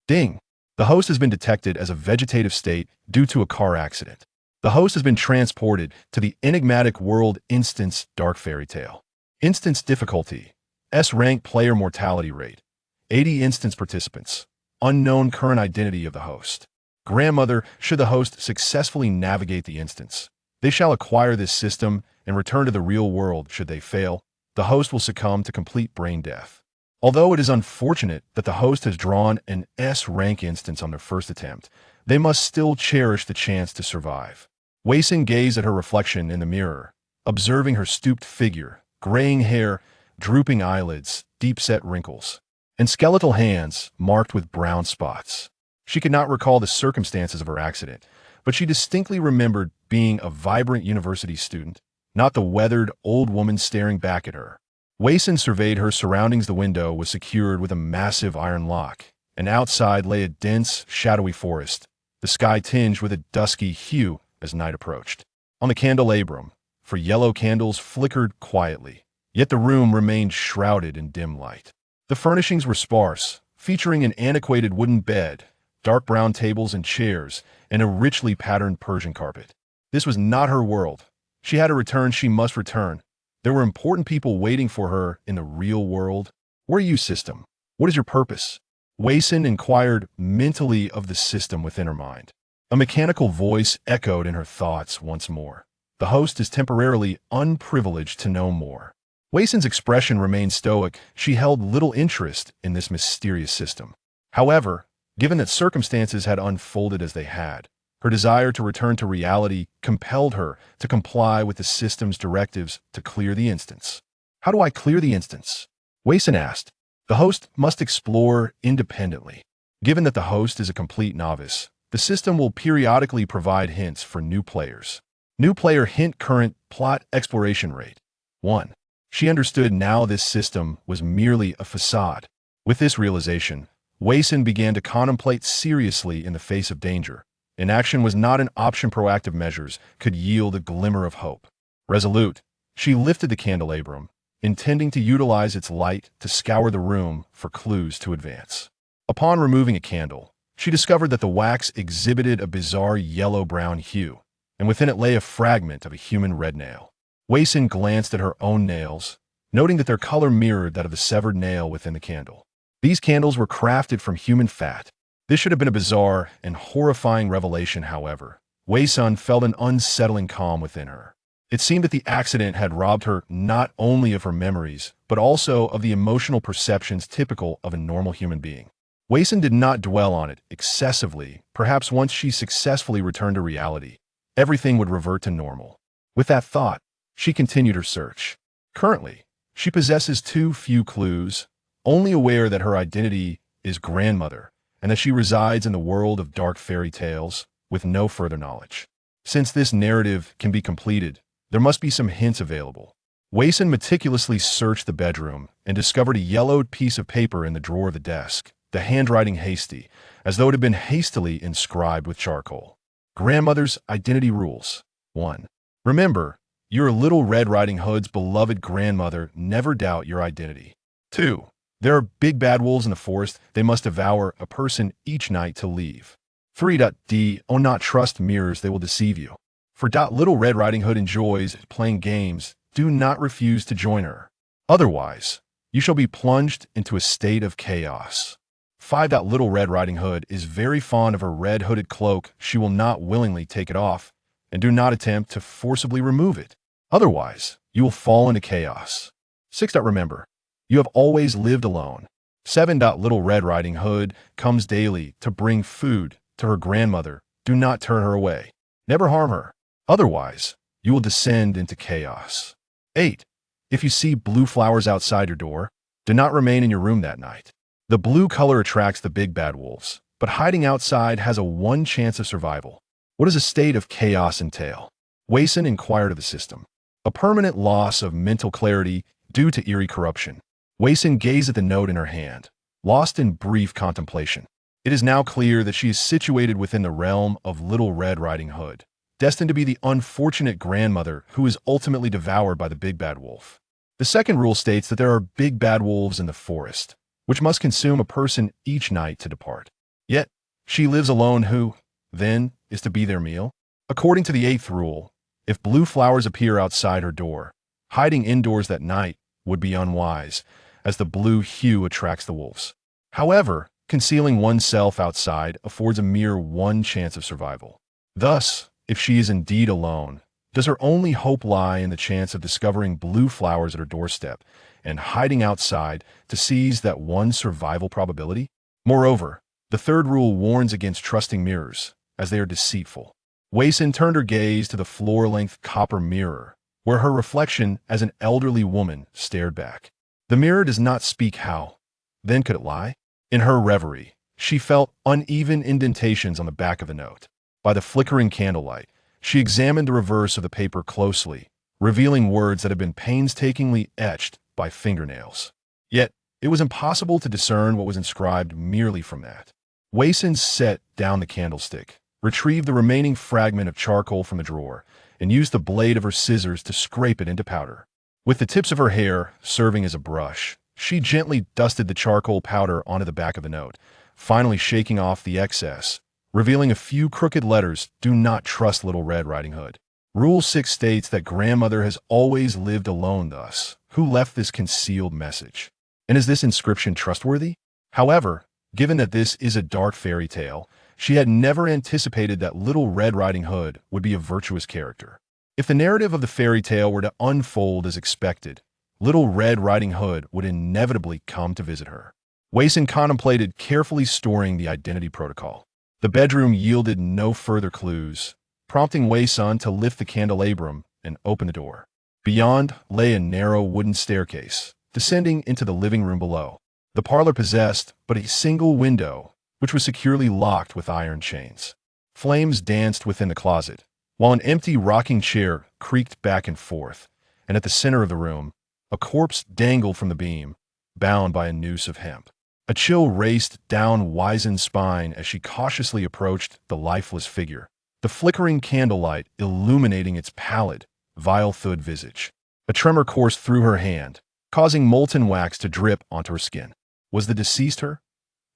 Ding! The host has been detected as a vegetative state due to a car accident. The host has been transported to the enigmatic world Instance Dark Fairy Tale. Instance difficulty. S-rank player mortality rate. 80 instance participants. Unknown current identity of the host. Grandmother, should the host successfully navigate the instance, they shall acquire this system and return to the real world. Should they fail, the host will succumb to complete brain death. Although it is unfortunate that the host has drawn an S-rank instance on their first attempt, they must still cherish the chance to survive. Wei-Sin gazed at her reflection in the mirror, observing her stooped figure, graying hair, drooping eyelids, deep-set wrinkles, and skeletal hands marked with brown spots. She could not recall the circumstances of her accident, but she distinctly remembered being a vibrant university student, not the weathered old woman staring back at her. Wei-Sin surveyed her surroundings. The window was secured with a massive iron lock, and outside lay a dense, shadowy forest, the sky tinged with a dusky hue as night approached. On the candelabrum, for yellow candles flickered quietly, yet the room remained shrouded in dim light. The furnishings were sparse, featuring an antiquated wooden bed, dark brown tables and chairs, and a richly patterned Persian carpet. This was not her world. She had to return. She must return. There were important people waiting for her in the real world. Where are you, system? What is your purpose? Wei-Sin inquired mentally of the system within her mind. A mechanical voice echoed in her thoughts once more. The host is temporarily unprivileged to know more. Wei-Sin's expression remained stoic. She held little interest in this mysterious system. However, given that circumstances had unfolded as they had, her desire to return to reality compelled her to comply with the system's directives to clear the instance. How do I clear the instance? Wei-Sin asked. The host must explore independently. Given that the host is a complete novice, the system will periodically provide hints for new players. New player hint current plot exploration rate. 1. She understood now this system was merely a facade. With this realization, Wei-Sin began to contemplate seriously in the face of danger. Inaction was not an option. Proactive measures could yield a glimmer of hope. Resolute, she lifted the candelabrum, intending to utilize its light to scour the room for clues to advance. Upon removing a candle, she discovered that the wax exhibited a bizarre yellow-brown hue, and within it lay a fragment of a human red nail. Wei-Sin glanced at her own nails, noting that their color mirrored that of the severed nail within the candle. These candles were crafted from human fat. This should have been a bizarre and horrifying revelation. However, Wei-Sin felt an unsettling calm within her. It seemed that the accident had robbed her not only of her memories, but also of the emotional perceptions typical of a normal human being. Wei-Sin did not dwell on it excessively. Perhaps once she successfully returned to reality, everything would revert to normal. With that thought, she continued her search. Currently, she possesses too few clues, only aware that her identity is grandmother, and that she resides in the world of dark fairy tales, with no further knowledge. Since this narrative can be completed, there must be some hints available. Wei-Sin meticulously searched the bedroom and discovered a yellowed piece of paper in the drawer of the desk, the handwriting hasty, as though it had been hastily inscribed with charcoal. Grandmother's identity rules. 1. Remember, you're Little Red Riding Hood's beloved grandmother. Never doubt your identity. 2. There are big bad wolves in the forest. They must devour a person each night to leave. 3. Do not trust mirrors. They will deceive you. 4. Little Red Riding Hood enjoys playing games. Do not refuse to join her. Otherwise, you shall be plunged into a state of chaos. 5. Little Red Riding Hood is very fond of her red hooded cloak. She will not willingly take it off, and do not attempt to forcibly remove it. Otherwise, you will fall into chaos. 6. Remember, you have always lived alone. 7. Little Red Riding Hood comes daily to bring food to her grandmother. Do not turn her away. Never harm her. Otherwise, you will descend into chaos. 8. If you see blue flowers outside your door, do not remain in your room that night. The blue color attracts the big bad wolves, but hiding outside has a 1 chance of survival. What does a state of chaos entail? Wei-Sin inquired of the system. A permanent loss of mental clarity due to eerie corruption. Wei-Sin gazed at the note in her hand, lost in brief contemplation. It is now clear that she is situated within the realm of Little Red Riding Hood, destined to be the unfortunate grandmother who is ultimately devoured by the big bad wolf. The second rule states that there are big bad wolves in the forest, which must consume a person each night to depart. Yet, she lives alone who, then, is to be their meal? According to the eighth rule, if blue flowers appear outside her door, hiding indoors that night would be unwise, as the blue hue attracts the wolves. However, concealing oneself outside affords a mere one chance of survival. Thus, if she is indeed alone, does her only hope lie in the chance of discovering blue flowers at her doorstep and hiding outside to seize that one survival probability? Moreover, the third rule warns against trusting mirrors, as they are deceitful. Wayson turned her gaze to the floor-length copper mirror, where her reflection as an elderly woman stared back. The mirror does not speak how. Then could it lie? In her reverie, she felt uneven indentations on the back of the note. By the flickering candlelight, she examined the reverse of the paper closely, revealing words that had been painstakingly etched by fingernails. Yet, it was impossible to discern what was inscribed merely from that. Wayson set down the candlestick, retrieved the remaining fragment of charcoal from the drawer, and used the blade of her scissors to scrape it into powder. With the tips of her hair serving as a brush, she gently dusted the charcoal powder onto the back of the note, finally shaking off the excess, revealing a few crooked letters: "Do not trust Little Red Riding Hood." Rule 6 states that grandmother has always lived alone thus. Who left this concealed message? And is this inscription trustworthy? However, given that this is a dark fairy tale, she had never anticipated that Little Red Riding Hood would be a virtuous character. If the narrative of the fairy tale were to unfold as expected, Little Red Riding Hood would inevitably come to visit her. Wayson contemplated carefully storing the identity protocol. The bedroom yielded no further clues, prompting Wayson to lift the candelabrum and open the door. Beyond lay a narrow wooden staircase, descending into the living room below. The parlor possessed but a single window, which was securely locked with iron chains. Flames danced within the closet, while an empty rocking chair creaked back and forth, and at the center of the room, a corpse dangled from the beam, bound by a noose of hemp. A chill raced down Wyson's spine as she cautiously approached the lifeless figure, the flickering candlelight illuminating its pallid, vile-thud visage. A tremor coursed through her hand, causing molten wax to drip onto her skin. Was the deceased her?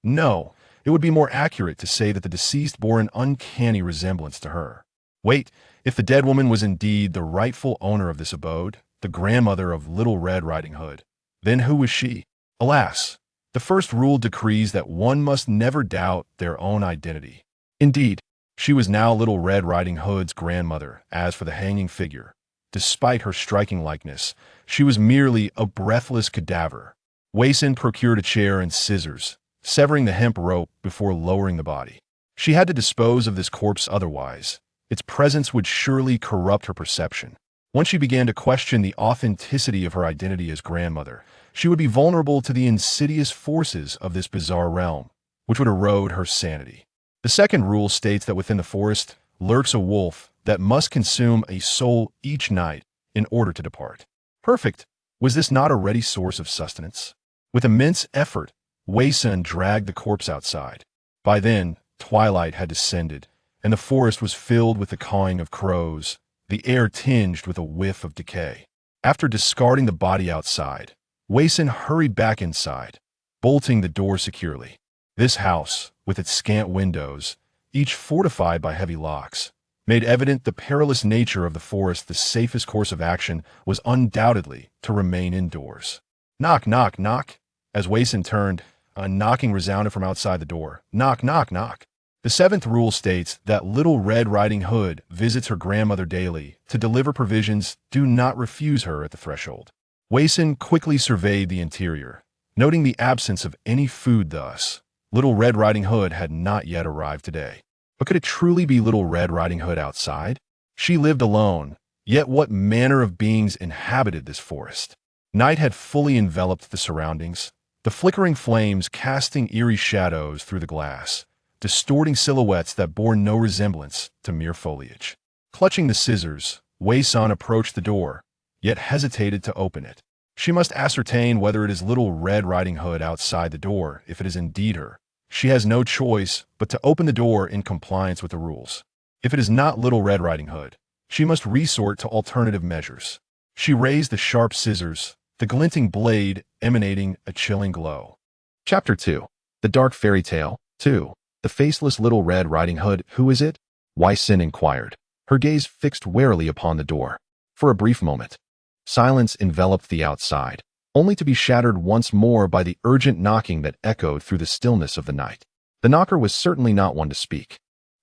No, it would be more accurate to say that the deceased bore an uncanny resemblance to her. Wait, if the dead woman was indeed the rightful owner of this abode, the grandmother of Little Red Riding Hood, then who was she? Alas, the first rule decrees that one must never doubt their own identity. Indeed, she was now Little Red Riding Hood's grandmother. As for the hanging figure, despite her striking likeness, she was merely a breathless cadaver. Wayson procured a chair and scissors, severing the hemp rope before lowering the body. She had to dispose of this corpse otherwise. Its presence would surely corrupt her perception. Once she began to question the authenticity of her identity as grandmother, she would be vulnerable to the insidious forces of this bizarre realm, which would erode her sanity. The second rule states that within the forest lurks a wolf that must consume a soul each night in order to depart. Perfect! Was this not a ready source of sustenance? With immense effort, Wayson dragged the corpse outside. By then, twilight had descended, and the forest was filled with the cawing of crows, the air tinged with a whiff of decay. After discarding the body outside, Wayson hurried back inside, bolting the door securely. This house, with its scant windows, each fortified by heavy locks, made evident the perilous nature of the forest. The safest course of action was undoubtedly to remain indoors. Knock, knock, knock. As Wayson turned, a knocking resounded from outside the door. Knock, knock, knock. The seventh rule states that Little Red Riding Hood visits her grandmother daily to deliver provisions. Do not refuse her at the threshold. Wayson quickly surveyed the interior, noting the absence of any food. Thus, Little Red Riding Hood had not yet arrived today. But could it truly be Little Red Riding Hood outside? She lived alone, yet what manner of beings inhabited this forest? Night had fully enveloped the surroundings, the flickering flames casting eerie shadows through the glass, distorting silhouettes that bore no resemblance to mere foliage. Clutching the scissors, Wayson approached the door, yet hesitated to open it. She must ascertain whether it is Little Red Riding Hood outside the door. If it is indeed her, she has no choice but to open the door in compliance with the rules. If it is not Little Red Riding Hood, she must resort to alternative measures. She raised the sharp scissors, the glinting blade emanating a chilling glow. Chapter 2. The Dark Fairy Tale 2. The faceless Little Red Riding Hood, who is it? Wei Sin inquired, her gaze fixed warily upon the door. For a brief moment, silence enveloped the outside, only to be shattered once more by the urgent knocking that echoed through the stillness of the night. The knocker was certainly not one to speak.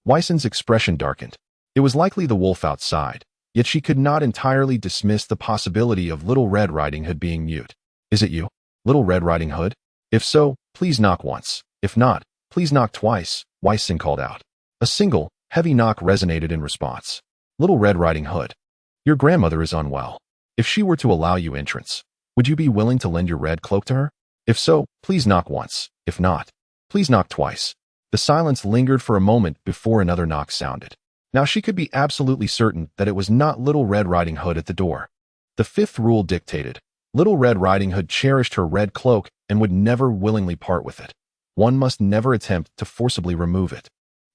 Wei Sin's expression darkened. It was likely the wolf outside, yet she could not entirely dismiss the possibility of Little Red Riding Hood being mute. Is it you, Little Red Riding Hood? If so, please knock once. If not, please knock twice, Wei Sin called out. A single, heavy knock resonated in response. Little Red Riding Hood, your grandmother is unwell. If she were to allow you entrance, would you be willing to lend your red cloak to her? If so, please knock once. If not, please knock twice. The silence lingered for a moment before another knock sounded. Now she could be absolutely certain that it was not Little Red Riding Hood at the door. The fifth rule dictated, Little Red Riding Hood cherished her red cloak and would never willingly part with it. One must never attempt to forcibly remove it.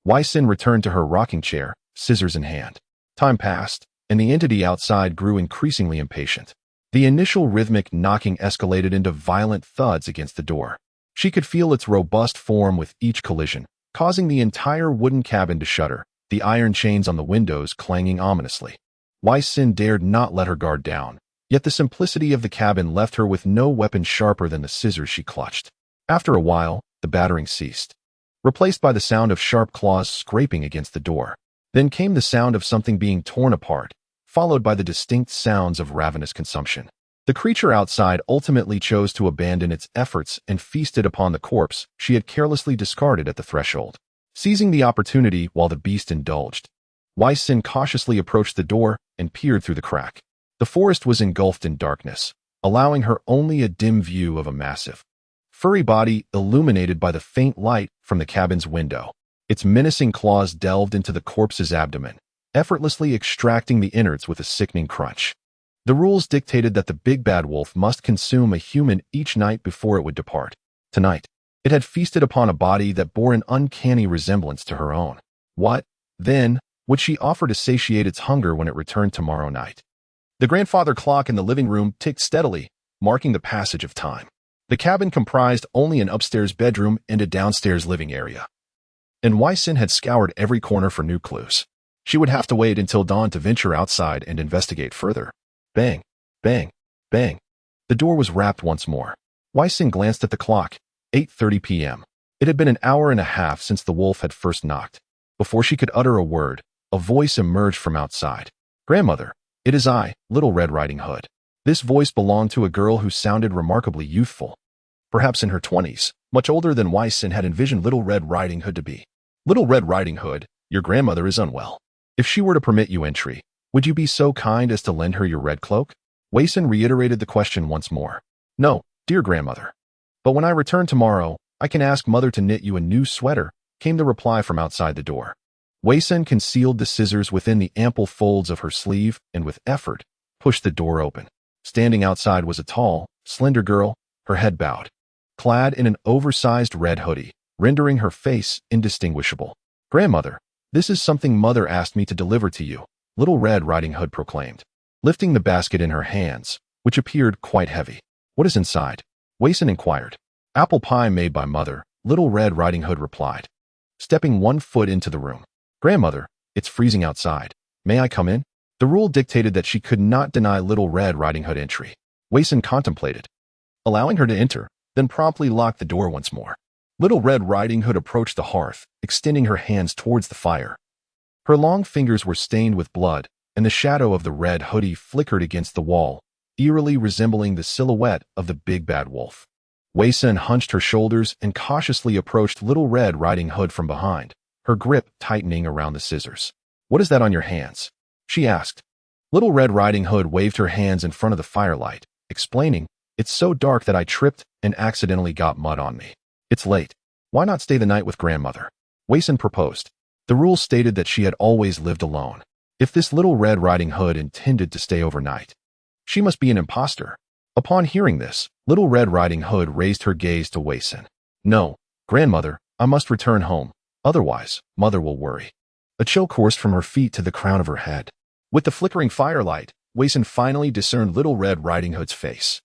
Wei Sin returned to her rocking chair, scissors in hand. Time passed, and the entity outside grew increasingly impatient. The initial rhythmic knocking escalated into violent thuds against the door. She could feel its robust form with each collision, causing the entire wooden cabin to shudder, the iron chains on the windows clanging ominously. Wei Sin dared not let her guard down, yet the simplicity of the cabin left her with no weapon sharper than the scissors she clutched. After a while, the battering ceased, replaced by the sound of sharp claws scraping against the door. Then came the sound of something being torn apart, followed by the distinct sounds of ravenous consumption. The creature outside ultimately chose to abandon its efforts and feasted upon the corpse she had carelessly discarded at the threshold. Seizing the opportunity while the beast indulged, Wei Sin cautiously approached the door and peered through the crack. The forest was engulfed in darkness, allowing her only a dim view of a massive, furry body illuminated by the faint light from the cabin's window. Its menacing claws delved into the corpse's abdomen, effortlessly extracting the innards with a sickening crunch. The rules dictated that the big bad wolf must consume a human each night before it would depart. Tonight, it had feasted upon a body that bore an uncanny resemblance to her own. What, then, would she offer to satiate its hunger when it returned tomorrow night? The grandfather clock in the living room ticked steadily, marking the passage of time. The cabin comprised only an upstairs bedroom and a downstairs living area, and Wei Sin had scoured every corner for new clues. She would have to wait until dawn to venture outside and investigate further. Bang, bang, bang. The door was rapped once more. Wei Sin glanced at the clock. 8:30 p.m. It had been an hour and a half since the wolf had first knocked. Before she could utter a word, a voice emerged from outside. Grandmother, it is I, Little Red Riding Hood. This voice belonged to a girl who sounded remarkably youthful. Perhaps in her 20s, much older than Wei Sin had envisioned Little Red Riding Hood to be. Little Red Riding Hood, your grandmother is unwell. If she were to permit you entry, would you be so kind as to lend her your red cloak? Wei Sin reiterated the question once more. No, dear grandmother. But when I return tomorrow, I can ask mother to knit you a new sweater, came the reply from outside the door. Wei Sin concealed the scissors within the ample folds of her sleeve and with effort, pushed the door open. Standing outside was a tall, slender girl, her head bowed, clad in an oversized red hoodie, rendering her face indistinguishable. Grandmother, this is something mother asked me to deliver to you, Little Red Riding Hood proclaimed, lifting the basket in her hands, which appeared quite heavy. What is inside? Wei Sin inquired. Apple pie made by mother, Little Red Riding Hood replied, stepping one foot into the room. Grandmother, it's freezing outside. May I come in? The rule dictated that she could not deny Little Red Riding Hood entry. Wei Sin contemplated, allowing her to enter, then promptly locked the door once more. Little Red Riding Hood approached the hearth, extending her hands towards the fire. Her long fingers were stained with blood, and the shadow of the red hoodie flickered against the wall, eerily resembling the silhouette of the big bad wolf. Wei Sin hunched her shoulders and cautiously approached Little Red Riding Hood from behind, her grip tightening around the scissors. What is that on your hands? She asked. Little Red Riding Hood waved her hands in front of the firelight, explaining, it's so dark that I tripped and accidentally got mud on me. It's late. Why not stay the night with grandmother? Wei Sin proposed. The rules stated that she had always lived alone. If this Little Red Riding Hood intended to stay overnight, she must be an imposter. Upon hearing this, Little Red Riding Hood raised her gaze to Wei Sin. No, grandmother, I must return home. Otherwise, mother will worry. A chill coursed from her feet to the crown of her head. With the flickering firelight, Wei Sin finally discerned Little Red Riding Hood's face.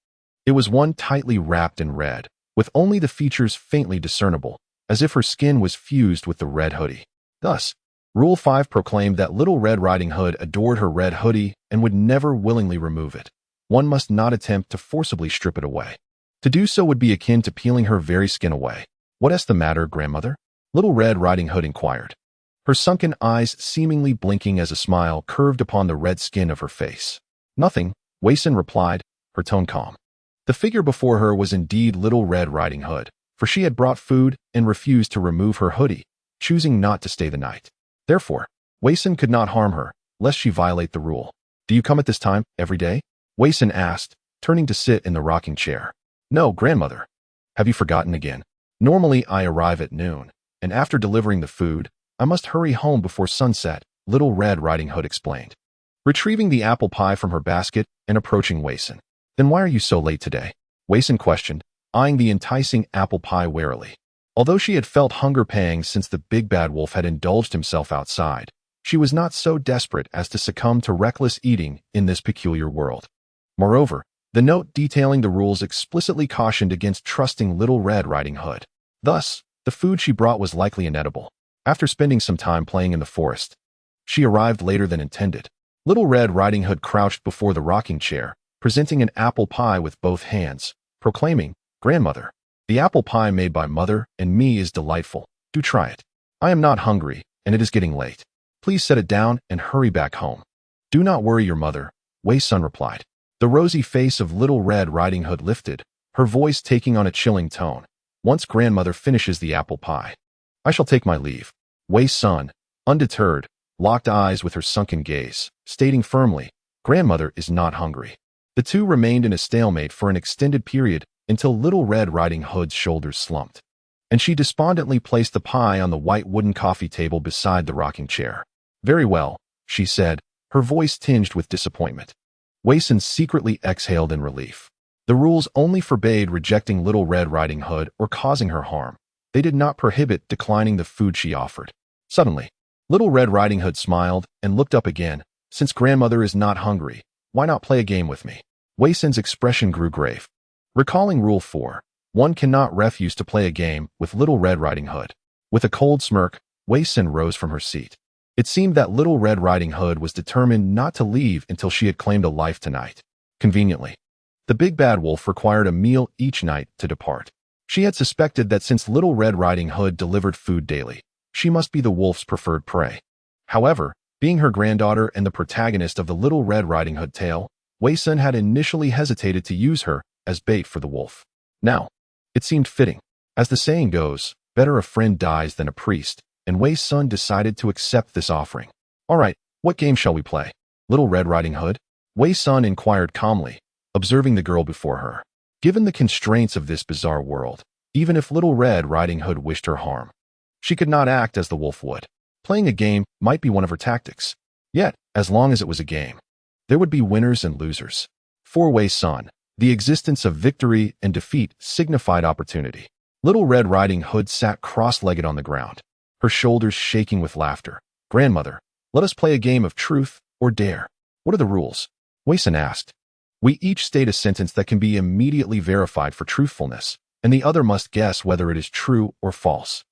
It was one tightly wrapped in red, with only the features faintly discernible, as if her skin was fused with the red hoodie. Thus, Rule 5 proclaimed that Little Red Riding Hood adored her red hoodie and would never willingly remove it. One must not attempt to forcibly strip it away. To do so would be akin to peeling her very skin away. "What's the matter, grandmother?" Little Red Riding Hood inquired, her sunken eyes seemingly blinking as a smile curved upon the red skin of her face. "Nothing," Wei Sun replied, her tone calm. The figure before her was indeed Little Red Riding Hood, for she had brought food and refused to remove her hoodie, choosing not to stay the night. Therefore, Wei Sun could not harm her, lest she violate the rule. "Do you come at this time, every day?" Wei Sun asked, turning to sit in the rocking chair. "No, grandmother. Have you forgotten again? Normally I arrive at noon, and after delivering the food, I must hurry home before sunset," Little Red Riding Hood explained, retrieving the apple pie from her basket and approaching Wei Sun. "Then why are you so late today?" Wei Sun questioned, eyeing the enticing apple pie warily. Although she had felt hunger pangs since the big bad wolf had indulged himself outside, she was not so desperate as to succumb to reckless eating in this peculiar world. Moreover, the note detailing the rules explicitly cautioned against trusting Little Red Riding Hood. Thus, the food she brought was likely inedible. After spending some time playing in the forest, she arrived later than intended. Little Red Riding Hood crouched before the rocking chair, presenting an apple pie with both hands, proclaiming, "Grandmother, the apple pie made by Mother and me is delightful. Do try it. I am not hungry, and it is getting late. Please set it down and hurry back home." "Do not worry your mother," Wei Sun replied. The rosy face of Little Red Riding Hood lifted, her voice taking on a chilling tone. "Once grandmother finishes the apple pie, I shall take my leave." Wei Sun, undeterred, locked eyes with her sunken gaze, stating firmly, "Grandmother is not hungry." The two remained in a stalemate for an extended period until Little Red Riding Hood's shoulders slumped, and she despondently placed the pie on the white wooden coffee table beside the rocking chair. "Very well," she said, her voice tinged with disappointment. Wei Sun secretly exhaled in relief. The rules only forbade rejecting Little Red Riding Hood or causing her harm. They did not prohibit declining the food she offered. Suddenly, Little Red Riding Hood smiled and looked up again. "Since grandmother is not hungry, why not play a game with me?" Wei Sun's expression grew grave. Recalling Rule 4, one cannot refuse to play a game with Little Red Riding Hood. With a cold smirk, Wei Sun rose from her seat. It seemed that Little Red Riding Hood was determined not to leave until she had claimed a life tonight. Conveniently, the big bad wolf required a meal each night to depart. She had suspected that since Little Red Riding Hood delivered food daily, she must be the wolf's preferred prey. However, being her granddaughter and the protagonist of the Little Red Riding Hood tale, Wei Sun had initially hesitated to use her as bait for the wolf. Now, it seemed fitting. As the saying goes, better a friend dies than a priest, and Wei Sun decided to accept this offering. "All right, what game shall we play, Little Red Riding Hood?" Wei Sun inquired calmly, observing the girl before her. Given the constraints of this bizarre world, even if Little Red Riding Hood wished her harm, she could not act as the wolf would. Playing a game might be one of her tactics. Yet, as long as it was a game, there would be winners and losers. For Wei Sun, the existence of victory and defeat signified opportunity. Little Red Riding Hood sat cross-legged on the ground, her shoulders shaking with laughter. "Grandmother, let us play a game of truth or dare." "What are the rules?" Wei Sun asked. "We each state a sentence that can be immediately verified for truthfulness, and the other must guess whether it is true or false.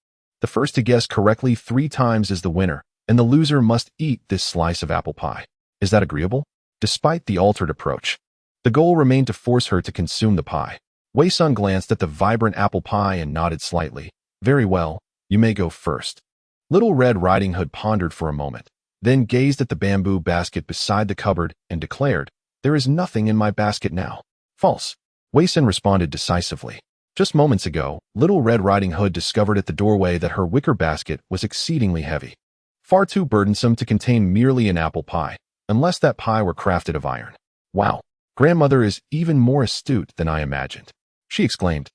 The first to guess correctly 3 times is the winner, and the loser must eat this slice of apple pie. Is that agreeable?" Despite the altered approach, the goal remained to force her to consume the pie. Wei Sun glanced at the vibrant apple pie and nodded slightly. "Very well, you may go first." Little Red Riding Hood pondered for a moment, then gazed at the bamboo basket beside the cupboard and declared, "There is nothing in my basket now." "False," Wei Sun responded decisively. Just moments ago, Little Red Riding Hood discovered at the doorway that her wicker basket was exceedingly heavy, far too burdensome to contain merely an apple pie, unless that pie were crafted of iron. "Wow, grandmother is even more astute than I imagined," she exclaimed,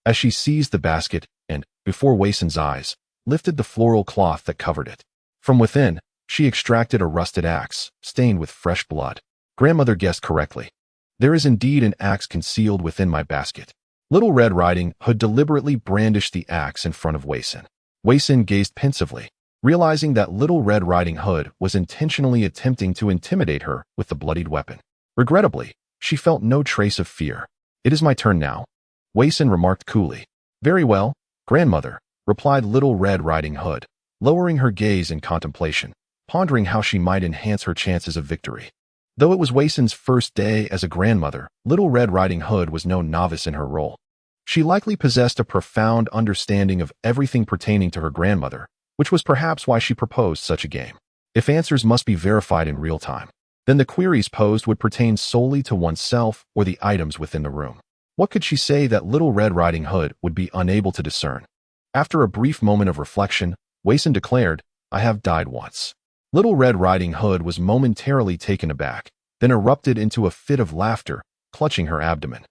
as she seized the basket and, before Wei Sun's eyes, lifted the floral cloth that covered it. From within, she extracted a rusted axe, stained with fresh blood. "Grandmother guessed correctly. There is indeed an axe concealed within my basket." Little Red Riding Hood deliberately brandished the axe in front of Wei Sun. Wei Sun gazed pensively, realizing that Little Red Riding Hood was intentionally attempting to intimidate her with the bloodied weapon. Regrettably, she felt no trace of fear. "It is my turn now," Wei Sun remarked coolly. "Very well, grandmother, replied Little Red Riding Hood, lowering her gaze in contemplation, pondering how she might enhance her chances of victory. Though it was Wayson's first day as a grandmother, Little Red Riding Hood was no novice in her role. She likely possessed a profound understanding of everything pertaining to her grandmother, which was perhaps why she proposed such a game. If answers must be verified in real time, then the queries posed would pertain solely to oneself or the items within the room. What could she say that Little Red Riding Hood would be unable to discern? After a brief moment of reflection, Wayson declared, "I have died once." Little Red Riding Hood was momentarily taken aback, then erupted into a fit of laughter, clutching her abdomen,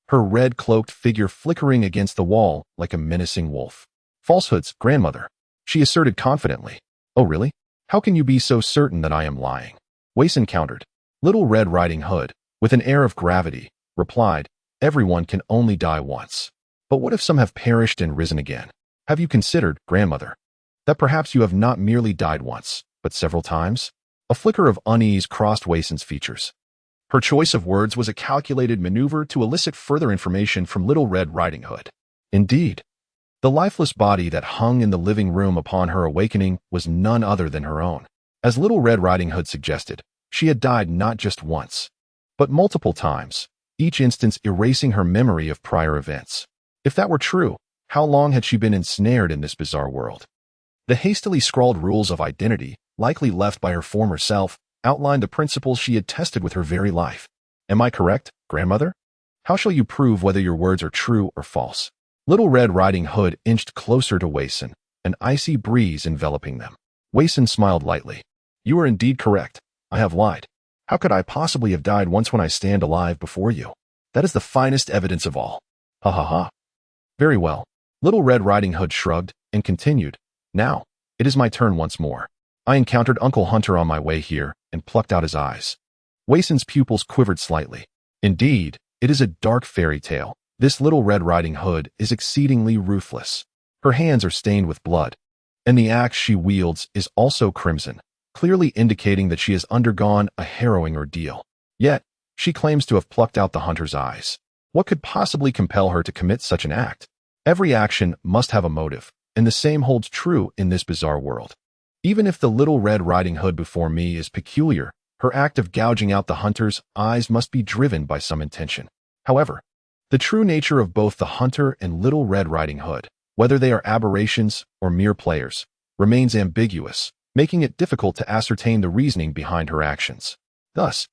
her red-cloaked figure flickering against the wall like a menacing wolf. "Falsehoods, grandmother," she asserted confidently. "Oh, really? How can you be so certain that I am lying?" Wayson countered. Little Red Riding Hood, with an air of gravity, replied, "Everyone can only die once. But what if some have perished and risen again? Have you considered, grandmother, that perhaps you have not merely died once, but several times?" A flicker of unease crossed Wayson's features. Her choice of words was a calculated maneuver to elicit further information from Little Red Riding Hood. Indeed, the lifeless body that hung in the living room upon her awakening was none other than her own. As Little Red Riding Hood suggested, she had died not just once, but multiple times, each instance erasing her memory of prior events. If that were true, how long had she been ensnared in this bizarre world? The hastily scrawled rules of identity, likely left by her former self, outlined the principles she had tested with her very life. "Am I correct, grandmother? How shall you prove whether your words are true or false?" Little Red Riding Hood inched closer to Wayson, an icy breeze enveloping them. Wayson smiled lightly. "You are indeed correct. I have lied. How could I possibly have died once when I stand alive before you? That is the finest evidence of all. Ha ha ha." "Very well." Little Red Riding Hood shrugged and continued, "Now, it is my turn once more. I encountered Uncle Hunter on my way here and plucked out his eyes." Wayson's pupils quivered slightly. Indeed, it is a dark fairy tale. This Little Red Riding Hood is exceedingly ruthless. Her hands are stained with blood, and the axe she wields is also crimson, clearly indicating that she has undergone a harrowing ordeal. Yet, she claims to have plucked out the hunter's eyes. What could possibly compel her to commit such an act? Every action must have a motive, and the same holds true in this bizarre world. Even if the Little Red Riding Hood before me is peculiar, her act of gouging out the hunter's eyes must be driven by some intention. However, the true nature of both the hunter and Little Red Riding Hood, whether they are aberrations or mere players, remains ambiguous, making it difficult to ascertain the reasoning behind her actions. Thus,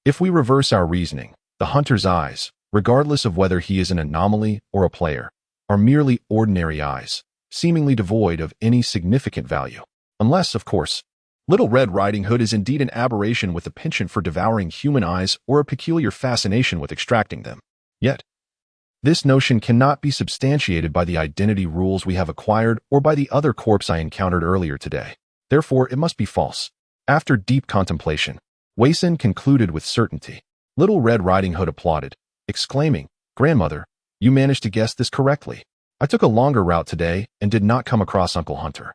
if we reverse our reasoning, the hunter's eyes, regardless of whether he is an anomaly or a player, are merely ordinary eyes, seemingly devoid of any significant value. Unless, of course, Little Red Riding Hood is indeed an aberration with a penchant for devouring human eyes or a peculiar fascination with extracting them. Yet, this notion cannot be substantiated by the identity rules we have acquired or by the other corpse I encountered earlier today. Therefore, it must be false. After deep contemplation, Wayson concluded with certainty. Little Red Riding Hood applauded, exclaiming, "Grandmother, you managed to guess this correctly. I took a longer route today and did not come across Uncle Hunter.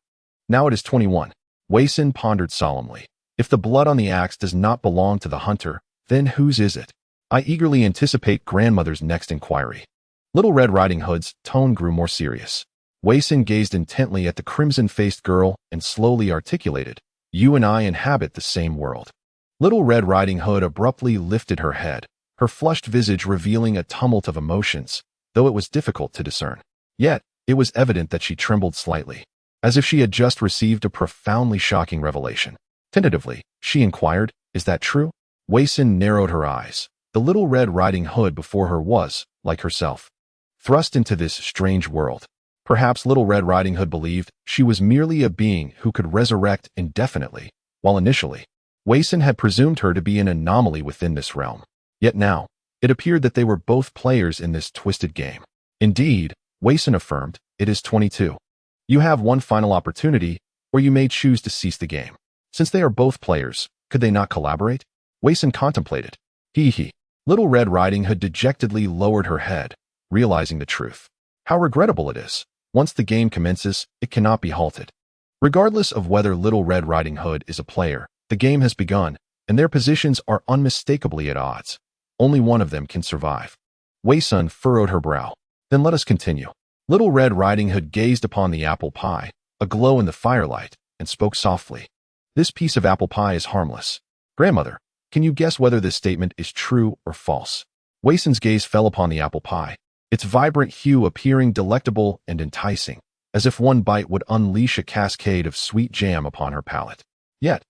Now it is 21. Wayson pondered solemnly. If the blood on the axe does not belong to the hunter, then whose is it? I eagerly anticipate grandmother's next inquiry. Little Red Riding Hood's tone grew more serious. Wayson gazed intently at the crimson-faced girl and slowly articulated, "You and I inhabit the same world." Little Red Riding Hood abruptly lifted her head, her flushed visage revealing a tumult of emotions, though it was difficult to discern. Yet, it was evident that she trembled slightly, as if she had just received a profoundly shocking revelation. Tentatively, she inquired, "Is that true?" Wayson narrowed her eyes. The Little Red Riding Hood before her was, like herself, thrust into this strange world. Perhaps Little Red Riding Hood believed she was merely a being who could resurrect indefinitely, while initially, Wayson had presumed her to be an anomaly within this realm. Yet now, it appeared that they were both players in this twisted game. Indeed, Wayson affirmed, "It is 22. You have one final opportunity, or you may choose to cease the game." Since they are both players, could they not collaborate? Wayson contemplated. Hee. Little Red Riding Hood dejectedly lowered her head, realizing the truth. How regrettable it is. Once the game commences, it cannot be halted. Regardless of whether Little Red Riding Hood is a player, the game has begun, and their positions are unmistakably at odds. Only one of them can survive. Wayson furrowed her brow. "Then let us continue." Little Red Riding Hood gazed upon the apple pie, aglow in the firelight, and spoke softly. This piece of apple pie is harmless. Grandmother, can you guess whether this statement is true or false? Waison's gaze fell upon the apple pie, its vibrant hue appearing delectable and enticing, as if one bite would unleash a cascade of sweet jam upon her palate. Yet,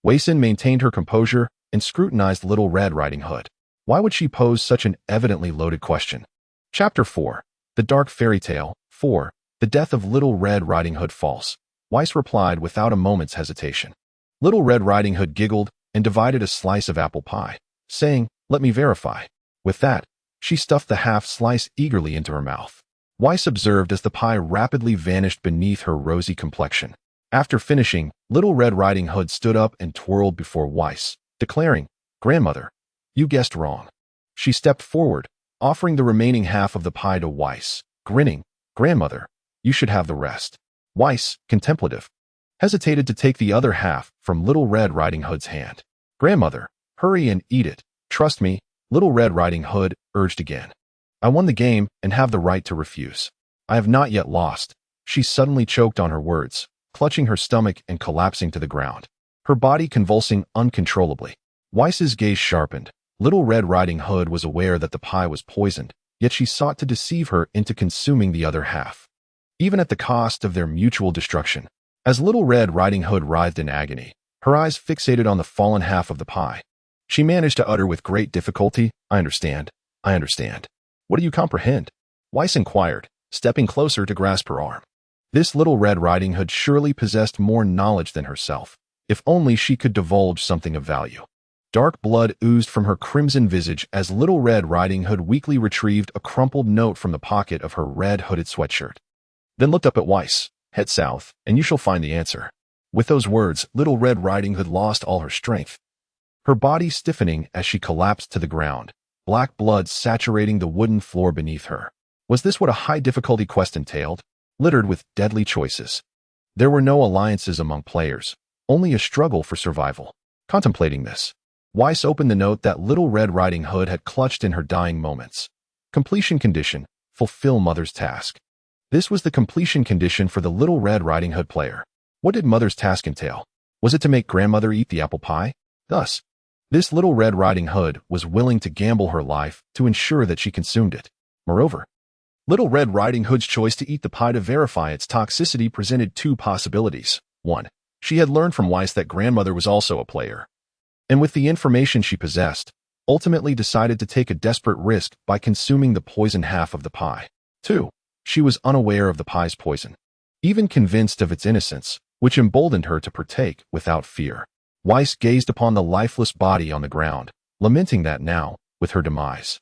Waison maintained her composure and scrutinized Little Red Riding Hood. Why would she pose such an evidently loaded question? Chapter 4. The Dark Fairy Tale. 4. The Death of Little Red Riding Hood False. Weiss replied without a moment's hesitation. Little Red Riding Hood giggled and divided a slice of apple pie, saying, "Let me verify." With that, she stuffed the half slice eagerly into her mouth. Weiss observed as the pie rapidly vanished beneath her rosy complexion. After finishing, Little Red Riding Hood stood up and twirled before Weiss, declaring, "Grandmother, you guessed wrong." She stepped forward, offering the remaining half of the pie to Weiss, grinning, "Grandmother, you should have the rest." Weiss, contemplative, hesitated to take the other half from Little Red Riding Hood's hand. "Grandmother, hurry and eat it. Trust me," Little Red Riding Hood urged again. "I won the game and have the right to refuse. I have not yet lost." She suddenly choked on her words, clutching her stomach and collapsing to the ground, her body convulsing uncontrollably. Weiss's gaze sharpened. Little Red Riding Hood was aware that the pie was poisoned, yet she sought to deceive her into consuming the other half, even at the cost of their mutual destruction. As Little Red Riding Hood writhed in agony, her eyes fixated on the fallen half of the pie, she managed to utter with great difficulty, "I understand. I understand." "What do you comprehend?" Weiss inquired, stepping closer to grasp her arm. This Little Red Riding Hood surely possessed more knowledge than herself, if only she could divulge something of value. Dark blood oozed from her crimson visage as Little Red Riding Hood weakly retrieved a crumpled note from the pocket of her red hooded sweatshirt. Then looked up at Weiss. "Head south, and you shall find the answer." With those words, Little Red Riding Hood lost all her strength, her body stiffening as she collapsed to the ground, black blood saturating the wooden floor beneath her. Was this what a high-difficulty quest entailed? Littered with deadly choices. There were no alliances among players, only a struggle for survival. Contemplating this, Weiss opened the note that Little Red Riding Hood had clutched in her dying moments. Completion condition: fulfill Mother's task. This was the completion condition for the Little Red Riding Hood player. What did Mother's task entail? Was it to make Grandmother eat the apple pie? Thus, this Little Red Riding Hood was willing to gamble her life to ensure that she consumed it. Moreover, Little Red Riding Hood's choice to eat the pie to verify its toxicity presented two possibilities. 1. She had learned from Weiss that Grandmother was also a player, and with the information she possessed, ultimately decided to take a desperate risk by consuming the poisoned half of the pie. 2. She was unaware of the pie's poison, even convinced of its innocence, which emboldened her to partake without fear. Weiss gazed upon the lifeless body on the ground, lamenting that now, with her demise,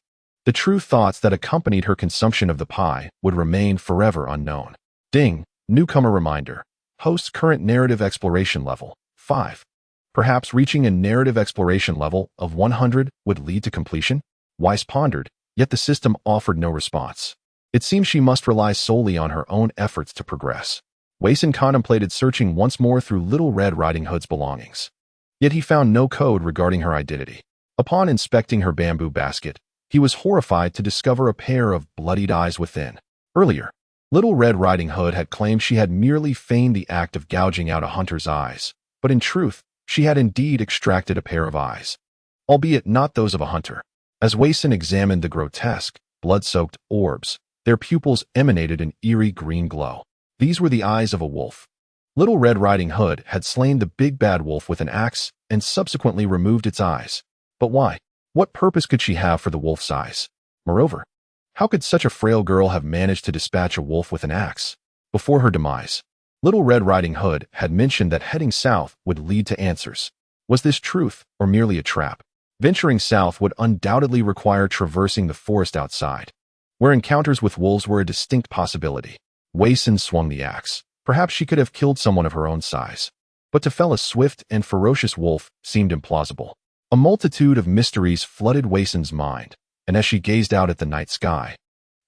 the true thoughts that accompanied her consumption of the pie would remain forever unknown. Ding! Newcomer reminder. Host's current narrative exploration level, 5. Perhaps reaching a narrative exploration level of 100 would lead to completion? Weiss pondered, yet the system offered no response. It seemed she must rely solely on her own efforts to progress. Waison contemplated searching once more through Little Red Riding Hood's belongings. Yet he found no code regarding her identity. Upon inspecting her bamboo basket, he was horrified to discover a pair of bloodied eyes within. Earlier, Little Red Riding Hood had claimed she had merely feigned the act of gouging out a hunter's eyes, but in truth, she had indeed extracted a pair of eyes, albeit not those of a hunter. As Waison examined the grotesque, blood-soaked orbs, their pupils emanated an eerie green glow. These were the eyes of a wolf. Little Red Riding Hood had slain the big bad wolf with an axe and subsequently removed its eyes. But why? What purpose could she have for the wolf's eyes? Moreover, how could such a frail girl have managed to dispatch a wolf with an axe? Before her demise, Little Red Riding Hood had mentioned that heading south would lead to answers. Was this truth or merely a trap? Venturing south would undoubtedly require traversing the forest outside, where encounters with wolves were a distinct possibility. Waison swung the axe. Perhaps she could have killed someone of her own size. But to fell a swift and ferocious wolf seemed implausible. A multitude of mysteries flooded Waison's mind, and as she gazed out at the night sky,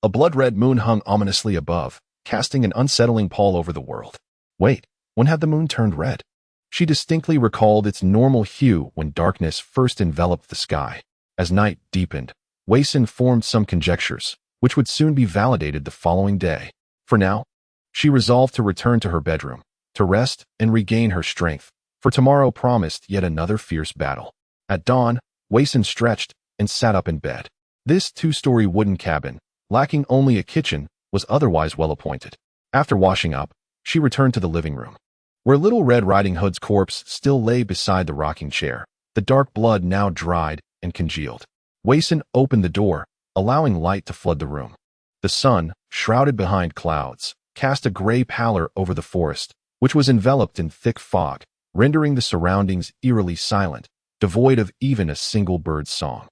a blood-red moon hung ominously above, casting an unsettling pall over the world. Wait, when had the moon turned red? She distinctly recalled its normal hue when darkness first enveloped the sky. As night deepened, Waison formed some conjectures, which would soon be validated the following day. For now, she resolved to return to her bedroom, to rest and regain her strength, for tomorrow promised yet another fierce battle. At dawn, Wei-sun stretched and sat up in bed. This two-story wooden cabin, lacking only a kitchen, was otherwise well appointed. After washing up, she returned to the living room, where Little Red Riding Hood's corpse still lay beside the rocking chair, the dark blood now dried and congealed. Wei-sun opened the door, allowing light to flood the room. The sun, shrouded behind clouds, cast a gray pallor over the forest, which was enveloped in thick fog, rendering the surroundings eerily silent, devoid of even a single bird's song.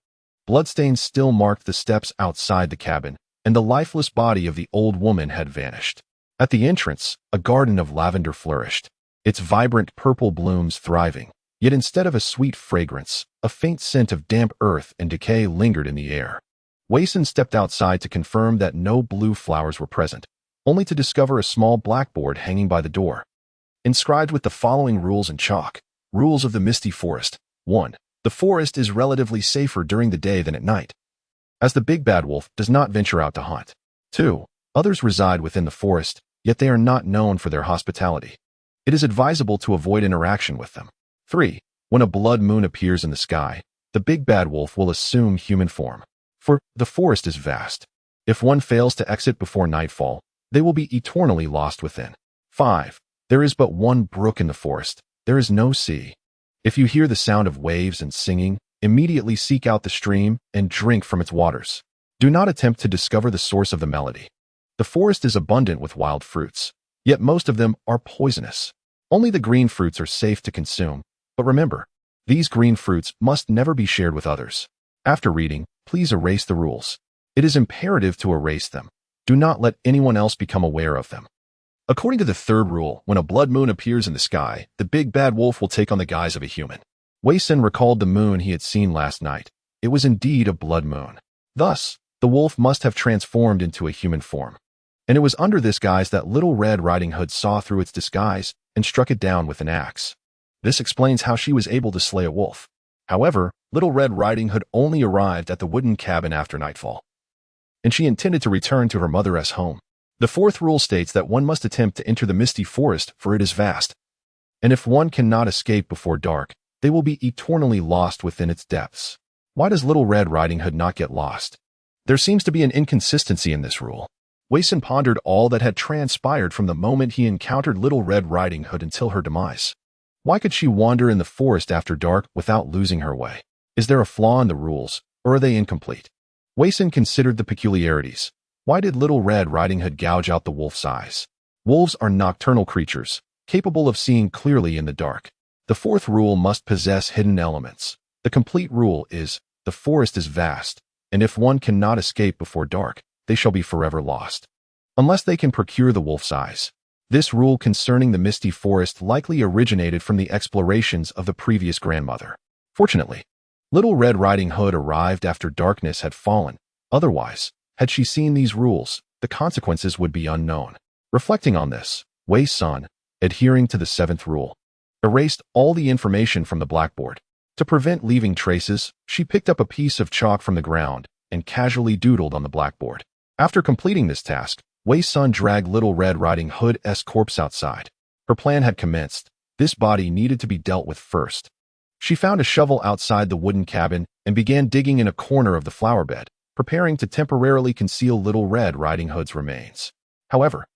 Bloodstains still marked the steps outside the cabin, and the lifeless body of the old woman had vanished. At the entrance, a garden of lavender flourished, its vibrant purple blooms thriving, yet instead of a sweet fragrance, a faint scent of damp earth and decay lingered in the air. Wei-sun stepped outside to confirm that no blue flowers were present, only to discover a small blackboard hanging by the door, inscribed with the following rules in chalk. Rules of the Misty Forest. 1. The forest is relatively safer during the day than at night, as the big bad wolf does not venture out to hunt. 2. Others reside within the forest, yet they are not known for their hospitality. It is advisable to avoid interaction with them. 3. When a blood moon appears in the sky, the big bad wolf will assume human form, for the forest is vast. If one fails to exit before nightfall, they will be eternally lost within. 5. There is but one brook in the forest. There is no sea. If you hear the sound of waves and singing, immediately seek out the stream and drink from its waters. Do not attempt to discover the source of the melody. The forest is abundant with wild fruits, yet most of them are poisonous. Only the green fruits are safe to consume, but remember, these green fruits must never be shared with others. After reading, please erase the rules. It is imperative to erase them. Do not let anyone else become aware of them. According to the third rule, when a blood moon appears in the sky, the big bad wolf will take on the guise of a human. Wei-sun recalled the moon he had seen last night. It was indeed a blood moon. Thus, the wolf must have transformed into a human form. And it was under this guise that Little Red Riding Hood saw through its disguise and struck it down with an axe. This explains how she was able to slay a wolf. However, Little Red Riding Hood only arrived at the wooden cabin after nightfall, and she intended to return to her mother's home. The fourth rule states that one must attempt to enter the misty forest, for it is vast, and if one cannot escape before dark, they will be eternally lost within its depths. Why does Little Red Riding Hood not get lost? There seems to be an inconsistency in this rule. Wei-sun pondered all that had transpired from the moment he encountered Little Red Riding Hood until her demise. Why could she wander in the forest after dark without losing her way? Is there a flaw in the rules, or are they incomplete? Wei-sun considered the peculiarities. Why did Little Red Riding Hood gouge out the wolf's eyes? Wolves are nocturnal creatures, capable of seeing clearly in the dark. The fourth rule must possess hidden elements. The complete rule is, the forest is vast, and if one cannot escape before dark, they shall be forever lost, unless they can procure the wolf's eyes. This rule concerning the misty forest likely originated from the explorations of the previous grandmother. Fortunately, Little Red Riding Hood arrived after darkness had fallen. Otherwise, had she seen these rules, the consequences would be unknown. Reflecting on this, Wei-sun, adhering to the seventh rule, erased all the information from the blackboard. To prevent leaving traces, she picked up a piece of chalk from the ground and casually doodled on the blackboard. After completing this task, Wei-sun dragged Little Red Riding Hood's corpse outside. Her plan had commenced. This body needed to be dealt with first. She found a shovel outside the wooden cabin and began digging in a corner of the flower bed, preparing to temporarily conceal Little Red Riding Hood's remains. However,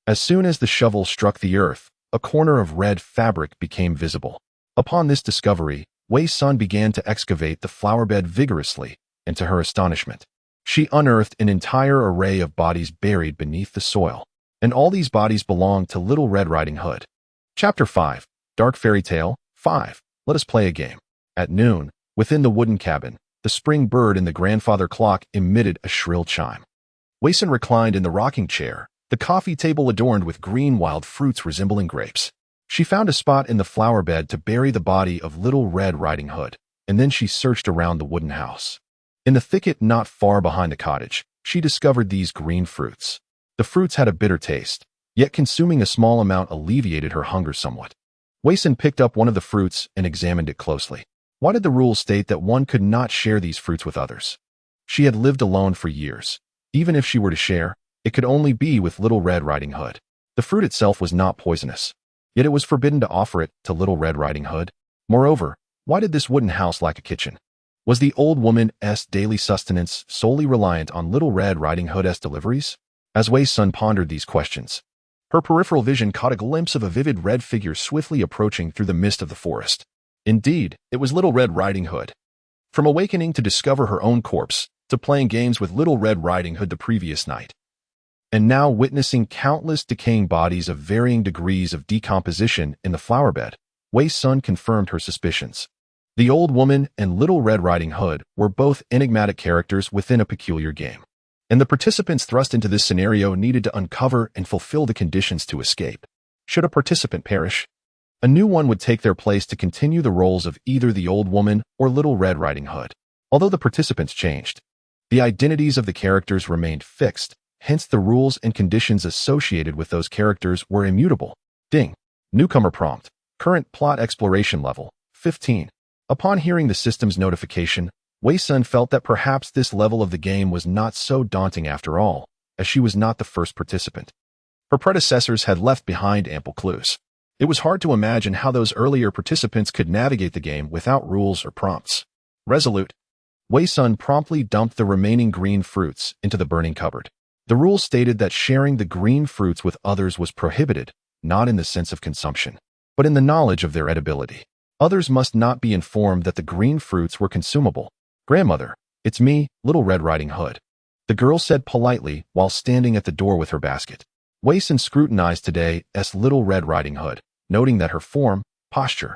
as soon as the shovel struck the earth, a corner of red fabric became visible. Upon this discovery, Wei-sun began to excavate the flower bed vigorously, and to her astonishment, she unearthed an entire array of bodies buried beneath the soil, and all these bodies belonged to Little Red Riding Hood. Chapter 5. Dark Fairy Tale 5. Let us play a game. At noon, within the wooden cabin, the spring bird in the grandfather clock emitted a shrill chime. Wei-sun reclined in the rocking chair, the coffee table adorned with green wild fruits resembling grapes. She found a spot in the flower bed to bury the body of Little Red Riding Hood, and then she searched around the wooden house. In the thicket not far behind the cottage, she discovered these green fruits. The fruits had a bitter taste, yet consuming a small amount alleviated her hunger somewhat. Wei-sun picked up one of the fruits and examined it closely. Why did the rules state that one could not share these fruits with others? She had lived alone for years. Even if she were to share, It could only be with Little Red Riding Hood. The fruit itself was not poisonous, yet it was forbidden to offer it to Little Red Riding Hood. Moreover, why did this wooden house lack a kitchen? Was the old woman's daily sustenance solely reliant on Little Red Riding Hood's deliveries? As Wei Sun pondered these questions, her peripheral vision caught a glimpse of a vivid red figure swiftly approaching through the mist of the forest. Indeed, it was Little Red Riding Hood. From awakening to discover her own corpse, to playing games with Little Red Riding Hood the previous night, and now witnessing countless decaying bodies of varying degrees of decomposition in the flower bed, Wei Sun confirmed her suspicions. The old woman and Little Red Riding Hood were both enigmatic characters within a peculiar game, and the participants thrust into this scenario needed to uncover and fulfill the conditions to escape. Should a participant perish, a new one would take their place to continue the roles of either the old woman or Little Red Riding Hood. Although the participants changed, the identities of the characters remained fixed, hence the rules and conditions associated with those characters were immutable. Ding. Newcomer prompt. Current plot exploration level, 15. Upon hearing the system's notification, Wei Sun felt that perhaps this level of the game was not so daunting after all, as she was not the first participant. Her predecessors had left behind ample clues. It was hard to imagine how those earlier participants could navigate the game without rules or prompts. Resolute, Wei Sun promptly dumped the remaining green fruits into the burning cupboard. The rules stated that sharing the green fruits with others was prohibited, not in the sense of consumption, but in the knowledge of their edibility. Others must not be informed that the green fruits were consumable. Grandmother, it's me, Little Red Riding Hood, the girl said politely while standing at the door with her basket. Wei Sun scrutinized today's Little Red Riding Hood, noting that her form, posture,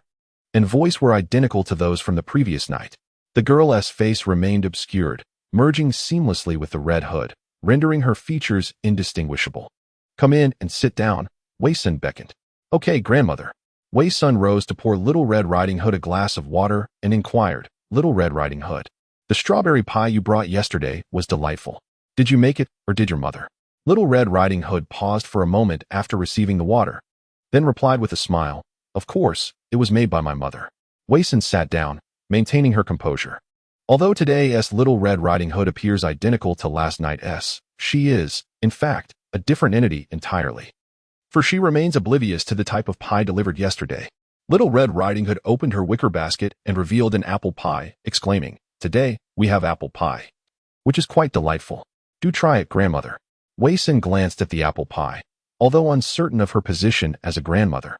and voice were identical to those from the previous night. The girl's face remained obscured, merging seamlessly with the red hood, rendering her features indistinguishable. Come in and sit down, Wei Sun beckoned. Okay, grandmother. Wei Sun rose to pour Little Red Riding Hood a glass of water and inquired, Little Red Riding Hood, the strawberry pie you brought yesterday was delightful. Did you make it, or did your mother? Little Red Riding Hood paused for a moment after receiving the water, then replied with a smile, Of course, it was made by my mother. Wei Sun sat down, maintaining her composure. Although today's Little Red Riding Hood appears identical to last night's, she is, in fact, a different entity entirely. For she remains oblivious to the type of pie delivered yesterday. Little Red Riding Hood opened her wicker basket and revealed an apple pie, exclaiming, Today, we have apple pie, which is quite delightful. Do try it, grandmother. Wei Sun glanced at the apple pie. Although uncertain of her position as a grandmother,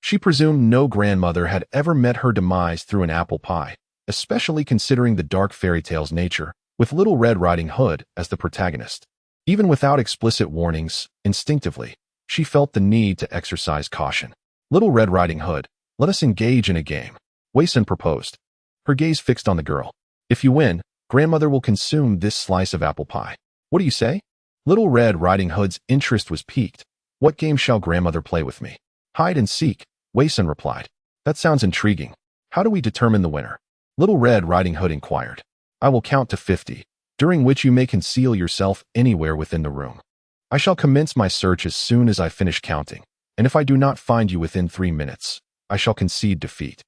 she presumed no grandmother had ever met her demise through an apple pie, especially considering the dark fairy tale's nature, with Little Red Riding Hood as the protagonist. Even without explicit warnings, instinctively, she felt the need to exercise caution. Little Red Riding Hood, let us engage in a game, Wei Sun proposed, her gaze fixed on the girl. If you win, grandmother will consume this slice of apple pie. What do you say? Little Red Riding Hood's interest was piqued. What game shall grandmother play with me? Hide and seek, Wei Sun replied. That sounds intriguing. How do we determine the winner? Little Red Riding Hood inquired. I will count to 50, during which you may conceal yourself anywhere within the room. I shall commence my search as soon as I finish counting, and if I do not find you within 3 minutes, I shall concede defeat.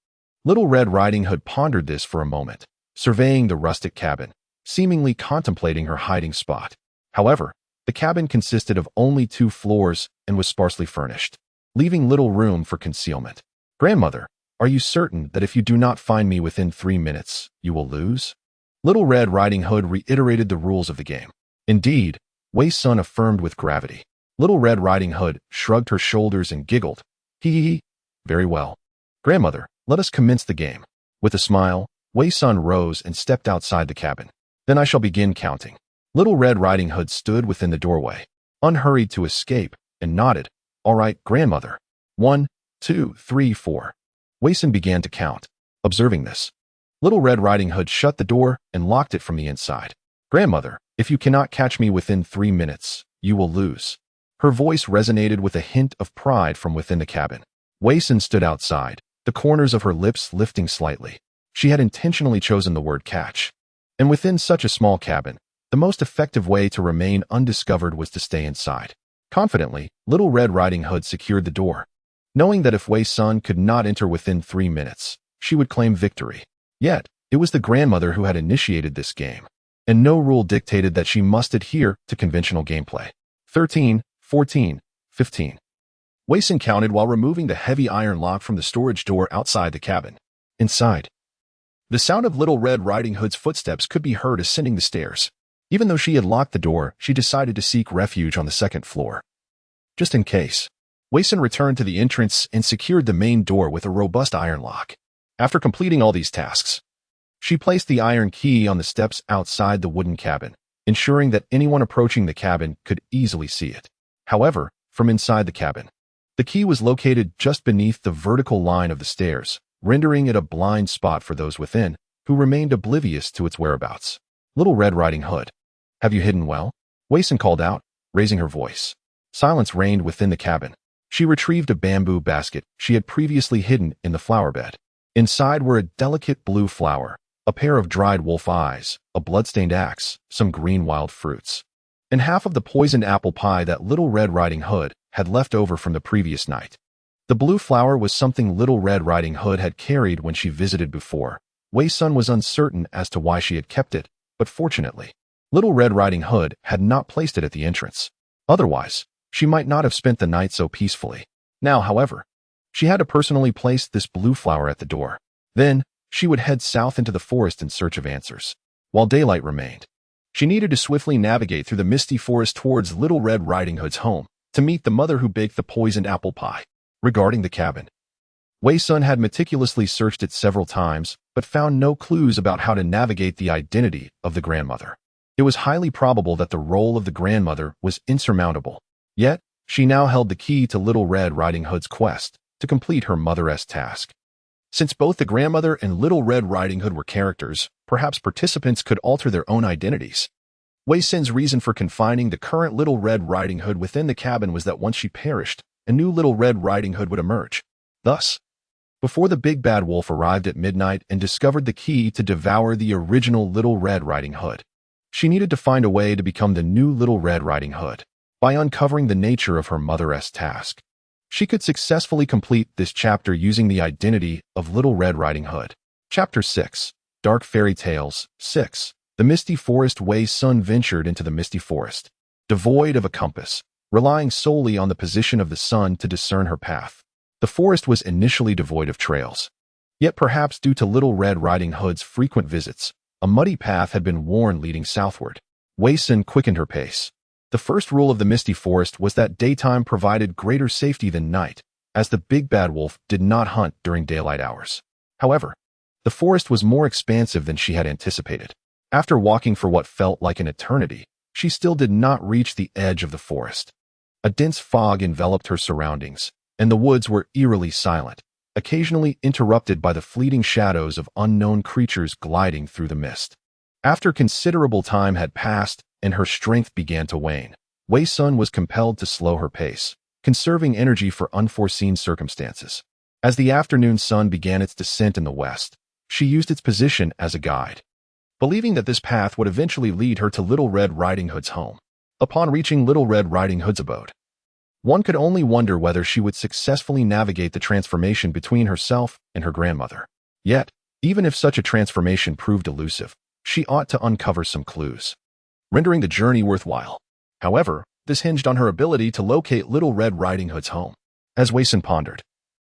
Little Red Riding Hood pondered this for a moment, surveying the rustic cabin, seemingly contemplating her hiding spot. However, the cabin consisted of only 2 floors and was sparsely furnished, leaving little room for concealment. Grandmother, are you certain that if you do not find me within 3 minutes, you will lose? Little Red Riding Hood reiterated the rules of the game. Indeed, Wei Sun affirmed with gravity. Little Red Riding Hood shrugged her shoulders and giggled. Hee. Very well. Grandmother, let us commence the game. With a smile, Wei Sun rose and stepped outside the cabin. Then I shall begin counting. Little Red Riding Hood stood within the doorway, unhurried to escape, and nodded. All right, grandmother. 1, 2, 3, 4. Wei Sun began to count. Observing this, Little Red Riding Hood shut the door and locked it from the inside. Grandmother, if you cannot catch me within 3 minutes, you will lose. Her voice resonated with a hint of pride from within the cabin. Wei Sun stood outside, the corners of her lips lifting slightly. She had intentionally chosen the word catch. And within such a small cabin, the most effective way to remain undiscovered was to stay inside. Confidently, Little Red Riding Hood secured the door, knowing that if Wei Sun could not enter within 3 minutes, she would claim victory. Yet, it was the grandmother who had initiated this game, and no rule dictated that she must adhere to conventional gameplay. 13, 14, 15. Wei Sun counted while removing the heavy iron lock from the storage door outside the cabin. Inside, the sound of Little Red Riding Hood's footsteps could be heard ascending the stairs. Even though she had locked the door, she decided to seek refuge on the second floor. Just in case, Wei Sun returned to the entrance and secured the main door with a robust iron lock. After completing all these tasks, she placed the iron key on the steps outside the wooden cabin, ensuring that anyone approaching the cabin could easily see it. However, from inside the cabin, the key was located just beneath the vertical line of the stairs, rendering it a blind spot for those within, who remained oblivious to its whereabouts. Little Red Riding Hood, have you hidden well? Wei Sun called out, raising her voice. Silence reigned within the cabin. She retrieved a bamboo basket she had previously hidden in the flower bed. Inside were a delicate blue flower, a pair of dried wolf eyes, a blood-stained axe, some green wild fruits, and half of the poisoned apple pie that Little Red Riding Hood had left over from the previous night. The blue flower was something Little Red Riding Hood had carried when she visited before. Wei Sun was uncertain as to why she had kept it, but fortunately, Little Red Riding Hood had not placed it at the entrance. Otherwise, she might not have spent the night so peacefully. Now, however, she had to personally place this blue flower at the door. Then, she would head south into the forest in search of answers. While daylight remained, she needed to swiftly navigate through the misty forest towards Little Red Riding Hood's home to meet the mother who baked the poisoned apple pie. Regarding the cabin, Wei Sun had meticulously searched it several times, but found no clues about how to navigate the identity of the grandmother. It was highly probable that the role of the grandmother was insurmountable. Yet, she now held the key to Little Red Riding Hood's quest to complete her mother's task. Since both the grandmother and Little Red Riding Hood were characters, perhaps participants could alter their own identities. Wei Sun's reason for confining the current Little Red Riding Hood within the cabin was that once she perished, a new Little Red Riding Hood would emerge. Thus, before the big bad wolf arrived at midnight and discovered the key to devour the original Little Red Riding Hood, she needed to find a way to become the new Little Red Riding Hood. By uncovering the nature of her mother's task, she could successfully complete this chapter using the identity of Little Red Riding Hood. Chapter 6. Dark Fairy Tales 6. The Misty Forest. Wei Sun ventured into the misty forest, devoid of a compass, relying solely on the position of the sun to discern her path. The forest was initially devoid of trails. Yet perhaps due to Little Red Riding Hood's frequent visits, a muddy path had been worn leading southward. Wei Sun quickened her pace. The first rule of the misty forest was that daytime provided greater safety than night, as the big bad wolf did not hunt during daylight hours. However, the forest was more expansive than she had anticipated. After walking for what felt like an eternity, she still did not reach the edge of the forest. A dense fog enveloped her surroundings, and the woods were eerily silent, occasionally interrupted by the fleeting shadows of unknown creatures gliding through the mist. After considerable time had passed and her strength began to wane, Wei Sun was compelled to slow her pace, conserving energy for unforeseen circumstances. As the afternoon sun began its descent in the west, she used its position as a guide, believing that this path would eventually lead her to Little Red Riding Hood's home. Upon reaching Little Red Riding Hood's abode, one could only wonder whether she would successfully navigate the transformation between herself and her grandmother. Yet, even if such a transformation proved elusive, she ought to uncover some clues, rendering the journey worthwhile. However, this hinged on her ability to locate Little Red Riding Hood's home. As Wei Sun pondered,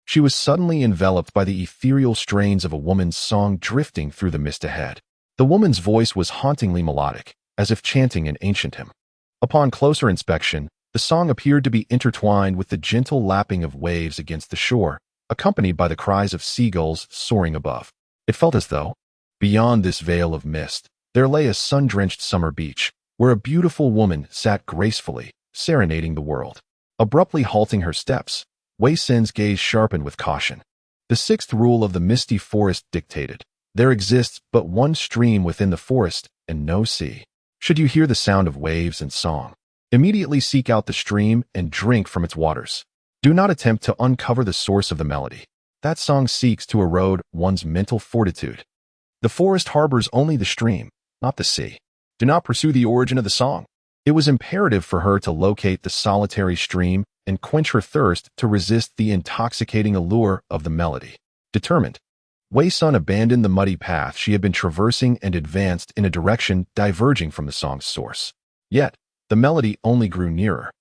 she was suddenly enveloped by the ethereal strains of a woman's song drifting through the mist ahead. The woman's voice was hauntingly melodic, as if chanting an ancient hymn. Upon closer inspection, the song appeared to be intertwined with the gentle lapping of waves against the shore, accompanied by the cries of seagulls soaring above. It felt as though, beyond this veil of mist, there lay a sun-drenched summer beach, where a beautiful woman sat gracefully, serenading the world. Abruptly halting her steps, Wei Sun's gaze sharpened with caution. The sixth rule of the misty forest dictated, there exists but one stream within the forest and no sea. Should you hear the sound of waves and song, immediately seek out the stream and drink from its waters. Do not attempt to uncover the source of the melody. That song seeks to erode one's mental fortitude. The forest harbors only the stream, not the sea. Do not pursue the origin of the song. It was imperative for her to locate the solitary stream and quench her thirst to resist the intoxicating allure of the melody. Determined, Wei Sun abandoned the muddy path she had been traversing and advanced in a direction diverging from the song's source. Yet, The melody only grew nearer,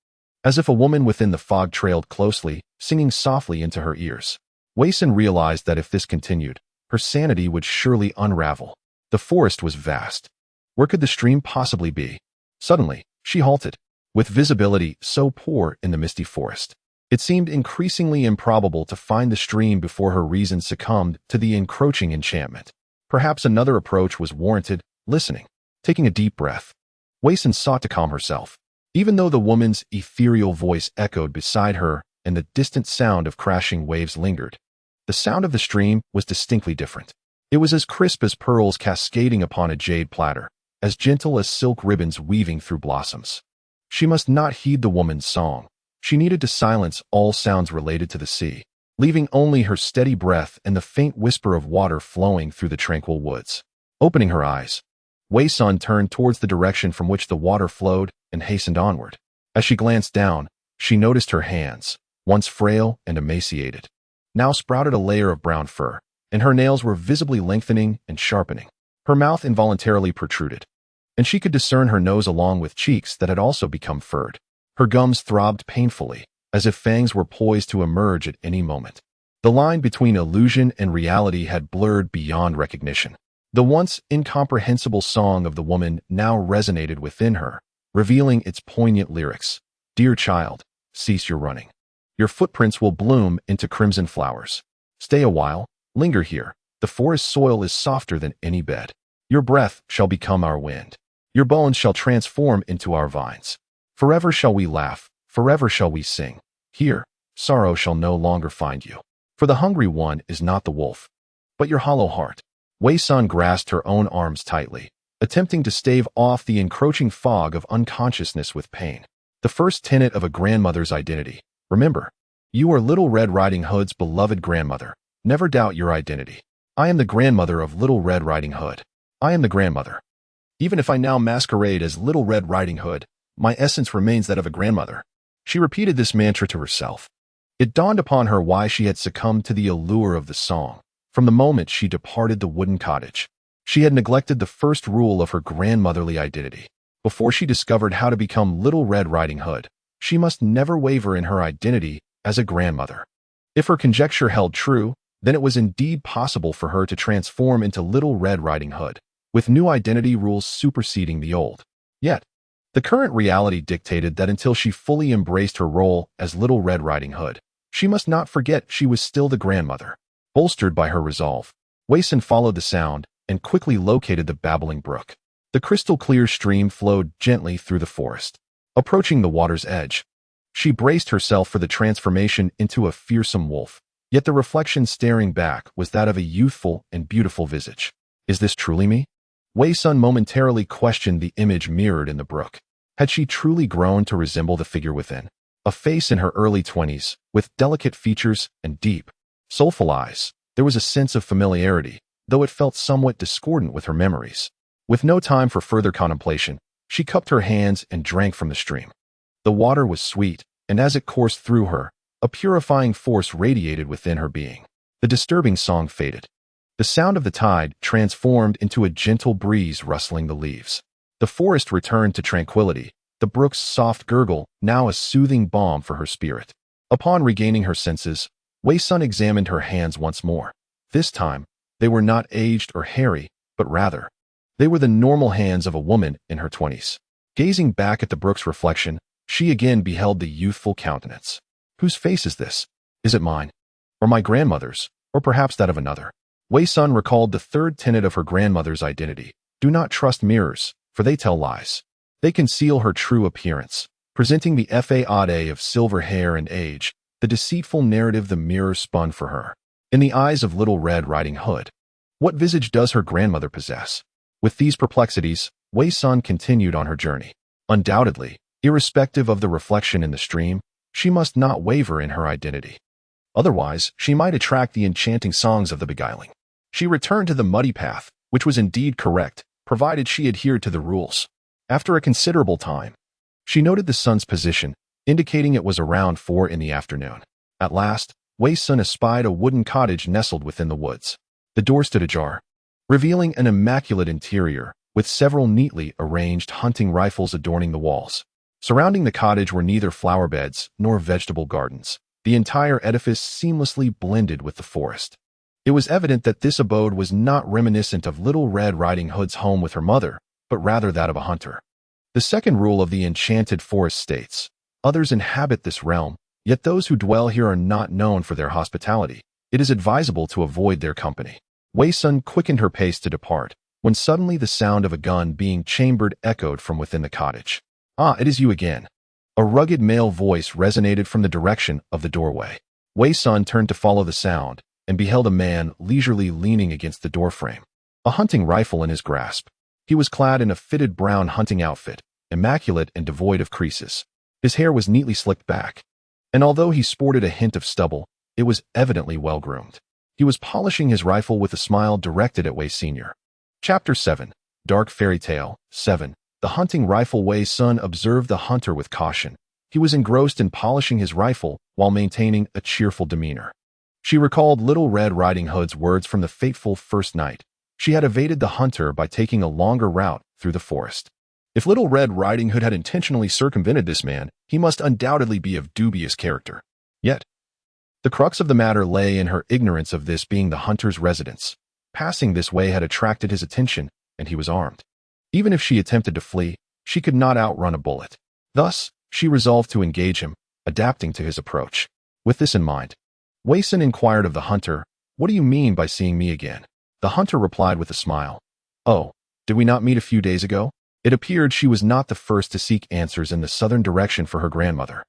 as if a woman within the fog trailed closely, singing softly into her ears. Wei Sun realized that if this continued, her sanity would surely unravel. The forest was vast. Where could the stream possibly be? Suddenly, she halted. With visibility so poor in the misty forest, it seemed increasingly improbable to find the stream before her reason succumbed to the encroaching enchantment. Perhaps another approach was warranted. Listening, taking a deep breath, Wei Sun sought to calm herself. Even though the woman's ethereal voice echoed beside her and the distant sound of crashing waves lingered, the sound of the stream was distinctly different. It was as crisp as pearls cascading upon a jade platter, as gentle as silk ribbons weaving through blossoms. She must not heed the woman's song. She needed to silence all sounds related to the sea, leaving only her steady breath and the faint whisper of water flowing through the tranquil woods. Opening her eyes, Wei Sun turned towards the direction from which the water flowed and hastened onward. As she glanced down, she noticed her hands, once frail and emaciated, now sprouted a layer of brown fur, and her nails were visibly lengthening and sharpening. Her mouth involuntarily protruded, and she could discern her nose along with cheeks that had also become furred. Her gums throbbed painfully, as if fangs were poised to emerge at any moment. The line between illusion and reality had blurred beyond recognition. The once incomprehensible song of the woman now resonated within her, revealing its poignant lyrics. Dear child, cease your running. Your footprints will bloom into crimson flowers. Stay a while, linger here. The forest soil is softer than any bed. Your breath shall become our wind. Your bones shall transform into our vines. Forever shall we laugh, forever shall we sing. Here, sorrow shall no longer find you. For the hungry one is not the wolf, but your hollow heart. Wei Sun grasped her own arms tightly, attempting to stave off the encroaching fog of unconsciousness with pain. The first tenet of a grandmother's identity. Remember, you are Little Red Riding Hood's beloved grandmother. Never doubt your identity. I am the grandmother of Little Red Riding Hood. I am the grandmother. Even if I now masquerade as Little Red Riding Hood, my essence remains that of a grandmother. She repeated this mantra to herself. It dawned upon her why she had succumbed to the allure of the song. From the moment she departed the wooden cottage, she had neglected the first rule of her grandmotherly identity. Before she discovered how to become Little Red Riding Hood, she must never waver in her identity as a grandmother. If her conjecture held true, then it was indeed possible for her to transform into Little Red Riding Hood, with new identity rules superseding the old. Yet, the current reality dictated that until she fully embraced her role as Little Red Riding Hood, she must not forget she was still the grandmother. Bolstered by her resolve, Wei Sun followed the sound and quickly located the babbling brook. The crystal-clear stream flowed gently through the forest. Approaching the water's edge, she braced herself for the transformation into a fearsome wolf, yet the reflection staring back was that of a youthful and beautiful visage. Is this truly me? Wei Sun momentarily questioned the image mirrored in the brook. Had she truly grown to resemble the figure within? A face in her early 20s, with delicate features and deep, soulful eyes. There was a sense of familiarity, though it felt somewhat discordant with her memories. With no time for further contemplation, she cupped her hands and drank from the stream. The water was sweet, and as it coursed through her, a purifying force radiated within her being. The disturbing song faded. The sound of the tide transformed into a gentle breeze rustling the leaves. The forest returned to tranquility, the brook's soft gurgle now a soothing balm for her spirit. Upon regaining her senses, Wei Sun examined her hands once more. This time, they were not aged or hairy, but rather, they were the normal hands of a woman in her 20s. Gazing back at the brook's reflection, she again beheld the youthful countenance. Whose face is this? Is it mine? Or my grandmother's? Or perhaps that of another? Wei Sun recalled the third tenet of her grandmother's identity. Do not trust mirrors, for they tell lies. They conceal her true appearance, presenting the facade of silver hair and age, the deceitful narrative the mirror spun for her. In the eyes of Little Red Riding Hood, what visage does her grandmother possess? With these perplexities, Wei Sun continued on her journey. Undoubtedly, irrespective of the reflection in the stream, she must not waver in her identity. Otherwise, she might attract the enchanting songs of the beguiling. She returned to the muddy path, which was indeed correct, provided she adhered to the rules. After a considerable time, she noted the sun's position, indicating it was around 4 in the afternoon. At last, Wei Sun espied a wooden cottage nestled within the woods. The door stood ajar, revealing an immaculate interior, with several neatly arranged hunting rifles adorning the walls. Surrounding the cottage were neither flower beds nor vegetable gardens. The entire edifice seamlessly blended with the forest. It was evident that this abode was not reminiscent of Little Red Riding Hood's home with her mother, but rather that of a hunter. The second rule of the enchanted forest states, others inhabit this realm, yet those who dwell here are not known for their hospitality. It is advisable to avoid their company. Wei Sun quickened her pace to depart, when suddenly the sound of a gun being chambered echoed from within the cottage. "Ah, it is you again." A rugged male voice resonated from the direction of the doorway. Wei Sun turned to follow the sound, and beheld a man leisurely leaning against the doorframe, a hunting rifle in his grasp. He was clad in a fitted brown hunting outfit, immaculate and devoid of creases. His hair was neatly slicked back, and although he sported a hint of stubble, it was evidently well-groomed. He was polishing his rifle with a smile directed at Wei Sr. Chapter 7. Dark Fairy Tale 7. The hunting rifle. Wei Sun observed the hunter with caution. He was engrossed in polishing his rifle while maintaining a cheerful demeanor. She recalled Little Red Riding Hood's words from the fateful first night. She had evaded the hunter by taking a longer route through the forest. If Little Red Riding Hood had intentionally circumvented this man, he must undoubtedly be of dubious character. Yet, the crux of the matter lay in her ignorance of this being the hunter's residence. Passing this way had attracted his attention, and he was armed. Even if she attempted to flee, she could not outrun a bullet. Thus, she resolved to engage him, adapting to his approach. With this in mind, Wei Sun inquired of the hunter, "What do you mean by seeing me again?" The hunter replied with a smile, "Oh, did we not meet a few days ago?" It appeared she was not the first to seek answers in the southern direction for her grandmother.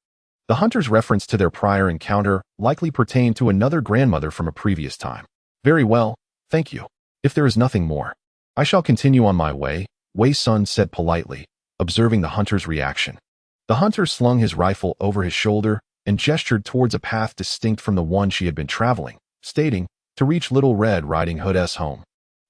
The hunter's reference to their prior encounter likely pertained to another grandmother from a previous time. "Very well, thank you. If there is nothing more, I shall continue on my way," Wei Sun said politely, observing the hunter's reaction. The hunter slung his rifle over his shoulder and gestured towards a path distinct from the one she had been traveling, stating, "To reach Little Red Riding Hood's home,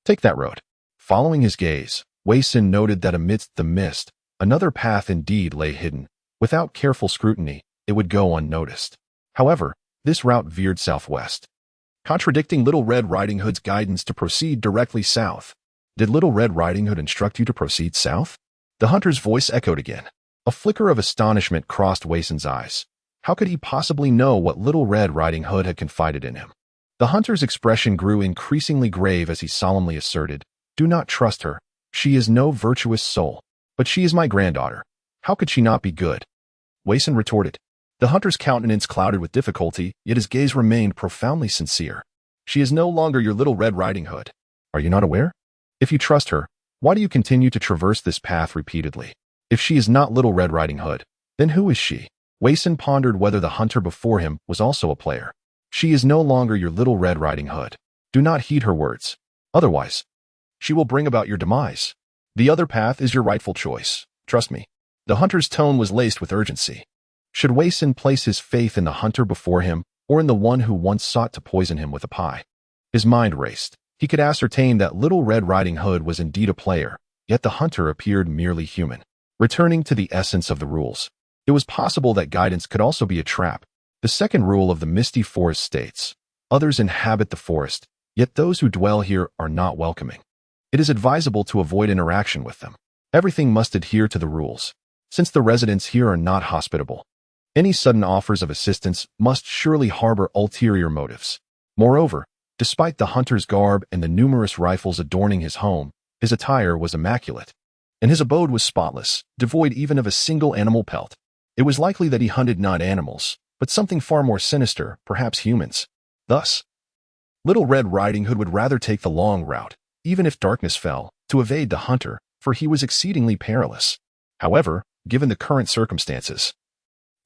take that road." Following his gaze, Wei Sun noted that amidst the mist, another path indeed lay hidden. Without careful scrutiny, it would go unnoticed. However, this route veered southwest, contradicting Little Red Riding Hood's guidance to proceed directly south. Did Little Red Riding Hood instruct you to proceed south? The hunter's voice echoed again. A flicker of astonishment crossed Wei Sun's eyes. How could he possibly know what Little Red Riding Hood had confided in him? The hunter's expression grew increasingly grave as he solemnly asserted, "Do not trust her. She is no virtuous soul. But she is my granddaughter. How could she not be good?" Wei Sun retorted. The hunter's countenance clouded with difficulty, yet his gaze remained profoundly sincere. "She is no longer your Little Red Riding Hood. Are you not aware? If you trust her, why do you continue to traverse this path repeatedly? If she is not Little Red Riding Hood, then who is she?" Wei Sun pondered whether the hunter before him was also a player. "She is no longer your Little Red Riding Hood. Do not heed her words. Otherwise, she will bring about your demise. The other path is your rightful choice. Trust me." The hunter's tone was laced with urgency. Should Wei Sun place his faith in the hunter before him, or in the one who once sought to poison him with a pie? His mind raced. He could ascertain that Little Red Riding Hood was indeed a player, yet the hunter appeared merely human. Returning to the essence of the rules, it was possible that guidance could also be a trap. The second rule of the Misty Forest states, "Others inhabit the forest, yet those who dwell here are not welcoming." It is advisable to avoid interaction with them. Everything must adhere to the rules, since the residents here are not hospitable. Any sudden offers of assistance must surely harbor ulterior motives. Moreover, despite the hunter's garb and the numerous rifles adorning his home, his attire was immaculate, and his abode was spotless, devoid even of a single animal pelt. It was likely that he hunted not animals, but something far more sinister, perhaps humans. Thus, Little Red Riding Hood would rather take the long route, even if darkness fell, to evade the hunter, for he was exceedingly perilous. However, given the current circumstances,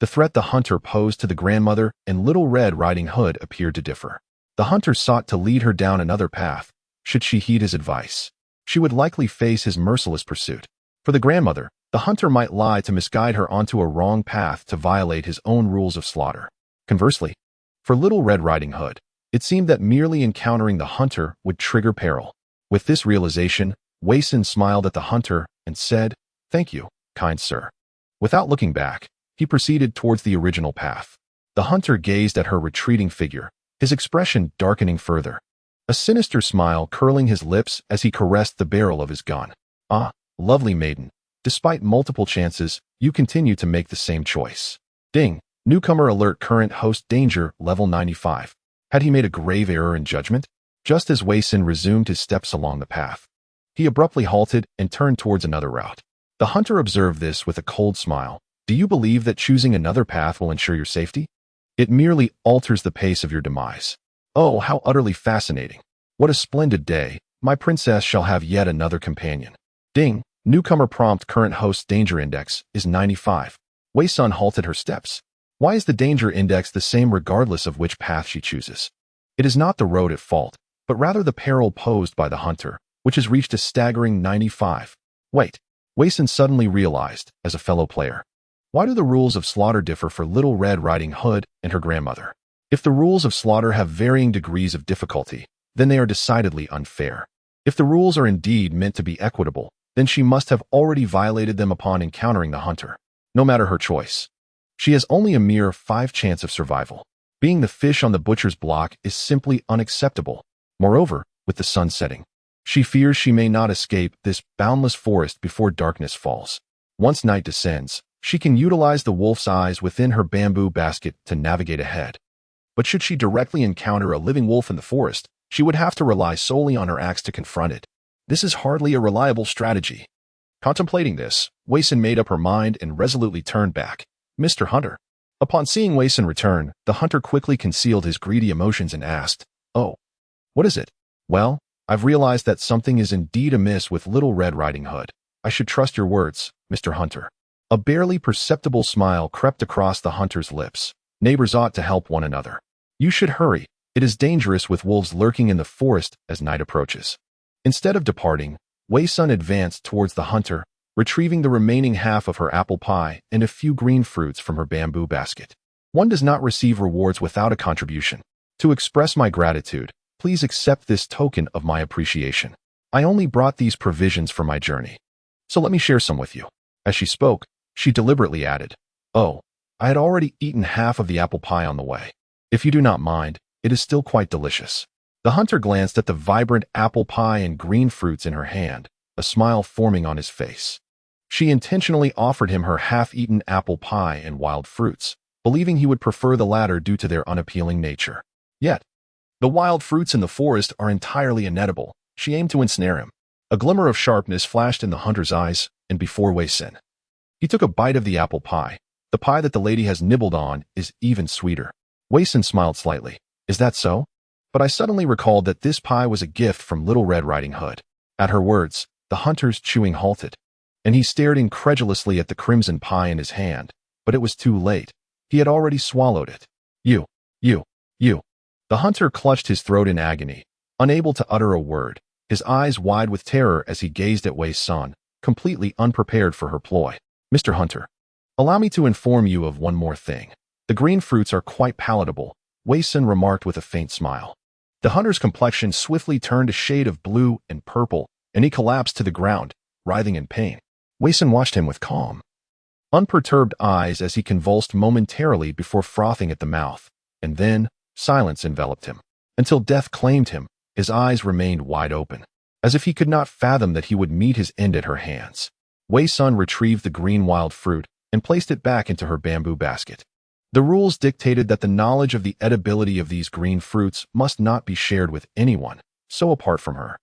the threat the hunter posed to the grandmother and Little Red Riding Hood appeared to differ. The hunter sought to lead her down another path. Should she heed his advice, she would likely face his merciless pursuit. For the grandmother, the hunter might lie to misguide her onto a wrong path to violate his own rules of slaughter. Conversely, for Little Red Riding Hood, it seemed that merely encountering the hunter would trigger peril. With this realization, Wei Sun smiled at the hunter and said, "Thank you, kind sir." Without looking back, he proceeded towards the original path. The hunter gazed at her retreating figure, his expression darkening further, a sinister smile curling his lips as he caressed the barrel of his gun. "Ah, lovely maiden, despite multiple chances, you continue to make the same choice. Ding. Newcomer alert, current host danger, level 95. Had he made a grave error in judgment? Just as Wei Sin resumed his steps along the path, he abruptly halted and turned towards another route. The hunter observed this with a cold smile. Do you believe that choosing another path will ensure your safety? It merely alters the pace of your demise. Oh, how utterly fascinating. What a splendid day. My princess shall have yet another companion. Ding. Newcomer prompt, current host danger index is 95. Wei Sun halted her steps. Why is the danger index the same regardless of which path she chooses? It is not the road at fault, but rather the peril posed by the hunter, which has reached a staggering 95. Wait. Wei Sun suddenly realized, as a fellow player. Why do the rules of slaughter differ for Little Red Riding Hood and her grandmother? If the rules of slaughter have varying degrees of difficulty, then they are decidedly unfair. If the rules are indeed meant to be equitable, then she must have already violated them upon encountering the hunter. No matter her choice, she has only a mere 5 chance of survival. Being the fish on the butcher's block is simply unacceptable. Moreover, with the sun setting, she fears she may not escape this boundless forest before darkness falls. Once night descends, she can utilize the wolf's eyes within her bamboo basket to navigate ahead. But should she directly encounter a living wolf in the forest, she would have to rely solely on her axe to confront it. This is hardly a reliable strategy. Contemplating this, Wei Sun made up her mind and resolutely turned back. Mr. Hunter. Upon seeing Wei Sun return, the hunter quickly concealed his greedy emotions and asked, Oh, what is it? Well, I've realized that something is indeed amiss with Little Red Riding Hood. I should trust your words, Mr. Hunter. A barely perceptible smile crept across the hunter's lips. Neighbors ought to help one another. You should hurry. It is dangerous with wolves lurking in the forest as night approaches. Instead of departing, Wei Sun advanced towards the hunter, retrieving the remaining half of her apple pie and a few green fruits from her bamboo basket. One does not receive rewards without a contribution. To express my gratitude, please accept this token of my appreciation. I only brought these provisions for my journey, so let me share some with you. As she spoke, she deliberately added, Oh, I had already eaten half of the apple pie on the way. If you do not mind, it is still quite delicious. The hunter glanced at the vibrant apple pie and green fruits in her hand, a smile forming on his face. She intentionally offered him her half-eaten apple pie and wild fruits, believing he would prefer the latter due to their unappealing nature. Yet, the wild fruits in the forest are entirely inedible. She aimed to ensnare him. A glimmer of sharpness flashed in the hunter's eyes, and before Wei Sun, he took a bite of the apple pie. The pie that the lady has nibbled on is even sweeter. Wei Sun smiled slightly. Is that so? But I suddenly recalled that this pie was a gift from Little Red Riding Hood. At her words, the hunter's chewing halted, and he stared incredulously at the crimson pie in his hand, but it was too late. He had already swallowed it. You. The hunter clutched his throat in agony, unable to utter a word, his eyes wide with terror as he gazed at Wei Sun, completely unprepared for her ploy. Mr. Hunter, allow me to inform you of one more thing. The green fruits are quite palatable, Wei Sun remarked with a faint smile. The hunter's complexion swiftly turned a shade of blue and purple, and he collapsed to the ground, writhing in pain. Wei Sun watched him with calm, unperturbed eyes as he convulsed momentarily before frothing at the mouth, and then silence enveloped him. Until death claimed him, his eyes remained wide open, as if he could not fathom that he would meet his end at her hands. Wei Sun retrieved the green wild fruit and placed it back into her bamboo basket. The rules dictated that the knowledge of the edibility of these green fruits must not be shared with anyone, so apart from her,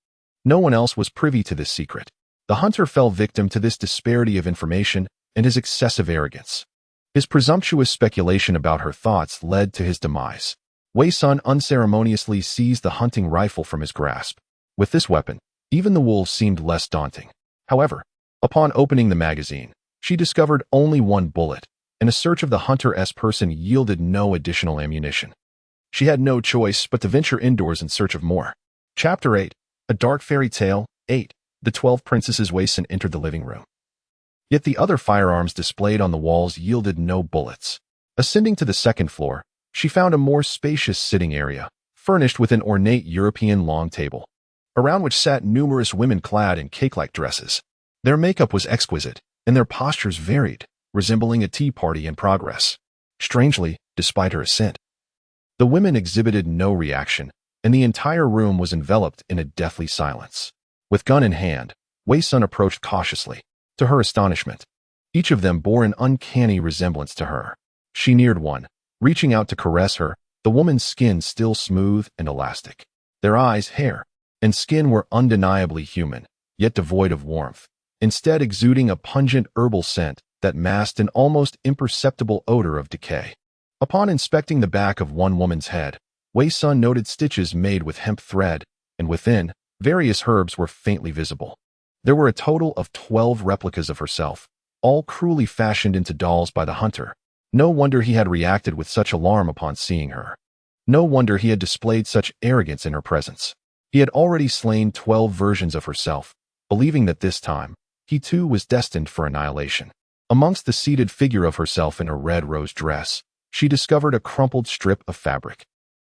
no one else was privy to this secret. The hunter fell victim to this disparity of information and his excessive arrogance. His presumptuous speculation about her thoughts led to his demise. Wei Sun unceremoniously seized the hunting rifle from his grasp. With this weapon, even the wolves seemed less daunting. However, upon opening the magazine, she discovered only one bullet, and a search of the hunter's person yielded no additional ammunition. She had no choice but to venture indoors in search of more. Chapter 8. A Dark Fairy Tale. 8. The 12 Princesses. Wei Sun entered the living room. Yet the other firearms displayed on the walls yielded no bullets. Ascending to the second floor, she found a more spacious sitting area, furnished with an ornate European long table, around which sat numerous women clad in cake-like dresses. Their makeup was exquisite, and their postures varied, resembling a tea party in progress. Strangely, despite her ascent, the women exhibited no reaction, and the entire room was enveloped in a deathly silence. With gun in hand, Wei Sun approached cautiously. To her astonishment, Each of them bore an uncanny resemblance to her. She neared one, reaching out to caress her, the woman's skin still smooth and elastic. Their eyes, hair, and skin were undeniably human, yet devoid of warmth, instead exuding a pungent herbal scent that masked an almost imperceptible odor of decay. Upon inspecting the back of one woman's head, Wei Sun noted stitches made with hemp thread, and within, various herbs were faintly visible. There were a total of 12 replicas of herself, all cruelly fashioned into dolls by the hunter. No wonder he had reacted with such alarm upon seeing her. No wonder he had displayed such arrogance in her presence. He had already slain 12 versions of herself, believing that this time, he too was destined for annihilation. Amongst the seated figure of herself in a red rose dress, she discovered a crumpled strip of fabric.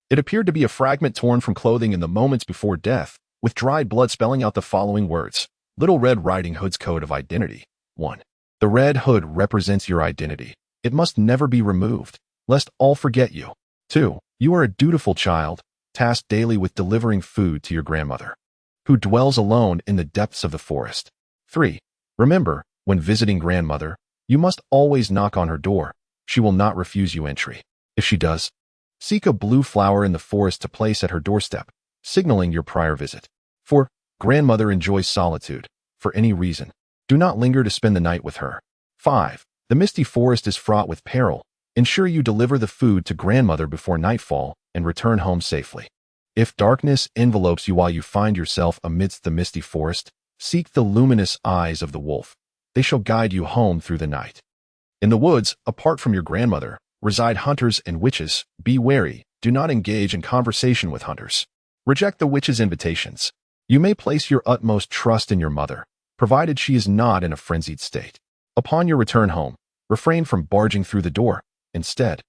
It appeared to be a fragment torn from clothing in the moments before death, with dried blood spelling out the following words: Little Red Riding Hood's Code of Identity. 1. The red hood represents your identity. It must never be removed, lest all forget you. 2. You are a dutiful child, tasked daily with delivering food to your grandmother, who dwells alone in the depths of the forest. 3. Remember, when visiting grandmother, you must always knock on her door. She will not refuse you entry. If she does, seek a blue flower in the forest to place at her doorstep, signaling your prior visit. 4. Grandmother enjoys solitude. For any reason, do not linger to spend the night with her. 5. The misty forest is fraught with peril. Ensure you deliver the food to grandmother before nightfall and return home safely. If darkness envelopes you while you find yourself amidst the misty forest, seek the luminous eyes of the wolf. They shall guide you home through the night. In the woods, apart from your grandmother, reside hunters and witches. Be wary. Do not engage in conversation with hunters. Reject the witch's invitations. You may place your utmost trust in your mother, provided she is not in a frenzied state. Upon your return home, refrain from barging through the door. Instead,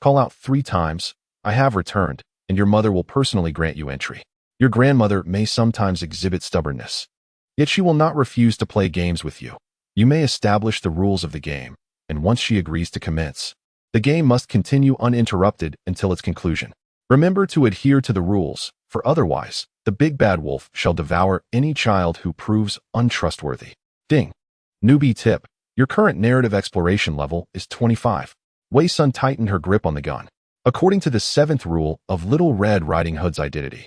call out 3 times, I have returned, and your mother will personally grant you entry. Your grandmother may sometimes exhibit stubbornness, yet she will not refuse to play games with you. You may establish the rules of the game, and once she agrees to commence, the game must continue uninterrupted until its conclusion. Remember to adhere to the rules, for otherwise, the big bad wolf shall devour any child who proves untrustworthy. Ding. Newbie tip. Your current narrative exploration level is 25. Wei Sun tightened her grip on the gun. According to the 7th rule of Little Red Riding Hood's identity,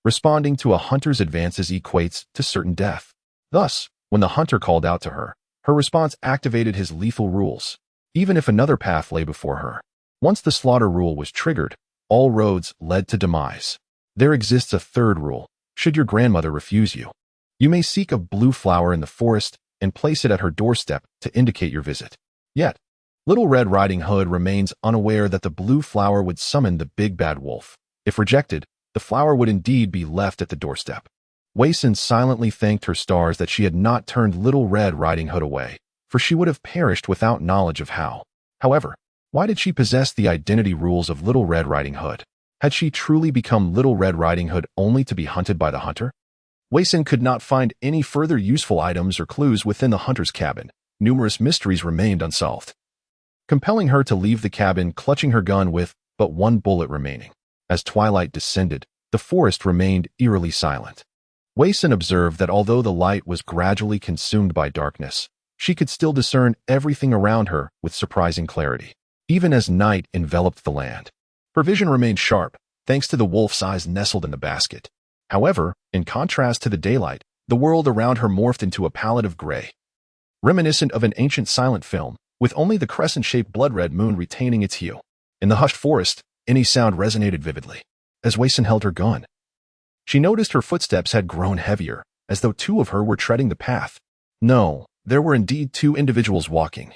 responding to a hunter's advances equates to certain death. Thus, when the hunter called out to her, her response activated his lethal rules, even if another path lay before her. Once the slaughter rule was triggered, all roads led to demise. There exists a 3rd rule. Should your grandmother refuse you, you may seek a blue flower in the forest and place it at her doorstep to indicate your visit. Yet, Little Red Riding Hood remains unaware that the blue flower would summon the big bad wolf. If rejected, the flower would indeed be left at the doorstep. Wei Sun silently thanked her stars that she had not turned Little Red Riding Hood away, for she would have perished without knowledge of how. However, why did she possess the identity rules of Little Red Riding Hood? Had she truly become Little Red Riding Hood only to be hunted by the hunter? Wei Sun could not find any further useful items or clues within the hunter's cabin. Numerous mysteries remained unsolved, compelling her to leave the cabin clutching her gun with but 1 bullet remaining. As twilight descended, the forest remained eerily silent. Wei Sun observed that although the light was gradually consumed by darkness, she could still discern everything around her with surprising clarity, even as night enveloped the land. Her vision remained sharp, thanks to the wolf's eyes nestled in the basket. However, in contrast to the daylight, the world around her morphed into a palette of gray, reminiscent of an ancient silent film, with only the crescent-shaped blood-red moon retaining its hue. In the hushed forest, any sound resonated vividly. As Wei Sun held her gun, she noticed her footsteps had grown heavier, as though 2 of her were treading the path. No, there were indeed 2 individuals walking,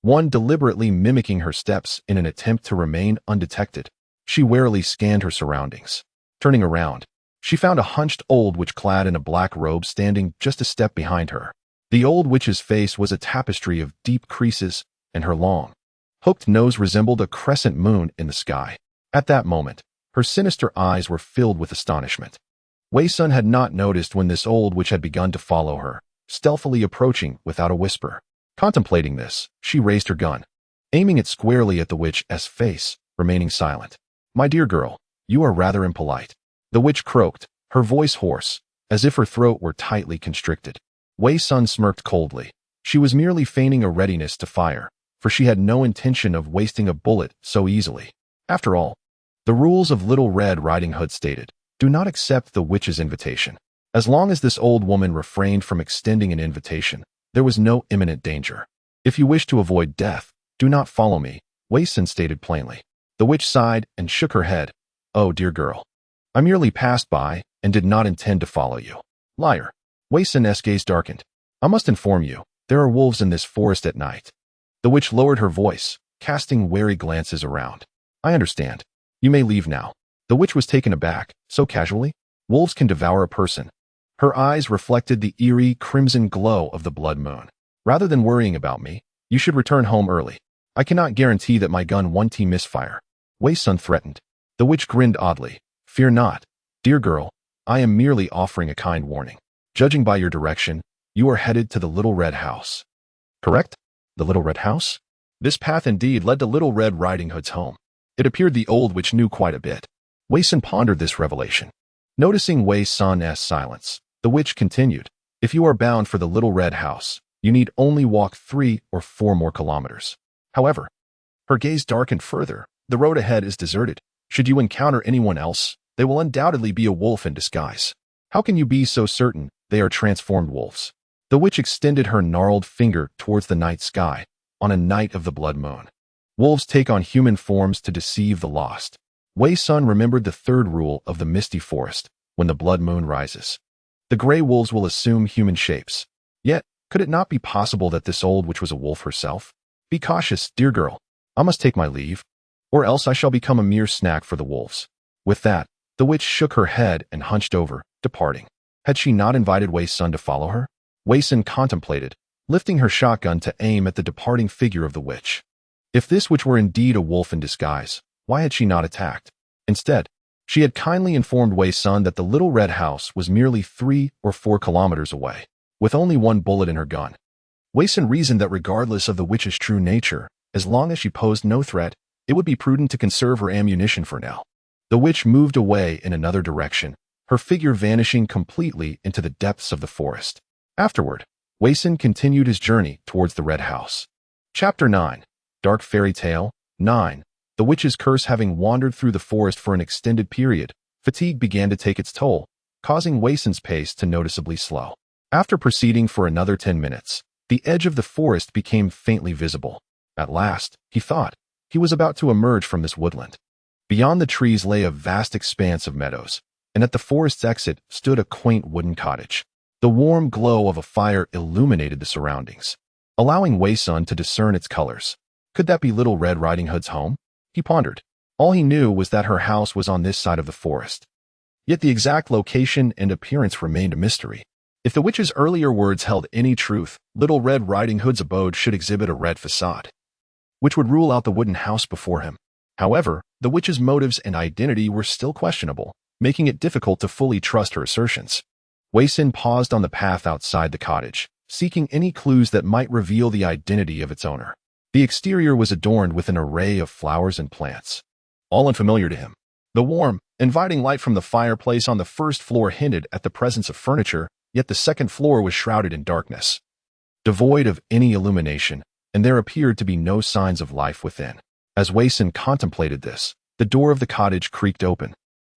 one deliberately mimicking her steps in an attempt to remain undetected. She warily scanned her surroundings. Turning around, she found a hunched old witch clad in a black robe standing just a step behind her. The old witch's face was a tapestry of deep creases, and her long, hooked nose resembled a crescent moon in the sky. At that moment, her sinister eyes were filled with astonishment. Wei Sun had not noticed when this old witch had begun to follow her, stealthily approaching without a whisper. Contemplating this, she raised her gun, aiming it squarely at the witch's face, remaining silent. My dear girl, you are rather impolite. The witch croaked, her voice hoarse, as if her throat were tightly constricted. Wei Sun smirked coldly. She was merely feigning a readiness to fire, for she had no intention of wasting a bullet so easily. After all, the rules of Little Red Riding Hood stated, "Do not accept the witch's invitation." As long as this old woman refrained from extending an invitation, there was no imminent danger. "If you wish to avoid death, do not follow me," Wei Sun stated plainly. The witch sighed and shook her head. "Oh, dear girl. I merely passed by and did not intend to follow you." "Liar." Wei Sun's gaze darkened. "I must inform you, there are wolves in this forest at night." The witch lowered her voice, casting wary glances around. "I understand. You may leave now." The witch was taken aback. So casually? Wolves can devour a person. Her eyes reflected the eerie crimson glow of the blood moon. "Rather than worrying about me, you should return home early. I cannot guarantee that my gun won't misfire," Wei Sun threatened. The witch grinned oddly. "Fear not, dear girl. I am merely offering a kind warning. Judging by your direction, you are headed to the Little Red House." "Correct? The Little Red House?" This path indeed led to Little Red Riding Hood's home. It appeared the old witch knew quite a bit. Wei Sun pondered this revelation. Noticing Wei Sun's silence, the witch continued, "If you are bound for the Little Red House, you need only walk 3 or 4 more kilometers. However," her gaze darkened further, "the road ahead is deserted. Should you encounter anyone else, they will undoubtedly be a wolf in disguise. How can you be so certain they are transformed wolves?" The witch extended her gnarled finger towards the night sky, on a night of the blood moon. "Wolves take on human forms to deceive the lost." Wei Sun remembered the third rule of the misty forest: when the blood moon rises, the gray wolves will assume human shapes. Yet, could it not be possible that this old witch was a wolf herself? "Be cautious, dear girl. I must take my leave, or else I shall become a mere snack for the wolves." With that, the witch shook her head and hunched over, departing. Had she not invited Wei Sun to follow her? Wei Sun contemplated, lifting her shotgun to aim at the departing figure of the witch. If this witch were indeed a wolf in disguise, why had she not attacked? Instead, she had kindly informed Wei Sun that the Little Red House was merely 3 or 4 kilometers away, with only 1 bullet in her gun. Wei Sun reasoned that regardless of the witch's true nature, as long as she posed no threat, it would be prudent to conserve her ammunition for now. The witch moved away in another direction, her figure vanishing completely into the depths of the forest. Afterward, Wei Sun continued his journey towards the Red House. Chapter 9. Dark Fairy Tale 9. The witch's curse. Having wandered through the forest for an extended period, fatigue began to take its toll, causing Wei Sun's pace to noticeably slow. After proceeding for another 10 minutes, the edge of the forest became faintly visible. At last, he thought, he was about to emerge from this woodland. Beyond the trees lay a vast expanse of meadows, and at the forest's exit stood a quaint wooden cottage. The warm glow of a fire illuminated the surroundings, allowing Wei Sun to discern its colors. Could that be Little Red Riding Hood's home? He pondered. All he knew was that her house was on this side of the forest. Yet the exact location and appearance remained a mystery. If the witch's earlier words held any truth, Little Red Riding Hood's abode should exhibit a red facade, which would rule out the wooden house before him. However, the witch's motives and identity were still questionable, making it difficult to fully trust her assertions. Wei Sun paused on the path outside the cottage, seeking any clues that might reveal the identity of its owner. The exterior was adorned with an array of flowers and plants, all unfamiliar to him. The warm, inviting light from the fireplace on the first floor hinted at the presence of furniture, yet the second floor was shrouded in darkness, devoid of any illumination, and there appeared to be no signs of life within. As Wei Sun contemplated this, the door of the cottage creaked open,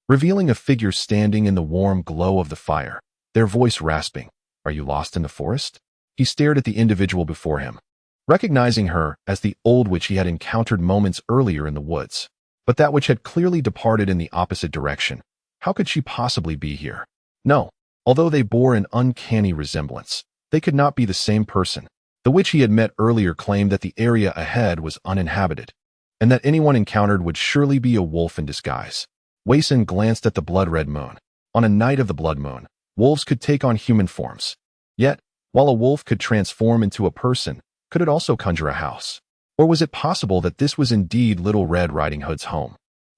revealing a figure standing in the warm glow of the fire, their voice rasping. "Are you lost in the forest?" He stared at the individual before him, recognizing her as the old witch he had encountered moments earlier in the woods. But that witch had clearly departed in the opposite direction. How could she possibly be here? No, although they bore an uncanny resemblance, they could not be the same person. The witch he had met earlier claimed that the area ahead was uninhabited, and that anyone encountered would surely be a wolf in disguise. Wei Sun glanced at the blood-red moon. On a night of the blood moon, wolves could take on human forms. Yet, while a wolf could transform into a person, could it also conjure a house? Or was it possible that this was indeed Little Red Riding Hood's home?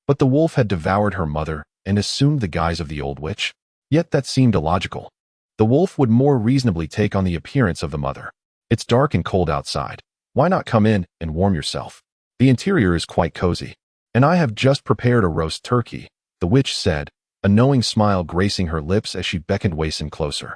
But the wolf had devoured her mother and assumed the guise of the old witch. Yet that seemed illogical. The wolf would more reasonably take on the appearance of the mother. "It's dark and cold outside. Why not come in and warm yourself? The interior is quite cozy, and I have just prepared a roast turkey," the witch said, a knowing smile gracing her lips as she beckoned Wei Sun closer.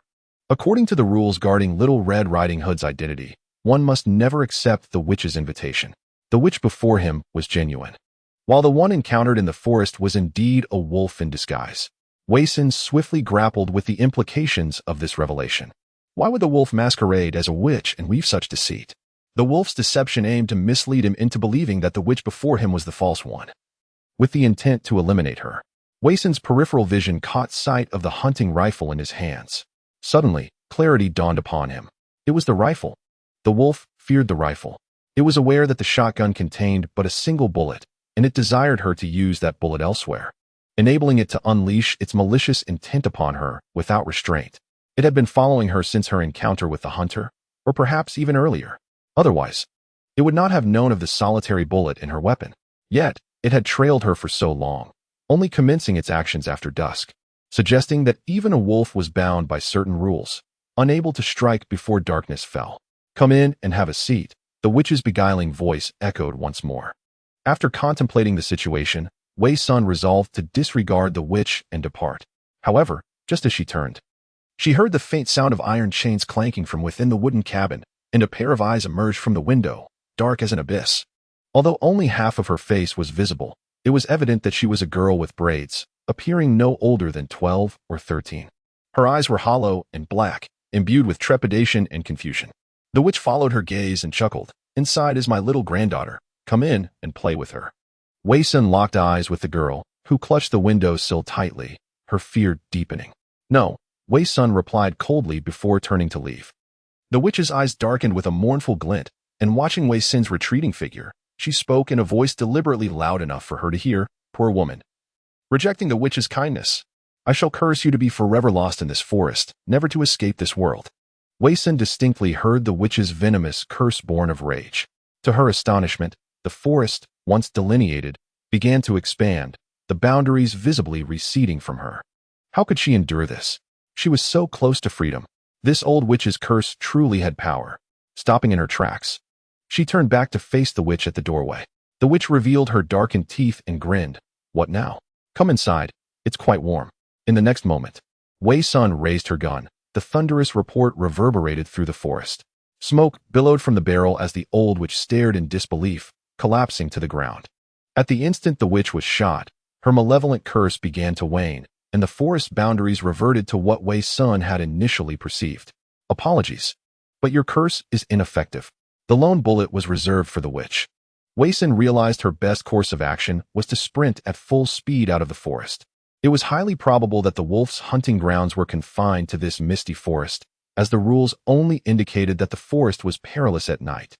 According to the rules guarding Little Red Riding Hood's identity, one must never accept the witch's invitation. The witch before him was genuine, while the one encountered in the forest was indeed a wolf in disguise. Wei Sun swiftly grappled with the implications of this revelation. Why would the wolf masquerade as a witch and weave such deceit? The wolf's deception aimed to mislead him into believing that the witch before him was the false one, with the intent to eliminate her. Wei Sun's peripheral vision caught sight of the hunting rifle in his hands. Suddenly, clarity dawned upon him. It was the rifle. The wolf feared the rifle. It was aware that the shotgun contained but a single bullet, and it desired her to use that bullet elsewhere, enabling it to unleash its malicious intent upon her without restraint. It had been following her since her encounter with the hunter, or perhaps even earlier. Otherwise, it would not have known of the solitary bullet in her weapon. Yet, it had trailed her for so long, only commencing its actions after dusk, suggesting that even a wolf was bound by certain rules, unable to strike before darkness fell. "Come in and have a seat," the witch's beguiling voice echoed once more. After contemplating the situation, Wei Sun resolved to disregard the witch and depart. However, just as she turned, she heard the faint sound of iron chains clanking from within the wooden cabin, and a pair of eyes emerged from the window, dark as an abyss. Although only half of her face was visible, it was evident that she was a girl with braids, appearing no older than 12 or 13. Her eyes were hollow and black, imbued with trepidation and confusion. The witch followed her gaze and chuckled. "Inside is my little granddaughter. Come in and play with her." Wei Sun locked eyes with the girl, who clutched the windowsill tightly, her fear deepening. "No," Wei Sun replied coldly before turning to leave. The witch's eyes darkened with a mournful glint, and watching Wei Sun's retreating figure, she spoke in a voice deliberately loud enough for her to hear. "Poor woman. Rejecting the witch's kindness, I shall curse you to be forever lost in this forest, never to escape this world." Wei Sun distinctly heard the witch's venomous curse born of rage. To her astonishment, the forest, once delineated, began to expand, the boundaries visibly receding from her. How could she endure this? She was so close to freedom. This old witch's curse truly had power. Stopping in her tracks, she turned back to face the witch at the doorway. The witch revealed her darkened teeth and grinned. "What now? Come inside. It's quite warm." In the next moment, Wei Sun raised her gun. The thunderous report reverberated through the forest. Smoke billowed from the barrel as the old witch stared in disbelief, collapsing to the ground. At the instant the witch was shot, her malevolent curse began to wane, and the forest boundaries reverted to what Wei Sun had initially perceived. "Apologies, but your curse is ineffective." The lone bullet was reserved for the witch. Wei Sun realized her best course of action was to sprint at full speed out of the forest. It was highly probable that the wolf's hunting grounds were confined to this misty forest, as the rules only indicated that the forest was perilous at night,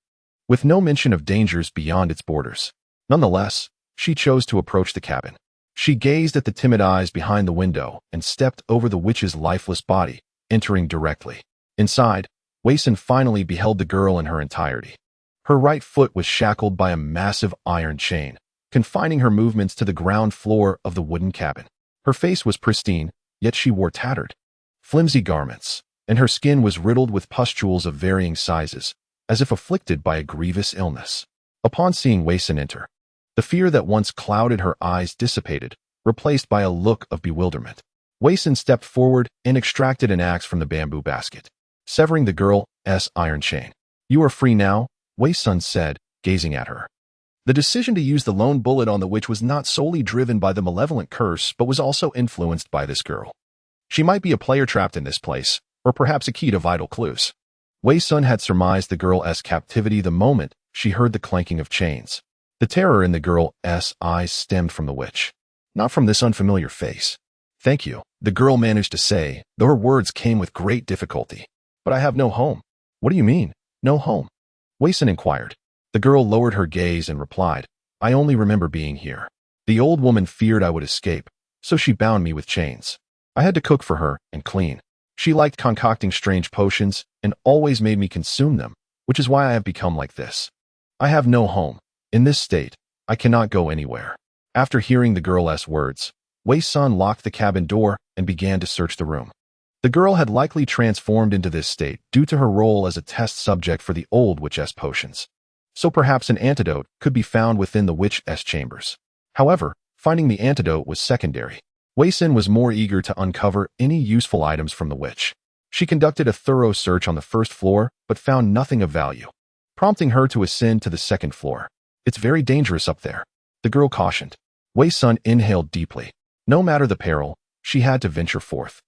with no mention of dangers beyond its borders. Nonetheless, she chose to approach the cabin. She gazed at the timid eyes behind the window and stepped over the witch's lifeless body, entering directly. Inside, Wei Sun finally beheld the girl in her entirety. Her right foot was shackled by a massive iron chain, confining her movements to the ground floor of the wooden cabin. Her face was pristine, yet she wore tattered, flimsy garments, and her skin was riddled with pustules of varying sizes, as if afflicted by a grievous illness. Upon seeing Wei Sun enter, the fear that once clouded her eyes dissipated, replaced by a look of bewilderment. Wei Sun stepped forward and extracted an axe from the bamboo basket, severing the girl's iron chain. "You are free now," Wei Sun said, gazing at her. The decision to use the lone bullet on the witch was not solely driven by the malevolent curse, but was also influenced by this girl. She might be a player trapped in this place, or perhaps a key to vital clues. Wei Sun had surmised the girl's captivity the moment she heard the clanking of chains. The terror in the girl's eyes stemmed from the witch, not from this unfamiliar face. "Thank you," the girl managed to say, though her words came with great difficulty. "But I have no home." "What do you mean, no home?" Wei Sun inquired. The girl lowered her gaze and replied, "I only remember being here. The old woman feared I would escape, so she bound me with chains. I had to cook for her and clean. She liked concocting strange potions and always made me consume them, which is why I have become like this. I have no home. In this state, I cannot go anywhere." After hearing the girl's words, Wei Sun locked the cabin door and began to search the room. The girl had likely transformed into this state due to her role as a test subject for the old witch's potions. So perhaps an antidote could be found within the witch's chambers. However, finding the antidote was secondary. Wei Sun was more eager to uncover any useful items from the witch. She conducted a thorough search on the first floor, but found nothing of value. prompting her to ascend to the second floor. It's very dangerous up there, the girl cautioned. Wei Sun inhaled deeply. No matter the peril, she had to venture forth.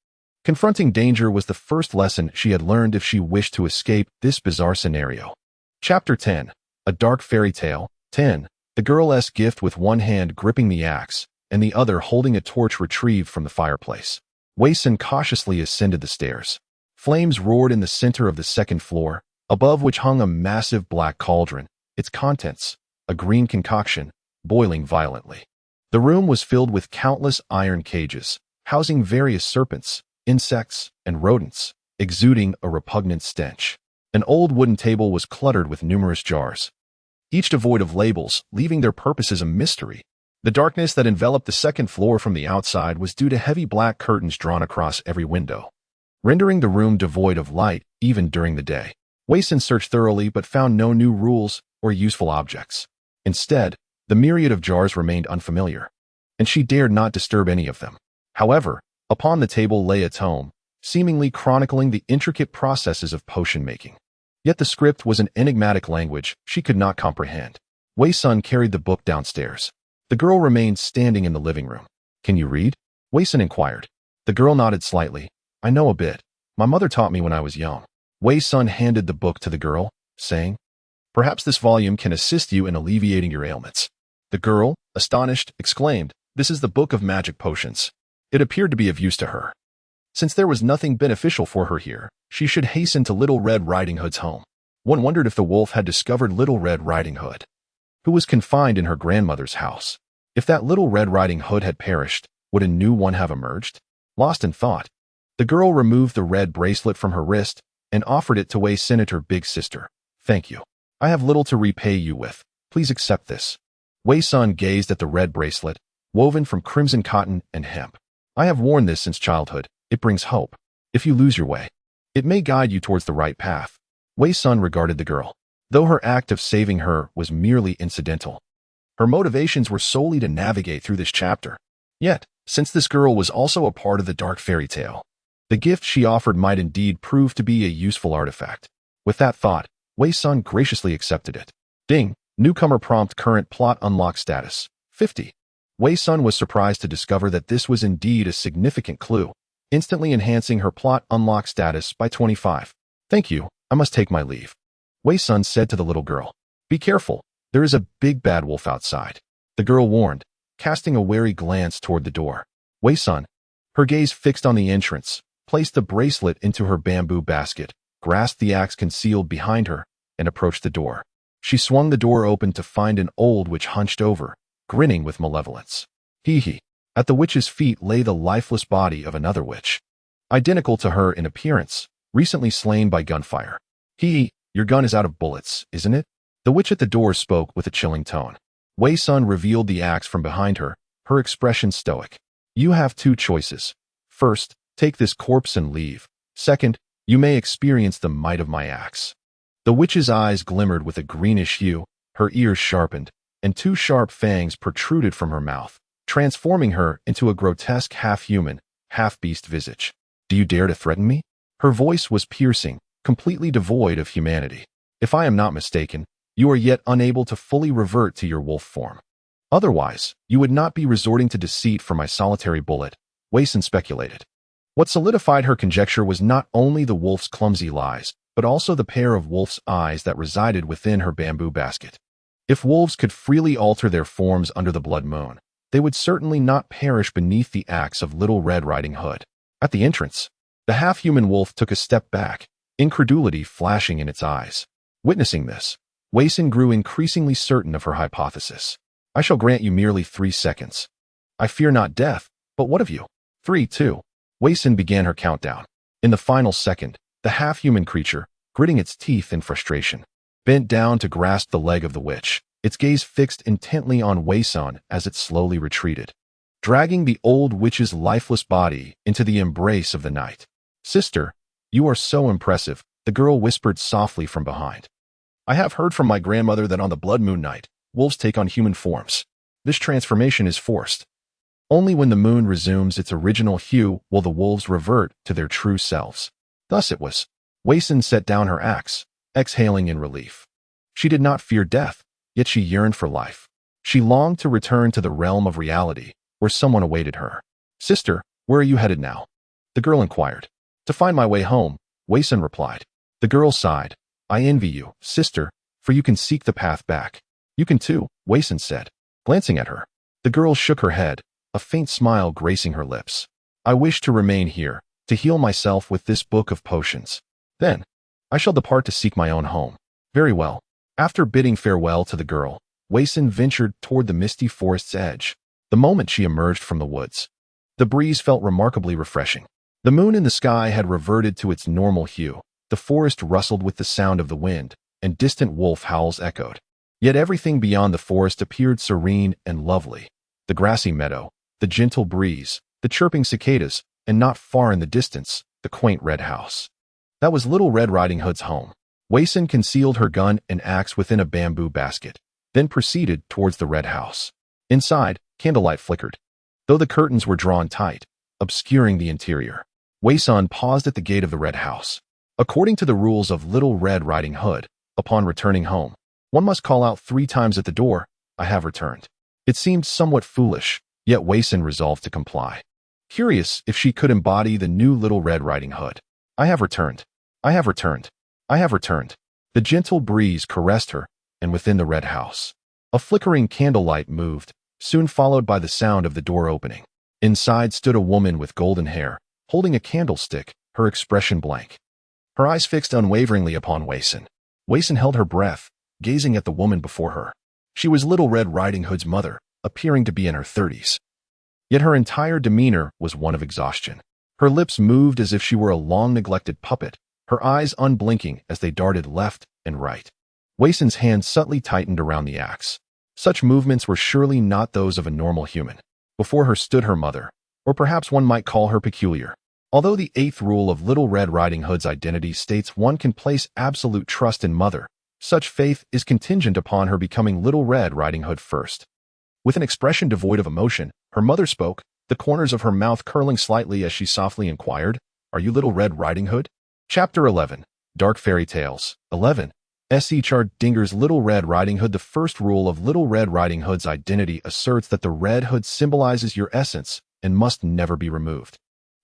Confronting danger was the first lesson she had learned if she wished to escape this bizarre scenario. Chapter 10. A Dark Fairy Tale. 10. The girl's gift, with one hand gripping the axe and the other holding a torch retrieved from the fireplace. Wei Sun cautiously ascended the stairs. Flames roared in the center of the second floor, above which hung a massive black cauldron, its contents, a green concoction, boiling violently. The room was filled with countless iron cages, housing various serpents, insects, and rodents, exuding a repugnant stench. An old wooden table was cluttered with numerous jars, each devoid of labels, leaving their purposes a mystery. The darkness that enveloped the second floor from the outside was due to heavy black curtains drawn across every window, rendering the room devoid of light even during the day. Wei Sun searched thoroughly but found no new rules or useful objects. Instead, the myriad of jars remained unfamiliar, and she dared not disturb any of them. However, upon the table lay a tome, seemingly chronicling the intricate processes of potion making. Yet the script was an enigmatic language she could not comprehend. Wei Sun carried the book downstairs. The girl remained standing in the living room. "Can you read?" Wei Sun inquired. The girl nodded slightly. "I know a bit. My mother taught me when I was young." Wei Sun handed the book to the girl, saying, "Perhaps this volume can assist you in alleviating your ailments." The girl, astonished, exclaimed, "This is the Book of Magic Potions." It appeared to be of use to her. Since there was nothing beneficial for her here, she should hasten to Little Red Riding Hood's home. One wondered if the wolf had discovered Little Red Riding Hood, who was confined in her grandmother's house. If that Little Red Riding Hood had perished, would a new one have emerged? Lost in thought, the girl removed the red bracelet from her wrist and offered it to Wei Senator Big Sister. "Thank you. I have little to repay you with. Please accept this." Wei Sun gazed at the red bracelet, woven from crimson cotton and hemp. "I have worn this since childhood. It brings hope. If you lose your way, it may guide you towards the right path." Wei Sun regarded the girl. Though her act of saving her was merely incidental, her motivations were solely to navigate through this chapter. Yet, since this girl was also a part of the dark fairy tale, the gift she offered might indeed prove to be a useful artifact. With that thought, Wei Sun graciously accepted it. Ding! Newcomer prompt current plot unlock status 50. Wei Sun was surprised to discover that this was indeed a significant clue, instantly enhancing her plot unlock status by 25. "Thank you, I must take my leave," Wei Sun said to the little girl. "Be careful, there is a big bad wolf outside," the girl warned, casting a wary glance toward the door. Wei Sun, her gaze fixed on the entrance, placed the bracelet into her bamboo basket, grasped the axe concealed behind her, and approached the door. She swung the door open to find an old witch hunched over, grinning with malevolence. Hee. At the witch's feet lay the lifeless body of another witch, identical to her in appearance, recently slain by gunfire. Your gun is out of bullets, isn't it?" The witch at the door spoke with a chilling tone. Wei Sun revealed the axe from behind her, her expression stoic. "You have two choices. First, take this corpse and leave. Second, you may experience the might of my axe." The witch's eyes glimmered with a greenish hue, her ears sharpened, and two sharp fangs protruded from her mouth, transforming her into a grotesque half-human, half-beast visage. "Do you dare to threaten me?" Her voice was piercing, completely devoid of humanity. "If I am not mistaken, you are yet unable to fully revert to your wolf form. Otherwise, you would not be resorting to deceit for my solitary bullet," Wei Sun speculated. What solidified her conjecture was not only the wolf's clumsy lies, but also the pair of wolf's eyes that resided within her bamboo basket. If wolves could freely alter their forms under the blood moon, they would certainly not perish beneath the axe of Little Red Riding Hood. At the entrance, the half-human wolf took a step back, incredulity flashing in its eyes. Witnessing this, Wei Sun grew increasingly certain of her hypothesis. "I shall grant you merely 3 seconds. I fear not death, but what of you?" 3, 2. Wei Sun began her countdown. In the final second, the half-human creature, gritting its teeth in frustration, bent down to grasp the leg of the witch, its gaze fixed intently on Wei Sun as it slowly retreated, dragging the old witch's lifeless body into the embrace of the night. "Sister, you are so impressive," the girl whispered softly from behind. "I have heard from my grandmother that on the blood moon night, wolves take on human forms. This transformation is forced. Only when the moon resumes its original hue will the wolves revert to their true selves." Thus it was. Wei Sun set down her axe, exhaling in relief. She did not fear death, yet she yearned for life. She longed to return to the realm of reality, where someone awaited her. "Sister, where are you headed now?" the girl inquired. "To find my way home," Wei Sun replied. The girl sighed. "I envy you, sister, for you can seek the path back." "You can too," Wei Sun said, glancing at her. The girl shook her head, a faint smile gracing her lips. "I wish to remain here, to heal myself with this book of potions. Then, I shall depart to seek my own home." "Very well." After bidding farewell to the girl, Wei Sun ventured toward the misty forest's edge. The moment she emerged from the woods, the breeze felt remarkably refreshing. The moon in the sky had reverted to its normal hue. The forest rustled with the sound of the wind, and distant wolf howls echoed. Yet everything beyond the forest appeared serene and lovely. The grassy meadow, the gentle breeze, the chirping cicadas, and not far in the distance, the quaint red house. That was Little Red Riding Hood's home. Wei Sun concealed her gun and axe within a bamboo basket, then proceeded towards the red house. Inside, candlelight flickered, though the curtains were drawn tight, obscuring the interior. Wei Sun paused at the gate of the red house. According to the rules of Little Red Riding Hood, upon returning home, one must call out 3 times at the door, "I have returned." It seemed somewhat foolish, yet Wei Sun resolved to comply. Curious if she could embody the new Little Red Riding Hood. "I have returned. I have returned. I have returned." The gentle breeze caressed her, and within the red house, a flickering candlelight moved, soon followed by the sound of the door opening. Inside stood a woman with golden hair, holding a candlestick, her expression blank. Her eyes fixed unwaveringly upon Wei Sun. Wei Sun held her breath, gazing at the woman before her. She was Little Red Riding Hood's mother, appearing to be in her 30s. Yet her entire demeanor was one of exhaustion. Her lips moved as if she were a long-neglected puppet, her eyes unblinking as they darted left and right. Wei Sun's hand subtly tightened around the axe. Such movements were surely not those of a normal human. Before her stood her mother, or perhaps one might call her peculiar. Although the 8th rule of Little Red Riding Hood's identity states one can place absolute trust in mother, such faith is contingent upon her becoming Little Red Riding Hood first. With an expression devoid of emotion, her mother spoke, the corners of her mouth curling slightly as she softly inquired, "Are you Little Red Riding Hood?" Chapter 11. Dark Fairy Tales. 11. S.H.R. Dinger's Little Red Riding Hood. The first rule of Little Red Riding Hood's identity asserts that the red hood symbolizes your essence and must never be removed.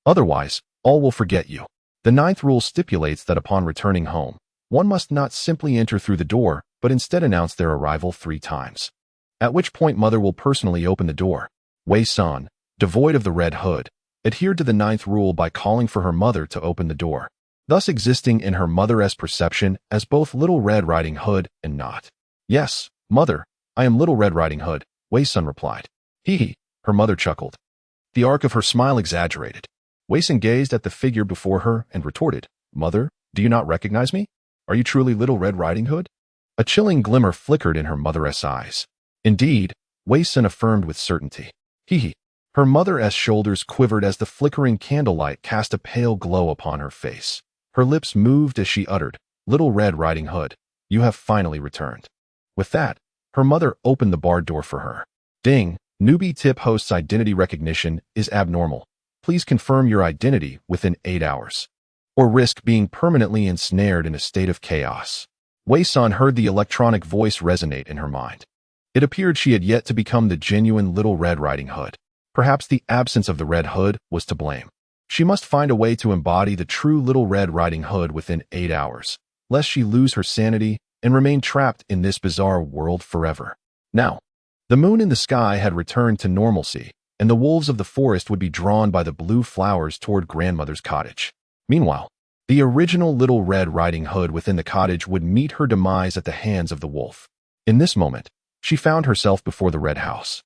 Otherwise, all will forget you. The 9th rule stipulates that upon returning home, one must not simply enter through the door, but instead announce their arrival 3 times. At which point mother will personally open the door. Wei Sun, devoid of the red hood, adhered to the 9th rule by calling for her mother to open the door, thus existing in her mother's perception as both Little Red Riding Hood and not. "Yes, mother, I am Little Red Riding Hood," Wei Sun replied. "Hee hee," her mother chuckled. The arc of her smile exaggerated. Wei Sun gazed at the figure before her and retorted, "Mother, do you not recognize me? Are you truly Little Red Riding Hood?" A chilling glimmer flickered in her mother's eyes. "Indeed," Wei Sun affirmed with certainty. "Hee hee." Her mother's shoulders quivered as the flickering candlelight cast a pale glow upon her face. Her lips moved as she uttered, "Little Red Riding Hood, you have finally returned." With that, her mother opened the barred door for her. "Ding, newbie tip host's identity recognition is abnormal. Please confirm your identity within 8 hours, or risk being permanently ensnared in a state of chaos." Wei Sun heard the electronic voice resonate in her mind. It appeared she had yet to become the genuine Little Red Riding Hood. Perhaps the absence of the red hood was to blame. She must find a way to embody the true Little Red Riding Hood within 8 hours, lest she lose her sanity and remain trapped in this bizarre world forever. Now, the moon in the sky had returned to normalcy, and the wolves of the forest would be drawn by the blue flowers toward grandmother's cottage. Meanwhile, the original Little Red Riding Hood within the cottage would meet her demise at the hands of the wolf. In this moment, she found herself before the red house,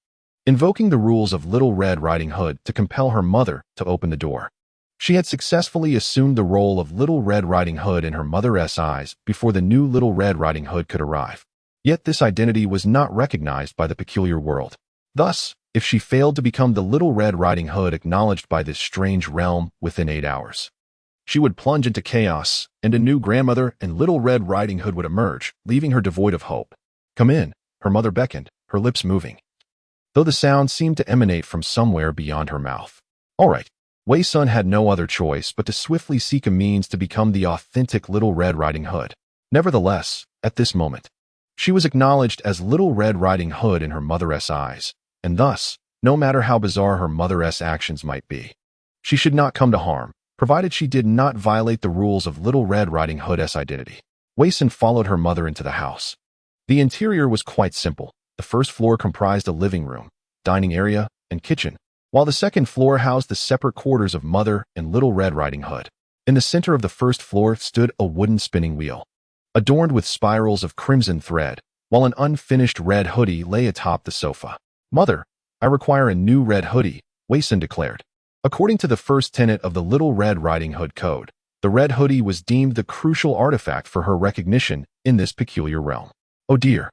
invoking the rules of Little Red Riding Hood to compel her mother to open the door. She had successfully assumed the role of Little Red Riding Hood in her mother's eyes before the new Little Red Riding Hood could arrive. Yet this identity was not recognized by the peculiar world. Thus, if she failed to become the Little Red Riding Hood acknowledged by this strange realm within 8 hours, she would plunge into chaos, and a new grandmother and Little Red Riding Hood would emerge, leaving her devoid of hope. "Come in," her mother beckoned, her lips moving, though the sound seemed to emanate from somewhere beyond her mouth. All right. Wei Sun had no other choice but to swiftly seek a means to become the authentic Little Red Riding Hood. Nevertheless, at this moment, She was acknowledged as Little Red Riding Hood in her mother's eyes, and thus, no matter how bizarre her mother's actions might be, she should not come to harm, provided she did not violate the rules of Little Red Riding Hood's identity. Wei Sun followed her mother into the house. The interior was quite simple. The first floor comprised a living room, dining area, and kitchen, while the second floor housed the separate quarters of Mother and Little Red Riding Hood. In the center of the first floor stood a wooden spinning wheel, adorned with spirals of crimson thread, while an unfinished red hoodie lay atop the sofa. "Mother, I require a new red hoodie," Wei Sun declared. According to the first tenet of the Little Red Riding Hood Code, the red hoodie was deemed the crucial artifact for her recognition in this peculiar realm. "Oh dear.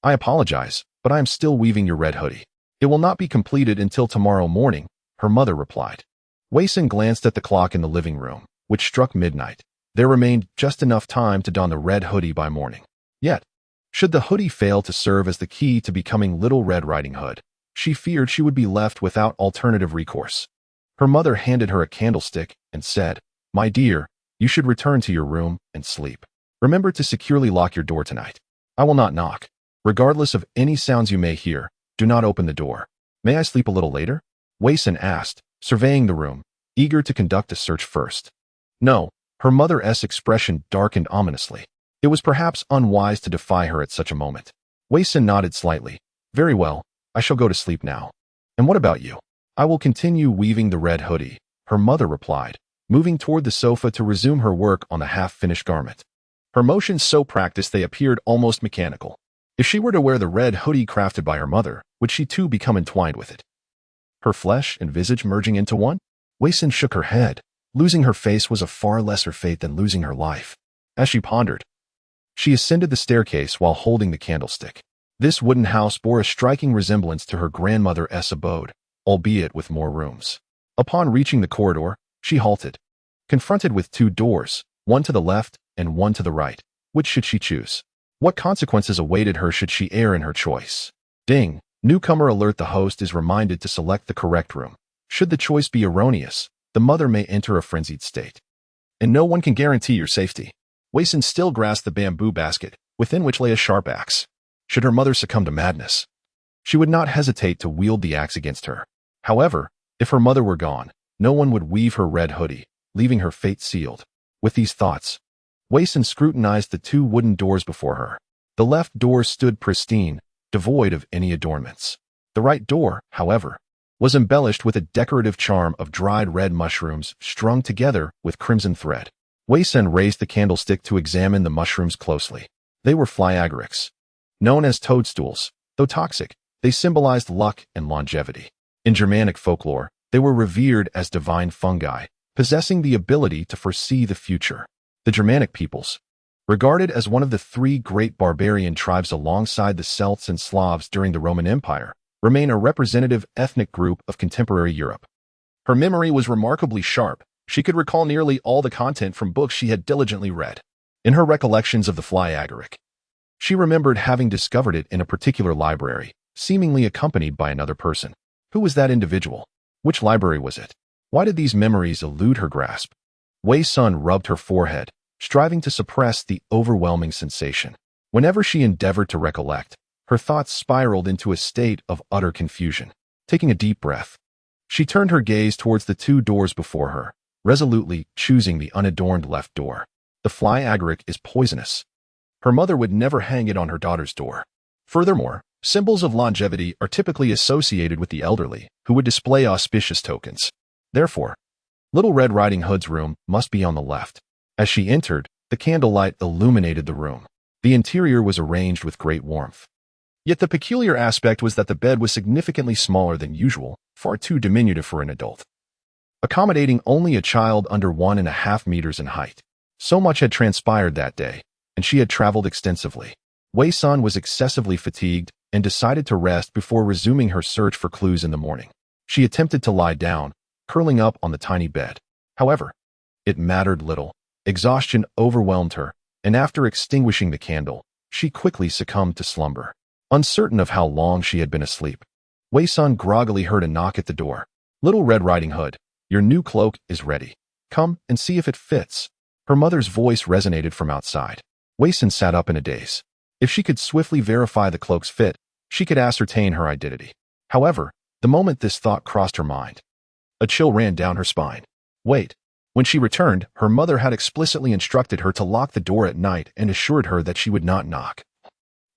I apologize, but I am still weaving your red hoodie. It will not be completed until tomorrow morning," her mother replied. Wei Sun glanced at the clock in the living room, which struck midnight. There remained just enough time to don the red hoodie by morning. Yet, should the hoodie fail to serve as the key to becoming Little Red Riding Hood, she feared she would be left without alternative recourse. Her mother handed her a candlestick and said, "My dear, you should return to your room and sleep. Remember to securely lock your door tonight. I will not knock. Regardless of any sounds you may hear, do not open the door." "May I sleep a little later?" Wei Sun asked, surveying the room, eager to conduct a search first. "No," her mother's expression darkened ominously. It was perhaps unwise to defy her at such a moment. Wei Sun nodded slightly. "Very well, I shall go to sleep now. And what about you?" "I will continue weaving the red hoodie," her mother replied, moving toward the sofa to resume her work on the half-finished garment. Her motions so practiced they appeared almost mechanical. If she were to wear the red hoodie crafted by her mother, would she too become entwined with it? Her flesh and visage merging into one? Wei Sun shook her head. Losing her face was a far lesser fate than losing her life. As she pondered, she ascended the staircase while holding the candlestick. This wooden house bore a striking resemblance to her grandmother's abode, albeit with more rooms. Upon reaching the corridor, she halted, confronted with two doors, one to the left and one to the right. Which should she choose? What consequences awaited her should she err in her choice? Ding! Newcomer alert. The host is reminded to select the correct room. Should the choice be erroneous, the mother may enter a frenzied state. And no one can guarantee your safety. Wei Sun still grasped the bamboo basket, within which lay a sharp axe. Should her mother succumb to madness, she would not hesitate to wield the axe against her. However, if her mother were gone, no one would weave her red hoodie, leaving her fate sealed. With these thoughts, Wei Sun scrutinized the two wooden doors before her. The left door stood pristine, devoid of any adornments. The right door, however, was embellished with a decorative charm of dried red mushrooms strung together with crimson thread. Wei Sun raised the candlestick to examine the mushrooms closely. They were fly agarics. Known as toadstools, though toxic, they symbolized luck and longevity. In Germanic folklore, they were revered as divine fungi, possessing the ability to foresee the future. The Germanic peoples, regarded as one of the three great barbarian tribes alongside the Celts and Slavs during the Roman Empire, remain a representative ethnic group of contemporary Europe. Her memory was remarkably sharp. She could recall nearly all the content from books she had diligently read. In her recollections of the fly agaric, she remembered having discovered it in a particular library, seemingly accompanied by another person. Who was that individual? Which library was it? Why did these memories elude her grasp? Wei Sun rubbed her forehead, striving to suppress the overwhelming sensation. Whenever she endeavored to recollect, her thoughts spiraled into a state of utter confusion. Taking a deep breath, she turned her gaze towards the two doors before her, resolutely choosing the unadorned left door. The fly agaric is poisonous. Her mother would never hang it on her daughter's door. Furthermore, symbols of longevity are typically associated with the elderly, who would display auspicious tokens. Therefore, Little Red Riding Hood's room must be on the left. As she entered, the candlelight illuminated the room. The interior was arranged with great warmth. Yet the peculiar aspect was that the bed was significantly smaller than usual, far too diminutive for an adult, accommodating only a child under 1.5 meters in height. So much had transpired that day, and she had traveled extensively. Wei Sun was excessively fatigued and decided to rest before resuming her search for clues in the morning. She attempted to lie down, curling up on the tiny bed. However, it mattered little. Exhaustion overwhelmed her, and after extinguishing the candle, she quickly succumbed to slumber. Uncertain of how long she had been asleep, Wei Sun groggily heard a knock at the door. "Little Red Riding Hood, your new cloak is ready. Come and see if it fits." Her mother's voice resonated from outside. Wei Sun sat up in a daze. If she could swiftly verify the cloak's fit, she could ascertain her identity. However, the moment this thought crossed her mind, a chill ran down her spine. Wait. When she returned, her mother had explicitly instructed her to lock the door at night and assured her that she would not knock.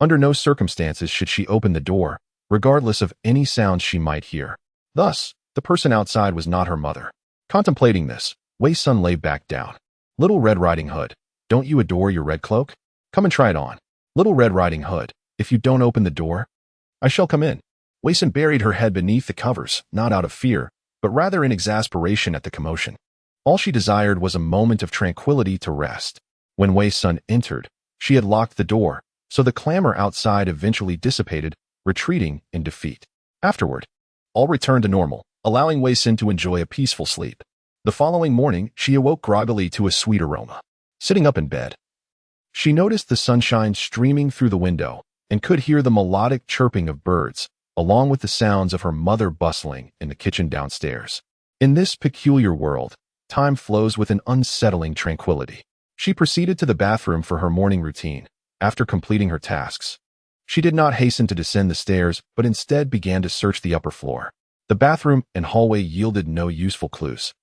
Under no circumstances should she open the door, regardless of any sounds she might hear. Thus, the person outside was not her mother. Contemplating this, Wei's son lay back down. Little Red Riding Hood, don't you adore your red cloak? Come and try it on. Little Red Riding Hood, if you don't open the door, I shall come in. Wei Sun buried her head beneath the covers, not out of fear, but rather in exasperation at the commotion. All she desired was a moment of tranquility to rest. When Wei Sun entered, she had locked the door, so the clamor outside eventually dissipated, retreating in defeat. Afterward, all returned to normal, allowing Wei Sun to enjoy a peaceful sleep. The following morning, she awoke groggily to a sweet aroma. Sitting up in bed, she noticed the sunshine streaming through the window and could hear the melodic chirping of birds, along with the sounds of her mother bustling in the kitchen downstairs. In this peculiar world, time flows with an unsettling tranquility. She proceeded to the bathroom for her morning routine. After completing her tasks, she did not hasten to descend the stairs, but instead began to search the upper floor. The bathroom and hallway yielded no useful clues,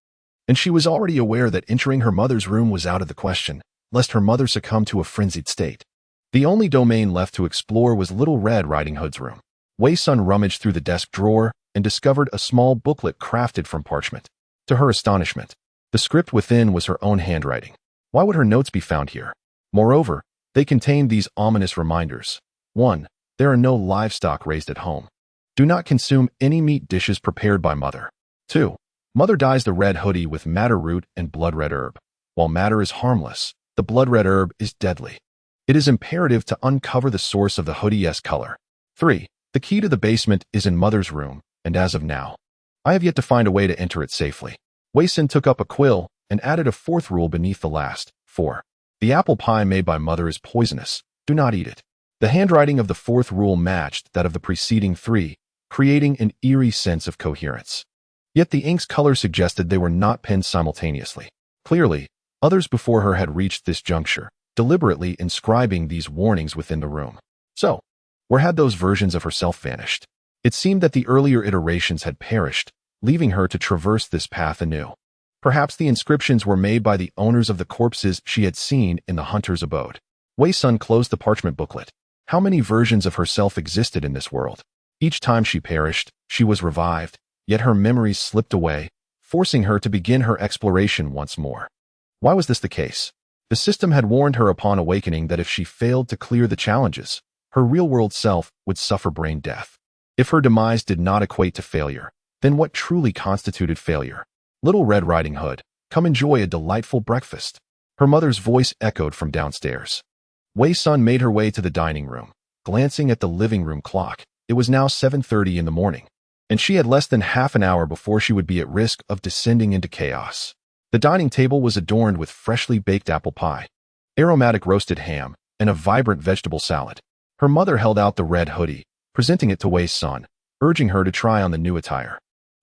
and she was already aware that entering her mother's room was out of the question, lest her mother succumb to a frenzied state. The only domain left to explore was Little Red Riding Hood's room. Wei Sun rummaged through the desk drawer and discovered a small booklet crafted from parchment. To her astonishment, the script within was her own handwriting. Why would her notes be found here? Moreover, they contained these ominous reminders. 1. There are no livestock raised at home. Do not consume any meat dishes prepared by mother. 2. Mother dyes the red hoodie with madder root and blood red herb. While madder is harmless, the blood red herb is deadly. It is imperative to uncover the source of the hoodie's color. 3. The key to the basement is in mother's room, and as of now, I have yet to find a way to enter it safely. Wei Sun took up a quill and added a fourth rule beneath the last. 4. The apple pie made by mother is poisonous. Do not eat it. The handwriting of the fourth rule matched that of the preceding 3, creating an eerie sense of coherence. Yet the ink's color suggested they were not penned simultaneously. Clearly, others before her had reached this juncture, deliberately inscribing these warnings within the room. So, where had those versions of herself vanished? It seemed that the earlier iterations had perished, leaving her to traverse this path anew. Perhaps the inscriptions were made by the owners of the corpses she had seen in the hunter's abode. Wei Sun closed the parchment booklet. How many versions of herself existed in this world? Each time she perished, she was revived, yet her memories slipped away, forcing her to begin her exploration once more. Why was this the case? The system had warned her upon awakening that if she failed to clear the challenges, her real-world self would suffer brain death. If her demise did not equate to failure, then what truly constituted failure? Little Red Riding Hood, come enjoy a delightful breakfast. Her mother's voice echoed from downstairs. Wei Sun made her way to the dining room. Glancing at the living room clock, it was now 7:30 in the morning, and she had less than half an hour before she would be at risk of descending into chaos. The dining table was adorned with freshly baked apple pie, aromatic roasted ham, and a vibrant vegetable salad. Her mother held out the red hoodie, presenting it to Wei Sun, urging her to try on the new attire.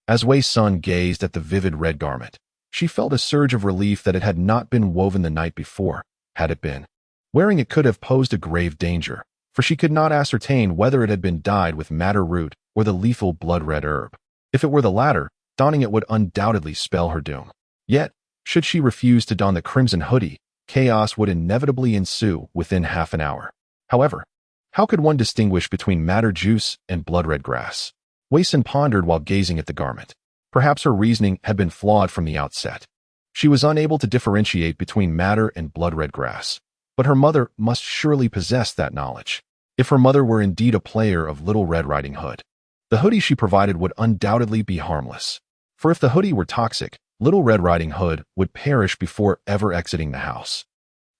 As Wei Sun gazed at the vivid red garment, she felt a surge of relief that it had not been woven the night before. Had it been, wearing it could have posed a grave danger, for she could not ascertain whether it had been dyed with madder root or the lethal blood red herb. If it were the latter, donning it would undoubtedly spell her doom. Yet, should she refuse to don the crimson hoodie, chaos would inevitably ensue within half an hour. However, how could one distinguish between madder juice and blood red grass? Wei Sun pondered while gazing at the garment. Perhaps her reasoning had been flawed from the outset. She was unable to differentiate between madder and blood red grass, but her mother must surely possess that knowledge. If her mother were indeed a player of Little Red Riding Hood, the hoodie she provided would undoubtedly be harmless. For if the hoodie were toxic, Little Red Riding Hood would perish before ever exiting the house,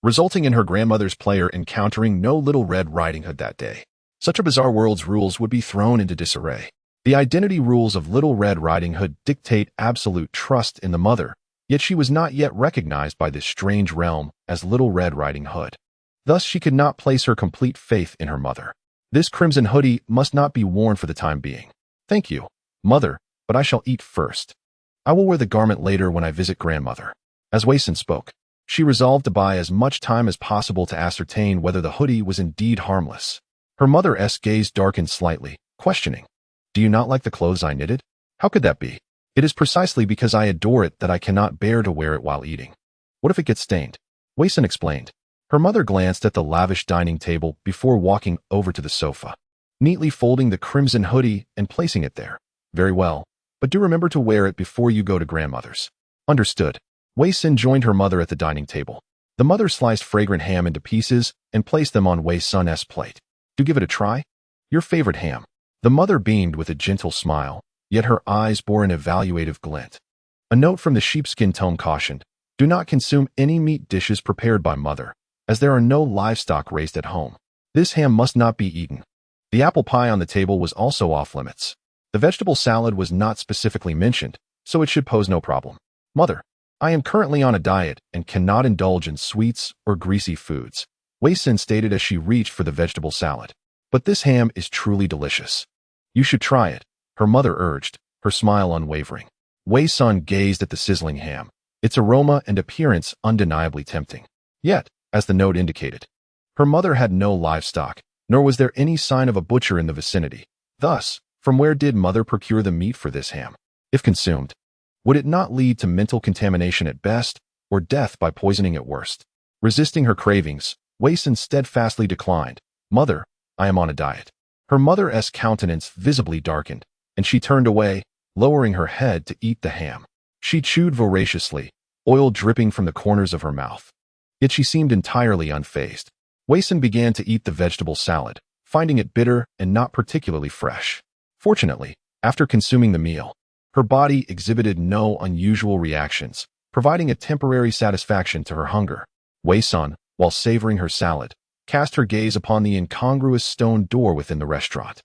resulting in her grandmother's player encountering no Little Red Riding Hood that day. Such a bizarre world's rules would be thrown into disarray. The identity rules of Little Red Riding Hood dictate absolute trust in the mother, yet she was not yet recognized by this strange realm as Little Red Riding Hood. Thus she could not place her complete faith in her mother. This crimson hoodie must not be worn for the time being. Thank you, mother, but I shall eat first. I will wear the garment later when I visit grandmother. As Wei Sun spoke, She resolved to buy as much time as possible to ascertain whether the hoodie was indeed harmless. Her mother's gaze darkened slightly, questioning. Do you not like the clothes I knitted? How could that be? It is precisely because I adore it that I cannot bear to wear it while eating. What if it gets stained? Wei-san explained. Her mother glanced at the lavish dining table before walking over to the sofa, neatly folding the crimson hoodie and placing it there. Very well, but do remember to wear it before you go to grandmother's. Understood. Wei-san joined her mother at the dining table. The mother sliced fragrant ham into pieces and placed them on Wei-san's plate. Do give it a try? Your favorite ham. The mother beamed with a gentle smile, yet her eyes bore an evaluative glint. A note from the sheepskin tome cautioned, do not consume any meat dishes prepared by mother, as there are no livestock raised at home. This ham must not be eaten. The apple pie on the table was also off limits. The vegetable salad was not specifically mentioned, so it should pose no problem. Mother, I am currently on a diet and cannot indulge in sweets or greasy foods, Wei-san stated as she reached for the vegetable salad. But this ham is truly delicious. You should try it, her mother urged, her smile unwavering. Wei-san gazed at the sizzling ham, its aroma and appearance undeniably tempting. Yet, as the note indicated, her mother had no livestock, nor was there any sign of a butcher in the vicinity. Thus, from where did mother procure the meat for this ham? If consumed, would it not lead to mental contamination at best, or death by poisoning at worst? Resisting her cravings, Wei-san steadfastly declined. Mother, I am on a diet. Her mother's countenance visibly darkened, and she turned away, lowering her head to eat the ham. She chewed voraciously, oil dripping from the corners of her mouth. Yet she seemed entirely unfazed. Wei-san began to eat the vegetable salad, finding it bitter and not particularly fresh. Fortunately, after consuming the meal, her body exhibited no unusual reactions, providing a temporary satisfaction to her hunger. Wei-san, while savoring her salad, cast her gaze upon the incongruous stone door within the restaurant.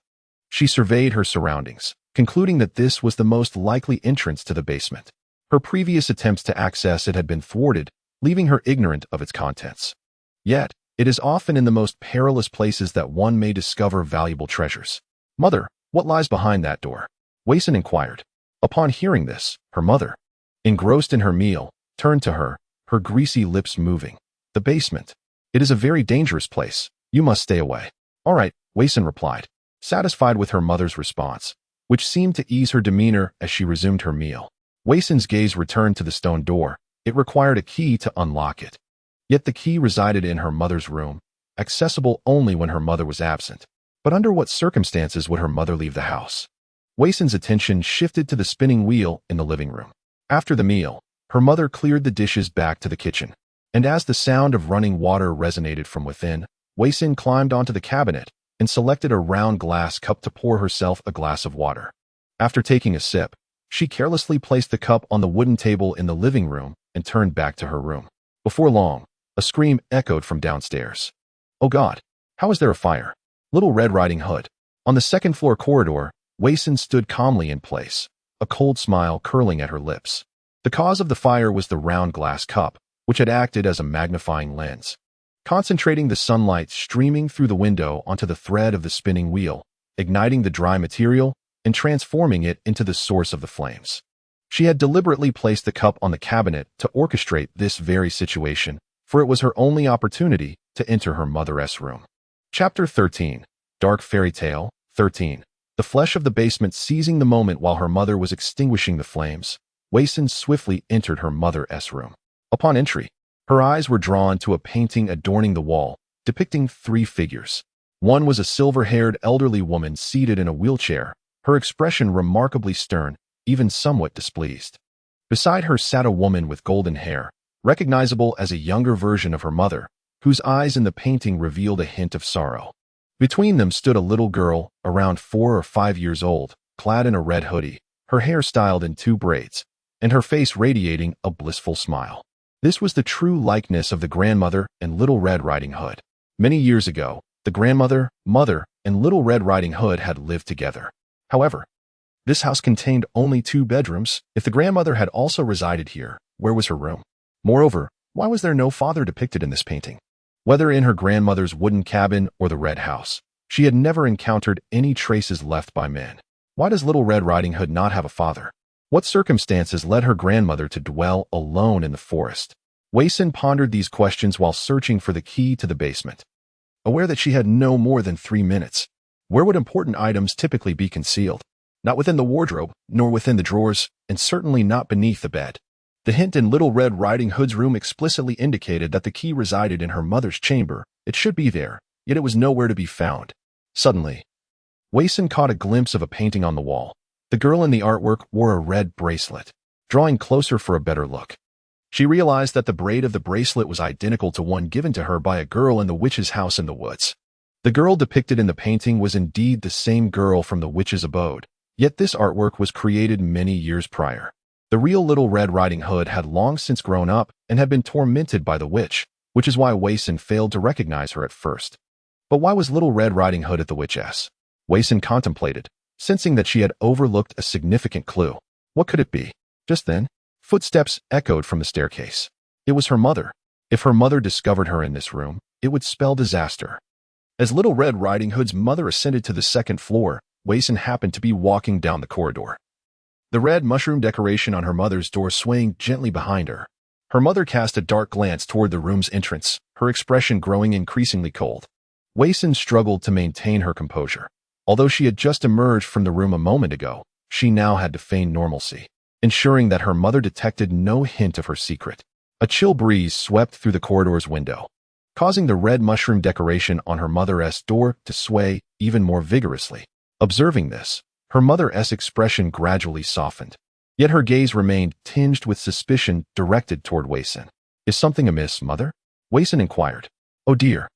She surveyed her surroundings, concluding that this was the most likely entrance to the basement. Her previous attempts to access it had been thwarted, leaving her ignorant of its contents. Yet, it is often in the most perilous places that one may discover valuable treasures. Mother, what lies behind that door? Wei-san inquired. Upon hearing this, her mother, engrossed in her meal, turned to her, her greasy lips moving. The basement. It is a very dangerous place. You must stay away. All right, Wei-san replied, satisfied with her mother's response, which seemed to ease her demeanor as she resumed her meal. Wei-san's gaze returned to the stone door. It required a key to unlock it. Yet the key resided in her mother's room, accessible only when her mother was absent. But under what circumstances would her mother leave the house? Wei-san's attention shifted to the spinning wheel in the living room. After the meal, her mother cleared the dishes back to the kitchen, and as the sound of running water resonated from within, Wei-san climbed onto the cabinet and selected a round glass cup to pour herself a glass of water. After taking a sip, she carelessly placed the cup on the wooden table in the living room and turned back to her room. Before long, a scream echoed from downstairs. Oh God, how is there a fire? Little Red Riding Hood. On the second-floor corridor, Wei-san stood calmly in place, a cold smile curling at her lips. The cause of the fire was the round glass cup, which had acted as a magnifying lens, concentrating the sunlight streaming through the window onto the thread of the spinning wheel, igniting the dry material and transforming it into the source of the flames. She had deliberately placed the cup on the cabinet to orchestrate this very situation, for it was her only opportunity to enter her mother's room. Chapter 13. Dark Fairy Tale 13. The flesh of the basement seizing the moment while her mother was extinguishing the flames, Wei-san swiftly entered her mother's room. Upon entry, her eyes were drawn to a painting adorning the wall, depicting 3 figures. One was a silver-haired elderly woman seated in a wheelchair, her expression remarkably stern, even somewhat displeased. Beside her sat a woman with golden hair, recognizable as a younger version of her mother, whose eyes in the painting revealed a hint of sorrow. Between them stood a little girl, around 4 or 5 years old, clad in a red hoodie, her hair styled in 2 braids, and her face radiating a blissful smile. This was the true likeness of the grandmother and Little Red Riding Hood. Many years ago, the grandmother, mother, and Little Red Riding Hood had lived together. However, this house contained only 2 bedrooms. If the grandmother had also resided here, where was her room? Moreover, why was there no father depicted in this painting? Whether in her grandmother's wooden cabin or the red house, she had never encountered any traces left by men. Why does Little Red Riding Hood not have a father? What circumstances led her grandmother to dwell alone in the forest? Wei Sin pondered these questions while searching for the key to the basement. Aware that she had no more than 3 minutes, where would important items typically be concealed? Not within the wardrobe, nor within the drawers, and certainly not beneath the bed. The hint in Little Red Riding Hood's room explicitly indicated that the key resided in her mother's chamber. It should be there, yet it was nowhere to be found. Suddenly, Wei Sin caught a glimpse of a painting on the wall. The girl in the artwork wore a red bracelet. Drawing closer for a better look, she realized that the braid of the bracelet was identical to one given to her by a girl in the witch's house in the woods. The girl depicted in the painting was indeed the same girl from the witch's abode, yet this artwork was created many years prior. The real Little Red Riding Hood had long since grown up and had been tormented by the witch, which is why Wei Sin failed to recognize her at first. But why was Little Red Riding Hood at the witch's? Wei Sin contemplated, sensing that she had overlooked a significant clue. What could it be? Just then, footsteps echoed from the staircase. It was her mother. If her mother discovered her in this room, it would spell disaster. As Little Red Riding Hood's mother ascended to the second floor, Wei Sin happened to be walking down the corridor. The red mushroom decoration on her mother's door swaying gently behind her. Her mother cast a dark glance toward the room's entrance, her expression growing increasingly cold. Wei Sin struggled to maintain her composure. Although she had just emerged from the room a moment ago, she now had to feign normalcy, ensuring that her mother detected no hint of her secret. A chill breeze swept through the corridor's window, causing the red mushroom decoration on her mother's door to sway even more vigorously. Observing this, her mother's expression gradually softened, yet her gaze remained tinged with suspicion directed toward Wei Sin. Is something amiss, mother? Wei Sin inquired. Oh dear.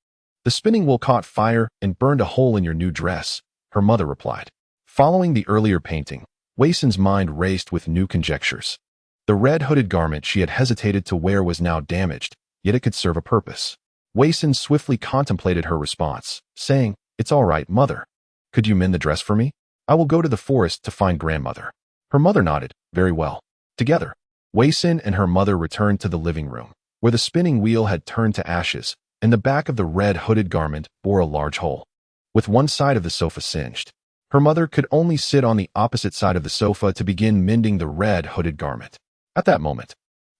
The spinning wheel caught fire and burned a hole in your new dress, her mother replied. Following the earlier painting, Wei Sin's mind raced with new conjectures. The red hooded garment she had hesitated to wear was now damaged, yet it could serve a purpose. Wei Sin swiftly contemplated her response, saying, It's all right, mother. Could you mend the dress for me? I will go to the forest to find grandmother. Her mother nodded. Very well. Together, Wei Sin and her mother returned to the living room, where the spinning wheel had turned to ashes, and the back of the red hooded garment bore a large hole, with one side of the sofa singed. Her mother could only sit on the opposite side of the sofa to begin mending the red hooded garment. At that moment,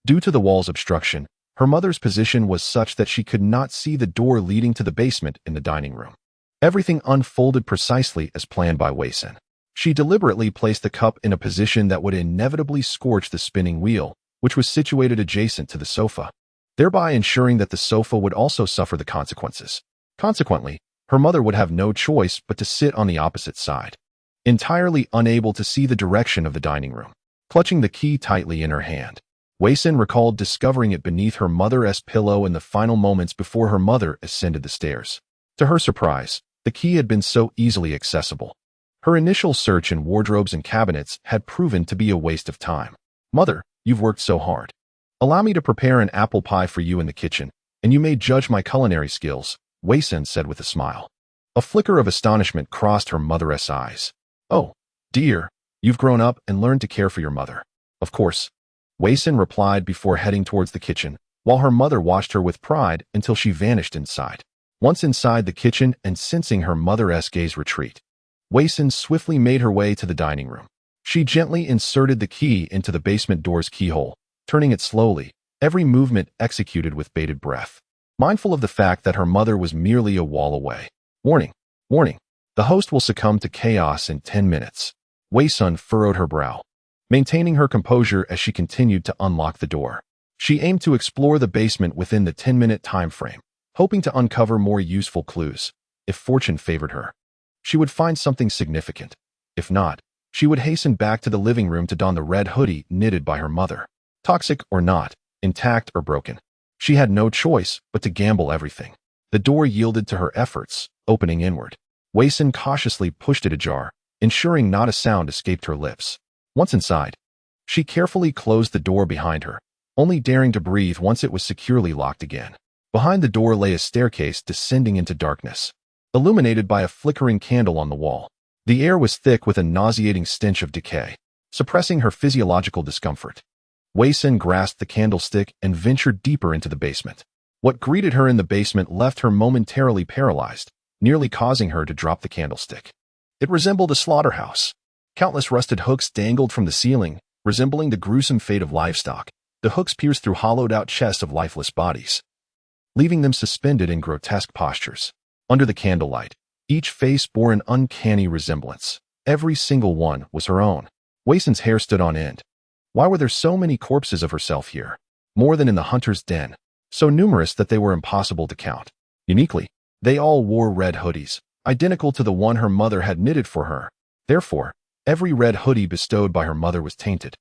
due to the wall's obstruction, her mother's position was such that she could not see the door leading to the basement in the dining room. Everything unfolded precisely as planned by Wei Sin. She deliberately placed the cup in a position that would inevitably scorch the spinning wheel, which was situated adjacent to the sofa, thereby ensuring that the sofa would also suffer the consequences. Consequently, her mother would have no choice but to sit on the opposite side, entirely unable to see the direction of the dining room. Clutching the key tightly in her hand, Wei Sin recalled discovering it beneath her mother's pillow in the final moments before her mother ascended the stairs. To her surprise, the key had been so easily accessible. Her initial search in wardrobes and cabinets had proven to be a waste of time. Mother, you've worked so hard. Allow me to prepare an apple pie for you in the kitchen, and you may judge my culinary skills, Wei Sin said with a smile. A flicker of astonishment crossed her mother's eyes. Oh, dear, you've grown up and learned to care for your mother. Of course, Wei Sin replied before heading towards the kitchen, while her mother watched her with pride until she vanished inside. Once inside the kitchen and sensing her mother's gaze retreat, Wei Sin swiftly made her way to the dining room. She gently inserted the key into the basement door's keyhole, turning it slowly, every movement executed with bated breath, mindful of the fact that her mother was merely a wall away. Warning, warning, the host will succumb to chaos in 10 minutes. Wei Sin furrowed her brow, maintaining her composure as she continued to unlock the door. She aimed to explore the basement within the 10-minute time frame, hoping to uncover more useful clues. If fortune favored her, she would find something significant. If not, she would hasten back to the living room to don the red hoodie knitted by her mother. Toxic or not, intact or broken, she had no choice but to gamble everything. The door yielded to her efforts, opening inward. Wei Sin cautiously pushed it ajar, ensuring not a sound escaped her lips. Once inside, she carefully closed the door behind her, only daring to breathe once it was securely locked again. Behind the door lay a staircase descending into darkness, illuminated by a flickering candle on the wall. The air was thick with a nauseating stench of decay, suppressing her physiological discomfort. Wei Sin grasped the candlestick and ventured deeper into the basement. What greeted her in the basement left her momentarily paralyzed, nearly causing her to drop the candlestick. It resembled a slaughterhouse. Countless rusted hooks dangled from the ceiling, resembling the gruesome fate of livestock. The hooks pierced through hollowed-out chests of lifeless bodies, leaving them suspended in grotesque postures. Under the candlelight, each face bore an uncanny resemblance. Every single one was her own. Wei Sun's hair stood on end. Why were there so many corpses of herself here? More than in the hunter's den, so numerous that they were impossible to count. Uniquely, they all wore red hoodies, identical to the one her mother had knitted for her. Therefore, every red hoodie bestowed by her mother was tainted.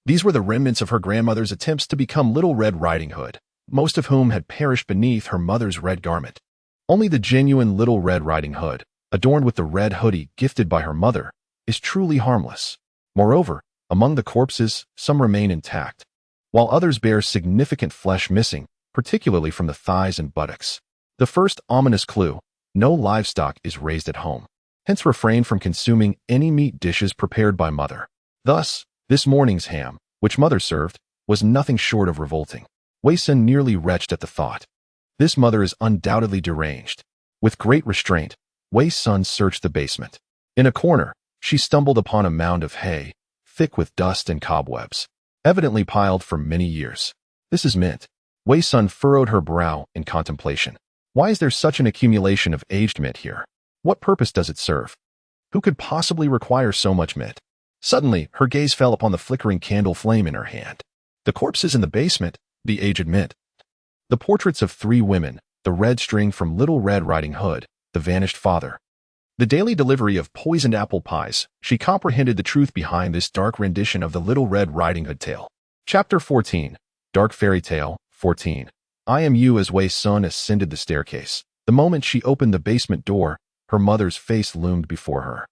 These were the remnants of her grandmother's attempts to become Little Red Riding Hood, most of whom had perished beneath her mother's red garment. Only the genuine Little Red Riding Hood, adorned with the red hoodie gifted by her mother, is truly harmless. Moreover, among the corpses, some remain intact, while others bear significant flesh missing, particularly from the thighs and buttocks. The first ominous clue: no livestock is raised at home. Hence refrain from consuming any meat dishes prepared by mother. Thus, this morning's ham, which mother served, was nothing short of revolting. Wei Sun nearly retched at the thought. This mother is undoubtedly deranged. With great restraint, Wei Sun searched the basement. In a corner, she stumbled upon a mound of hay, thick with dust and cobwebs, evidently piled for many years. This is mint. Wei Sun furrowed her brow in contemplation. Why is there such an accumulation of aged mint here? What purpose does it serve? Who could possibly require so much mint? Suddenly, her gaze fell upon the flickering candle flame in her hand. The corpses in the basement, the aged mint. The portraits of 3 women, the red string from Little Red Riding Hood, the vanished father. The daily delivery of poisoned apple pies. She comprehended the truth behind this dark rendition of the Little Red Riding Hood tale. Chapter 14. Dark Fairy Tale 14. I am you. As Wei Sun ascended the staircase. The moment she opened the basement door, her mother's face loomed before her.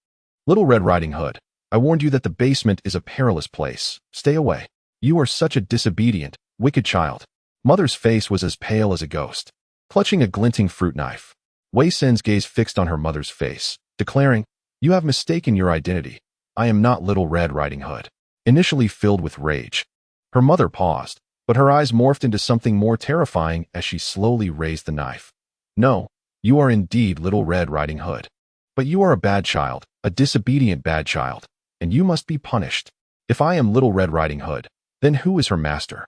Little Red Riding Hood, I warned you that the basement is a perilous place. Stay away. You are such a disobedient, wicked child. Mother's face was as pale as a ghost, clutching a glinting fruit knife. Wei Sun's gaze fixed on her mother's face, declaring, You have mistaken your identity. I am not Little Red Riding Hood. Initially filled with rage, her mother paused, but her eyes morphed into something more terrifying as she slowly raised the knife. No, you are indeed Little Red Riding Hood. But you are a bad child, a disobedient bad child, and you must be punished. If I am Little Red Riding Hood, then who is her master?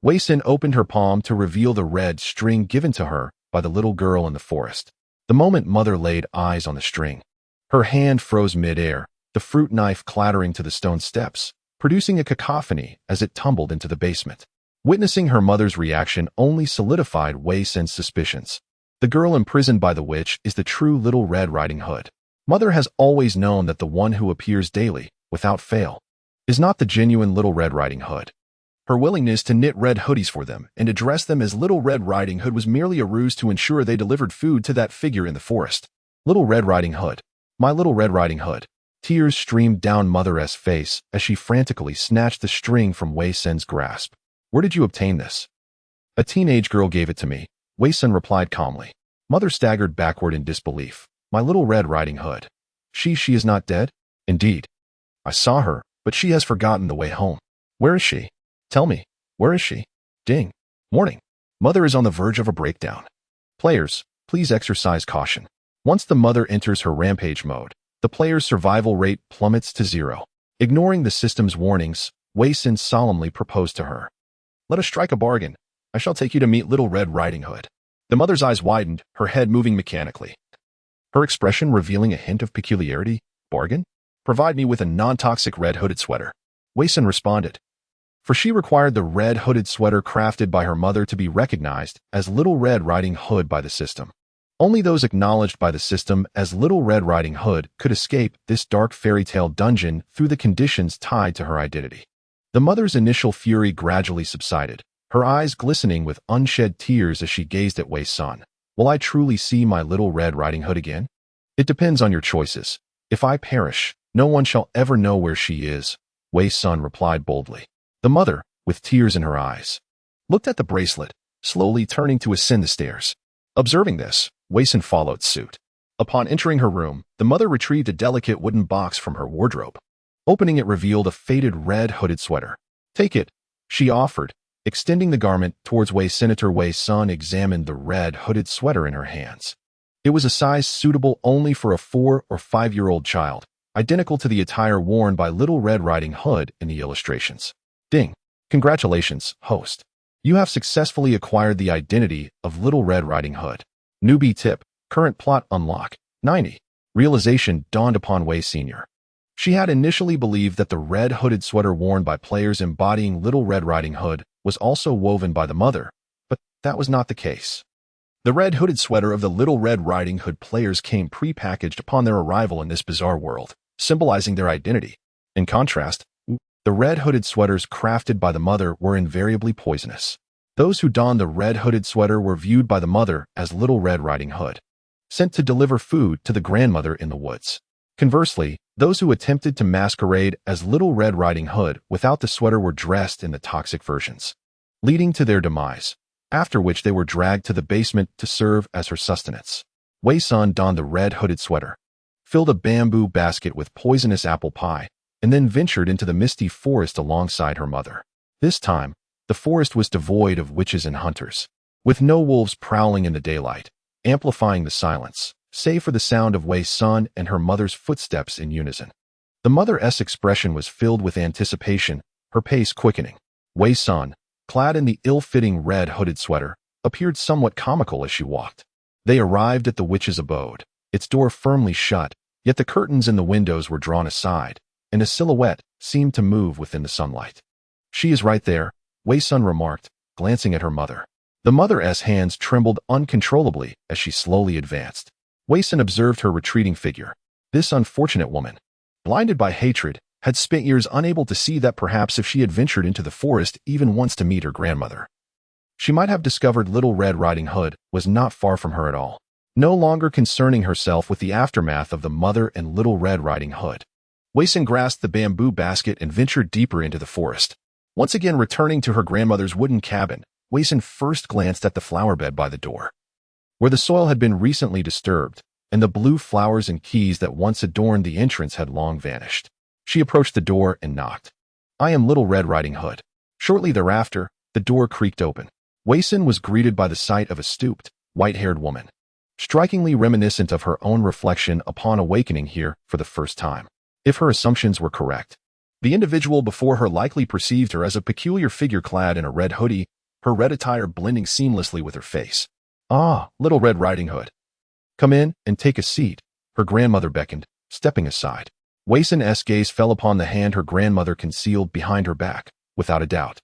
Wei Sun opened her palm to reveal the red string given to her by the little girl in the forest. The moment mother laid eyes on the string, her hand froze mid-air, the fruit knife clattering to the stone steps, producing a cacophony as it tumbled into the basement. Witnessing her mother's reaction only solidified Wei Sun's suspicions. The girl imprisoned by the witch is the true Little Red Riding Hood. Mother has always known that the one who appears daily, without fail, is not the genuine Little Red Riding Hood. Her willingness to knit red hoodies for them and address them as Little Red Riding Hood was merely a ruse to ensure they delivered food to that figure in the forest. Little Red Riding Hood. My Little Red Riding Hood. Tears streamed down Mother's face as she frantically snatched the string from Wei Sun's grasp. Where did you obtain this? A teenage girl gave it to me, Wei Sun replied calmly. Mother staggered backward in disbelief. My Little Red Riding Hood. She is not dead? Indeed. I saw her, but she has forgotten the way home. Where is she? Tell me, where is she? Ding. Warning. Mother is on the verge of a breakdown. Players, please exercise caution. Once the mother enters her rampage mode, the player's survival rate plummets to 0. Ignoring the system's warnings, Wei Sun solemnly proposed to her. Let us strike a bargain. I shall take you to meet Little Red Riding Hood. The mother's eyes widened, her head moving mechanically. Her expression revealing a hint of peculiarity. Bargain? Provide me with a non-toxic red hooded sweater. Wei Sun responded. For she required the red hooded sweater crafted by her mother to be recognized as Little Red Riding Hood by the system. Only those acknowledged by the system as Little Red Riding Hood could escape this dark fairy tale dungeon through the conditions tied to her identity. The mother's initial fury gradually subsided, her eyes glistening with unshed tears as she gazed at Wei Sun. Will I truly see my Little Red Riding Hood again? It depends on your choices. If I perish, no one shall ever know where she is, Wei Sun replied boldly. The mother, with tears in her eyes, looked at the bracelet, slowly turning to ascend the stairs. Observing this, Wei Sun followed suit. Upon entering her room, the mother retrieved a delicate wooden box from her wardrobe. Opening it revealed a faded red hooded sweater. Take it, she offered, extending the garment towards Wei Sun. Wei Sun examined the red hooded sweater in her hands. It was a size suitable only for a 4 or 5-year-old child, identical to the attire worn by Little Red Riding Hood in the illustrations. Ding. Congratulations, host. You have successfully acquired the identity of Little Red Riding Hood. Newbie tip, current plot unlock, 90. Realization dawned upon Wei Sr. She had initially believed that the red hooded sweater worn by players embodying Little Red Riding Hood was also woven by the mother, but that was not the case. The red hooded sweater of the Little Red Riding Hood players came pre-packaged upon their arrival in this bizarre world, symbolizing their identity. In contrast, the red hooded sweaters crafted by the mother were invariably poisonous. Those who donned the red hooded sweater were viewed by the mother as Little Red Riding Hood, sent to deliver food to the grandmother in the woods. Conversely, those who attempted to masquerade as Little Red Riding Hood without the sweater were dressed in the toxic versions, leading to their demise, after which they were dragged to the basement to serve as her sustenance. Wei Sun donned the red hooded sweater, filled a bamboo basket with poisonous apple pie, and then ventured into the misty forest alongside her mother. This time, the forest was devoid of witches and hunters, with no wolves prowling in the daylight, amplifying the silence, save for the sound of Wei Sun and her mother's footsteps in unison. The mother's expression was filled with anticipation, her pace quickening. Wei Sun, clad in the ill-fitting red hooded sweater, appeared somewhat comical as she walked. They arrived at the witch's abode, its door firmly shut, yet the curtains in the windows were drawn aside, and a silhouette seemed to move within the sunlight. She is right there, Wei Sun remarked, glancing at her mother. The mother's hands trembled uncontrollably as she slowly advanced. Wei Sun observed her retreating figure. This unfortunate woman, blinded by hatred, had spent years unable to see that perhaps if she had ventured into the forest even once to meet her grandmother, she might have discovered Little Red Riding Hood was not far from her at all. No longer concerning herself with the aftermath of the mother and Little Red Riding Hood, Wei Sun grasped the bamboo basket and ventured deeper into the forest. Once again returning to her grandmother's wooden cabin, Wei Sun first glanced at the flower bed by the door, where the soil had been recently disturbed, and the blue flowers and keys that once adorned the entrance had long vanished. She approached the door and knocked. "I am Little Red Riding Hood." Shortly thereafter, the door creaked open. Wei Sun was greeted by the sight of a stooped, white-haired woman, strikingly reminiscent of her own reflection upon awakening here for the first time. If her assumptions were correct, the individual before her likely perceived her as a peculiar figure clad in a red hoodie, her red attire blending seamlessly with her face. "Ah, Little Red Riding Hood. Come in and take a seat," her grandmother beckoned, stepping aside. Wei Sun's gaze fell upon the hand her grandmother concealed behind her back. Without a doubt,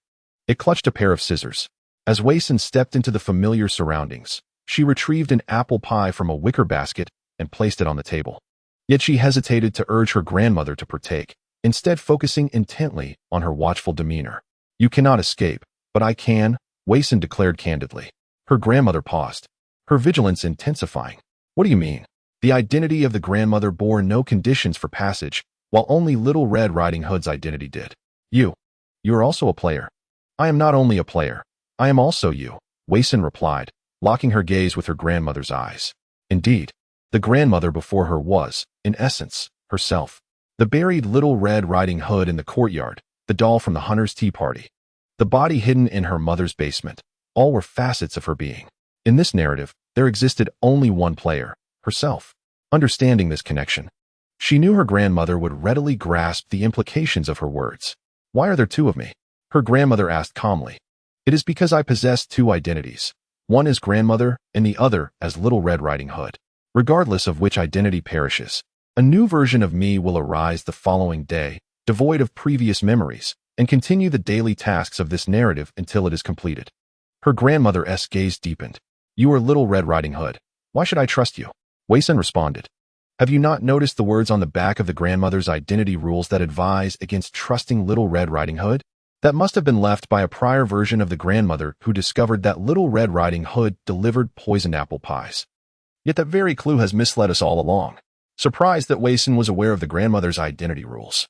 it clutched a pair of scissors. As Wei Sun stepped into the familiar surroundings, she retrieved an apple pie from a wicker basket and placed it on the table. Yet she hesitated to urge her grandmother to partake, instead focusing intently on her watchful demeanor. "You cannot escape, but I can," Wei Sun declared candidly. Her grandmother paused, her vigilance intensifying. "What do you mean?" The identity of the grandmother bore no conditions for passage, while only Little Red Riding Hood's identity did. You are also a player." "I am not only a player, I am also you," Wei Sun replied, locking her gaze with her grandmother's eyes. Indeed, the grandmother before her was, in essence, herself. The buried Little Red Riding Hood in the courtyard, the doll from the hunter's tea party, the body hidden in her mother's basement, all were facets of her being. In this narrative, there existed only one player, herself. Understanding this connection, she knew her grandmother would readily grasp the implications of her words. "Why are there two of me?" her grandmother asked calmly. "It is because I possess two identities. One as grandmother and the other as Little Red Riding Hood. Regardless of which identity perishes, a new version of me will arise the following day, devoid of previous memories, and continue the daily tasks of this narrative until it is completed." Her grandmother's gaze deepened. "You are Little Red Riding Hood. Why should I trust you?" Wei Sun responded. "Have you not noticed the words on the back of the grandmother's identity rules that advise against trusting Little Red Riding Hood? That must have been left by a prior version of the grandmother who discovered that Little Red Riding Hood delivered poisoned apple pies. Yet that very clue has misled us all along." Surprised that Wei Sun was aware of the grandmother's identity rules,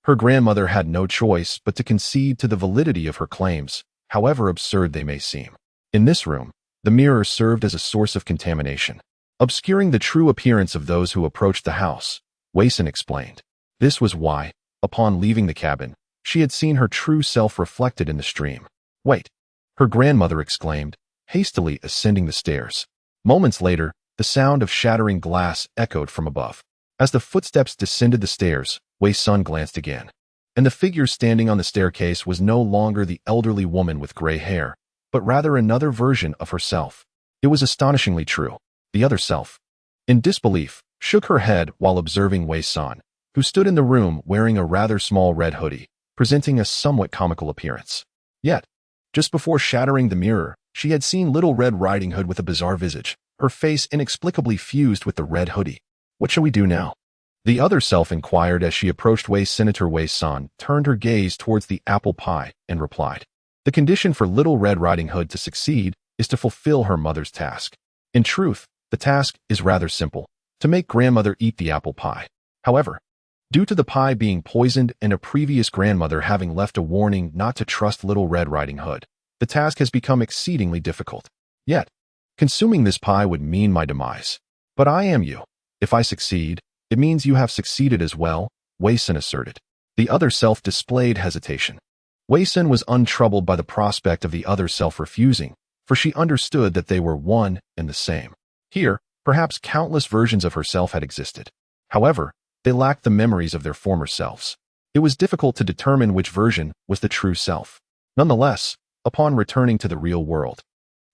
her grandmother had no choice but to concede to the validity of her claims, however absurd they may seem. In this room, the mirror served as a source of contamination, obscuring the true appearance of those who approached the house, Wei Sun explained. This was why, upon leaving the cabin, she had seen her true self reflected in the stream. "Wait," her grandmother exclaimed, hastily ascending the stairs. Moments later, the sound of shattering glass echoed from above. As the footsteps descended the stairs, Wei Sun glanced again. and the figure standing on the staircase was no longer the elderly woman with gray hair, but rather another version of herself. It was astonishingly true. The other self, in disbelief, shook her head while observing Wei-san, who stood in the room wearing a rather small red hoodie, presenting a somewhat comical appearance. Yet, just before shattering the mirror, she had seen Little Red Riding Hood with a bizarre visage, her face inexplicably fused with the red hoodie. What shall we do now? The other self inquired as she approached Senator Wei-san, turned her gaze towards the apple pie, and replied, "The condition for Little Red Riding Hood to succeed is to fulfill her mother's task. In truth, the task is rather simple, to make grandmother eat the apple pie. However, due to the pie being poisoned and a previous grandmother having left a warning not to trust Little Red Riding Hood, the task has become exceedingly difficult. Yet, consuming this pie would mean my demise. But I am you. If I succeed, it means you have succeeded as well," Wei-san asserted. The other self displayed hesitation. Wei-san was untroubled by the prospect of the other self refusing, for she understood that they were one and the same. Here, perhaps countless versions of herself had existed. However, they lacked the memories of their former selves. It was difficult to determine which version was the true self. Nonetheless, upon returning to the real world,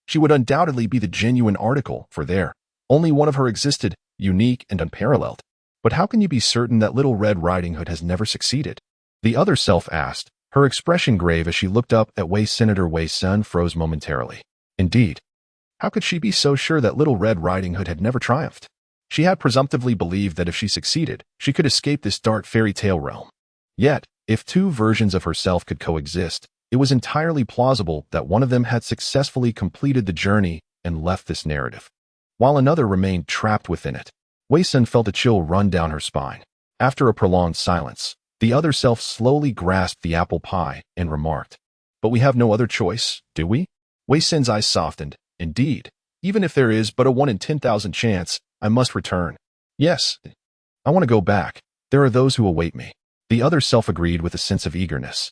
she would undoubtedly be the genuine article, for there, only one of her existed, unique and unparalleled. But how can you be certain that Little Red Riding Hood has never succeeded? The other self asked, her expression grave as she looked up at Senator Wei-san froze momentarily. Indeed, how could she be so sure that Little Red Riding Hood had never triumphed? She had presumptively believed that if she succeeded, she could escape this dark fairy tale realm. Yet, if two versions of herself could coexist, it was entirely plausible that one of them had successfully completed the journey and left this narrative, while another remained trapped within it. Wei-san felt a chill run down her spine. After a prolonged silence, the other self slowly grasped the apple pie and remarked, "But we have no other choice, do we?" Wei-san's eyes softened. "Indeed, even if there is but a 1 in 10,000 chance, I must return. Yes, I want to go back. There are those who await me." The other self agreed with a sense of eagerness.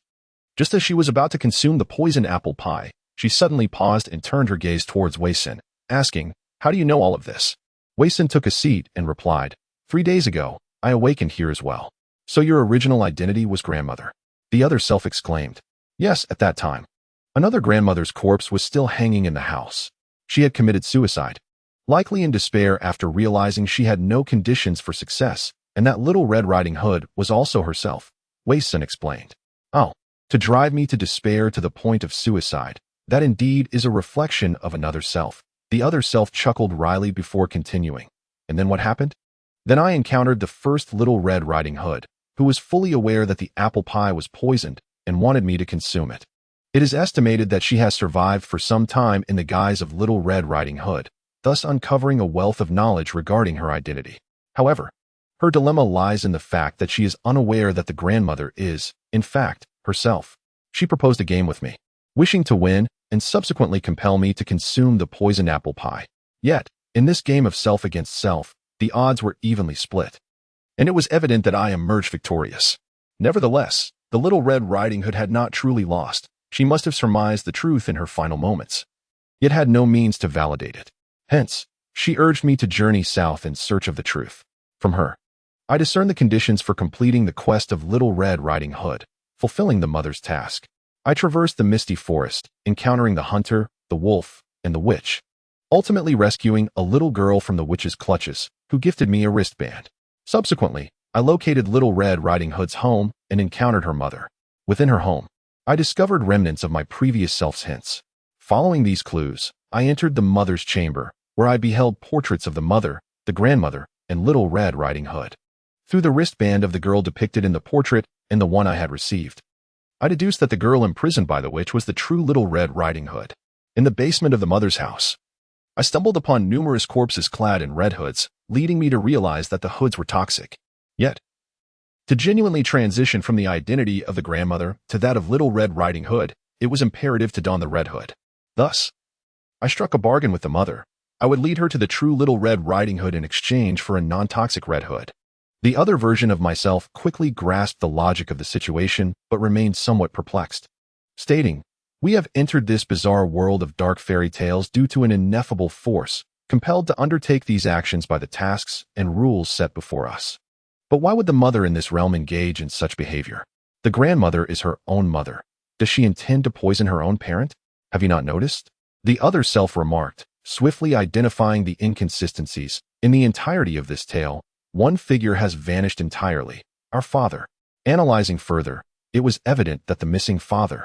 Just as she was about to consume the poisoned apple pie, she suddenly paused and turned her gaze towards Wei-san, asking, "How do you know all of this?" Wei-san took a seat and replied, 3 days ago, I awakened here as well." "So your original identity was grandmother?" The other self exclaimed. "Yes, at that time. Another grandmother's corpse was still hanging in the house. She had committed suicide, likely in despair after realizing she had no conditions for success, and that Little Red Riding Hood was also herself," Wei-san explained. "Oh, to drive me to despair to the point of suicide, that indeed is a reflection of another self." The other self chuckled wryly before continuing. "And then what happened? Then I encountered the first Little Red Riding Hood, who was fully aware that the apple pie was poisoned and wanted me to consume it. It is estimated that she has survived for some time in the guise of Little Red Riding Hood, thus uncovering a wealth of knowledge regarding her identity. However, her dilemma lies in the fact that she is unaware that the grandmother is, in fact, herself. She proposed a game with me, wishing to win and subsequently compel me to consume the poisoned apple pie. Yet, in this game of self against self, the odds were evenly split, and it was evident that I emerged victorious. Nevertheless, the Little Red Riding Hood had not truly lost. She must have surmised the truth in her final moments, yet had no means to validate it. Hence, she urged me to journey south in search of the truth. From her, I discerned the conditions for completing the quest of Little Red Riding Hood, fulfilling the mother's task. I traversed the misty forest, encountering the hunter, the wolf, and the witch, ultimately rescuing a little girl from the witch's clutches, who gifted me a wristband. Subsequently, I located Little Red Riding Hood's home and encountered her mother. Within her home, I discovered remnants of my previous self's hints. Following these clues, I entered the mother's chamber, where I beheld portraits of the mother, the grandmother, and Little Red Riding Hood. Through the wristband of the girl depicted in the portrait and the one I had received, I deduced that the girl imprisoned by the witch was the true Little Red Riding Hood. In the basement of the mother's house, I stumbled upon numerous corpses clad in red hoods, leading me to realize that the hoods were toxic. Yet, to genuinely transition from the identity of the grandmother to that of Little Red Riding Hood, it was imperative to don the red hood. Thus, I struck a bargain with the mother. I would lead her to the true Little Red Riding Hood in exchange for a non-toxic red hood. The other version of myself quickly grasped the logic of the situation, but remained somewhat perplexed, stating, "We have entered this bizarre world of dark fairy tales due to an ineffable force, compelled to undertake these actions by the tasks and rules set before us. But why would the mother in this realm engage in such behavior? The grandmother is her own mother. Does she intend to poison her own parent? Have you not noticed? The other self remarked, swiftly identifying the inconsistencies. In the entirety of this tale, one figure has vanished entirely, our father. Analyzing further, it was evident that the missing father,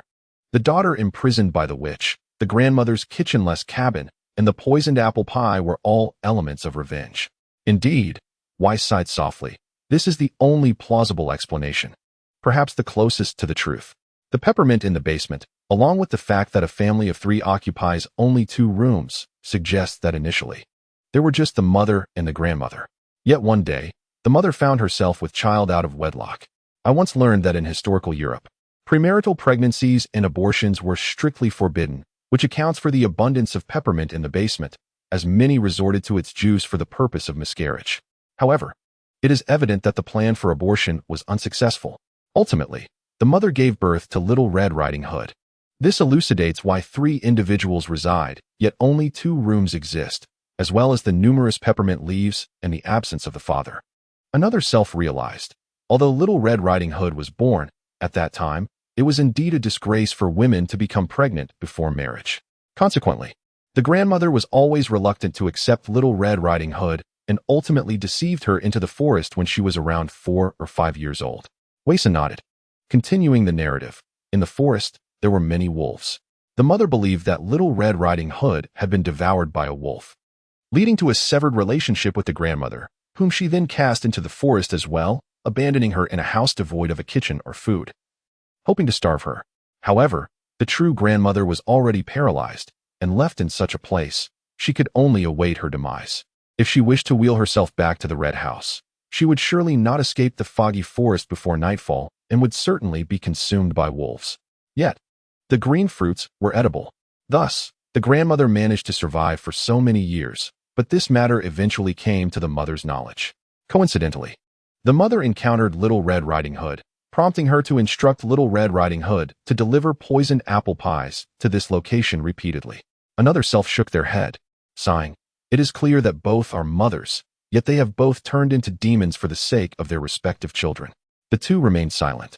the daughter imprisoned by the witch, the grandmother's kitchenless cabin, and the poisoned apple pie were all elements of revenge. Indeed, Weiss sighed softly. This is the only plausible explanation, perhaps the closest to the truth. The peppermint in the basement, along with the fact that a family of 3 occupies only 2 rooms, suggests that initially there were just the mother and the grandmother. Yet one day, the mother found herself with child out of wedlock. I once learned that in historical Europe, premarital pregnancies and abortions were strictly forbidden, which accounts for the abundance of peppermint in the basement, as many resorted to its juice for the purpose of miscarriage. However, it is evident that the plan for abortion was unsuccessful. Ultimately, the mother gave birth to Little Red Riding Hood. This elucidates why 3 individuals reside, yet only 2 rooms exist, as well as the numerous peppermint leaves and the absence of the father. Another self realized, although Little Red Riding Hood was born, at that time, it was indeed a disgrace for women to become pregnant before marriage. Consequently, the grandmother was always reluctant to accept Little Red Riding Hood and ultimately deceived her into the forest when she was around 4 or 5 years old. Wason nodded. Continuing the narrative, in the forest, there were many wolves. The mother believed that Little Red Riding Hood had been devoured by a wolf, leading to a severed relationship with the grandmother, whom she then cast into the forest as well, abandoning her in a house devoid of a kitchen or food, hoping to starve her. However, the true grandmother was already paralyzed, and left in such a place, she could only await her demise. If she wished to wheel herself back to the red house, she would surely not escape the foggy forest before nightfall and would certainly be consumed by wolves. Yet, the green fruits were edible. Thus, the grandmother managed to survive for so many years, but this matter eventually came to the mother's knowledge. Coincidentally, the mother encountered Little Red Riding Hood, prompting her to instruct Little Red Riding Hood to deliver poisoned apple pies to this location repeatedly. Another self shook their head, sighing, "It is clear that both are mothers, yet they have both turned into demons for the sake of their respective children." The 2 remained silent,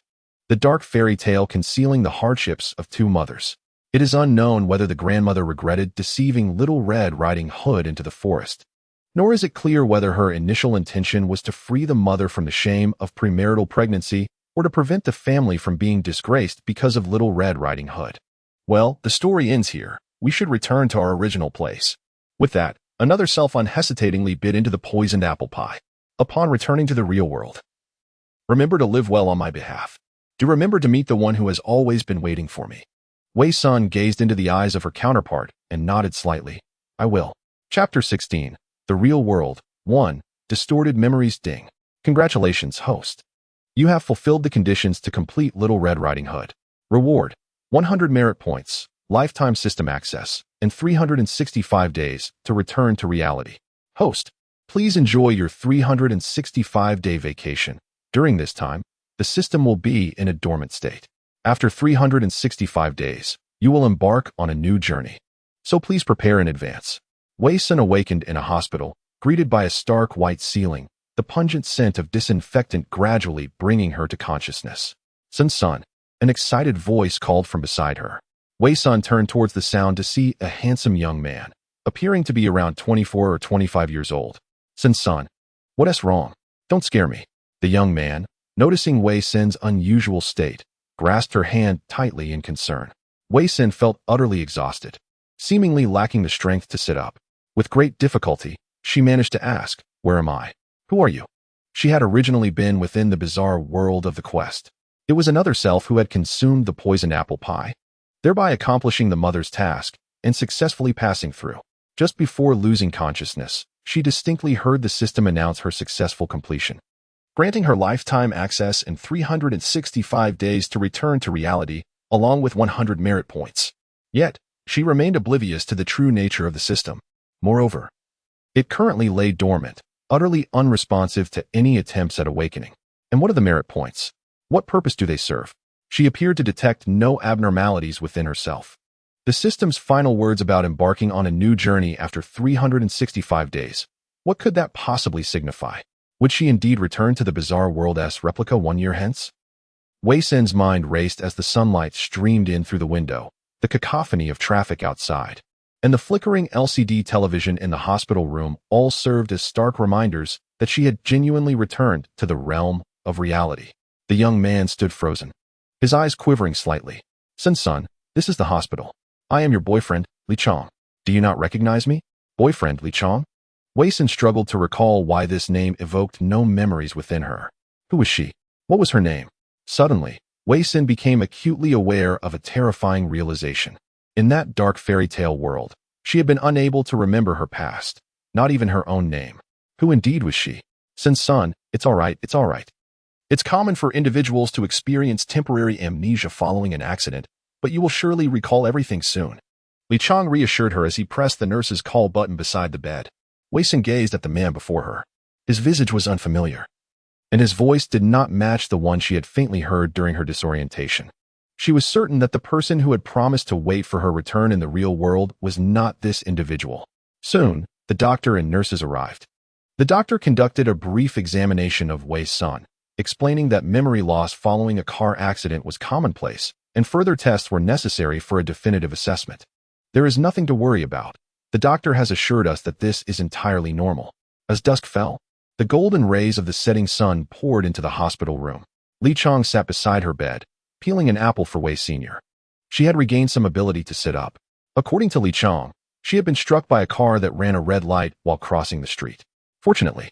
the dark fairy tale concealing the hardships of 2 mothers. It is unknown whether the grandmother regretted deceiving Little Red Riding Hood into the forest, nor is it clear whether her initial intention was to free the mother from the shame of premarital pregnancy or to prevent the family from being disgraced because of Little Red Riding Hood. Well, the story ends here. We should return to our original place. With that, another self unhesitatingly bit into the poisoned apple pie. Upon returning to the real world, remember to live well on my behalf. Do remember to meet the one who has always been waiting for me. Wei Sun gazed into the eyes of her counterpart and nodded slightly. I will. Chapter 16. The Real World. 1. Distorted Memories. Ding. Congratulations, host. You have fulfilled the conditions to complete Little Red Riding Hood. Reward: 100 merit points, lifetime system access, and 365 days to return to reality. Host, please enjoy your 365-day vacation. During this time, the system will be in a dormant state. After 365 days, you will embark on a new journey. So please prepare in advance. Wei Sun awakened in a hospital, greeted by a stark white ceiling, the pungent scent of disinfectant gradually bringing her to consciousness. Sun, an excited voice called from beside her. Wei Sun turned towards the sound to see a handsome young man, appearing to be around 24 or 25 years old. Sun, what is wrong? Don't scare me. The young man, noticing Wei Sun's unusual state, grasped her hand tightly in concern. Wei Sun felt utterly exhausted, seemingly lacking the strength to sit up. With great difficulty, she managed to ask, "Where am I? Who are you?" She had originally been within the bizarre world of the quest. It was another self who had consumed the poisoned apple pie, thereby accomplishing the mother's task and successfully passing through. Just before losing consciousness, she distinctly heard the system announce her successful completion, granting her lifetime access and 365 days to return to reality, along with 100 merit points. Yet, she remained oblivious to the true nature of the system. Moreover, it currently lay dormant, utterly unresponsive to any attempts at awakening. And what are the merit points? What purpose do they serve? She appeared to detect no abnormalities within herself. The system's final words about embarking on a new journey after 365 days. What could that possibly signify? Would she indeed return to the bizarre world as replica 1 year hence? Wei Sin's mind raced as the sunlight streamed in through the window, the cacophony of traffic outside, and the flickering LCD television in the hospital room all served as stark reminders that she had genuinely returned to the realm of reality. The young man stood frozen, his eyes quivering slightly. Son, this is the hospital. I am your boyfriend, Li Chong. Do you not recognize me? Boyfriend Li Chong? Wei Sin struggled to recall why this name evoked no memories within her. Who was she? What was her name? Suddenly, Wei Sin became acutely aware of a terrifying realization. In that dark fairy tale world, she had been unable to remember her past, not even her own name. Who indeed was she? Son, it's all right, it's all right. It's common for individuals to experience temporary amnesia following an accident, but you will surely recall everything soon. Li Chong reassured her as he pressed the nurse's call button beside the bed. Wei Sin gazed at the man before her. His visage was unfamiliar, and his voice did not match the one she had faintly heard during her disorientation. She was certain that the person who had promised to wait for her return in the real world was not this individual. Soon, the doctor and nurses arrived. The doctor conducted a brief examination of Wei Sin, explaining that memory loss following a car accident was commonplace, and further tests were necessary for a definitive assessment. There is nothing to worry about. The doctor has assured us that this is entirely normal. As dusk fell, the golden rays of the setting sun poured into the hospital room. Li Chong sat beside her bed, peeling an apple for Wei Sr. She had regained some ability to sit up. According to Li Chong, she had been struck by a car that ran a red light while crossing the street. Fortunately,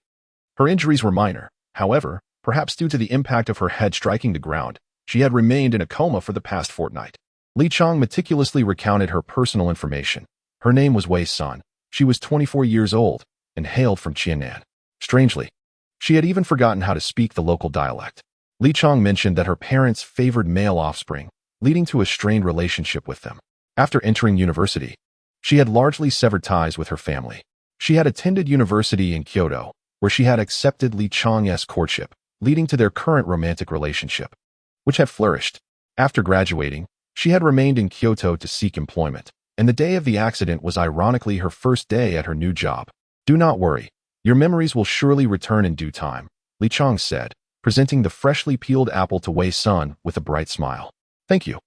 her injuries were minor. However, perhaps due to the impact of her head striking the ground, she had remained in a coma for the past fortnight. Li Chong meticulously recounted her personal information. Her name was Wei Sin. She was 24 years old and hailed from Qianan. Strangely, she had even forgotten how to speak the local dialect. Li Chong mentioned that her parents favored male offspring, leading to a strained relationship with them. After entering university, she had largely severed ties with her family. She had attended university in Kyoto, where she had accepted Li Chong's courtship, leading to their current romantic relationship, which had flourished. After graduating, she had remained in Kyoto to seek employment, and the day of the accident was ironically her first day at her new job. Do not worry. Your memories will surely return in due time, Li Chong said, presenting the freshly peeled apple to Wei Sin with a bright smile. Thank you.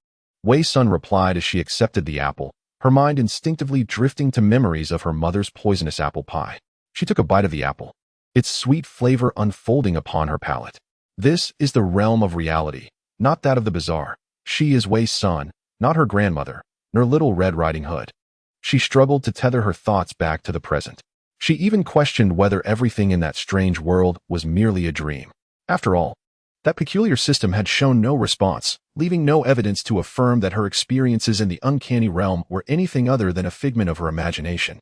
Wei Sin replied as she accepted the apple, her mind instinctively drifting to memories of her mother's poisonous apple pie. She took a bite of the apple, its sweet flavor unfolding upon her palate. This is the realm of reality, not that of the bizarre. She is Wei Sin, not her grandmother, nor Little Red Riding Hood. She struggled to tether her thoughts back to the present. She even questioned whether everything in that strange world was merely a dream. After all, that peculiar system had shown no response, leaving no evidence to affirm that her experiences in the uncanny realm were anything other than a figment of her imagination.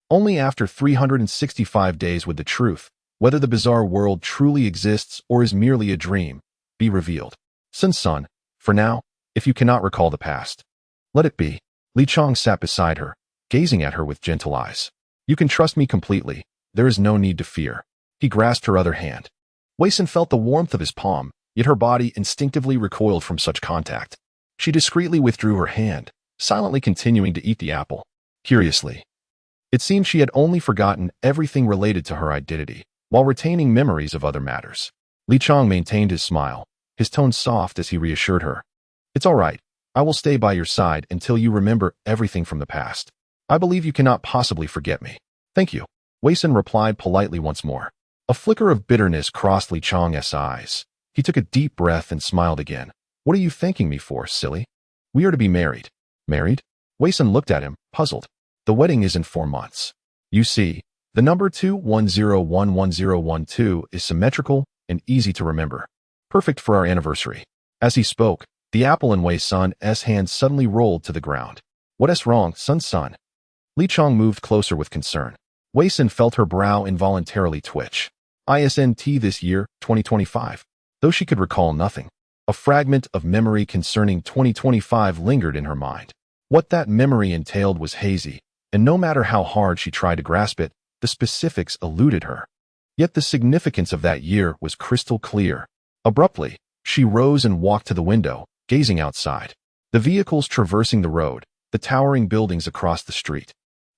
Only after 365 days would the truth, whether the bizarre world truly exists or is merely a dream, be revealed. Son, for now, if you cannot recall the past, let it be. Li Chong sat beside her, gazing at her with gentle eyes. You can trust me completely. There is no need to fear. He grasped her other hand. Wei Sin felt the warmth of his palm, yet her body instinctively recoiled from such contact. She discreetly withdrew her hand, silently continuing to eat the apple. Curiously, it seemed she had only forgotten everything related to her identity, while retaining memories of other matters. Li Chong maintained his smile, his tone soft as he reassured her. It's all right. I will stay by your side until you remember everything from the past. I believe you cannot possibly forget me. Thank you. Wei Sin replied politely once more. A flicker of bitterness crossed Li Chong's eyes. He took a deep breath and smiled again. What are you thanking me for, silly? We are to be married. Married? Wei Sin looked at him, puzzled. The wedding is in 4 months. You see, the number 210111012 is symmetrical and easy to remember. Perfect for our anniversary. As he spoke, the apple in Wei Sin's hand suddenly rolled to the ground. What is wrong, son? Li Chong moved closer with concern. Wei Sin felt her brow involuntarily twitch. ISNT this year, 2025. Though she could recall nothing, a fragment of memory concerning 2025 lingered in her mind. What that memory entailed was hazy, and no matter how hard she tried to grasp it, the specifics eluded her. Yet the significance of that year was crystal clear. Abruptly, she rose and walked to the window, gazing outside. The vehicles traversing the road, the towering buildings across the street,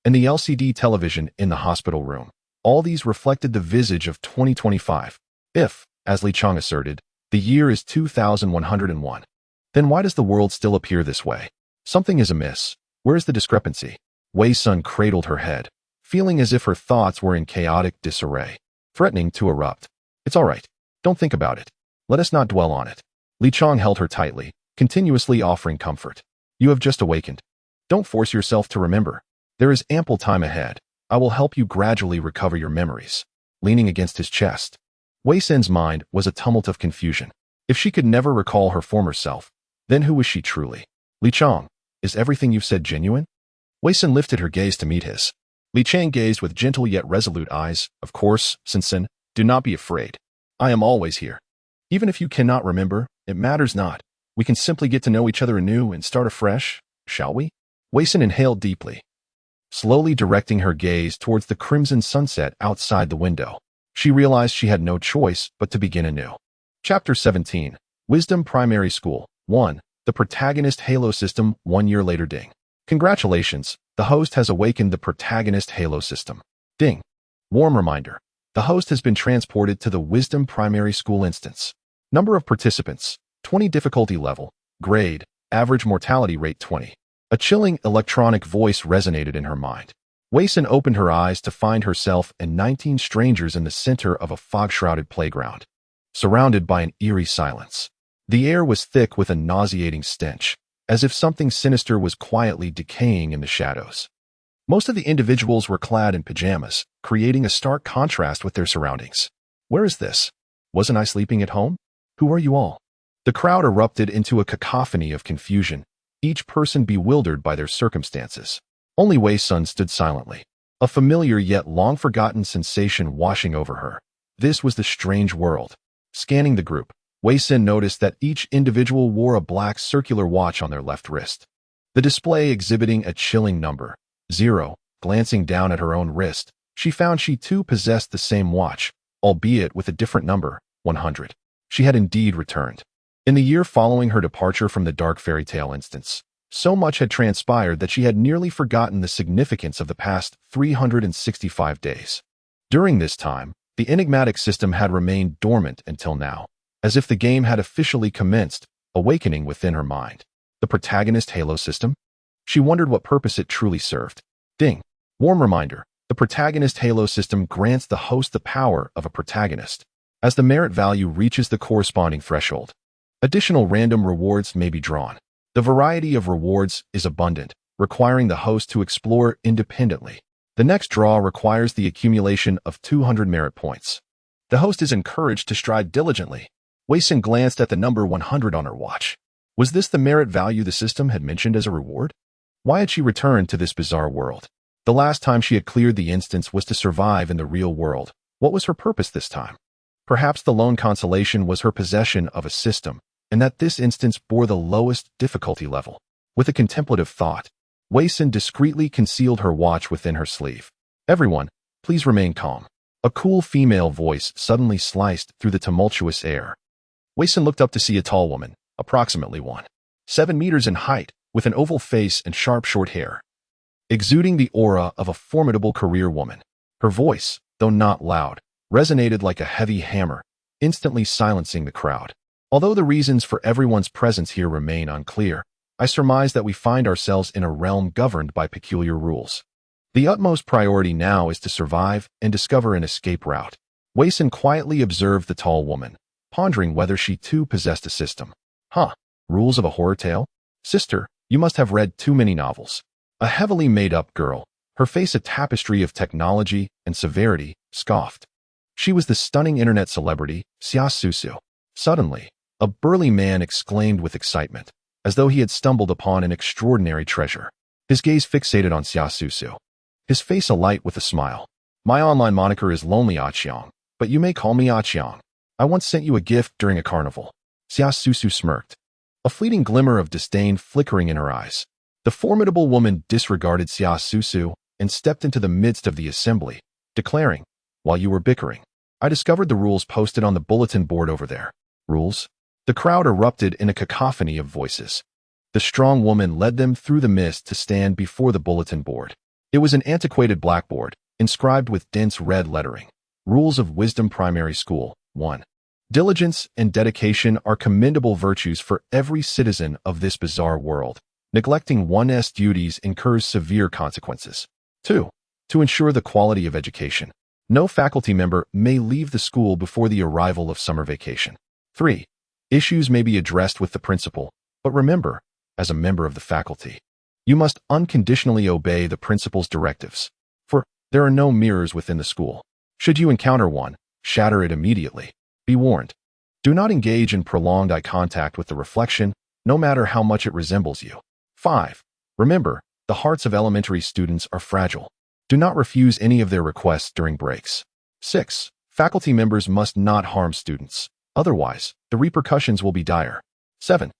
and the LCD television in the hospital room. All these reflected the visage of 2025. If, as Li Chong asserted, The year is 2101. Then why does the world still appear this way? Something is amiss. Where is the discrepancy? Wei Sun cradled her head, feeling as if her thoughts were in chaotic disarray, threatening to erupt. It's all right. Don't think about it. Let us not dwell on it. Li Chong held her tightly, continuously offering comfort. You have just awakened. Don't force yourself to remember. There is ample time ahead. I will help you gradually recover your memories. Leaning against his chest, Wei Sun's mind was a tumult of confusion. If she could never recall her former self, then who was she truly? Li Chong, is everything you've said genuine? Wei Sun lifted her gaze to meet his. Li Chang gazed with gentle yet resolute eyes. Of course, Sun, do not be afraid. I am always here. Even if you cannot remember, it matters not. We can simply get to know each other anew and start afresh, shall we? Wei Sun inhaled deeply, slowly directing her gaze towards the crimson sunset outside the window. She realized she had no choice but to begin anew. Chapter 17. Wisdom Primary School 1. The protagonist Halo system 1 year later. Ding. Congratulations, the host has awakened the protagonist Halo system. Ding. Warm reminder. The host has been transported to the Wisdom Primary School instance. Number of participants, 20. Difficulty level, grade, average mortality rate 20. A chilling electronic voice resonated in her mind. Wei Sun opened her eyes to find herself and 19 strangers in the center of a fog-shrouded playground, surrounded by an eerie silence. The air was thick with a nauseating stench, as if something sinister was quietly decaying in the shadows. Most of the individuals were clad in pajamas, creating a stark contrast with their surroundings. Where is this? Wasn't I sleeping at home? Who are you all? The crowd erupted into a cacophony of confusion, each person bewildered by their circumstances. Only Wei Sun stood silently, a familiar yet long-forgotten sensation washing over her. This was the strange world. Scanning the group, Wei Sun noticed that each individual wore a black circular watch on their left wrist, the display exhibiting a chilling number, 0. Glancing down at her own wrist, she found she too possessed the same watch, albeit with a different number, 100. She had indeed returned. In the year following her departure from the Dark Fairy Tale instance, so much had transpired that she had nearly forgotten the significance of the past 365 days. During this time, the enigmatic system had remained dormant until now, as if the game had officially commenced, awakening within her mind. The protagonist Halo system? She wondered what purpose it truly served. Ding. Warm reminder. The protagonist Halo system grants the host the power of a protagonist, as the merit value reaches the corresponding threshold. Additional random rewards may be drawn. The variety of rewards is abundant, requiring the host to explore independently. The next draw requires the accumulation of 200 merit points. The host is encouraged to strive diligently. Wei Sun glanced at the number 100 on her watch. Was this the merit value the system had mentioned as a reward? Why had she returned to this bizarre world? The last time she had cleared the instance was to survive in the real world. What was her purpose this time? Perhaps the lone consolation was her possession of a system, and that this instance bore the lowest difficulty level. With a contemplative thought, Wei Sun discreetly concealed her watch within her sleeve. Everyone, please remain calm. A cool female voice suddenly sliced through the tumultuous air. Wei Sun looked up to see a tall woman, approximately 1.7 meters in height, with an oval face and sharp short hair, exuding the aura of a formidable career woman. Her voice, though not loud, resonated like a heavy hammer, instantly silencing the crowd. Although the reasons for everyone's presence here remain unclear, I surmise that we find ourselves in a realm governed by peculiar rules. The utmost priority now is to survive and discover an escape route. Wei Sun quietly observed the tall woman, pondering whether she too possessed a system. Rules of a horror tale? Sister, you must have read too many novels. A heavily made-up girl, her face a tapestry of technology and severity, scoffed. She was the stunning internet celebrity, Xia Susu. Suddenly, a burly man exclaimed with excitement, as though he had stumbled upon an extraordinary treasure. His gaze fixated on Xia Susu, his face alight with a smile. My online moniker is Lonely Aqiang, but you may call me Aqiang. I once sent you a gift during a carnival. Xia Susu smirked, a fleeting glimmer of disdain flickering in her eyes. The formidable woman disregarded Xia Susu and stepped into the midst of the assembly, declaring, while you were bickering, I discovered the rules posted on the bulletin board over there. Rules? The crowd erupted in a cacophony of voices. The strong woman led them through the mist to stand before the bulletin board. It was an antiquated blackboard, inscribed with dense red lettering. Rules of Wisdom Primary School 1. Diligence and dedication are commendable virtues for every citizen of this bizarre world. Neglecting one's duties incurs severe consequences. 2. To ensure the quality of education. No faculty member may leave the school before the arrival of summer vacation. 3. Issues may be addressed with the principal, but remember, as a member of the faculty, you must unconditionally obey the principal's directives, for there are no mirrors within the school. Should you encounter one, shatter it immediately. Be warned. Do not engage in prolonged eye contact with the reflection, no matter how much it resembles you. 5. Remember, the hearts of elementary students are fragile. Do not refuse any of their requests during breaks. 6. Faculty members must not harm students. Otherwise, the repercussions will be dire. 7.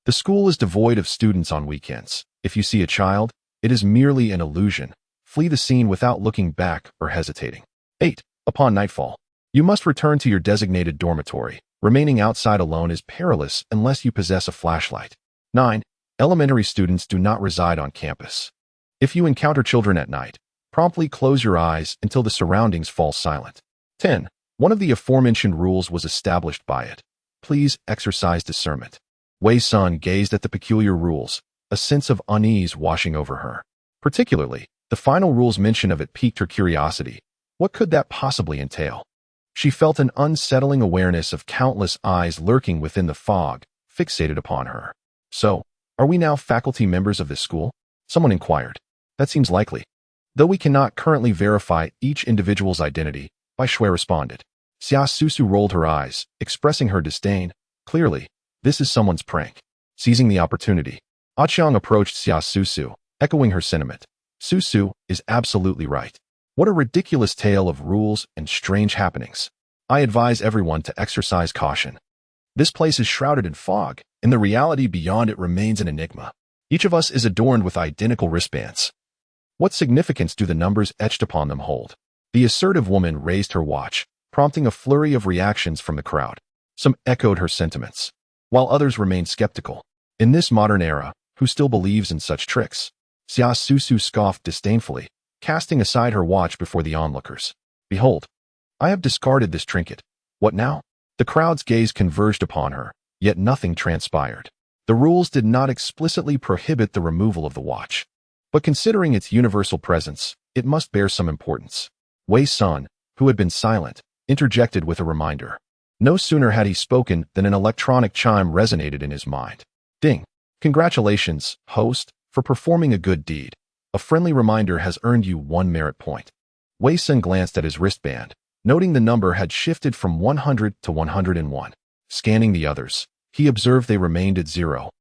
The school is devoid of students on weekends. If you see a child, it is merely an illusion. Flee the scene without looking back or hesitating. 8. Upon nightfall, you must return to your designated dormitory. Remaining outside alone is perilous unless you possess a flashlight. 9. Elementary students do not reside on campus. If you encounter children at night, promptly close your eyes until the surroundings fall silent. 10. One of the aforementioned rules was established by it. Please exercise discernment. Wei Sun gazed at the peculiar rules, a sense of unease washing over her. Particularly, the final rule's mention of it piqued her curiosity. What could that possibly entail? She felt an unsettling awareness of countless eyes lurking within the fog, fixated upon her. So, are we now faculty members of this school? Someone inquired. That seems likely. Though we cannot currently verify each individual's identity, Bai Shui responded. Xia Susu rolled her eyes, expressing her disdain. Clearly, this is someone's prank. Seizing the opportunity, Aqiang approached Xia Susu, echoing her sentiment. Susu is absolutely right. What a ridiculous tale of rules and strange happenings. I advise everyone to exercise caution. This place is shrouded in fog, and the reality beyond it remains an enigma. Each of us is adorned with identical wristbands. What significance do the numbers etched upon them hold? The assertive woman raised her watch, prompting a flurry of reactions from the crowd. Some echoed her sentiments, while others remained skeptical. In this modern era, who still believes in such tricks? Xia Susu scoffed disdainfully, casting aside her watch before the onlookers. Behold, I have discarded this trinket. What now? The crowd's gaze converged upon her, yet nothing transpired. The rules did not explicitly prohibit the removal of the watch, but considering its universal presence, it must bear some importance. Wei Sun, who had been silent, interjected with a reminder. No sooner had he spoken than an electronic chime resonated in his mind. Ding! Congratulations, host, for performing a good deed. A friendly reminder has earned you 1 merit point. Wei Sun glanced at his wristband, noting the number had shifted from 100 to 101. Scanning the others, he observed they remained at 0,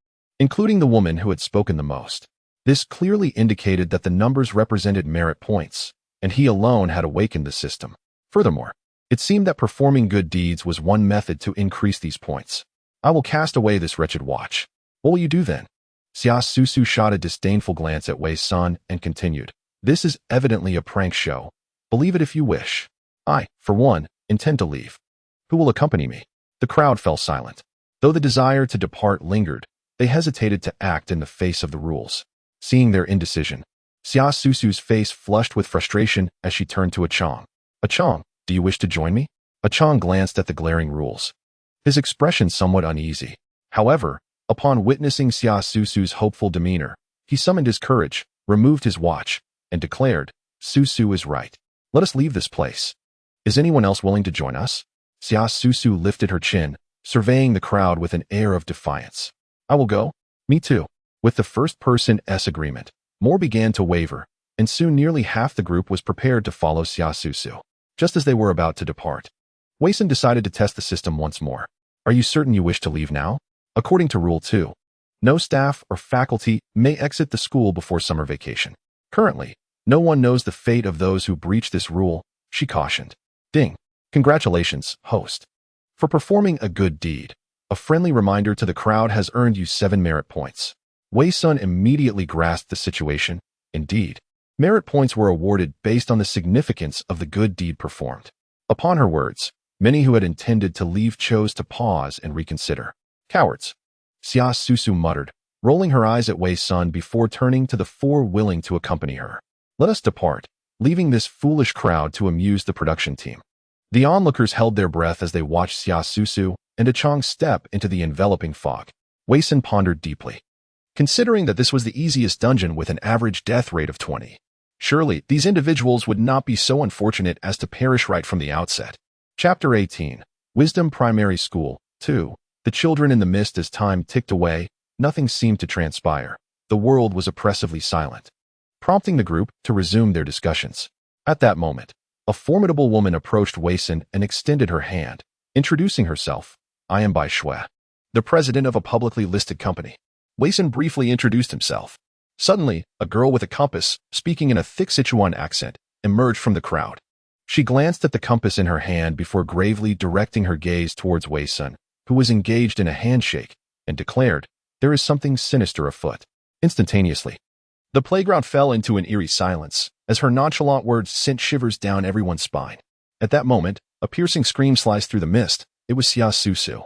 including the woman who had spoken the most. This clearly indicated that the numbers represented merit points, and he alone had awakened the system. Furthermore, it seemed that performing good deeds was one method to increase these points. I will cast away this wretched watch. What will you do then? Xia Susu shot a disdainful glance at Wei Sun and continued. This is evidently a prank show. Believe it if you wish. I, for one, intend to leave. Who will accompany me? The crowd fell silent. Though the desire to depart lingered, they hesitated to act in the face of the rules. Seeing their indecision, Xia Susu's face flushed with frustration as she turned to Aqiang. Aqiang, do you wish to join me? Aqiang glanced at the glaring rules, his expression somewhat uneasy. However, upon witnessing Xia Susu's hopeful demeanor, he summoned his courage, removed his watch, and declared, Susu is right. Let us leave this place. Is anyone else willing to join us? Xia Susu lifted her chin, surveying the crowd with an air of defiance. I will go. Me too. With the first-person's agreement, more began to waver, and soon nearly half the group was prepared to follow Xia Susu. Just as they were about to depart, Wei Sun decided to test the system once more. Are you certain you wish to leave now? According to Rule 2, no staff or faculty may exit the school before summer vacation. Currently, no one knows the fate of those who breach this rule, she cautioned. Ding! Congratulations, host. For performing a good deed, a friendly reminder to the crowd has earned you 7 merit points. Wei Sun immediately grasped the situation. Indeed, merit points were awarded based on the significance of the good deed performed. Upon her words, many who had intended to leave chose to pause and reconsider. Cowards! Xia Susu muttered, rolling her eyes at Wei Sun before turning to the 4 willing to accompany her. Let us depart, leaving this foolish crowd to amuse the production team. The onlookers held their breath as they watched Xia Susu and Chong step into the enveloping fog. Wei Sun pondered deeply. Considering that this was the easiest dungeon with an average death rate of 20, surely these individuals would not be so unfortunate as to perish right from the outset. Chapter 18. Wisdom Primary School 2. The children in the mist. As time ticked away, nothing seemed to transpire. The world was oppressively silent, prompting the group to resume their discussions. At that moment, a formidable woman approached Wei Sun and extended her hand, introducing herself. I am Bai Shui, the president of a publicly listed company. Wei Sun briefly introduced himself. Suddenly, a girl with a compass, speaking in a thick Sichuan accent, emerged from the crowd. She glanced at the compass in her hand before gravely directing her gaze towards Wei Sun, who was engaged in a handshake, and declared, "There is something sinister afoot." Instantaneously, the playground fell into an eerie silence, as her nonchalant words sent shivers down everyone's spine. At that moment, a piercing scream sliced through the mist. It was Xia Susu.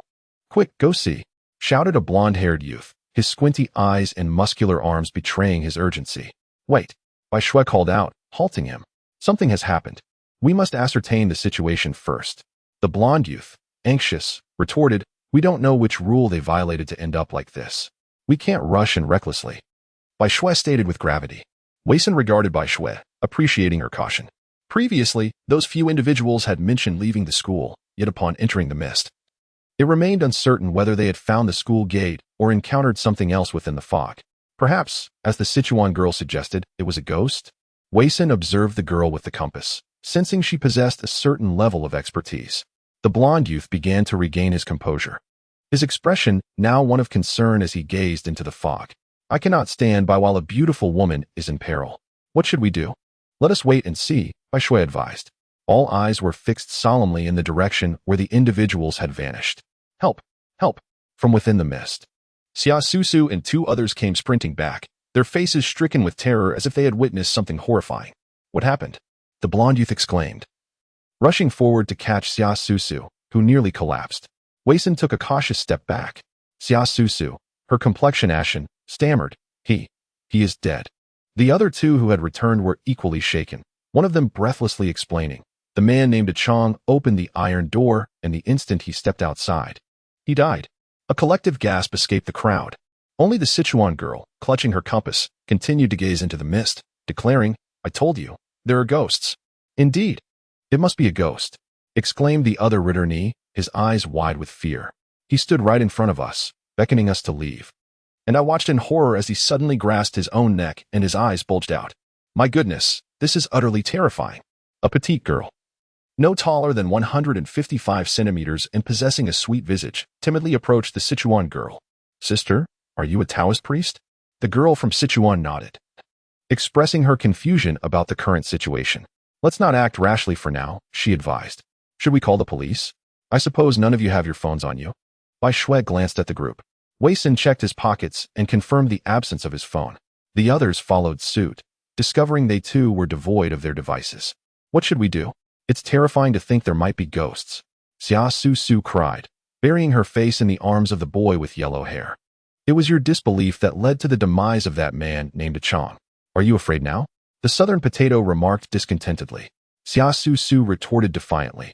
"Quick, go see!" shouted a blonde-haired youth, his squinty eyes and muscular arms betraying his urgency. "Wait," Bai Shui called out, halting him. "Something has happened. We must ascertain the situation first." The blonde youth, anxious, retorted, "We don't know which rule they violated to end up like this. We can't rush in recklessly." Bai Shui stated with gravity. Wei Sun regarded Bai Shui, appreciating her caution. Previously, those few individuals had mentioned leaving the school, yet upon entering the mist, it remained uncertain whether they had found the school gate or encountered something else within the fog. Perhaps, as the Sichuan girl suggested, it was a ghost? Wei Sun observed the girl with the compass, sensing she possessed a certain level of expertise. The blonde youth began to regain his composure, his expression now one of concern as he gazed into the fog. "I cannot stand by while a beautiful woman is in peril. What should we do?" "Let us wait and see," Bai Shui advised. All eyes were fixed solemnly in the direction where the individuals had vanished. "Help! Help!" from within the mist. Xia Susu and two others came sprinting back, their faces stricken with terror as if they had witnessed something horrifying. "What happened?" the blonde youth exclaimed, rushing forward to catch Xia Susu, who nearly collapsed. Wei Sun took a cautious step back. Xia Susu, her complexion ashen, stammered, He is dead." The other two who had returned were equally shaken, one of them breathlessly explaining. The man named Chong opened the iron door, and the instant he stepped outside, he died. A collective gasp escaped the crowd. Only the Sichuan girl, clutching her compass, continued to gaze into the mist, declaring, "I told you, there are ghosts." "Indeed, it must be a ghost," exclaimed the other returnee, his eyes wide with fear. "He stood right in front of us, beckoning us to leave. And I watched in horror as he suddenly grasped his own neck and his eyes bulged out. My goodness, this is utterly terrifying." A petite girl, no taller than 155 centimeters and possessing a sweet visage, timidly approached the Sichuan girl. "Sister, are you a Taoist priest?" The girl from Sichuan nodded, expressing her confusion about the current situation. "Let's not act rashly for now," she advised. "Should we call the police? I suppose none of you have your phones on you." Bai Shui glanced at the group. Wei Sun checked his pockets and confirmed the absence of his phone. The others followed suit, discovering they too were devoid of their devices. "What should we do? It's terrifying to think there might be ghosts," Xia Susu cried, burying her face in the arms of the boy with yellow hair. "It was your disbelief that led to the demise of that man named Chong. Are you afraid now?" The southern potato remarked discontentedly. Xia Susu retorted defiantly.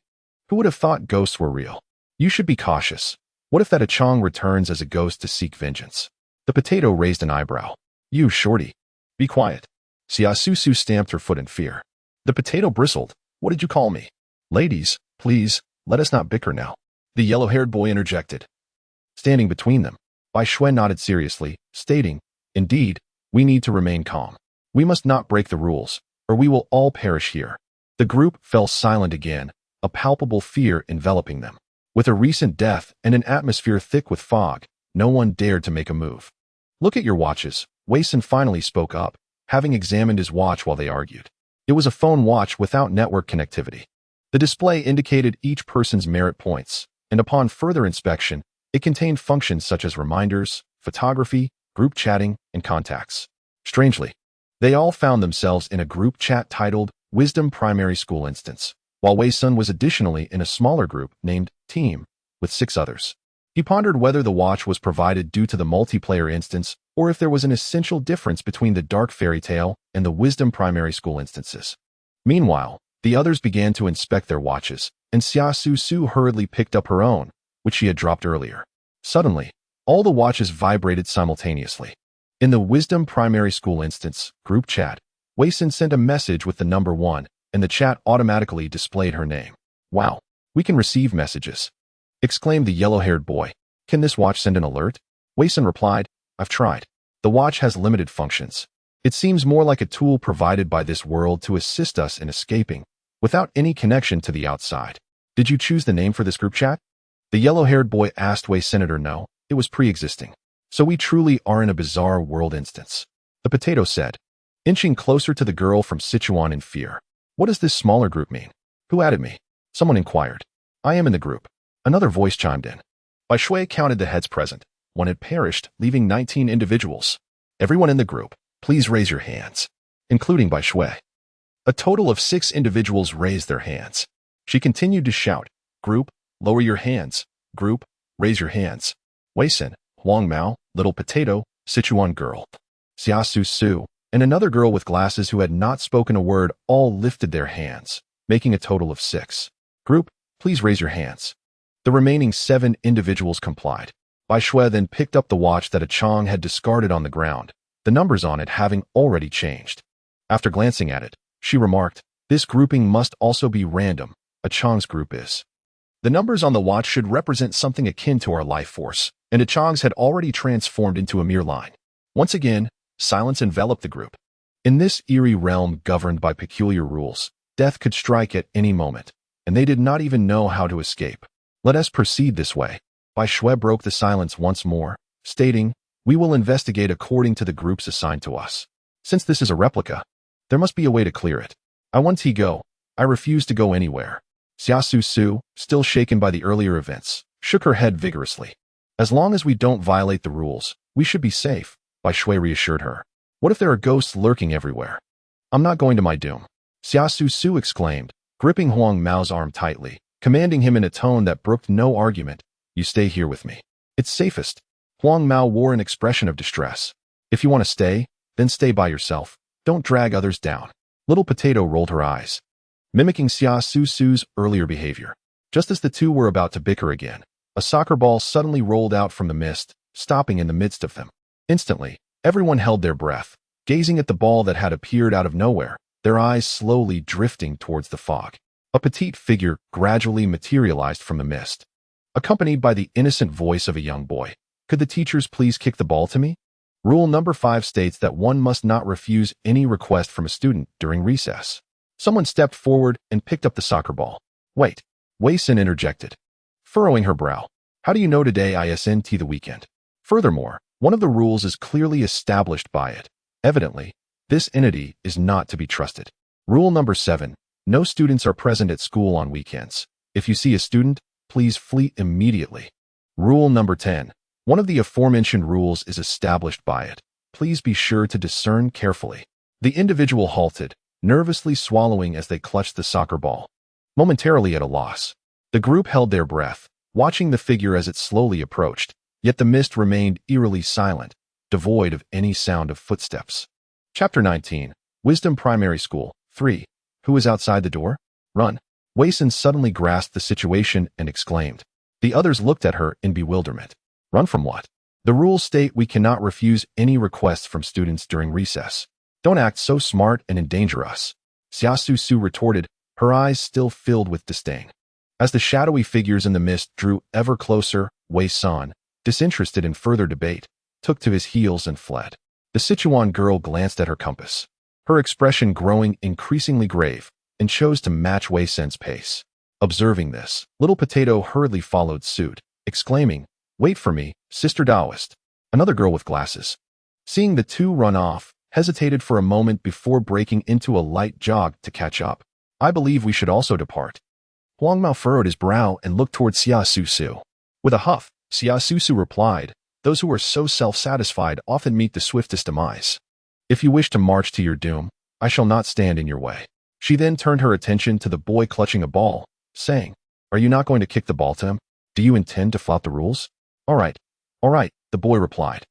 "Who would have thought ghosts were real? You should be cautious. What if that Chong returns as a ghost to seek vengeance?" The potato raised an eyebrow. "You, shorty. Be quiet." Xia Susu stamped her foot in fear. The potato bristled. "What did you call me?" "Ladies, please, let us not bicker now," the yellow-haired boy interjected. Standing between them, Bai Shui nodded seriously, stating, "Indeed, we need to remain calm. We must not break the rules, or we will all perish here." The group fell silent again, a palpable fear enveloping them. With a recent death and an atmosphere thick with fog, no one dared to make a move. "Look at your watches," Wei Sun finally spoke up, having examined his watch while they argued. It was a phone watch without network connectivity. The display indicated each person's merit points, and upon further inspection, it contained functions such as reminders, photography, group chatting, and contacts. Strangely, they all found themselves in a group chat titled Wisdom Primary School Instance, while Wei Sun was additionally in a smaller group named Team, with 6 others. He pondered whether the watch was provided due to the multiplayer instance or if there was an essential difference between the Dark Fairy Tale and the Wisdom Primary School instances. Meanwhile, The others began to inspect their watches, and Xia Su Su hurriedly picked up her own, which she had dropped earlier. Suddenly, all the watches vibrated simultaneously. In the Wisdom Primary School instance group chat, Wei Xin sent a message with the number 1, and the chat automatically displayed her name. "Wow, we can receive messages," exclaimed the yellow-haired boy. "Can this watch send an alert?" Wei Xin replied, "I've tried. The watch has limited functions. It seems more like a tool provided by this world to assist us in escaping, without any connection to the outside." "Did you choose the name for this group chat?" The yellow-haired boy asked Wei Senator. "No, it was pre-existing. So we truly are in a bizarre world instance," the potato said, inching closer to the girl from Sichuan in fear. "What does this smaller group mean? Who added me?" Someone inquired. "I am in the group," another voice chimed in. Bai Shui counted the heads present. One had perished, leaving 19 individuals. "Everyone in the group, please raise your hands," including Bai Shui. A total of 6 individuals raised their hands. She continued to shout, "Group, lower your hands. Group, raise your hands." Wei Xin, Huang Mao, Little Potato, Sichuan Girl, Xia Su Su, and another girl with glasses who had not spoken a word all lifted their hands, making a total of 6. "Group, please raise your hands." The remaining 7 individuals complied. Bai Shui then picked up the watch that a Chong had discarded on the ground, the numbers on it having already changed. After glancing at it, she remarked, "This grouping must also be random. A Chong's group is." The numbers on the watch should represent something akin to our life force, and a Chong's had already transformed into a mere line. Once again, silence enveloped the group. In this eerie realm governed by peculiar rules, death could strike at any moment, and they did not even know how to escape. "Let us proceed this way." Bai Shui broke the silence once more, stating, "We will investigate according to the groups assigned to us. Since this is a replica, there must be a way to clear it. I want to go. I refuse to go anywhere." Xia Su Su, still shaken by the earlier events, shook her head vigorously. "As long as we don't violate the rules, we should be safe," Bai Shui reassured her. "What if there are ghosts lurking everywhere?" "I'm not going to my doom," Xia Su Su exclaimed, gripping Huang Mao's arm tightly, commanding him in a tone that brooked no argument. "You stay here with me. It's safest." Huang Mao wore an expression of distress. "If you want to stay, then stay by yourself. Don't drag others down." Little Potato rolled her eyes, mimicking Xia Su Su's earlier behavior. Just as the two were about to bicker again, a soccer ball suddenly rolled out from the mist, stopping in the midst of them. Instantly, everyone held their breath, gazing at the ball that had appeared out of nowhere, their eyes slowly drifting towards the fog. A petite figure gradually materialized from the mist, accompanied by the innocent voice of a young boy. "Could the teachers please kick the ball to me?" Rule number 5 states that one must not refuse any request from a student during recess. Someone stepped forward and picked up the soccer ball. "Wait," Wei Xin interjected, furrowing her brow. "How do you know today isn't the weekend? Furthermore, one of the rules is clearly established by it. Evidently, this entity is not to be trusted." Rule number 7. No students are present at school on weekends. If you see a student, please flee immediately. Rule number 10. One of the aforementioned rules is established by it. Please be sure to discern carefully. The individual halted, nervously swallowing as they clutched the soccer ball, momentarily at a loss. The group held their breath, watching the figure as it slowly approached, yet the mist remained eerily silent, devoid of any sound of footsteps. Chapter 19. Wisdom Primary School 3. Who is outside the door? Run. Wei Xin suddenly grasped the situation and exclaimed. The others looked at her in bewilderment. Run from what? The rules state we cannot refuse any requests from students during recess. Don't act so smart and endanger us. Xia Su Su retorted, her eyes still filled with disdain. As the shadowy figures in the mist drew ever closer, Wei San, disinterested in further debate, took to his heels and fled. The Sichuan girl glanced at her compass, her expression growing increasingly grave, and chose to match Wei San's pace. Observing this, Little Potato hurriedly followed suit, exclaiming, "Wait for me, Sister Taoist." Another girl with glasses, seeing the two run off, hesitated for a moment before breaking into a light jog to catch up. "I believe we should also depart." Huang Mao furrowed his brow and looked toward Xia Su Su. With a huff, Xia Su Su replied, "Those who are so self-satisfied often meet the swiftest demise. If you wish to march to your doom, I shall not stand in your way." She then turned her attention to the boy clutching a ball, saying, "Are you not going to kick the ball to him? Do you intend to flout the rules?" All right, the boy replied,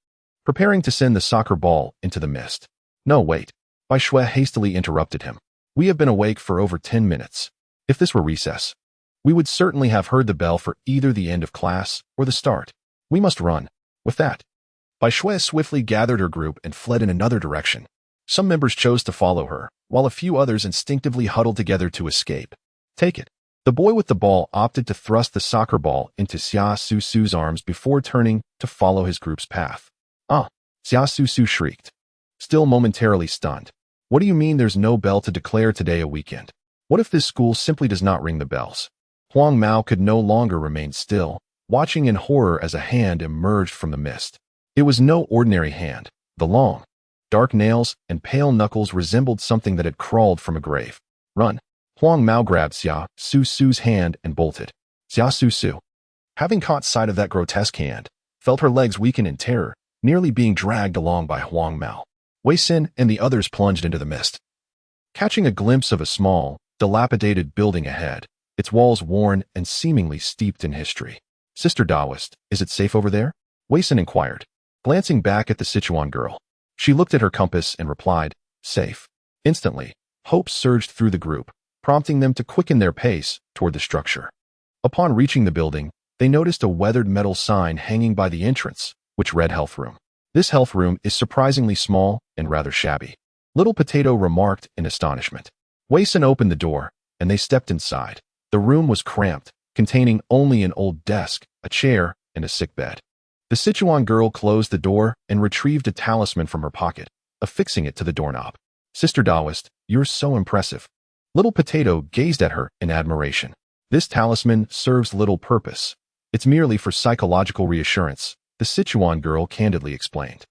preparing to send the soccer ball into the mist. "No, wait." Bai Shui hastily interrupted him. We have been awake for over 10 minutes. If this were recess, we would certainly have heard the bell for either the end of class or the start. We must run. With that, Bai Shui swiftly gathered her group and fled in another direction. Some members chose to follow her, while a few others instinctively huddled together to escape. Take it. The boy with the ball opted to thrust the soccer ball into Xia Su Su's arms before turning to follow his group's path. Ah! Xia Su Su shrieked, still momentarily stunned. What do you mean there's no bell to declare today a weekend? What if this school simply does not ring the bells? Huang Mao could no longer remain still, watching in horror as a hand emerged from the mist. It was no ordinary hand. The long, dark nails and pale knuckles resembled something that had crawled from a grave. Run! Huang Mao grabbed Xia Su Su's hand and bolted. Xia Su Su, having caught sight of that grotesque hand, felt her legs weaken in terror, nearly being dragged along by Huang Mao. Wei Xin and the others plunged into the mist, catching a glimpse of a small, dilapidated building ahead, its walls worn and seemingly steeped in history. Sister Daoist, is it safe over there? Wei Xin inquired, glancing back at the Sichuan girl. She looked at her compass and replied, safe. Instantly, hope surged through the group, prompting them to quicken their pace toward the structure. Upon reaching the building, they noticed a weathered metal sign hanging by the entrance, which read Health Room. This health room is surprisingly small and rather shabby. Little Potato remarked in astonishment. Wei Xin opened the door, and they stepped inside. The room was cramped, containing only an old desk, a chair, and a sick bed. The Sichuan girl closed the door and retrieved a talisman from her pocket, affixing it to the doorknob. Sister Daoist, you're so impressive. Little Potato gazed at her in admiration. This talisman serves little purpose. It's merely for psychological reassurance, the Sichuan girl candidly explained.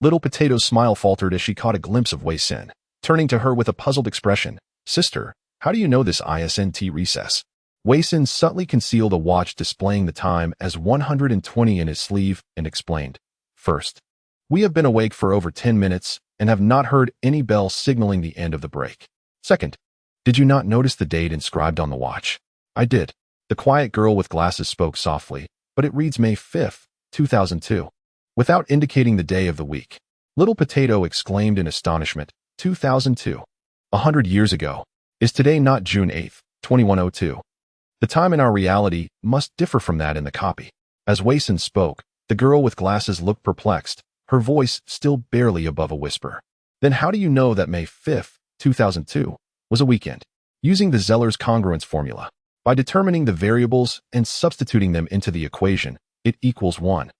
Little Potato's smile faltered as she caught a glimpse of Wei Xin, turning to her with a puzzled expression. Sister, how do you know this ISNT recess? Wei Xin subtly concealed a watch displaying the time as 120 in his sleeve and explained. First, we have been awake for over 10 minutes and have not heard any bell signaling the end of the break. Second, did you not notice the date inscribed on the watch? I did. The quiet girl with glasses spoke softly, but it reads May 5th, 2002. Without indicating the day of the week. Little Potato exclaimed in astonishment, 2002. 100 years ago. Is today not June 8th, 2102? The time in our reality must differ from that in the copy. As Wei Xin spoke, the girl with glasses looked perplexed, her voice still barely above a whisper. Then how do you know that May 5th, 2002, was a weekend? Using the Zeller's congruence formula. By determining the variables and substituting them into the equation, it equals 1.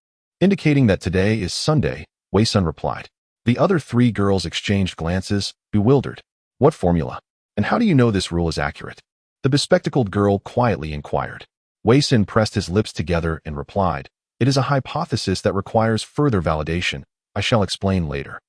Indicating that today is Sunday, Wei Xin replied. The other three girls exchanged glances, bewildered. What formula? And how do you know this rule is accurate? The bespectacled girl quietly inquired. Wei Xin pressed his lips together and replied, it is a hypothesis that requires further validation. I shall explain later.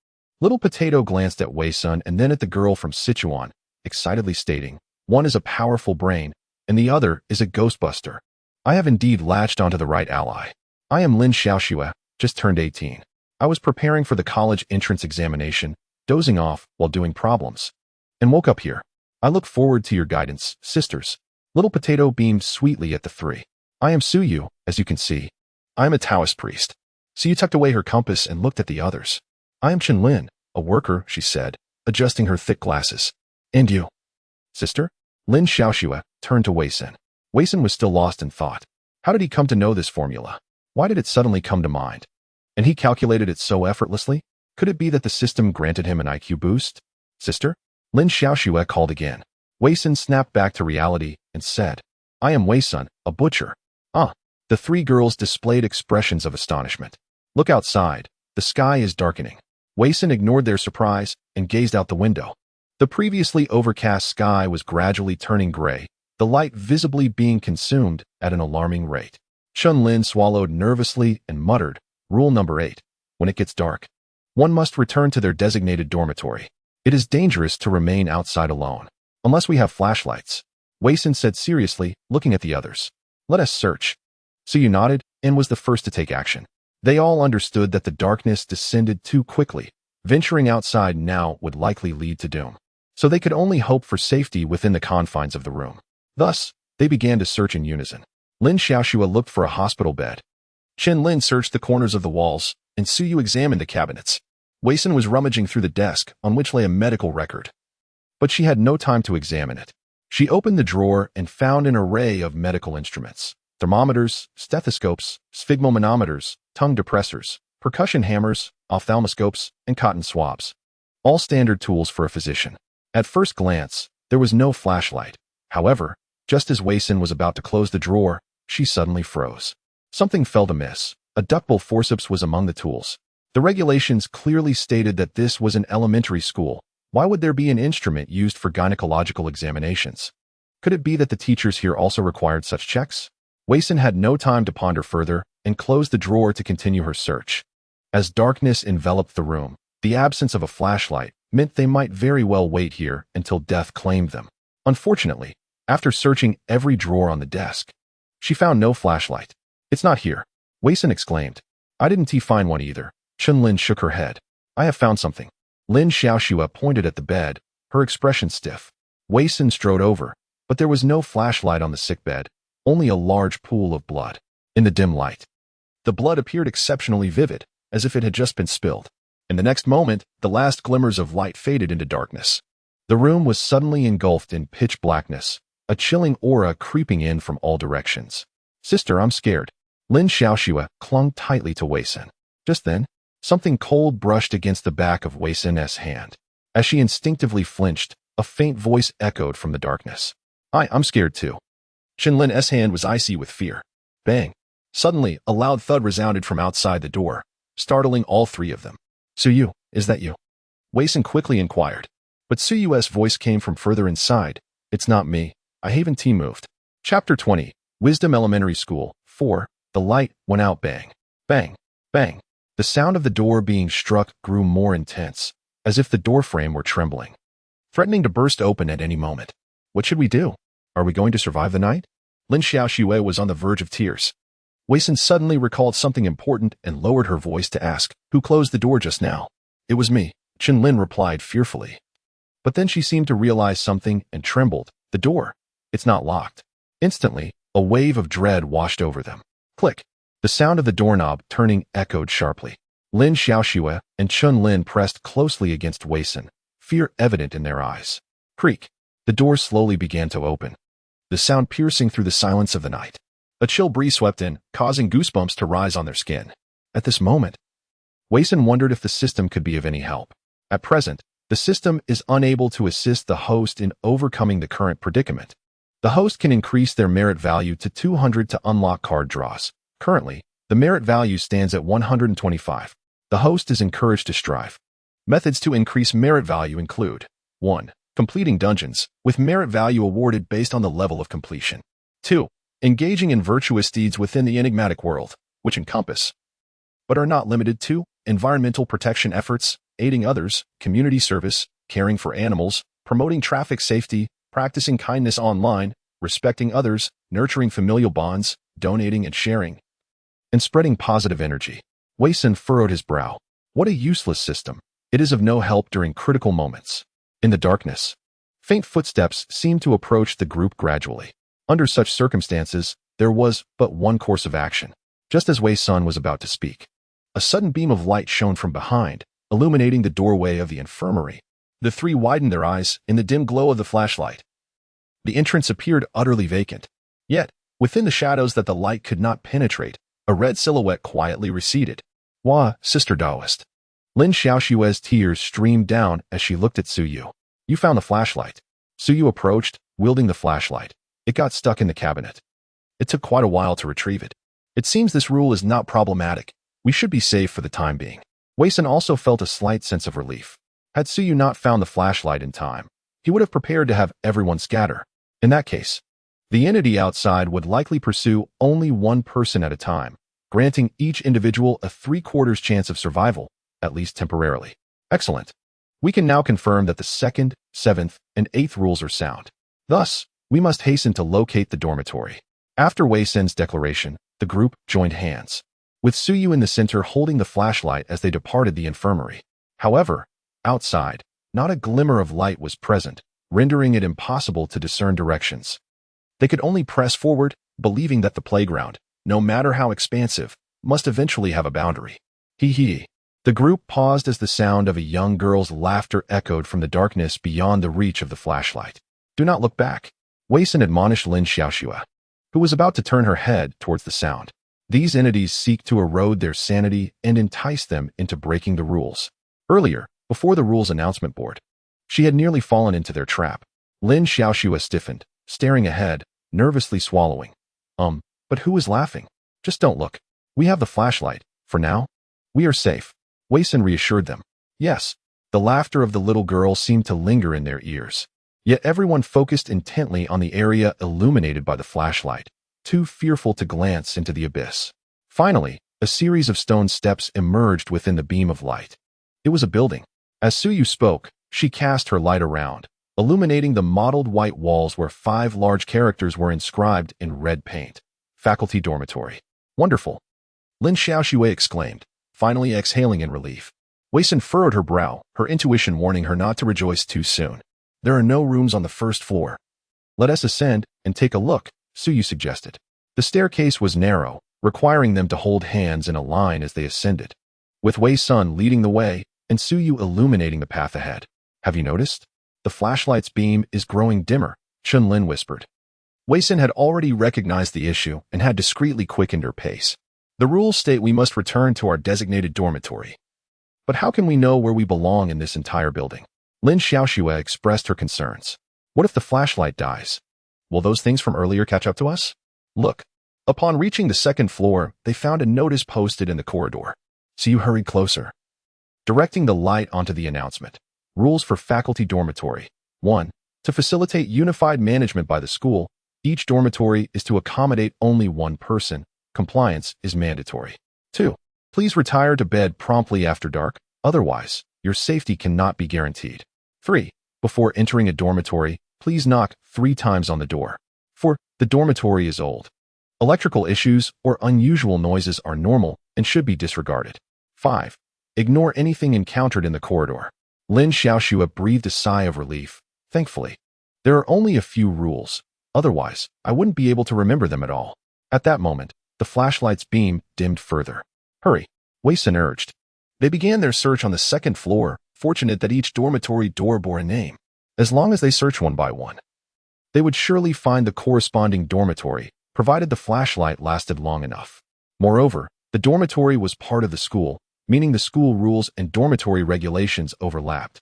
Little Potato glanced at Wei Xin and then at the girl from Sichuan, excitedly stating, one is a powerful brain, and the other is a ghostbuster. I have indeed latched onto the right ally. I am Lin Xiaoxue, just turned 18. I was preparing for the college entrance examination, dozing off while doing problems, and woke up here. I look forward to your guidance, sisters. Little Potato beamed sweetly at the three. I am Suyu, as you can see. I am a Taoist priest. Suyu tucked away her compass and looked at the others. I am Chen Lin, a worker, she said, adjusting her thick glasses. And you? Sister? Lin Xiaoxue turned to Wei Xin. Wei Xin was still lost in thought. How did he come to know this formula? Why did it suddenly come to mind? And he calculated it so effortlessly? Could it be that the system granted him an IQ boost? Sister? Lin Xiaoxue called again. Wei Xin snapped back to reality and said, I am Wei Sun, a butcher. Ah. The three girls displayed expressions of astonishment. Look outside. The sky is darkening. Wei Xin ignored their surprise and gazed out the window. The previously overcast sky was gradually turning gray, the light visibly being consumed at an alarming rate. Chun Lin swallowed nervously and muttered, Rule number 8. When it gets dark, one must return to their designated dormitory. It is dangerous to remain outside alone, unless we have flashlights. Wei Xin said seriously, looking at the others. Let us search. Suyu nodded and was the first to take action. They all understood that the darkness descended too quickly. Venturing outside now would likely lead to doom. So they could only hope for safety within the confines of the room. Thus, they began to search in unison. Lin Xiaoxue looked for a hospital bed. Chen Lin searched the corners of the walls, and Suyu examined the cabinets. Wei Xin was rummaging through the desk, on which lay a medical record. but she had no time to examine it. She opened the drawer and found an array of medical instruments: thermometers, stethoscopes, sphygmomanometers, tongue depressors, percussion hammers, ophthalmoscopes, and cotton swabs. All standard tools for a physician. At first glance, there was no flashlight. However, just as Wei-Sun was about to close the drawer, she suddenly froze. Something felt amiss. A ductile forceps was among the tools. The regulations clearly stated that this was an elementary school. Why would there be an instrument used for gynecological examinations? Could it be that the teachers here also required such checks? Wei-Sun had no time to ponder further and closed the drawer to continue her search. As darkness enveloped the room, the absence of a flashlight meant they might very well wait here until death claimed them. Unfortunately, after searching every drawer on the desk, she found no flashlight. "It's not here," Wei-Sun exclaimed. "I didn't find one either." Chun-Lin shook her head. "I have found something." Lin Xiaoxue pointed at the bed, her expression stiff. Wei-Sun strode over, but there was no flashlight on the sickbed, only a large pool of blood. In the dim light, the blood appeared exceptionally vivid, as if it had just been spilled. In the next moment, the last glimmers of light faded into darkness. The room was suddenly engulfed in pitch blackness, a chilling aura creeping in from all directions. "Sister, I'm scared." Lin Xiaoxue clung tightly to Wei-Sun. Just then, something cold brushed against the back of Wei-Sun's hand. As she instinctively flinched, a faint voice echoed from the darkness. I'm scared too." Chun-Lin's hand was icy with fear. Bang! Suddenly, a loud thud resounded from outside the door, startling all three of them. "Suyu, is that you?" Wei-Sun quickly inquired. But Suyu's voice came from further inside. "It's not me. I haven't moved." Chapter 20. Wisdom Elementary School 4. The light went out. Bang. Bang. Bang. The sound of the door being struck grew more intense, as if the doorframe were trembling, threatening to burst open at any moment. "What should we do? Are we going to survive the night?" Lin Xiaoxue was on the verge of tears. Wei-Sun suddenly recalled something important and lowered her voice to ask, "Who closed the door just now?" "It was me," Chun-Lin replied fearfully. But then she seemed to realize something and trembled. "The door. It's not locked." Instantly, a wave of dread washed over them. Click. The sound of the doorknob turning echoed sharply. Lin Xiaoxue and Chun-Lin pressed closely against Wei-Sun, fear evident in their eyes. Creak. The door slowly began to open, the sound piercing through the silence of the night. A chill breeze swept in, causing goosebumps to rise on their skin. At this moment, Wei-Sun wondered if the system could be of any help. At present, the system is unable to assist the host in overcoming the current predicament. The host can increase their merit value to 200 to unlock card draws. Currently, the merit value stands at 125. The host is encouraged to strive. Methods to increase merit value include: 1. Completing dungeons, with merit value awarded based on the level of completion. 2. Engaging in virtuous deeds within the enigmatic world, which encompass, but are not limited to, environmental protection efforts, aiding others, community service, caring for animals, promoting traffic safety, practicing kindness online, respecting others, nurturing familial bonds, donating and sharing, and spreading positive energy. Wei-Sun furrowed his brow. What a useless system. It is of no help during critical moments. In the darkness, faint footsteps seemed to approach the group gradually. Under such circumstances, there was but one course of action. Just as Wei-Sun was about to speak, a sudden beam of light shone from behind, illuminating the doorway of the infirmary. The three widened their eyes in the dim glow of the flashlight. The entrance appeared utterly vacant. Yet, within the shadows that the light could not penetrate, a red silhouette quietly receded. "Wah, Sister Taoist." Lin Xiaoxue's tears streamed down as she looked at Suyu. "You found the flashlight." Suyu approached, wielding the flashlight. It got stuck in the cabinet. It took quite a while to retrieve it. "It seems this rule is not problematic. We should be safe for the time being." Wei-Sun also felt a slight sense of relief. Had Suyu not found the flashlight in time, he would have prepared to have everyone scatter. In that case, the entity outside would likely pursue only one person at a time, granting each individual a 3/4 chance of survival, at least temporarily. Excellent. We can now confirm that the 2nd, 7th, and 8th rules are sound. Thus, we must hasten to locate the dormitory. After Wei-Sun's declaration, the group joined hands, with Suyu in the center holding the flashlight as they departed the infirmary. However, outside, not a glimmer of light was present, rendering it impossible to discern directions. They could only press forward, believing that the playground, no matter how expansive, must eventually have a boundary. Hee hee. The group paused as the sound of a young girl's laughter echoed from the darkness beyond the reach of the flashlight. Do not look back, Wei-san admonished Lin Xiaoxue, who was about to turn her head towards the sound. These entities seek to erode their sanity and entice them into breaking the rules. Earlier, before the rules announcement board, she had nearly fallen into their trap. Lin Xiaoxue stiffened, staring ahead, nervously swallowing. But who is laughing? Just don't look. We have the flashlight. For now, we are safe. Wei-san reassured them. Yes, the laughter of the little girl seemed to linger in their ears. Yet everyone focused intently on the area illuminated by the flashlight, too fearful to glance into the abyss. Finally, a series of stone steps emerged within the beam of light. It was a building. As Suyu spoke, she cast her light around, illuminating the mottled white walls where 5 large characters were inscribed in red paint. Faculty dormitory. Wonderful. Lin Xiaoxue exclaimed, finally exhaling in relief. Wei-san furrowed her brow, her intuition warning her not to rejoice too soon. There are no rooms on the first floor. Let us ascend and take a look, Suyu suggested. The staircase was narrow, requiring them to hold hands in a line as they ascended, with Wei-san leading the way and Suyu illuminating the path ahead. Have you noticed? The flashlight's beam is growing dimmer, Chun-Lin whispered. Wei-san had already recognized the issue and had discreetly quickened her pace. The rules state we must return to our designated dormitory. But how can we know where we belong in this entire building? Lin Xiaoxue expressed her concerns. What if the flashlight dies? Will those things from earlier catch up to us? Look. Upon reaching the second floor, they found a notice posted in the corridor. Suyu hurried closer, directing the light onto the announcement. Rules for faculty dormitory. 1. To facilitate unified management by the school, each dormitory is to accommodate only one person. Compliance is mandatory. 2. Please retire to bed promptly after dark, otherwise, your safety cannot be guaranteed. 3. Before entering a dormitory, please knock 3 times on the door. 4. The dormitory is old. Electrical issues or unusual noises are normal and should be disregarded. 5. Ignore anything encountered in the corridor. Lin Xiaoxue breathed a sigh of relief. Thankfully, there are only a few rules. Otherwise, I wouldn't be able to remember them at all. At that moment, the flashlight's beam dimmed further. Hurry, Wei-san urged. They began their search on the second floor, fortunate that each dormitory door bore a name. As long as they searched one by one, they would surely find the corresponding dormitory, provided the flashlight lasted long enough. Moreover, the dormitory was part of the school, meaning the school rules and dormitory regulations overlapped.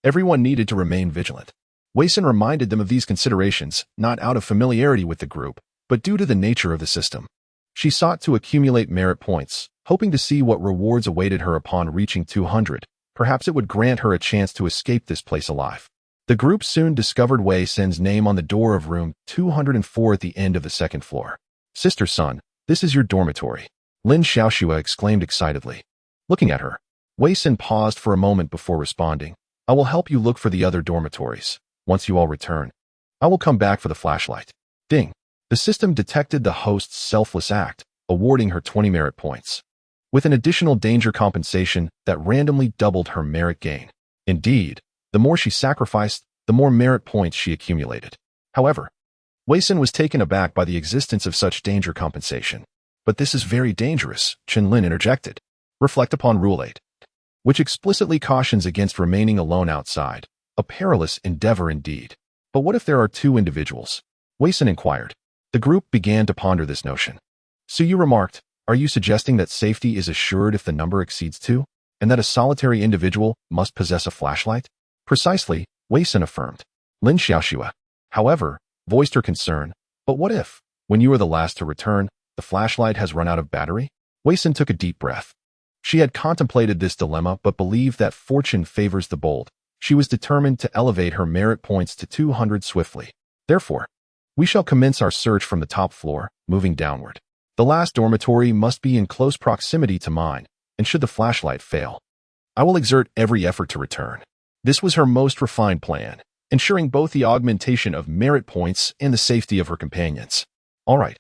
Everyone needed to remain vigilant. Wei-san reminded them of these considerations, not out of familiarity with the group, but due to the nature of the system. She sought to accumulate merit points, hoping to see what rewards awaited her upon reaching 200. Perhaps it would grant her a chance to escape this place alive. The group soon discovered Wei-san's name on the door of room 204 at the end of the second floor. Sister Sun, this is your dormitory. Lin Xiaoxue exclaimed excitedly. Looking at her, Wei-san paused for a moment before responding. I will help you look for the other dormitories. Once you all return, I will come back for the flashlight. Ding. The system detected the host's selfless act, awarding her 20 merit points, with an additional danger compensation that randomly doubled her merit gain. Indeed, the more she sacrificed, the more merit points she accumulated. However, Wei-san was taken aback by the existence of such danger compensation. But this is very dangerous, Chun-Lin interjected. Reflect upon Rule 8, which explicitly cautions against remaining alone outside. A perilous endeavor indeed. But what if there are 2 individuals? Wei-san inquired. The group began to ponder this notion. Suyu remarked, are you suggesting that safety is assured if the number exceeds 2, and that a solitary individual must possess a flashlight? Precisely, Wei-san affirmed. Lin Xiaoxue, however, voiced her concern. But what if, when you are the last to return, the flashlight has run out of battery? Wei-san took a deep breath. She had contemplated this dilemma but believed that fortune favors the bold. She was determined to elevate her merit points to 200 swiftly. Therefore, we shall commence our search from the top floor, moving downward. The last dormitory must be in close proximity to mine, and should the flashlight fail, I will exert every effort to return. This was her most refined plan, ensuring both the augmentation of merit points and the safety of her companions. All right,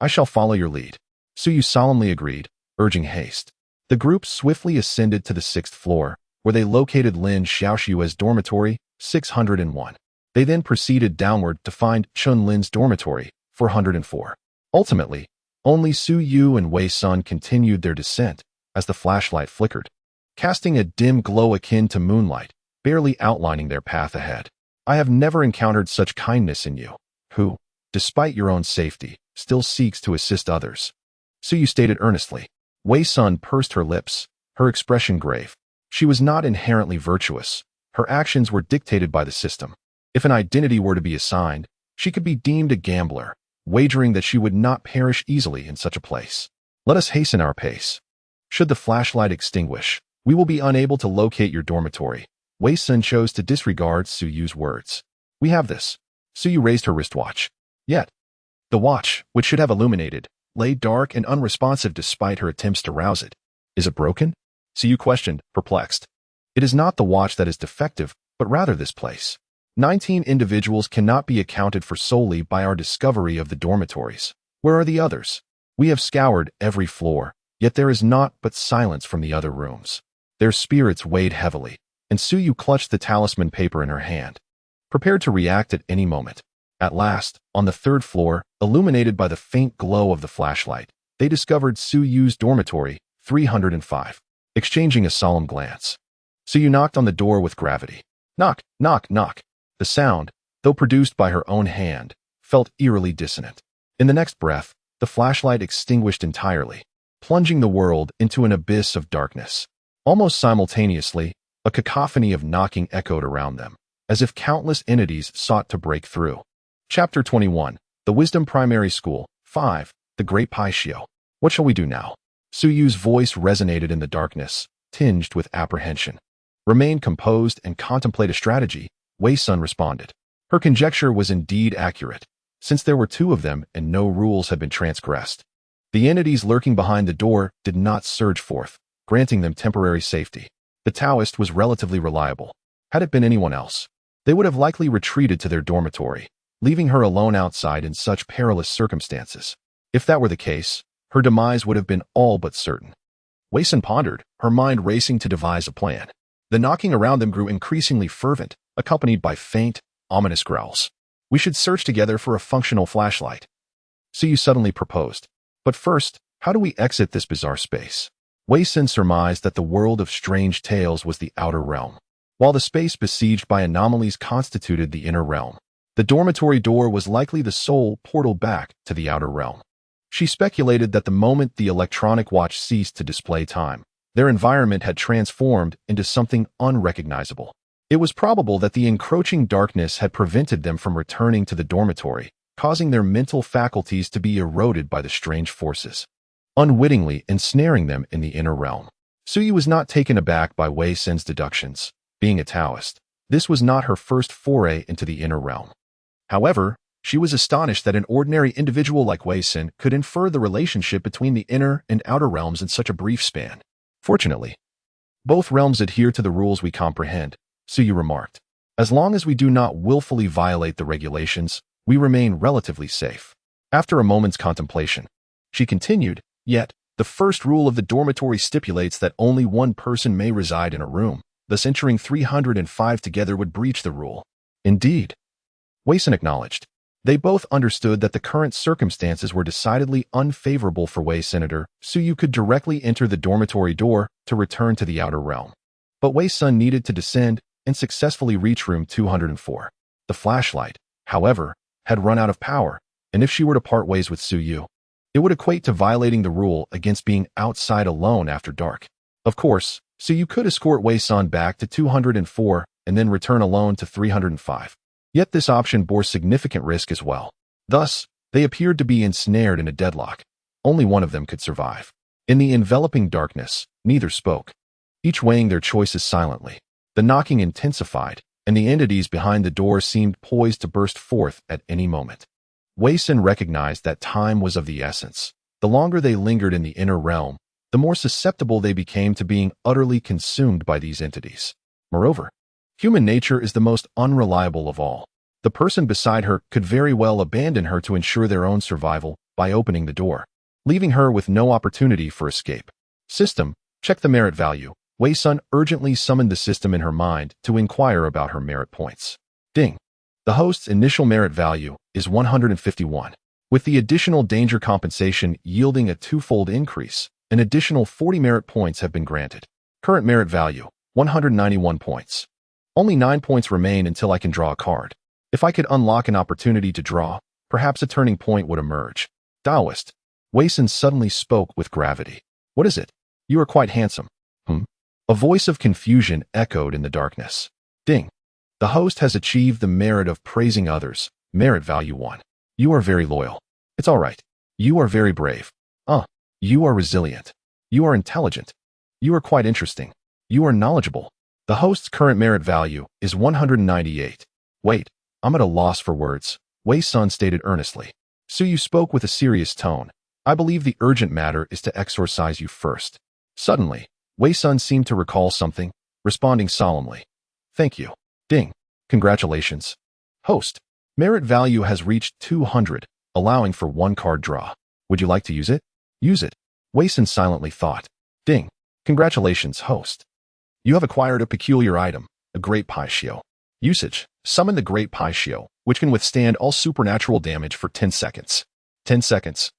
I shall follow your lead. Suyu solemnly agreed, urging haste. The group swiftly ascended to the 6th floor, where they located Lin Xiaoxue's dormitory, 601. They then proceeded downward to find Chun-Lin's dormitory, 404. Ultimately, only Suyu and Wei-san continued their descent as the flashlight flickered. casting a dim glow akin to moonlight, barely outlining their path ahead. I have never encountered such kindness in you, who, despite your own safety, still seeks to assist others. Suyu stated earnestly. Wei Sun pursed her lips, her expression grave. She was not inherently virtuous. Her actions were dictated by the system. If an identity were to be assigned, she could be deemed a gambler, wagering that she would not perish easily in such a place. Let us hasten our pace. Should the flashlight extinguish, we will be unable to locate your dormitory. Wei Sun chose to disregard Suyu's words. We have this. Suyu raised her wristwatch. Yet, the watch, which should have illuminated, lay dark and unresponsive despite her attempts to rouse it. Is it broken? Suyu questioned, perplexed. It is not the watch that is defective, but rather this place. 19 individuals cannot be accounted for solely by our discovery of the dormitories. Where are the others? We have scoured every floor, yet there is naught but silence from the other rooms. Their spirits weighed heavily, and Suyu clutched the talisman paper in her hand, prepared to react at any moment. At last, on the third floor, illuminated by the faint glow of the flashlight, they discovered Suyu's dormitory, 305. Exchanging a solemn glance, Suyu knocked on the door with gravity. Knock, knock, knock. The sound, though produced by her own hand, felt eerily dissonant. In the next breath, the flashlight extinguished entirely, plunging the world into an abyss of darkness. Almost simultaneously, a cacophony of knocking echoed around them, as if countless entities sought to break through. Chapter 21. The Wisdom Primary School. 5. The Great Paisho. What shall we do now? Suyu's voice resonated in the darkness, tinged with apprehension. Remain composed and contemplate a strategy, Wei Sun responded. Her conjecture was indeed accurate, since there were two of them and no rules had been transgressed. The entities lurking behind the door did not surge forth, granting them temporary safety. The Taoist was relatively reliable. Had it been anyone else, they would have likely retreated to their dormitory, leaving her alone outside in such perilous circumstances. If that were the case, her demise would have been all but certain. Wei Sun pondered, her mind racing to devise a plan. The knocking around them grew increasingly fervent, accompanied by faint, ominous growls. We should search together for a functional flashlight. Suyu suddenly proposed. But first, how do we exit this bizarre space? Wei Sun surmised that the world of strange tales was the outer realm, while the space besieged by anomalies constituted the inner realm. The dormitory door was likely the sole portal back to the outer realm. She speculated that the moment the electronic watch ceased to display time, their environment had transformed into something unrecognizable. It was probable that the encroaching darkness had prevented them from returning to the dormitory, causing their mental faculties to be eroded by the strange forces, unwittingly ensnaring them in the inner realm. Suyu was not taken aback by Wei Sun's deductions. Being a Taoist, this was not her first foray into the inner realm. However, she was astonished that an ordinary individual like Wei Sun could infer the relationship between the inner and outer realms in such a brief span. Fortunately, both realms adhere to the rules we comprehend, Suyu remarked. As long as we do not willfully violate the regulations, we remain relatively safe. After a moment's contemplation, she continued, yet, the first rule of the dormitory stipulates that only one person may reside in a room, thus entering 305 together would breach the rule. Indeed, Wei Sun acknowledged. They both understood that the current circumstances were decidedly unfavorable for Wei Senator. Suyu could directly enter the dormitory door to return to the outer realm. But Wei Sun needed to descend and successfully reach room 204. The flashlight, however, had run out of power, and if she were to part ways with Suyu, it would equate to violating the rule against being outside alone after dark. Of course, Suyu could escort Wei Sun back to 204 and then return alone to 305. Yet this option bore significant risk as well. Thus, they appeared to be ensnared in a deadlock. Only one of them could survive. In the enveloping darkness, neither spoke, each weighing their choices silently. The knocking intensified, and the entities behind the door seemed poised to burst forth at any moment. Wei Sun recognized that time was of the essence. The longer they lingered in the inner realm, the more susceptible they became to being utterly consumed by these entities. Moreover, human nature is the most unreliable of all. The person beside her could very well abandon her to ensure their own survival by opening the door, leaving her with no opportunity for escape. System, check the merit value. Wei Sun urgently summoned the system in her mind to inquire about her merit points. Ding. The host's initial merit value is 151. With the additional danger compensation yielding a twofold increase, an additional 40 merit points have been granted. Current merit value, 191 points. Only 9 points remain until I can draw a card. If I could unlock an opportunity to draw, perhaps a turning point would emerge. Taoist. Wei Sun suddenly spoke with gravity. What is it? You are quite handsome. A voice of confusion echoed in the darkness. Ding. The host has achieved the merit of praising others. Merit value 1. You are very loyal. It's all right. You are very brave. You are resilient. You are intelligent. You are quite interesting. You are knowledgeable. The host's current merit value is 198. Wait, I'm at a loss for words, Wei Sun stated earnestly. So you spoke with a serious tone. I believe the urgent matter is to exorcise you first. Suddenly, Wei Sun seemed to recall something, responding solemnly. Thank you. Ding. Congratulations. Host. Merit value has reached 200, allowing for 1 card draw. Would you like to use it? Use it. Wei Sun silently thought. Ding. Congratulations, host. You have acquired a peculiar item, a Great Paishio. Usage. Summon the Great Paishio, which can withstand all supernatural damage for 10 seconds. 10 seconds.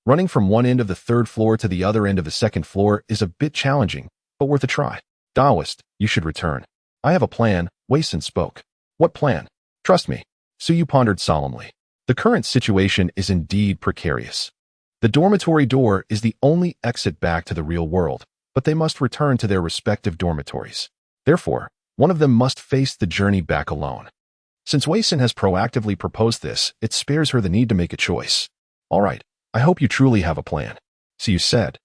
Running from one end of the 3rd floor to the other end of the 2nd floor is a bit challenging, but worth a try. Taoist, you should return. I have a plan, Wei Sun spoke. What plan? Trust me. Su pondered solemnly. The current situation is indeed precarious. The dormitory door is the only exit back to the real world, but they must return to their respective dormitories. Therefore, one of them must face the journey back alone. Since Wei Sun has proactively proposed this, it spares her the need to make a choice. All right, I hope you truly have a plan. Su said,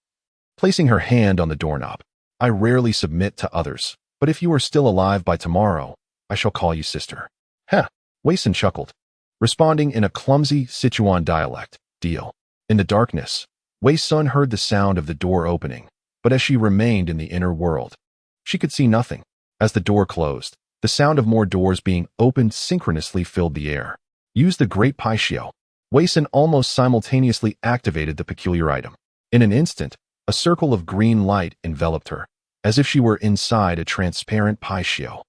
placing her hand on the doorknob. I rarely submit to others, but if you are still alive by tomorrow, I shall call you sister. Heh, Wei Sun chuckled, responding in a clumsy Sichuan dialect. Deal. In the darkness, Wei Sun heard the sound of the door opening, but as she remained in the inner world, she could see nothing. As the door closed, the sound of more doors being opened synchronously filled the air. Use the Great Paishio. Wei Sun almost simultaneously activated the peculiar item. In an instant, a circle of green light enveloped her, as if she were inside a transparent Paishio.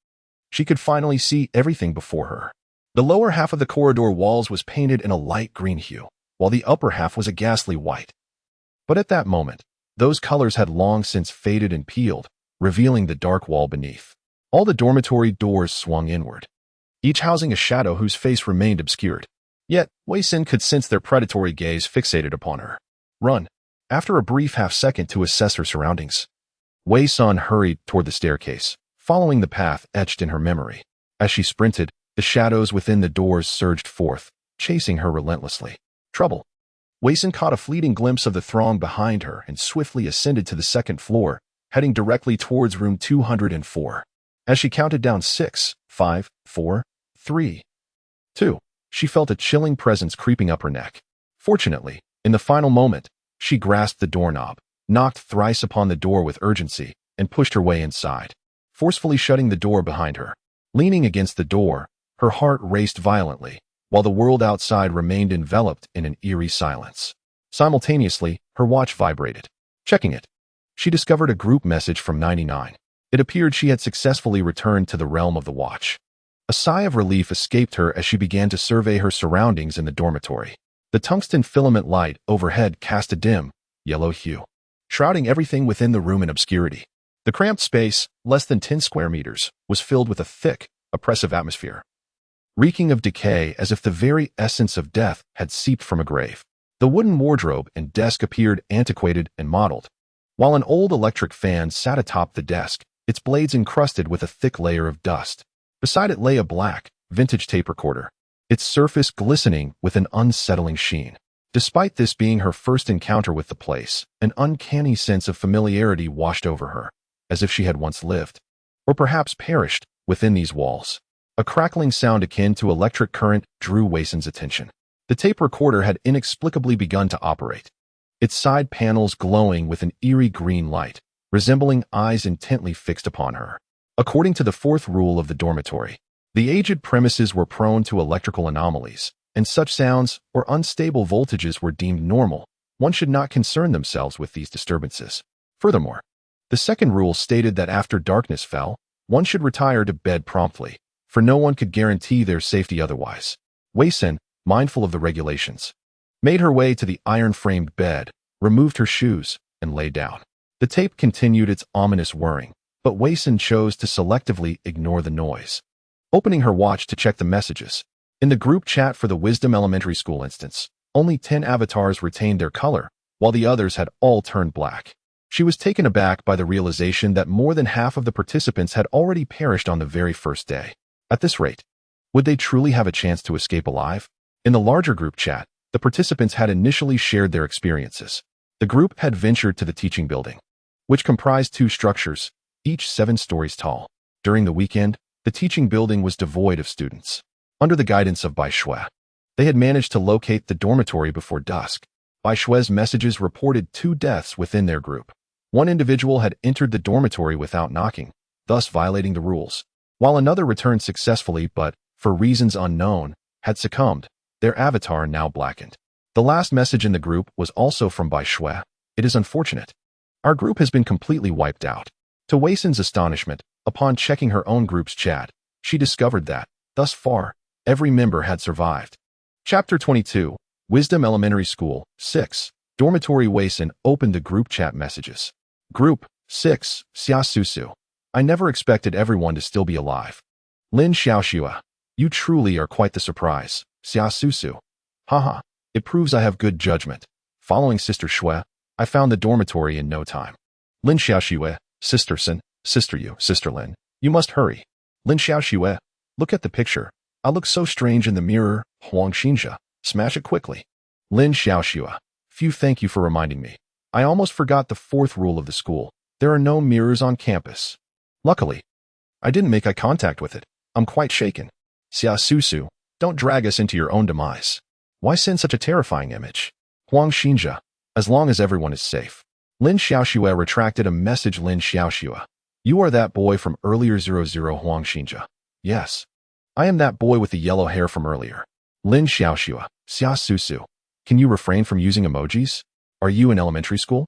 She could finally see everything before her. The lower half of the corridor walls was painted in a light green hue, while the upper half was a ghastly white. But at that moment, those colors had long since faded and peeled, revealing the dark wall beneath. All the dormitory doors swung inward, each housing a shadow whose face remained obscured. Yet, Wei Sun could sense their predatory gaze fixated upon her. Run. After a brief half-second to assess her surroundings, Wei Sun hurried toward the staircase, following the path etched in her memory. As she sprinted, the shadows within the doors surged forth, chasing her relentlessly. Trouble. Wei Sun caught a fleeting glimpse of the throng behind her and swiftly ascended to the 2nd floor, heading directly towards room 204. As she counted down 6, 5, 4, 3, 2, she felt a chilling presence creeping up her neck. Fortunately, in the final moment, she grasped the doorknob, knocked thrice upon the door with urgency, and pushed her way inside, forcefully shutting the door behind her. Leaning against the door, her heart raced violently, while the world outside remained enveloped in an eerie silence. Simultaneously, her watch vibrated. Checking it, she discovered a group message from 99. It appeared she had successfully returned to the realm of the watch. A sigh of relief escaped her as she began to survey her surroundings in the dormitory. The tungsten filament light overhead cast a dim, yellow hue, shrouding everything within the room in obscurity. The cramped space, less than 10 square meters, was filled with a thick, oppressive atmosphere, reeking of decay as if the very essence of death had seeped from a grave. The wooden wardrobe and desk appeared antiquated and mottled, while an old electric fan sat atop the desk, its blades encrusted with a thick layer of dust. Beside it lay a black, vintage tape recorder, its surface glistening with an unsettling sheen. Despite this being her first encounter with the place, an uncanny sense of familiarity washed over her, as if she had once lived, or perhaps perished, within these walls. A crackling sound akin to electric current drew Wei Sun's attention. The tape recorder had inexplicably begun to operate, its side panels glowing with an eerie green light, resembling eyes intently fixed upon her. According to the 4th rule of the dormitory, the aged premises were prone to electrical anomalies, and such sounds or unstable voltages were deemed normal. One should not concern themselves with these disturbances. Furthermore, the 2nd rule stated that after darkness fell, one should retire to bed promptly, for no one could guarantee their safety otherwise. Wei Sun, mindful of the regulations, made her way to the iron-framed bed, removed her shoes, and lay down. The tape continued its ominous whirring, but Wei-sun chose to selectively ignore the noise. Opening her watch to check the messages. In the group chat for the Wisdom Elementary School instance, only 10 avatars retained their color, while the others had all turned black. She was taken aback by the realization that more than half of the participants had already perished on the very first day. At this rate, would they truly have a chance to escape alive? In the larger group chat, the participants had initially shared their experiences. The group had ventured to the teaching building, which comprised 2 structures, each 7 stories tall. During the weekend, the teaching building was devoid of students. Under the guidance of Bai Shui, they had managed to locate the dormitory before dusk. Bai Shui's messages reported 2 deaths within their group. One individual had entered the dormitory without knocking, thus violating the rules, while another returned successfully but, for reasons unknown, had succumbed, their avatar now blackened. The last message in the group was also from Bai Shui. It is unfortunate. Our group has been completely wiped out. To Wei-sun's astonishment, upon checking her own group's chat, she discovered that, thus far, every member had survived. Chapter 22, Wisdom Elementary School, 6. Dormitory. Wei-sun opened the group chat messages. Group 6, Xia Susu. I never expected everyone to still be alive. Lin Xiaoxua. You truly are quite the surprise, Xia Susu. Haha, it proves I have good judgment. Following Sister Shui, I found the dormitory in no time. Lin Xiaoxua. Sister Sin, Sister Lin, you must hurry. Lin Xiaoxua. Look at the picture. I look so strange in the mirror. Huang Xinjia. Smash it quickly. Lin Xiaoxua. Phew, thank you for reminding me. I almost forgot the 4th rule of the school. There are no mirrors on campus. Luckily, I didn't make eye contact with it. I'm quite shaken. Xia Susu, don't drag us into your own demise. Why send such a terrifying image? Huang Xinjia. As long as everyone is safe. Lin Xiaoxua retracted a message. Lin Xiaoxua. You are that boy from earlier. 00 Huang Xinjia. Yes. I am that boy with the yellow hair from earlier. Lin Xiaoxua. Xia Susu. Can you refrain from using emojis? Are you in elementary school?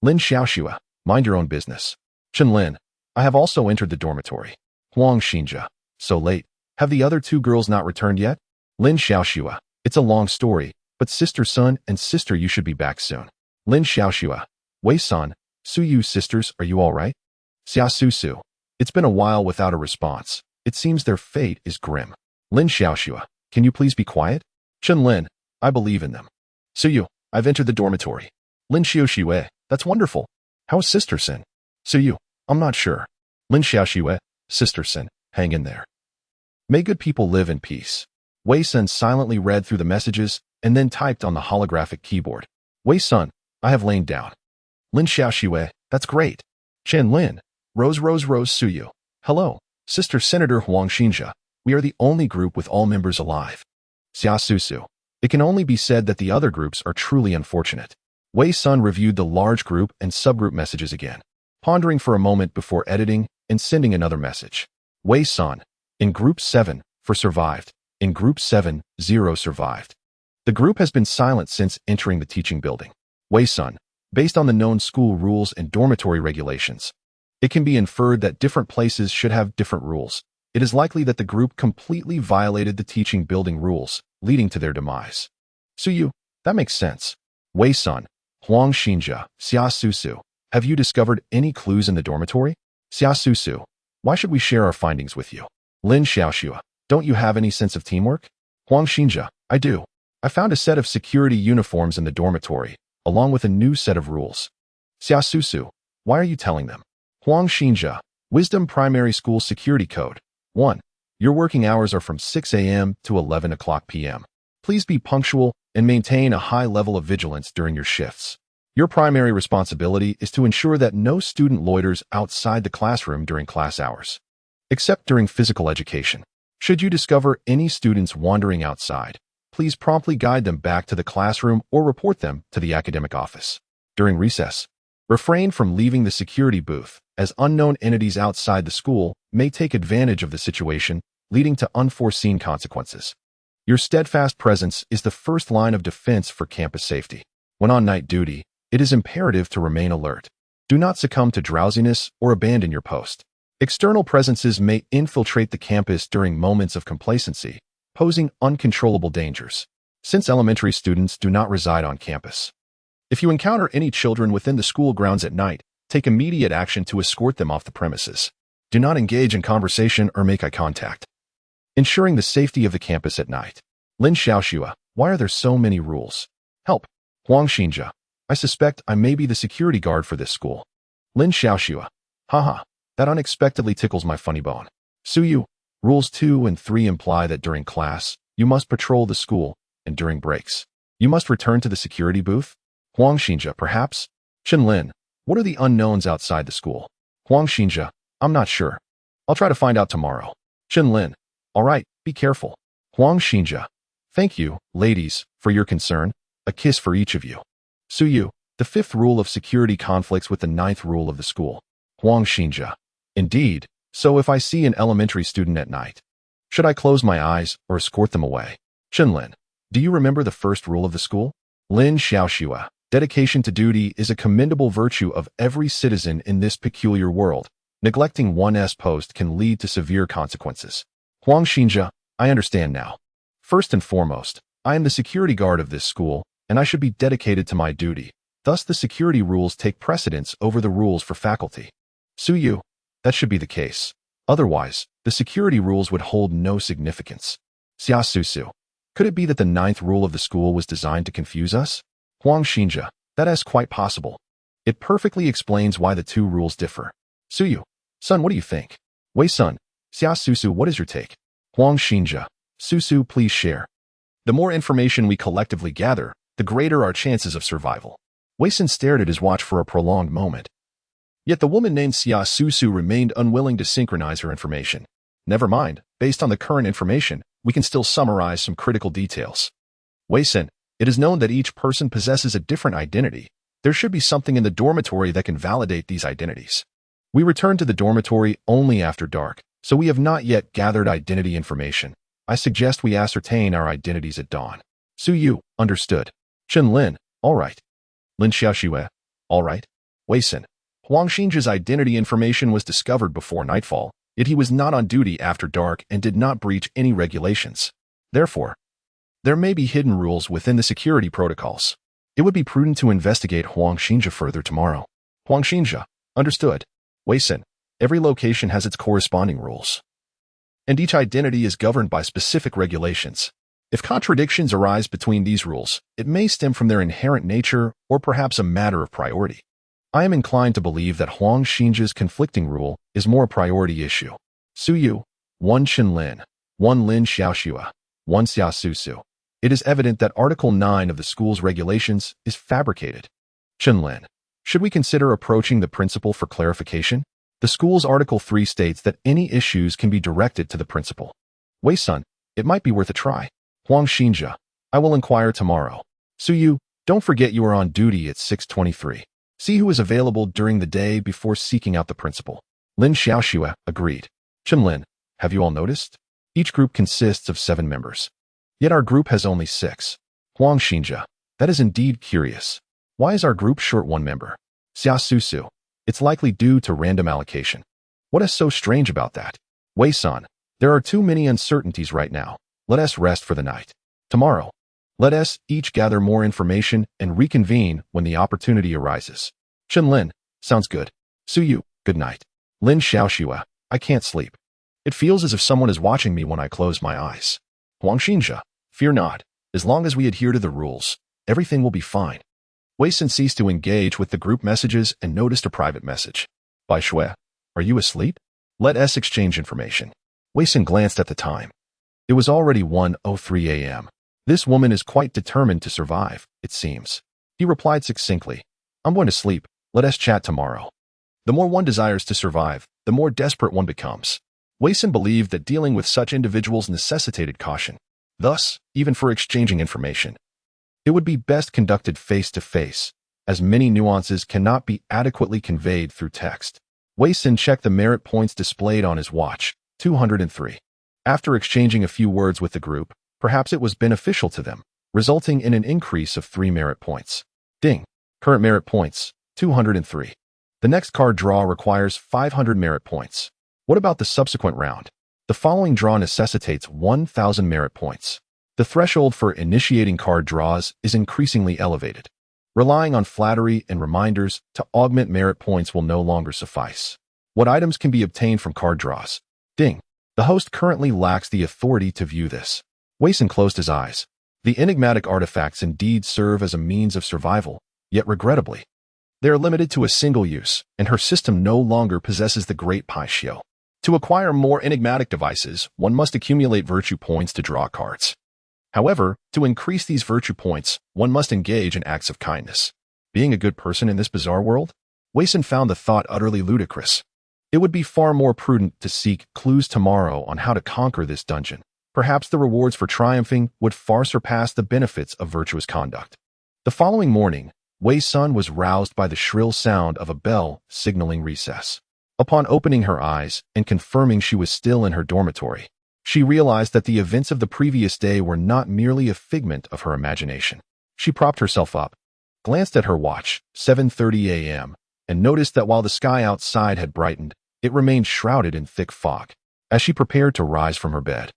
Lin Xiaoxua. Mind your own business. Chen Lin. I have also entered the dormitory. Huang Xinjia. So late. Have the other 2 girls not returned yet? Lin Xiaoxua. It's a long story, but Sister Sun and Sister you should be back soon. Lin Xiaoxua. Wei-sun, Suyu sisters, are you all right? Xia Susu. It's been a while without a response. It seems their fate is grim. Lin Xiaoxua. Can you please be quiet? Chen Lin. I believe in them. Suyu. I've entered the dormitory. Lin Xiaoxua. That's wonderful. How is Sister Sin? Suyu. I'm not sure. Lin Xiaoxua. Sister Sin. Hang in there. May good people live in peace. Wei-sun silently read through the messages and then typed on the holographic keyboard. Wei-sun. I have lain down. Lin Xiaoxua. That's great. Chen Lin. Rose Suyu. Hello, Sister Senator Huang Xinjia. We are the only group with all members alive. Xia Susu. It can only be said that the other groups are truly unfortunate. Wei-sun reviewed the large group and subgroup messages again, pondering for a moment before editing and sending another message. Wei-sun. In Group 7, for survived. In Group 7, 0 survived. The group has been silent since entering the teaching building. Wei-sun. Based on the known school rules and dormitory regulations, it can be inferred that different places should have different rules. It is likely that the group completely violated the teaching building rules, leading to their demise. Suyu. That makes sense. Wei-sun. Huang Xinjia. Xia Susu. Have you discovered any clues in the dormitory? Xia Susu. Why should we share our findings with you? Lin Xiaoxua. Don't you have any sense of teamwork? Huang Xinjia. I do. I found a set of security uniforms in the dormitory, along with a new set of rules. Xia Susu. Why are you telling them? Huang Xinjia. Wisdom Primary School Security Code. 1. Your working hours are from 6 a.m. to 11 o'clock p.m. Please be punctual and maintain a high level of vigilance during your shifts. Your primary responsibility is to ensure that no student loiters outside the classroom during class hours, except during physical education. Should you discover any students wandering outside, please promptly guide them back to the classroom or report them to the academic office. During recess, refrain from leaving the security booth, as unknown entities outside the school may take advantage of the situation, leading to unforeseen consequences. Your steadfast presence is the first line of defense for campus safety. When on night duty, it is imperative to remain alert. Do not succumb to drowsiness or abandon your post. External presences may infiltrate the campus during moments of complacency, posing uncontrollable dangers, since elementary students do not reside on campus. If you encounter any children within the school grounds at night, Take immediate action to escort them off the premises. Do not engage in conversation or make eye contact. Ensuring the safety of the campus at night. Lin Xiaoxua, why are there so many rules? Help. Huang Xinjia, I suspect I may be the security guard for this school. Lin Xiaoxua, haha, that unexpectedly tickles my funny bone. Suyu, rules 2 and 3 imply that during class, you must patrol the school, and during breaks, you must return to the security booth? Huang Xinjia, perhaps? Chen Lin, what are the unknowns outside the school? Huang Xinjia, I'm not sure. I'll try to find out tomorrow. Chen Lin, all right, be careful. Huang Xinjia, thank you, ladies, for your concern. A kiss for each of you. Suyu, the 5th rule of security conflicts with the 9th rule of the school. Huang Xinjia, indeed, so if I see an elementary student at night, should I close my eyes or escort them away? Chen Lin, do you remember the 1st rule of the school? Lin Xiaoxua, dedication to duty is a commendable virtue of every citizen in this peculiar world. Neglecting one's post can lead to severe consequences. Huang Xinjia, I understand now. First and foremost, I am the security guard of this school, and I should be dedicated to my duty. Thus, the security rules take precedence over the rules for faculty. Suyu, that should be the case. Otherwise, the security rules would hold no significance. Xia Susu, could it be that the 9th rule of the school was designed to confuse us? Huang Xinjia, that is quite possible. It perfectly explains why the 2 rules differ. Suyu, son, what do you think? Wei Sun, Xia Susu, what is your take? Huang Xinjia, Susu, please share. The more information we collectively gather, the greater our chances of survival. Wei Sun stared at his watch for a prolonged moment. Yet the woman named Xia Susu remained unwilling to synchronize her information. Never mind, based on the current information, we can still summarize some critical details. Wei Sun, it is known that each person possesses a different identity. There should be something in the dormitory that can validate these identities. We return to the dormitory only after dark, so we have not yet gathered identity information. I suggest we ascertain our identities at dawn. Suyu, understood. Chen Lin, all right. Lin Xiaoxue, all right. Wei Sun, Huang Xinjia's identity information was discovered before nightfall, yet he was not on duty after dark and did not breach any regulations. Therefore, there may be hidden rules within the security protocols. It would be prudent to investigate Huang Xinjia further tomorrow. Huang Xinjia, understood. Wei Sun, every location has its corresponding rules, and each identity is governed by specific regulations. If contradictions arise between these rules, it may stem from their inherent nature or perhaps a matter of priority. I am inclined to believe that Huang Xinjia's conflicting rule is more a priority issue. Suyu, 1 Chen Lin, 1 Lin Xiaoxua, 1 Xia Susu. It is evident that Article 9 of the school's regulations is fabricated. Chen Lin, should we consider approaching the principal for clarification? The school's Article 3 states that any issues can be directed to the principal. Wei Sun, it might be worth a try. Huang Xinjia, I will inquire tomorrow. Suyu, don't forget you are on duty at 6:23. See who is available during the day before seeking out the principal. Lin Xiaoxua agreed. Chen Lin, have you all noticed? Each group consists of 7 members. Yet our group has only 6. Huang Xinjia, that is indeed curious. Why is our group short 1 member? Xia Susu, it's likely due to random allocation. What is so strange about that? Wei Sun, there are too many uncertainties right now. Let us rest for the night. Tomorrow, let us each gather more information and reconvene when the opportunity arises. Chen Lin, sounds good. Suyu, good night. Lin Xiaoxua, I can't sleep. It feels as if someone is watching me when I close my eyes. Huang Xinjia, fear not. As long as we adhere to the rules, everything will be fine. Wei Sun ceased to engage with the group messages and noticed a private message. Bai Shui, are you asleep? Let us exchange information. Wei Sun glanced at the time. It was already 1:03 a.m. This woman is quite determined to survive, it seems. He replied succinctly. I'm going to sleep. Let us chat tomorrow. The more one desires to survive, the more desperate one becomes. Wei Sun believed that dealing with such individuals necessitated caution. Thus, even for exchanging information, it would be best conducted face-to-face, as many nuances cannot be adequately conveyed through text. Wei Sun checked the merit points displayed on his watch, 203. After exchanging a few words with the group, perhaps it was beneficial to them, resulting in an increase of 3 merit points. Ding. Current merit points, 203. The next card draw requires 500 merit points. What about the subsequent round? The following draw necessitates 1,000 merit points. The threshold for initiating card draws is increasingly elevated. Relying on flattery and reminders to augment merit points will no longer suffice. What items can be obtained from card draws? Ding. The host currently lacks the authority to view this. Wayson closed his eyes. The enigmatic artifacts indeed serve as a means of survival, yet regrettably, they are limited to a single use, and her system no longer possesses the great Paisio. To acquire more enigmatic devices, one must accumulate virtue points to draw cards. However, to increase these virtue points, one must engage in acts of kindness. Being a good person in this bizarre world? Wayson found the thought utterly ludicrous. It would be far more prudent to seek clues tomorrow on how to conquer this dungeon. Perhaps the rewards for triumphing would far surpass the benefits of virtuous conduct. The following morning, Wei Sun was roused by the shrill sound of a bell signaling recess. Upon opening her eyes and confirming she was still in her dormitory, she realized that the events of the previous day were not merely a figment of her imagination. She propped herself up, glanced at her watch, 7:30 a.m., and noticed that while the sky outside had brightened, it remained shrouded in thick fog. As she prepared to rise from her bed,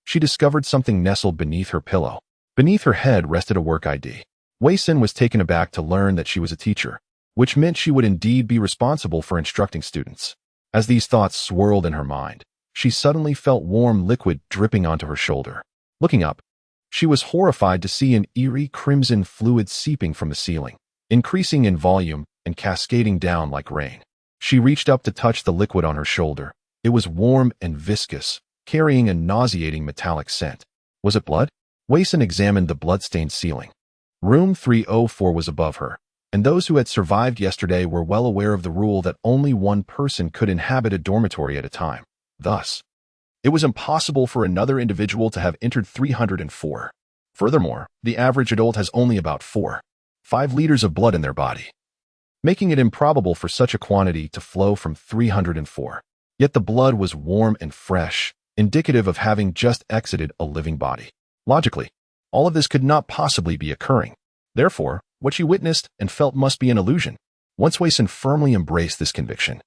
she discovered something nestled beneath her pillow. Beneath her head rested a work ID. Wei Sun was taken aback to learn that she was a teacher, which meant she would indeed be responsible for instructing students. As these thoughts swirled in her mind, she suddenly felt warm liquid dripping onto her shoulder. Looking up, she was horrified to see an eerie crimson fluid seeping from the ceiling, increasing in volume and cascading down like rain. She reached up to touch the liquid on her shoulder. It was warm and viscous, carrying a nauseating metallic scent. Was it blood? Wei Sun examined the blood-stained ceiling. Room 304 was above her, and those who had survived yesterday were well aware of the rule that only one person could inhabit a dormitory at a time. Thus, it was impossible for another individual to have entered 304. Furthermore, the average adult has only about 4-5 liters of blood in their body, making it improbable for such a quantity to flow from 304. Yet the blood was warm and fresh, indicative of having just exited a living body. Logically, all of this could not possibly be occurring. Therefore, what she witnessed and felt must be an illusion. Once Wei Sun firmly embraced this conviction,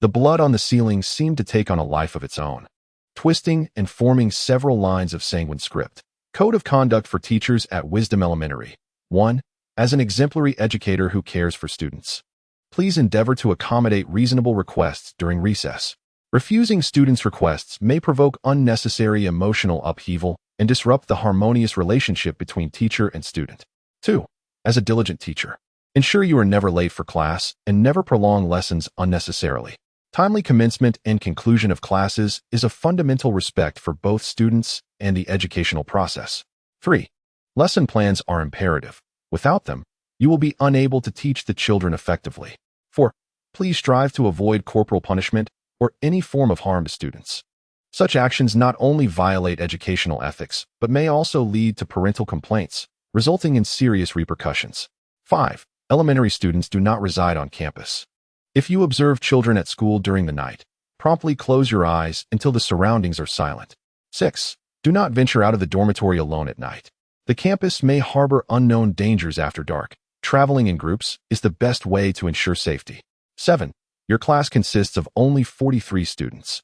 the blood on the ceiling seemed to take on a life of its own, twisting and forming several lines of sanguine script. Code of Conduct for Teachers at Wisdom Elementary. 1. As an exemplary educator who cares for students, please endeavor to accommodate reasonable requests during recess. Refusing students' requests may provoke unnecessary emotional upheaval and disrupt the harmonious relationship between teacher and student. 2. As a diligent teacher, ensure you are never late for class and never prolong lessons unnecessarily. Timely commencement and conclusion of classes is a fundamental respect for both students and the educational process. 3. Lesson plans are imperative. Without them, you will be unable to teach the children effectively. 4. Please strive to avoid corporal punishment or any form of harm to students. Such actions not only violate educational ethics, but may also lead to parental complaints, resulting in serious repercussions. 5. Elementary students do not reside on campus. If you observe children at school during the night, promptly close your eyes until the surroundings are silent. 6. Do not venture out of the dormitory alone at night. The campus may harbor unknown dangers after dark. Traveling in groups is the best way to ensure safety. 7. Your class consists of only 43 students.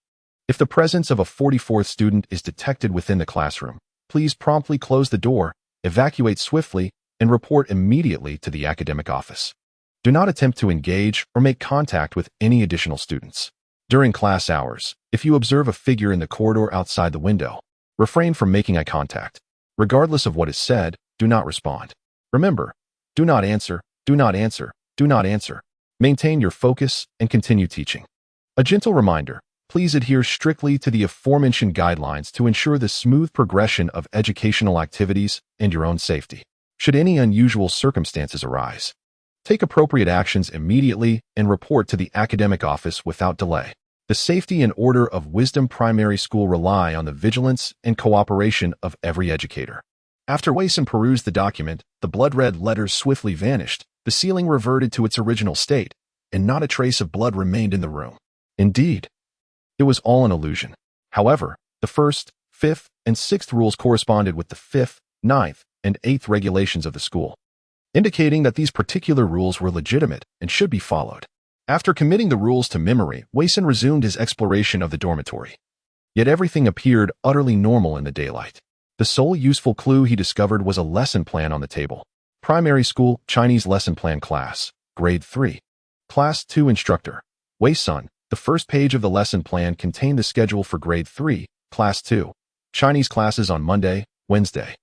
If the presence of a 44th student is detected within the classroom, please promptly close the door, evacuate swiftly, and report immediately to the academic office. Do not attempt to engage or make contact with any additional students. During class hours, if you observe a figure in the corridor outside the window, refrain from making eye contact. Regardless of what is said, do not respond. Remember, do not answer, do not answer, do not answer. Maintain your focus and continue teaching. A gentle reminder, please adhere strictly to the aforementioned guidelines to ensure the smooth progression of educational activities and your own safety. Should any unusual circumstances arise, take appropriate actions immediately and report to the academic office without delay. The safety and order of Wisdom Primary School rely on the vigilance and cooperation of every educator. After Wei Sun perused the document, the blood-red letters swiftly vanished, the ceiling reverted to its original state, and not a trace of blood remained in the room. Indeed, it was all an illusion. However, the 1st, 5th, and 6th rules corresponded with the 5th, 9th, and 8th regulations of the school, indicating that these particular rules were legitimate and should be followed. After committing the rules to memory, Wei Sun resumed his exploration of the dormitory. Yet everything appeared utterly normal in the daylight. The sole useful clue he discovered was a lesson plan on the table. Primary School Chinese Lesson Plan Class, Grade 3. Class 2 Instructor. Wei Sun. The first page of the lesson plan contained the schedule for Grade 3, Class 2. Chinese classes on Monday, Wednesday,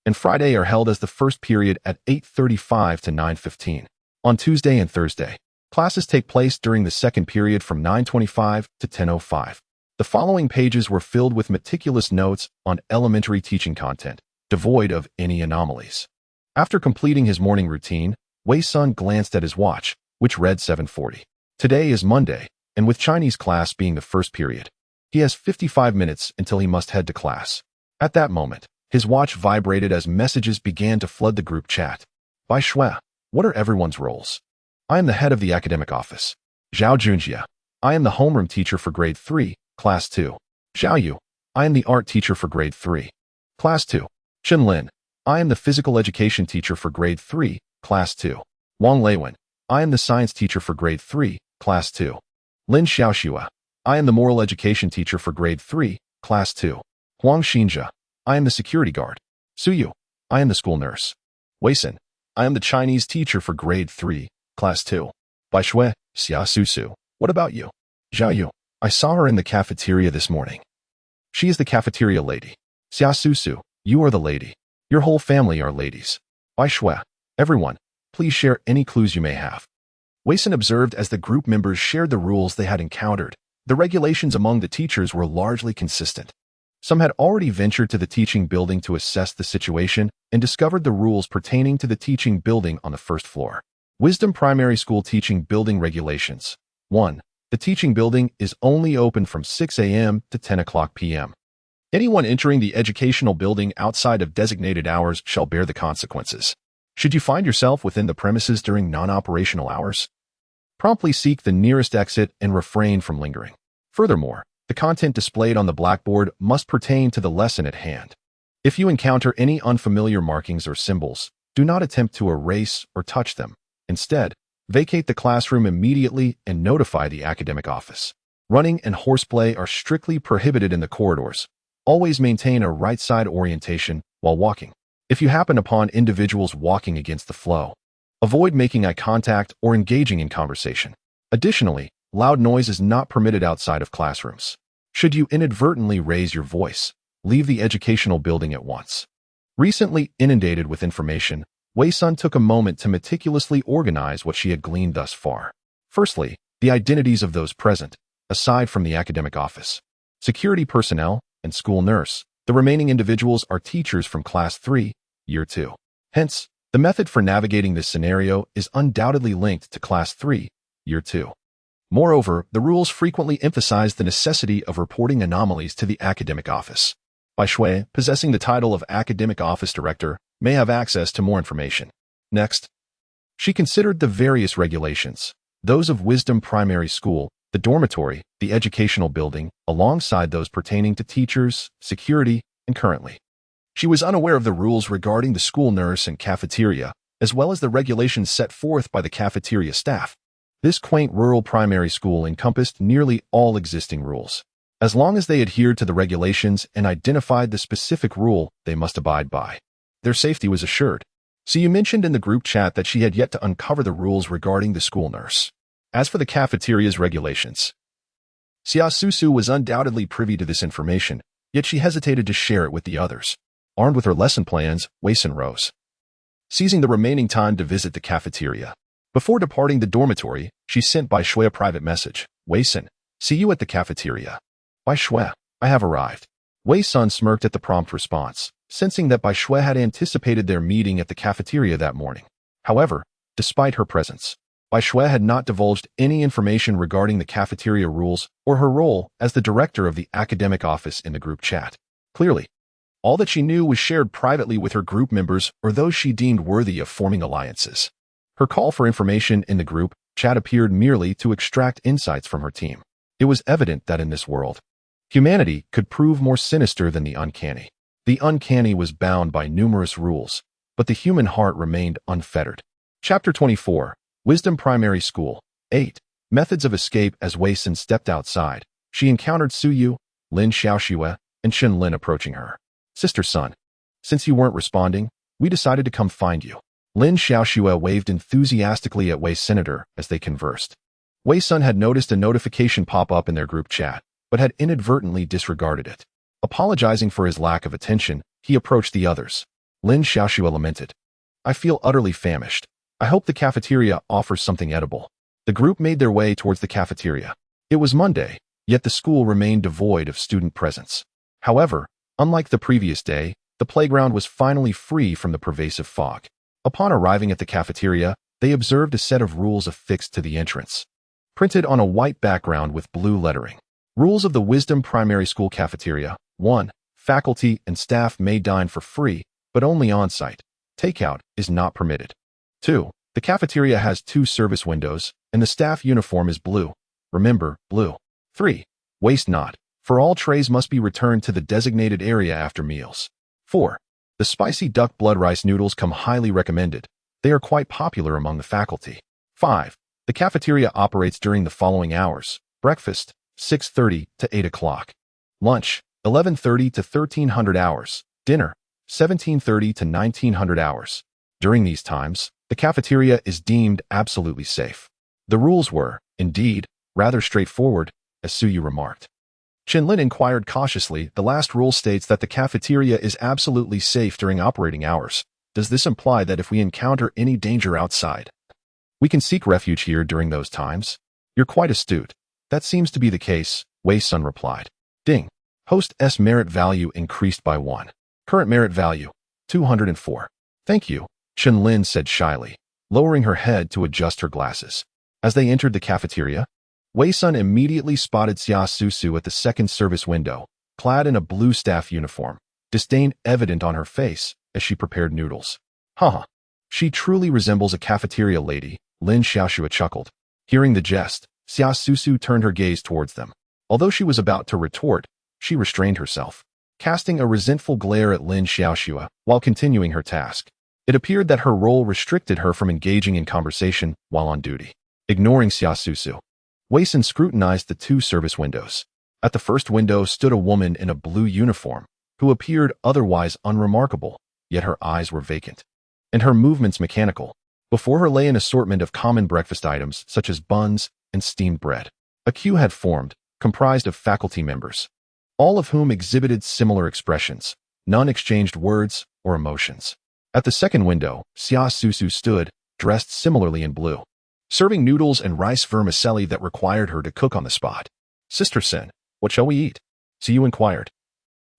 and Friday are held as the first period at 8:35 to 9:15. On Tuesday and Thursday, classes take place during the second period from 9:25 to 10:05. The following pages were filled with meticulous notes on elementary teaching content, devoid of any anomalies. After completing his morning routine, Wei Sun glanced at his watch, which read 7:40. Today is Monday, and with Chinese class being the first period, he has 55 minutes until he must head to class. At that moment, his watch vibrated as messages began to flood the group chat. Bai Shui, what are everyone's roles? I am the head of the academic office. Zhao Junjie, I am the homeroom teacher for Grade 3, Class 2. Zhao Yu, I am the art teacher for Grade 3, Class 2. Chen Lin, I am the physical education teacher for Grade 3, Class 2. Wang Leiwen, I am the science teacher for Grade 3, Class 2. Lin Xiaoxue, I am the moral education teacher for Grade 3, Class 2. Huang Xinjia, I am the security guard. Su Yu, I am the school nurse. Wei Sun, I am the Chinese teacher for Grade 3, Class 2. Bai Shui, Xia Susu, what about you? Zhao Yu, I saw her in the cafeteria this morning. She is the cafeteria lady. Xia Susu, you are the lady. Your whole family are ladies. Bai Shui, everyone, please share any clues you may have. Wei Sun observed as the group members shared the rules they had encountered. The regulations among the teachers were largely consistent. Some had already ventured to the teaching building to assess the situation and discovered the rules pertaining to the teaching building on the first floor. Wisdom Primary School Teaching Building Regulations. 1. The teaching building is only open from 6 a.m. to 10 o'clock p.m. Anyone entering the educational building outside of designated hours shall bear the consequences. Should you find yourself within the premises during non-operational hours, promptly seek the nearest exit and refrain from lingering. Furthermore, the content displayed on the blackboard must pertain to the lesson at hand. If you encounter any unfamiliar markings or symbols, do not attempt to erase or touch them. Instead, vacate the classroom immediately and notify the academic office. Running and horseplay are strictly prohibited in the corridors. Always maintain a right-side orientation while walking. If you happen upon individuals walking against the flow, avoid making eye contact or engaging in conversation. Additionally, loud noise is not permitted outside of classrooms. Should you inadvertently raise your voice, leave the educational building at once. Recently inundated with information, Wei Sun took a moment to meticulously organize what she had gleaned thus far. Firstly, the identities of those present, aside from the academic office, security personnel, and school nurse. The remaining individuals are teachers from Class 3, Year 2. Hence, the method for navigating this scenario is undoubtedly linked to Class 3, Year 2. Moreover, the rules frequently emphasize the necessity of reporting anomalies to the academic office. Bai Shui, possessing the title of Academic Office Director, may have access to more information. Next, she considered the various regulations, those of Wisdom Primary School, the dormitory, the educational building, alongside those pertaining to teachers, security, and currently. She was unaware of the rules regarding the school nurse and cafeteria, as well as the regulations set forth by the cafeteria staff. This quaint rural primary school encompassed nearly all existing rules. As long as they adhered to the regulations and identified the specific rule they must abide by, their safety was assured. So you mentioned in the group chat that she had yet to uncover the rules regarding the school nurse. As for the cafeteria's regulations, Xia Susu was undoubtedly privy to this information, yet she hesitated to share it with the others. Armed with her lesson plans, Wei Sun rose, seizing the remaining time to visit the cafeteria. Before departing the dormitory, she sent Bai Shui a private message. Wei Sun, see you at the cafeteria. Bai Shui, I have arrived. Wei Sun smirked at the prompt response, sensing that Bai Shui had anticipated their meeting at the cafeteria that morning. However, despite her presence, Bai Shui had not divulged any information regarding the cafeteria rules or her role as the director of the academic office in the group chat. Clearly, all that she knew was shared privately with her group members or those she deemed worthy of forming alliances. Her call for information in the group chat appeared merely to extract insights from her team. It was evident that in this world, humanity could prove more sinister than the uncanny. The uncanny was bound by numerous rules, but the human heart remained unfettered. Chapter 24. Wisdom Primary School. 8. Methods of Escape. As Wei Sun stepped outside, she encountered Su Yu, Lin Xiaoxue, and Chen Lin approaching her. Sister Sun, since you weren't responding, we decided to come find you. Lin Xiaoxue waved enthusiastically at Wei's senator as they conversed. Wei Sun had noticed a notification pop up in their group chat, but had inadvertently disregarded it. Apologizing for his lack of attention, he approached the others. Lin Xiaoxue lamented, "I feel utterly famished. I hope the cafeteria offers something edible." The group made their way towards the cafeteria. It was Monday, yet the school remained devoid of student presence. However, unlike the previous day, the playground was finally free from the pervasive fog. Upon arriving at the cafeteria, they observed a set of rules affixed to the entrance, printed on a white background with blue lettering. Rules of the Wisdom Primary School Cafeteria. 1. Faculty and staff may dine for free, but only on-site. Takeout is not permitted. 2. The cafeteria has 2 service windows, and the staff uniform is blue. Remember, blue. 3. Waste not, for all trays must be returned to the designated area after meals. 4. The spicy duck blood rice noodles come highly recommended. They are quite popular among the faculty. 5. The cafeteria operates during the following hours. Breakfast, 6:30 to 8 o'clock. Lunch, 11:30 to 1300 hours. Dinner, 17:30 to 1900 hours. During these times, the cafeteria is deemed absolutely safe. The rules were, indeed, rather straightforward, as Suyu remarked. Qinlin inquired cautiously, "The last rule states that the cafeteria is absolutely safe during operating hours. Does this imply that if we encounter any danger outside, we can seek refuge here during those times?" "You're quite astute. That seems to be the case," Wei Sun replied. Ding. Host's merit value increased by 1. Current merit value, 204. "Thank you," Qinlin said shyly, lowering her head to adjust her glasses. As they entered the cafeteria, Wei Sun immediately spotted Xia Susu at the second service window, clad in a blue staff uniform, disdain evident on her face as she prepared noodles. "Haha, she truly resembles a cafeteria lady," Lin Xiaoxue chuckled. Hearing the jest, Xia Susu turned her gaze towards them. Although she was about to retort, she restrained herself, casting a resentful glare at Lin Xiaoxue while continuing her task. It appeared that her role restricted her from engaging in conversation while on duty. Ignoring Xia Susu, Wei Sun scrutinized the 2 service windows. At the first window stood a woman in a blue uniform, who appeared otherwise unremarkable, yet her eyes were vacant, and her movements mechanical. Before her lay an assortment of common breakfast items such as buns and steamed bread. A queue had formed, comprised of faculty members, all of whom exhibited similar expressions. None exchanged words or emotions. At the second window, Xia Susu stood, dressed similarly in blue, serving noodles and rice vermicelli that required her to cook on the spot. "Sister Sin, what shall we eat?" Suyu inquired.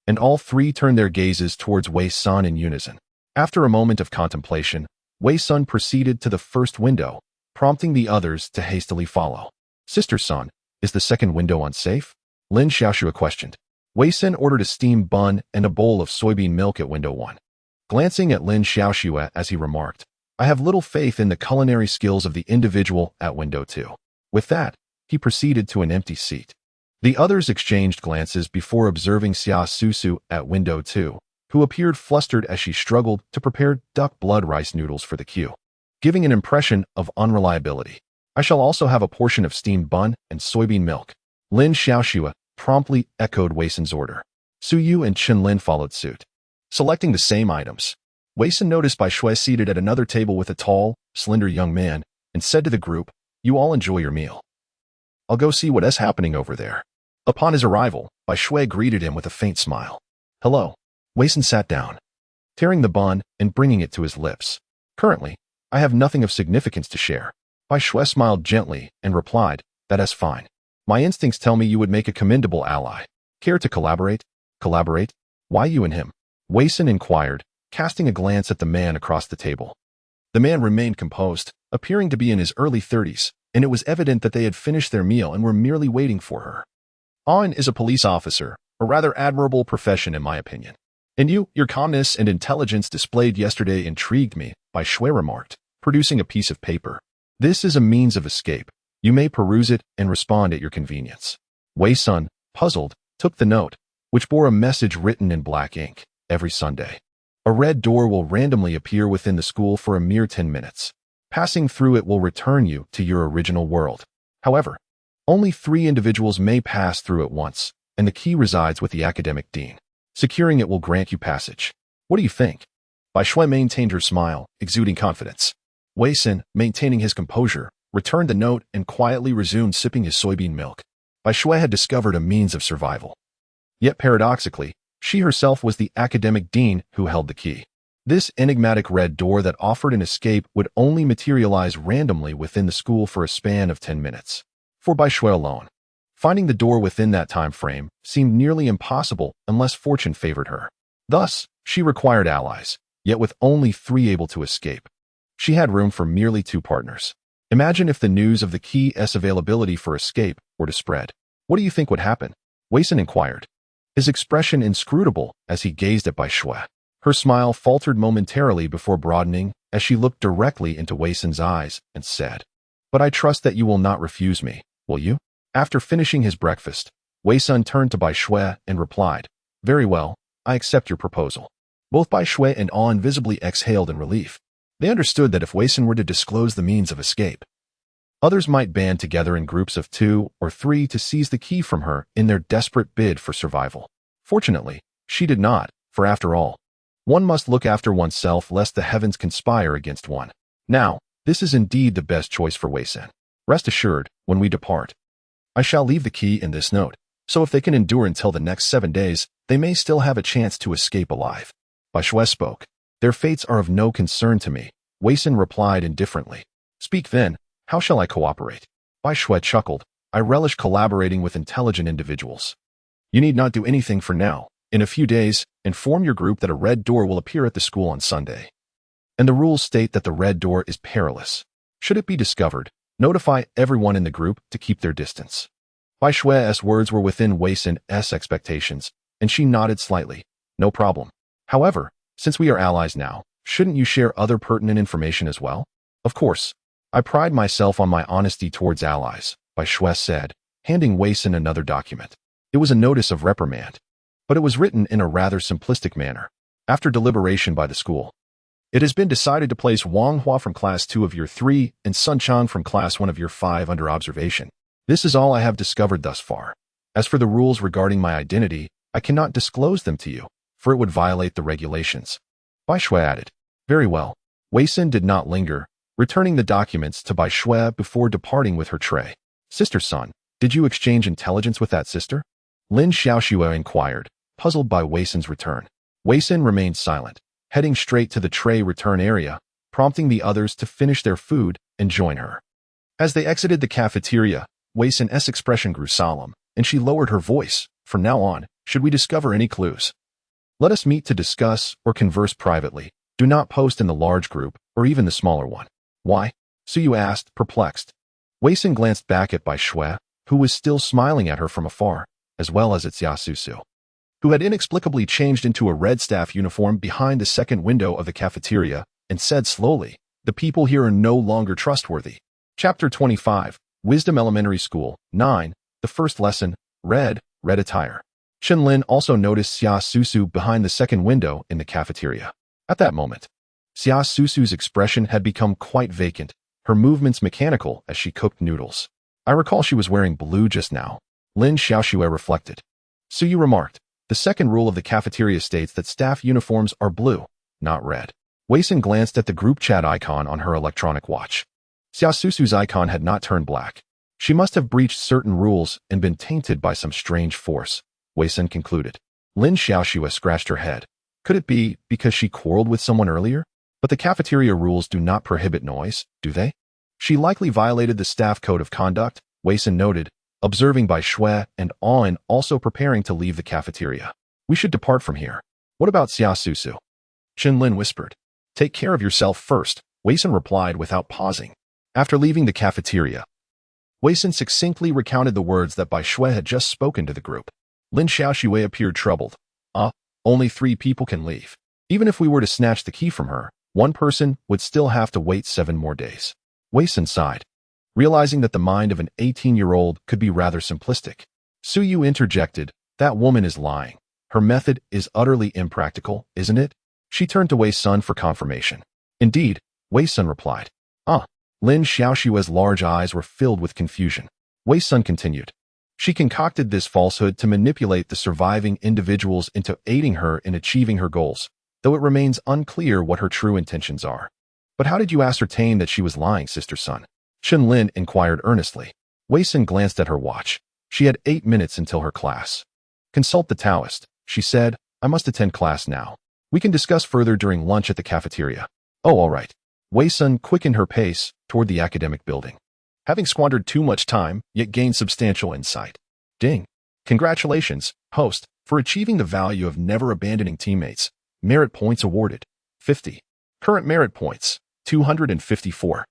And all 3 turned their gazes towards Wei Sun in unison. After a moment of contemplation, Wei Sun proceeded to the first window, prompting the others to hastily follow. "Sister Sun, is the second window unsafe?" Lin Xiaoxue questioned. Wei Sun ordered a steamed bun and a bowl of soybean milk at window 1. Glancing at Lin Xiaoxue as he remarked, "I have little faith in the culinary skills of the individual at window 2. With that, he proceeded to an empty seat. The others exchanged glances before observing Xia Susu at window 2, who appeared flustered as she struggled to prepare duck blood rice noodles for the queue, giving an impression of unreliability. "I shall also have a portion of steamed bun and soybean milk." Lin Xiaoxue promptly echoed Wei Sun's order. Suyu and Qinlin followed suit, selecting the same items. Wei Sun noticed Bai Shui seated at another table with a tall, slender young man, and said to the group, "You all enjoy your meal. I'll go see what is happening over there." Upon his arrival, Bai Shui greeted him with a faint smile. "Hello." Wei Sun sat down, tearing the bun and bringing it to his lips. "Currently, I have nothing of significance to share." Bai Shui smiled gently and replied, "That is fine. My instincts tell me you would make a commendable ally. Care to collaborate?" "Collaborate? Why you and him?" Wei Sun inquired, casting a glance at the man across the table. The man remained composed, appearing to be in his early 30s, and it was evident that they had finished their meal and were merely waiting for her. "An is a police officer, a rather admirable profession in my opinion. And your calmness and intelligence displayed yesterday intrigued me," Bai Shui remarked, producing a piece of paper. "This is a means of escape. You may peruse it and respond at your convenience." Wei Sun, puzzled, took the note, which bore a message written in black ink. "Every Sunday, a red door will randomly appear within the school for a mere 10 minutes. Passing through it will return you to your original world. However, only 3 individuals may pass through at once, and the key resides with the academic dean. Securing it will grant you passage. What do you think?" Bai Shui maintained her smile, exuding confidence. Wei Sin, maintaining his composure, returned the note and quietly resumed sipping his soybean milk. Bai Shui had discovered a means of survival. Yet paradoxically, she herself was the academic dean who held the key. This enigmatic red door that offered an escape would only materialize randomly within the school for a span of 10 minutes. For Bai Shui alone, finding the door within that time frame seemed nearly impossible unless fortune favored her. Thus, she required allies, yet with only 3 able to escape. She had room for merely 2 partners. Imagine if the news of the key's availability for escape were to spread. What do you think would happen? Wei Sin inquired, his expression inscrutable as he gazed at Bai Shui. Her smile faltered momentarily before broadening as she looked directly into Wei Sin's eyes and said, "But I trust that you will not refuse me, will you?" After finishing his breakfast, Wei Sin turned to Bai Shui and replied, "Very well, I accept your proposal." Both Bai Shui and Awe invisibly exhaled in relief. They understood that if Wei Sin were to disclose the means of escape, others might band together in groups of 2 or 3 to seize the key from her in their desperate bid for survival. Fortunately, she did not, for after all, one must look after oneself lest the heavens conspire against one. Now, this is indeed the best choice for Wei Sin. Rest assured, when we depart, I shall leave the key in this note, so if they can endure until the next 7 days, they may still have a chance to escape alive. Bai Shui spoke. Their fates are of no concern to me, Wei Sin replied indifferently. Speak then, how shall I cooperate? Bai Shui chuckled. I relish collaborating with intelligent individuals. You need not do anything for now. In a few days, inform your group that a red door will appear at the school on Sunday. And the rules state that the red door is perilous. Should it be discovered, notify everyone in the group to keep their distance. Bai Shui's words were within Wei Sin's expectations, and she nodded slightly. No problem. However, since we are allies now, shouldn't you share other pertinent information as well? Of course. I pride myself on my honesty towards allies, Bai Shui said, handing Wei Sin another document. It was a notice of reprimand, but it was written in a rather simplistic manner. After deliberation by the school, it has been decided to place Wang Hua from Class 2 of Year 3 and Sun Chang from Class 1 of Year 5 under observation. This is all I have discovered thus far. As for the rules regarding my identity, I cannot disclose them to you, for it would violate the regulations. Bai Shui added. Very well. Wei Sin did not linger, returning the documents to Bai Shui before departing with her tray. Sister Sun, did you exchange intelligence with that sister? Lin Xiaoxue inquired, puzzled by Wei Sin's return. Wei Sin remained silent, heading straight to the tray return area, prompting the others to finish their food and join her. As they exited the cafeteria, Wei Sin's expression grew solemn, and she lowered her voice. From now on, should we discover any clues, let us meet to discuss or converse privately. Do not post in the large group or even the smaller one. Why? Suyu asked, perplexed. Wei Sin glanced back at Bai Shui, who was still smiling at her from afar, as well as at Xia Susu, who had inexplicably changed into a red staff uniform behind the second window of the cafeteria, and said slowly, the people here are no longer trustworthy. Chapter 25, Wisdom Elementary School, 9, the first lesson, red attire. Chen Lin also noticed Xia Susu behind the second window in the cafeteria. At that moment, Xia Susu's expression had become quite vacant, her movements mechanical as she cooked noodles. I recall she was wearing blue just now. Lin Xiaoxue reflected. Suyu remarked, the second rule of the cafeteria states that staff uniforms are blue, not red. Wei Sin glanced at the group chat icon on her electronic watch. Xia Susu's icon had not turned black. She must have breached certain rules and been tainted by some strange force, Wei Sin concluded. Lin Xiaoxue scratched her head. Could it be because she quarreled with someone earlier? But the cafeteria rules do not prohibit noise, do they? She likely violated the staff code of conduct, Wei Sin noted, observing Bai Shui and An also preparing to leave the cafeteria. We should depart from here. What about Xia Susu? Chen Lin whispered. Take care of yourself first, Wei Sin replied without pausing. After leaving the cafeteria, Wei Sin succinctly recounted the words that Bai Shui had just spoken to the group. Lin Xiaoxue appeared troubled. Only 3 people can leave. Even if we were to snatch the key from her, one person would still have to wait 7 more days. Wei Sin sighed, realizing that the mind of an 18-year-old could be rather simplistic. Suyu interjected, that woman is lying. Her method is utterly impractical, isn't it? She turned to Wei Sun for confirmation. Indeed, Wei Sun replied. Lin Xiaoxue's large eyes were filled with confusion. Wei Sun continued. She concocted this falsehood to manipulate the surviving individuals into aiding her in achieving her goals. though it remains unclear what her true intentions are. But how did you ascertain that she was lying, Sister Sun? Chen Lin inquired earnestly. Wei Sun glanced at her watch. She had 8 minutes until her class. Consult the Taoist, she said. I must attend class now. We can discuss further during lunch at the cafeteria. Oh, all right. Wei Sun quickened her pace toward the academic building. Having squandered too much time, yet gained substantial insight. Ding. Congratulations, host, for achieving the value of never abandoning teammates. Merit points awarded. 50. Current merit points. 254.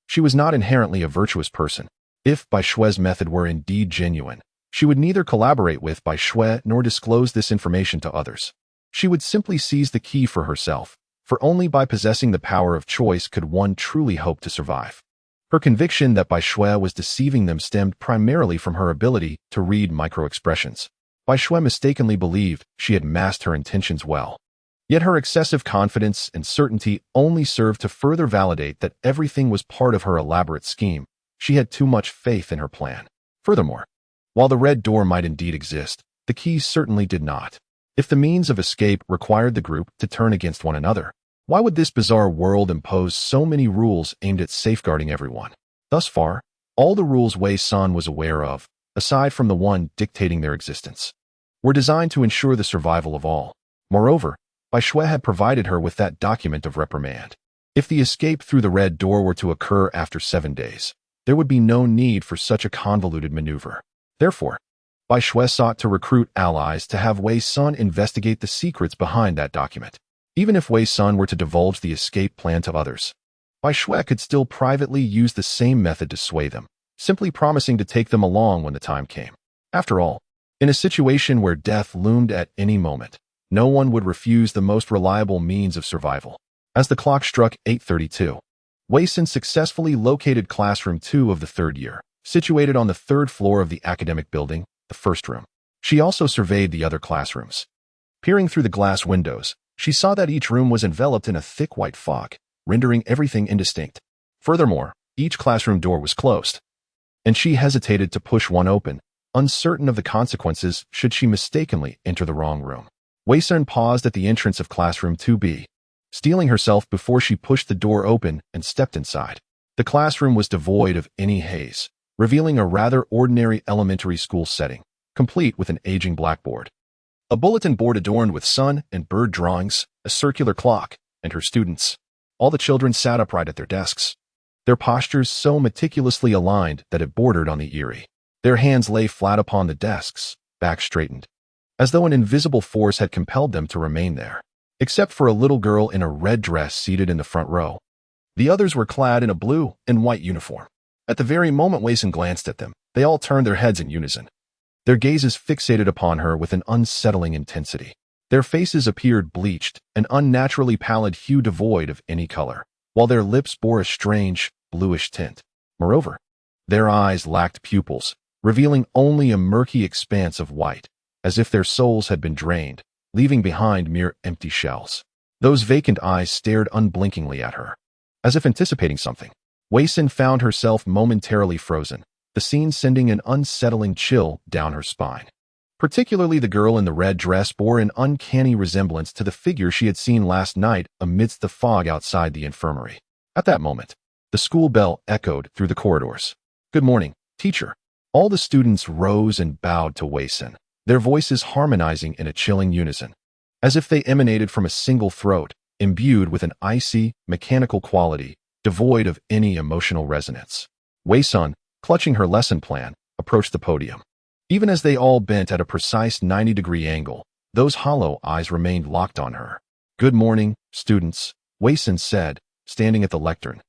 She was not inherently a virtuous person. If Bai Shui's method were indeed genuine, she would neither collaborate with Bai Shui nor disclose this information to others. She would simply seize the key for herself, for only by possessing the power of choice could one truly hope to survive. Her conviction that Bai Shui was deceiving them stemmed primarily from her ability to read micro-expressions. Bai Shui mistakenly believed she had masked her intentions well. Yet her excessive confidence and certainty only served to further validate that everything was part of her elaborate scheme. She had too much faith in her plan. Furthermore, while the red door might indeed exist, the keys certainly did not. If the means of escape required the group to turn against one another, why would this bizarre world impose so many rules aimed at safeguarding everyone? Thus far, all the rules Wei Sun was aware of, aside from the one dictating their existence, were designed to ensure the survival of all. Moreover, Bai Shui had provided her with that document of reprimand. If the escape through the red door were to occur after 7 days, there would be no need for such a convoluted maneuver. Therefore, Bai Shui sought to recruit allies to have Wei Sun investigate the secrets behind that document. Even if Wei Sun were to divulge the escape plan to others, Bai Shui could still privately use the same method to sway them, simply promising to take them along when the time came. After all, in a situation where death loomed at any moment, no one would refuse the most reliable means of survival. As the clock struck 8:32, Wei Sun successfully located classroom 2 of the 3rd year, situated on the 3rd floor of the academic building, the first room. She also surveyed the other classrooms. Peering through the glass windows, she saw that each room was enveloped in a thick white fog, rendering everything indistinct. Furthermore, each classroom door was closed, and she hesitated to push one open, uncertain of the consequences should she mistakenly enter the wrong room. Wei Sun paused at the entrance of classroom 2B, steeling herself before she pushed the door open and stepped inside. The classroom was devoid of any haze, revealing a rather ordinary elementary school setting, complete with an aging blackboard, a bulletin board adorned with sun and bird drawings, a circular clock, and her students. All the children sat upright at their desks, their postures so meticulously aligned that it bordered on the eerie. Their hands lay flat upon the desks, back straightened, as though an invisible force had compelled them to remain there. Except for a little girl in a red dress seated in the front row. The others were clad in a blue and white uniform. At the very moment Wei Sun glanced at them, they all turned their heads in unison. Their gazes fixated upon her with an unsettling intensity. Their faces appeared bleached, an unnaturally pallid hue devoid of any color, while their lips bore a strange, bluish tint. Moreover, their eyes lacked pupils, revealing only a murky expanse of white, as if their souls had been drained, leaving behind mere empty shells. Those vacant eyes stared unblinkingly at her, as if anticipating something. Wei Sun found herself momentarily frozen, the scene sending an unsettling chill down her spine. Particularly the girl in the red dress bore an uncanny resemblance to the figure she had seen last night amidst the fog outside the infirmary. At that moment, the school bell echoed through the corridors. "Good morning, teacher." All the students rose and bowed to Wei Sun, their voices harmonizing in a chilling unison, as if they emanated from a single throat, imbued with an icy, mechanical quality, devoid of any emotional resonance. Wei Sun, clutching her lesson plan, approached the podium. Even as they all bent at a precise 90-degree angle, those hollow eyes remained locked on her. "Good morning, students," Wei Sun said, standing at the lectern,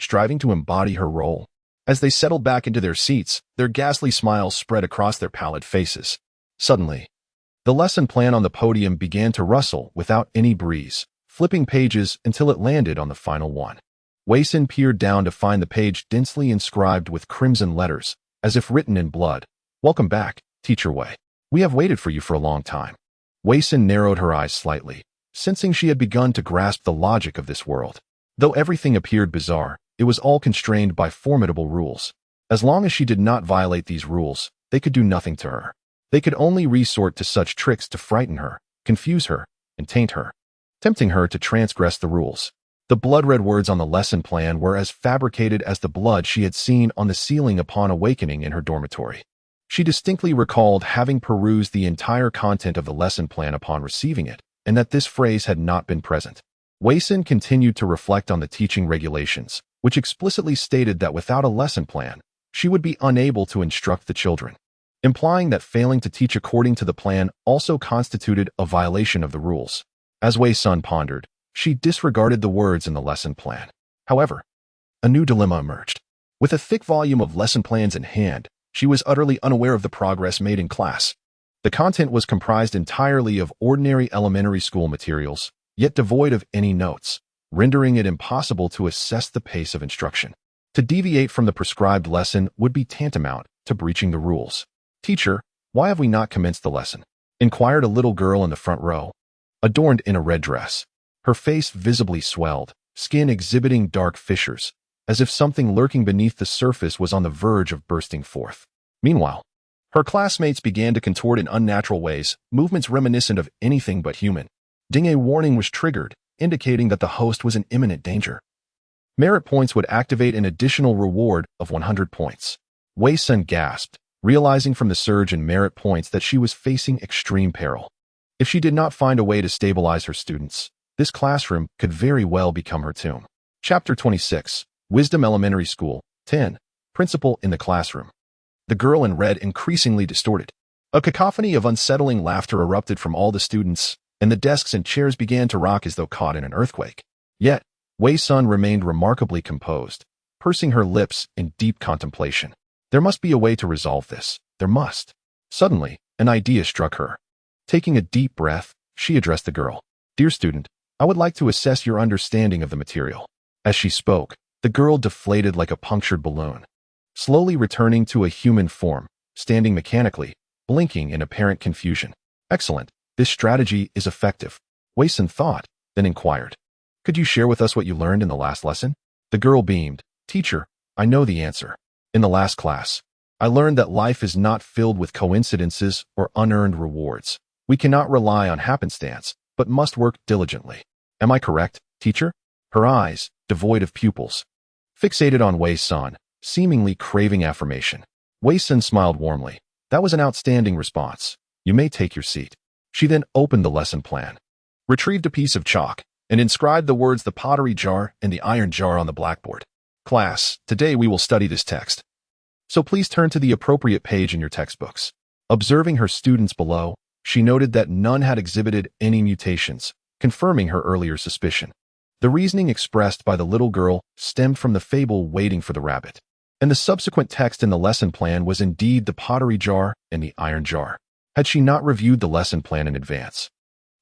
striving to embody her role. As they settled back into their seats, their ghastly smiles spread across their pallid faces. Suddenly, the lesson plan on the podium began to rustle without any breeze, flipping pages until it landed on the final one. Wei Sun peered down to find the page densely inscribed with crimson letters, as if written in blood. "Welcome back, Teacher Wei. We have waited for you for a long time." Wei Sun narrowed her eyes slightly, sensing she had begun to grasp the logic of this world. Though everything appeared bizarre, it was all constrained by formidable rules. As long as she did not violate these rules, they could do nothing to her. They could only resort to such tricks to frighten her, confuse her, and taint her. tempting her to transgress the rules. The blood-red words on the lesson plan were as fabricated as the blood she had seen on the ceiling upon awakening in her dormitory. She distinctly recalled having perused the entire content of the lesson plan upon receiving it, and that this phrase had not been present. Wei Sin continued to reflect on the teaching regulations, which explicitly stated that without a lesson plan, she would be unable to instruct the children, implying that failing to teach according to the plan also constituted a violation of the rules. As Wei Sun pondered, she disregarded the words in the lesson plan. However, a new dilemma emerged. With a thick volume of lesson plans in hand, she was utterly unaware of the progress made in class. The content was comprised entirely of ordinary elementary school materials, yet devoid of any notes, rendering it impossible to assess the pace of instruction. To deviate from the prescribed lesson would be tantamount to breaching the rules. "Teacher, why have we not commenced the lesson?" inquired a little girl in the front row, adorned in a red dress. Her face visibly swelled, skin exhibiting dark fissures, as if something lurking beneath the surface was on the verge of bursting forth. Meanwhile, her classmates began to contort in unnatural ways, movements reminiscent of anything but human. Ding, a warning was triggered, indicating that the host was in imminent danger. Merit points would activate an additional reward of 100 points. Wei Sun gasped, realizing from the surge in merit points that she was facing extreme peril. If she did not find a way to stabilize her students, this classroom could very well become her tomb. Chapter 26, Wisdom Elementary School, 10, Principal in the Classroom. The girl in red increasingly distorted. A cacophony of unsettling laughter erupted from all the students, and the desks and chairs began to rock as though caught in an earthquake. Yet, Wei Sun remained remarkably composed, pursing her lips in deep contemplation. There must be a way to resolve this. There must. Suddenly, an idea struck her. Taking a deep breath, she addressed the girl. "Dear student, I would like to assess your understanding of the material." As she spoke, the girl deflated like a punctured balloon, slowly returning to a human form, standing mechanically, blinking in apparent confusion. "Excellent. This strategy is effective," Wei Sun thought, then inquired. "Could you share with us what you learned in the last lesson?" The girl beamed. "Teacher, I know the answer. In the last class, I learned that life is not filled with coincidences or unearned rewards. We cannot rely on happenstance, but must work diligently. Am I correct, teacher?" Her eyes, devoid of pupils, fixated on Wei Sun, seemingly craving affirmation. Wei Sun smiled warmly. "That was an outstanding response. You may take your seat." She then opened the lesson plan, retrieved a piece of chalk, and inscribed the words "the pottery jar" and "the iron jar" on the blackboard. "Class, today we will study this text. So please turn to the appropriate page in your textbooks." Observing her students below, she noted that none had exhibited any mutations, confirming her earlier suspicion. The reasoning expressed by the little girl stemmed from the fable Waiting for the Rabbit, and the subsequent text in the lesson plan was indeed "the pottery jar" and "the iron jar." Had she not reviewed the lesson plan in advance,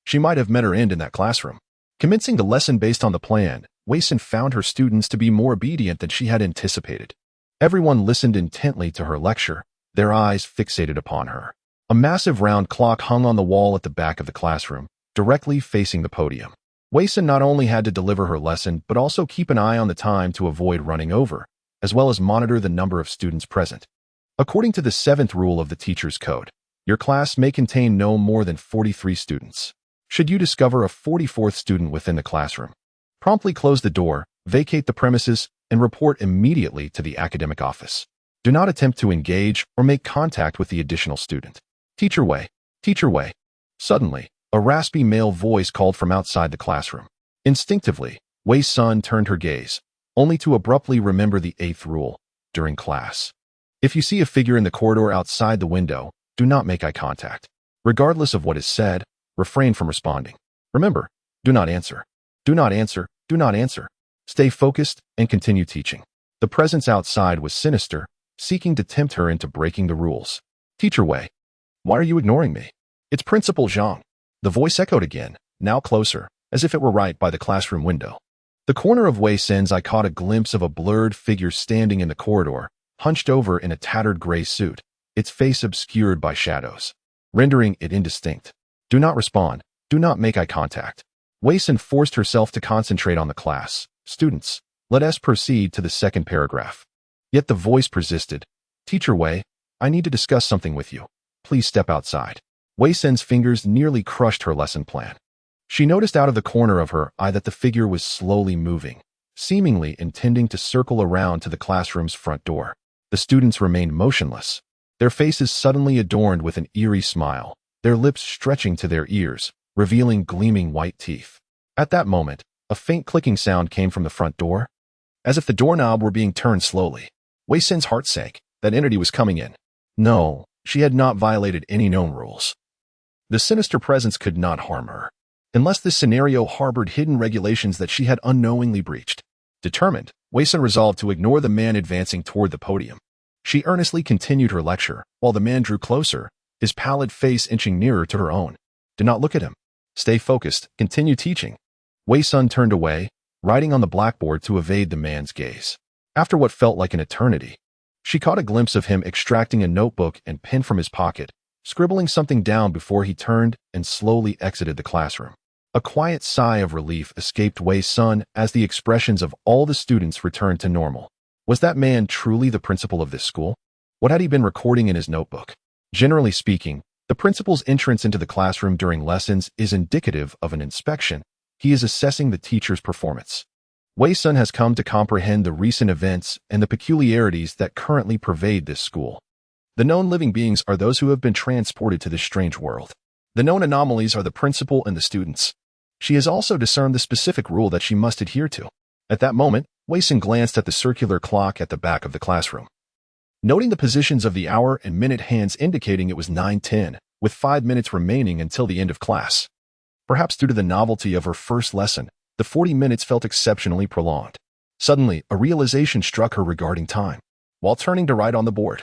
she might have met her end in that classroom. Commencing the lesson based on the plan, Wei Sun found her students to be more obedient than she had anticipated. Everyone listened intently to her lecture, their eyes fixated upon her. A massive round clock hung on the wall at the back of the classroom, directly facing the podium. Wei Sun not only had to deliver her lesson, but also keep an eye on the time to avoid running over, as well as monitor the number of students present. According to the 7th rule of the teacher's code, your class may contain no more than 43 students. Should you discover a 44th student within the classroom, promptly close the door, vacate the premises, and report immediately to the academic office. Do not attempt to engage or make contact with the additional student. "Teacher Wei, Teacher Wei." Suddenly, a raspy male voice called from outside the classroom. Instinctively, Wei Sun turned her gaze, only to abruptly remember the 8th rule during class. If you see a figure in the corridor outside the window, do not make eye contact. Regardless of what is said, refrain from responding. Remember, do not answer. Do not answer. Do not answer. Stay focused and continue teaching. The presence outside was sinister, seeking to tempt her into breaking the rules. "Teacher Wei, why are you ignoring me?" "It's Principal Zhang." The voice echoed again, now closer, as if it were right by the classroom window. The corner of Wei Sun's eye caught a glimpse of a blurred figure standing in the corridor, hunched over in a tattered gray suit, its face obscured by shadows, rendering it indistinct. "Do not respond. Do not make eye contact." Wei Sun forced herself to concentrate on the class. "Students, let us proceed to the second paragraph." Yet the voice persisted. "Teacher Wei, I need to discuss something with you. Please step outside." Wei Sun's fingers nearly crushed her lesson plan. She noticed out of the corner of her eye that the figure was slowly moving, seemingly intending to circle around to the classroom's front door. The students remained motionless, their faces suddenly adorned with an eerie smile, their lips stretching to their ears, revealing gleaming white teeth. At that moment, a faint clicking sound came from the front door, as if the doorknob were being turned slowly. Wei Sin's heart sank. That entity was coming in. No, she had not violated any known rules. The sinister presence could not harm her, unless this scenario harbored hidden regulations that she had unknowingly breached. Determined, Wei Sin resolved to ignore the man advancing toward the podium. She earnestly continued her lecture, while the man drew closer, his pallid face inching nearer to her own. Do not look at him. Stay focused. Continue teaching. Wei Sun turned away, writing on the blackboard to evade the man's gaze. After what felt like an eternity, she caught a glimpse of him extracting a notebook and pen from his pocket, scribbling something down before he turned and slowly exited the classroom. A quiet sigh of relief escaped Wei Sun as the expressions of all the students returned to normal. Was that man truly the principal of this school? What had he been recording in his notebook? Generally speaking, the principal's entrance into the classroom during lessons is indicative of an inspection. He is assessing the teacher's performance. Wei Sun has come to comprehend the recent events and the peculiarities that currently pervade this school. The known living beings are those who have been transported to this strange world. The known anomalies are the principal and the students. She has also discerned the specific rule that she must adhere to. At that moment, Wei Sun glanced at the circular clock at the back of the classroom. Noting the positions of the hour and minute hands indicating it was 9:10, with 5 minutes remaining until the end of class. Perhaps due to the novelty of her first lesson, the 40 minutes felt exceptionally prolonged. Suddenly, a realization struck her regarding time. While turning to write on the board,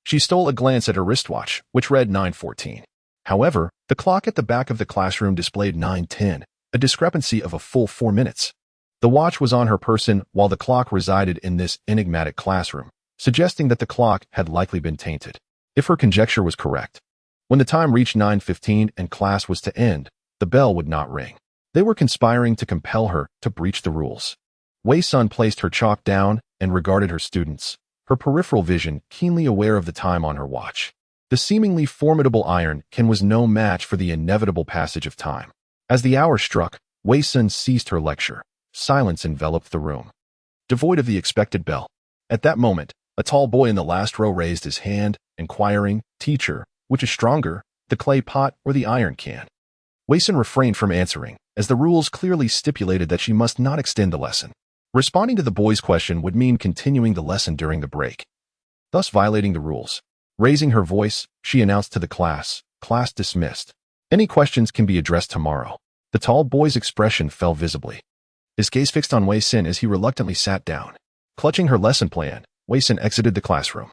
she stole a glance at her wristwatch, which read 9:14. However, the clock at the back of the classroom displayed 9:10, a discrepancy of a full 4 minutes. The watch was on her person while the clock resided in this enigmatic classroom, suggesting that the clock had likely been tainted. If her conjecture was correct, when the time reached 9:15 and class was to end, the bell would not ring. They were conspiring to compel her to breach the rules. Wei Sun placed her chalk down and regarded her students, her peripheral vision keenly aware of the time on her watch. The seemingly formidable iron can was no match for the inevitable passage of time. As the hour struck, Wei Sun ceased her lecture. Silence enveloped the room, devoid of the expected bell. At that moment, a tall boy in the last row raised his hand, inquiring, "Teacher, which is stronger, the clay pot or the iron can?" Wei Sun refrained from answering, as the rules clearly stipulated that she must not extend the lesson. Responding to the boy's question would mean continuing the lesson during the break, thus violating the rules. Raising her voice, she announced to the class, "Class dismissed. Any questions can be addressed tomorrow." The tall boy's expression fell visibly, his gaze fixed on Wei Sun as he reluctantly sat down. Clutching her lesson plan, Wei Sun exited the classroom,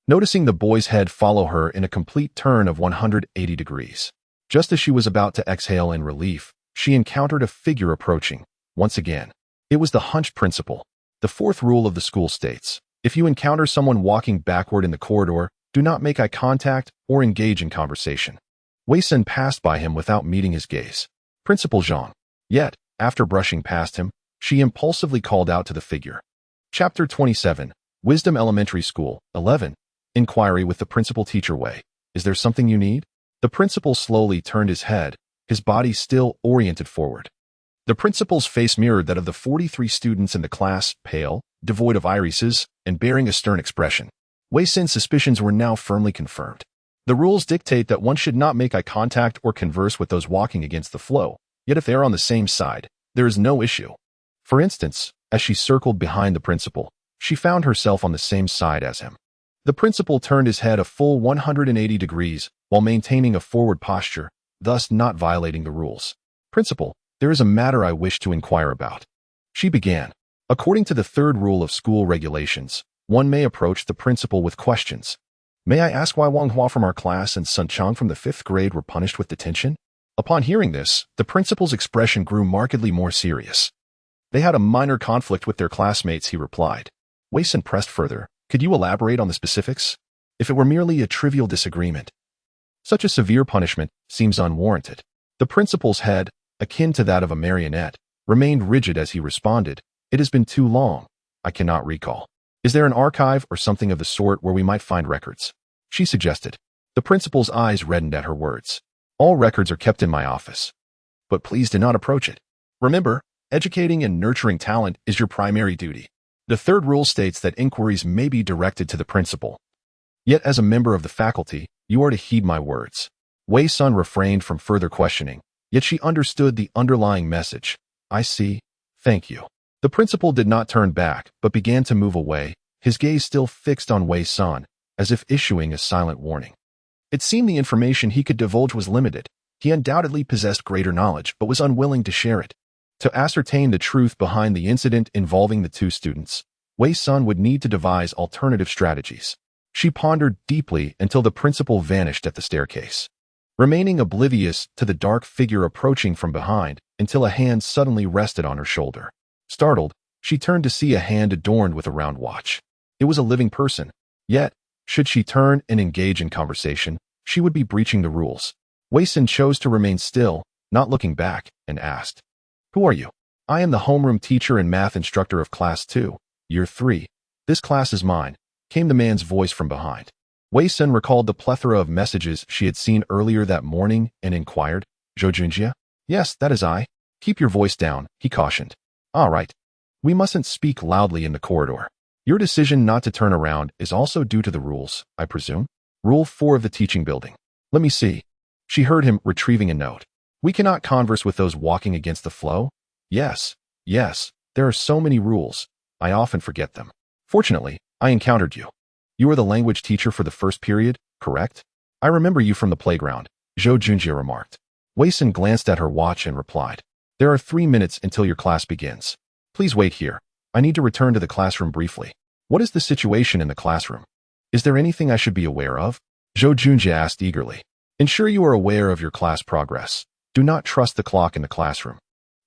noticing the boy's head follow her in a complete turn of 180 degrees. Just as she was about to exhale in relief, she encountered a figure approaching. Once again, it was the hunched principal. The fourth rule of the school states, if you encounter someone walking backward in the corridor, do not make eye contact or engage in conversation. Wei Sun passed by him without meeting his gaze. Principal Zhang. Yet, after brushing past him, she impulsively called out to the figure. Chapter 27, Wisdom Elementary School, 11. Inquiry with the principal. Teacher Wei. Is there something you need? The principal slowly turned his head, his body still oriented forward. The principal's face mirrored that of the 43 students in the class, pale, devoid of irises, and bearing a stern expression. Wei Sun's suspicions were now firmly confirmed. The rules dictate that one should not make eye contact or converse with those walking against the flow, yet if they are on the same side, there is no issue. For instance, as she circled behind the principal, she found herself on the same side as him. The principal turned his head a full 180 degrees while maintaining a forward posture, thus not violating the rules. "Principal, there is a matter I wish to inquire about," she began. According to the third rule of school regulations, one may approach the principal with questions. "May I ask why Wang Hua from our class and Sun Chang from the 5th grade were punished with detention?" Upon hearing this, the principal's expression grew markedly more serious. "They had a minor conflict with their classmates," he replied. Wei Sun pressed further. "Could you elaborate on the specifics? If it were merely a trivial disagreement, such a severe punishment seems unwarranted." The principal's head, akin to that of a marionette, remained rigid as he responded, "It has been too long. I cannot recall. Is there an archive or something of the sort where we might find records?" she suggested. The principal's eyes reddened at her words. "All records are kept in my office." but please do not approach it. Remember, educating and nurturing talent is your primary duty. The third rule states that inquiries may be directed to the principal. Yet as a member of the faculty, you are to heed my words. Wei Sun refrained from further questioning, yet she understood the underlying message. I see. Thank you. The principal did not turn back, but began to move away, his gaze still fixed on Wei Sun, as if issuing a silent warning. It seemed the information he could divulge was limited. He undoubtedly possessed greater knowledge, but was unwilling to share it. To ascertain the truth behind the incident involving the two students, Wei Sun would need to devise alternative strategies. She pondered deeply until the principal vanished at the staircase, remaining oblivious to the dark figure approaching from behind until a hand suddenly rested on her shoulder. Startled, she turned to see a hand adorned with a round watch. It was a living person. Yet, should she turn and engage in conversation, she would be breaching the rules. Wei Sun chose to remain still, not looking back, and asked, "Who are you?" "I am the homeroom teacher and math instructor of Class 2, Year 3. This class is mine," came the man's voice from behind. Wei Sun recalled the plethora of messages she had seen earlier that morning and inquired, "Zhou Junjie?" "Yes, that is I." "Keep your voice down," he cautioned. "All right. We mustn't speak loudly in the corridor. Your decision not to turn around is also due to the rules, I presume? Rule 4 of the teaching building. Let me see." She heard him retrieving a note. "We cannot converse with those walking against the flow?" Yes. There are so many rules. I often forget them. Fortunately, I encountered you. You are the language teacher for the first period, correct? I remember you from the playground," Zhou Junjie remarked. Wei Sun glanced at her watch and replied, "There are 3 minutes until your class begins. Please wait here. I need to return to the classroom briefly." "What is the situation in the classroom? Is there anything I should be aware of?" Zhou Junjie asked eagerly. "Ensure you are aware of your class progress. Do not trust the clock in the classroom,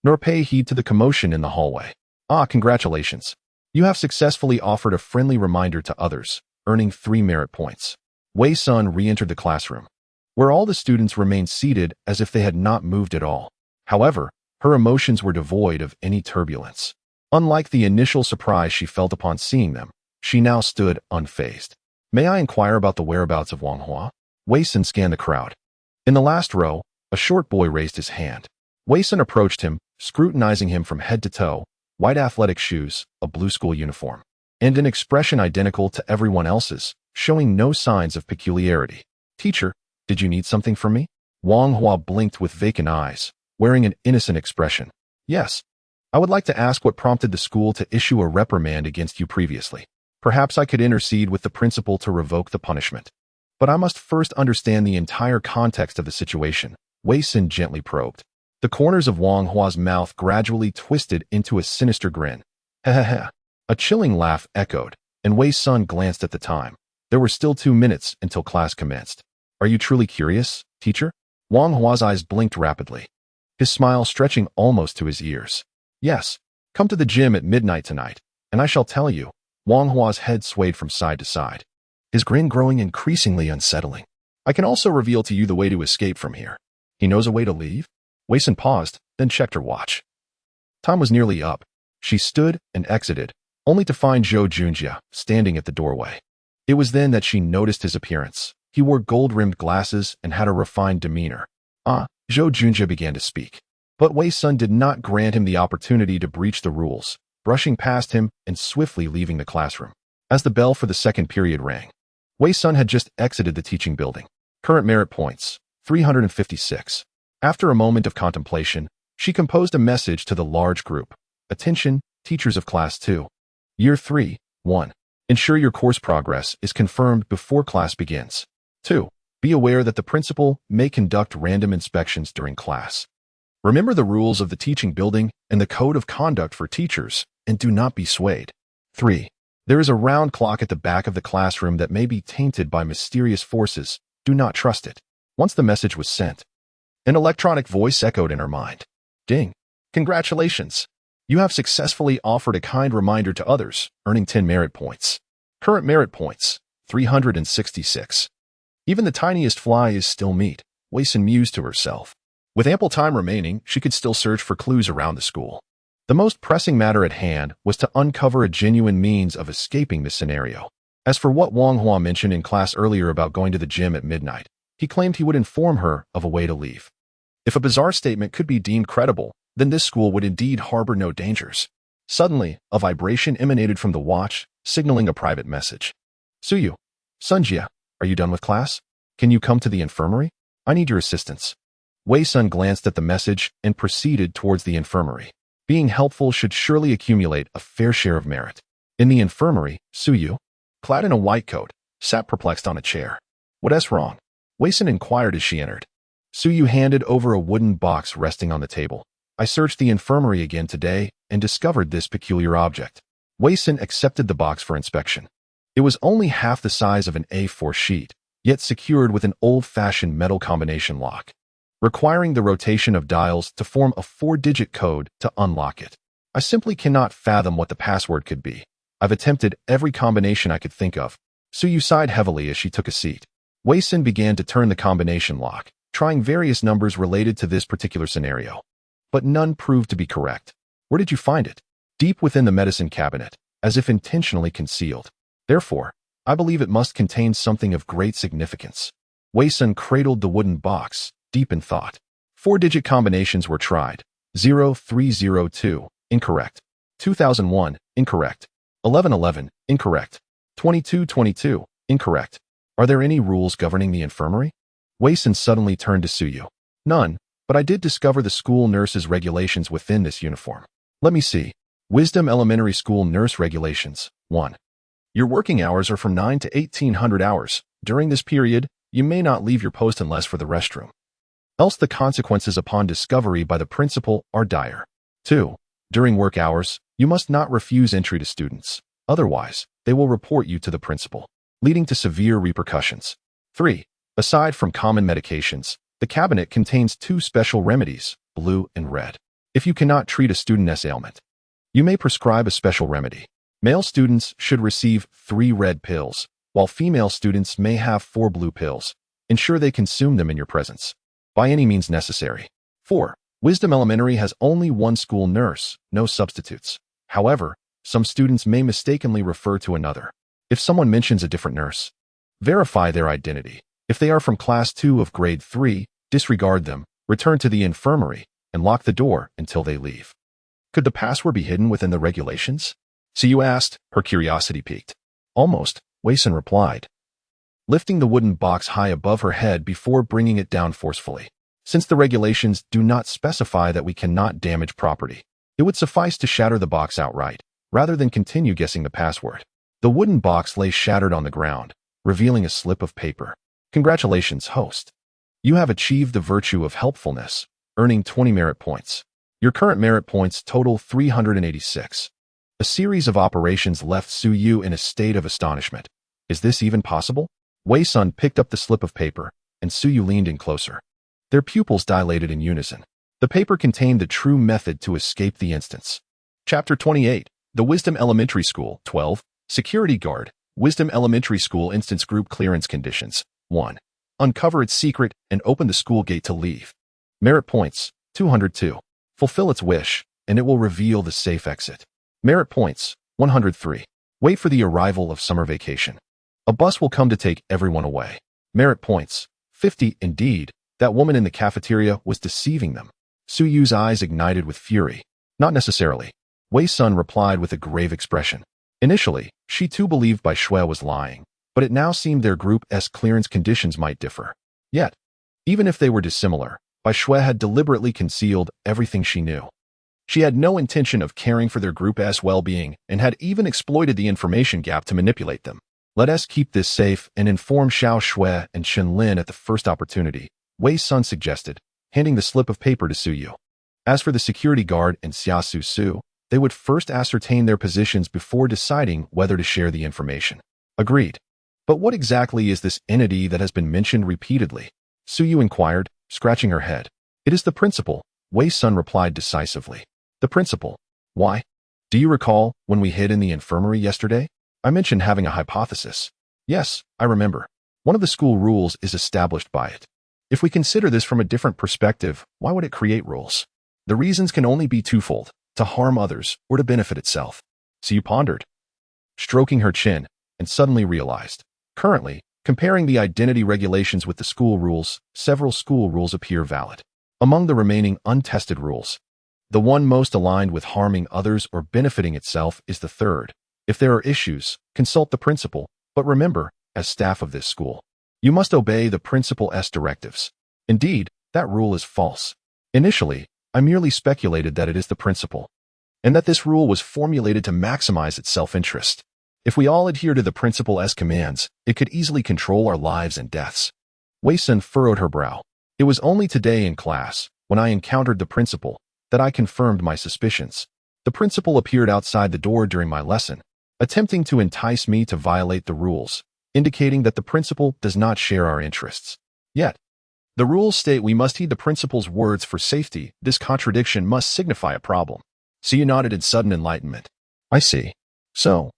nor pay heed to the commotion in the hallway." "Ah, congratulations. You have successfully offered a friendly reminder to others, earning 3 merit points." Wei Sun re-entered the classroom, where all the students remained seated as if they had not moved at all. However, her emotions were devoid of any turbulence. Unlike the initial surprise she felt upon seeing them, she now stood unfazed. "May I inquire about the whereabouts of Wang Hua?" Wei Sun scanned the crowd. In the last row, a short boy raised his hand. Wei Sun approached him, scrutinizing him from head to toe, white athletic shoes, a blue school uniform, and an expression identical to everyone else's, showing no signs of peculiarity. "Teacher, did you need something from me?" Wang Hua blinked with vacant eyes, wearing an innocent expression. "Yes. I would like to ask what prompted the school to issue a reprimand against you previously. Perhaps I could intercede with the principal to revoke the punishment. But I must first understand the entire context of the situation," Wei Sun gently probed. The corners of Wang Hua's mouth gradually twisted into a sinister grin. "Heh." A chilling laugh echoed, and Wei Sun glanced at the time. There were still 2 minutes until class commenced. "Are you truly curious, teacher?" Wang Hua's eyes blinked rapidly, his smile stretching almost to his ears. "Yes. Come to the gym at midnight tonight, and I shall tell you." Wang Hua's head swayed from side to side, his grin growing increasingly unsettling. "I can also reveal to you the way to escape from here." "He knows a way to leave?" Wei Sun paused, then checked her watch. Time was nearly up. She stood and exited, only to find Zhou Junjie standing at the doorway. It was then that she noticed his appearance. He wore gold-rimmed glasses and had a refined demeanor. Zhou Junjie began to speak. But Wei Sun did not grant him the opportunity to breach the rules, brushing past him and swiftly leaving the classroom. As the bell for the second period rang, Wei Sun had just exited the teaching building. Current merit points, 356. After a moment of contemplation, she composed a message to the large group. "Attention, teachers of Class 2. Year 3, 1. Ensure your course progress is confirmed before class begins. 2. Be aware that the principal may conduct random inspections during class. Remember the rules of the teaching building and the code of conduct for teachers, and do not be swayed. 3. There is a round clock at the back of the classroom that may be tainted by mysterious forces. Do not trust it." Once the message was sent, an electronic voice echoed in her mind. "Ding. Congratulations. You have successfully offered a kind reminder to others, earning 10 merit points. Current merit points, 366. Even the tiniest fly is still meat," Wei Sun mused to herself. With ample time remaining, she could still search for clues around the school. The most pressing matter at hand was to uncover a genuine means of escaping this scenario. As for what Wang Hua mentioned in class earlier about going to the gym at midnight, he claimed he would inform her of a way to leave. If a bizarre statement could be deemed credible, then this school would indeed harbor no dangers. Suddenly, a vibration emanated from the watch, signaling a private message. Suyu. Sunjia, are you done with class? Can you come to the infirmary? I need your assistance. Wei-sun glanced at the message and proceeded towards the infirmary. Being helpful should surely accumulate a fair share of merit. In the infirmary, Suyu, clad in a white coat, sat perplexed on a chair. What's wrong? Wei-sun inquired as she entered. Suyu handed over a wooden box resting on the table. I searched the infirmary again today and discovered this peculiar object. Wei-sun accepted the box for inspection. It was only half the size of an A4 sheet, yet secured with an old-fashioned metal combination lock, requiring the rotation of dials to form a 4-digit code to unlock it. I simply cannot fathom what the password could be. I've attempted every combination I could think of. Suyu sighed heavily as she took a seat. Wei-sun began to turn the combination lock, trying various numbers related to this particular scenario. But none proved to be correct. Where did you find it? Deep within the medicine cabinet, as if intentionally concealed. Therefore, I believe it must contain something of great significance. Wei-sun cradled the wooden box, deep in thought. 4-digit combinations were tried. 0302, incorrect. 2001, incorrect. 1111, incorrect. 2222, incorrect. Are there any rules governing the infirmary? Wei-sun suddenly turned to Suyu. None, but I did discover the school nurse's regulations within this uniform. Let me see. Wisdom Elementary School Nurse Regulations. 1. Your working hours are from 9 to 1800 hours. During this period, you may not leave your post unless for the restroom. Else the consequences upon discovery by the principal are dire. 2. During work hours, you must not refuse entry to students. Otherwise, they will report you to the principal, leading to severe repercussions. 3. Aside from common medications, the cabinet contains 2 special remedies, blue and red. If you cannot treat a student's ailment, you may prescribe a special remedy. Male students should receive 3 red pills, while female students may have 4 blue pills. Ensure they consume them in your presence, by any means necessary. 4. Wisdom Elementary has only 1 school nurse, no substitutes. However, some students may mistakenly refer to another. If someone mentions a different nurse, verify their identity. If they are from Class 2 of Grade 3, disregard them, return to the infirmary, and lock the door until they leave. Could the password be hidden within the regulations? Suyu asked, her curiosity piqued. Almost, Wei-sun replied, lifting the wooden box high above her head before bringing it down forcefully. Since the regulations do not specify that we cannot damage property, it would suffice to shatter the box outright, rather than continue guessing the password. The wooden box lay shattered on the ground, revealing a slip of paper. Congratulations, host. You have achieved the virtue of helpfulness, earning 20 merit points. Your current merit points total 386. A series of operations left Suyu in a state of astonishment. Is this even possible? Wei-sun picked up the slip of paper, and Suyu leaned in closer. Their pupils dilated in unison. The paper contained the true method to escape the instance. Chapter 28. The Wisdom Elementary School. 12. Security Guard. Wisdom Elementary School Instance Group Clearance Conditions. 1. Uncover its secret and open the school gate to leave. Merit points, 202. Fulfill its wish, and it will reveal the safe exit. Merit points, 103. Wait for the arrival of summer vacation. A bus will come to take everyone away. Merit points, 50. Indeed, that woman in the cafeteria was deceiving them. Suyu's eyes ignited with fury. Not necessarily. Wei-sun replied with a grave expression. Initially, she too believed Bai Shui was lying, but it now seemed their Group S clearance conditions might differ. Yet, even if they were dissimilar, Bai Shui had deliberately concealed everything she knew. She had no intention of caring for their Group S well-being and had even exploited the information gap to manipulate them. Let us keep this safe and inform Xiao Shui and Shen Lin at the first opportunity, Wei-sun suggested, handing the slip of paper to Suyu. As for the security guard and Xia Su, they would first ascertain their positions before deciding whether to share the information. Agreed. But what exactly is this entity that has been mentioned repeatedly? Suyu inquired, scratching her head. It is the principal, Wei-sun replied decisively. The principal. Why? Do you recall when we hid in the infirmary yesterday? I mentioned having a hypothesis. Yes, I remember. One of the school rules is established by it. If we consider this from a different perspective, why would it create rules? The reasons can only be twofold, to harm others or to benefit itself. Suyu pondered, stroking her chin, and suddenly realized. Currently, comparing the identity regulations with the school rules, several school rules appear valid. Among the remaining untested rules, the one most aligned with harming others or benefiting itself is the third. If there are issues, consult the principal, but remember, as staff of this school, you must obey the principal's directives. Indeed, that rule is false. Initially, I merely speculated that it is the principal, and that this rule was formulated to maximize its self-interest. If we all adhere to the principal's commands, it could easily control our lives and deaths. Wei Sun furrowed her brow. It was only today in class, when I encountered the principal, that I confirmed my suspicions. The principal appeared outside the door during my lesson, attempting to entice me to violate the rules, indicating that the principal does not share our interests. Yet, the rules state we must heed the principal's words for safety. This contradiction must signify a problem. Siyu nodded in sudden enlightenment. I see. So,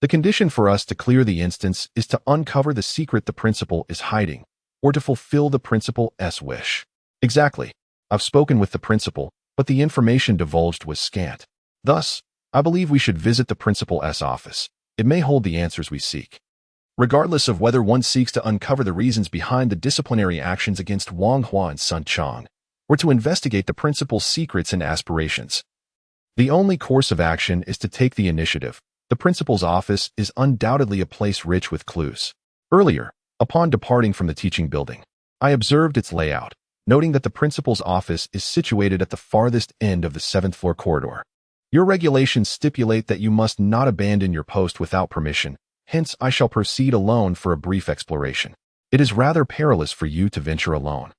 the condition for us to clear the instance is to uncover the secret the principal is hiding, or to fulfill the principal's wish. Exactly. I've spoken with the principal, but the information divulged was scant. Thus, I believe we should visit the principal's office. It may hold the answers we seek. Regardless of whether one seeks to uncover the reasons behind the disciplinary actions against Wang Hua and Sun Chang, or to investigate the principal's secrets and aspirations, the only course of action is to take the initiative. The principal's office is undoubtedly a place rich with clues. Earlier, upon departing from the teaching building, I observed its layout, noting that the principal's office is situated at the farthest end of the 7th floor corridor. Your regulations stipulate that you must not abandon your post without permission, hence I shall proceed alone for a brief exploration. It is rather perilous for you to venture alone.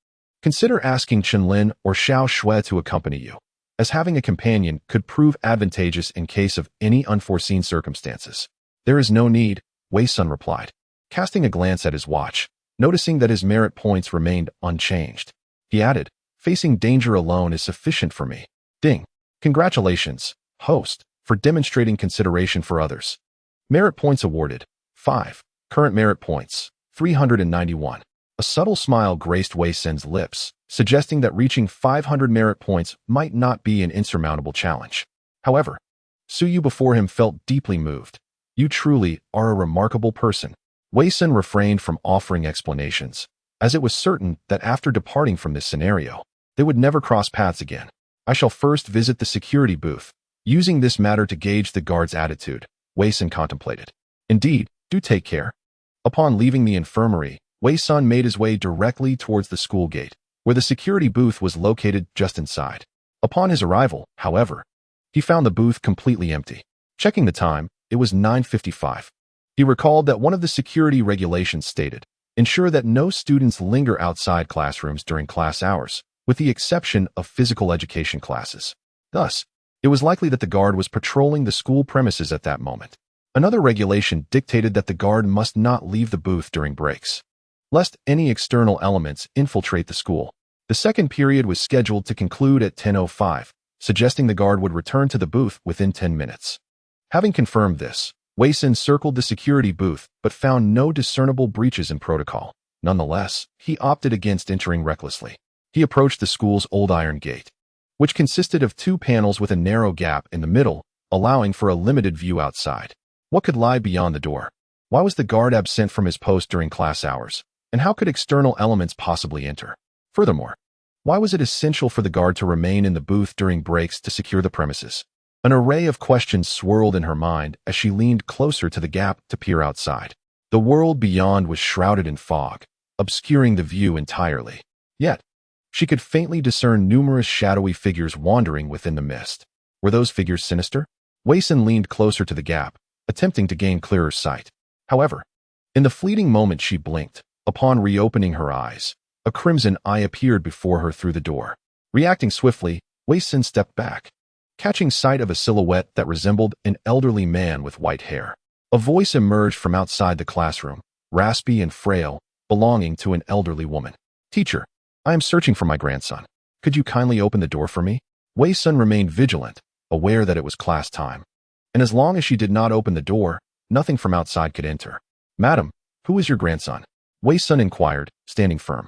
Consider asking Chenlin or Xiao Shui to accompany you, as having a companion could prove advantageous in case of any unforeseen circumstances. There is no need, Wei Sun replied, casting a glance at his watch, noticing that his merit points remained unchanged. He added, facing danger alone is sufficient for me. Ding. Congratulations, host, for demonstrating consideration for others. Merit points awarded, 5. Current merit points, 391. A subtle smile graced Wei Sun's lips, suggesting that reaching 500 merit points might not be an insurmountable challenge. However, Suyu before him felt deeply moved. You truly are a remarkable person. Wei Sun refrained from offering explanations, as it was certain that after departing from this scenario, they would never cross paths again. I shall first visit the security booth. Using this matter to gauge the guard's attitude, Wei Sun contemplated. Indeed, do take care. Upon leaving the infirmary, Wei Sun made his way directly towards the school gate, where the security booth was located just inside. Upon his arrival, however, he found the booth completely empty. Checking the time, it was 9:55. He recalled that one of the security regulations stated, ensure that no students linger outside classrooms during class hours, with the exception of physical education classes. Thus, it was likely that the guard was patrolling the school premises at that moment. Another regulation dictated that the guard must not leave the booth during breaks, lest any external elements infiltrate the school. The second period was scheduled to conclude at 10:05, suggesting the guard would return to the booth within 10 minutes. Having confirmed this, Wei Sun circled the security booth but found no discernible breaches in protocol. Nonetheless, he opted against entering recklessly. He approached the school's old iron gate, which consisted of 2 panels with a narrow gap in the middle, allowing for a limited view outside. What could lie beyond the door? Why was the guard absent from his post during class hours? And how could external elements possibly enter? Furthermore, why was it essential for the guard to remain in the booth during breaks to secure the premises? An array of questions swirled in her mind as she leaned closer to the gap to peer outside. The world beyond was shrouded in fog, obscuring the view entirely. Yet, she could faintly discern numerous shadowy figures wandering within the mist. Were those figures sinister? Wei Sun leaned closer to the gap, attempting to gain clearer sight. However, in the fleeting moment she blinked. Upon reopening her eyes, a crimson eye appeared before her through the door. Reacting swiftly, Wei Sun stepped back, catching sight of a silhouette that resembled an elderly man with white hair. A voice emerged from outside the classroom, raspy and frail, belonging to an elderly woman. Teacher, I am searching for my grandson. Could you kindly open the door for me? Wei Sun remained vigilant, aware that it was class time. And as long as she did not open the door, nothing from outside could enter. Madam, who is your grandson? Wei Sun inquired, standing firm.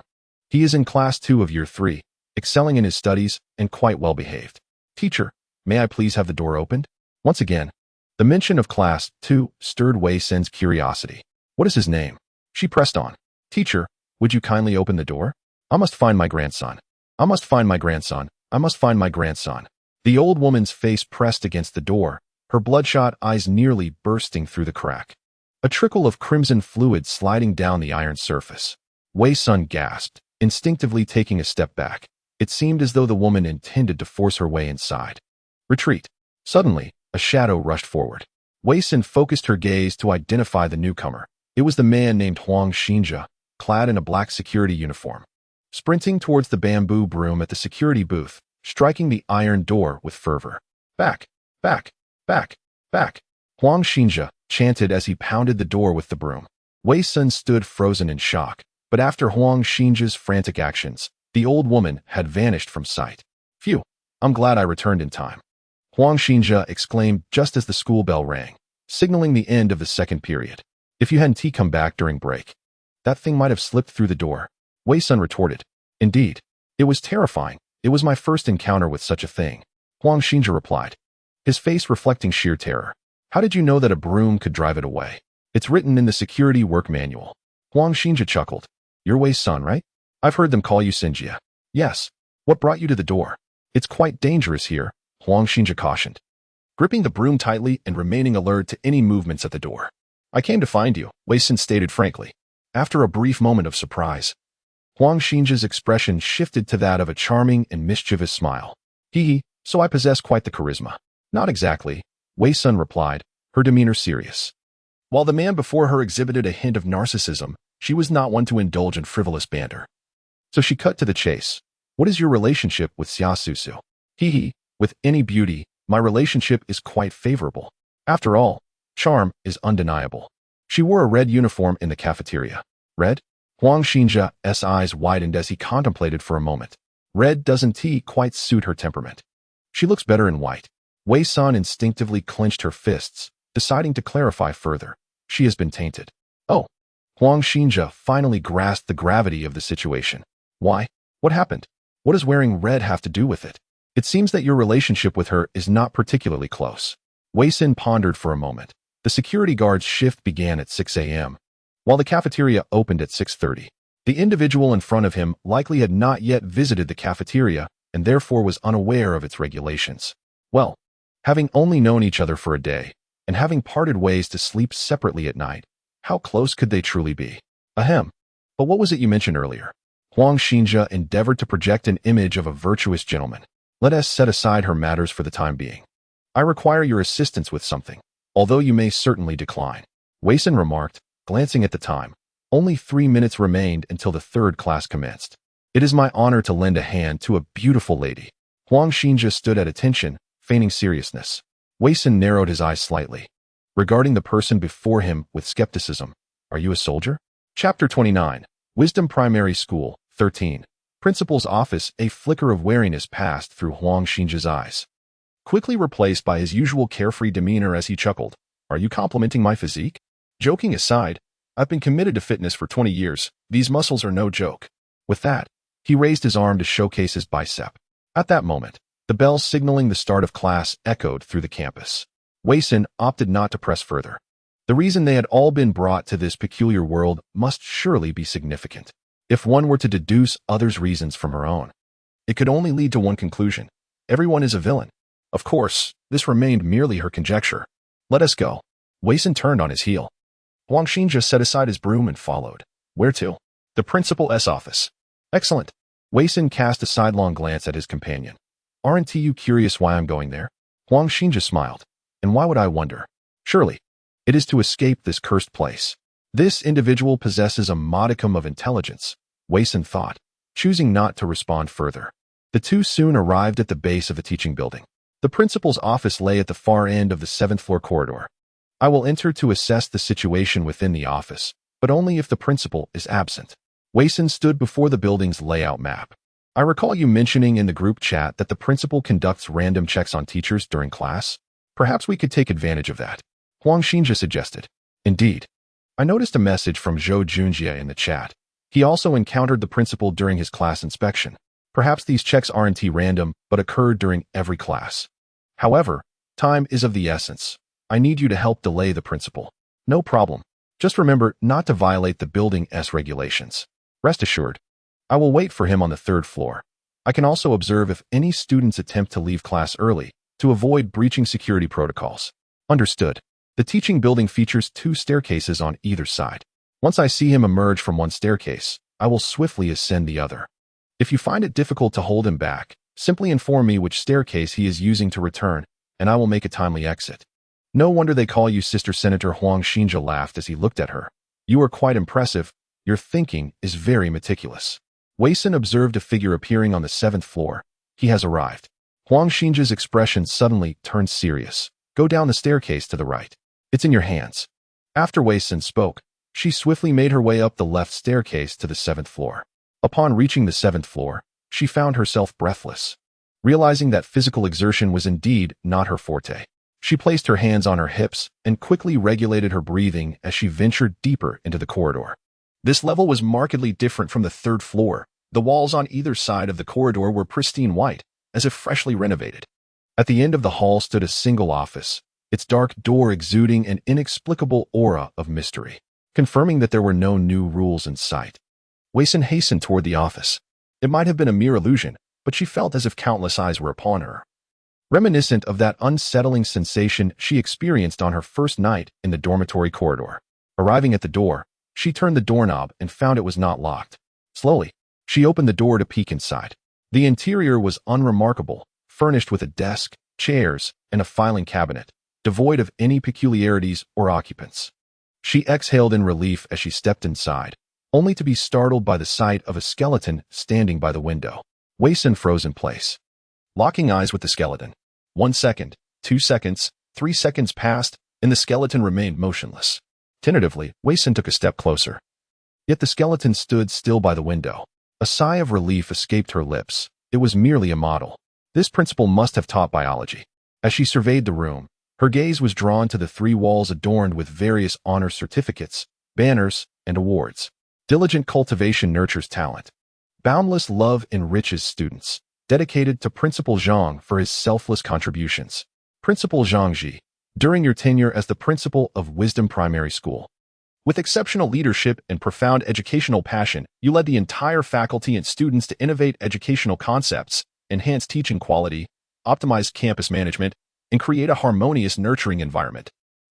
He is in class 2 of year 3, excelling in his studies and quite well behaved. Teacher, may I please have the door opened? Once again, the mention of class 2 stirred Wei Sun's curiosity. What is his name? She pressed on. Teacher, would you kindly open the door? I must find my grandson. I must find my grandson. I must find my grandson. The old woman's face pressed against the door, her bloodshot eyes nearly bursting through the crack. A trickle of crimson fluid sliding down the iron surface. Wei Sun gasped, instinctively taking a step back. It seemed as though the woman intended to force her way inside. Retreat. Suddenly, a shadow rushed forward. Wei Sun focused her gaze to identify the newcomer. It was the man named Huang Xinjia, clad in a black security uniform. Sprinting towards the bamboo broom at the security booth, striking the iron door with fervor. Back, back, back, back. Huang Xinjia chanted as he pounded the door with the broom. Wei Sun stood frozen in shock, but after Huang Xinjia's frantic actions, the old woman had vanished from sight. Phew, I'm glad I returned in time. Huang Xinjia exclaimed just as the school bell rang, signaling the end of the second period. If you hadn't come back during break, that thing might have slipped through the door. Wei Sun retorted. Indeed, it was terrifying. It was my first encounter with such a thing. Huang Xinjia replied, his face reflecting sheer terror. How did you know that a broom could drive it away? It's written in the security work manual. Huang Xinjia chuckled. You're Wei Sun, right? I've heard them call you Xinjia. Yes. What brought you to the door? It's quite dangerous here, Huang Xinjia cautioned, gripping the broom tightly and remaining alert to any movements at the door. I came to find you, Wei Sun stated frankly. After a brief moment of surprise, Huang Xinjia's expression shifted to that of a charming and mischievous smile. Hee, so I possess quite the charisma. Not exactly, Wei Sun replied, her demeanor serious. While the man before her exhibited a hint of narcissism, she was not one to indulge in frivolous banter. So she cut to the chase. What is your relationship with Xia Susu? Hee, with any beauty, my relationship is quite favorable. After all, charm is undeniable. She wore a red uniform in the cafeteria. Red? Huang Xinjia's eyes widened as he contemplated for a moment. Red doesn't quite suit her temperament. She looks better in white. Wei Sun instinctively clenched her fists, deciding to clarify further. She has been tainted. Oh. Huang Xinjia finally grasped the gravity of the situation. Why? What happened? What does wearing red have to do with it? It seems that your relationship with her is not particularly close. Wei Sun pondered for a moment. The security guard's shift began at 6 a.m., while the cafeteria opened at 6:30. The individual in front of him likely had not yet visited the cafeteria and therefore was unaware of its regulations. Well, having only known each other for a day, and having parted ways to sleep separately at night, how close could they truly be? Ahem. But what was it you mentioned earlier? Huang Xinjia endeavored to project an image of a virtuous gentleman. Let us set aside her matters for the time being. I require your assistance with something, although you may certainly decline. Wei Sun remarked, glancing at the time. Only 3 minutes remained until the third class commenced. It is my honor to lend a hand to a beautiful lady. Huang Xinjia stood at attention, feigning seriousness. Wei Sun narrowed his eyes slightly, regarding the person before him with skepticism. Are you a soldier? Chapter 29. Wisdom Primary School, 13. Principal's office. A flicker of wariness passed through Huang Xinjia's eyes, quickly replaced by his usual carefree demeanor as he chuckled. Are you complimenting my physique? Joking aside, I've been committed to fitness for 20 years. These muscles are no joke. With that, he raised his arm to showcase his bicep. At that moment, the bell signaling the start of class echoed through the campus. Wei Sun opted not to press further. The reason they had all been brought to this peculiar world must surely be significant. If one were to deduce others' reasons from her own, it could only lead to one conclusion. Everyone is a villain. Of course, this remained merely her conjecture. Let us go. Wei Sun turned on his heel. Huang Xinjia set aside his broom and followed. Where to? The principal's office. Excellent. Wei Sun cast a sidelong glance at his companion. Aren't you curious why I'm going there? Huang Xinjia smiled. And why would I wonder? Surely, it is to escape this cursed place. This individual possesses a modicum of intelligence, Wei Sun thought, choosing not to respond further. The two soon arrived at the base of the teaching building. The principal's office lay at the far end of the 7th floor corridor. I will enter to assess the situation within the office, but only if the principal is absent. Wei Sun stood before the building's layout map. I recall you mentioning in the group chat that the principal conducts random checks on teachers during class. Perhaps we could take advantage of that, Huang Xinjia suggested. Indeed. I noticed a message from Zhou Junjie in the chat. He also encountered the principal during his class inspection. Perhaps these checks aren't random, but occur during every class. However, time is of the essence. I need you to help delay the principal. No problem. Just remember not to violate the building's regulations. Rest assured, I will wait for him on the 3rd floor. I can also observe if any students attempt to leave class early to avoid breaching security protocols. Understood. The teaching building features 2 staircases on either side. Once I see him emerge from one staircase, I will swiftly ascend the other. If you find it difficult to hold him back, simply inform me which staircase he is using to return, and I will make a timely exit. No wonder they call you Sister. Senator Huang Xinjia laughed as he looked at her. You are quite impressive. Your thinking is very meticulous. Wei Sun observed a figure appearing on the 7th floor. He has arrived. Huang Xinjia's expression suddenly turned serious. Go down the staircase to the right. It's in your hands. After Wei Sun spoke, she swiftly made her way up the left staircase to the 7th floor. Upon reaching the 7th floor, she found herself breathless. Realizing that physical exertion was indeed not her forte, she placed her hands on her hips and quickly regulated her breathing as she ventured deeper into the corridor. This level was markedly different from the 3rd floor. The walls on either side of the corridor were pristine white, as if freshly renovated. At the end of the hall stood a single office, its dark door exuding an inexplicable aura of mystery, confirming that there were no new rules in sight. Wei Sun hastened toward the office. It might have been a mere illusion, but she felt as if countless eyes were upon her. Reminiscent of that unsettling sensation she experienced on her first night in the dormitory corridor. Arriving at the door, she turned the doorknob and found it was not locked. Slowly, she opened the door to peek inside. The interior was unremarkable, furnished with a desk, chairs, and a filing cabinet, devoid of any peculiarities or occupants. She exhaled in relief as she stepped inside, only to be startled by the sight of a skeleton standing by the window. Wei Sun froze in place, locking eyes with the skeleton. 1 second, 2 seconds, 3 seconds passed, and the skeleton remained motionless. Tentatively, Wei Sun took a step closer. Yet the skeleton stood still by the window. A sigh of relief escaped her lips. It was merely a model. This principal must have taught biology. As she surveyed the room, her gaze was drawn to the 3 walls adorned with various honor certificates, banners, and awards. Diligent cultivation nurtures talent. Boundless love enriches students. Dedicated to Principal Zhang for his selfless contributions. Principal Zhang Ji, during your tenure as the principal of Wisdom Primary School, with exceptional leadership and profound educational passion, you led the entire faculty and students to innovate educational concepts, enhance teaching quality, optimize campus management, and create a harmonious, nurturing environment.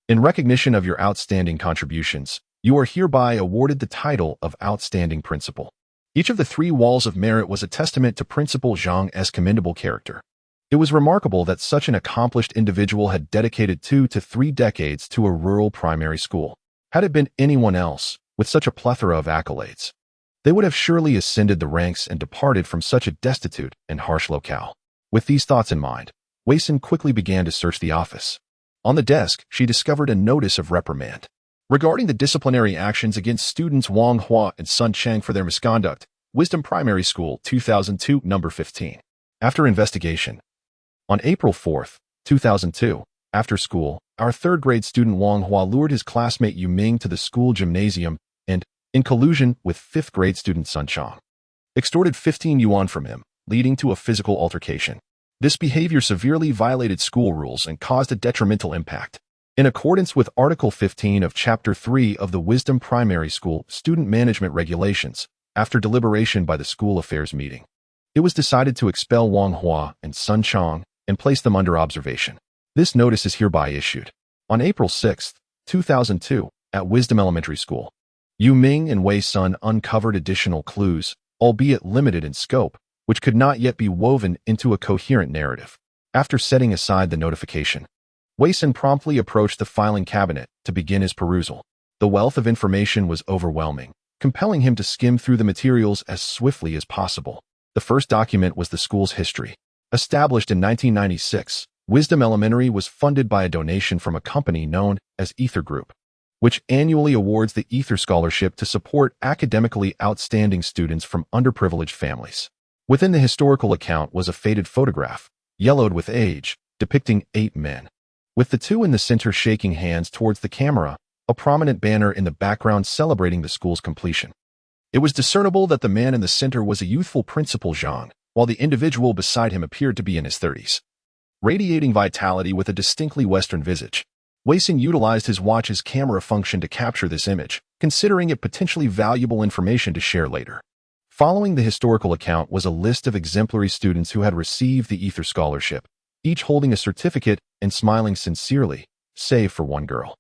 In recognition of your outstanding contributions, you are hereby awarded the title of Outstanding Principal. Each of the 3 walls of merit was a testament to Principal Zhang's commendable character. It was remarkable that such an accomplished individual had dedicated 2 to 3 decades to a rural primary school. Had it been anyone else, with such a plethora of accolades, they would have surely ascended the ranks and departed from such a destitute and harsh locale. With these thoughts in mind, Wei Sun quickly began to search the office. On the desk, she discovered a notice of reprimand regarding the disciplinary actions against students Wang Hua and Sun Cheng for their misconduct. Wisdom Primary School, 2002, number 15. After investigation. On April 4, 2002, after school, our 3rd grade student Wang Hua lured his classmate Yu Ming to the school gymnasium and, in collusion with 5th grade student Sun Chang, extorted 15 yuan from him, leading to a physical altercation. This behavior severely violated school rules and caused a detrimental impact. In accordance with Article 15 of Chapter 3 of the Wisdom Primary School Student Management Regulations, after deliberation by the school affairs meeting, it was decided to expel Wang Hua and Sun Chang and place them under observation. This notice is hereby issued. On April 6, 2002, at Wisdom Elementary School, Yu Ming and Wei Sun uncovered additional clues, albeit limited in scope, which could not yet be woven into a coherent narrative. After setting aside the notification, Wei Sun promptly approached the filing cabinet to begin his perusal. The wealth of information was overwhelming, compelling him to skim through the materials as swiftly as possible. The first document was the school's history. Established in 1996, Wisdom Elementary was funded by a donation from a company known as Ether Group, which annually awards the Ether Scholarship to support academically outstanding students from underprivileged families. Within the historical account was a faded photograph, yellowed with age, depicting 8 men, with the 2 in the center shaking hands towards the camera, a prominent banner in the background celebrating the school's completion. It was discernible that the man in the center was a youthful Principal Zhang, while the individual beside him appeared to be in his 30s. Radiating vitality with a distinctly Western visage, Wei Sun utilized his watch's camera function to capture this image, considering it potentially valuable information to share later. Following the historical account was a list of exemplary students who had received the Ether Scholarship, each holding a certificate and smiling sincerely, save for one girl.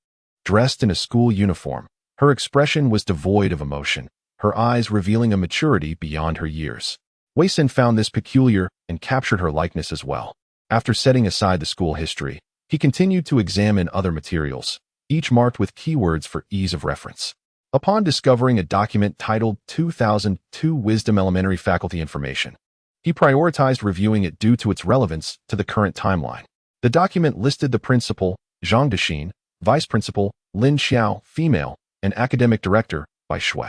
Dressed in a school uniform, her expression was devoid of emotion, her eyes revealing a maturity beyond her years. Wei Sin found this peculiar and captured her likeness as well. After setting aside the school history, he continued to examine other materials, each marked with keywords for ease of reference. Upon discovering a document titled 2002 Wisdom Elementary Faculty Information, he prioritized reviewing it due to its relevance to the current timeline. The document listed the principal, Zhang Dexin, vice principal, Lin Xiao, female, and academic director, Bai Shui.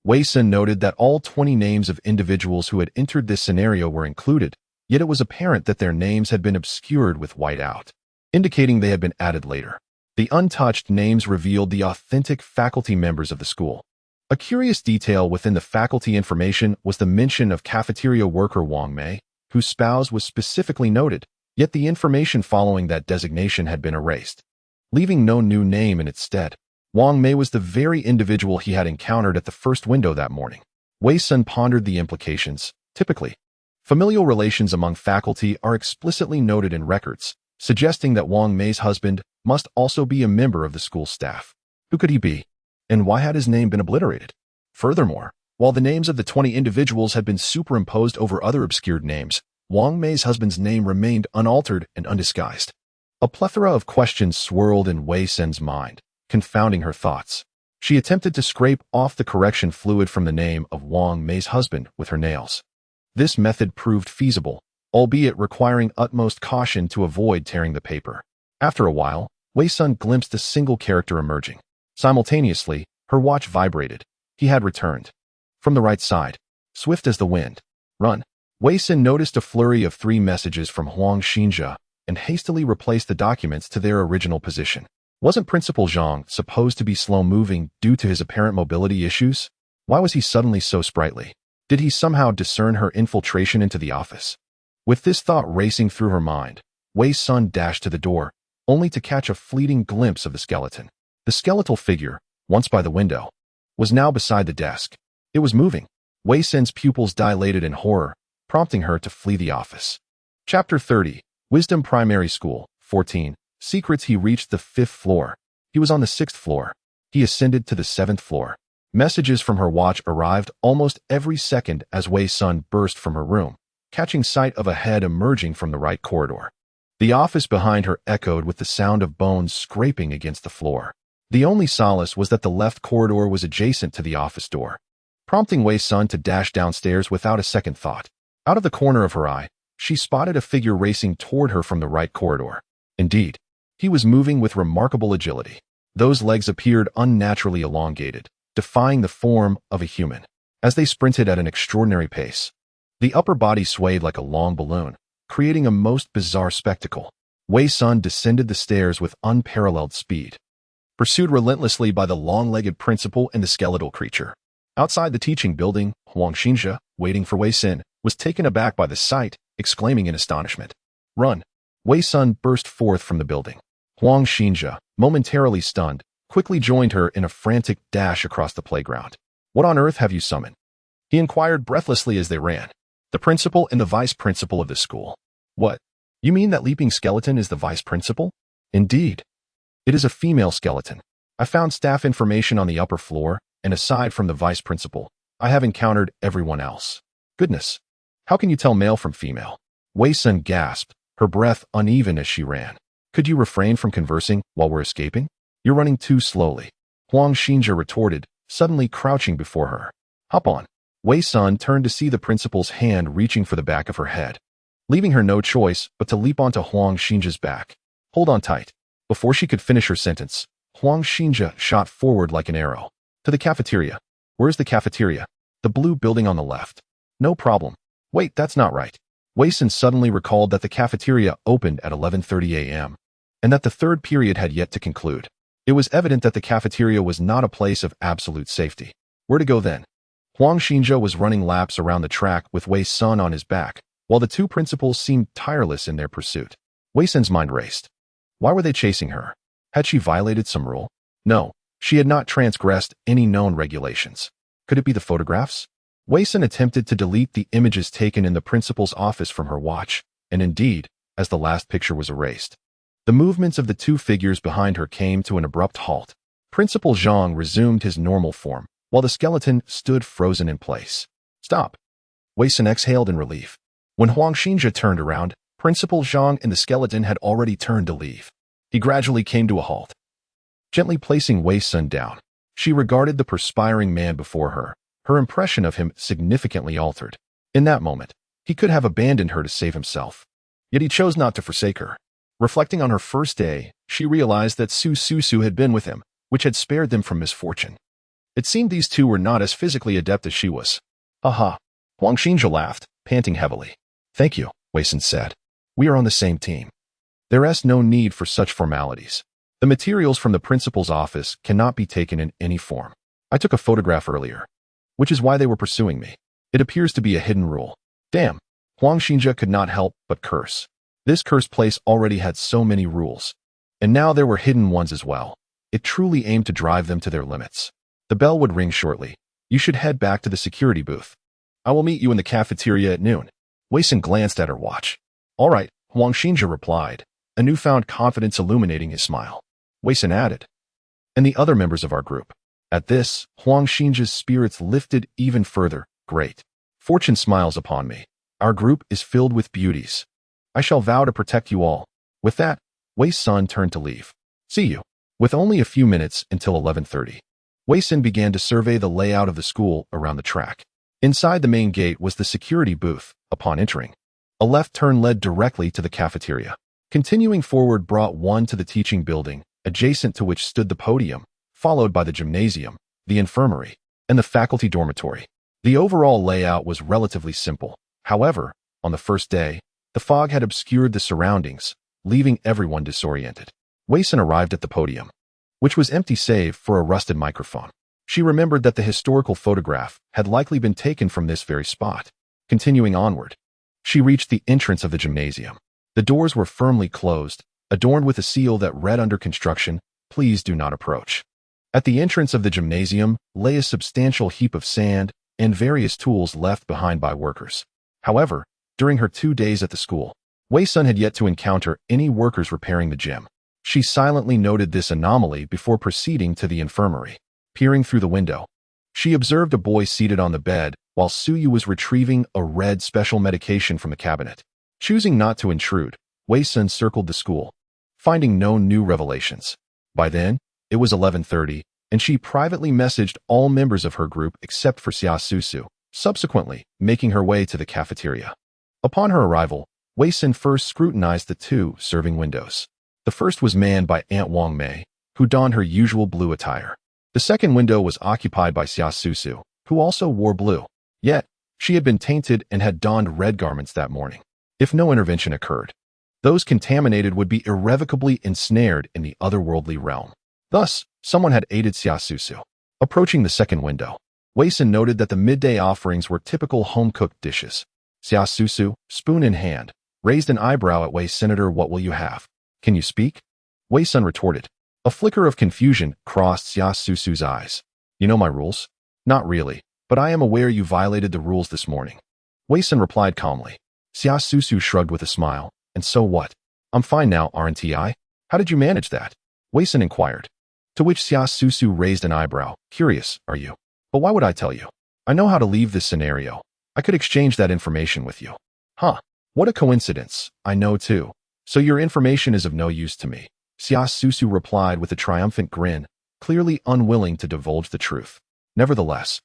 Wei Sin noted that all 20 names of individuals who had entered this scenario were included, yet it was apparent that their names had been obscured with white out, indicating they had been added later. The untouched names revealed the authentic faculty members of the school. A curious detail within the faculty information was the mention of cafeteria worker Wang Mei, whose spouse was specifically noted, yet the information following that designation had been erased, leaving no new name in its stead. Wang Mei was the very individual he had encountered at the first window that morning. Wei Sun pondered the implications. Typically, familial relations among faculty are explicitly noted in records, suggesting that Wang Mei's husband must also be a member of the school staff. Who could he be? And why had his name been obliterated? Furthermore, while the names of the 20 individuals had been superimposed over other obscured names, Wang Mei's husband's name remained unaltered and undisguised. A plethora of questions swirled in Wei Sin's mind, confounding her thoughts. She attempted to scrape off the correction fluid from the name of Wang Mei's husband with her nails. This method proved feasible, albeit requiring utmost caution to avoid tearing the paper. After a while, Wei Sun glimpsed a single character emerging. Simultaneously, her watch vibrated. He had returned. From the right side, swift as the wind. Run. Wei Sun noticed a flurry of 3 messages from Huang Xinjia and hastily replaced the documents to their original position. Wasn't Principal Zhang supposed to be slow-moving due to his apparent mobility issues? Why was he suddenly so sprightly? Did he somehow discern her infiltration into the office? With this thought racing through her mind, Wei Sun dashed to the door, only to catch a fleeting glimpse of the skeleton. The skeletal figure, once by the window, was now beside the desk. It was moving. Wei Sin's pupils dilated in horror, prompting her to flee the office. Chapter 30, Wisdom Primary School, 14. Secrets. He reached the 5th floor. He was on the 6th floor. He ascended to the 7th floor. Messages from her watch arrived almost every second as Wei Sun burst from her room, catching sight of a head emerging from the right corridor. The office behind her echoed with the sound of bones scraping against the floor. The only solace was that the left corridor was adjacent to the office door, prompting Wei Sun to dash downstairs without a second thought. Out of the corner of her eye, she spotted a figure racing toward her from the right corridor. Indeed, he was moving with remarkable agility. Those legs appeared unnaturally elongated, defying the form of a human. As they sprinted at an extraordinary pace, the upper body swayed like a long balloon, creating a most bizarre spectacle. Wei Sun descended the stairs with unparalleled speed, pursued relentlessly by the long-legged principal and the skeletal creature. Outside the teaching building, Huang Xinjia, waiting for Wei Sin, was taken aback by the sight, exclaiming in astonishment. Run! Wei Sun burst forth from the building. Huang Xinjia, momentarily stunned, quickly joined her in a frantic dash across the playground. What on earth have you summoned? He inquired breathlessly as they ran. The principal and the vice principal of the school. What? You mean that leaping skeleton is the vice principal? Indeed. It is a female skeleton. I found staff information on the upper floor, and aside from the vice principal, I have encountered everyone else. Goodness. How can you tell male from female? Wei Sun gasped, her breath uneven as she ran. Could you refrain from conversing while we're escaping? You're running too slowly. Huang Xinjia retorted, suddenly crouching before her. Hop on. Wei Sun turned to see the principal's hand reaching for the back of her head, leaving her no choice but to leap onto Huang Xinjia's back. Hold on tight. Before she could finish her sentence, Huang Xinjia shot forward like an arrow. To the cafeteria. Where's the cafeteria? The blue building on the left. No problem. Wait, that's not right. Wei Sun suddenly recalled that the cafeteria opened at 11:30 a.m. and that the 3rd period had yet to conclude. It was evident that the cafeteria was not a place of absolute safety. Where to go then? Huang Xinjia was running laps around the track with Wei Sun on his back, while the 2 principals seemed tireless in their pursuit. Wei Sun's mind raced. Why were they chasing her? Had she violated some rule? No, she had not transgressed any known regulations. Could it be the photographs? Wei Sun attempted to delete the images taken in the principal's office from her watch, and indeed, as the last picture was erased, the movements of the two figures behind her came to an abrupt halt. Principal Zhang resumed his normal form, while the skeleton stood frozen in place. Stop! Wei Sun exhaled in relief. When Huang Xinjia turned around, Principal Zhang and the skeleton had already turned to leave. He gradually came to a halt. Gently placing Wei Sun down, she regarded the perspiring man before her. Her impression of him significantly altered. In that moment, he could have abandoned her to save himself. Yet he chose not to forsake her. Reflecting on her first day, she realized that Su Su had been with him, which had spared them from misfortune. It seemed these two were not as physically adept as she was. Aha! Huang Xinjia laughed, panting heavily. Thank you, Wei Sun said. We are on the same team. There is no need for such formalities. The materials from the principal's office cannot be taken in any form. I took a photograph earlier, which is why they were pursuing me. It appears to be a hidden rule. Damn! Huang Xinjia could not help but curse. This cursed place already had so many rules. And now there were hidden ones as well. It truly aimed to drive them to their limits. The bell would ring shortly. You should head back to the security booth. I will meet you in the cafeteria at noon. Wei Sun glanced at her watch. All right, Huang Xinjia replied, a newfound confidence illuminating his smile. Wei Sun added, and the other members of our group. At this, Huang Xinjia's spirits lifted even further. Great. Fortune smiles upon me. Our group is filled with beauties. I shall vow to protect you all. With that, Wei Sun turned to leave. See you. With only a few minutes until 11:30. Wei Sun began to survey the layout of the school around the track. Inside the main gate was the security booth. Upon entering, a left turn led directly to the cafeteria. Continuing forward brought one to the teaching building, adjacent to which stood the podium, followed by the gymnasium, the infirmary, and the faculty dormitory. The overall layout was relatively simple. However, on the first day, the fog had obscured the surroundings, leaving everyone disoriented. Wei Sun arrived at the podium, which was empty save for a rusted microphone. She remembered that the historical photograph had likely been taken from this very spot. Continuing onward, she reached the entrance of the gymnasium. The doors were firmly closed, adorned with a seal that read under construction, "Please do not approach." At the entrance of the gymnasium lay a substantial heap of sand and various tools left behind by workers. However, during her 2 days at the school, Wei Sun had yet to encounter any workers repairing the gym. She silently noted this anomaly before proceeding to the infirmary. Peering through the window, she observed a boy seated on the bed while Suyu was retrieving a red special medication from the cabinet. Choosing not to intrude, Wei Sun circled the school, finding no new revelations. By then, it was 11:30, and she privately messaged all members of her group except for Xia Susu, subsequently making her way to the cafeteria. Upon her arrival, Wei Sun first scrutinized the two serving windows. The first was manned by Aunt Wang Mei, who donned her usual blue attire. The second window was occupied by Xia Susu, who also wore blue. Yet, she had been tainted and had donned red garments that morning. If no intervention occurred, those contaminated would be irrevocably ensnared in the otherworldly realm. Thus, someone had aided Xia Susu. Approaching the second window, Wei Sun noted that the midday offerings were typical home-cooked dishes. Xia Susu, spoon in hand, raised an eyebrow at Wei Senator. What will you have? Can you speak? Wei Sun retorted. A flicker of confusion crossed Xia Susu's eyes. You know my rules? Not really, but I am aware you violated the rules this morning. Wei Sun replied calmly. Xia Susu shrugged with a smile. And so what? I'm fine now, aren't I? How did you manage that? Wei Sun inquired. To which Xia Susu raised an eyebrow. Curious, are you? But why would I tell you? I know how to leave this scenario. I could exchange that information with you. Huh. What a coincidence. I know too. So your information is of no use to me. Xia Susu replied with a triumphant grin, clearly unwilling to divulge the truth. Nevertheless,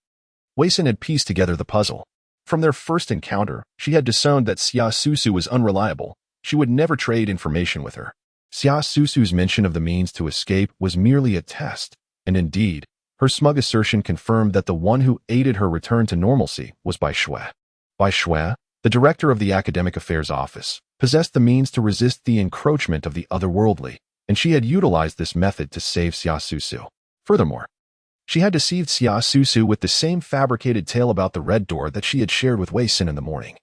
Wei Sun had pieced together the puzzle. From their first encounter, she had discerned that Xia Susu was unreliable. She would never trade information with her. Xia Susu's mention of the means to escape was merely a test, and indeed, her smug assertion confirmed that the one who aided her return to normalcy was Bai Shui. Bai Shui, the director of the Academic Affairs Office, possessed the means to resist the encroachment of the otherworldly, and she had utilized this method to save Xia Susu. Furthermore, she had deceived Xia Susu with the same fabricated tale about the red door that she had shared with Wei Sun in the morning,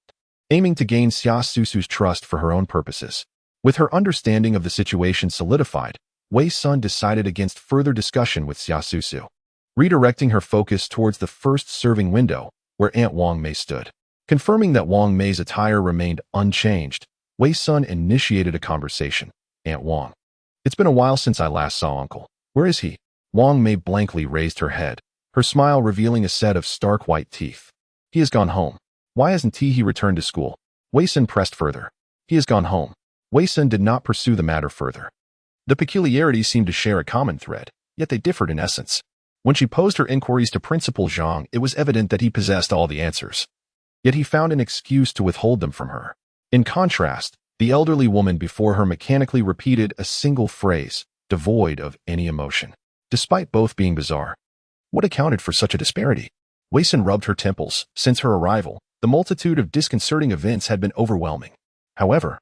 aiming to gain Xia Susu's trust for her own purposes. With her understanding of the situation solidified, Wei Sun decided against further discussion with Xia Susu. Redirecting her focus towards the first serving window, where Aunt Wang Mei stood. Confirming that Wang Mei's attire remained unchanged, Wei Sun initiated a conversation. Aunt Wang. It's been a while since I last saw Uncle. Where is he? Wang Mei blankly raised her head, her smile revealing a set of stark white teeth. He has gone home. Why hasn't he returned to school? Wei Sun pressed further. He has gone home. Wei Sun did not pursue the matter further. The peculiarities seemed to share a common thread, yet they differed in essence. When she posed her inquiries to Principal Zhang, it was evident that he possessed all the answers. Yet he found an excuse to withhold them from her. In contrast, the elderly woman before her mechanically repeated a single phrase, devoid of any emotion. Despite both being bizarre, what accounted for such a disparity? Wei Sun rubbed her temples. Since her arrival, the multitude of disconcerting events had been overwhelming. However,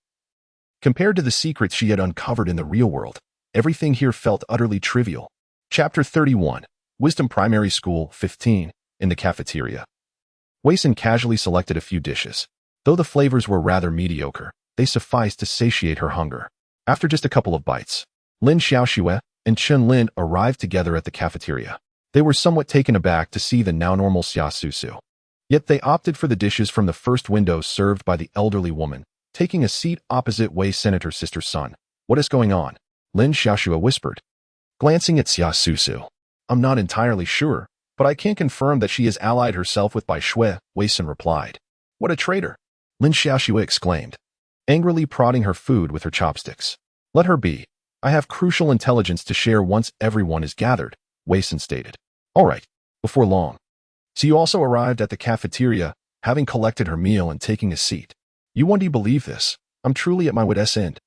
compared to the secrets she had uncovered in the real world, everything here felt utterly trivial. Chapter 31, Wisdom Primary School, 15, in the cafeteria. Wei Sun casually selected a few dishes. Though the flavors were rather mediocre, they sufficed to satiate her hunger. After just a couple of bites, Lin Xiaoxue and Chen Lin arrived together at the cafeteria. They were somewhat taken aback to see the now normal Xia Susu. Yet they opted for the dishes from the first window served by the elderly woman, taking a seat opposite Wei Senator's sister's son. What is going on? Lin Xiaoxue whispered, glancing at Xia Susu. I'm not entirely sure, but I can confirm that she has allied herself with Bai Shui, Wei Sun replied. What a traitor! Lin Xiaoxue exclaimed, angrily prodding her food with her chopsticks. Let her be. I have crucial intelligence to share once everyone is gathered, Wei Sun stated. All right, before long. So you also arrived at the cafeteria, having collected her meal and taking a seat. You won't believe this. I'm truly at my wit's end.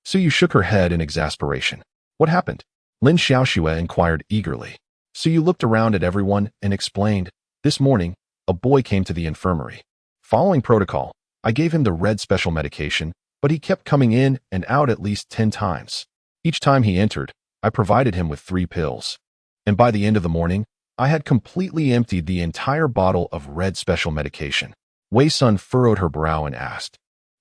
Suyu shook her head in exasperation. What happened? Lin Xiaoxue inquired eagerly. Suyu looked around at everyone and explained, this morning, a boy came to the infirmary. Following protocol, I gave him the red special medication, but he kept coming in and out at least 10 times. Each time he entered, I provided him with 3 pills. And by the end of the morning, I had completely emptied the entire bottle of red special medication. Wei Sun furrowed her brow and asked,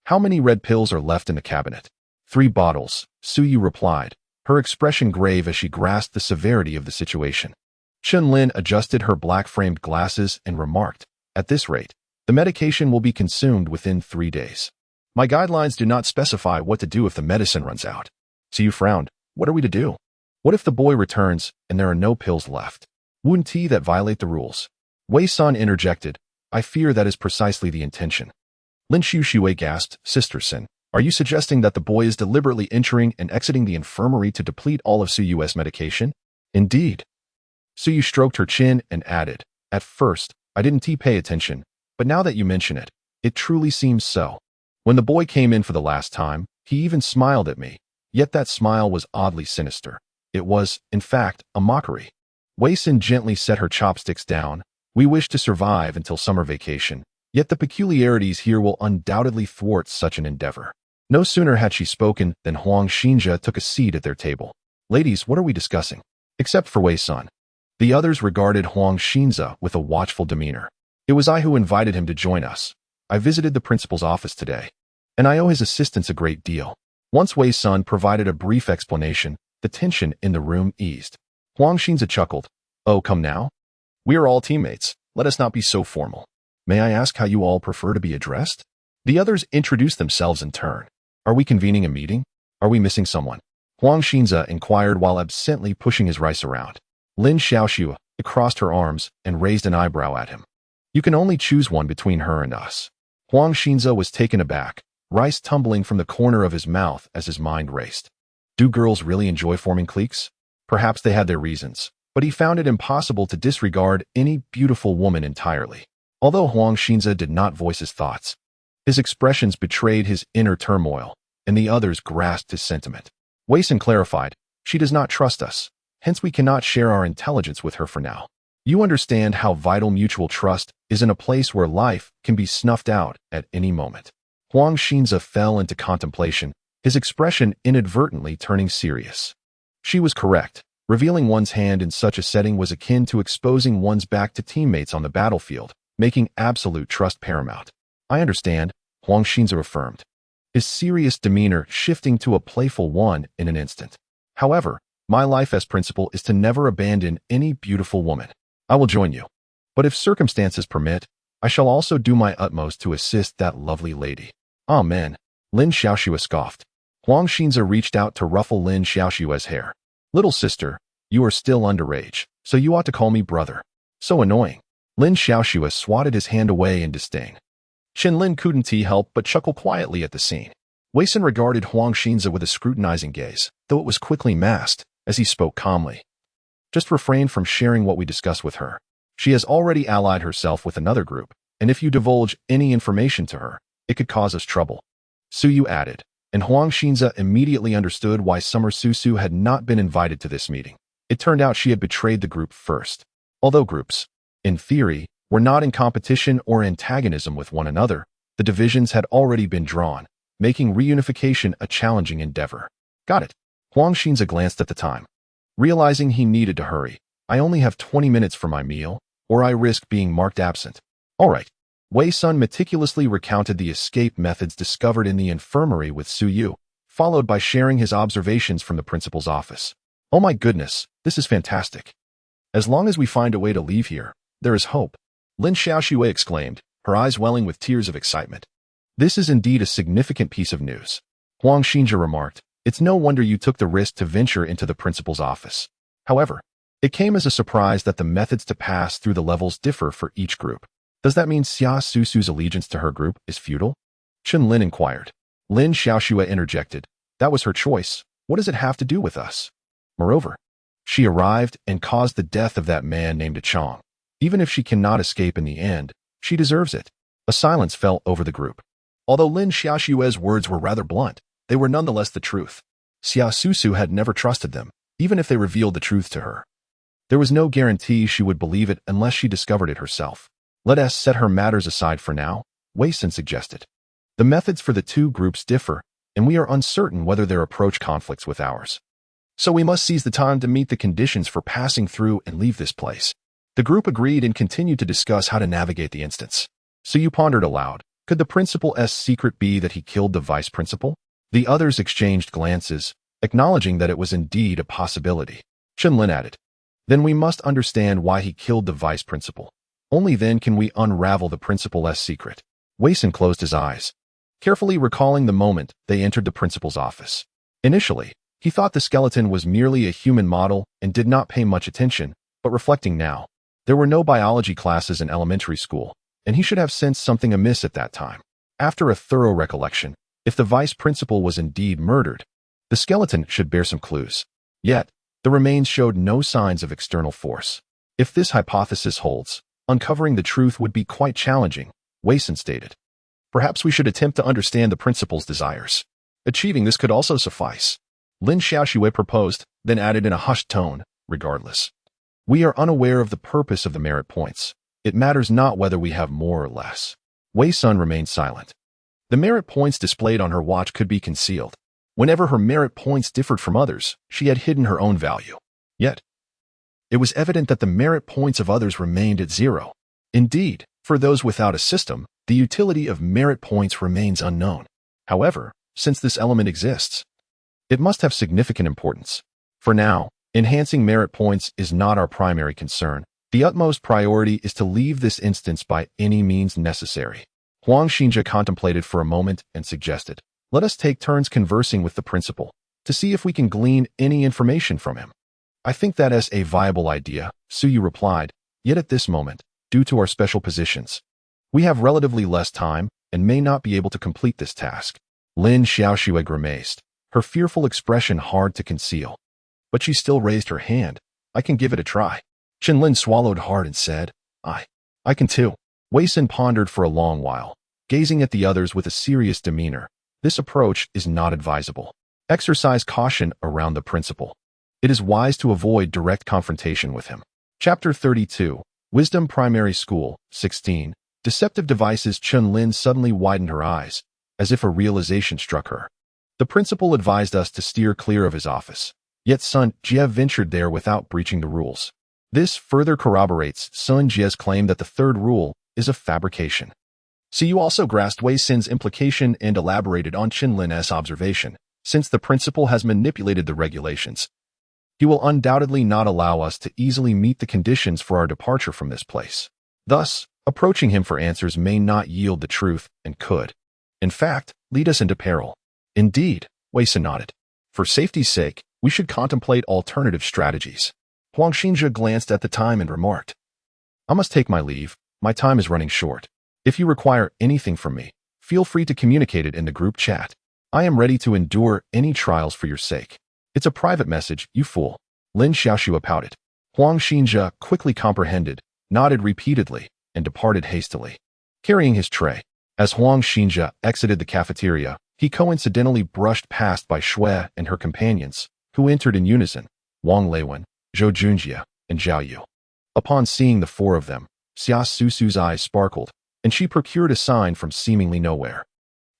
how many red pills are left in the cabinet? 3 bottles, Suyu replied, her expression grave as she grasped the severity of the situation. Chen Lin adjusted her black-framed glasses and remarked, at this rate, the medication will be consumed within 3 days. My guidelines do not specify what to do if the medicine runs out. Suyu frowned. What are we to do? What if the boy returns and there are no pills left? Wouldn't he that violate the rules? Wei Sun interjected, I fear that is precisely the intention. Lin Xiaoxue gasped, Sister Sin, are you suggesting that the boy is deliberately entering and exiting the infirmary to deplete all of Suyu's medication? Indeed. Suyu stroked her chin and added, at first, I didn't pay attention, but now that you mention it, it truly seems so. When the boy came in for the last time, he even smiled at me, yet that smile was oddly sinister. It was, in fact, a mockery. Wei Sun gently set her chopsticks down. We wish to survive until summer vacation, yet the peculiarities here will undoubtedly thwart such an endeavor. No sooner had she spoken than Huang Xinjia took a seat at their table. Ladies, what are we discussing? Except for Wei Sun. The others regarded Huang Xinjia with a watchful demeanor. It was I who invited him to join us. I visited the principal's office today, and I owe his assistance a great deal. Once Wei Sun provided a brief explanation, the tension in the room eased. Huang Xinjia chuckled. Oh, come now? We are all teammates. Let us not be so formal. May I ask how you all prefer to be addressed? The others introduced themselves in turn. Are we convening a meeting? Are we missing someone? Huang Xinjia inquired while absently pushing his rice around. Lin Xiaoxue crossed her arms and raised an eyebrow at him. You can only choose one between her and us. Huang Xinjia was taken aback, rice tumbling from the corner of his mouth as his mind raced. Do girls really enjoy forming cliques? Perhaps they had their reasons, but he found it impossible to disregard any beautiful woman entirely. Although Huang Xinjia did not voice his thoughts, his expressions betrayed his inner turmoil, and the others grasped his sentiment. Wei Sun clarified, she does not trust us, hence we cannot share our intelligence with her for now. You understand how vital mutual trust is in a place where life can be snuffed out at any moment. Huang Xinjia fell into contemplation, his expression inadvertently turning serious. She was correct. Revealing one's hand in such a setting was akin to exposing one's back to teammates on the battlefield, making absolute trust paramount. I understand, Huang Xinjia affirmed, his serious demeanor shifting to a playful one in an instant. However, my life as principal is to never abandon any beautiful woman. I will join you. But if circumstances permit, I shall also do my utmost to assist that lovely lady. Amen. Lin Xiaoxue scoffed. Huang Xinze reached out to ruffle Lin Xiaoxue's hair. Little sister, you are still underage, so you ought to call me brother. So annoying. Lin Xiaoxue swatted his hand away in disdain. Lin couldn't help but chuckle quietly at the scene. Wei Sun regarded Huang Xinze with a scrutinizing gaze, though it was quickly masked, as he spoke calmly. Just refrain from sharing what we discuss with her. She has already allied herself with another group, and if you divulge any information to her, it could cause us trouble. Su Yu added, and Huang Xinze immediately understood why Summer Susu had not been invited to this meeting. It turned out she had betrayed the group first. Although groups, in theory, were not in competition or antagonism with one another, the divisions had already been drawn, making reunification a challenging endeavor. Got it. Huang Xinze glanced at the time. Realizing he needed to hurry, I only have 20 minutes for my meal, or I risk being marked absent. All right. Wei Sun meticulously recounted the escape methods discovered in the infirmary with Su Yu, followed by sharing his observations from the principal's office. Oh my goodness, this is fantastic. As long as we find a way to leave here, there is hope. Lin Xiaoxue exclaimed, her eyes welling with tears of excitement. This is indeed a significant piece of news. Huang Xinze remarked, it's no wonder you took the risk to venture into the principal's office. However, it came as a surprise that the methods to pass through the levels differ for each group. Does that mean Xia Susu's allegiance to her group is futile? Chen Lin inquired. Lin Xiaoxue interjected. That was her choice. What does it have to do with us? Moreover, she arrived and caused the death of that man named Chong. Even if she cannot escape in the end, she deserves it. A silence fell over the group. Although Lin Xiaoxue's words were rather blunt, they were nonetheless the truth. Xia Susu had never trusted them, even if they revealed the truth to her. There was no guarantee she would believe it unless she discovered it herself. Let us set her matters aside for now, Wei Sun suggested. The methods for the two groups differ, and we are uncertain whether their approach conflicts with ours. So we must seize the time to meet the conditions for passing through and leave this place. The group agreed and continued to discuss how to navigate the instance. So you pondered aloud, could the principal's secret be that he killed the vice principal? The others exchanged glances, acknowledging that it was indeed a possibility. Chen Lin added, then we must understand why he killed the vice principal. Only then can we unravel the principal's secret. Wei Sun closed his eyes, carefully recalling the moment they entered the principal's office. Initially, he thought the skeleton was merely a human model and did not pay much attention, but reflecting now, there were no biology classes in elementary school, and he should have sensed something amiss at that time. After a thorough recollection, if the vice principal was indeed murdered, the skeleton should bear some clues. Yet, the remains showed no signs of external force. If this hypothesis holds, uncovering the truth would be quite challenging, Wei Sun stated. Perhaps we should attempt to understand the principal's desires. Achieving this could also suffice. Lin Xiaoxue proposed, then added in a hushed tone, regardless. We are unaware of the purpose of the merit points. It matters not whether we have more or less. Wei Sun remained silent. The merit points displayed on her watch could be concealed. Whenever her merit points differed from others, she had hidden her own value. Yet, it was evident that the merit points of others remained at 0. Indeed, for those without a system, the utility of merit points remains unknown. However, since this element exists, it must have significant importance. For now, enhancing merit points is not our primary concern. The utmost priority is to leave this instance by any means necessary. Huang Xinze contemplated for a moment and suggested, let us take turns conversing with the principal, to see if we can glean any information from him. I think that is a viable idea, Su Yu replied, yet at this moment, due to our special positions, we have relatively less time and may not be able to complete this task. Lin Xiaoxue grimaced, her fearful expression hard to conceal. But she still raised her hand. I can give it a try. Chen Lin swallowed hard and said, I can too. Wei Sun pondered for a long while, gazing at the others with a serious demeanor. This approach is not advisable. Exercise caution around the principal. It is wise to avoid direct confrontation with him. Chapter 32, Wisdom Primary School, 16. Deceptive Devices. Chen Lin suddenly widened her eyes, as if a realization struck her. The principal advised us to steer clear of his office. Yet Sun Jie ventured there without breaching the rules. This further corroborates Sun Jie's claim that the third rule is a fabrication. So you also grasped Wei Sun's implication and elaborated on Chen Lin's observation. Since the principal has manipulated the regulations, he will undoubtedly not allow us to easily meet the conditions for our departure from this place. Thus, Approaching him for answers may not yield the truth and could, in fact, lead us into peril. Indeed, Wei Sun nodded. For safety's sake, we should contemplate alternative strategies. Huang Xinjia glanced at the time and remarked, I must take my leave. My time is running short. If you require anything from me, feel free to communicate it in the group chat. I am ready to endure any trials for your sake. It's a private message, you fool. Lin Xiaoxua pouted. Huang Xinjia quickly comprehended, nodded repeatedly, and departed hastily, carrying his tray. As Huang Xinjia exited the cafeteria, he coincidentally brushed past Bai Shui and her companions, who entered in unison, Wang Leiwen, Zhou Junjie, and Zhao Yu. Upon seeing the four of them, Xia Susu's eyes sparkled, and she procured a sign from seemingly nowhere.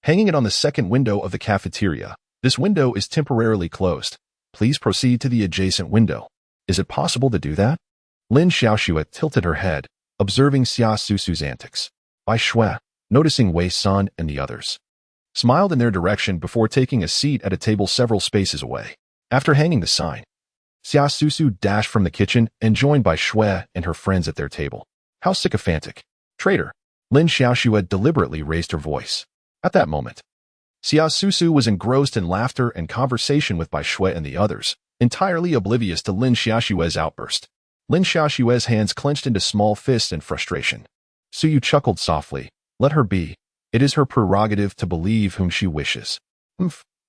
Hanging it on the second window of the cafeteria, this window is temporarily closed. Please proceed to the adjacent window. Is it possible to do that? Lin Xiaoxua tilted her head, observing Xia Susu's antics. Bai Shui, noticing Wei Sun and the others, smiled in their direction before taking a seat at a table several spaces away. After hanging the sign, Xia Susu dashed from the kitchen and joined Bai Shui and her friends at their table. How sycophantic. Traitor. Lin Xiaoxua deliberately raised her voice. At that moment, Xia Susu was engrossed in laughter and conversation with Bai Shui and the others, entirely oblivious to Lin Xiaoxua's outburst. Lin Xiaoxua's hands clenched into small fists in frustration. Suyu chuckled softly. Let her be. It is her prerogative to believe whom she wishes.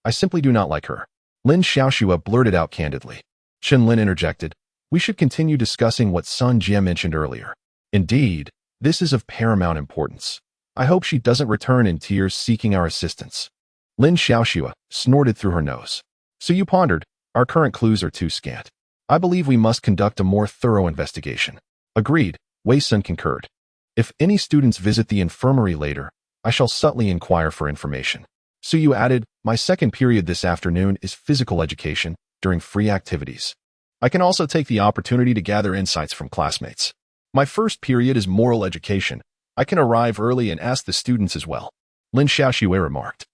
I simply do not like her. Lin Xiaoxua blurted out candidly. Chen Lin interjected. We should continue discussing what Sun Jie mentioned earlier. Indeed, this is of paramount importance. I hope she doesn't return in tears seeking our assistance. Lin Xiaoxua snorted through her nose. Suyu pondered. Our current clues are too scant. I believe we must conduct a more thorough investigation. Agreed, Wei Sun concurred. If any students visit the infirmary later, I shall subtly inquire for information. Suyu added, my second period this afternoon is physical education during free activities. I can also take the opportunity to gather insights from classmates. My first period is moral education. I can arrive early and ask the students as well. Lin Xiaoxua remarked.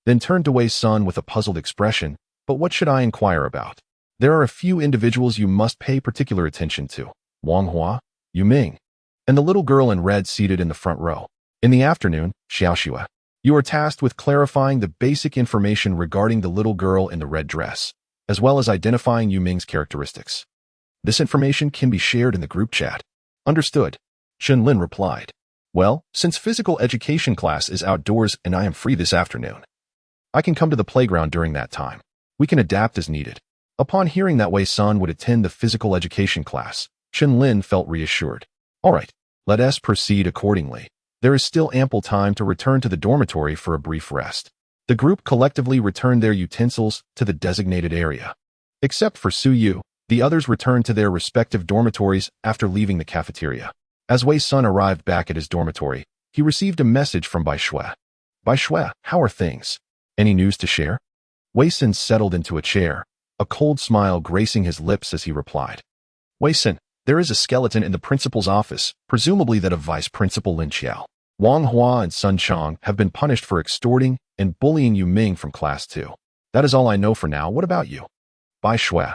Then turned to Wei Sun with a puzzled expression, but what should I inquire about? There are a few individuals you must pay particular attention to. Wang Hua, Yu Ming, and the little girl in red seated in the front row. In the afternoon, Xiaoxua, you are tasked with clarifying the basic information regarding the little girl in the red dress, as well as identifying Yu Ming's characteristics. This information can be shared in the group chat. Understood. Chen Lin replied. Well, since physical education class is outdoors and I am free this afternoon, I can come to the playground during that time. We can adapt as needed. Upon hearing that Wei Sun would attend the physical education class, Chen Lin felt reassured. All right, let us proceed accordingly. There is still ample time to return to the dormitory for a brief rest. The group collectively returned their utensils to the designated area. Except for Su Yu, the others returned to their respective dormitories after leaving the cafeteria. As Wei Sun arrived back at his dormitory, he received a message from Bai Shui. Bai Shui, how are things? Any news to share? Wei Sun settled into a chair, a cold smile gracing his lips as he replied. Wei Sun, there is a skeleton in the principal's office, presumably that of Vice Principal Lin Qiao. Wang Hua and Sun Chang have been punished for extorting and bullying Yu Ming from class 2. That is all I know for now. What about you? Bai Shui.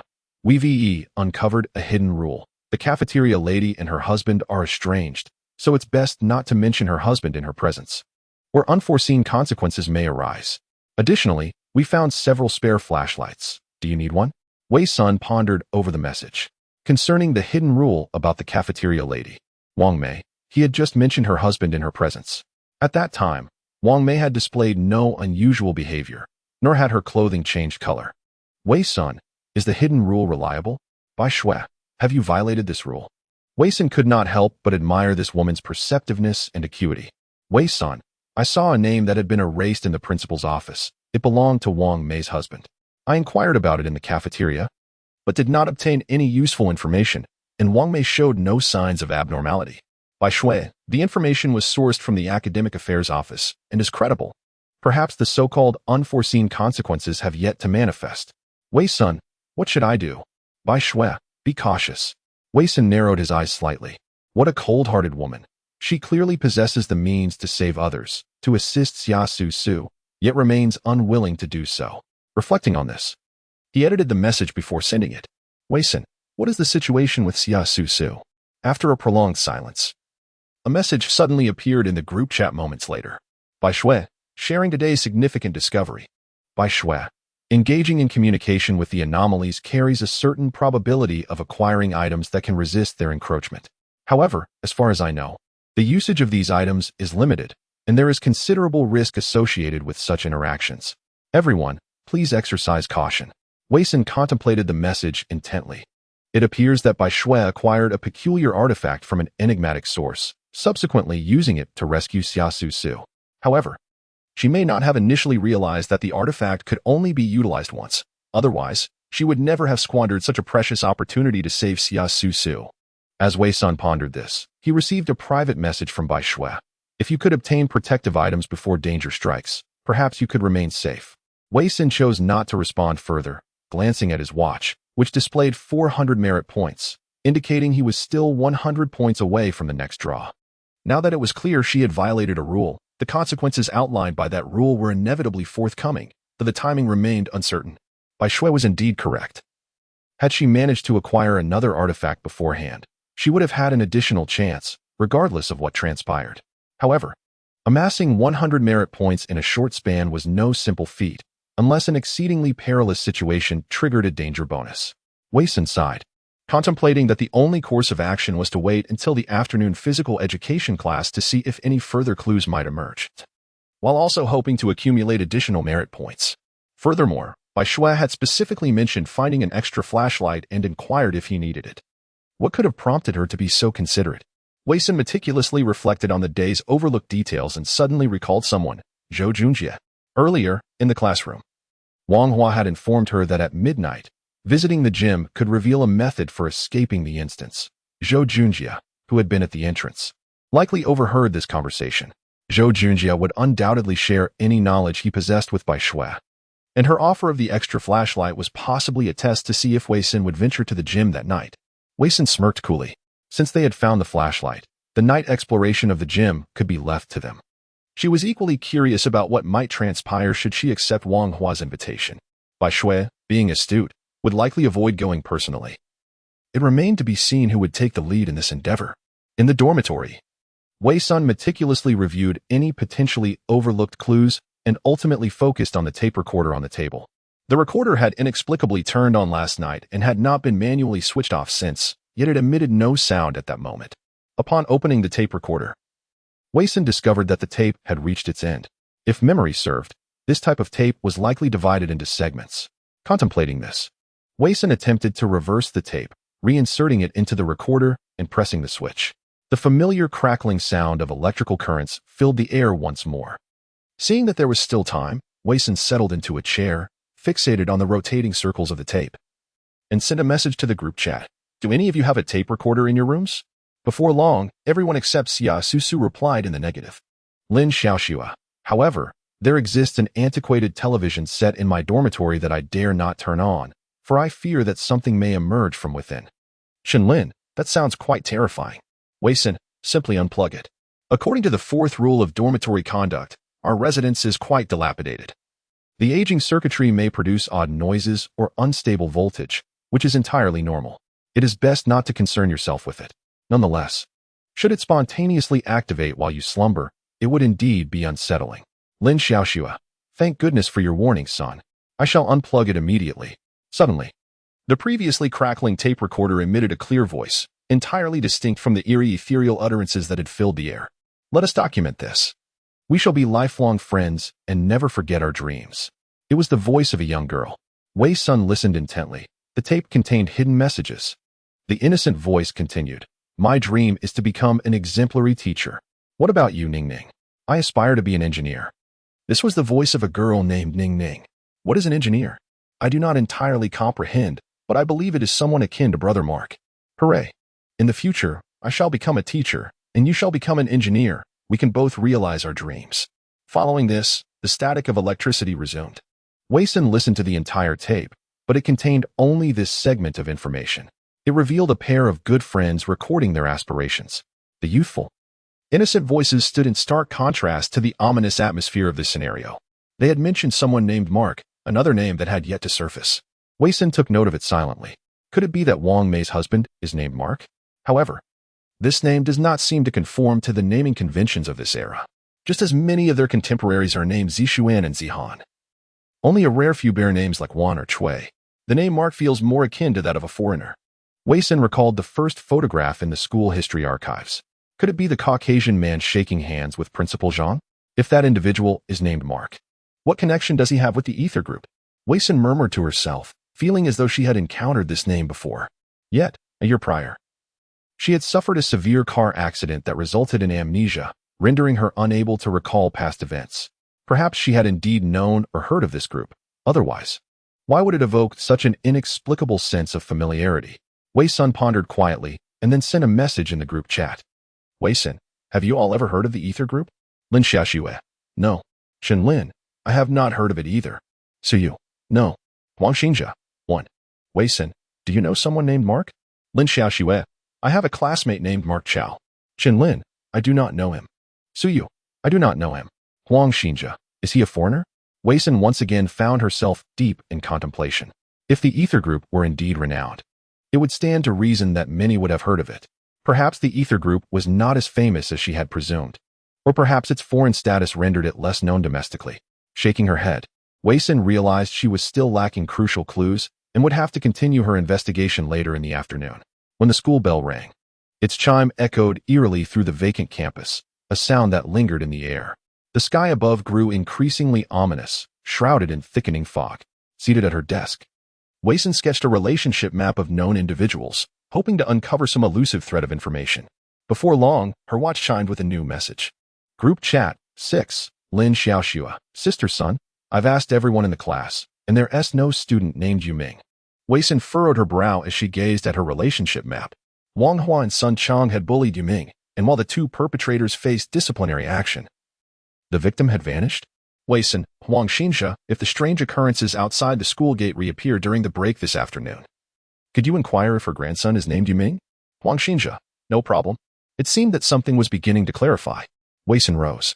We uncovered a hidden rule. The cafeteria lady and her husband are estranged, so it's best not to mention her husband in her presence, or unforeseen consequences may arise. Additionally, we found several spare flashlights. Do you need one? Wei Sun pondered over the message. Concerning the hidden rule about the cafeteria lady, Wang Mei, he had just mentioned her husband in her presence. At that time, Wang Mei had displayed no unusual behavior, nor had her clothing changed color. Wei Sun, is the hidden rule reliable? Bai Shui, have you violated this rule? Wei Sun could not help but admire this woman's perceptiveness and acuity. Wei Sun, I saw a name that had been erased in the principal's office. It belonged to Wang Mei's husband. I inquired about it in the cafeteria, but did not obtain any useful information, and Wang Mei showed no signs of abnormality. Bai Shui, the information was sourced from the Academic Affairs Office and is credible. Perhaps the so-called unforeseen consequences have yet to manifest. Wei Sun, what should I do? Bai Shui, be cautious. Wei Sun narrowed his eyes slightly. What a cold-hearted woman. She clearly possesses the means to save others, to assist Xia Susu, yet remains unwilling to do so. Reflecting on this, he edited the message before sending it. Wei Sun, what is the situation with Xia Susu? After a prolonged silence, A message suddenly appeared in the group chat moments later. By Shui, sharing today's significant discovery. By Shui, engaging in communication with the anomalies carries a certain probability of acquiring items that can resist their encroachment. However, as far as I know, the usage of these items is limited, and there is considerable risk associated with such interactions. Everyone, please exercise caution. Wei Xin contemplated the message intently. It appears that Bai Shui acquired a peculiar artifact from an enigmatic source, subsequently using it to rescue Xia Su Su. However, she may not have initially realized that the artifact could only be utilized once. Otherwise, she would never have squandered such a precious opportunity to save Xia Su Su. As Wei Sun pondered this, he received a private message from Bai Shui. If you could obtain protective items before danger strikes, perhaps you could remain safe. Wei Sun chose not to respond further, glancing at his watch, which displayed 400 merit points, indicating he was still 100 points away from the next draw. Now that it was clear she had violated a rule, the consequences outlined by that rule were inevitably forthcoming, though the timing remained uncertain. Bai Shui was indeed correct. Had she managed to acquire another artifact beforehand, she would have had an additional chance, regardless of what transpired. However, amassing 100 merit points in a short span was no simple feat, unless an exceedingly perilous situation triggered a danger bonus. Wei Sun sighed, contemplating that the only course of action was to wait until the afternoon physical education class to see if any further clues might emerge, while also hoping to accumulate additional merit points. Furthermore, Bai Shui had specifically mentioned finding an extra flashlight and inquired if he needed it. What could have prompted her to be so considerate? Wei Sun meticulously reflected on the day's overlooked details and suddenly recalled someone, Zhou Junjie. Earlier, in the classroom, Wang Hua had informed her that at midnight, visiting the gym could reveal a method for escaping the instance. Zhou Junjie, who had been at the entrance, likely overheard this conversation. Zhou Junjie would undoubtedly share any knowledge he possessed with Bai Shui, and her offer of the extra flashlight was possibly a test to see if Wei Sun would venture to the gym that night. Wei Sun smirked coolly. Since they had found the flashlight, the night exploration of the gym could be left to them. She was equally curious about what might transpire should she accept Wang Hua's invitation. Bai Shui, being astute, would likely avoid going personally. It remained to be seen who would take the lead in this endeavor. In the dormitory, Wei Sun meticulously reviewed any potentially overlooked clues and ultimately focused on the tape recorder on the table. The recorder had inexplicably turned on last night and had not been manually switched off since, yet it emitted no sound at that moment. Upon opening the tape recorder, Wei Sun discovered that the tape had reached its end. If memory served, this type of tape was likely divided into segments. Contemplating this, Wei Sun attempted to reverse the tape, reinserting it into the recorder and pressing the switch. The familiar crackling sound of electrical currents filled the air once more. Seeing that there was still time, Wei Sun settled into a chair, fixated on the rotating circles of the tape, and sent a message to the group chat. Do any of you have a tape recorder in your rooms? Before long, everyone except Xia Su Su replied in the negative. Lin Xiaoxua. However, there exists an antiquated television set in my dormitory that I dare not turn on, for I fear that something may emerge from within. Shen Lin, that sounds quite terrifying. Wei Sun, simply unplug it. According to the fourth rule of dormitory conduct, our residence is quite dilapidated. The aging circuitry may produce odd noises or unstable voltage, which is entirely normal. It is best not to concern yourself with it. Nonetheless, should it spontaneously activate while you slumber, it would indeed be unsettling. Lin Xiaoxua, thank goodness for your warning, son. I shall unplug it immediately. Suddenly, the previously crackling tape recorder emitted a clear voice, entirely distinct from the eerie ethereal utterances that had filled the air. Let us document this. We shall be lifelong friends and never forget our dreams. It was the voice of a young girl. Wei Sun listened intently. The tape contained hidden messages. The innocent voice continued. My dream is to become an exemplary teacher. What about you, Ning Ning? I aspire to be an engineer. This was the voice of a girl named Ning Ning. What is an engineer? I do not entirely comprehend, but I believe it is someone akin to Brother Mark. Hooray. In the future, I shall become a teacher, and you shall become an engineer. We can both realize our dreams. Following this, the static of electricity resumed. Wei Sun listened to the entire tape, but it contained only this segment of information. It revealed a pair of good friends recording their aspirations. The youthful, innocent voices stood in stark contrast to the ominous atmosphere of this scenario. They had mentioned someone named Mark, another name that had yet to surface. Wei Sun took note of it silently. Could it be that Wang Mei's husband is named Mark? However, This name does not seem to conform to the naming conventions of this era, just as many of their contemporaries are named Zishuan and Zihan. Only a rare few bear names like Wan or Chui. The name Mark feels more akin to that of a foreigner. Wei Sin recalled the first photograph in the school history archives. Could it be the Caucasian man shaking hands with Principal Zhang? If that individual is named Mark, what connection does he have with the Ether Group? Wei Sin murmured to herself, feeling as though she had encountered this name before. Yet, a year prior, she had suffered a severe car accident that resulted in amnesia, rendering her unable to recall past events. Perhaps she had indeed known or heard of this group. Otherwise, why would it evoke such an inexplicable sense of familiarity? Wei Sun pondered quietly and then sent a message in the group chat. Wei Sin, have you all ever heard of the Ether Group? Lin Xiaoxue. No. Shen Lin. I have not heard of it either. Su Yu. No. Huang Xinjia. 1. Wei Sin, do you know someone named Mark? Lin Xiaoxue. I have a classmate named Mark Chao. Shen Lin. I do not know him. Su Yu. I do not know him. Huang Xinjia. Is he a foreigner? Wei Sin once again found herself deep in contemplation. If the Ether Group were indeed renowned, it would stand to reason that many would have heard of it. Perhaps the Ether Group was not as famous as she had presumed. Or perhaps its foreign status rendered it less known domestically. Shaking her head, Wei Sin realized she was still lacking crucial clues and would have to continue her investigation later in the afternoon. When the school bell rang, its chime echoed eerily through the vacant campus, a sound that lingered in the air. The sky above grew increasingly ominous, shrouded in thickening fog. Seated at her desk, Wei Sin sketched a relationship map of known individuals, hoping to uncover some elusive thread of information. Before long, her watch chimed with a new message. Group chat, 6, Lin Xiaoxue. Sister son, I've asked everyone in the class, and there's no student named Yuming. Wei Sin furrowed her brow as she gazed at her relationship map. Wang Hua and Sun Chang had bullied Yuming, and while the two perpetrators faced disciplinary action, the victim had vanished? Wei Sin, Huang Xinjia, if the strange occurrences outside the school gate reappear during the break this afternoon, could you inquire if her grandson is named Yuming? Huang Xinjia, no problem. It seemed that something was beginning to clarify. Wei Sin rose,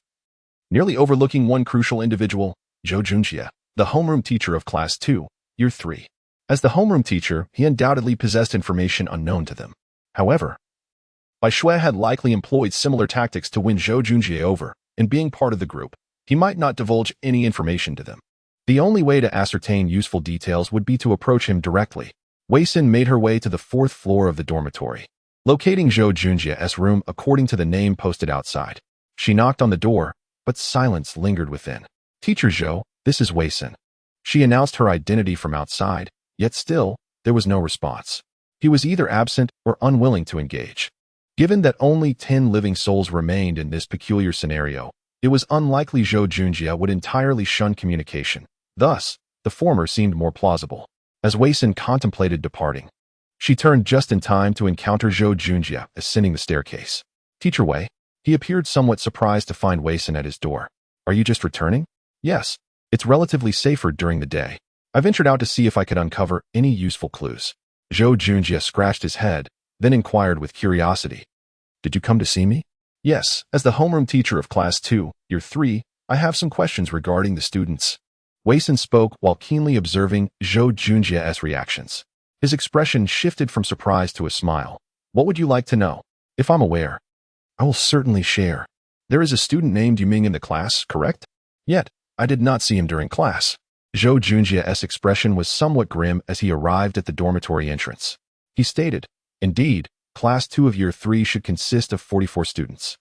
nearly overlooking one crucial individual, Zhou Junjie, the homeroom teacher of Class 2, Year 3. As the homeroom teacher, he undoubtedly possessed information unknown to them. However, Bai Shui had likely employed similar tactics to win Zhou Junjie over, and being part of the group, he might not divulge any information to them. The only way to ascertain useful details would be to approach him directly. Wei Sin made her way to the 4th floor of the dormitory, locating Zhou Junjie's room according to the name posted outside. She knocked on the door, but silence lingered within. Teacher Zhou, this is Wei Sin. She announced her identity from outside, yet still, there was no response. He was either absent or unwilling to engage. Given that only 10 living souls remained in this peculiar scenario, it was unlikely Zhou Junjie would entirely shun communication. Thus, the former seemed more plausible. As Wei Sin contemplated departing, she turned just in time to encounter Zhou Junjie ascending the staircase. Teacher Wei. He appeared somewhat surprised to find Wei Sin at his door. Are you just returning? Yes. It's relatively safer during the day. I ventured out to see if I could uncover any useful clues. Zhou Junjie scratched his head, then inquired with curiosity. Did you come to see me? Yes, as the homeroom teacher of Class 2, Year 3, I have some questions regarding the students. Wei Sin spoke while keenly observing Zhou Junjie's reactions. His expression shifted from surprise to a smile. What would you like to know? If I'm aware, I will certainly share. There is a student named Yuming in the class, correct? Yet, I did not see him during class. Zhou Junjie's expression was somewhat grim as he arrived at the dormitory entrance. He stated, indeed, Class 2 of Year 3 should consist of 44 students.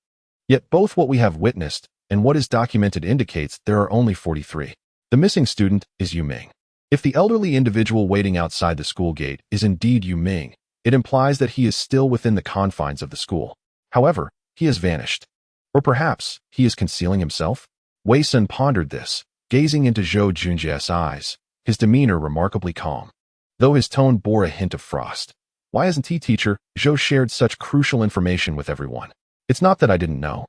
Yet both what we have witnessed and what is documented indicates there are only 43. The missing student is Yuming. If the elderly individual waiting outside the school gate is indeed Yuming, it implies that he is still within the confines of the school. However, he has vanished. Or perhaps he is concealing himself? Wei Sin pondered this, gazing into Zhou Junjie's eyes, his demeanor remarkably calm, though his tone bore a hint of frost. Why hasn't he, teacher? Zhou shared such crucial information with everyone. It's not that I didn't know.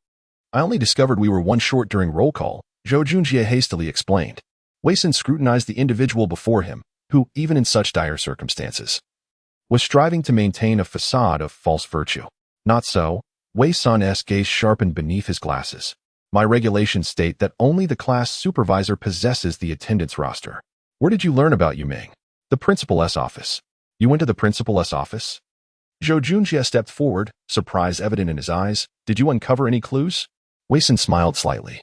I only discovered we were one short during roll call, Zhou Junjie hastily explained. Wei Sin scrutinized the individual before him, who, even in such dire circumstances, was striving to maintain a facade of false virtue. Not so. Wei Sin's gaze sharpened beneath his glasses. My regulations state that only the class supervisor possesses the attendance roster. Where did you learn about Yuming? The principal's office. You went to the principal's office? Zhou Junjie stepped forward, surprise evident in his eyes. Did you uncover any clues? Wei Sun smiled slightly.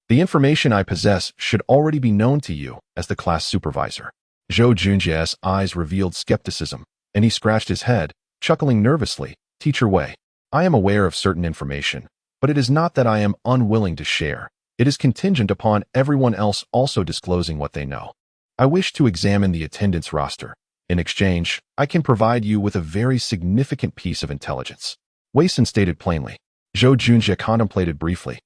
The information I possess should already be known to you as the class supervisor. Zhou Junjie's eyes revealed skepticism, and he scratched his head, chuckling nervously. Teacher Wei, I am aware of certain information, but it is not that I am unwilling to share. It is contingent upon everyone else also disclosing what they know. I wish to examine the attendance roster. In exchange, I can provide you with a very significant piece of intelligence. Wei Sun stated plainly. Zhou Junjie contemplated briefly,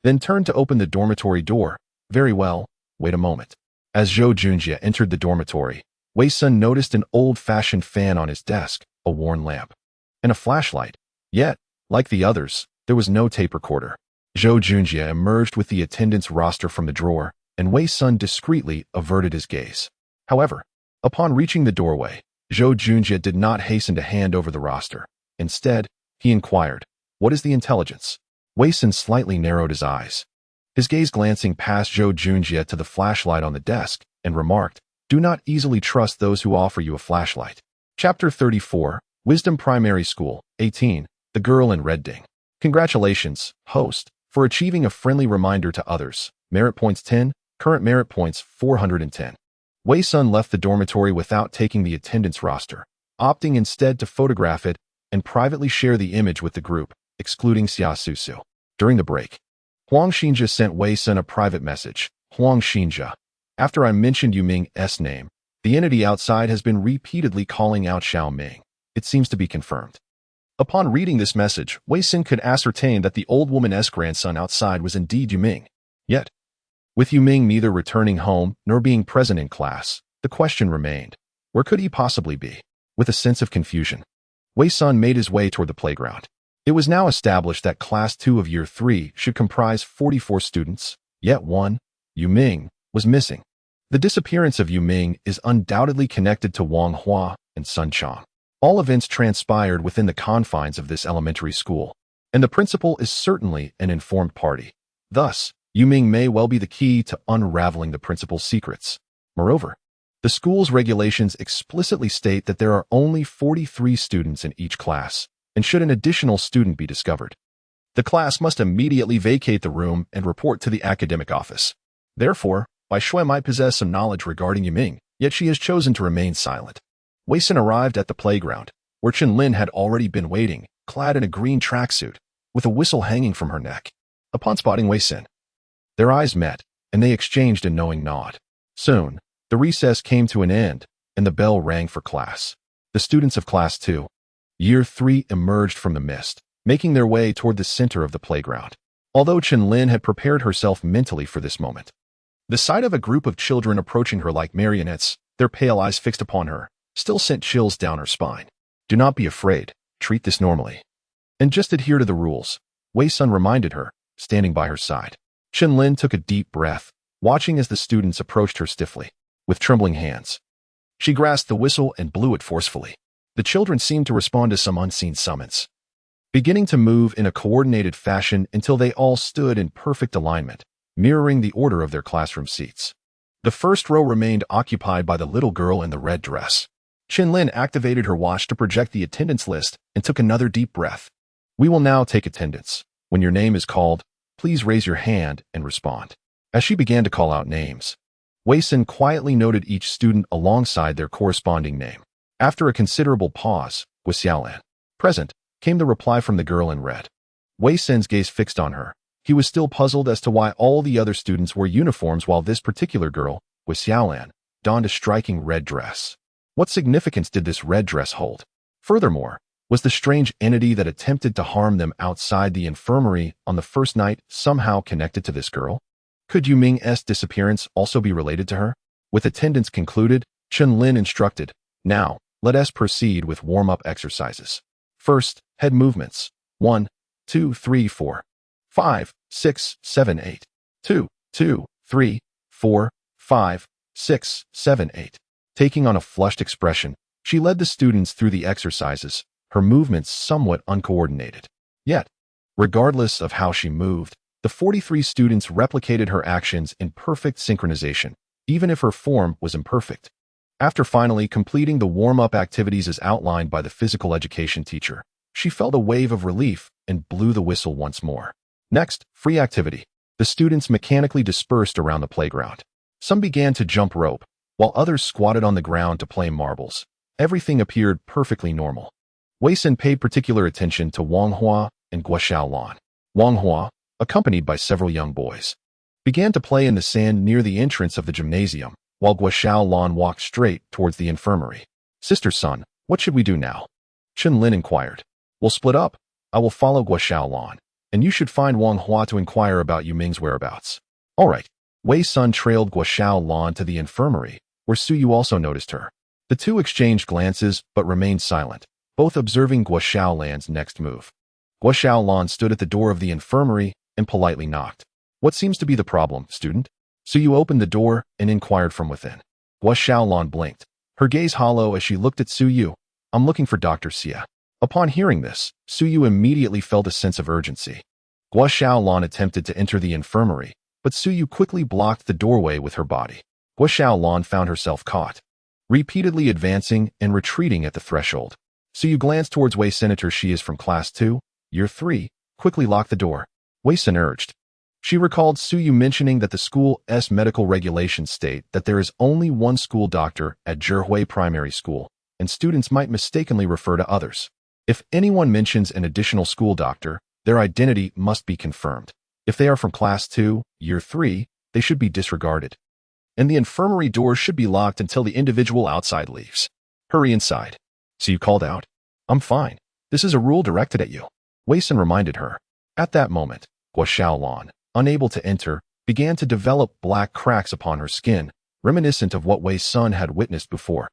then turned to open the dormitory door. Very well, wait a moment. As Zhou Junjie entered the dormitory, Wei Sun noticed an old-fashioned fan on his desk, a worn lamp, and a flashlight. Yet, like the others, there was no tape recorder. Zhou Junjie emerged with the attendance roster from the drawer, and Wei Sun discreetly averted his gaze. However, upon reaching the doorway, Zhou Junjie did not hasten to hand over the roster. Instead, he inquired, "What is the intelligence?" Wei Sun slightly narrowed his eyes, his gaze glancing past Zhou Junjie to the flashlight on the desk, and remarked, "Do not easily trust those who offer you a flashlight." Chapter 34, Wisdom Primary School, 18, The Girl in Red Ding. Congratulations, host, for achieving a friendly reminder to others. Merit points 10, current merit points 410. Wei Sun left the dormitory without taking the attendance roster, opting instead to photograph it and privately share the image with the group, excluding Xia Susu. During the break, Huang Xinjia sent Wei Sun a private message. Huang Xinjia, after I mentioned Yu Ming's name, the entity outside has been repeatedly calling out Xiao Ming. It seems to be confirmed. Upon reading this message, Wei Sun could ascertain that the old woman's grandson outside was indeed Yu Ming. Yet, with Yu Ming neither returning home nor being present in class, the question remained, where could he possibly be? With a sense of confusion, Wei Sun made his way toward the playground. It was now established that Class 2 of Year 3 should comprise 44 students, yet one, Yu Ming, was missing. The disappearance of Yu Ming is undoubtedly connected to Wang Hua and Sun Chang. All events transpired within the confines of this elementary school, and the principal is certainly an informed party. Thus, Yu Ming may well be the key to unraveling the principal's secrets. Moreover, the school's regulations explicitly state that there are only 43 students in each class, and should an additional student be discovered, the class must immediately vacate the room and report to the academic office. Therefore, Bai Shui might possess some knowledge regarding Yu Ming, yet she has chosen to remain silent. Wei Sun arrived at the playground, where Chen Lin had already been waiting, clad in a green tracksuit, with a whistle hanging from her neck. Upon spotting Wei Sun, their eyes met, and they exchanged a knowing nod. Soon, the recess came to an end, and the bell rang for class. The students of Class 2, Year 3 emerged from the mist, making their way toward the center of the playground. Although Chen Lin had prepared herself mentally for this moment, the sight of a group of children approaching her like marionettes, their pale eyes fixed upon her, still sent chills down her spine. Do not be afraid, treat this normally. And just adhere to the rules, Wei Sun reminded her, standing by her side. Chen Lin took a deep breath, watching as the students approached her stiffly. With trembling hands, she grasped the whistle and blew it forcefully. The children seemed to respond to some unseen summons, beginning to move in a coordinated fashion until they all stood in perfect alignment, mirroring the order of their classroom seats. The first row remained occupied by the little girl in the red dress. Chen Lin activated her watch to project the attendance list and took another deep breath. We will now take attendance. When your name is called, please raise your hand and respond. As she began to call out names, Wei Sun quietly noted each student alongside their corresponding name. After a considerable pause, with Xiaolan present, came the reply from the girl in red. Wei Sun's gaze fixed on her. He was still puzzled as to why all the other students wore uniforms while this particular girl, with Xiaolan, donned a striking red dress. What significance did this red dress hold? Furthermore, was the strange entity that attempted to harm them outside the infirmary on the first night somehow connected to this girl? Could Yu Ming's disappearance also be related to her? With attendance concluded, Chen Lin instructed, "Now, let us proceed with warm-up exercises. First, head movements. 1, 2, 3, 4, 5, 6, 7, 8. 2, 2, 3, 4, 5, 6, 7, 8. Taking on a flushed expression, she led the students through the exercises, her movements somewhat uncoordinated. Yet, regardless of how she moved, the 43 students replicated her actions in perfect synchronization, even if her form was imperfect. After finally completing the warm-up activities as outlined by the physical education teacher, she felt a wave of relief and blew the whistle once more. Next, free activity. The students mechanically dispersed around the playground. Some began to jump rope, while others squatted on the ground to play marbles. Everything appeared perfectly normal. Wei Sin paid particular attention to Wang Hua and Guo Xiaolan. Wang Hua, accompanied by several young boys, began to play in the sand near the entrance of the gymnasium, while Guo Xiaolan walked straight towards the infirmary. Sister Sun, what should we do now? Chen Lin inquired. We'll split up. I will follow Guo Xiaolan, and you should find Wang Hua to inquire about Yu Ming's whereabouts. All right. Wei Sun trailed Guo Xiaolan to the infirmary, where Su Yu also noticed her. The two exchanged glances but remained silent, both observing Guo Xiaolan's next move. Guo Xiaolan stood at the door of the infirmary and politely knocked. What seems to be the problem, student? Su Yu opened the door and inquired from within. Guo Xiaolan blinked, her gaze hollow as she looked at Su Yu. I'm looking for Dr. Xie. Upon hearing this, Su Yu immediately felt a sense of urgency. Guo Xiaolan attempted to enter the infirmary, but Su Yu quickly blocked the doorway with her body. Guo Xiaolan found herself caught, repeatedly advancing and retreating at the threshold. Su Yu glanced towards Wei Senator. She is from Class 2, Year 3, quickly lock the door. Wei Sin urged. She recalled Su Yu mentioning that the school's medical regulations state that there is only one school doctor at Zhihui Primary School, and students might mistakenly refer to others. If anyone mentions an additional school doctor, their identity must be confirmed. If they are from Class 2, Year 3, they should be disregarded. And the infirmary doors should be locked until the individual outside leaves. Hurry inside. So you called out. I'm fine. This is a rule directed at you. Wei Sin reminded her. At that moment, Guo Xiaolan, unable to enter, began to develop black cracks upon her skin, reminiscent of what Wei Sun had witnessed before.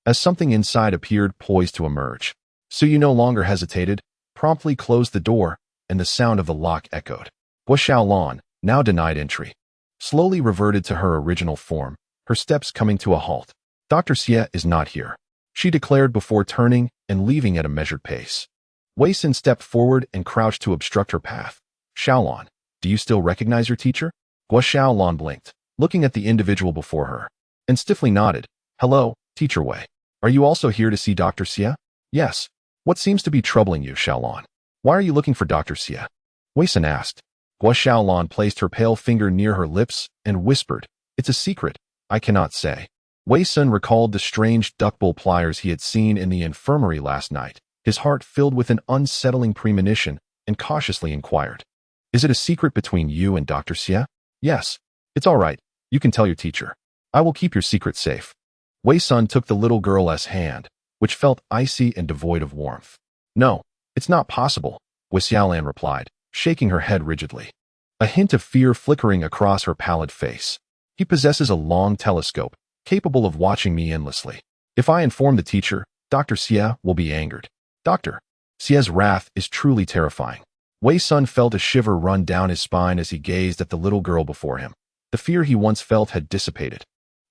As something inside appeared poised to emerge, Su Yu no longer hesitated, promptly closed the door, and the sound of the lock echoed. Guo Xiaolan, now denied entry, slowly reverted to her original form, her steps coming to a halt. Dr. Xie is not here, she declared before turning and leaving at a measured pace. Wei Sin stepped forward and crouched to obstruct her path. Xiaolan, do you still recognize your teacher? Guo Xiaolan blinked, looking at the individual before her, and stiffly nodded. Hello, Teacher Wei. Are you also here to see Dr. Xie? Yes. What seems to be troubling you, Xiaolan? Why are you looking for Dr. Xie? Wei Sin asked. Guo Xiaolan placed her pale finger near her lips and whispered, It's a secret, I cannot say. Wei Sin recalled the strange duckbill pliers he had seen in the infirmary last night, his heart filled with an unsettling premonition, and cautiously inquired. Is it a secret between you and Dr. Xie? Yes. It's all right. You can tell your teacher. I will keep your secret safe. Wei Sun took the little girl's hand, which felt icy and devoid of warmth. No, it's not possible, Wei Xiaolan replied, shaking her head rigidly, a hint of fear flickering across her pallid face. He possesses a long telescope, capable of watching me endlessly. If I inform the teacher, Dr. Xie will be angered. Dr. Xie's wrath is truly terrifying. Wei Sun felt a shiver run down his spine as he gazed at the little girl before him. The fear he once felt had dissipated,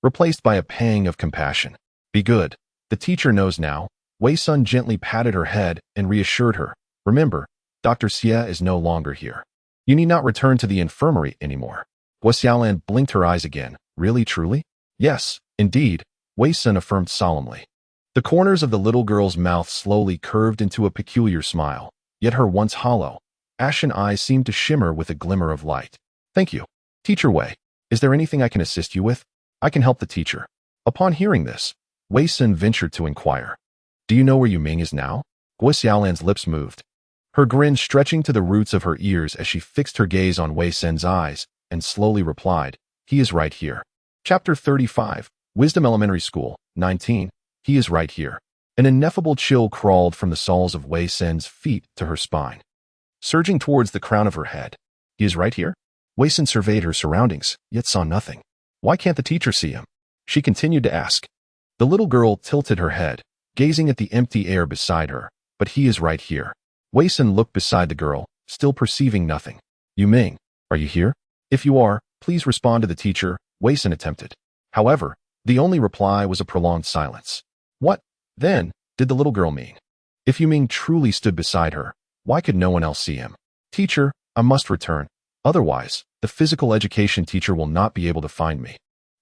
replaced by a pang of compassion. Be good. The teacher knows now. Wei Sun gently patted her head and reassured her. Remember, Dr. Xie is no longer here. You need not return to the infirmary anymore. Guo Xiaolan blinked her eyes again. Really, truly? Yes, indeed, Wei Sun affirmed solemnly. The corners of the little girl's mouth slowly curved into a peculiar smile, yet her once hollow, ashen eyes seemed to shimmer with a glimmer of light. Thank you. Teacher Wei, is there anything I can assist you with? I can help the teacher. Upon hearing this, Wei Sun ventured to inquire. Do you know where Yu Ming is now? Guo Xiaolan's lips moved, her grin stretching to the roots of her ears as she fixed her gaze on Wei Sun's eyes and slowly replied, He is right here. Chapter 35, Wisdom Elementary School, 19. He is right here. An ineffable chill crawled from the soles of Wei Sun's feet to her spine, surging towards the crown of her head. He is right here? Wei Sun surveyed her surroundings, yet saw nothing. Why can't the teacher see him? She continued to ask. The little girl tilted her head, gazing at the empty air beside her, but he is right here. Wei Sun looked beside the girl, still perceiving nothing. Yu Ming, are you here? If you are, please respond to the teacher, Wei Sun attempted. However, the only reply was a prolonged silence. What, then, did the little girl mean? If Yu Ming truly stood beside her, why could no one else see him? Teacher, I must return. Otherwise, the physical education teacher will not be able to find me.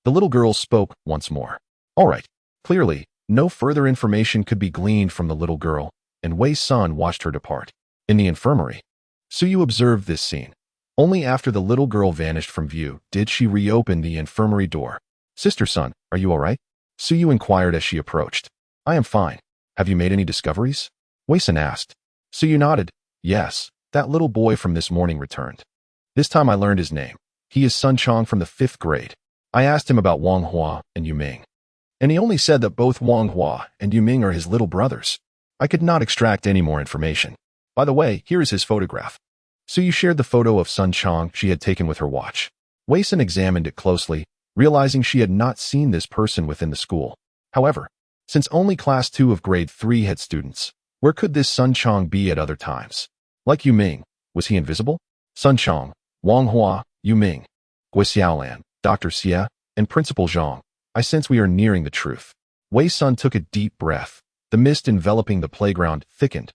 The little girl spoke once more. All right, Clearly, no further information could be gleaned from the little girl, and Wei Sun watched her depart. In the infirmary, Suyu observed this scene. Only after the little girl vanished from view did she reopen the infirmary door. Sister Sun, are you all right? Suyu inquired as she approached. I am fine. Have you made any discoveries? Wei Sun asked. Suyu nodded. Yes, that little boy from this morning returned. This time I learned his name. He is Sun Chong from the 5th grade. I asked him about Wang Hua and Yu Ming, and he only said that both Wang Hua and Yu Ming are his little brothers. I could not extract any more information. By the way, here is his photograph. Suyu shared the photo of Sun Chong she had taken with her watch. Wei Sun examined it closely, realizing she had not seen this person within the school. However, since only class 2 of grade 3 had students, where could this Sun Chong be at other times? Like Yu Ming, was he invisible? Sun Chong, Wang Hua, Yu Ming, Gui Xiaolan, Dr. Xie, and Principal Zhang. I sense we are nearing the truth. Wei Sun took a deep breath. The mist enveloping the playground thickened,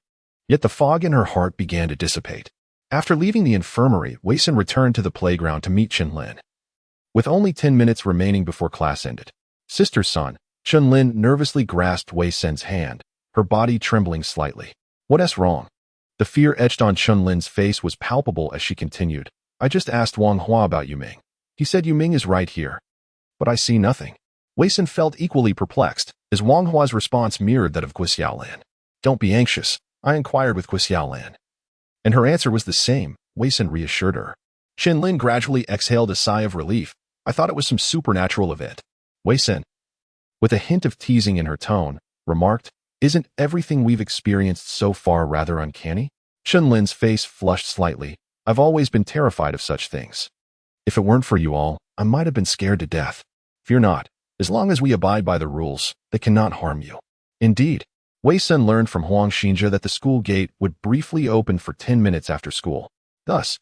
yet the fog in her heart began to dissipate. After leaving the infirmary, Wei Sun returned to the playground to meet Chen Lin. With only 10 minutes remaining before class ended, Sister Sun, Chen Lin nervously grasped Wei Sun's hand, her body trembling slightly. What's wrong? The fear etched on Chen Lin's face was palpable as she continued. I just asked Wang Hua about Yu Ming. He said Yu Ming is right here. But I see nothing. Wei Sun felt equally perplexed, as Wang Hua's response mirrored that of Gui Xiaolan. Don't be anxious, I inquired with Gui Xiaolan. And her answer was the same, Wei Sun reassured her. Chen Lin gradually exhaled a sigh of relief. I thought it was some supernatural event. Wei Sun, with a hint of teasing in her tone, remarked, Isn't everything we've experienced so far rather uncanny? Chen Lin's face flushed slightly. I've always been terrified of such things. If it weren't for you all, I might have been scared to death. Fear not. As long as we abide by the rules, they cannot harm you. Indeed, Wei Sun learned from Huang Xinjia that the school gate would briefly open for 10 minutes after school. Thus,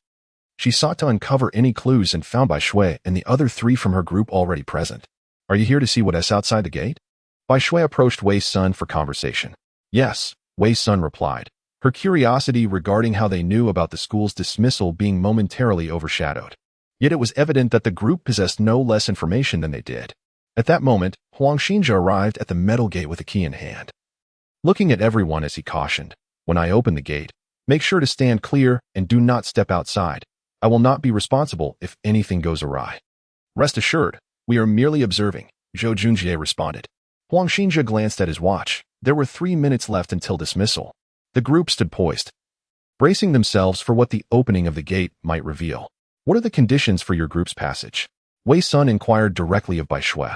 she sought to uncover any clues and found Bai Shui and the other 3 from her group already present. Are you here to see what's outside the gate? Bai Shui approached Wei Sun for conversation. Yes, Wei Sun replied, her curiosity regarding how they knew about the school's dismissal being momentarily overshadowed. Yet it was evident that the group possessed no less information than they did. At that moment, Huang Xinjia arrived at the metal gate with a key in hand. Looking at everyone as he cautioned, when I open the gate, make sure to stand clear and do not step outside. I will not be responsible if anything goes awry. Rest assured, we are merely observing, Zhou Junjie responded. Huang Xinjia glanced at his watch. There were 3 minutes left until dismissal. The group stood poised, bracing themselves for what the opening of the gate might reveal. What are the conditions for your group's passage? Wei Sun inquired directly of Bai Shui,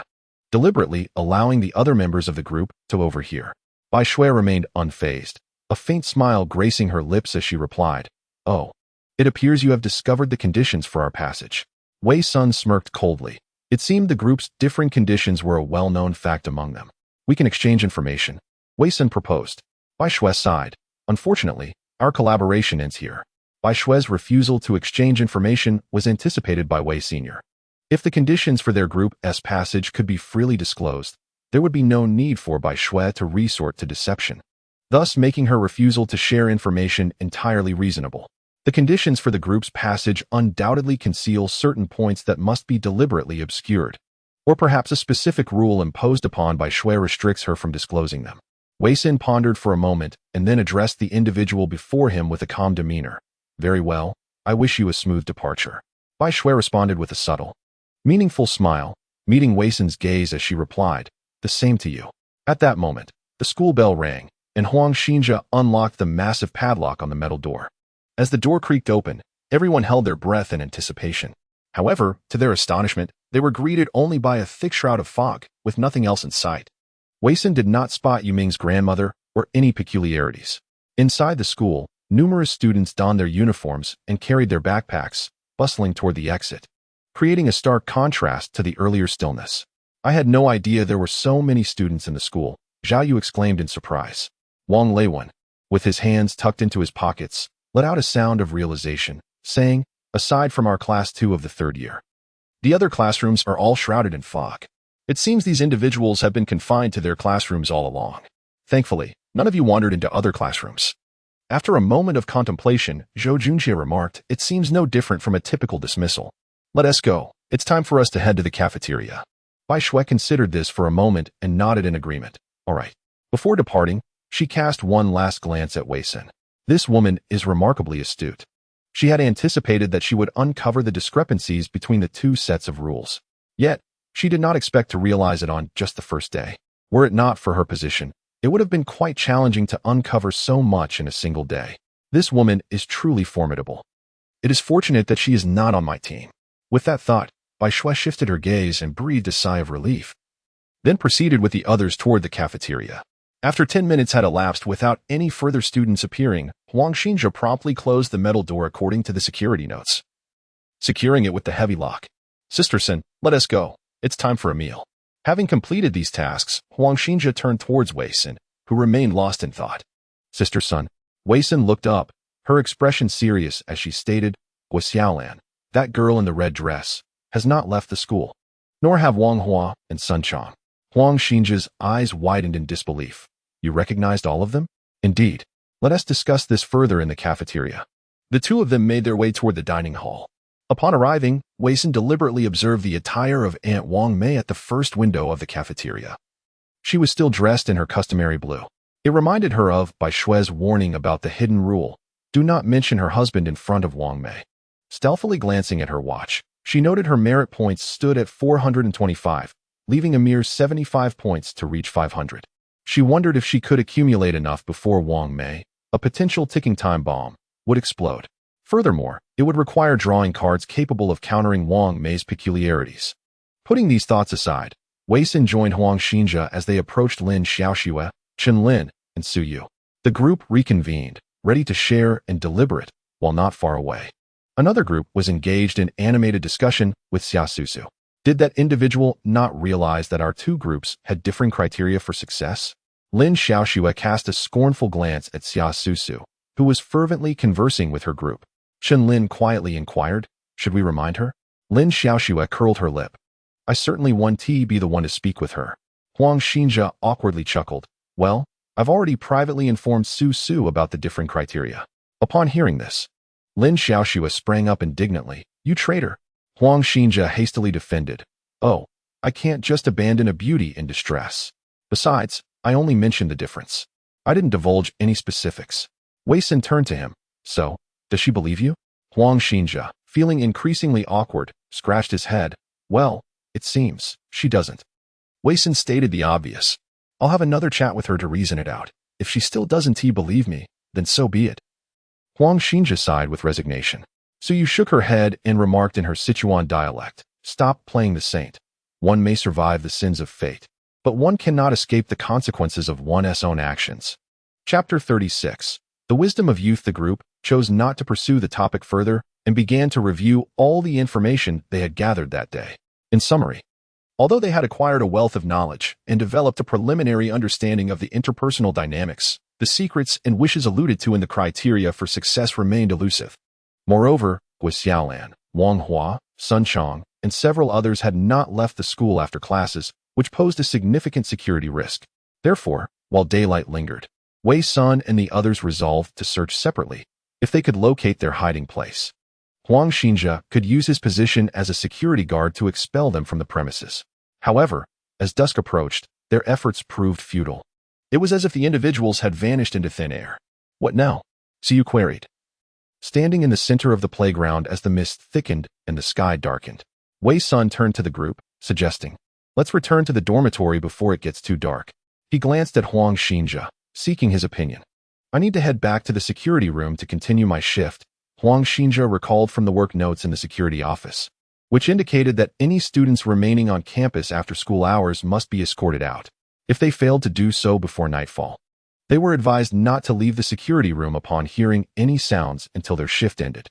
deliberately allowing the other members of the group to overhear. Bai Shui remained unfazed, a faint smile gracing her lips as she replied, Oh, it appears you have discovered the conditions for our passage. Wei Sun smirked coldly. It seemed the group's differing conditions were a well-known fact among them. We can exchange information, Wei Sun proposed. Bai Shui sighed. Unfortunately, our collaboration ends here. Bai Shui's refusal to exchange information was anticipated by Wei Sr. If the conditions for their group's passage could be freely disclosed, there would be no need for Bai Shui to resort to deception, thus making her refusal to share information entirely reasonable. The conditions for the group's passage undoubtedly conceal certain points that must be deliberately obscured, or perhaps a specific rule imposed upon Bai Shui restricts her from disclosing them. Wei Sun pondered for a moment and then addressed the individual before him with a calm demeanor. Very well, I wish you a smooth departure. Bai Shui responded with a subtle, meaningful smile, meeting Wei Sun's gaze as she replied, The same to you. At that moment, the school bell rang, and Huang Xinjia unlocked the massive padlock on the metal door. As the door creaked open, everyone held their breath in anticipation. However, to their astonishment, they were greeted only by a thick shroud of fog, with nothing else in sight. Wei Sun did not spot Yu Ming's grandmother or any peculiarities. Inside the school, numerous students donned their uniforms and carried their backpacks, bustling toward the exit, creating a stark contrast to the earlier stillness. I had no idea there were so many students in the school, Zhao Yu exclaimed in surprise. Wang Leiwen, with his hands tucked into his pockets, let out a sound of realization, saying, Aside from our class 2 of the 3rd year, the other classrooms are all shrouded in fog. It seems these individuals have been confined to their classrooms all along. Thankfully, none of you wandered into other classrooms. After a moment of contemplation, Zhou Junjie remarked, It seems no different from a typical dismissal. Let us go. It's time for us to head to the cafeteria. Bai Shui considered this for a moment and nodded in agreement. All right. Before departing, she cast one last glance at Wei Sin. This woman is remarkably astute. She had anticipated that she would uncover the discrepancies between the two sets of rules. Yet, she did not expect to realize it on just the first day. Were it not for her position, it would have been quite challenging to uncover so much in a single day. This woman is truly formidable. It is fortunate that she is not on my team. With that thought, Bai Shui shifted her gaze and breathed a sigh of relief, then proceeded with the others toward the cafeteria. After 10 minutes had elapsed without any further students appearing, Huang Xinjia promptly closed the metal door according to the security notes, securing it with the heavy lock. Sister Sin, let us go. It's time for a meal. Having completed these tasks, Huang Xinjia turned towards Wei Sin, who remained lost in thought. Sister Sun. Wei Sin looked up, her expression serious as she stated, Gua Xiaolan, that girl in the red dress, has not left the school. Nor have Wang Hua and Sun Chong. Huang Xinjia's eyes widened in disbelief. You recognized all of them? Indeed. Let us discuss this further in the cafeteria. The two of them made their way toward the dining hall. Upon arriving, Wei Sin deliberately observed the attire of Aunt Wang Mei at the first window of the cafeteria. She was still dressed in her customary blue. It reminded her of Bai Shui's warning about the hidden rule, do not mention her husband in front of Wang Mei. Stealthily glancing at her watch, she noted her merit points stood at 425, leaving a mere 75 points to reach 500. She wondered if she could accumulate enough before Wang Mei, a potential ticking time bomb, would explode. Furthermore, it would require drawing cards capable of countering Wang Mei's peculiarities. Putting these thoughts aside, Wei Sin joined Huang Xinjia as they approached Lin Xiaoxue, Chen Lin, and Su Yu. The group reconvened, ready to share and deliberate, while not far away. Another group was engaged in animated discussion with Xia Susu. Did that individual not realize that our two groups had differing criteria for success? Lin Xiaoxue cast a scornful glance at Xia Susu, who was fervently conversing with her group. Chen Lin quietly inquired, should we remind her? Lin Xiaoxue curled her lip. I certainly want to be the one to speak with her. Huang Xinjia awkwardly chuckled. Well, I've already privately informed Su Su about the differing criteria. Upon hearing this, Lin Xiaoxue sprang up indignantly. You traitor! Huang Xinjia hastily defended. Oh, I can't just abandon a beauty in distress. Besides, I only mentioned the difference. I didn't divulge any specifics. Wei Sin turned to him. So, does she believe you? Huang Xinjia, feeling increasingly awkward, scratched his head. Well, it seems she doesn't. Wei Sin stated the obvious. I'll have another chat with her to reason it out. If she still doesn't believe me, then so be it. Huang Xinjia sighed with resignation. Su Yu shook her head and remarked in her Sichuan dialect, stop playing the saint. One may survive the sins of fate, but one cannot escape the consequences of one's own actions. Chapter 36. The wisdom of youth. The group chose not to pursue the topic further and began to review all the information they had gathered that day. In summary, although they had acquired a wealth of knowledge and developed a preliminary understanding of the interpersonal dynamics, the secrets and wishes alluded to in the criteria for success remained elusive. Moreover, Gua Xiaolan, Wang Hua, Sun Chong, and several others had not left the school after classes, which posed a significant security risk. Therefore, while daylight lingered, Wei Sun and the others resolved to search separately, if they could locate their hiding place. Huang Xinjia could use his position as a security guard to expel them from the premises. However, as dusk approached, their efforts proved futile. It was as if the individuals had vanished into thin air. What now? Su Yu queried. Standing in the center of the playground as the mist thickened and the sky darkened, Wei Sun turned to the group, suggesting, let's return to the dormitory before it gets too dark. He glanced at Huang Xinjia, seeking his opinion. I need to head back to the security room to continue my shift, Huang Xinjia recalled from the work notes in the security office, which indicated that any students remaining on campus after school hours must be escorted out. If they failed to do so before nightfall, they were advised not to leave the security room upon hearing any sounds until their shift ended.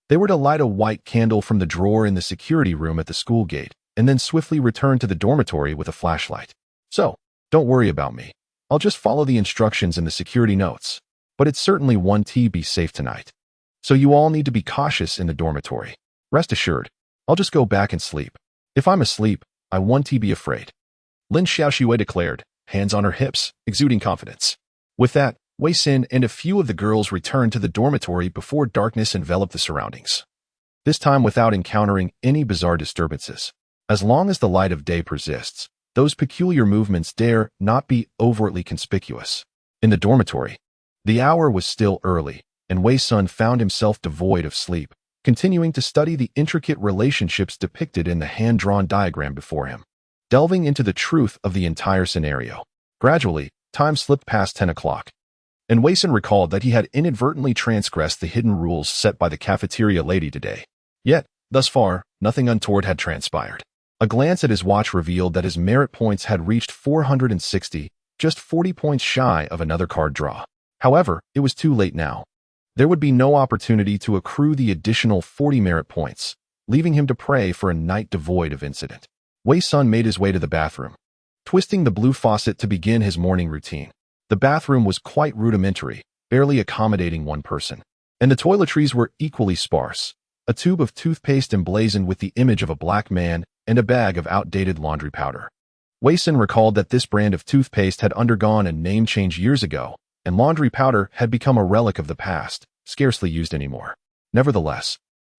They were to light a white candle from the drawer in the security room at the school gate, and then swiftly return to the dormitory with a flashlight. So, don't worry about me. I'll just follow the instructions in the security notes. But it's certainly one to be safe tonight. So you all need to be cautious in the dormitory. Rest assured, I'll just go back and sleep. If I'm asleep, I want to be afraid. Lin Xiaoxue declared, hands on her hips, exuding confidence. With that, Wei Sin and a few of the girls returned to the dormitory before darkness enveloped the surroundings. This time without encountering any bizarre disturbances. As long as the light of day persists, those peculiar movements dare not be overtly conspicuous. In the dormitory, the hour was still early, and Wei Sun found himself devoid of sleep, continuing to study the intricate relationships depicted in the hand-drawn diagram before him, delving into the truth of the entire scenario. Gradually, time slipped past 10 o'clock, and Wei Sun recalled that he had inadvertently transgressed the hidden rules set by the cafeteria lady today. Yet, thus far, nothing untoward had transpired. A glance at his watch revealed that his merit points had reached 460, just 40 points shy of another card draw. However, it was too late now. There would be no opportunity to accrue the additional 40 merit points, leaving him to pray for a night devoid of incident. Wei Sun made his way to the bathroom, twisting the blue faucet to begin his morning routine. The bathroom was quite rudimentary, barely accommodating one person, and the toiletries were equally sparse. A tube of toothpaste emblazoned with the image of a black man and a bag of outdated laundry powder. Wei Sun recalled that this brand of toothpaste had undergone a name change years ago, and laundry powder had become a relic of the past, scarcely used anymore. Nevertheless,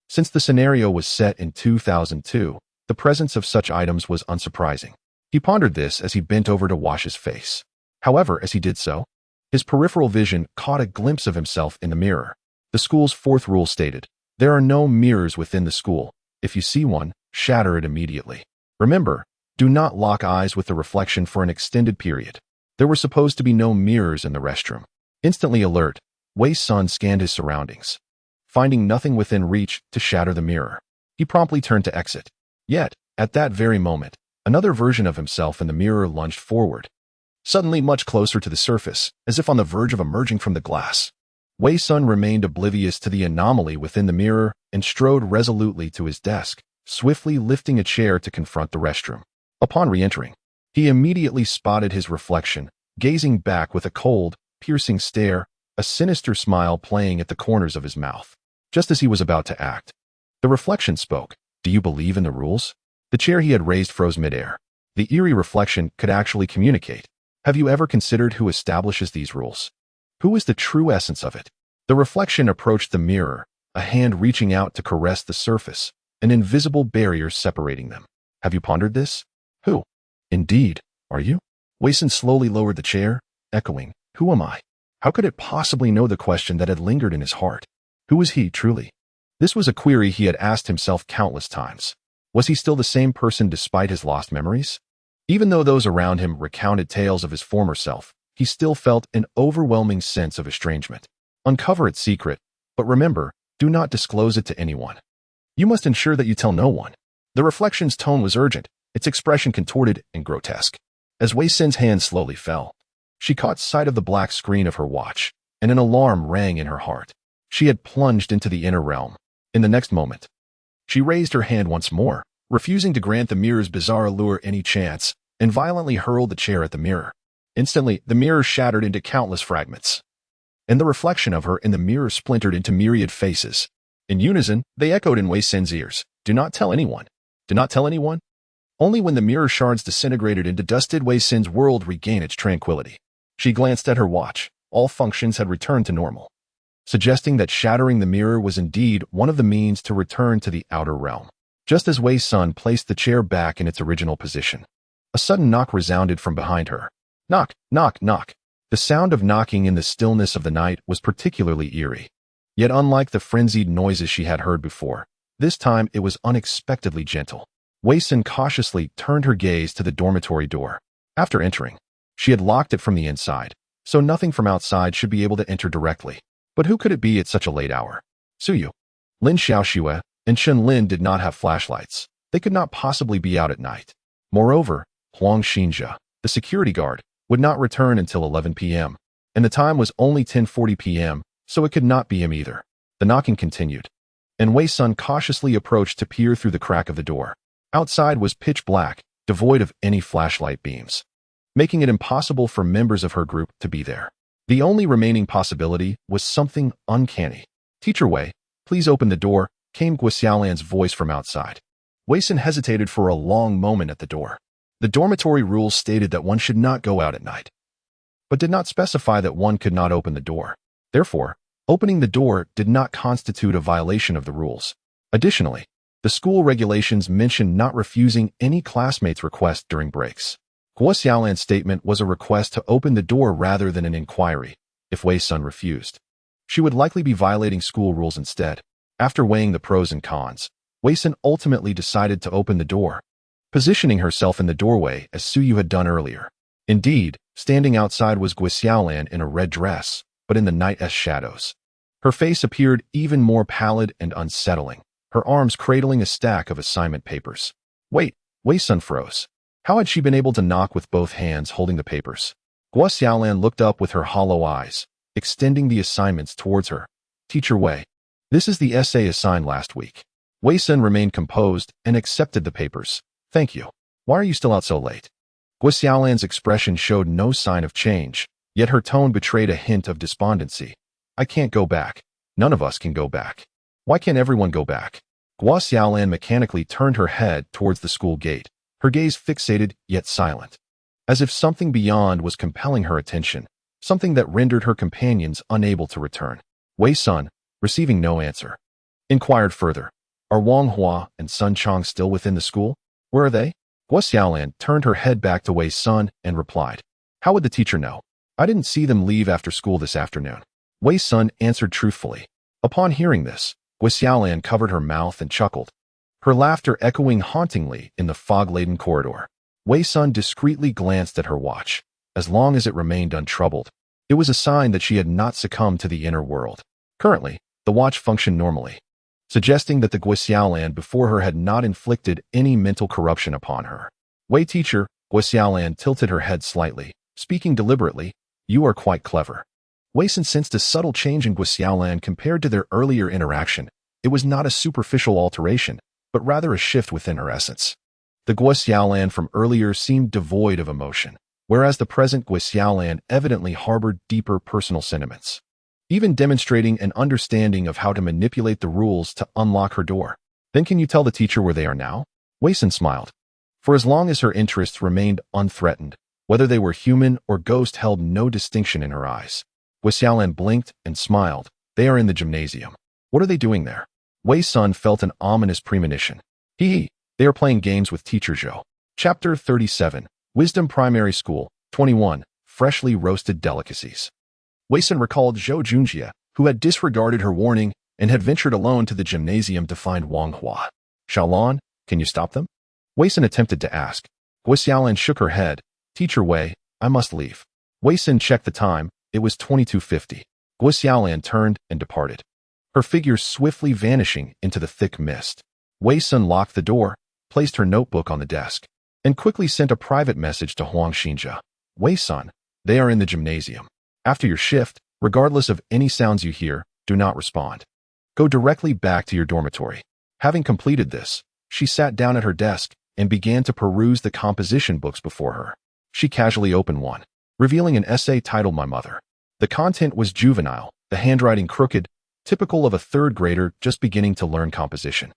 since the scenario was set in 2002, the presence of such items was unsurprising. He pondered this as he bent over to wash his face. However, as he did so, his peripheral vision caught a glimpse of himself in the mirror. The school's fourth rule stated, "There are no mirrors within the school. If you see one, shatter it immediately. Remember, do not lock eyes with the reflection for an extended period." There were supposed to be no mirrors in the restroom. Instantly alert, Wei Sun scanned his surroundings, finding nothing within reach to shatter the mirror. He promptly turned to exit. Yet, at that very moment, another version of himself in the mirror lunged forward, suddenly much closer to the surface, as if on the verge of emerging from the glass. Wei Sun remained oblivious to the anomaly within the mirror and strode resolutely to his desk, swiftly lifting a chair to confront the restroom. Upon re-entering, he immediately spotted his reflection, gazing back with a cold, piercing stare, a sinister smile playing at the corners of his mouth. Just as he was about to act, the reflection spoke. "Do you believe in the rules?" The chair he had raised froze midair. The eerie reflection could actually communicate. "Have you ever considered who establishes these rules? Who is the true essence of it?" The reflection approached the mirror, a hand reaching out to caress the surface, an invisible barrier separating them. "Have you pondered this? Who, indeed, are you?" Wei Sun slowly lowered the chair, echoing, "Who am I?" How could it possibly know the question that had lingered in his heart? Who was he, truly? This was a query he had asked himself countless times. Was he still the same person despite his lost memories? Even though those around him recounted tales of his former self, he still felt an overwhelming sense of estrangement. Uncover its secret, but remember, do not disclose it to anyone. You must ensure that you tell no one. The reflection's tone was urgent, its expression contorted and grotesque. As Wei Sun's hand slowly fell, she caught sight of the black screen of her watch, and an alarm rang in her heart. She had plunged into the inner realm. In the next moment, she raised her hand once more, refusing to grant the mirror's bizarre allure any chance, and violently hurled the chair at the mirror. Instantly, the mirror shattered into countless fragments, and the reflection of her in the mirror splintered into myriad faces. In unison, they echoed in Wei Sun's ears, "Do not tell anyone. Do not tell anyone." Only when the mirror shards disintegrated into dust did Wei Sun's world regain its tranquility. She glanced at her watch. All functions had returned to normal, suggesting that shattering the mirror was indeed one of the means to return to the outer realm. Just as Wei Sun placed the chair back in its original position, a sudden knock resounded from behind her. Knock, knock, knock. The sound of knocking in the stillness of the night was particularly eerie. Yet unlike the frenzied noises she had heard before, this time it was unexpectedly gentle. Wei Sun cautiously turned her gaze to the dormitory door. After entering, she had locked it from the inside, so nothing from outside should be able to enter directly. But who could it be at such a late hour? Suyu, Lin Xiaoxue, and Shen Lin did not have flashlights. They could not possibly be out at night. Moreover, Huang Xinjia, the security guard, would not return until 11 p.m., and the time was only 10:40 p.m., so it could not be him either. The knocking continued, and Wei Sun cautiously approached to peer through the crack of the door. Outside was pitch black, devoid of any flashlight beams, making it impossible for members of her group to be there. The only remaining possibility was something uncanny. "Teacher Wei, please open the door," came Guo Xiaolan's voice from outside. Wei Sun hesitated for a long moment at the door. The dormitory rules stated that one should not go out at night, but did not specify that one could not open the door. Therefore, opening the door did not constitute a violation of the rules. Additionally, The school regulations mentioned not refusing any classmates' request during breaks. Guo Xiaolan's statement was a request to open the door rather than an inquiry. If Wei Sun refused, she would likely be violating school rules instead. After weighing the pros and cons, Wei Sun ultimately decided to open the door, positioning herself in the doorway as Su Yu had done earlier. Indeed, standing outside was Guo Xiaolan in a red dress, but in the night's shadows. Her face appeared even more pallid and unsettling, her arms cradling a stack of assignment papers. Wait, Wei Sun froze. How had she been able to knock with both hands holding the papers? Guo Xiaolan looked up with her hollow eyes, extending the assignments towards her. Teacher Wei, this is the essay assigned last week. Wei Sun remained composed and accepted the papers. Thank you. Why are you still out so late? Guo Xiaolan's expression showed no sign of change, yet her tone betrayed a hint of despondency. I can't go back. None of us can go back. Why can't everyone go back? Guo Xiaolan mechanically turned her head towards the school gate, her gaze fixated yet silent, as if something beyond was compelling her attention, something that rendered her companions unable to return. Wei Sun, receiving no answer, inquired further. Are Wang Hua and Sun Chong still within the school? Where are they? Guo Xiaolan turned her head back to Wei Sun and replied. How would the teacher know? I didn't see them leave after school this afternoon. Wei Sun answered truthfully. Upon hearing this, Guo Xiaolan covered her mouth and chuckled, her laughter echoing hauntingly in the fog-laden corridor. Wei Sun discreetly glanced at her watch. As long as it remained untroubled, it was a sign that she had not succumbed to the inner world. Currently, the watch functioned normally, suggesting that the Guo Xiaolan before her had not inflicted any mental corruption upon her. Wei teacher, Guo Xiaolan tilted her head slightly, speaking deliberately. You are quite clever. Wei Sun sensed a subtle change in Guo Xiaolan compared to their earlier interaction. It was not a superficial alteration, but rather a shift within her essence. The Guo Xiaolan from earlier seemed devoid of emotion, whereas the present Guo Xiaolan evidently harbored deeper personal sentiments, even demonstrating an understanding of how to manipulate the rules to unlock her door. Then can you tell the teacher where they are now? Wei Sun smiled. For as long as her interests remained unthreatened, whether they were human or ghost held no distinction in her eyes. Guo Xiaolan blinked and smiled. They are in the gymnasium. What are they doing there? Wei Sun felt an ominous premonition. They are playing games with Teacher Zhou. Chapter 37, Wisdom Primary School, 21, Freshly Roasted Delicacies. Wei Sun recalled Zhou Junjie, who had disregarded her warning and had ventured alone to the gymnasium to find Wang Hua. Xiaolan, can you stop them? Wei Sun attempted to ask. Guo Xiaolan shook her head. Teacher Wei, I must leave. Wei Sun checked the time. It was 22:50. Guo Xiaolan turned and departed, her figure swiftly vanishing into the thick mist. Wei Sun locked the door, placed her notebook on the desk, and quickly sent a private message to Huang Xinjia. Wei Sun, they are in the gymnasium. After your shift, regardless of any sounds you hear, do not respond. Go directly back to your dormitory. Having completed this, she sat down at her desk and began to peruse the composition books before her. She casually opened one, revealing an essay titled My Mother. The content was juvenile, the handwriting crooked, typical of a third grader just beginning to learn composition.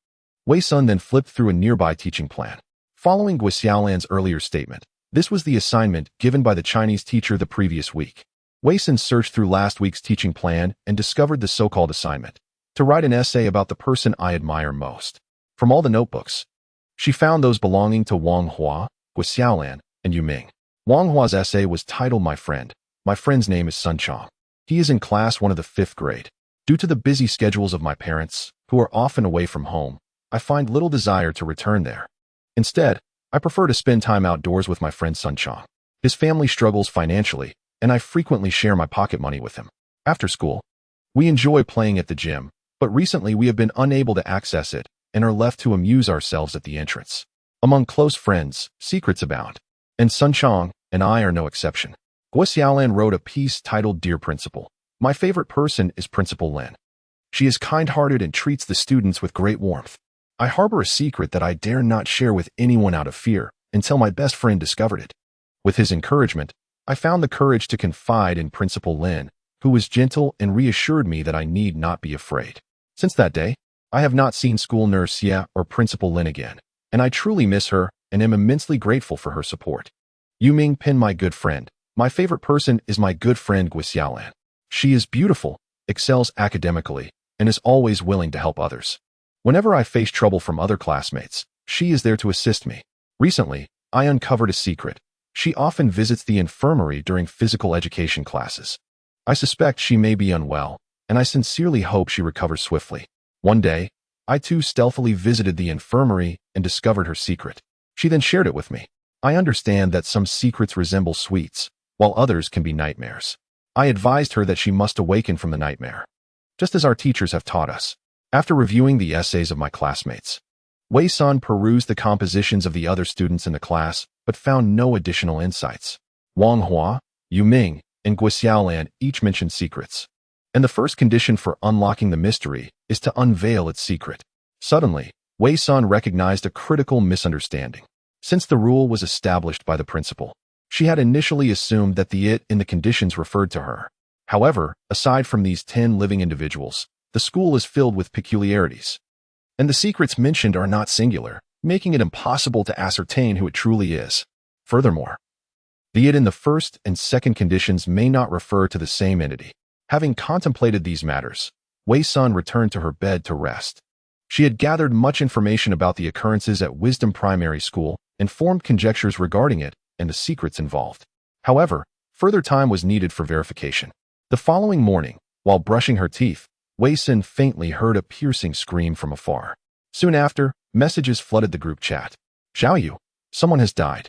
Wei Sun then flipped through a nearby teaching plan. Following Guo Xiaolan's earlier statement, this was the assignment given by the Chinese teacher the previous week. Wei Sun searched through last week's teaching plan and discovered the so-called assignment, to write an essay about the person I admire most. From all the notebooks, she found those belonging to Wang Hua, Guo Xiaolan, and Yu Ming. Wang Hua's essay was titled My Friend. My friend's name is Sun Chong. He is in class 1 of the 5th grade. Due to the busy schedules of my parents, who are often away from home, I find little desire to return there. Instead, I prefer to spend time outdoors with my friend Sun Chong. His family struggles financially, and I frequently share my pocket money with him. After school, we enjoy playing at the gym, but recently we have been unable to access it and are left to amuse ourselves at the entrance. Among close friends, secrets abound, and Sun Chong and I are no exception. Guo Xiaolan wrote a piece titled Dear Principal. My favorite person is Principal Lin. She is kind-hearted and treats the students with great warmth. I harbor a secret that I dare not share with anyone out of fear until my best friend discovered it. With his encouragement, I found the courage to confide in Principal Lin, who was gentle and reassured me that I need not be afraid. Since that day, I have not seen school nurse Xie or Principal Lin again, and I truly miss her and am immensely grateful for her support. Yu Ming Pin, my good friend. My favorite person is my good friend Guo Xiaolan. She is beautiful, excels academically, and is always willing to help others. Whenever I face trouble from other classmates, she is there to assist me. Recently, I uncovered a secret. She often visits the infirmary during physical education classes. I suspect she may be unwell, and I sincerely hope she recovers swiftly. One day, I too stealthily visited the infirmary and discovered her secret. She then shared it with me. I understand that some secrets resemble sweets, while others can be nightmares. I advised her that she must awaken from the nightmare, just as our teachers have taught us. After reviewing the essays of my classmates, Wei-san perused the compositions of the other students in the class, but found no additional insights. Wang Hua, Yu Ming, and Guo Xiaolan each mentioned secrets. And the first condition for unlocking the mystery is to unveil its secret. Suddenly, Wei-san recognized a critical misunderstanding. Since the rule was established by the principal, she had initially assumed that the it in the conditions referred to her. However, aside from these 10 living individuals, the school is filled with peculiarities. And the secrets mentioned are not singular, making it impossible to ascertain who it truly is. Furthermore, the it in the first and second conditions may not refer to the same entity. Having contemplated these matters, Wei-san returned to her bed to rest. She had gathered much information about the occurrences at Wisdom Primary School and formed conjectures regarding it and the secrets involved. However, further time was needed for verification. The following morning, while brushing her teeth, Wei-san faintly heard a piercing scream from afar. Soon after, messages flooded the group chat. Xiaoyu, someone has died.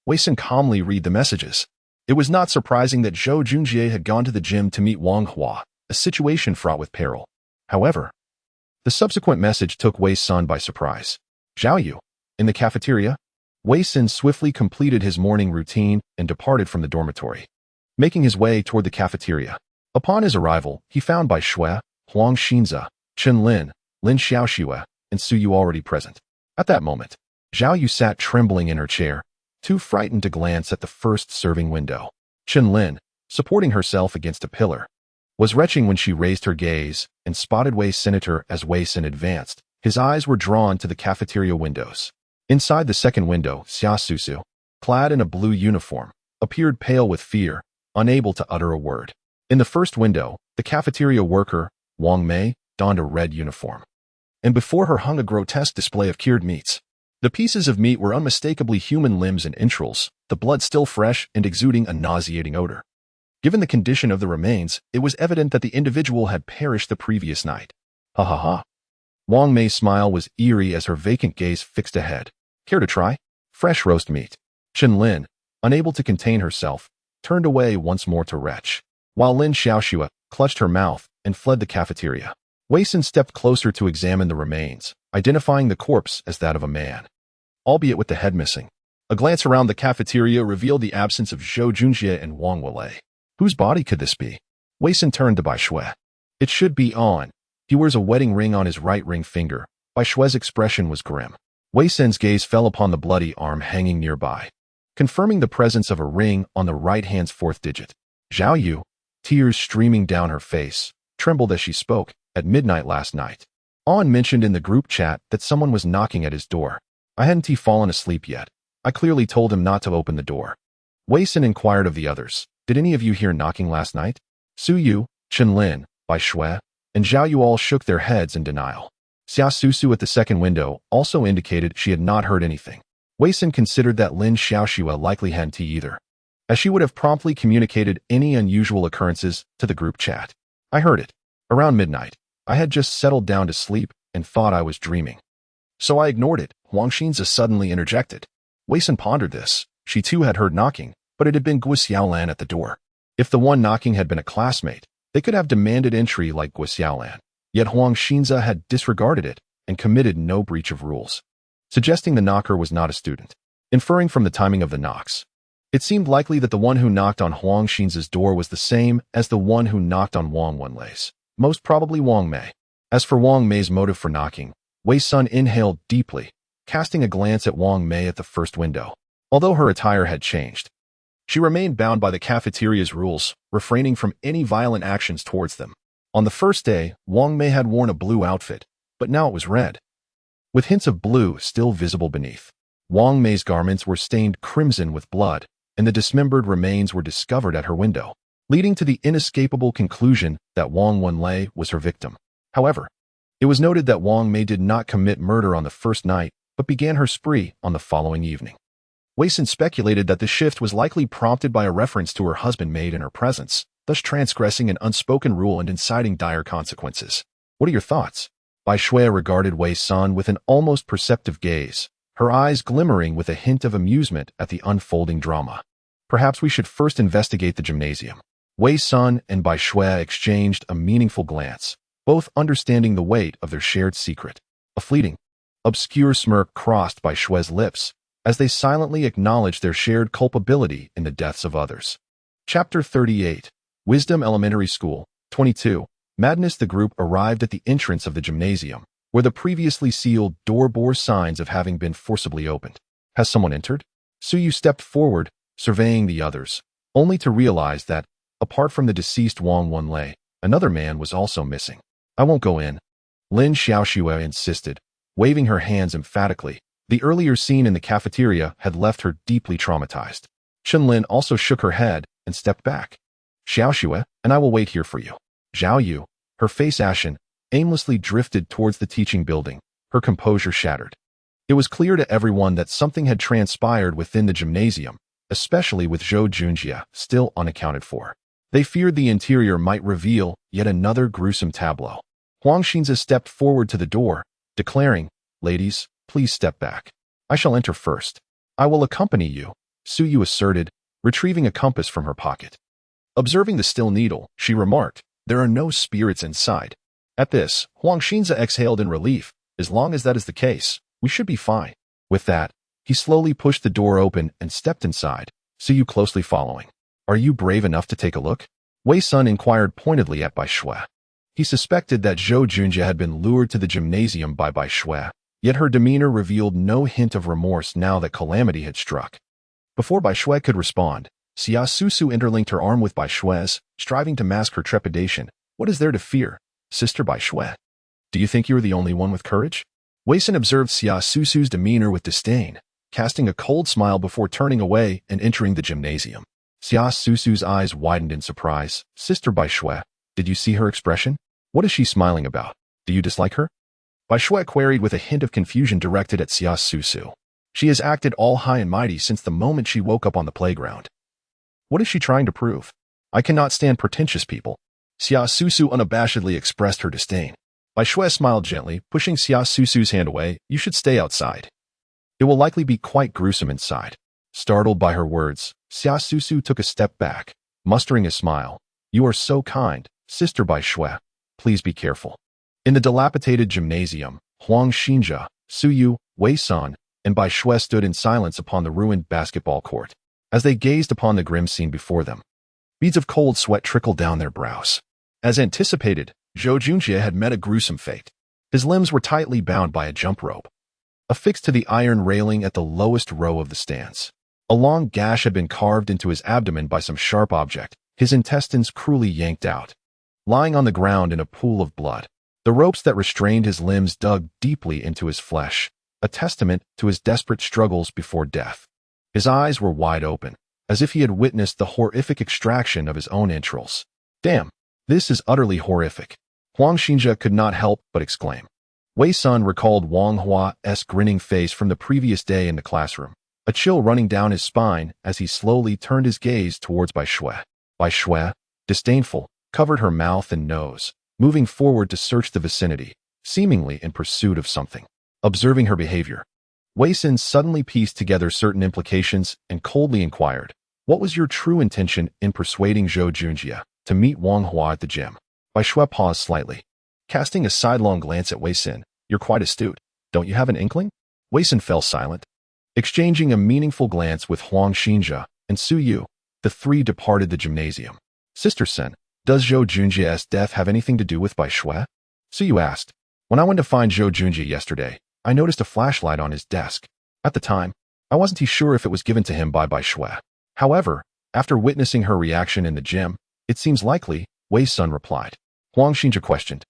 Wei-san calmly read the messages. It was not surprising that Zhou Junjie had gone to the gym to meet Wang Hua, a situation fraught with peril. However, the subsequent message took Wei-san by surprise. Xiaoyu, in the cafeteria? Wei-san swiftly completed his morning routine and departed from the dormitory, making his way toward the cafeteria. Upon his arrival, he found Bai Shui, Huang Xinze, Chen Lin, Lin Xiaoxue, and Su Yu already present. At that moment, Zhao Yu sat trembling in her chair, too frightened to glance at the first serving window. Chen Lin, supporting herself against a pillar, was retching when she raised her gaze and spotted Wei Senator as Wei-san advanced. His eyes were drawn to the cafeteria windows. Inside the second window, Xia Susu, clad in a blue uniform, appeared pale with fear, unable to utter a word. In the first window, the cafeteria worker, Wang Mei, donned a red uniform, and before her hung a grotesque display of cured meats. The pieces of meat were unmistakably human limbs and entrails, the blood still fresh and exuding a nauseating odor. Given the condition of the remains, it was evident that the individual had perished the previous night. Ha ha ha. Wang Mei's smile was eerie as her vacant gaze fixed ahead. Care to try? Fresh roast meat. Chen Lin, unable to contain herself, turned away once more to retch, while Lin Xiaoxue clutched her mouth and fled the cafeteria. Wei-san stepped closer to examine the remains, identifying the corpse as that of a man, albeit with the head missing. A glance around the cafeteria revealed the absence of Zhou Junjie and Wang Wei. Whose body could this be? Wei-san turned to Bai Shui. It should be on. He wears a wedding ring on his right ring finger. Bai Shui's expression was grim. Wei-san's gaze fell upon the bloody arm hanging nearby, confirming the presence of a ring on the right hand's fourth digit. Zhao Yu, tears streaming down her face, trembled as she spoke. At midnight last night, An mentioned in the group chat that someone was knocking at his door. I hadn't fallen asleep yet. I clearly told him not to open the door. Wei-san inquired of the others. Did any of you hear knocking last night? Su Yu, Chen Lin, Bai Shui, and Zhao Yu all shook their heads in denial. Xia Susu at the second window also indicated she had not heard anything. Wei-san considered that Lin Xiaoxue likely hadn't either, as she would have promptly communicated any unusual occurrences to the group chat. I heard it. Around midnight. I had just settled down to sleep and thought I was dreaming, so I ignored it. Huang Xinze suddenly interjected. Wei-san pondered this. She too had heard knocking, but it had been Guo Xiaolan at the door. If the one knocking had been a classmate, they could have demanded entry like Guo Xiaolan. Yet Huang Xinze had disregarded it and committed no breach of rules, suggesting the knocker was not a student. Inferring from the timing of the knocks, it seemed likely that the one who knocked on Huang Xinze's door was the same as the one who knocked on Wang Wenlei's. Most probably Wang Mei. As for Wang Mei's motive for knocking, Wei-san inhaled deeply, casting a glance at Wang Mei at the first window. Although her attire had changed, she remained bound by the cafeteria's rules, refraining from any violent actions towards them. On the first day, Wang Mei had worn a blue outfit, but now it was red, with hints of blue still visible beneath. Wang Mei's garments were stained crimson with blood, and the dismembered remains were discovered at her window, leading to the inescapable conclusion that Wang Wenlei was her victim. However, It was noted that Wang Mei did not commit murder on the first night, but began her spree on the following evening. Wei Sun speculated that the shift was likely prompted by a reference to her husband made in her presence, thus transgressing an unspoken rule and inciting dire consequences. What are your thoughts? Bai Shui regarded Wei Sun with an almost perceptive gaze, her eyes glimmering with a hint of amusement at the unfolding drama. Perhaps we should first investigate the gymnasium. Wei Sun and Bai Shui exchanged a meaningful glance, both understanding the weight of their shared secret. A fleeting, obscure smirk crossed Bai Shui's lips as they silently acknowledged their shared culpability in the deaths of others. Chapter 38, Wisdom Elementary School, 22. Madness. The group arrived at the entrance of the gymnasium, where the previously sealed door bore signs of having been forcibly opened. Has someone entered? Suyu stepped forward, surveying the others, only to realize that, apart from the deceased Wang Wenlei, another man was also missing. I won't go in, Lin Xiaoxue insisted, waving her hands emphatically. The earlier scene in the cafeteria had left her deeply traumatized. Lin also shook her head and stepped back. Xiaoxue, and I will wait here for you. Zhao Yu, her face ashen, aimlessly drifted towards the teaching building, her composure shattered. It was clear to everyone that something had transpired within the gymnasium, especially with Zhou Junjie still unaccounted for. They feared the interior might reveal yet another gruesome tableau. Huang Xinzi stepped forward to the door, declaring, "Ladies, please step back. I shall enter first. I will accompany you," Suyu asserted, retrieving a compass from her pocket. Observing the still needle, she remarked, "There are no spirits inside." At this, Huang Xinzi exhaled in relief. As long as that is the case, we should be fine. With that, he slowly pushed the door open and stepped inside, Suyu closely following. "Are you brave enough to take a look?" Wei Sun inquired pointedly at Bai Shui. He suspected that Zhou Junjie had been lured to the gymnasium by Bai Shui, yet her demeanor revealed no hint of remorse now that calamity had struck. Before Bai Shui could respond, Xia Susu interlinked her arm with Bai Shui's, striving to mask her trepidation. "What is there to fear, Sister Bai Shui? Do you think you are the only one with courage?" Wei Sun observed Xia Susu's demeanor with disdain, casting a cold smile before turning away and entering the gymnasium. Xia Susu's eyes widened in surprise. "Sister Bai Shui, did you see her expression? What is she smiling about? Do you dislike her?" Bai Shui queried with a hint of confusion directed at Xia Susu. "She has acted all high and mighty since the moment she woke up on the playground. What is she trying to prove? I cannot stand pretentious people." Xia Susu unabashedly expressed her disdain. Bai Shui smiled gently, pushing Xia Susu's hand away. "You should stay outside. It will likely be quite gruesome inside." Startled by her words, Xia Susu took a step back, mustering a smile. "You are so kind, Sister Bai Shui. Please be careful." In the dilapidated gymnasium, Huang Xinji, Suyu, Wei Sun, and Bai Shui stood in silence upon the ruined basketball court. As they gazed upon the grim scene before them, beads of cold sweat trickled down their brows. As anticipated, Zhou Junjie had met a gruesome fate. His limbs were tightly bound by a jump rope, affixed to the iron railing at the lowest row of the stands. A long gash had been carved into his abdomen by some sharp object, his intestines cruelly yanked out. Lying on the ground in a pool of blood, the ropes that restrained his limbs dug deeply into his flesh, a testament to his desperate struggles before death. His eyes were wide open, as if he had witnessed the horrific extraction of his own entrails. "Damn, this is utterly horrific," Huang Xinji could not help but exclaim. Wei Sun recalled Wang Hua's grinning face from the previous day in the classroom, a chill running down his spine as he slowly turned his gaze towards Bai Shui. Bai Shui, disdainful, covered her mouth and nose, moving forward to search the vicinity, seemingly in pursuit of something. Observing her behavior, Wei Sun suddenly pieced together certain implications and coldly inquired, "What was your true intention in persuading Zhou Junjie to meet Wang Hua at the gym?" Bai Shui paused slightly, casting a sidelong glance at Wei Sun. "You're quite astute. Don't you have an inkling?" Wei Sun fell silent. Exchanging a meaningful glance with Huang Xinji and Suyu, the three departed the gymnasium. "Sister Sun, does Zhou Junjie's death have anything to do with Bai Shui?" Suyu asked. "When I went to find Zhou Junjie yesterday, I noticed a flashlight on his desk. At the time, I wasn't sure if it was given to him by Bai Shui. However, after witnessing her reaction in the gym, it seems likely," Wei Sun replied. Huang Xinji questioned.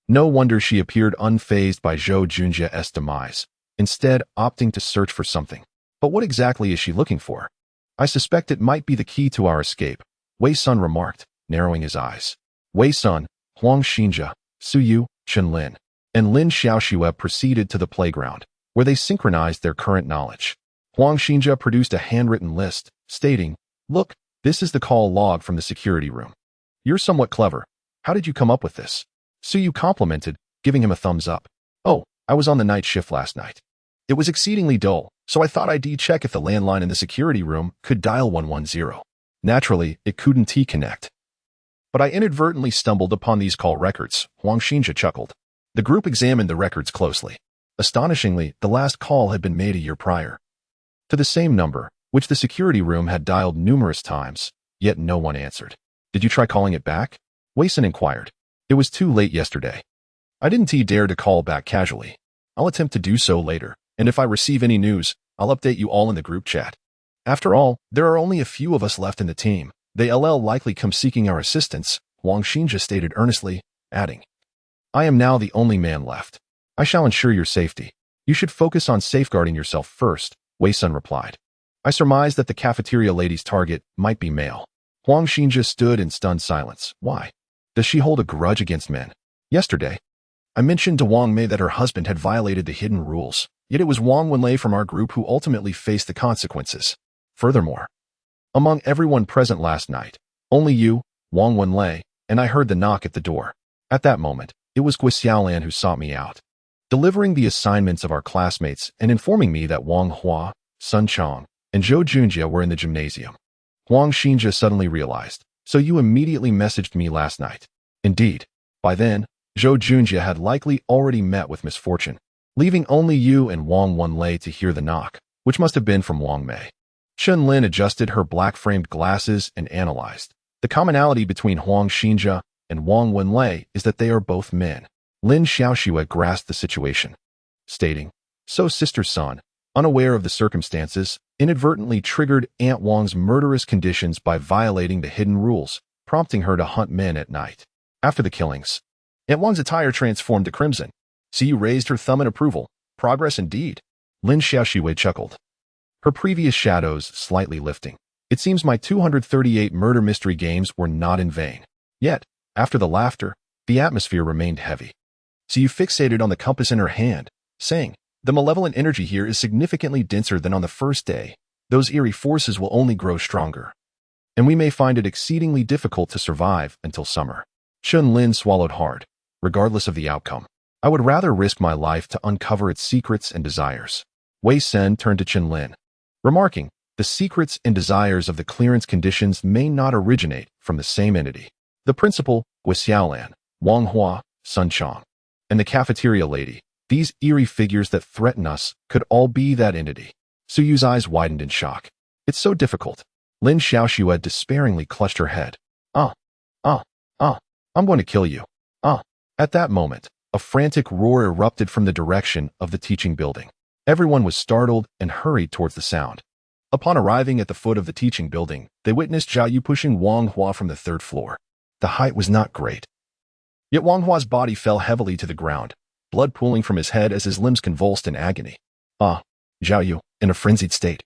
No wonder she appeared unfazed by Zhou Junjie's demise, instead opting to search for something. "But what exactly is she looking for?" "I suspect it might be the key to our escape," Wei Sun remarked, narrowing his eyes. Wei Sun, Huang Xinji, Suyu, Lin, and Lin Xiaoxue proceeded to the playground, where they synchronized their current knowledge. Huang Xinjia produced a handwritten list, stating, "Look, this is the call log from the security room. You're somewhat clever. How did you come up with this?" Suyu complimented, giving him a thumbs up. "Oh, I was on the night shift last night. It was exceedingly dull, so I thought I'd check if the landline in the security room could dial 110. Naturally, it couldn't connect. But I inadvertently stumbled upon these call records." Huang Xinjia chuckled. The group examined the records closely. Astonishingly, the last call had been made a year prior, to the same number, which the security room had dialed numerous times, yet no one answered. "Did you try calling it back?" Wei Sun inquired. "It was too late yesterday. I didn't dare to call back casually. I'll attempt to do so later, and if I receive any news, I'll update you all in the group chat. After all, there are only a few of us left in the team. They'll likely come seeking our assistance," Huang Xinjia stated earnestly, adding, "I am now the only man left. I shall ensure your safety. You should focus on safeguarding yourself first," Wei Sun replied. "I surmise that the cafeteria lady's target might be male." Huang Xinjia stood in stunned silence. "Why? Does she hold a grudge against men? Yesterday, I mentioned to Wang Mei that her husband had violated the hidden rules, yet it was Wang Wenlei from our group who ultimately faced the consequences. Furthermore, among everyone present last night, only you, Wang Wenlei, and I heard the knock at the door. At that moment, it was Gui Xiaolan who sought me out, delivering the assignments of our classmates and informing me that Wang Hua, Sun Chong, and Zhou Junjie were in the gymnasium." Huang Xinjia suddenly realized, "So you immediately messaged me last night." Indeed, by then, Zhou Junjie had likely already met with misfortune, leaving only you and Wang Wenlei to hear the knock, which must have been from Wang Mei. Chen Lin adjusted her black-framed glasses and analyzed. The commonality between Huang Xinjia and Wang Wenlei is that they are both men. Lin Xiaoxue grasped the situation, stating, "So Sister Sun, unaware of the circumstances, inadvertently triggered Aunt Wang's murderous conditions by violating the hidden rules, prompting her to hunt men at night. After the killings, Aunt Wang's attire transformed to crimson. See, you raised her thumb in approval. Progress indeed." Lin Xiaoxue chuckled, her previous shadows slightly lifting. "It seems my 238 murder mystery games were not in vain." Yet, after the laughter, the atmosphere remained heavy. So you fixated on the compass in her hand, saying, "The malevolent energy here is significantly denser than on the first day. Those eerie forces will only grow stronger, and we may find it exceedingly difficult to survive until summer." Chen Lin swallowed hard. "Regardless of the outcome, I would rather risk my life to uncover its secrets and desires." Wei Sun turned to Chen Lin, remarking, "The secrets and desires of the clearance conditions may not originate from the same entity. The principal, Gui Xiaolan, Wang Hua, Sun Chong, and the cafeteria lady, these eerie figures that threaten us, could all be that entity." Suyu's eyes widened in shock. "It's so difficult." Lin Xiaoxue despairingly clutched her head. I'm going to kill you. At that moment, a frantic roar erupted from the direction of the teaching building. Everyone was startled and hurried towards the sound. Upon arriving at the foot of the teaching building, they witnessed Zhao Yu pushing Wang Hua from the third floor. The height was not great, yet Wang Hua's body fell heavily to the ground, blood pooling from his head as his limbs convulsed in agony. Zhao Yu, in a frenzied state,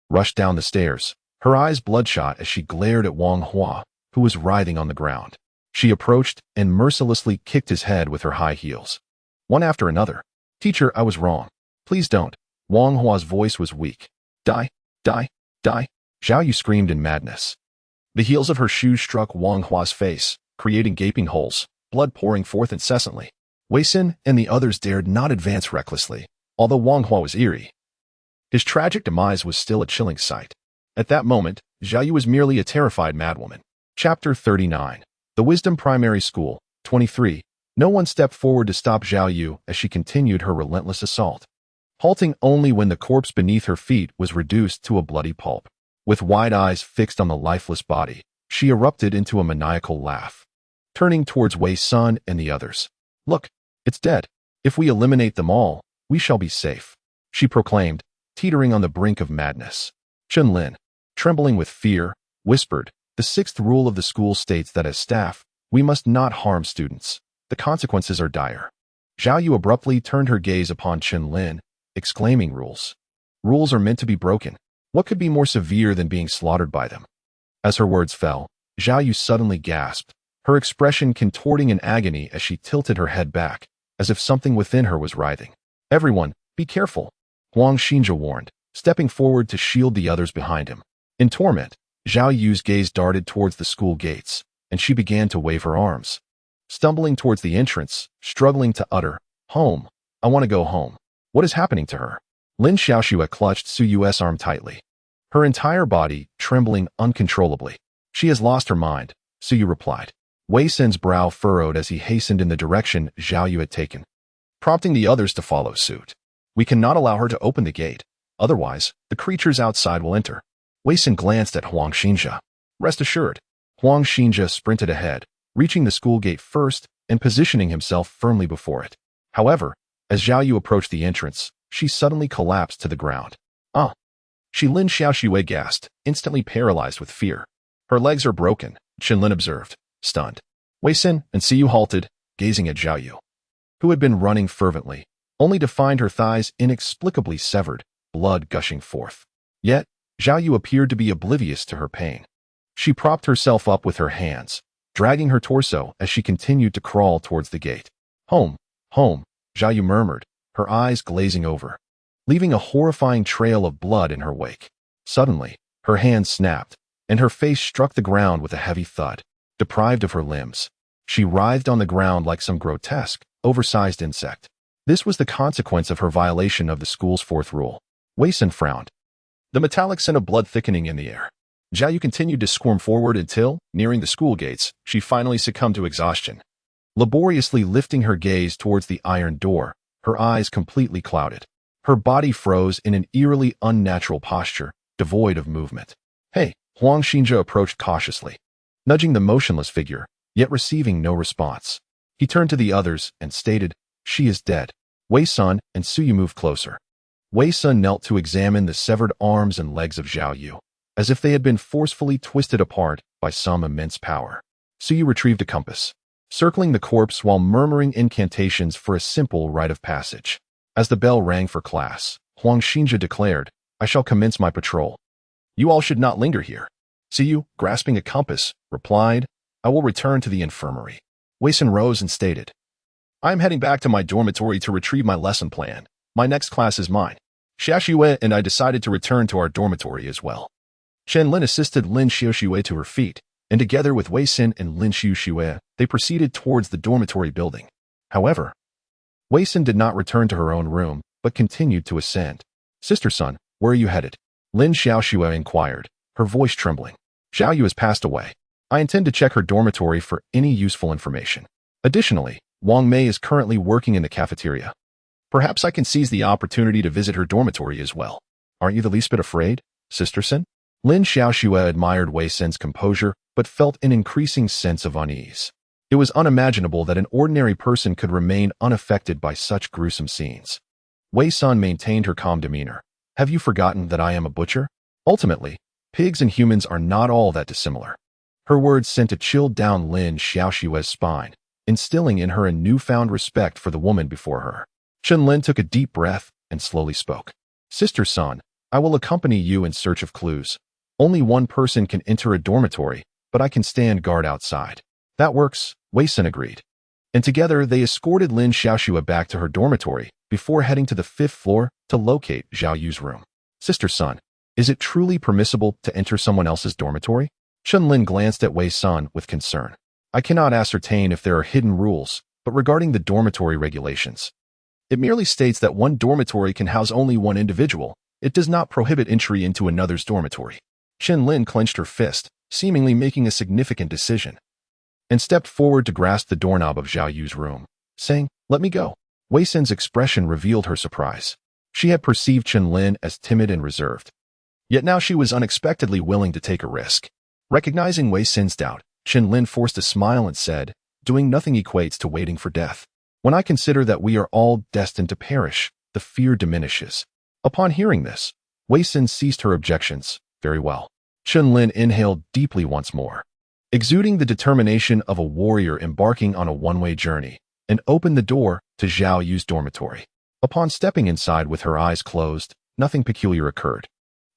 rushed down the stairs, her eyes bloodshot as she glared at Wang Hua, who was writhing on the ground. She approached and mercilessly kicked his head with her high heels. One after another. "Teacher, I was wrong. Please don't." Wang Hua's voice was weak. Die, die, die." Zhao Yu screamed in madness. The heels of her shoes struck Wang Hua's face, creating gaping holes, blood pouring forth incessantly. Wei Sun and the others dared not advance recklessly, although Wang Hua was eerie. His tragic demise was still a chilling sight. At that moment, Zhao Yu was merely a terrified madwoman. Chapter 39. The Wisdom Primary School, 23. No one stepped forward to stop Zhao Yu as she continued her relentless assault, halting only when the corpse beneath her feet was reduced to a bloody pulp. With wide eyes fixed on the lifeless body, she erupted into a maniacal laugh, turning towards Wei Sun and the others. "Look, it's dead. If we eliminate them all, we shall be safe," she proclaimed, teetering on the brink of madness. Chen Lin, trembling with fear, whispered, "The sixth rule of the school states that as staff, we must not harm students. The consequences are dire." Zhao Yu abruptly turned her gaze upon Chen Lin, exclaiming, "Rules. Rules are meant to be broken. What could be more severe than being slaughtered by them?" As her words fell, Zhao Yu suddenly gasped, her expression contorting in agony as she tilted her head back, as if something within her was writhing. Everyone, be careful, Huang Xinjia warned, stepping forward to shield the others behind him. In torment, Zhao Yu's gaze darted towards the school gates, and she began to wave her arms. Stumbling towards the entrance, struggling to utter, "Home, I want to go home." What is happening to her? Lin Xiaoxue clutched Su Yu's arm tightly, her entire body trembling uncontrollably. "She has lost her mind," Su Yu replied. Wei Sin's brow furrowed as he hastened in the direction Zhao Yu had taken, prompting the others to follow suit. "We cannot allow her to open the gate. Otherwise, the creatures outside will enter." Wei Sin glanced at Huang Xinjia. Rest assured, Huang Xinjia sprinted ahead, reaching the school gate first and positioning himself firmly before it. However, as Zhao Yu approached the entrance, she suddenly collapsed to the ground. "Ah!" Lin Xiaoxue gasped, instantly paralyzed with fear. "Her legs are broken," Lin observed, stunned. Wei Sin and Su Yu halted, gazing at Zhao Yu, who had been running fervently, only to find her thighs inexplicably severed, blood gushing forth. Yet, Zhao Yu appeared to be oblivious to her pain. She propped herself up with her hands, dragging her torso as she continued to crawl towards the gate. "Home, home," Zhao Yu murmured, her eyes glazing over, leaving a horrifying trail of blood in her wake. Suddenly, her hand snapped, and her face struck the ground with a heavy thud. Deprived of her limbs, she writhed on the ground like some grotesque, oversized insect. This was the consequence of her violation of the school's fourth rule. Wei Sin frowned, the metallic scent of blood thickening in the air. Zhao Yu continued to squirm forward until, nearing the school gates, she finally succumbed to exhaustion. Laboriously lifting her gaze towards the iron door, her eyes completely clouded. Her body froze in an eerily unnatural posture, devoid of movement. "Hey," Huang Xinjia approached cautiously, nudging the motionless figure, yet receiving no response. He turned to the others and stated, "She is dead." Wei Sun and Su Yu moved closer. Wei Sun knelt to examine the severed arms and legs of Zhao Yu, as if they had been forcefully twisted apart by some immense power. Su Yu retrieved a compass, circling the corpse while murmuring incantations for a simple rite of passage. As the bell rang for class, Huang Xinjia declared, "I shall commence my patrol. You all should not linger here." Su Yu, grasping a compass, replied, "I will return to the infirmary." Wei Sin rose and stated, "I am heading back to my dormitory to retrieve my lesson plan. My next class is mine." Xiaoxue and I decided to return to our dormitory as well. Chen Lin assisted Lin Xiaoxue to her feet, and together with Wei Sin and Lin Xiaoxue, they proceeded towards the dormitory building. However, Wei Sin did not return to her own room, but continued to ascend. "Sister Sun, where are you headed?" Lin Xiaoxue inquired, her voice trembling. "Zhao Yu has passed away. I intend to check her dormitory for any useful information. Additionally, Wang Mei is currently working in the cafeteria. Perhaps I can seize the opportunity to visit her dormitory as well. Aren't you the least bit afraid, Sister Sin?" Lin Xiaoxue admired Wei Sin's composure, but felt an increasing sense of unease. It was unimaginable that an ordinary person could remain unaffected by such gruesome scenes. Wei Sun maintained her calm demeanor. "Have you forgotten that I am a butcher? Ultimately, pigs and humans are not all that dissimilar." Her words sent a chill down Lin Xiaoxue's spine, instilling in her a newfound respect for the woman before her. Chen Lin took a deep breath and slowly spoke. "Sister Sun, I will accompany you in search of clues. Only one person can enter a dormitory, but I can stand guard outside." "That works," Wei Sin agreed. And together they escorted Lin Xiaoxue back to her dormitory before heading to the 5th floor to locate Zhao Yu's room. "Sister Sun, is it truly permissible to enter someone else's dormitory?" Chen Lin glanced at Wei Sun with concern. "I cannot ascertain if there are hidden rules, but regarding the dormitory regulations, it merely states that one dormitory can house only one individual. It does not prohibit entry into another's dormitory." Chen Lin clenched her fist, seemingly making a significant decision, and stepped forward to grasp the doorknob of Zhao Yu's room, saying, "Let me go." Wei Sin's expression revealed her surprise. She had perceived Chen Lin as timid and reserved, yet now she was unexpectedly willing to take a risk. Recognizing Wei Sin's doubt, Chen Lin forced a smile and said, "Doing nothing equates to waiting for death. When I consider that we are all destined to perish, the fear diminishes." Upon hearing this, Wei Sin ceased her objections. "Very well." Chen Lin inhaled deeply once more, exuding the determination of a warrior embarking on a one-way journey, and opened the door to Zhao Yu's dormitory. Upon stepping inside with her eyes closed, nothing peculiar occurred.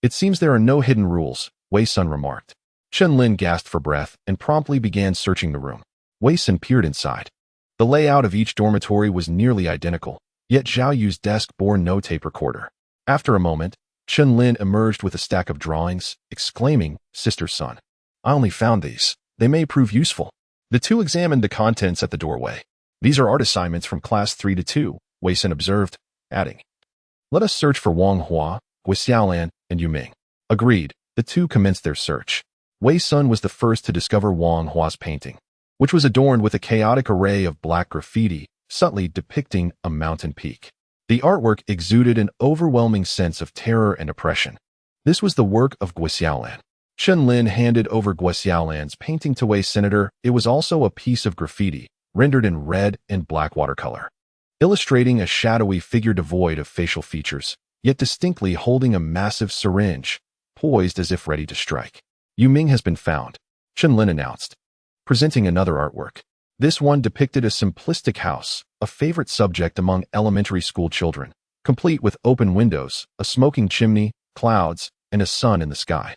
"It seems there are no hidden rules," Wei Sun remarked. Chen Lin gasped for breath and promptly began searching the room. Wei Sun peered inside. The layout of each dormitory was nearly identical, yet Zhao Yu's desk bore no tape recorder. After a moment, Chen Lin emerged with a stack of drawings, exclaiming, "Sister's son, I only found these. They may prove useful." The two examined the contents at the doorway. "These are art assignments from class 3 to 2, Wei Sun observed, adding, "Let us search for Wang Hua, Gui Xiaolan, and Yu Ming." Agreed, the two commenced their search. Wei Sun was the first to discover Wang Hua's painting, which was adorned with a chaotic array of black graffiti, subtly depicting a mountain peak. The artwork exuded an overwhelming sense of terror and oppression. This was the work of Gui Xiaolan. Chen Lin handed over Gui Xiaolan's painting to Wei Senator. It was also a piece of graffiti, rendered in red and black watercolor, illustrating a shadowy figure devoid of facial features, yet distinctly holding a massive syringe, poised as if ready to strike. "Yu Ming has been found," Chen Lin announced, presenting another artwork. This one depicted a simplistic house, a favorite subject among elementary school children, complete with open windows, a smoking chimney, clouds, and a sun in the sky.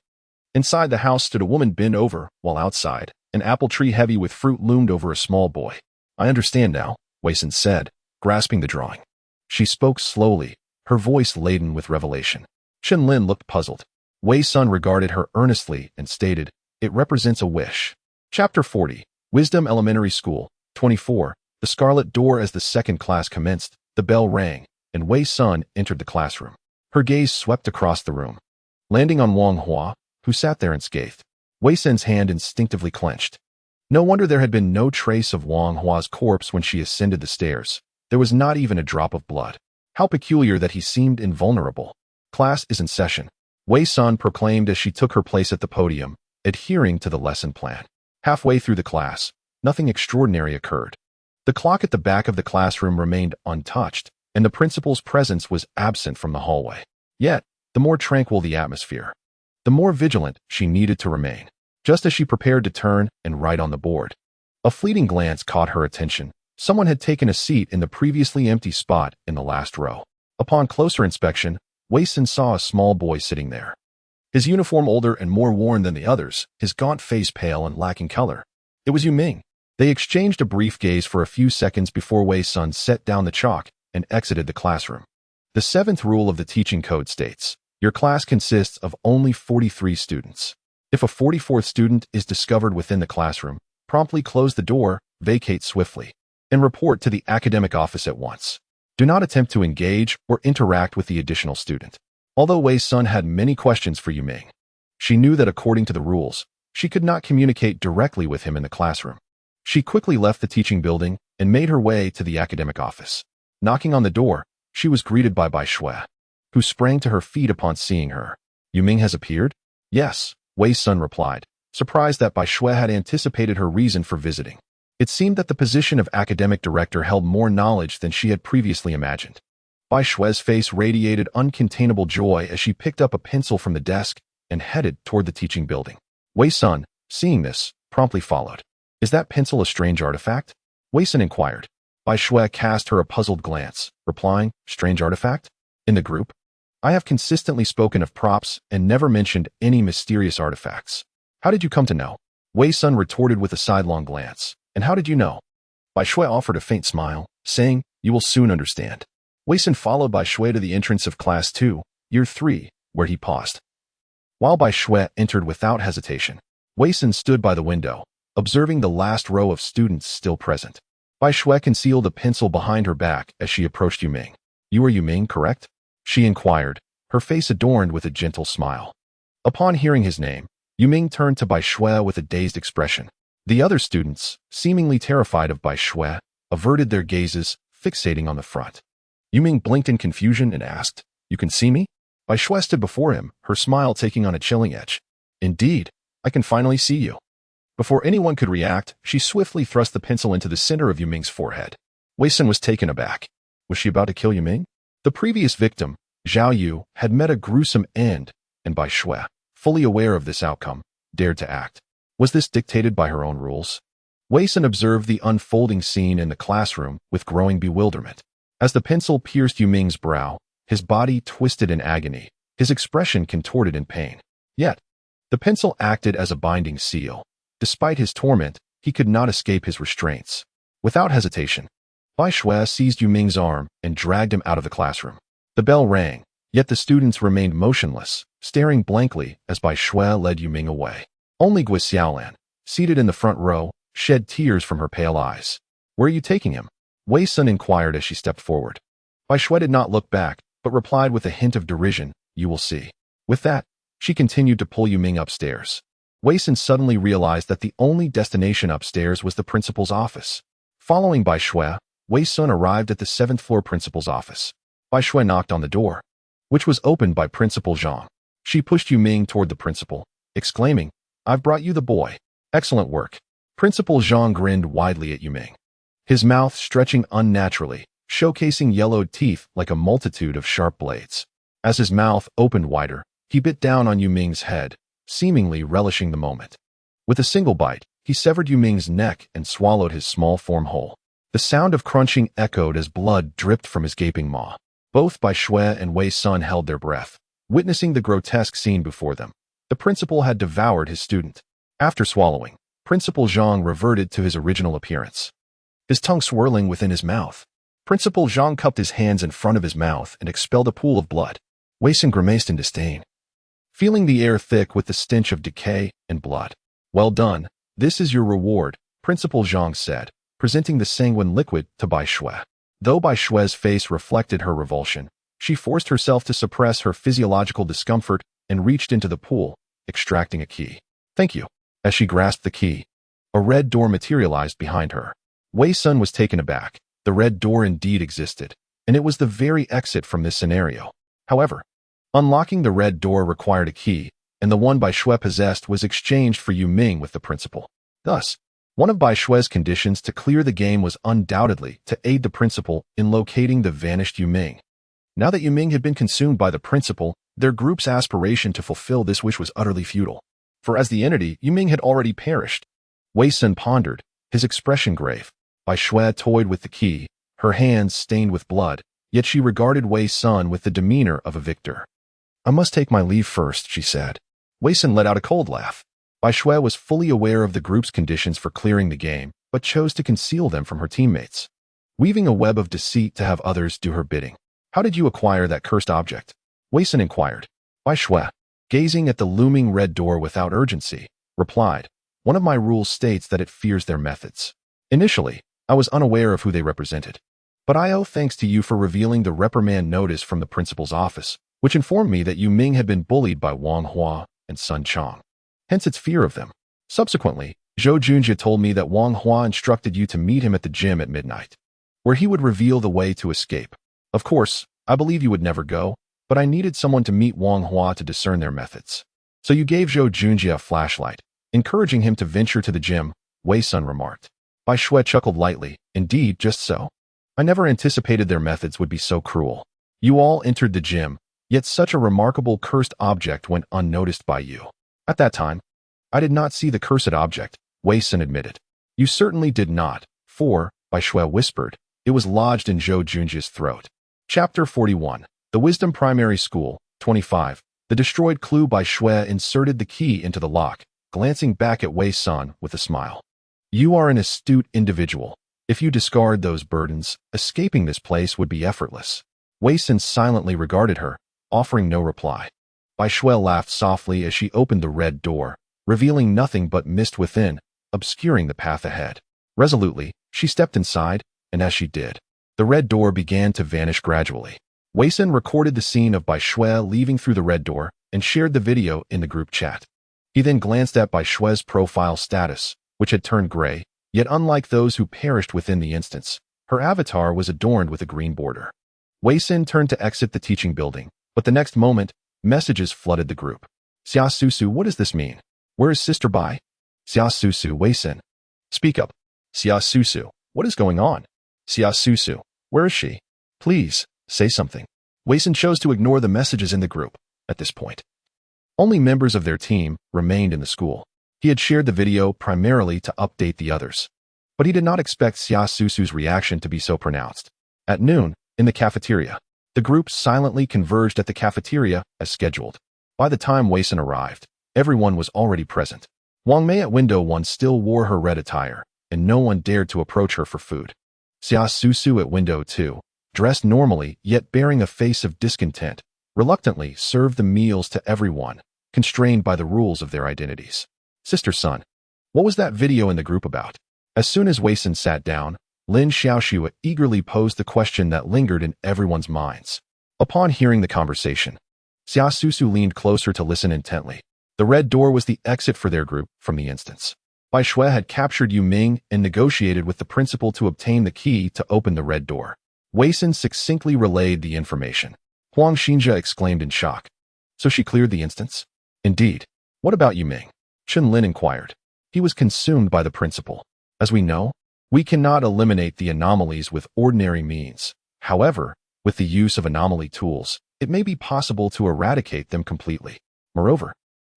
Inside the house stood a woman bent over, while outside, an apple tree heavy with fruit loomed over a small boy. "I understand now," Wei Sun said, grasping the drawing. She spoke slowly, her voice laden with revelation. Chen Lin looked puzzled. Wei Sun regarded her earnestly and stated, "It represents a wish." Chapter 40, Wisdom Elementary School, 24. The Scarlet Door. As the second class commenced, the bell rang, and Wei Sun entered the classroom. Her gaze swept across the room, landing on Wang Hua, who sat there unscathed. Wei Sun's hand instinctively clenched. No wonder there had been no trace of Wang Hua's corpse when she ascended the stairs. There was not even a drop of blood. How peculiar that he seemed invulnerable. "Class is in session," Wei Sun proclaimed as she took her place at the podium, adhering to the lesson plan. Halfway through the class, nothing extraordinary occurred. The clock at the back of the classroom remained untouched, and the principal's presence was absent from the hallway. Yet, the more tranquil the atmosphere, the more vigilant she needed to remain. Just as she prepared to turn and write on the board, a fleeting glance caught her attention. Someone had taken a seat in the previously empty spot in the last row. Upon closer inspection, Wei Sun saw a small boy sitting there. His uniform older and more worn than the others, his gaunt face pale and lacking color. It was Yu Ming. They exchanged a brief gaze for a few seconds before Wei Sun set down the chalk and exited the classroom. The seventh rule of the teaching code states, your class consists of only 43 students. If a 44th student is discovered within the classroom, promptly close the door, vacate swiftly, and report to the academic office at once. Do not attempt to engage or interact with the additional student. Although Wei Sun had many questions for Yu Ming, she knew that according to the rules, she could not communicate directly with him in the classroom. She quickly left the teaching building and made her way to the academic office. Knocking on the door, she was greeted by Bai Shui, who sprang to her feet upon seeing her. "Yu Ming has appeared?" "Yes," Wei Sun replied, surprised that Bai Shui had anticipated her reason for visiting. It seemed that the position of academic director held more knowledge than she had previously imagined. Bai Shui's face radiated uncontainable joy as she picked up a pencil from the desk and headed toward the teaching building. Wei Sun, seeing this, promptly followed. "Is that pencil a strange artifact?" Wei Sun inquired. Bai Shui cast her a puzzled glance, replying, "Strange artifact? In the group? I have consistently spoken of props and never mentioned any mysterious artifacts. How did you come to know?" Wei Sun retorted with a sidelong glance. "And how did you know?" Bai Shui offered a faint smile, saying, "You will soon understand." Wei Sun followed Bai Shui to the entrance of Class 2, Year 3, where he paused. While Bai Shui entered without hesitation, Wei Sun stood by the window, observing the last row of students still present. Bai Shui concealed a pencil behind her back as she approached Yu Ming. "You are Yu Ming, correct?" she inquired, her face adorned with a gentle smile. Upon hearing his name, Yu Ming turned to Bai Shui with a dazed expression. The other students, seemingly terrified of Bai Shui, averted their gazes, fixating on the front. Yu Ming blinked in confusion and asked, "You can see me?" Bai Shui stood before him, her smile taking on a chilling edge. "Indeed, I can finally see you." Before anyone could react, she swiftly thrust the pencil into the center of Yu Ming's forehead. Wei Sun was taken aback. Was she about to kill Yu Ming? The previous victim, Zhao Yu, had met a gruesome end, and Bai Shui, fully aware of this outcome, dared to act. Was this dictated by her own rules? Wei Sun observed the unfolding scene in the classroom with growing bewilderment. As the pencil pierced Yu Ming's brow, his body twisted in agony, his expression contorted in pain. Yet, the pencil acted as a binding seal. Despite his torment, he could not escape his restraints. Without hesitation, Bai Shui seized Yu Ming's arm and dragged him out of the classroom. The bell rang, yet the students remained motionless, staring blankly as Bai Shui led Yu Ming away. Only Gui Xiaolan, seated in the front row, shed tears from her pale eyes. "Where are you taking him?" Wei Sun inquired as she stepped forward. Bai Shui did not look back, but replied with a hint of derision, "You will see." With that, she continued to pull Yu Ming upstairs. Wei Sun suddenly realized that the only destination upstairs was the principal's office. Following Bai Shui, Wei Sun arrived at the 7th floor principal's office. Bai Shui knocked on the door, which was opened by Principal Zhang. She pushed Yu Ming toward the principal, exclaiming, "I've brought you the boy. Excellent work." Principal Zhang grinned widely at Yu Ming, his mouth stretching unnaturally, showcasing yellowed teeth like a multitude of sharp blades. As his mouth opened wider, he bit down on Yu Ming's head, seemingly relishing the moment. With a single bite, he severed Yu Ming's neck and swallowed his small form whole. The sound of crunching echoed as blood dripped from his gaping maw. Both Bai Shui and Wei Sun held their breath, witnessing the grotesque scene before them. The principal had devoured his student. After swallowing, Principal Zhang reverted to his original appearance, his tongue swirling within his mouth. Principal Zhang cupped his hands in front of his mouth and expelled a pool of blood. Wei Sun grimaced in disdain, feeling the air thick with the stench of decay and blood. "Well done. This is your reward," Principal Zhang said, presenting the sanguine liquid to Bai Shui. Though Bai Shui's face reflected her revulsion, she forced herself to suppress her physiological discomfort and reached into the pool, extracting a key. "Thank you." As she grasped the key, a red door materialized behind her. Wei Sun was taken aback. The red door indeed existed, and it was the very exit from this scenario. However, unlocking the red door required a key, and the one Bai Shui possessed was exchanged for Yu Ming with the principal. Thus, one of Bai Shui's conditions to clear the game was undoubtedly to aid the principal in locating the vanished Yu Ming. Now that Yu Ming had been consumed by the principal, their group's aspiration to fulfill this wish was utterly futile. For as the entity, Yu Ming had already perished. Wei Sun pondered, his expression grave. Bai Shui toyed with the key, her hands stained with blood, yet she regarded Wei Sun with the demeanor of a victor. "I must take my leave first," she said. Wei Sun let out a cold laugh. Bai Shui was fully aware of the group's conditions for clearing the game, but chose to conceal them from her teammates, weaving a web of deceit to have others do her bidding. "How did you acquire that cursed object?" Wei Sun inquired. Bai Shui, gazing at the looming red door without urgency, replied, "One of my rules states that it fears their methods. Initially, I was unaware of who they represented, but I owe thanks to you for revealing the reprimand notice from the principal's office, which informed me that Yu Ming had been bullied by Wang Hua and Sun Chong. Hence its fear of them. Subsequently, Zhou Junjie told me that Wang Hua instructed you to meet him at the gym at midnight, where he would reveal the way to escape. Of course, I believe you would never go, but I needed someone to meet Wang Hua to discern their methods. So you gave Zhou Junjie a flashlight, encouraging him to venture to the gym," Wei Sun remarked. Bai Shui chuckled lightly. "Indeed, just so. I never anticipated their methods would be so cruel. You all entered the gym, yet such a remarkable cursed object went unnoticed by you." "At that time, I did not see the cursed object," Wei Sun admitted. "You certainly did not, for," Bai Shui whispered, "it was lodged in Zhou Junjie's throat." Chapter 41. The Wisdom Primary School, 25. The destroyed clue. Bai Shui inserted the key into the lock, glancing back at Wei Sun with a smile. "You are an astute individual. If you discard those burdens, escaping this place would be effortless." Wei Sun silently regarded her, offering no reply. Bai Shui laughed softly as she opened the red door, revealing nothing but mist within, obscuring the path ahead. Resolutely, she stepped inside, and as she did, the red door began to vanish gradually. Wei Sun recorded the scene of Bai Shui leaving through the red door and shared the video in the group chat. He then glanced at Bai Shui's profile status, which had turned gray, yet unlike those who perished within the instance, her avatar was adorned with a green border. Wei Sun turned to exit the teaching building, but the next moment, messages flooded the group. "Xia Susu, what does this mean? Where is Sister Bai?" "Xia Susu, Wei Sun. Speak up. Xia Susu, what is going on? Xia Susu, where is she? Please, say something." Wei Sun chose to ignore the messages in the group. At this point, only members of their team remained in the school. He had shared the video primarily to update the others, but he did not expect Xia Susu's reaction to be so pronounced. At noon, in the cafeteria, the group silently converged at the cafeteria as scheduled. By the time Wei Sun arrived, everyone was already present. Wang Mei at window 1 still wore her red attire, and no one dared to approach her for food. Xia Susu at window 2, dressed normally yet bearing a face of discontent, reluctantly served the meals to everyone, constrained by the rules of their identities. Sister Sun, what was that video in the group about? As soon as Wei Sun sat down, Lin Xiaoxue eagerly posed the question that lingered in everyone's minds. Upon hearing the conversation, Xia Susu leaned closer to listen intently. The red door was the exit for their group from the instance. Bai Shui had captured Yu Ming and negotiated with the principal to obtain the key to open the red door. Wei Sun succinctly relayed the information. Huang Xinjia exclaimed in shock. So she cleared the instance? Indeed. What about Yu Ming? Chen Lin inquired. He was consumed by the principal. As we know, we cannot eliminate the anomalies with ordinary means. However, with the use of anomaly tools, it may be possible to eradicate them completely. Moreover,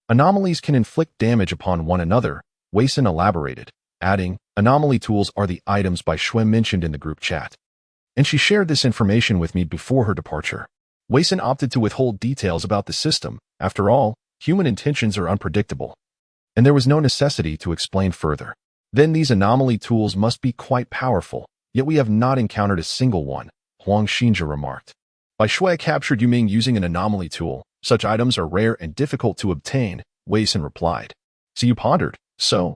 anomalies can inflict damage upon one another, Wei Sun elaborated, adding, anomaly tools are the items Bai Shui mentioned in the group chat. And she shared this information with me before her departure. Wei Sun opted to withhold details about the system. After all, human intentions are unpredictable. And there was no necessity to explain further. Then these anomaly tools must be quite powerful, yet we have not encountered a single one, Huang Xinjia remarked. Bai Shui captured Yu Ming using an anomaly tool. Such items are rare and difficult to obtain, Wei Sun replied. So you pondered. So,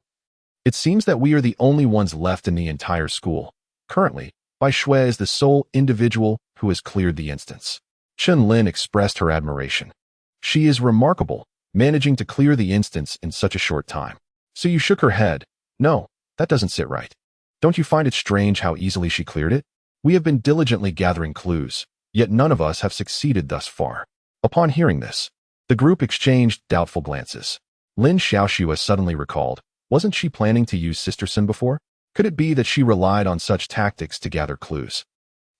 it seems that we are the only ones left in the entire school. Currently, Bai Shui is the sole individual who has cleared the instance. Chen Lin expressed her admiration. She is remarkable, managing to clear the instance in such a short time. So you shook her head. No, that doesn't sit right. Don't you find it strange how easily she cleared it? We have been diligently gathering clues, yet none of us have succeeded thus far. Upon hearing this, the group exchanged doubtful glances. Lin Xiaoxue suddenly recalled, wasn't she planning to use Sister Sun before? Could it be that she relied on such tactics to gather clues,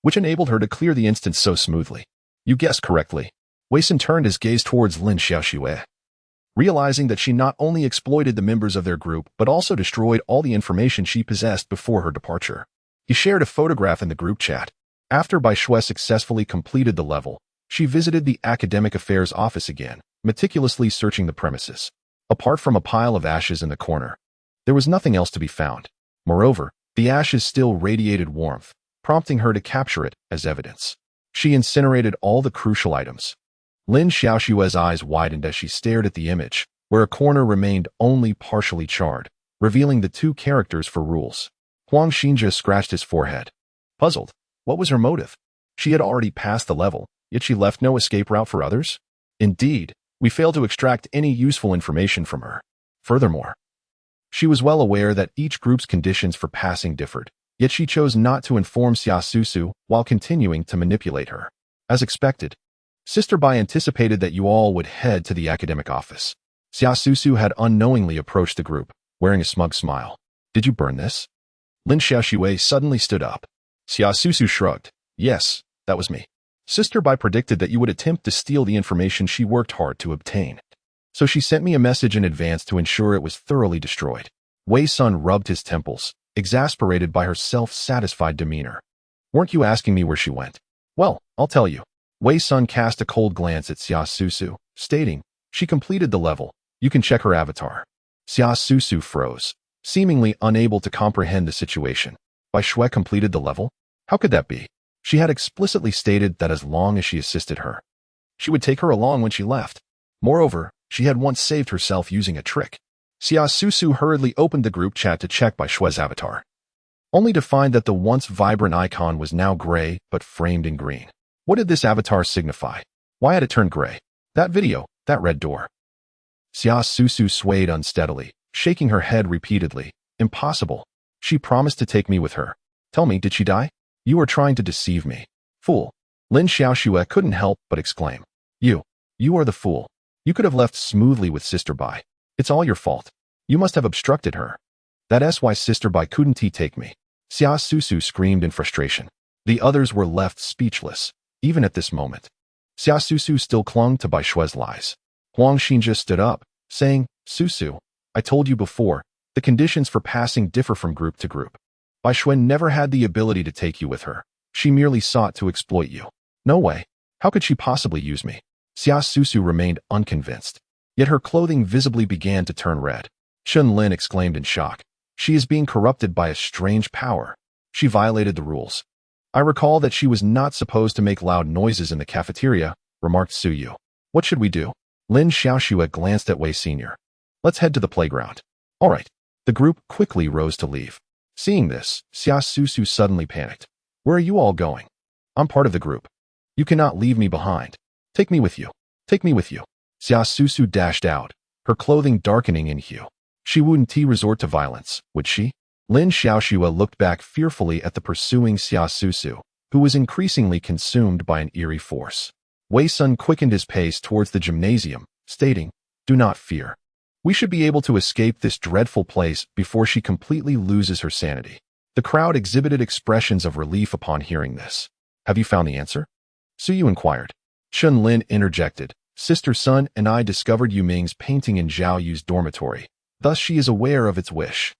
which enabled her to clear the instance so smoothly? You guessed correctly. Wei Sun turned his gaze towards Lin Xiaoxue, realizing that she not only exploited the members of their group but also destroyed all the information she possessed before her departure. He shared a photograph in the group chat. After Bai Shui successfully completed the level, she visited the academic affairs office again, meticulously searching the premises. Apart from a pile of ashes in the corner, there was nothing else to be found. Moreover, the ashes still radiated warmth, prompting her to capture it as evidence. She incinerated all the crucial items. Lin Xiaoxue's eyes widened as she stared at the image, where a corner remained only partially charred, revealing the two characters for rules. Huang Xinjia scratched his forehead. Puzzled, what was her motive? She had already passed the level, yet she left no escape route for others? Indeed, we failed to extract any useful information from her. Furthermore, she was well aware that each group's conditions for passing differed, yet she chose not to inform Xia Susu while continuing to manipulate her. As expected, Sister Bai anticipated that you all would head to the academic office. Xia Susu had unknowingly approached the group, wearing a smug smile. Did you burn this? Lin Xiaoxue suddenly stood up. Xia Susu shrugged. Yes, that was me. Sister Bai predicted that you would attempt to steal the information she worked hard to obtain. So she sent me a message in advance to ensure it was thoroughly destroyed. Wei Sun rubbed his temples, exasperated by her self-satisfied demeanor. Weren't you asking me where she went? Well, I'll tell you. Wei Sun cast a cold glance at Xia Susu, stating, she completed the level. You can check her avatar. Xia Susu froze, seemingly unable to comprehend the situation. Bai Shui completed the level? How could that be? She had explicitly stated that as long as she assisted her, she would take her along when she left. Moreover, she had once saved herself using a trick. Xia Susu hurriedly opened the group chat to check Bai Shui's avatar, only to find that the once vibrant icon was now gray but framed in green. What did this avatar signify? Why had it turned gray? That video, that red door. Xia Susu swayed unsteadily, shaking her head repeatedly. Impossible. She promised to take me with her. Tell me, did she die? You are trying to deceive me. Fool. Lin Xiaoxue couldn't help but exclaim. You are the fool. You could have left smoothly with Sister Bai. It's all your fault. You must have obstructed her. That's why Sister Bai couldn't take me. Xia Susu screamed in frustration. The others were left speechless, even at this moment. Xia Susu still clung to Bai Shui's lies. Huang Xinjia stood up, saying, Susu, I told you before, the conditions for passing differ from group to group. Bai Shui never had the ability to take you with her. She merely sought to exploit you. No way. How could she possibly use me? Xia Susu remained unconvinced. Yet her clothing visibly began to turn red. Chen Lin exclaimed in shock. She is being corrupted by a strange power. She violated the rules. I recall that she was not supposed to make loud noises in the cafeteria, remarked Suyu. What should we do? Lin Xiaoxue glanced at Wei Sr. Let's head to the playground. All right. The group quickly rose to leave. Seeing this, Xia Susu suddenly panicked. Where are you all going? I'm part of the group. You cannot leave me behind. Take me with you. Take me with you. Xia Susu dashed out, her clothing darkening in hue. She wouldn't resort to violence, would she? Lin Xiaoxue looked back fearfully at the pursuing Xia Susu, who was increasingly consumed by an eerie force. Wei Sun quickened his pace towards the gymnasium, stating, Do not fear. We should be able to escape this dreadful place before she completely loses her sanity. The crowd exhibited expressions of relief upon hearing this. Have you found the answer? Suyu inquired. Chun Lin interjected. Sister Sun and I discovered Yu Ming's painting in Zhao Yu's dormitory. Thus she is aware of its wish.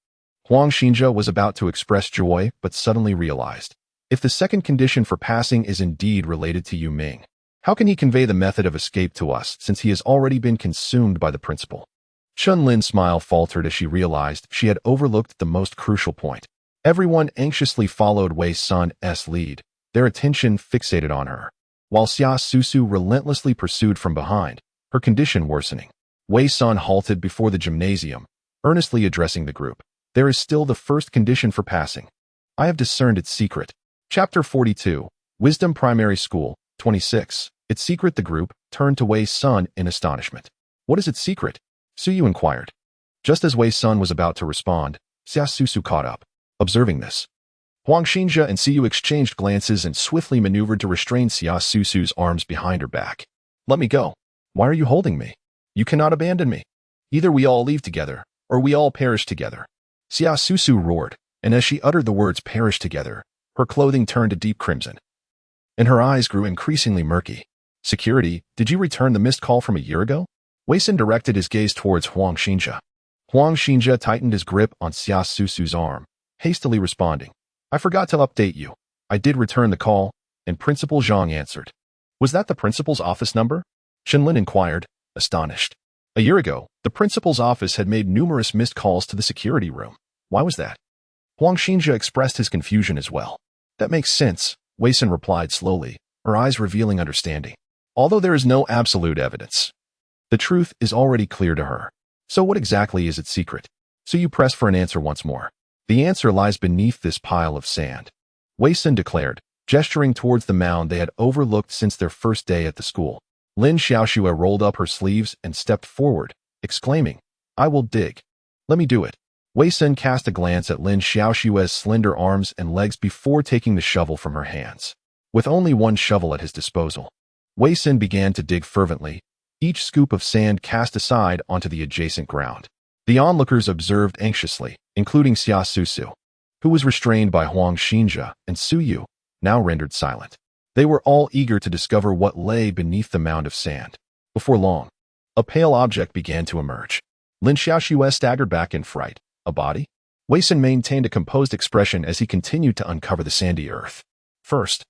Huang Xinjia was about to express joy, but suddenly realized. If the second condition for passing is indeed related to Yu Ming, how can he convey the method of escape to us since he has already been consumed by the principal? Chun Lin's smile faltered as she realized she had overlooked the most crucial point. Everyone anxiously followed Wei Sun's lead, their attention fixated on her, while Xia Susu relentlessly pursued from behind, her condition worsening. Wei Sun halted before the gymnasium, earnestly addressing the group. There is still the first condition for passing. I have discerned its secret. Chapter 42, Wisdom Primary School, 26. Its secret. The group turned to Wei Sun in astonishment. What is its secret? Suyu inquired. Just as Wei Sun was about to respond, Xia Susu caught up. Observing this, Huang Xinjia and Suyu exchanged glances and swiftly maneuvered to restrain Xia Susu's arms behind her back. Let me go. Why are you holding me? You cannot abandon me. Either we all leave together, or we all perish together. Xia Susu roared, and as she uttered the words perish together, her clothing turned a deep crimson, and her eyes grew increasingly murky. Security, did you return the missed call from a year ago? Wei Sun directed his gaze towards Huang Xinjia. Huang Xinjia tightened his grip on Xia Susu's arm, hastily responding. I forgot to update you. I did return the call, and Principal Zhang answered. Was that the principal's office number? Shenlin inquired, astonished. A year ago, the principal's office had made numerous missed calls to the security room. Why was that? Huang Xinjia expressed his confusion as well. That makes sense, Wei Sun replied slowly, her eyes revealing understanding. Although there is no absolute evidence, the truth is already clear to her. So what exactly is its secret? So you press for an answer once more. The answer lies beneath this pile of sand, Wei Sun declared, gesturing towards the mound they had overlooked since their first day at the school. Lin Xiaoxue rolled up her sleeves and stepped forward, exclaiming, I will dig. Let me do it. Wei Sun cast a glance at Lin Xiaoxue's slender arms and legs before taking the shovel from her hands. With only one shovel at his disposal, Wei Sun began to dig fervently, each scoop of sand cast aside onto the adjacent ground. The onlookers observed anxiously, including Xia Susu, who was restrained by Huang Xinjia, and Suyu, now rendered silent. They were all eager to discover what lay beneath the mound of sand. Before long, a pale object began to emerge. Lin Xiaoxue staggered back in fright. A body? Wei Sun maintained a composed expression as he continued to uncover the sandy earth. First,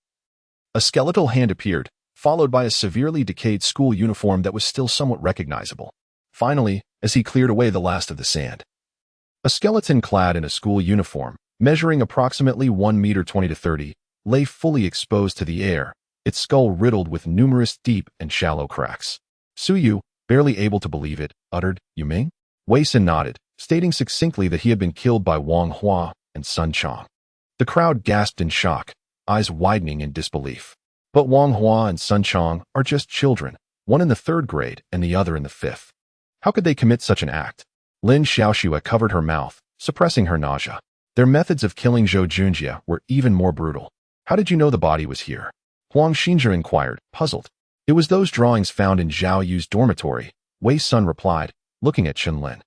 a skeletal hand appeared, followed by a severely decayed school uniform that was still somewhat recognizable. Finally, as he cleared away the last of the sand, a skeleton clad in a school uniform, measuring approximately 1 meter 20 to 30, lay fully exposed to the air, its skull riddled with numerous deep and shallow cracks. Suyu, barely able to believe it, uttered, You Ming? Wei Sun nodded, stating succinctly that he had been killed by Wang Hua and Sun Chong. The crowd gasped in shock, eyes widening in disbelief. But Wang Hua and Sun Chong are just children, one in the 3rd grade and the other in the 5th. How could they commit such an act? Lin Xiaoxue covered her mouth, suppressing her nausea. Their methods of killing Zhou Junjie were even more brutal. How did you know the body was here? Huang Xinjia inquired, puzzled. It was those drawings found in Zhao Yu's dormitory, Wei Sun replied, looking at Chen Lin.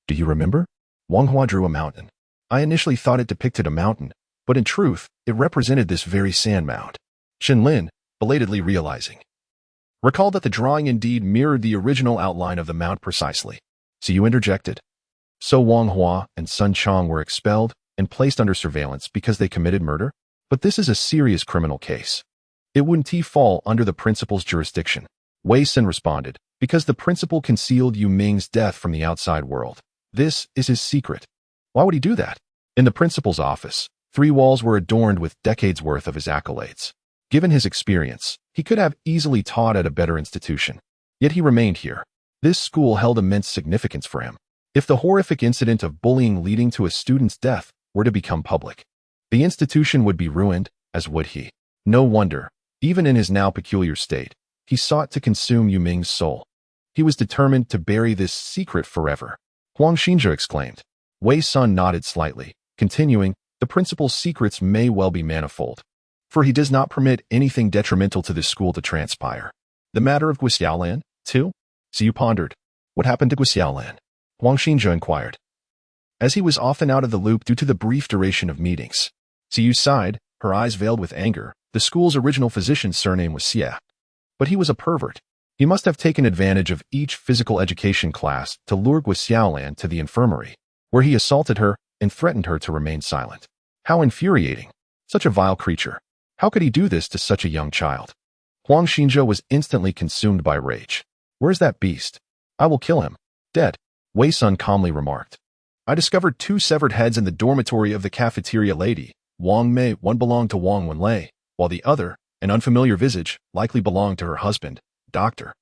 Do you remember? Wang Hua drew a mountain. I initially thought it depicted a mountain, but in truth, it represented this very sand mound. Chen Lin, belatedly realizing, recalled that the drawing indeed mirrored the original outline of the mount precisely. So you interjected. So Wang Hua and Sun Chong were expelled and placed under surveillance because they committed murder? But this is a serious criminal case. It wouldn't fall under the principal's jurisdiction. Wei Sun responded, because the principal concealed Yu Ming's death from the outside world. This is his secret. Why would he do that? In the principal's office, 3 walls were adorned with decades' worth of his accolades. Given his experience, he could have easily taught at a better institution. Yet he remained here. This school held immense significance for him. If the horrific incident of bullying leading to a student's death were to become public, the institution would be ruined, as would he. No wonder, even in his now peculiar state, he sought to consume Yu Ming's soul. He was determined to bury this secret forever. Huang Xinzhe exclaimed. Wei Sun nodded slightly, continuing, the principal's secrets may well be manifold, for he does not permit anything detrimental to this school to transpire. The matter of Guixiaolan, too? Xiu pondered. What happened to Guixiaolan? Huang Xinzhe inquired. As he was often out of the loop due to the brief duration of meetings, Xiu sighed, her eyes veiled with anger. The school's original physician's surname was Xie. But he was a pervert. He must have taken advantage of each physical education class to lure Guixiaolan to the infirmary, where he assaulted her and threatened her to remain silent. How infuriating. Such a vile creature. How could he do this to such a young child? Huang Xinzhe was instantly consumed by rage. Where's that beast? I will kill him. Dead. Wei Sun calmly remarked. I discovered 2 severed heads in the dormitory of the cafeteria lady, Wang Mei. One belonged to Wang Wenlei, while the other, an unfamiliar visage, likely belonged to her husband, Dr.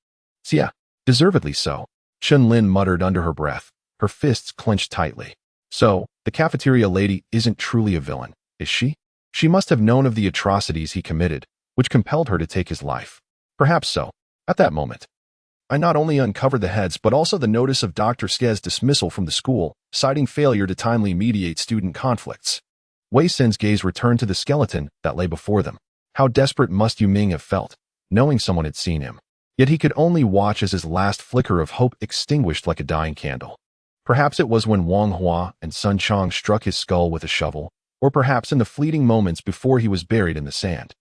Xia. Deservedly so, Chen Lin muttered under her breath, her fists clenched tightly. So, the cafeteria lady isn't truly a villain, is she? She must have known of the atrocities he committed, which compelled her to take his life. Perhaps so. At that moment, I not only uncovered the heads but also the notice of Dr. Skia's dismissal from the school, citing failure to timely mediate student conflicts. Wei Sun's gaze returned to the skeleton that lay before them. How desperate must Yu Ming have felt, knowing someone had seen him. Yet he could only watch as his last flicker of hope extinguished like a dying candle. Perhaps it was when Wang Hua and Sun Chong struck his skull with a shovel, or perhaps in the fleeting moments before he was buried in the sand,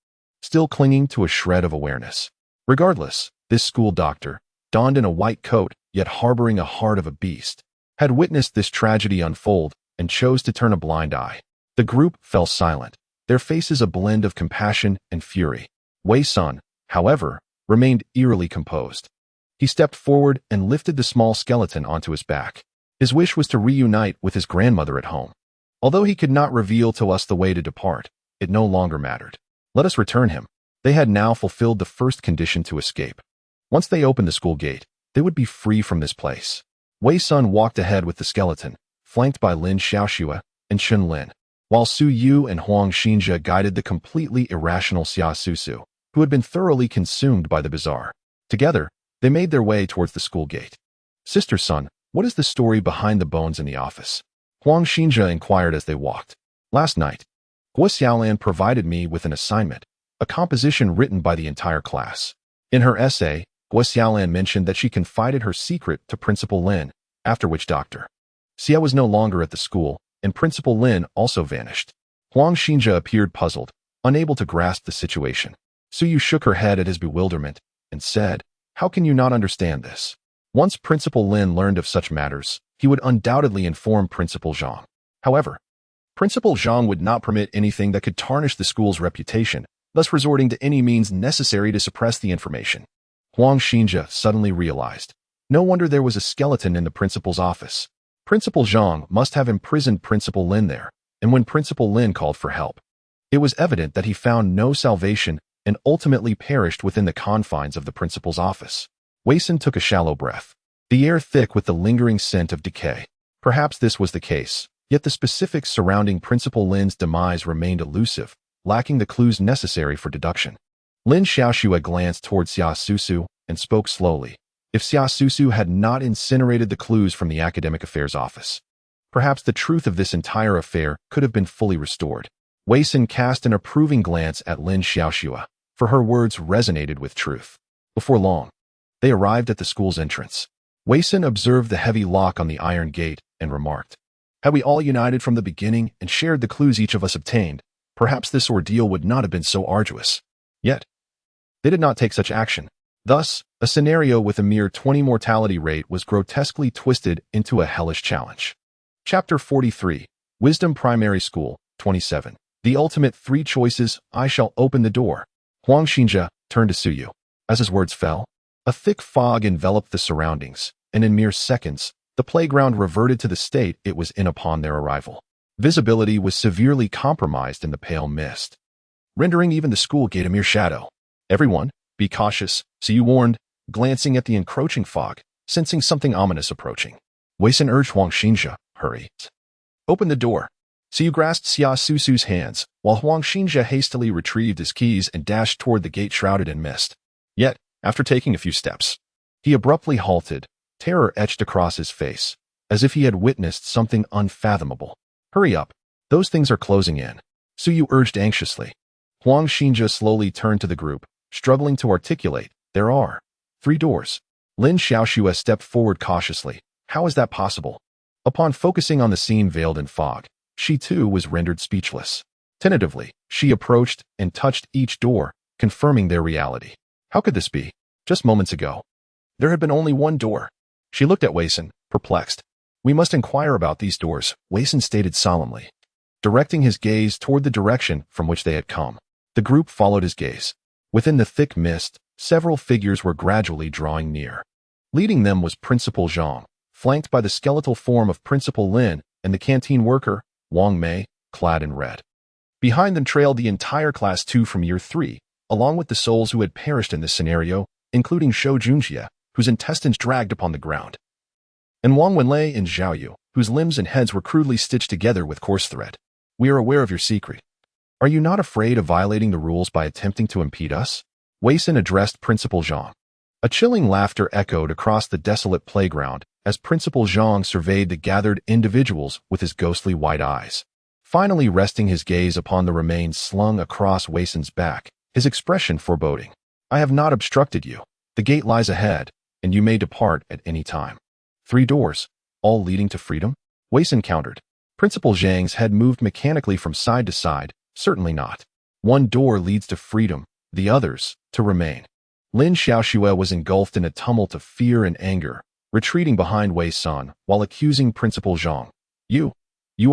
still clinging to a shred of awareness. Regardless, this school doctor, donned in a white coat yet harboring a heart of a beast, had witnessed this tragedy unfold and chose to turn a blind eye. The group fell silent, their faces a blend of compassion and fury. Wei Sun, however, remained eerily composed. He stepped forward and lifted the small skeleton onto his back. His wish was to reunite with his grandmother at home. Although he could not reveal to us the way to depart, it no longer mattered. Let us return him. They had now fulfilled the first condition to escape. Once they opened the school gate, they would be free from this place. Wei Sun walked ahead with the skeleton, flanked by Lin Xiaoxue and Chen Lin, while Su Yu and Huang Xinzhe guided the completely irrational Xia Susu, who had been thoroughly consumed by the bazaar. Together, they made their way towards the school gate. Sister Sun, what is the story behind the bones in the office? Huang Xinzhe inquired as they walked. Last night, Guixiaolan provided me with an assignment, a composition written by the entire class. In her essay, Guixiaolan mentioned that she confided her secret to Principal Lin, after which Dr. Xia was no longer at the school, and Principal Lin also vanished. Huang Xinzhe appeared puzzled, unable to grasp the situation. Su Yu shook her head at his bewilderment and said, how can you not understand this? Once Principal Lin learned of such matters, he would undoubtedly inform Principal Zhang. However, Principal Zhang would not permit anything that could tarnish the school's reputation, thus resorting to any means necessary to suppress the information. Huang Xinzhe suddenly realized. No wonder there was a skeleton in the principal's office. Principal Zhang must have imprisoned Principal Lin there, and when Principal Lin called for help, it was evident that he found no salvation and ultimately perished within the confines of the principal's office. Wei Sun took a shallow breath, the air thick with the lingering scent of decay. Perhaps this was the case, yet the specifics surrounding Principal Lin's demise remained elusive, lacking the clues necessary for deduction. Lin Xiaoxue glanced toward Xia Susu and spoke slowly. If Xia Susu had not incinerated the clues from the Academic Affairs Office, perhaps the truth of this entire affair could have been fully restored. Wei Sun cast an approving glance at Lin Xiaoxue, for her words resonated with truth. Before long, they arrived at the school's entrance. Wei Sun observed the heavy lock on the iron gate and remarked, had we all united from the beginning and shared the clues each of us obtained, perhaps this ordeal would not have been so arduous. Yet, they did not take such action. Thus, a scenario with a mere 20 mortality rate was grotesquely twisted into a hellish challenge. Chapter 43, Wisdom Primary School, 27. The ultimate 3 choices, I shall open the door. Huang Xinzhe turned to Su Yu. As his words fell, a thick fog enveloped the surroundings, and in mere seconds, The playground reverted to the state it was in upon their arrival. Visibility was severely compromised in the pale mist, rendering even the school gate a mere shadow. "Everyone, be cautious," Siyu warned, glancing at the encroaching fog, sensing something ominous approaching. Wei Sun urged Huang Xinjia, "Hurry. Open the door." Siyu grasped Xia Susu's hands, while Huang Xinjia hastily retrieved his keys and dashed toward the gate shrouded in mist. Yet, after taking a few steps, he abruptly halted, terror etched across his face, as if he had witnessed something unfathomable. "Hurry up. Those things are closing in," Siyu urged anxiously. Huang Xinjia slowly turned to the group, struggling to articulate, "There are 3 doors." Lin Xiaoxue stepped forward cautiously. "How is that possible?" Upon focusing on the scene veiled in fog, she too was rendered speechless. Tentatively, she approached and touched each door, confirming their reality. How could this be? Just moments ago, there had been only one door. She looked at Wei Sun, perplexed. "We must inquire about these doors," Wei Sun stated solemnly, directing his gaze toward the direction from which they had come. The group followed his gaze. Within the thick mist, several figures were gradually drawing near. Leading them was Principal Zhang, flanked by the skeletal form of Principal Lin and the canteen worker, Wang Mei, clad in red. Behind them trailed the entire Class 2 from Year 3, along with the souls who had perished in this scenario, including Shou Junjie, whose intestines dragged upon the ground, and Wang Wenlei and Zhao Yu, whose limbs and heads were crudely stitched together with coarse thread. "We are aware of your secret. Are you not afraid of violating the rules by attempting to impede us?" Wei Sun addressed Principal Zhang. A chilling laughter echoed across the desolate playground as Principal Zhang surveyed the gathered individuals with his ghostly white eyes. Finally resting his gaze upon the remains slung across Wei Sun's back, his expression foreboding. "I have not obstructed you. The gate lies ahead, and you may depart at any time." 3 doors, all leading to freedom? Wei Sun countered. Principal Zhang's head moved mechanically from side to side. Certainly not. One door leads to freedom, the others, to remain. Lin Xiaoxue was engulfed in a tumult of fear and anger, retreating behind Wei Sun while accusing Principal Zhang. You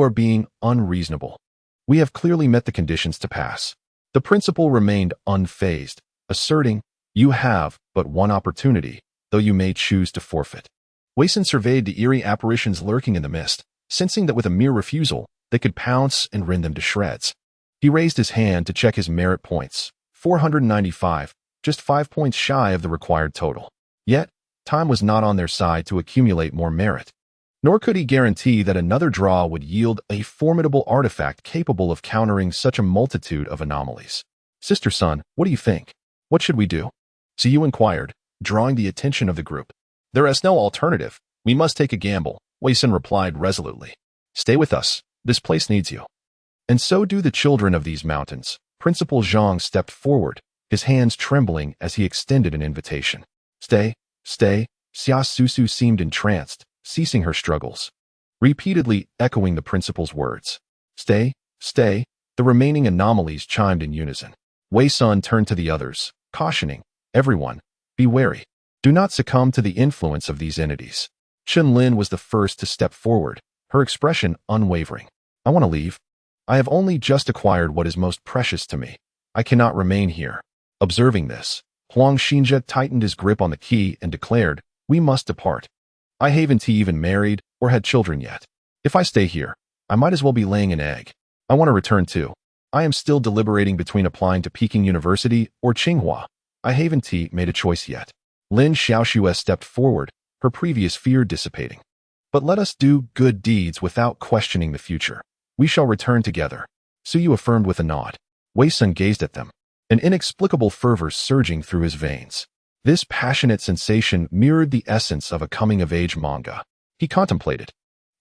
are being unreasonable. We have clearly met the conditions to pass." The principal remained unfazed, asserting, "You have but one opportunity, though you may choose to forfeit." Wei Sun surveyed the eerie apparitions lurking in the mist, sensing that with a mere refusal, they could pounce and rend them to shreds. He raised his hand to check his merit points, 495, just 5 points shy of the required total. Yet, time was not on their side to accumulate more merit. Nor could he guarantee that another draw would yield a formidable artifact capable of countering such a multitude of anomalies. "Sister Sun, what do you think? What should we do?" Siyu inquired, drawing the attention of the group. "There is no alternative. We must take a gamble," Wei Sun replied resolutely. "Stay with us. This place needs you." "And so do the children of these mountains." Principal Zhang stepped forward, his hands trembling as he extended an invitation. Stay. Xia Susu seemed entranced, ceasing her struggles, repeatedly echoing the principal's words. Stay. The remaining anomalies chimed in unison. Wei Sun turned to the others, cautioning, "Everyone, be wary. Do not succumb to the influence of these entities." Chen Lin was the first to step forward, her expression unwavering. "I want to leave. I have only just acquired what is most precious to me. I cannot remain here." Observing this, Huang Xinjia tightened his grip on the key and declared, "We must depart. I haven't even married or had children yet. If I stay here, I might as well be laying an egg. I want to return too. I am still deliberating between applying to Peking University or Tsinghua. I haven't made a choice yet." Lin Xiaoxue stepped forward, her previous fear dissipating. "But let us do good deeds without questioning the future. We shall return together," Siyu affirmed with a nod. Wei Sun gazed at them, an inexplicable fervor surging through his veins. This passionate sensation mirrored the essence of a coming-of-age manga. He contemplated,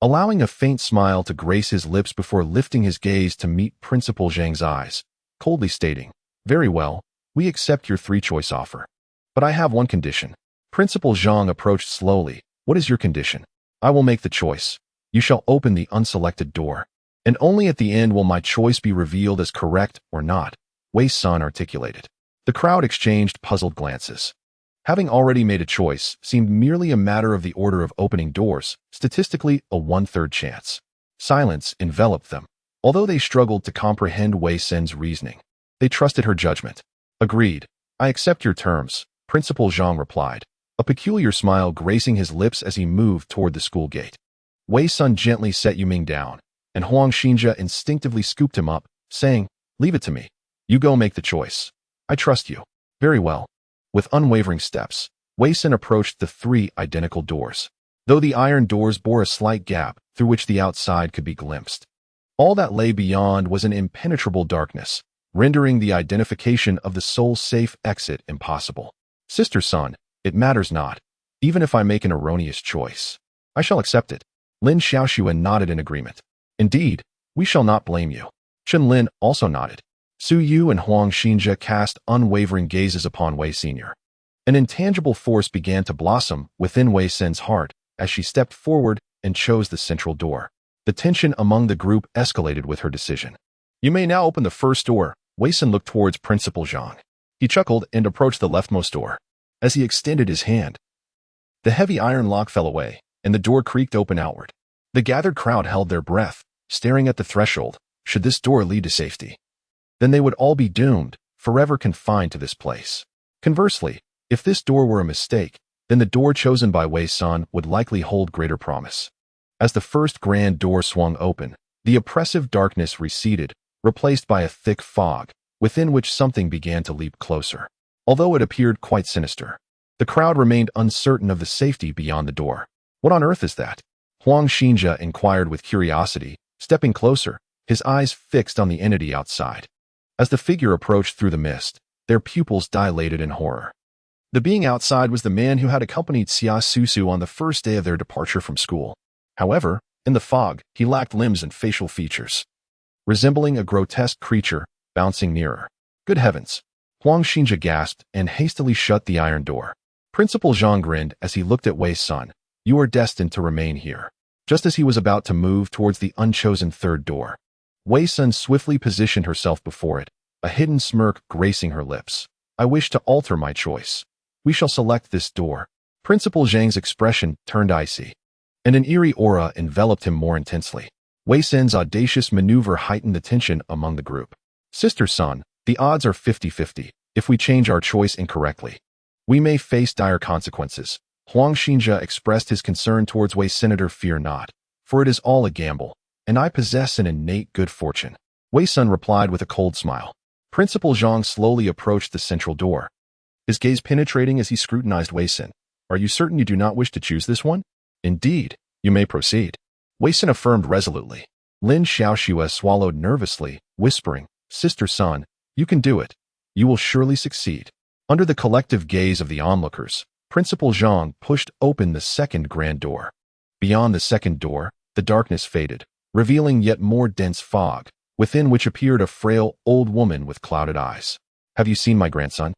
allowing a faint smile to grace his lips before lifting his gaze to meet Principal Zhang's eyes, coldly stating, "Very well, we accept your 3-choice offer. But I have one condition." Principal Zhang approached slowly. "What is your condition?" "I will make the choice. You shall open the unselected door. And only at the end will my choice be revealed as correct or not," Wei Sun articulated. The crowd exchanged puzzled glances. Having already made a choice seemed merely a matter of the order of opening doors, statistically a 1/3 chance. Silence enveloped them, although they struggled to comprehend Wei Sun's reasoning. They trusted her judgment. "Agreed. I accept your terms," Principal Zhang replied, a peculiar smile gracing his lips as he moved toward the school gate. Wei Sun gently set Yuming down, and Huang Xinjia instinctively scooped him up, saying, "Leave it to me. You go make the choice. I trust you." Very well. With unwavering steps, Wei Sun approached the 3 identical doors, though the iron doors bore a slight gap through which the outside could be glimpsed. All that lay beyond was an impenetrable darkness, rendering the identification of the sole safe exit impossible. "Sister Sun, it matters not. Even if I make an erroneous choice, I shall accept it." Lin Xiaoxuan nodded in agreement. "Indeed, we shall not blame you." Chen Lin also nodded. Su Yu and Huang Xinjia cast unwavering gazes upon Wei Sr. An intangible force began to blossom within Wei Sin's heart as she stepped forward and chose the central door. The tension among the group escalated with her decision. "You may now open the first door." Wei Sin looked towards Principal Zhang. He chuckled and approached the leftmost door. As he extended his hand, the heavy iron lock fell away, and the door creaked open outward. The gathered crowd held their breath, staring at the threshold. Should this door lead to safety? Then they would all be doomed, forever confined to this place. Conversely, if this door were a mistake, then the door chosen by Wei Sun would likely hold greater promise. As the first grand door swung open, the oppressive darkness receded, replaced by a thick fog, within which something began to leap closer. Although it appeared quite sinister, the crowd remained uncertain of the safety beyond the door. "What on earth is that?" Huang Xinjia inquired with curiosity, stepping closer, his eyes fixed on the entity outside. As the figure approached through the mist, their pupils dilated in horror. The being outside was the man who had accompanied Xia Susu on the first day of their departure from school. However, in the fog, he lacked limbs and facial features, resembling a grotesque creature bouncing nearer. "Good heavens!" Huang Xinjia gasped and hastily shut the iron door. Principal Zhang grinned as he looked at Wei Sun. "You are destined to remain here." Just as he was about to move towards the unchosen third door, Wei Sun swiftly positioned herself before it, a hidden smirk gracing her lips. "I wish to alter my choice. We shall select this door." Principal Zhang's expression turned icy, and an eerie aura enveloped him more intensely. Wei Sun's audacious maneuver heightened the tension among the group. "Sister Sun, the odds are 50-50. If we change our choice incorrectly, we may face dire consequences." Huang Xinjia expressed his concern towards Wei Senator. "Fear not, for it is all a gamble, and I possess an innate good fortune." Wei Sun replied with a cold smile. Principal Zhang slowly approached the central door, his gaze penetrating as he scrutinized Wei Sun. "Are you certain you do not wish to choose this one?" "Indeed, you may proceed," Wei Sun affirmed resolutely. Lin Xiaoxua swallowed nervously, whispering, "Sister Sun, you can do it. You will surely succeed." Under the collective gaze of the onlookers, Principal Zhang pushed open the second grand door. Beyond the second door, the darkness faded, revealing yet more dense fog, within which appeared a frail old woman with clouded eyes. "Have you seen my grandson?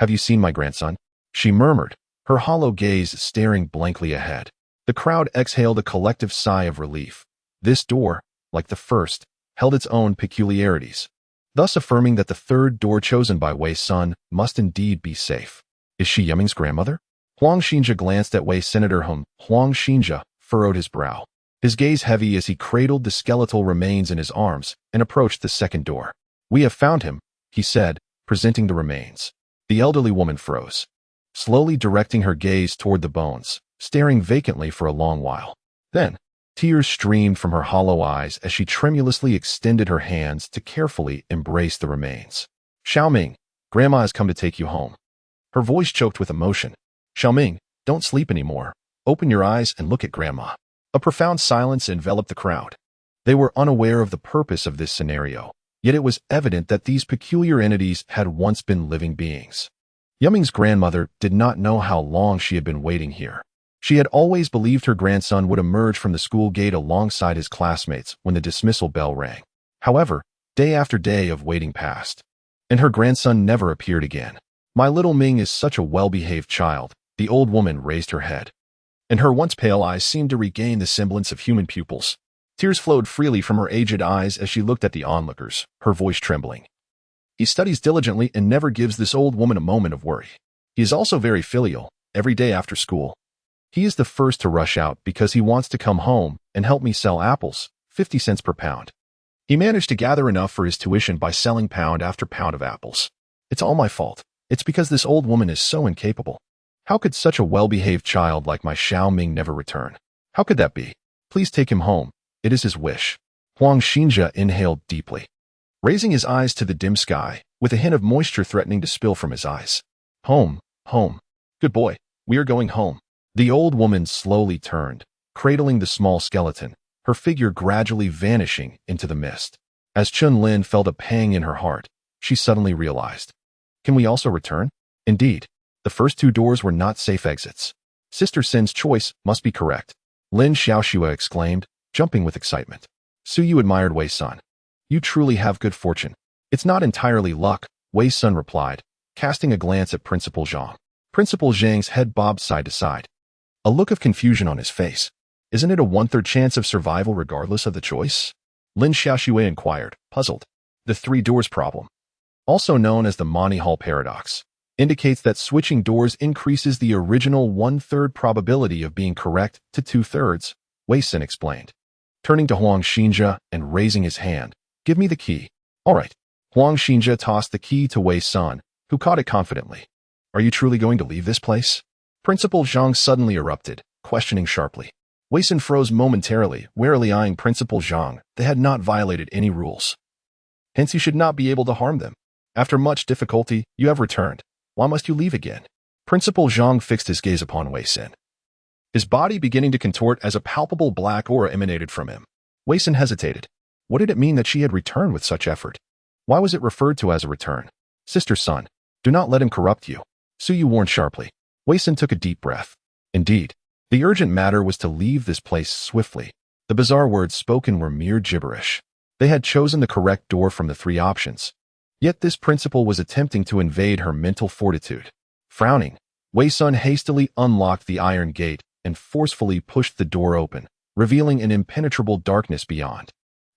Have you seen my grandson?" she murmured, her hollow gaze staring blankly ahead. The crowd exhaled a collective sigh of relief. This door, like the first, held its own peculiarities, thus affirming that the third door chosen by Wei Sun must indeed be safe. "Is she Yuming's grandmother?" Huang Xinjia glanced at Wei Senator whom Huang Xinjia furrowed his brow, his gaze heavy as he cradled the skeletal remains in his arms and approached the second door. "We have found him," he said, presenting the remains. The elderly woman froze, slowly directing her gaze toward the bones, staring vacantly for a long while. Then, tears streamed from her hollow eyes as she tremulously extended her hands to carefully embrace the remains. "Xiaoming, Grandma has come to take you home." Her voice choked with emotion. "Xiaoming, don't sleep anymore. Open your eyes and look at Grandma." A profound silence enveloped the crowd. They were unaware of the purpose of this scenario, yet it was evident that these peculiar entities had once been living beings. Yuming's grandmother did not know how long she had been waiting here. She had always believed her grandson would emerge from the school gate alongside his classmates when the dismissal bell rang. However, day after day of waiting passed, and her grandson never appeared again. "My little Ming is such a well-behaved child." The old woman raised her head, and her once pale eyes seemed to regain the semblance of human pupils. Tears flowed freely from her aged eyes as she looked at the onlookers, her voice trembling. "He studies diligently and never gives this old woman a moment of worry. He is also very filial, every day after school. He is the first to rush out because he wants to come home and help me sell apples, 50 cents per pound. He managed to gather enough for his tuition by selling pound after pound of apples. It's all my fault. It's because this old woman is so incapable. How could such a well-behaved child like my Xiao Ming never return? How could that be? Please take him home. It is his wish. Huang Xinjia inhaled deeply, raising his eyes to the dim sky, with a hint of moisture threatening to spill from his eyes. Home, home. Good boy, we are going home. The old woman slowly turned, cradling the small skeleton, her figure gradually vanishing into the mist. As Chun Lin felt a pang in her heart, she suddenly realized. Can we also return? Indeed, the first two doors were not safe exits. Sister Sin's choice must be correct. Lin Xiaoxua exclaimed, jumping with excitement. Su Yu admired Wei Sun. You truly have good fortune. It's not entirely luck, Wei Sun replied, casting a glance at Principal Zhang. Principal Zhang's head bobbed side to side, a look of confusion on his face. Isn't it a one-third chance of survival regardless of the choice? Lin Xiaoxue inquired, puzzled. The three doors problem, also known as the Monty Hall paradox, indicates that switching doors increases the original one-third probability of being correct to two-thirds, Wei Sun explained. Turning to Huang Xinjia and raising his hand, give me the key. All right. Huang Xinjia tossed the key to Wei Sun, who caught it confidently. Are you truly going to leave this place? Principal Zhang suddenly erupted, questioning sharply. Wei Sun froze momentarily, warily eyeing Principal Zhang. They had not violated any rules. Hence you should not be able to harm them. After much difficulty, you have returned. Why must you leave again? Principal Zhang fixed his gaze upon Wei Sun, his body beginning to contort as a palpable black aura emanated from him. Wei Sun hesitated. What did it mean that she had returned with such effort? Why was it referred to as a return? Sister Sun, do not let him corrupt you, Su Yu warned sharply. Wei Sun took a deep breath. Indeed, the urgent matter was to leave this place swiftly. The bizarre words spoken were mere gibberish. They had chosen the correct door from the three options. Yet this principal was attempting to invade her mental fortitude. Frowning, Wei Sun hastily unlocked the iron gate and forcefully pushed the door open, revealing an impenetrable darkness beyond.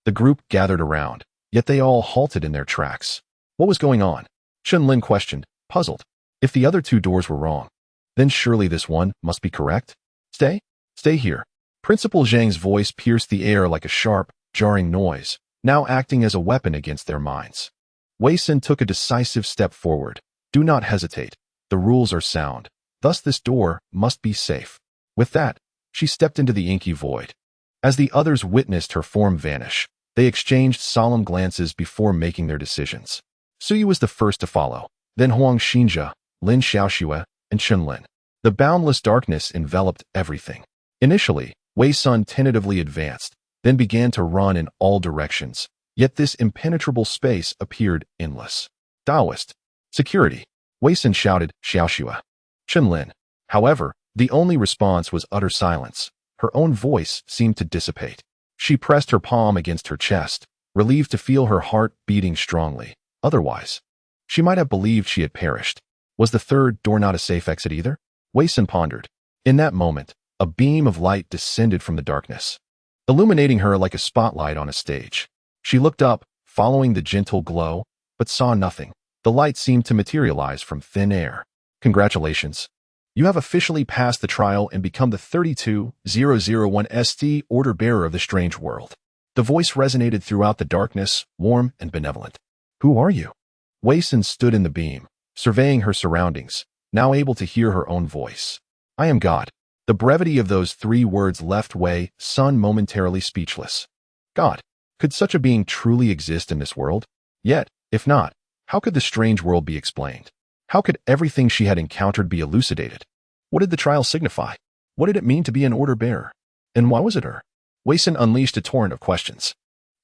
The group gathered around, yet they all halted in their tracks. What was going on? Chun Lin questioned, puzzled. If the other two doors were wrong, then surely this one must be correct? Stay here. Principal Zhang's voice pierced the air like a sharp, jarring noise, now acting as a weapon against their minds. Wei Sun took a decisive step forward. Do not hesitate. The rules are sound. Thus this door must be safe. With that, she stepped into the inky void. As the others witnessed her form vanish, they exchanged solemn glances before making their decisions. Su Yu was the first to follow, then Huang Xinjia, Lin Xiaoxue, and Chun Lin. The boundless darkness enveloped everything. Initially, Wei Sun tentatively advanced, then began to run in all directions. Yet this impenetrable space appeared endless. Taoist. Security. Wei Sun shouted, Xiaoxue. Chun Lin. However, the only response was utter silence. Her own voice seemed to dissipate. She pressed her palm against her chest, relieved to feel her heart beating strongly. Otherwise, she might have believed she had perished. Was the third door not a safe exit either? Wei Sun pondered. In that moment, a beam of light descended from the darkness, illuminating her like a spotlight on a stage. She looked up, following the gentle glow, but saw nothing. The light seemed to materialize from thin air. Congratulations. You have officially passed the trial and become the 32001 ST order bearer of the strange world. The voice resonated throughout the darkness, warm and benevolent. Who are you? Wei Sun stood in the beam, surveying her surroundings, now able to hear her own voice. I am God. The brevity of those three words left Wei Sun momentarily speechless. God. Could such a being truly exist in this world? Yet, if not, how could the strange world be explained? How could everything she had encountered be elucidated? What did the trial signify? What did it mean to be an order bearer? And why was it her? Wei Sun unleashed a torrent of questions.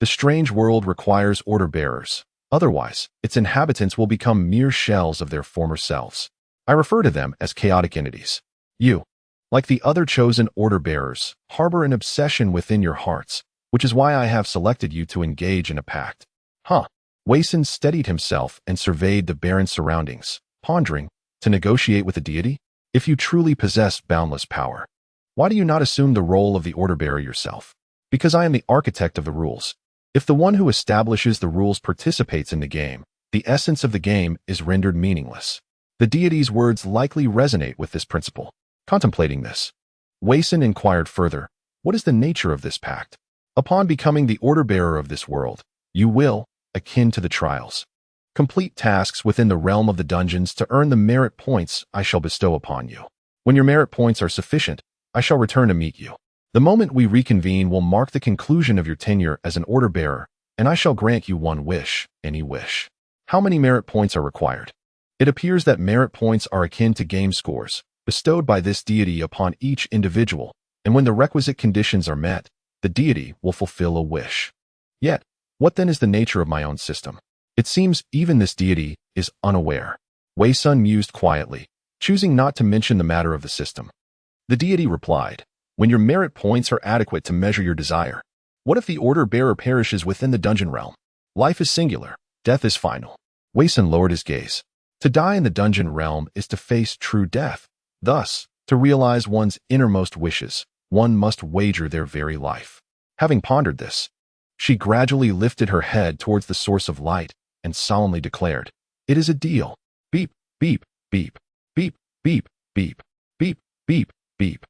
The strange world requires order bearers. Otherwise, its inhabitants will become mere shells of their former selves. I refer to them as chaotic entities. You, like the other chosen order bearers, harbor an obsession within your hearts, which is why I have selected you to engage in a pact. Wei Sun steadied himself and surveyed the barren surroundings, pondering, to negotiate with a deity? If you truly possess boundless power, why do you not assume the role of the order bearer yourself? Because I am the architect of the rules. If the one who establishes the rules participates in the game, the essence of the game is rendered meaningless. The deity's words likely resonate with this principle. Contemplating this, Wei Sun inquired further, what is the nature of this pact? Upon becoming the order bearer of this world, you will, akin to the trials, complete tasks within the realm of the dungeons to earn the merit points I shall bestow upon you. When your merit points are sufficient, I shall return to meet you. The moment we reconvene will mark the conclusion of your tenure as an order-bearer, and I shall grant you one wish, any wish. How many merit points are required? It appears that merit points are akin to game scores, bestowed by this deity upon each individual, and when the requisite conditions are met, the deity will fulfill a wish. Yet, what then is the nature of my own system? It seems even this deity is unaware. Wei Sun mused quietly, choosing not to mention the matter of the system. The deity replied, when your merit points are adequate to measure your desire. What if the order-bearer perishes within the dungeon realm? Life is singular, death is final. Wei Sun lowered his gaze. To die in the dungeon realm is to face true death. Thus, to realize one's innermost wishes, one must wager their very life. Having pondered this, she gradually lifted her head towards the source of light and solemnly declared, it is a deal. Beep, beep, beep, beep, beep, beep, beep, beep, beep.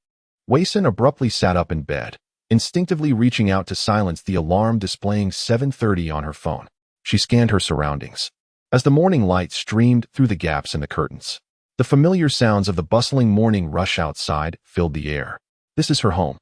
Wei Sun abruptly sat up in bed, instinctively reaching out to silence the alarm displaying 7:30 on her phone. She scanned her surroundings. As the morning light streamed through the gaps in the curtains, the familiar sounds of the bustling morning rush outside filled the air. This is her home.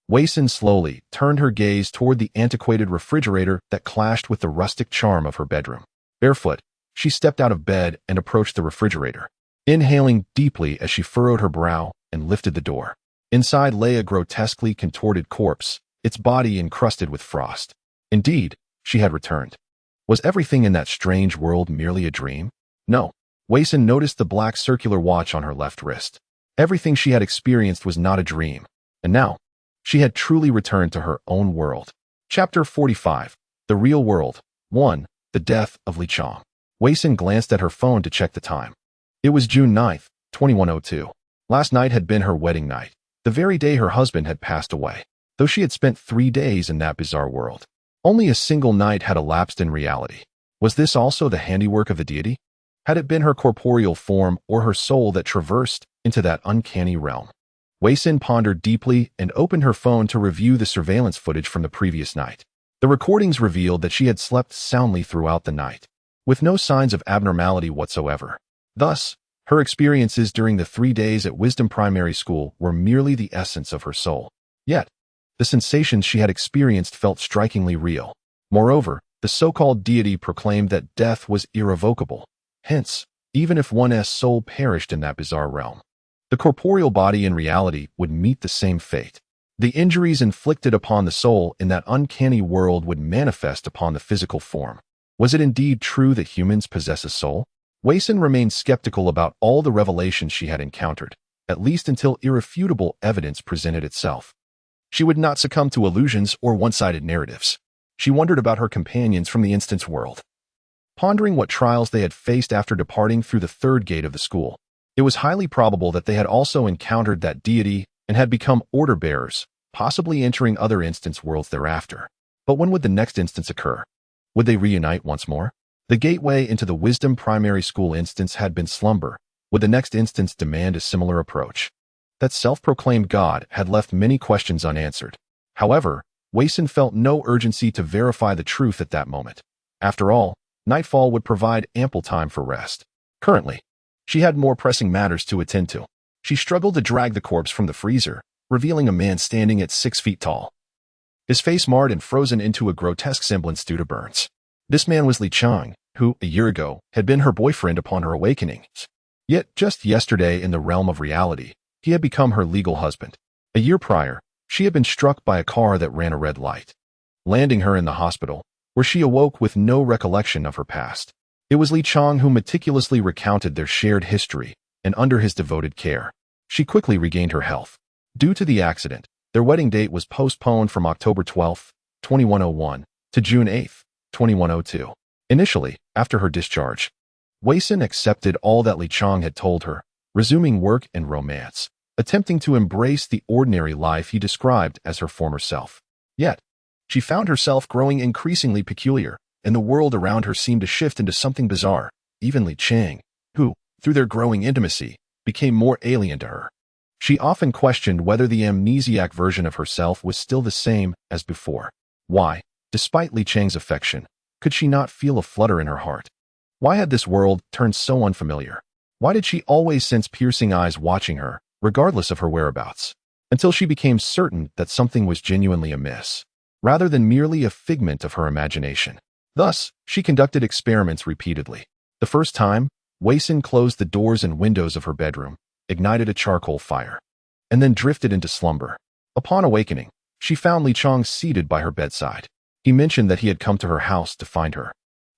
Wei Sun slowly turned her gaze toward the antiquated refrigerator that clashed with the rustic charm of her bedroom. Barefoot, she stepped out of bed and approached the refrigerator, inhaling deeply as she furrowed her brow and lifted the door. Inside lay a grotesquely contorted corpse, its body encrusted with frost. Indeed, she had returned. Was everything in that strange world merely a dream? No. Wei Sun noticed the black circular watch on her left wrist. Everything she had experienced was not a dream, and now, she had truly returned to her own world. Chapter 45. The Real World. 1. The Death of Li Chang. Wei Sun glanced at her phone to check the time. It was June 9th, 2102. Last night had been her wedding night, the very day her husband had passed away. Though she had spent 3 days in that bizarre world, only a single night had elapsed in reality. Was this also the handiwork of the deity? Had it been her corporeal form or her soul that traversed into that uncanny realm? Wei Sun pondered deeply and opened her phone to review the surveillance footage from the previous night. The recordings revealed that she had slept soundly throughout the night, with no signs of abnormality whatsoever. Thus, her experiences during the 3 days at Wisdom Primary School were merely the essence of her soul. Yet, the sensations she had experienced felt strikingly real. Moreover, the so-called deity proclaimed that death was irrevocable. Hence, even if one's soul perished in that bizarre realm, the corporeal body in reality would meet the same fate. The injuries inflicted upon the soul in that uncanny world would manifest upon the physical form. Was it indeed true that humans possess a soul? Wei Sun remained skeptical about all the revelations she had encountered, at least until irrefutable evidence presented itself. She would not succumb to illusions or one-sided narratives. She wondered about her companions from the instance world, pondering what trials they had faced after departing through the third gate of the school. It was highly probable that they had also encountered that deity and had become order-bearers, possibly entering other instance worlds thereafter. But when would the next instance occur? Would they reunite once more? The gateway into the Wisdom Primary School instance had been slumber. Would the next instance demand a similar approach? That self-proclaimed god had left many questions unanswered. However, Wei Sun felt no urgency to verify the truth at that moment. After all, nightfall would provide ample time for rest. Currently, she had more pressing matters to attend to. She struggled to drag the corpse from the freezer, revealing a man standing at 6 feet tall, his face marred and frozen into a grotesque semblance due to burns. This man was Li Chang, who, a year ago, had been her boyfriend upon her awakening. Yet, just yesterday in the realm of reality, he had become her legal husband. A year prior, she had been struck by a car that ran a red light, landing her in the hospital, where she awoke with no recollection of her past. It was Li Chang who meticulously recounted their shared history, and under his devoted care, she quickly regained her health. Due to the accident, their wedding date was postponed from October 12, 2101, to June 8, 2102. Initially, after her discharge, Wei Sun accepted all that Li Chang had told her, resuming work and romance, attempting to embrace the ordinary life he described as her former self. Yet, she found herself growing increasingly peculiar, and the world around her seemed to shift into something bizarre. Even Li Chang, who, through their growing intimacy, became more alien to her. She often questioned whether the amnesiac version of herself was still the same as before. Why, despite Li Chang's affection, could she not feel a flutter in her heart? Why had this world turned so unfamiliar? Why did she always sense piercing eyes watching her, regardless of her whereabouts, until she became certain that something was genuinely amiss, rather than merely a figment of her imagination. Thus, she conducted experiments repeatedly. The first time, Wei-Sun closed the doors and windows of her bedroom, ignited a charcoal fire, and then drifted into slumber. Upon awakening, she found Li Chang seated by her bedside. He mentioned that he had come to her house to find her,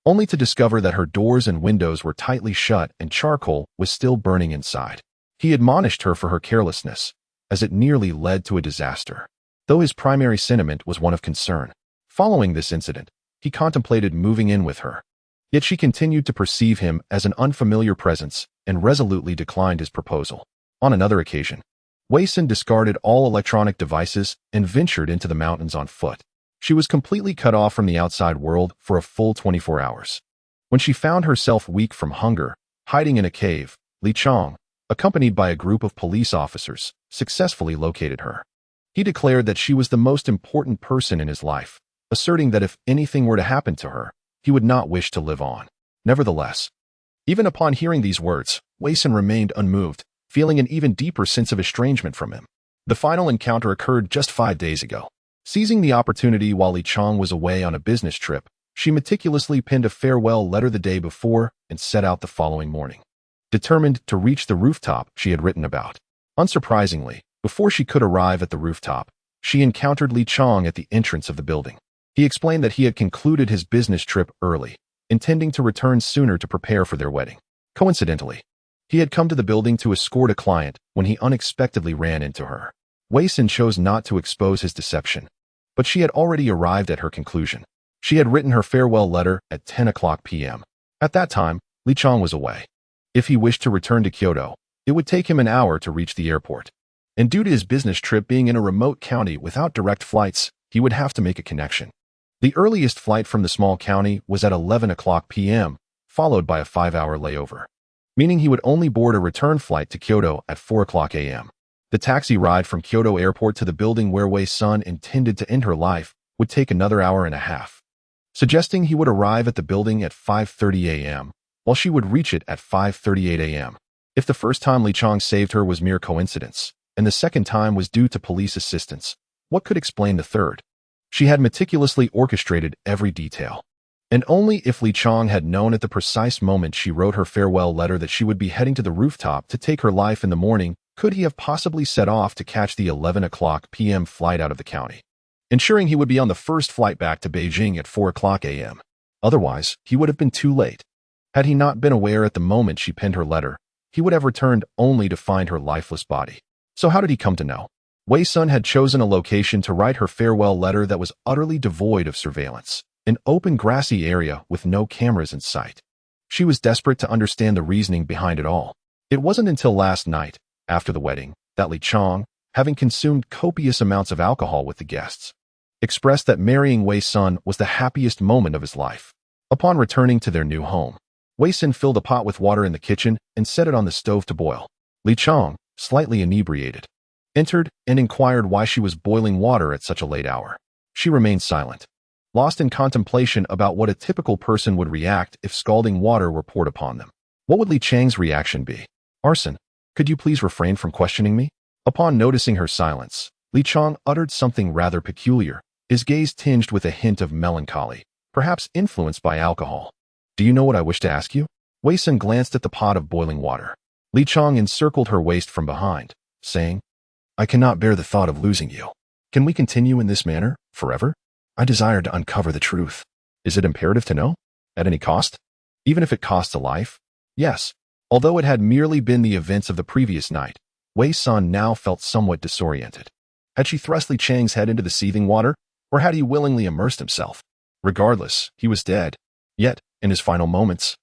only to discover that her doors and windows were tightly shut and charcoal was still burning inside. He admonished her for her carelessness, as it nearly led to a disaster, though his primary sentiment was one of concern. Following this incident, he contemplated moving in with her. Yet she continued to perceive him as an unfamiliar presence and resolutely declined his proposal. On another occasion, Wei-Sun discarded all electronic devices and ventured into the mountains on foot. She was completely cut off from the outside world for a full 24 hours. When she found herself weak from hunger, hiding in a cave, Li Chang, accompanied by a group of police officers, successfully located her. He declared that she was the most important person in his life, asserting that if anything were to happen to her, he would not wish to live on. Nevertheless, even upon hearing these words, Wei-Sun remained unmoved, feeling an even deeper sense of estrangement from him. The final encounter occurred just 5 days ago. Seizing the opportunity while Li Chang was away on a business trip, she meticulously penned a farewell letter the day before and set out the following morning, determined to reach the rooftop she had written about. Unsurprisingly, before she could arrive at the rooftop, she encountered Li Chang at the entrance of the building. He explained that he had concluded his business trip early, intending to return sooner to prepare for their wedding. Coincidentally, he had come to the building to escort a client when he unexpectedly ran into her. Wei-Sun chose not to expose his deception, but she had already arrived at her conclusion. She had written her farewell letter at 10:00 p.m. At that time, Li Chang was away. If he wished to return to Kyoto, it would take him an hour to reach the airport. And due to his business trip being in a remote county without direct flights, he would have to make a connection. The earliest flight from the small county was at 11:00 p.m., followed by a 5-hour layover, meaning he would only board a return flight to Kyoto at 4:00 a.m. The taxi ride from Kyoto Airport to the building where Wei-Sun intended to end her life would take another hour and a half, suggesting he would arrive at the building at 5:30 a.m., while she would reach it at 5:38 a.m. If the first time Li Chang saved her was mere coincidence, and the second time was due to police assistance, what could explain the third? She had meticulously orchestrated every detail. And only if Li Chang had known at the precise moment she wrote her farewell letter that she would be heading to the rooftop to take her life in the morning could he have possibly set off to catch the 11:00 p.m. flight out of the county, ensuring he would be on the first flight back to Beijing at 4:00 a.m. Otherwise, he would have been too late. Had he not been aware at the moment she penned her letter, he would have returned only to find her lifeless body. So how did he come to know? Wei-Sun had chosen a location to write her farewell letter that was utterly devoid of surveillance, an open grassy area with no cameras in sight. She was desperate to understand the reasoning behind it all. It wasn't until last night, after the wedding, that Li Chang, having consumed copious amounts of alcohol with the guests, expressed that marrying Wei-Sun was the happiest moment of his life. Upon returning to their new home, Wei-Sun filled a pot with water in the kitchen and set it on the stove to boil. Li Chang, slightly inebriated, entered and inquired why she was boiling water at such a late hour. She remained silent, lost in contemplation about what a typical person would react if scalding water were poured upon them. What would Li Chang's reaction be? "Arson, could you please refrain from questioning me?" Upon noticing her silence, Li Chang uttered something rather peculiar, his gaze tinged with a hint of melancholy, perhaps influenced by alcohol. "Do you know what I wish to ask you?" Wei-Sun glanced at the pot of boiling water. Li Chang encircled her waist from behind, saying, "I cannot bear the thought of losing you. Can we continue in this manner, forever? I desire to uncover the truth. Is it imperative to know? At any cost? Even if it costs a life?" Yes. Although it had merely been the events of the previous night, Wei-Sun now felt somewhat disoriented. Had she thrust Li Chang's head into the seething water, or had he willingly immersed himself? Regardless, he was dead. Yet, in his final moments,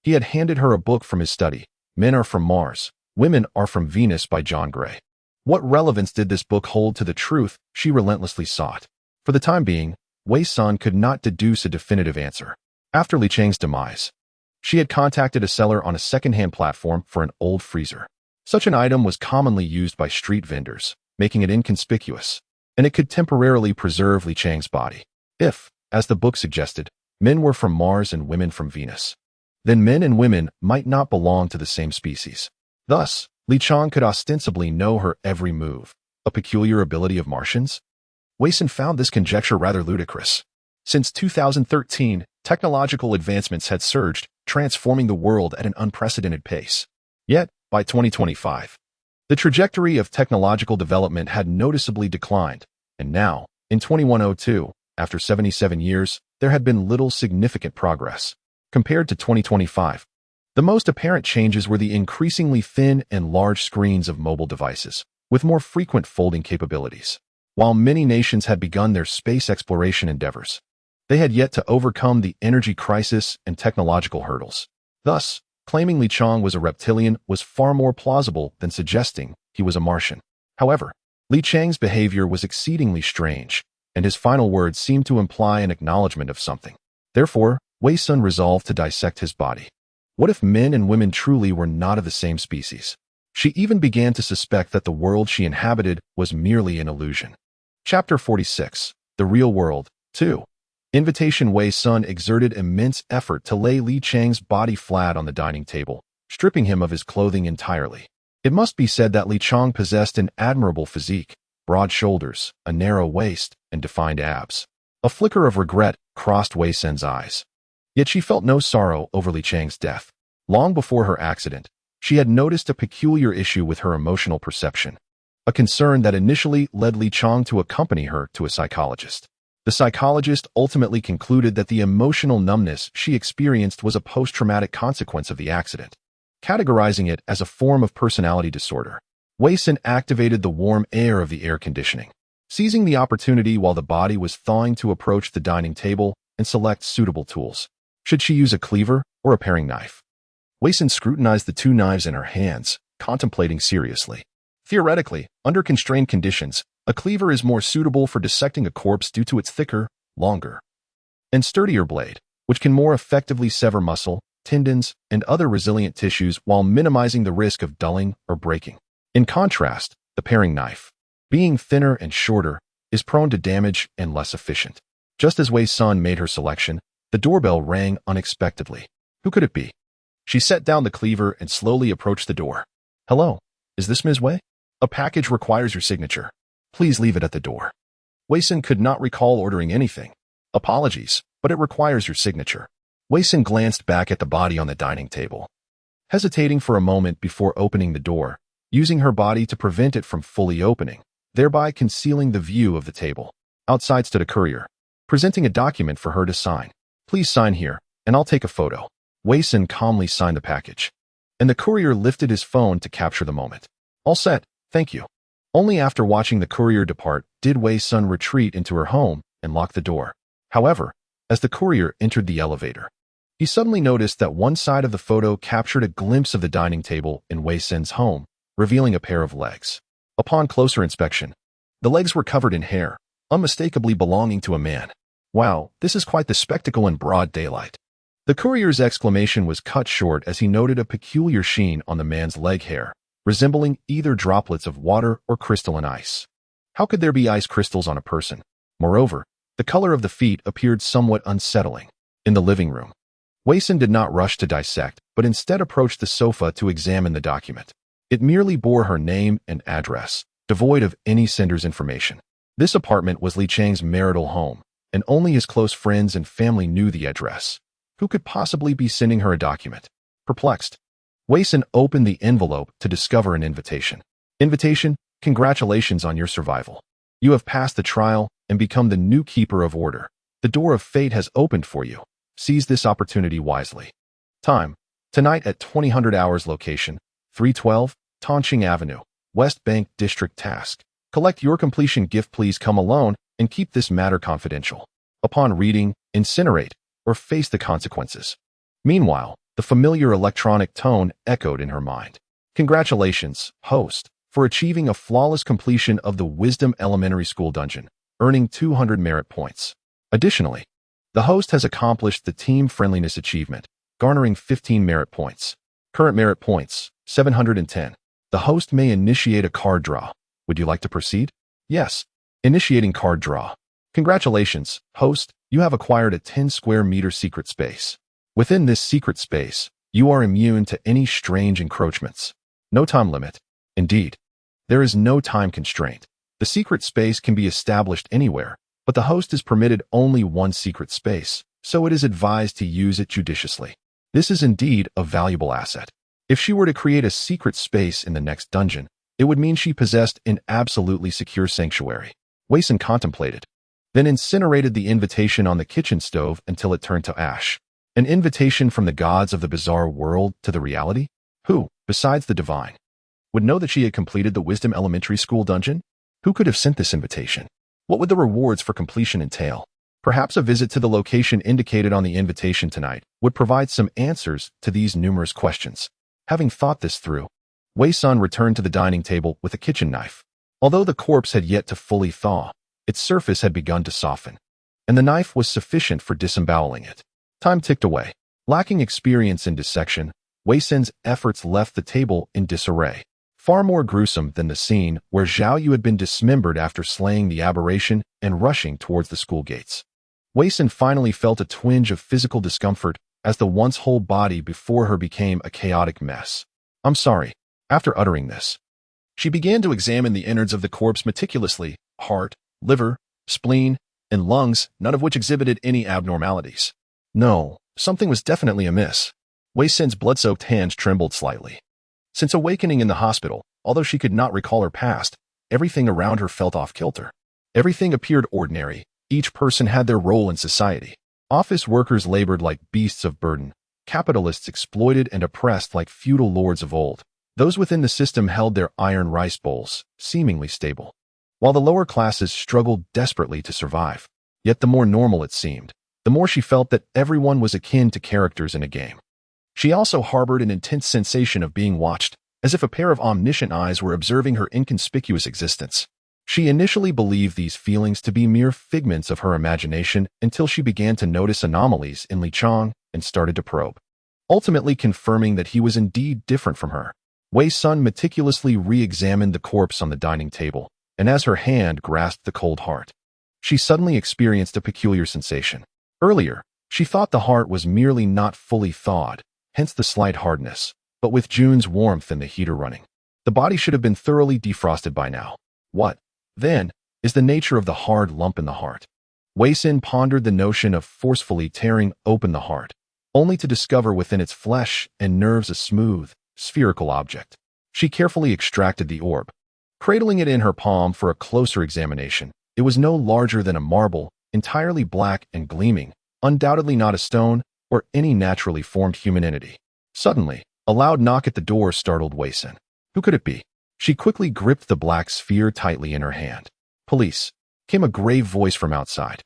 he had handed her a book from his study, Men Are From Mars, Women Are From Venus by John Gray. What relevance did this book hold to the truth she relentlessly sought? For the time being, Wei-Sun could not deduce a definitive answer. After Li Chang's demise, she had contacted a seller on a second-hand platform for an old freezer. Such an item was commonly used by street vendors, making it inconspicuous, and it could temporarily preserve Li Chang's body. If, as the book suggested, men were from Mars and women from Venus, then men and women might not belong to the same species. Thus, Li Chang could ostensibly know her every move, a peculiar ability of Martians? Wei Sun found this conjecture rather ludicrous. Since 2013, technological advancements had surged, transforming the world at an unprecedented pace. Yet, by 2025, the trajectory of technological development had noticeably declined, and now, in 2102, after 77 years, there had been little significant progress. Compared to 2025, the most apparent changes were the increasingly thin and large screens of mobile devices, with more frequent folding capabilities. While many nations had begun their space exploration endeavors, they had yet to overcome the energy crisis and technological hurdles. Thus, claiming Li Chang was a reptilian was far more plausible than suggesting he was a Martian. However, Li Chang's behavior was exceedingly strange, and his final words seemed to imply an acknowledgement of something. Therefore, Wei Sun resolved to dissect his body. What if men and women truly were not of the same species? She even began to suspect that the world she inhabited was merely an illusion. Chapter 46. The Real World, 2. Invitation. Wei Sun exerted immense effort to lay Li Chang's body flat on the dining table, stripping him of his clothing entirely. It must be said that Li Chang possessed an admirable physique, broad shoulders, a narrow waist, and defined abs. A flicker of regret crossed Wei Sun's eyes. Yet she felt no sorrow over Li Chang's death. Long before her accident, she had noticed a peculiar issue with her emotional perception, a concern that initially led Li Chang to accompany her to a psychologist. The psychologist ultimately concluded that the emotional numbness she experienced was a post-traumatic consequence of the accident, categorizing it as a form of personality disorder. Wei Sun activated the warm air of the air conditioning, seizing the opportunity while the body was thawing to approach the dining table and select suitable tools. Should she use a cleaver or a paring knife? Wei Sun scrutinized the two knives in her hands, contemplating seriously. Theoretically, under constrained conditions, a cleaver is more suitable for dissecting a corpse due to its thicker, longer, and sturdier blade, which can more effectively sever muscle, tendons, and other resilient tissues while minimizing the risk of dulling or breaking. In contrast, the paring knife, being thinner and shorter, is prone to damage and less efficient. Just as Wei Sun made her selection, the doorbell rang unexpectedly. Who could it be? She set down the cleaver and slowly approached the door. Hello, is this Ms. Wei? A package requires your signature. Please leave it at the door. Wei Sun could not recall ordering anything. Apologies, but it requires your signature. Wei Sun glanced back at the body on the dining table, hesitating for a moment before opening the door, using her body to prevent it from fully opening, thereby concealing the view of the table. Outside stood a courier, presenting a document for her to sign. Please sign here, and I'll take a photo. Wei Sun calmly signed the package, and the courier lifted his phone to capture the moment. All set, thank you. Only after watching the courier depart did Wei Sun retreat into her home and lock the door. However, as the courier entered the elevator, he suddenly noticed that one side of the photo captured a glimpse of the dining table in Wei Sun's home, revealing a pair of legs. Upon closer inspection, the legs were covered in hair, unmistakably belonging to a man. Wow, this is quite the spectacle in broad daylight. The courier's exclamation was cut short as he noted a peculiar sheen on the man's leg hair, resembling either droplets of water or crystalline ice. How could there be ice crystals on a person? Moreover, the color of the feet appeared somewhat unsettling. In the living room, Wei Sun did not rush to dissect, but instead approached the sofa to examine the document. It merely bore her name and address, devoid of any sender's information. This apartment was Li Chang's marital home, and only his close friends and family knew the address. Who could possibly be sending her a document? Perplexed, Wei Sun opened the envelope to discover an invitation. Invitation, congratulations on your survival. You have passed the trial and become the new keeper of order. The door of fate has opened for you. Seize this opportunity wisely. Time, tonight at 2000 hours. Location, 312, Tonqing Avenue, West Bank District. Task, collect your completion gift. Please come alone and keep this matter confidential. Upon reading, incinerate or face the consequences. Meanwhile, the familiar electronic tone echoed in her mind. Congratulations, host, for achieving a flawless completion of the Wisdom Elementary School dungeon, earning 200 merit points. Additionally, the host has accomplished the Team Friendliness achievement, garnering 15 merit points. Current merit points, 710. The host may initiate a card draw. Would you like to proceed? Yes. Initiating card draw. Congratulations, host, you have acquired a 10 square meter secret space. Within this secret space, you are immune to any strange encroachments. No time limit. Indeed, there is no time constraint. The secret space can be established anywhere, but the host is permitted only one secret space, so it is advised to use it judiciously. This is indeed a valuable asset. If she were to create a secret space in the next dungeon, it would mean she possessed an absolutely secure sanctuary. Wei Sun contemplated, then incinerated the invitation on the kitchen stove until it turned to ash. An invitation from the gods of the bizarre world to the reality? Who, besides the divine, would know that she had completed the Wisdom Elementary School dungeon? Who could have sent this invitation? What would the rewards for completion entail? Perhaps a visit to the location indicated on the invitation tonight would provide some answers to these numerous questions. Having thought this through, Wei Sun returned to the dining table with a kitchen knife. Although the corpse had yet to fully thaw, its surface had begun to soften, and the knife was sufficient for disemboweling it. Time ticked away. Lacking experience in dissection, Wei Sun's efforts left the table in disarray. Far more gruesome than the scene where Zhao Yu had been dismembered after slaying the aberration and rushing towards the school gates. Wei Sun finally felt a twinge of physical discomfort as the once whole body before her became a chaotic mess. I'm sorry. After uttering this, she began to examine the innards of the corpse meticulously, heart, liver, spleen, and lungs, none of which exhibited any abnormalities. No, something was definitely amiss. Wei Sun's blood-soaked hands trembled slightly. Since awakening in the hospital, although she could not recall her past, everything around her felt off-kilter. Everything appeared ordinary. Each person had their role in society. Office workers labored like beasts of burden. Capitalists exploited and oppressed like feudal lords of old. Those within the system held their iron rice bowls, seemingly stable, while the lower classes struggled desperately to survive. Yet the more normal it seemed, the more she felt that everyone was akin to characters in a game. She also harbored an intense sensation of being watched, as if a pair of omniscient eyes were observing her inconspicuous existence. She initially believed these feelings to be mere figments of her imagination until she began to notice anomalies in Li Chang and started to probe, ultimately confirming that he was indeed different from her. Wei Sun meticulously re-examined the corpse on the dining table, and as her hand grasped the cold heart, she suddenly experienced a peculiar sensation. Earlier, she thought the heart was merely not fully thawed, hence the slight hardness, but with June's warmth and the heater running, the body should have been thoroughly defrosted by now. What, then, is the nature of the hard lump in the heart? Wei Sun pondered the notion of forcefully tearing open the heart, only to discover within its flesh and nerves a smooth, spherical object. She carefully extracted the orb, cradling it in her palm for a closer examination. It was no larger than a marble, entirely black and gleaming, undoubtedly not a stone or any naturally formed human entity. Suddenly, a loud knock at the door startled Wei Sun. Who could it be? She quickly gripped the black sphere tightly in her hand. Police, came a grave voice from outside.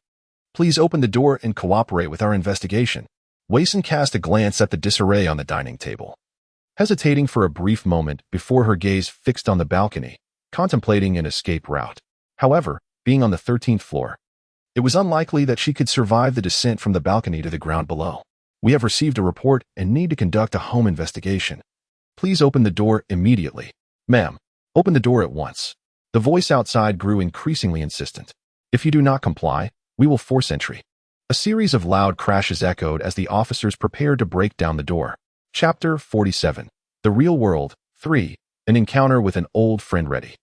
Please open the door and cooperate with our investigation. Wei Sun cast a glance at the disarray on the dining table, hesitating for a brief moment before her gaze fixed on the balcony, contemplating an escape route. However, being on the 13th floor, it was unlikely that she could survive the descent from the balcony to the ground below. We have received a report and need to conduct a home investigation. Please open the door immediately. Ma'am, open the door at once. The voice outside grew increasingly insistent. If you do not comply, we will force entry. A series of loud crashes echoed as the officers prepared to break down the door. Chapter 47. The Real World, 3. An encounter with an old friend ready.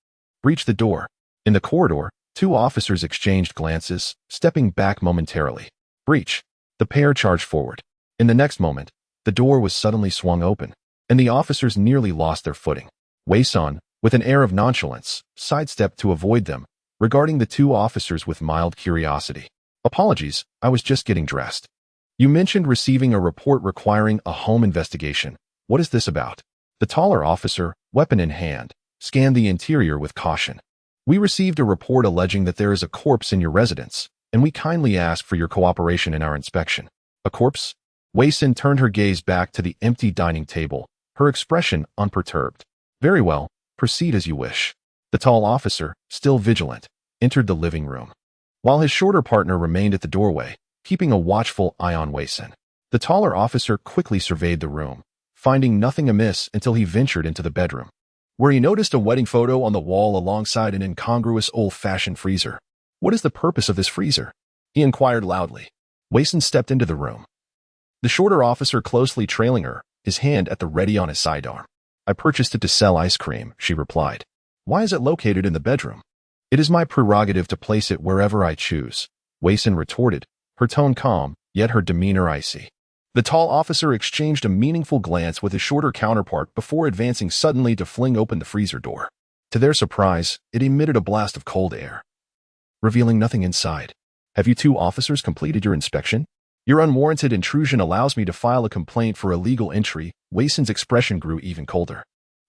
Breach the door. In the corridor, two officers exchanged glances, stepping back momentarily. Breach. The pair charged forward. In the next moment, the door was suddenly swung open, and the officers nearly lost their footing. Wei Sun, with an air of nonchalance, sidestepped to avoid them, regarding the two officers with mild curiosity. Apologies, I was just getting dressed. You mentioned receiving a report requiring a home investigation. What is this about? The taller officer, weapon in hand, scanned the interior with caution. We received a report alleging that there is a corpse in your residence, and we kindly ask for your cooperation in our inspection. A corpse? Wei Sun turned her gaze back to the empty dining table, her expression unperturbed. Very well, proceed as you wish. The tall officer, still vigilant, entered the living room, while his shorter partner remained at the doorway, keeping a watchful eye on Wei Sun. The taller officer quickly surveyed the room, finding nothing amiss until he ventured into the bedroom, where he noticed a wedding photo on the wall alongside an incongruous old-fashioned freezer. What is the purpose of this freezer? He inquired loudly. Wei Sun stepped into the room, the shorter officer closely trailing her, his hand at the ready on his sidearm. I purchased it to sell ice cream, she replied. Why is it located in the bedroom? It is my prerogative to place it wherever I choose, Wei Sun retorted, her tone calm, yet her demeanor icy. The tall officer exchanged a meaningful glance with his shorter counterpart before advancing suddenly to fling open the freezer door. To their surprise, it emitted a blast of cold air, revealing nothing inside. Have you two officers completed your inspection? Your unwarranted intrusion allows me to file a complaint for illegal entry. Wei Sun's expression grew even colder.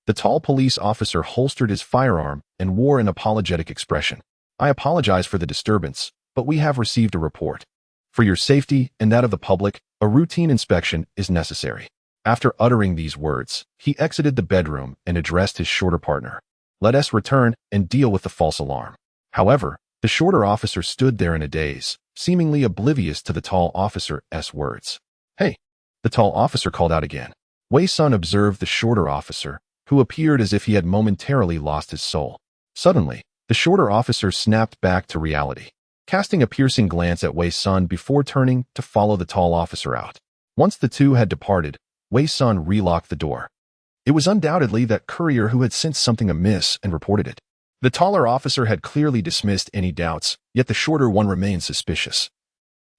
The tall police officer holstered his firearm and wore an apologetic expression. I apologize for the disturbance, but we have received a report. For your safety and that of the public, a routine inspection is necessary. After uttering these words, he exited the bedroom and addressed his shorter partner. Let us return and deal with the false alarm. However, the shorter officer stood there in a daze, seemingly oblivious to the tall officer's words. Hey! The tall officer called out again. Wei Sun observed the shorter officer, who appeared as if he had momentarily lost his soul. Suddenly, the shorter officer snapped back to reality, casting a piercing glance at Wei Sun before turning to follow the tall officer out. Once the two had departed, Wei Sun relocked the door. It was undoubtedly that courier who had sensed something amiss and reported it. The taller officer had clearly dismissed any doubts, yet the shorter one remained suspicious,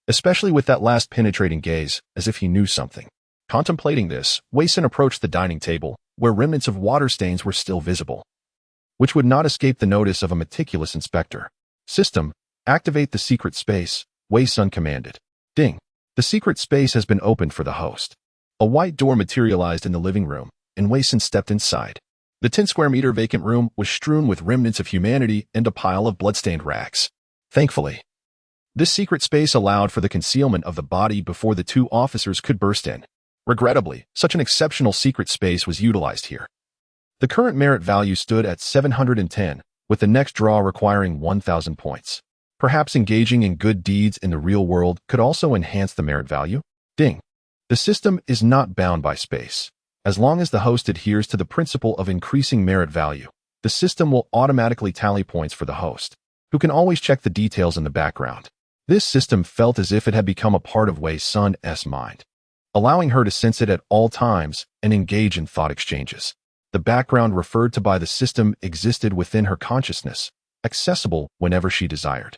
especially with that last penetrating gaze, as if he knew something. Contemplating this, Wei Sun approached the dining table, where remnants of water stains were still visible, which would not escape the notice of a meticulous inspector. System, activate the secret space, Wei Sun commanded. Ding! The secret space has been opened for the host. A white door materialized in the living room, and Wei Sun stepped inside. The 10-square-meter vacant room was strewn with remnants of humanity and a pile of bloodstained rags. Thankfully, this secret space allowed for the concealment of the body before the two officers could burst in. Regrettably, such an exceptional secret space was utilized here. The current merit value stood at 710, with the next draw requiring 1,000 points. Perhaps engaging in good deeds in the real world could also enhance the merit value? Ding! The system is not bound by space. As long as the host adheres to the principle of increasing merit value, the system will automatically tally points for the host, who can always check the details in the background. This system felt as if it had become a part of Wei Sun's mind, allowing her to sense it at all times and engage in thought exchanges. The background referred to by the system existed within her consciousness, accessible whenever she desired.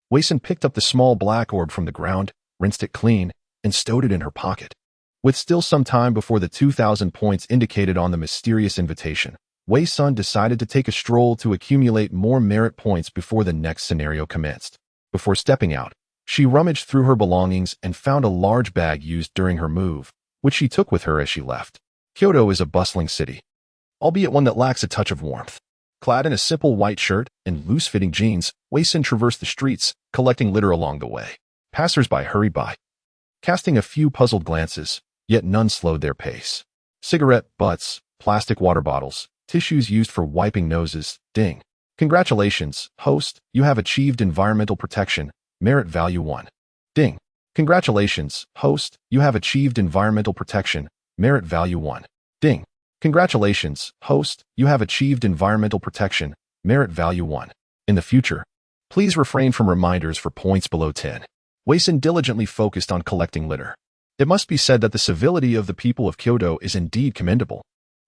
Wei Sun picked up the small black orb from the ground, rinsed it clean, and stowed it in her pocket. With still some time before the 2,000 points indicated on the mysterious invitation, Wei Sun decided to take a stroll to accumulate more merit points before the next scenario commenced. Before stepping out, she rummaged through her belongings and found a large bag used during her move, which she took with her as she left. Kyoto is a bustling city, albeit one that lacks a touch of warmth. Clad in a simple white shirt and loose-fitting jeans, Wei Sun traversed the streets, collecting litter along the way. Passers-by hurried by, casting a few puzzled glances, yet none slowed their pace. Cigarette butts, plastic water bottles, tissues used for wiping noses. Ding! Congratulations, host, you have achieved environmental protection, merit value 1. Ding! Congratulations, host, you have achieved environmental protection, merit value 1. Ding! Congratulations, host, you have achieved environmental protection, merit value 1. In the future, please refrain from reminders for points below 10. Wei Sun diligently focused on collecting litter. It must be said that the civility of the people of Kyoto is indeed commendable.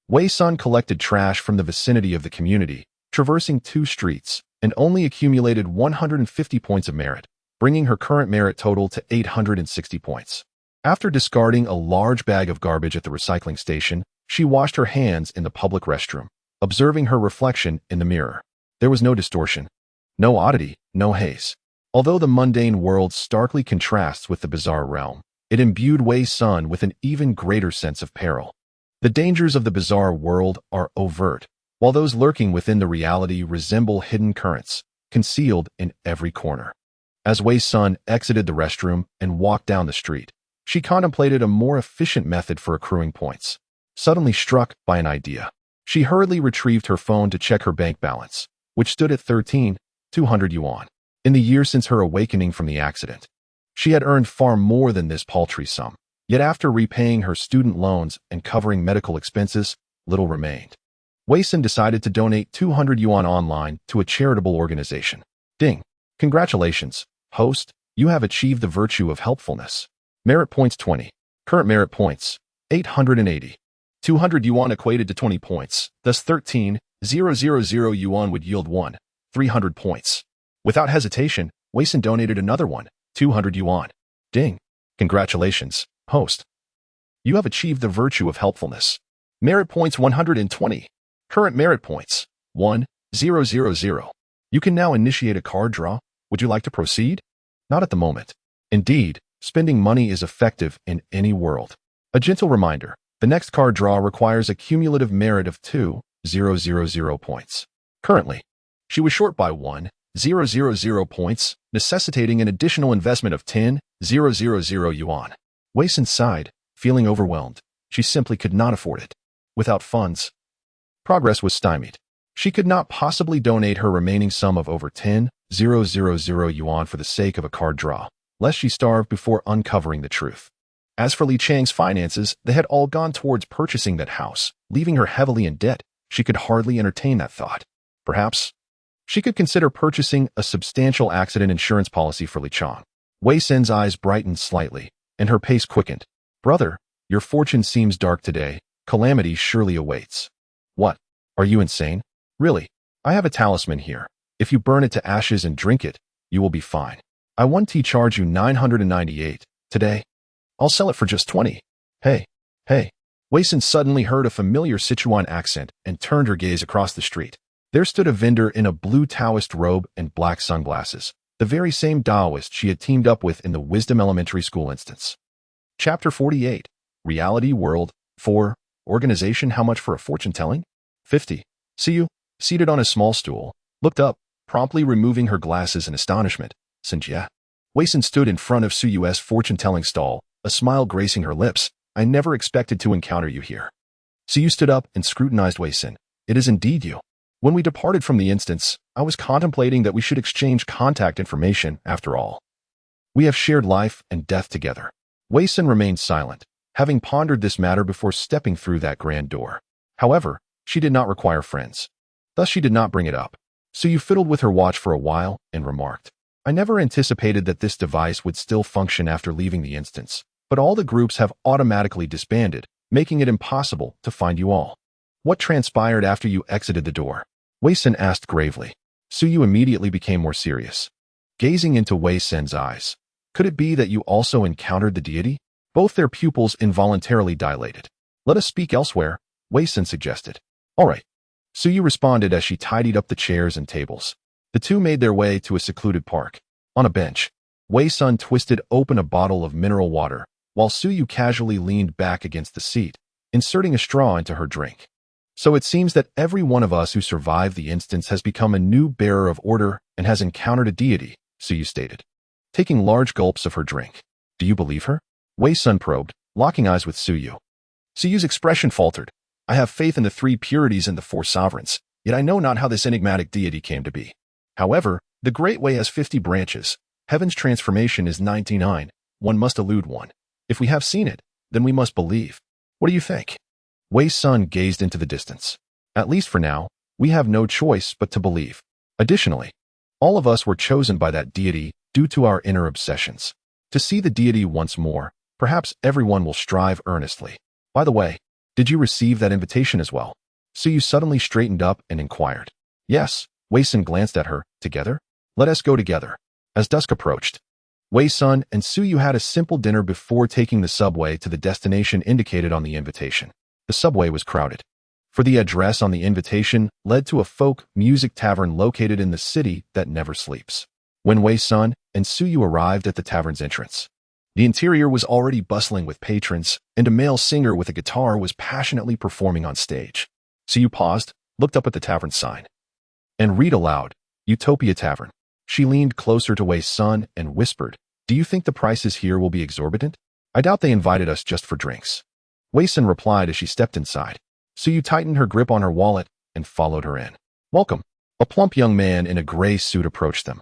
Wei Sun collected trash from the vicinity of the community, traversing 2 streets, and only accumulated 150 points of merit, bringing her current merit total to 860 points. After discarding a large bag of garbage at the recycling station, she washed her hands in the public restroom, observing her reflection in the mirror. There was no distortion, no oddity, no haze. Although the mundane world starkly contrasts with the bizarre realm, it imbued Wei Sun with an even greater sense of peril. The dangers of the bizarre world are overt, while those lurking within the reality resemble hidden currents, concealed in every corner. As Wei Sun exited the restroom and walked down the street, she contemplated a more efficient method for accruing points. Suddenly struck by an idea, she hurriedly retrieved her phone to check her bank balance, which stood at 13,200 yuan. In the year since her awakening from the accident, she had earned far more than this paltry sum. Yet after repaying her student loans and covering medical expenses, little remained. Wei Sun decided to donate 200 yuan online to a charitable organization. Ding! Congratulations, host, you have achieved the virtue of helpfulness. Merit points 20. Current merit points, 880. 200 yuan equated to 20 points, thus 13,000 yuan would yield 300 points. Without hesitation, Wei Sin donated another 200 yuan. Ding. Congratulations, host. You have achieved the virtue of helpfulness. Merit points 120. Current merit points 1000. You can now initiate a card draw. Would you like to proceed? Not at the moment. Indeed, spending money is effective in any world. A gentle reminder, the next card draw requires a cumulative merit of 2000 points. Currently, she was short by 1000 points, necessitating an additional investment of 10,000 yuan. Wei Sin sighed, feeling overwhelmed. She simply could not afford it. Without funds, progress was stymied. She could not possibly donate her remaining sum of over 10,000 yuan for the sake of a card draw, lest she starve before uncovering the truth. As for Li Chang's finances, they had all gone towards purchasing that house, leaving her heavily in debt. She could hardly entertain that thought. Perhaps she could consider purchasing a substantial accident insurance policy for Li Chang. Wei Sin's eyes brightened slightly, and her pace quickened. Brother, your fortune seems dark today. Calamity surely awaits. What? Are you insane? Really? I have a talisman here. If you burn it to ashes and drink it, you will be fine. I want to charge you 998 today. I'll sell it for just 20. Hey. Wei Sin suddenly heard a familiar Sichuan accent and turned her gaze across the street. There stood a vendor in a blue Taoist robe and black sunglasses, the very same Taoist she had teamed up with in the Wisdom Elementary School instance. Chapter 48. Reality World 4. Organization. How much for a fortune-telling? 50. Siyu, seated on a small stool, looked up, promptly removing her glasses in astonishment. Sinjia. Wei Sin stood in front of Suyu's fortune-telling stall, a smile gracing her lips. I never expected to encounter you here. Siyu stood up and scrutinized Wei Sin. It is indeed you. When we departed from the instance, I was contemplating that we should exchange contact information after all. We have shared life and death together. Wei Sin remained silent, having pondered this matter before stepping through that grand door. However, she did not require friends. Thus she did not bring it up. Siyu fiddled with her watch for a while and remarked, I never anticipated that this device would still function after leaving the instance, but all the groups have automatically disbanded, making it impossible to find you all. What transpired after you exited the door? Wei Sin asked gravely. Siyu immediately became more serious. Gazing into Wei Sin's eyes, could it be that you also encountered the deity? Both their pupils involuntarily dilated. Let us speak elsewhere, Wei Sin suggested. All right. Siyu responded as she tidied up the chairs and tables. The two made their way to a secluded park. On a bench, Wei Sun twisted open a bottle of mineral water, while Siyu casually leaned back against the seat, inserting a straw into her drink. So it seems that every one of us who survived the instance has become a new bearer of order and has encountered a deity, Siyu stated, taking large gulps of her drink. Do you believe her? Wei Sun probed, locking eyes with Siyu. Siyu's expression faltered. I have faith in the three purities and the four sovereigns, yet I know not how this enigmatic deity came to be. However, the Great Way has 50 branches. Heaven's transformation is 99. One must elude one. If we have seen it, then we must believe. What do you think? Wei Sun gazed into the distance. At least for now, we have no choice but to believe. Additionally, all of us were chosen by that deity due to our inner obsessions. To see the deity once more, perhaps everyone will strive earnestly. By the way, did you receive that invitation as well? Siyu suddenly straightened up and inquired. Yes, Wei Sun glanced at her. Together? Let us go together. As dusk approached, Wei Sun and Siyu had a simple dinner before taking the subway to the destination indicated on the invitation. The subway was crowded, for the address on the invitation led to a folk music tavern located in the city that never sleeps. When Wei Sun and Siyu arrived at the tavern's entrance, the interior was already bustling with patrons, and a male singer with a guitar was passionately performing on stage. Siyu paused, looked up at the tavern sign, and read aloud, Utopia Tavern. She leaned closer to Wei Sun and whispered, Do you think the prices here will be exorbitant? I doubt they invited us just for drinks. Wei Sun replied as she stepped inside. Siyu tightened her grip on her wallet and followed her in. Welcome. A plump young man in a gray suit approached them.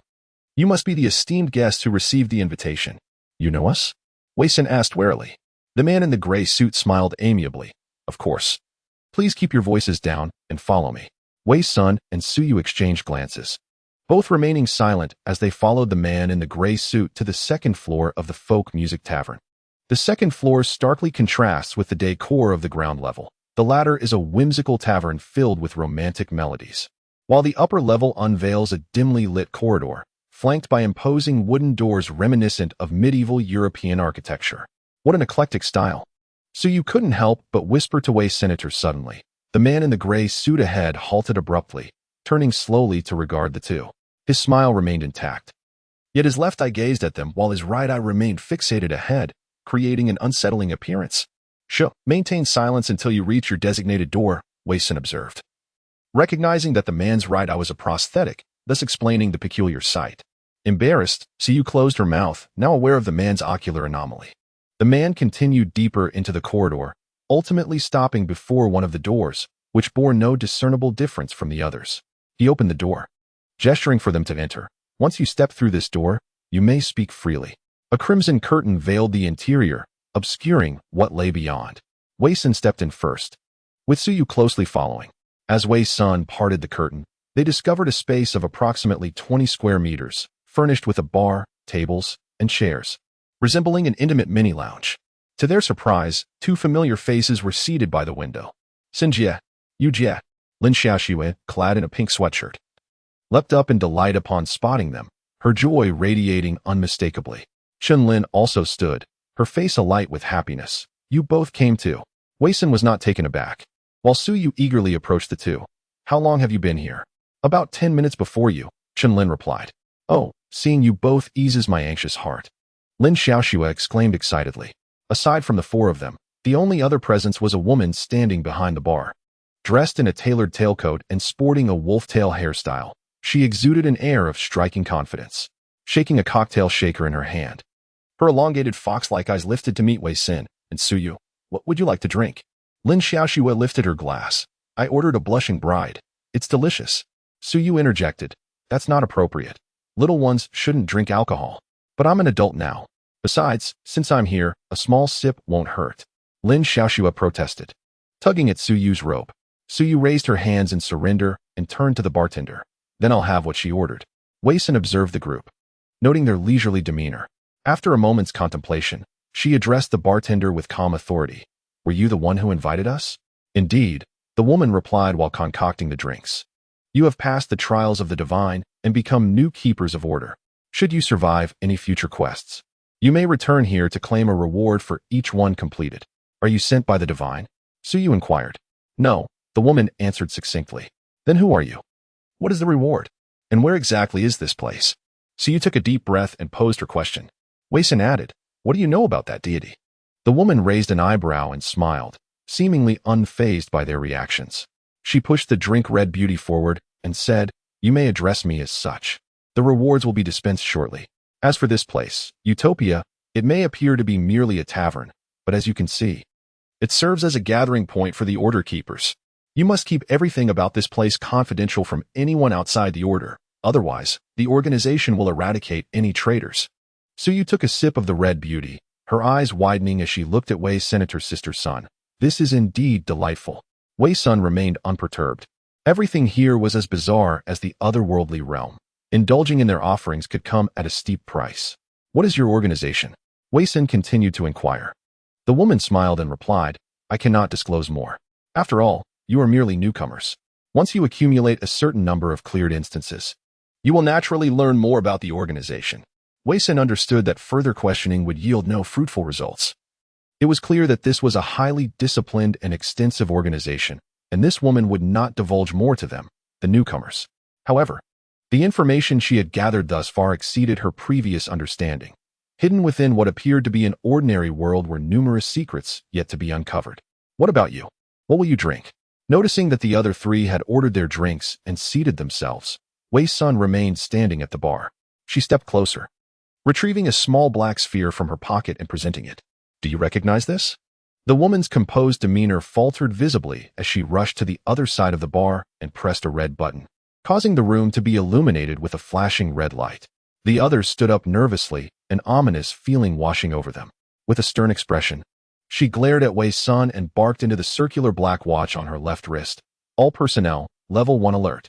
You must be the esteemed guest who received the invitation. You know us? Wei Sun asked warily. The man in the gray suit smiled amiably. Of course. Please keep your voices down and follow me. Wei Sun and Siyu exchanged glances, both remaining silent as they followed the man in the gray suit to the second floor of the folk music tavern. The second floor starkly contrasts with the decor of the ground level. The latter is a whimsical tavern filled with romantic melodies, while the upper level unveils a dimly lit corridor, flanked by imposing wooden doors reminiscent of medieval European architecture. What an eclectic style. So you couldn't help but whisper to Wei Senator suddenly. The man in the gray suit ahead halted abruptly, turning slowly to regard the two. His smile remained intact. Yet his left eye gazed at them while his right eye remained fixated ahead, creating an unsettling appearance. Sure, maintain silence until you reach your designated door, Wei Sin observed. Recognizing that the man's right eye was a prosthetic, thus explaining the peculiar sight. Embarrassed, Siyu closed her mouth, now aware of the man's ocular anomaly. The man continued deeper into the corridor, ultimately stopping before one of the doors, which bore no discernible difference from the others. He opened the door, gesturing for them to enter. Once you step through this door, you may speak freely. A crimson curtain veiled the interior, obscuring what lay beyond. Wei Sun stepped in first, with Siyu closely following. As Wei Sun parted the curtain, they discovered a space of approximately 20 square meters, furnished with a bar, tables, and chairs, resembling an intimate mini-lounge. To their surprise, two familiar faces were seated by the window. Xin Jie, Yu Jie, Lin Xiaoxue, clad in a pink sweatshirt, leapt up in delight upon spotting them, her joy radiating unmistakably. Chen Lin also stood, her face alight with happiness. You both came too. Wei Sun was not taken aback, while Su Yu eagerly approached the two. How long have you been here? About 10 minutes before you, Chen Lin replied. Oh, seeing you both eases my anxious heart. Lin Xiaoxue exclaimed excitedly. Aside from the four of them, the only other presence was a woman standing behind the bar. Dressed in a tailored tailcoat and sporting a wolf-tail hairstyle, she exuded an air of striking confidence, shaking a cocktail shaker in her hand. Her elongated fox-like eyes lifted to meet Wei Sin and Su Yu. What would you like to drink? Lin Xiaoxue lifted her glass. I ordered a blushing bride. It's delicious. Su Yu interjected. That's not appropriate. Little ones shouldn't drink alcohol. But I'm an adult now. Besides, since I'm here, a small sip won't hurt. Lin Xiaoxue protested, tugging at Su Yu's robe. Su Yu raised her hands in surrender and turned to the bartender. Then I'll have what she ordered. Wei Sun observed the group, noting their leisurely demeanor. After a moment's contemplation, she addressed the bartender with calm authority. Were you the one who invited us? Indeed, the woman replied while concocting the drinks. You have passed the trials of the divine and become new keepers of order. Should you survive any future quests, you may return here to claim a reward for each one completed. Are you sent by the divine? Su Yu inquired. No, the woman answered succinctly. Then who are you? What is the reward? And where exactly is this place? Su Yu took a deep breath and posed her question. Wei Sun added, what do you know about that deity? The woman raised an eyebrow and smiled, seemingly unfazed by their reactions. She pushed the drink red beauty forward and said, you may address me as such. The rewards will be dispensed shortly. As for this place, Utopia, it may appear to be merely a tavern, but as you can see, it serves as a gathering point for the order keepers. You must keep everything about this place confidential from anyone outside the order. Otherwise, the organization will eradicate any traitors. Su Yu took a sip of the red beauty, her eyes widening as she looked at Wei Senator's sister's son. This is indeed delightful. Wei Sun remained unperturbed. Everything here was as bizarre as the otherworldly realm. Indulging in their offerings could come at a steep price. What is your organization? Wei Sun continued to inquire. The woman smiled and replied, I cannot disclose more. After all, you are merely newcomers. Once you accumulate a certain number of cleared instances, you will naturally learn more about the organization. Wei Sun understood that further questioning would yield no fruitful results. It was clear that this was a highly disciplined and extensive organization, and this woman would not divulge more to them, the newcomers. However, the information she had gathered thus far exceeded her previous understanding. Hidden within what appeared to be an ordinary world were numerous secrets yet to be uncovered. What about you? What will you drink? Noticing that the other three had ordered their drinks and seated themselves, Wei Sun remained standing at the bar. She stepped closer, retrieving a small black sphere from her pocket and presenting it. Do you recognize this? The woman's composed demeanor faltered visibly as she rushed to the other side of the bar and pressed a red button, causing the room to be illuminated with a flashing red light. The others stood up nervously, an ominous feeling washing over them. With a stern expression, she glared at Wei Sun and barked into the circular black watch on her left wrist. All personnel, level 1 alert.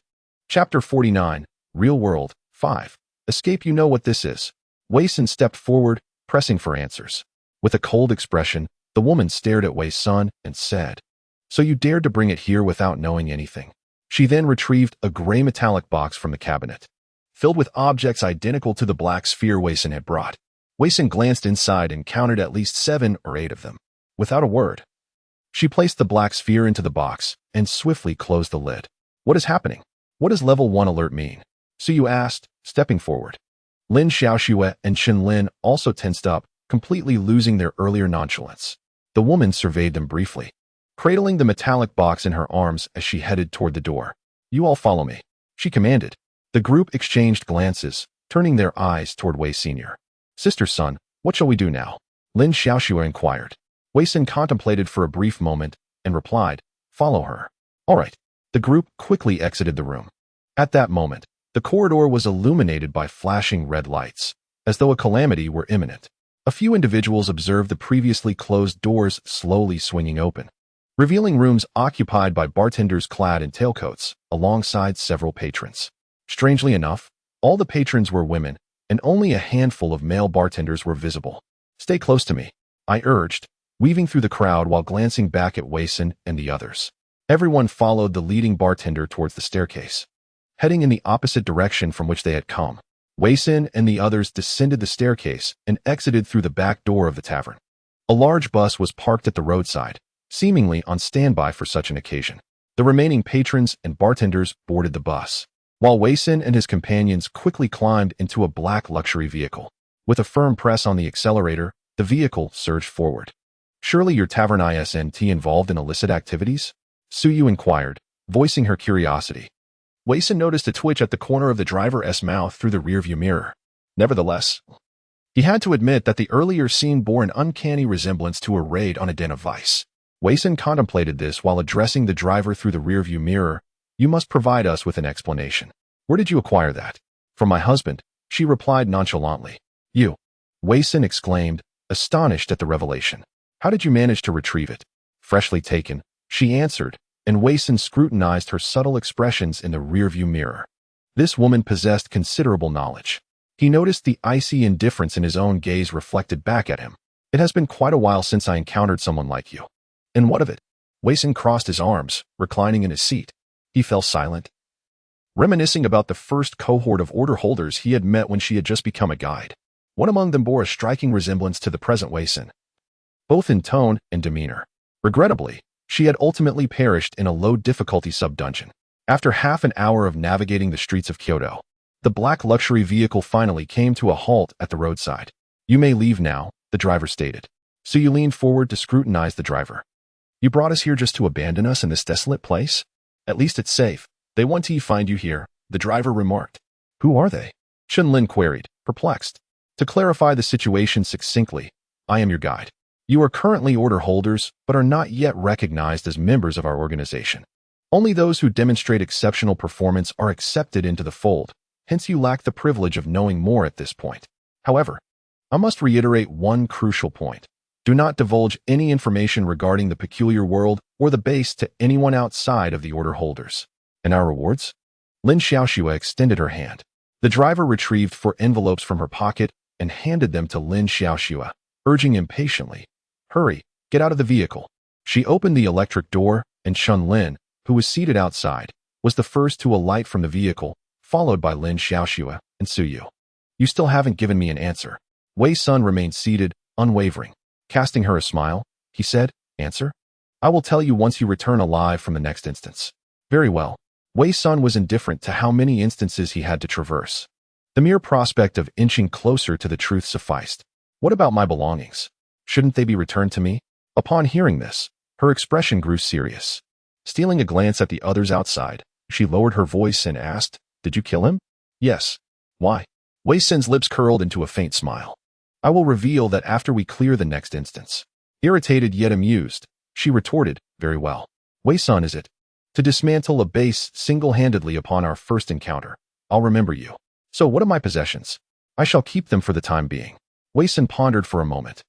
Chapter 49, Real World, 5. Escape. You know what this is. Wei Sun stepped forward, pressing for answers. With a cold expression, the woman stared at Wei Sun and said, So you dared to bring it here without knowing anything. She then retrieved a gray metallic box from the cabinet, filled with objects identical to the black sphere Wei-san had brought. Wei-san glanced inside and counted at least 7 or 8 of them. Without a word, she placed the black sphere into the box and swiftly closed the lid. What is happening? What does level 1 alert mean? Suyu asked, stepping forward. Lin Xiaoxue and Chen Lin also tensed up, completely losing their earlier nonchalance. The woman surveyed them briefly, cradling the metallic box in her arms as she headed toward the door. You all follow me, she commanded. The group exchanged glances, turning their eyes toward Wei Sr. Sister's son, what shall we do now? Lin Xiaoxue inquired. Wei-san contemplated for a brief moment and replied, follow her. All right. The group quickly exited the room. At that moment, the corridor was illuminated by flashing red lights, as though a calamity were imminent. A few individuals observed the previously closed doors slowly swinging open, revealing rooms occupied by bartenders clad in tailcoats, alongside several patrons. Strangely enough, all the patrons were women, and only a handful of male bartenders were visible. Stay close to me, I urged, weaving through the crowd while glancing back at Wei-san and the others. Everyone followed the leading bartender towards the staircase, heading in the opposite direction from which they had come. Wei-san and the others descended the staircase and exited through the back door of the tavern. A large bus was parked at the roadside, seemingly on standby for such an occasion. The remaining patrons and bartenders boarded the bus, while Wei-san and his companions quickly climbed into a black luxury vehicle. With a firm press on the accelerator, the vehicle surged forward. Surely your tavern isn't involved in illicit activities? Suyu inquired, voicing her curiosity. Wei-san noticed a twitch at the corner of the driver's mouth through the rearview mirror. Nevertheless, he had to admit that the earlier scene bore an uncanny resemblance to a raid on a den of vice. Wei-san contemplated this while addressing the driver through the rearview mirror. You must provide us with an explanation. Where did you acquire that? From my husband, she replied nonchalantly. You? Wei-san exclaimed, astonished at the revelation. How did you manage to retrieve it? Freshly taken, she answered, and Wei-san scrutinized her subtle expressions in the rearview mirror. This woman possessed considerable knowledge. He noticed the icy indifference in his own gaze reflected back at him. It has been quite a while since I encountered someone like you. And what of it? Wei-san crossed his arms, reclining in his seat. He fell silent, reminiscing about the first cohort of order holders he had met when she had just become a guide. One among them bore a striking resemblance to the present Wei-san, both in tone and demeanor. Regrettably, she had ultimately perished in a low-difficulty sub-dungeon. After half an hour of navigating the streets of Kyoto, the black luxury vehicle finally came to a halt at the roadside. You may leave now, the driver stated. Suyu leaned forward to scrutinize the driver. You brought us here just to abandon us in this desolate place? At least it's safe. They want to find you here, the driver remarked. Who are they? Chen Lin queried, perplexed. To clarify the situation succinctly, I am your guide. You are currently order holders, but are not yet recognized as members of our organization. Only those who demonstrate exceptional performance are accepted into the fold, hence you lack the privilege of knowing more at this point. However, I must reiterate one crucial point. Do not divulge any information regarding the peculiar world or the base to anyone outside of the order holders. And our rewards? Lin Xiaoxue extended her hand. The driver retrieved 4 envelopes from her pocket and handed them to Lin Xiaoxue, urging impatiently, hurry, get out of the vehicle. She opened the electric door, and Chen Lin, who was seated outside, was the first to alight from the vehicle, followed by Lin Xiaoxue and Suyu. You still haven't given me an answer. Wei-san remained seated, unwavering. Casting her a smile, he said, answer? I will tell you once you return alive from the next instance. Very well. Wei-san was indifferent to how many instances he had to traverse. The mere prospect of inching closer to the truth sufficed. What about my belongings? Shouldn't they be returned to me? Upon hearing this, her expression grew serious. Stealing a glance at the others outside, she lowered her voice and asked, Did you kill him? Yes. Why? Wei-san's lips curled into a faint smile. I will reveal that after we clear the next instance. Irritated yet amused, she retorted, Very well. Wei-san is it? To dismantle a base single-handedly upon our first encounter. I'll remember you. So what are my possessions? I shall keep them for the time being. Wei-san pondered for a moment.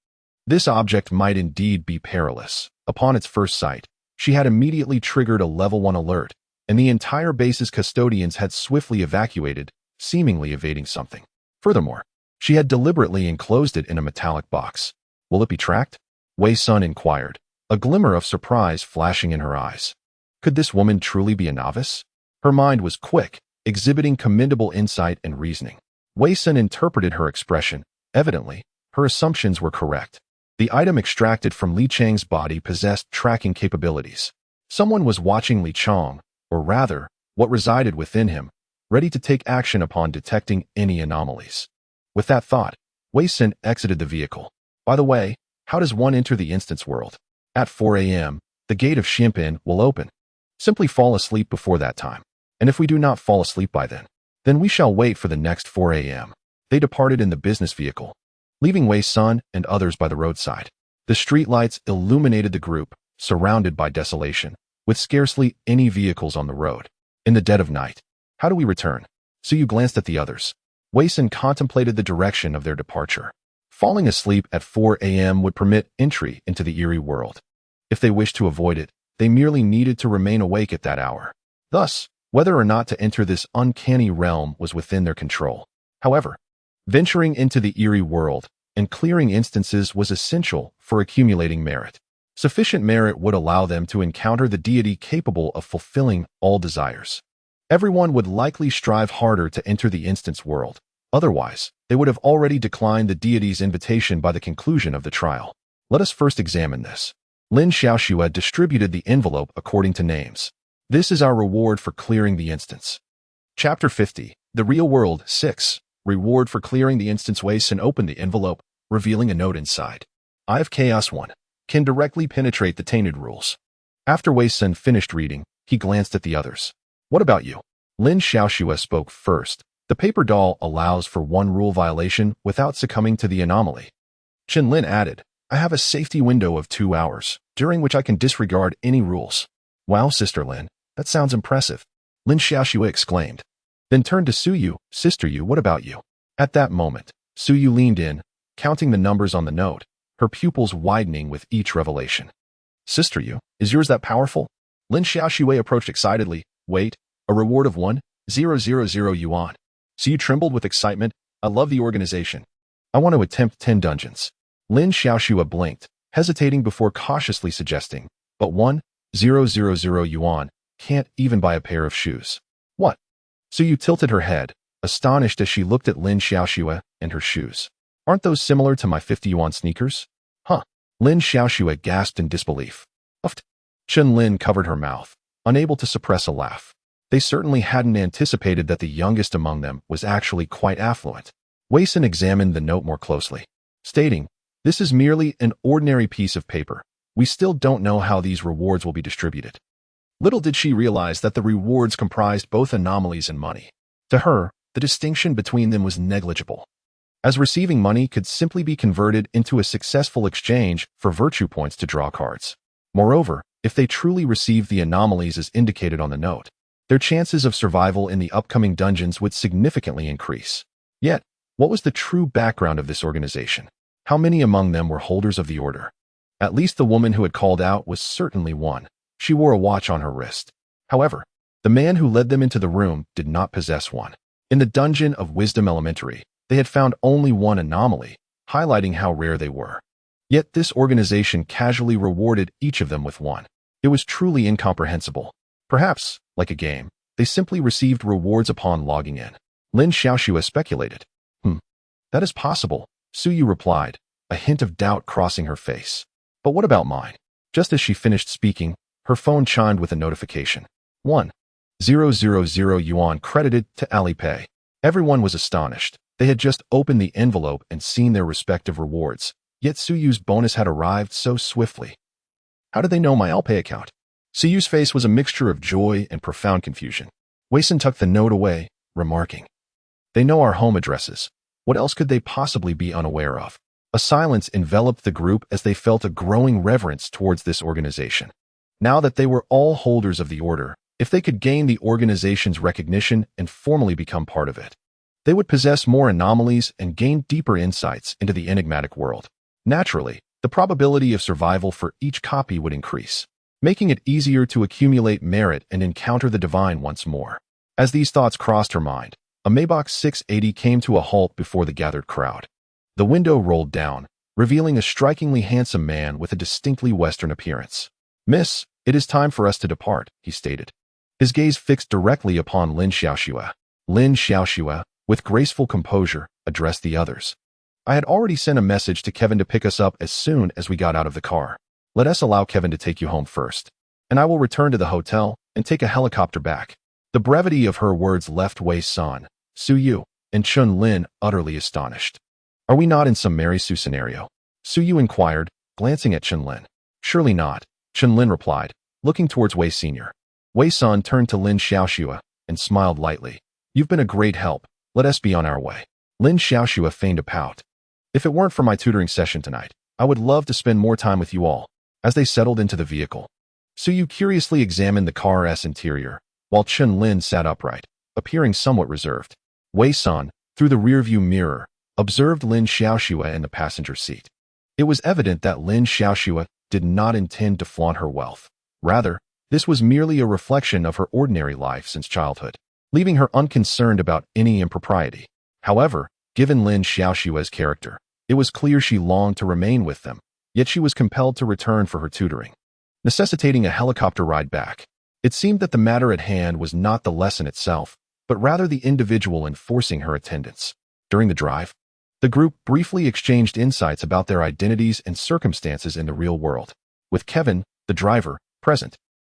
This object might indeed be perilous. Upon its first sight, she had immediately triggered a level 1 alert, and the entire base's custodians had swiftly evacuated, seemingly evading something. Furthermore, she had deliberately enclosed it in a metallic box. Will it be tracked? Wei-san inquired, a glimmer of surprise flashing in her eyes. Could this woman truly be a novice? Her mind was quick, exhibiting commendable insight and reasoning. Wei Sun interpreted her expression. Evidently, her assumptions were correct. The item extracted from Li Chang's body possessed tracking capabilities. Someone was watching Li Chang, or rather, what resided within him, ready to take action upon detecting any anomalies. With that thought, Wei Sun exited the vehicle. By the way, how does one enter the instance world? At 4 a.m., the gate of Xianpin will open. Simply fall asleep before that time. And if we do not fall asleep by then we shall wait for the next 4 a.m. They departed in the business vehicle, leaving Wei Sun and others by the roadside. The streetlights illuminated the group, surrounded by desolation, with scarcely any vehicles on the road. In the dead of night, how do we return? Suyu glanced at the others. Wei Sun contemplated the direction of their departure. Falling asleep at 4 a.m. would permit entry into the eerie world. If they wished to avoid it, they merely needed to remain awake at that hour. Thus, whether or not to enter this uncanny realm was within their control. However, venturing into the eerie world and clearing instances was essential for accumulating merit. Sufficient merit would allow them to encounter the deity capable of fulfilling all desires. Everyone would likely strive harder to enter the instance world. Otherwise, they would have already declined the deity's invitation by the conclusion of the trial. Let us first examine this. Lin Xiaoxue distributed the envelope according to names. This is our reward for clearing the instance. Chapter 50. The Real World 6. Reward for clearing the instance. Wei Sun opened the envelope, revealing a note inside. Eye of Chaos 1. Can directly penetrate the tainted rules. After Wei Sun finished reading, he glanced at the others. What about you? Lin Xiaoxue spoke first. The paper doll allows for one rule violation without succumbing to the anomaly. Chen Lin added, I have a safety window of 2 hours, during which I can disregard any rules. Wow, Sister Lin, that sounds impressive. Lin Xiaoxue exclaimed. Then turned to Suyu. Sister Yu, what about you? At that moment, Suyu leaned in, counting the numbers on the note, her pupils widening with each revelation. Sister Yu, is yours that powerful? Lin Xiaoxue approached excitedly. Wait, a reward of 1,000 yuan. Suyu trembled with excitement. I love the organization. I want to attempt 10 dungeons. Lin Xiaoxue blinked, hesitating before cautiously suggesting, but 1,000 yuan can't even buy a pair of shoes. What? Suyu tilted her head, astonished as she looked at Lin Xiaoxue and her shoes. Aren't those similar to my 50 yuan sneakers? Huh. Lin Xiaoxue gasped in disbelief. Uffed. Chen Lin covered her mouth, unable to suppress a laugh. They certainly hadn't anticipated that the youngest among them was actually quite affluent. Wei Sun examined the note more closely, stating, this is merely an ordinary piece of paper. We still don't know how these rewards will be distributed. Little did she realize that the rewards comprised both anomalies and money. To her, the distinction between them was negligible, as receiving money could simply be converted into a successful exchange for virtue points to draw cards. Moreover, if they truly received the anomalies as indicated on the note, their chances of survival in the upcoming dungeons would significantly increase. Yet, what was the true background of this organization? How many among them were holders of the order? At least the woman who had called out was certainly one. She wore a watch on her wrist. However, the man who led them into the room did not possess one. In the dungeon of Wisdom Elementary, they had found only one anomaly, highlighting how rare they were. Yet this organization casually rewarded each of them with one. It was truly incomprehensible. Perhaps, like a game, they simply received rewards upon logging in. Lin Xiaoxue speculated. That is possible, Suyu replied, a hint of doubt crossing her face. But what about mine? Just as she finished speaking, her phone chimed with a notification. 1,000 yuan credited to Alipay. Everyone was astonished. They had just opened the envelope and seen their respective rewards, yet Suyu's bonus had arrived so swiftly. How did they know my Alipay account? Suyu's face was a mixture of joy and profound confusion. Wei Sun tucked the note away, remarking, They know our home addresses. What else could they possibly be unaware of? A silence enveloped the group as they felt a growing reverence towards this organization. Now that they were all holders of the order, if they could gain the organization's recognition and formally become part of it, they would possess more anomalies and gain deeper insights into the enigmatic world. Naturally, the probability of survival for each copy would increase, making it easier to accumulate merit and encounter the divine once more. As these thoughts crossed her mind, a Maybach 680 came to a halt before the gathered crowd. The window rolled down, revealing a strikingly handsome man with a distinctly Western appearance. "Miss, it is time for us to depart," he stated. His gaze fixed directly upon Lin Xiaoxue. Lin Xiaoxue, with graceful composure, addressed the others. "I had already sent a message to Kevin to pick us up as soon as we got out of the car. Let us allow Kevin to take you home first, and I will return to the hotel and take a helicopter back." The brevity of her words left Wei San, Su Yu, and Chun Lin utterly astonished. "Are we not in some Mary Sue scenario?" Su Yu inquired, glancing at Chun Lin. "Surely not," Chun Lin replied, looking towards Wei Sr. Wei San turned to Lin Xiaoxue and smiled lightly. "You've been a great help. Let us be on our way." Lin Xiaoxue feigned a pout. "If it weren't for my tutoring session tonight, I would love to spend more time with you all." As they settled into the vehicle, Su Yu curiously examined the car's interior, while Chun Lin sat upright, appearing somewhat reserved. Wei San, through the rearview mirror, observed Lin Xiaoxue in the passenger seat. It was evident that Lin Xiaoxue did not intend to flaunt her wealth. Rather, this was merely a reflection of her ordinary life since childhood, leaving her unconcerned about any impropriety. However, given Lin Xiaoxue's character, it was clear she longed to remain with them, yet she was compelled to return for her tutoring, necessitating a helicopter ride back. It seemed that the matter at hand was not the lesson itself, but rather the individual enforcing her attendance. During the drive, the group briefly exchanged insights about their identities and circumstances in the real world. With Kevin, the driver, present,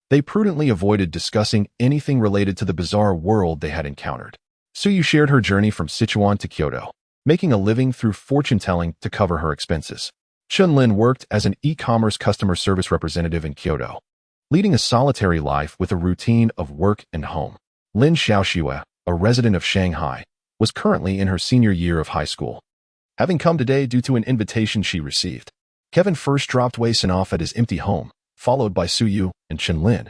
they prudently avoided discussing anything related to the bizarre world they had encountered. Su Yu shared her journey from Sichuan to Kyoto, making a living through fortune-telling to cover her expenses. Chun Lin worked as an e-commerce customer service representative in Kyoto, leading a solitary life with a routine of work and home. Lin Xiaoxue, a resident of Shanghai, was currently in her senior year of high school, having come today due to an invitation she received. Kevin first dropped Wei San off at his empty home, followed by Su Yu and Chun Lin.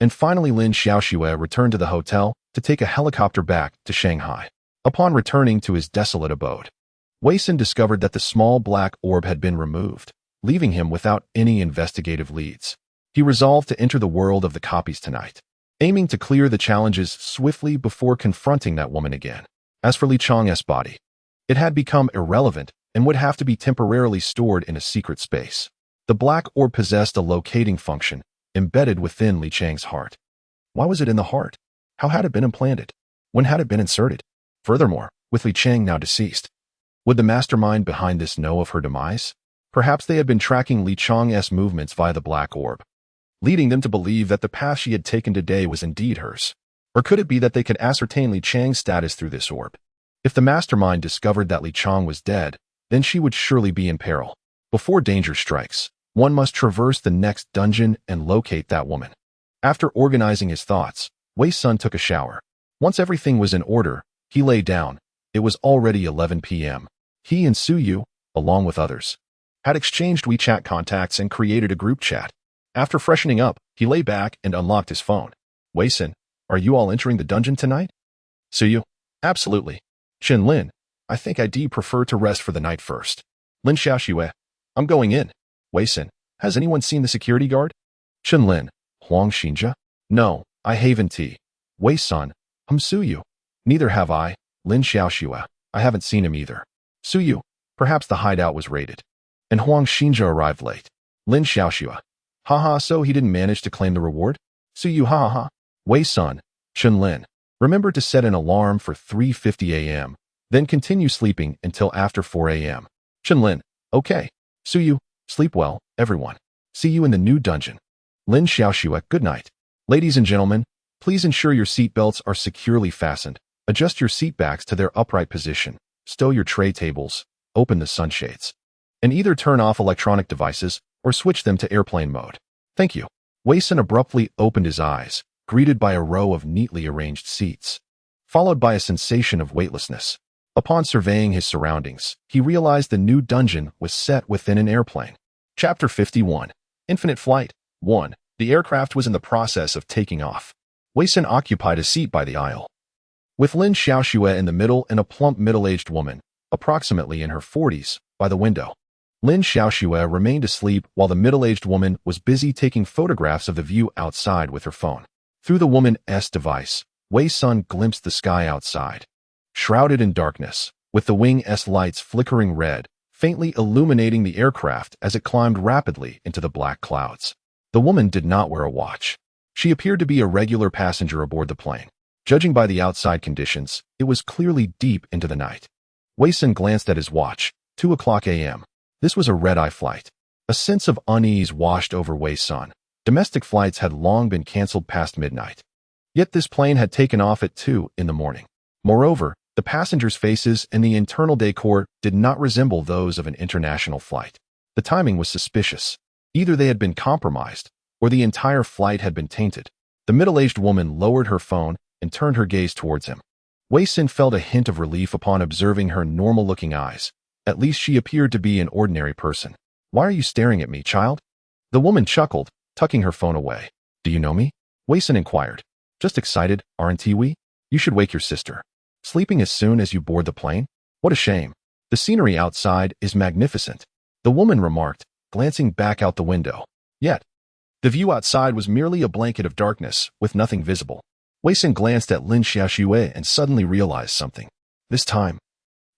And finally Lin Xiaoxue returned to the hotel to take a helicopter back to Shanghai. Upon returning to his desolate abode, Wei San discovered that the small black orb had been removed, leaving him without any investigative leads. He resolved to enter the world of the copies tonight, aiming to clear the challenges swiftly before confronting that woman again. As for Li Chang's body, it had become irrelevant and would have to be temporarily stored in a secret space. The black orb possessed a locating function embedded within Li Chang's heart. Why was it in the heart? How had it been implanted? When had it been inserted? Furthermore, with Li Chang now deceased, would the mastermind behind this know of her demise? Perhaps they had been tracking Li Chang's movements via the black orb, leading them to believe that the path she had taken today was indeed hers. Or could it be that they could ascertain Li Chang's status through this orb? If the mastermind discovered that Li Chang was dead, then she would surely be in peril. Before danger strikes, one must traverse the next dungeon and locate that woman. After organizing his thoughts, Wei San took a shower. Once everything was in order, he lay down. It was already 11 p.m. He and Su Yu, along with others, had exchanged WeChat contacts and created a group chat. After freshening up, he lay back and unlocked his phone. "Wei San, are you all entering the dungeon tonight?" Su Yu: "Absolutely." Chun Lin: "I think I'd prefer to rest for the night first." Lin Xiaoxue: "I'm going in." Wei San: "Has anyone seen the security guard?" Chun Lin: "Huang Xinjia? No, I haven't. Wei San: Su Yu: "Neither have I." Lin Xiaoxue: "I haven't seen him either." Su Yu: "Perhaps the hideout was raided, and Huang Xinjia arrived late." Lin Xiaoxue: "Haha, so he didn't manage to claim the reward?" Su Yu: "Ha ha ha." Wei San: "Chun Lin, remember to set an alarm for 3:50 a.m., then continue sleeping until after 4 a.m. Chun Lin: "Okay." Su Yu: "Sleep well, everyone. See you in the new dungeon." Lin Xiaoxue: "Good night." Ladies and gentlemen, please ensure your seatbelts are securely fastened. Adjust your seat backs to their upright position. Stow your tray tables. Open the sunshades. And either turn off electronic devices or switch them to airplane mode. Thank you. Wei San abruptly opened his eyes, greeted by a row of neatly arranged seats, followed by a sensation of weightlessness. Upon surveying his surroundings, he realized the new dungeon was set within an airplane. Chapter 51. Infinite Flight. 1. The aircraft was in the process of taking off. Wei San occupied a seat by the aisle, with Lin Xiaoxue in the middle and a plump middle-aged woman, approximately in her 40s, by the window. Lin Xiaoxue remained asleep while the middle-aged woman was busy taking photographs of the view outside with her phone. Through the woman's device, Wei San glimpsed the sky outside, shrouded in darkness, with the wing's lights flickering red, faintly illuminating the aircraft as it climbed rapidly into the black clouds. The woman did not wear a watch. She appeared to be a regular passenger aboard the plane. Judging by the outside conditions, it was clearly deep into the night. Wei Sun glanced at his watch, 2:00 a.m. This was a red-eye flight. A sense of unease washed over Wei Sun. Domestic flights had long been canceled past midnight. Yet this plane had taken off at 2 in the morning. Moreover, the passengers' faces and the internal decor did not resemble those of an international flight. The timing was suspicious. Either they had been compromised, or the entire flight had been tainted. The middle-aged woman lowered her phone and turned her gaze towards him. Wei Sun felt a hint of relief upon observing her normal-looking eyes. At least she appeared to be an ordinary person. "Why are you staring at me, child?" The woman chuckled, tucking her phone away. "Do you know me?" Wei Sun inquired. "Just excited, aren't we? You should wake your sister. Sleeping as soon as you board the plane? What a shame. The scenery outside is magnificent," the woman remarked, glancing back out the window. Yet, the view outside was merely a blanket of darkness, with nothing visible. Wei Sun glanced at Lin Xiaoxue and suddenly realized something. This time,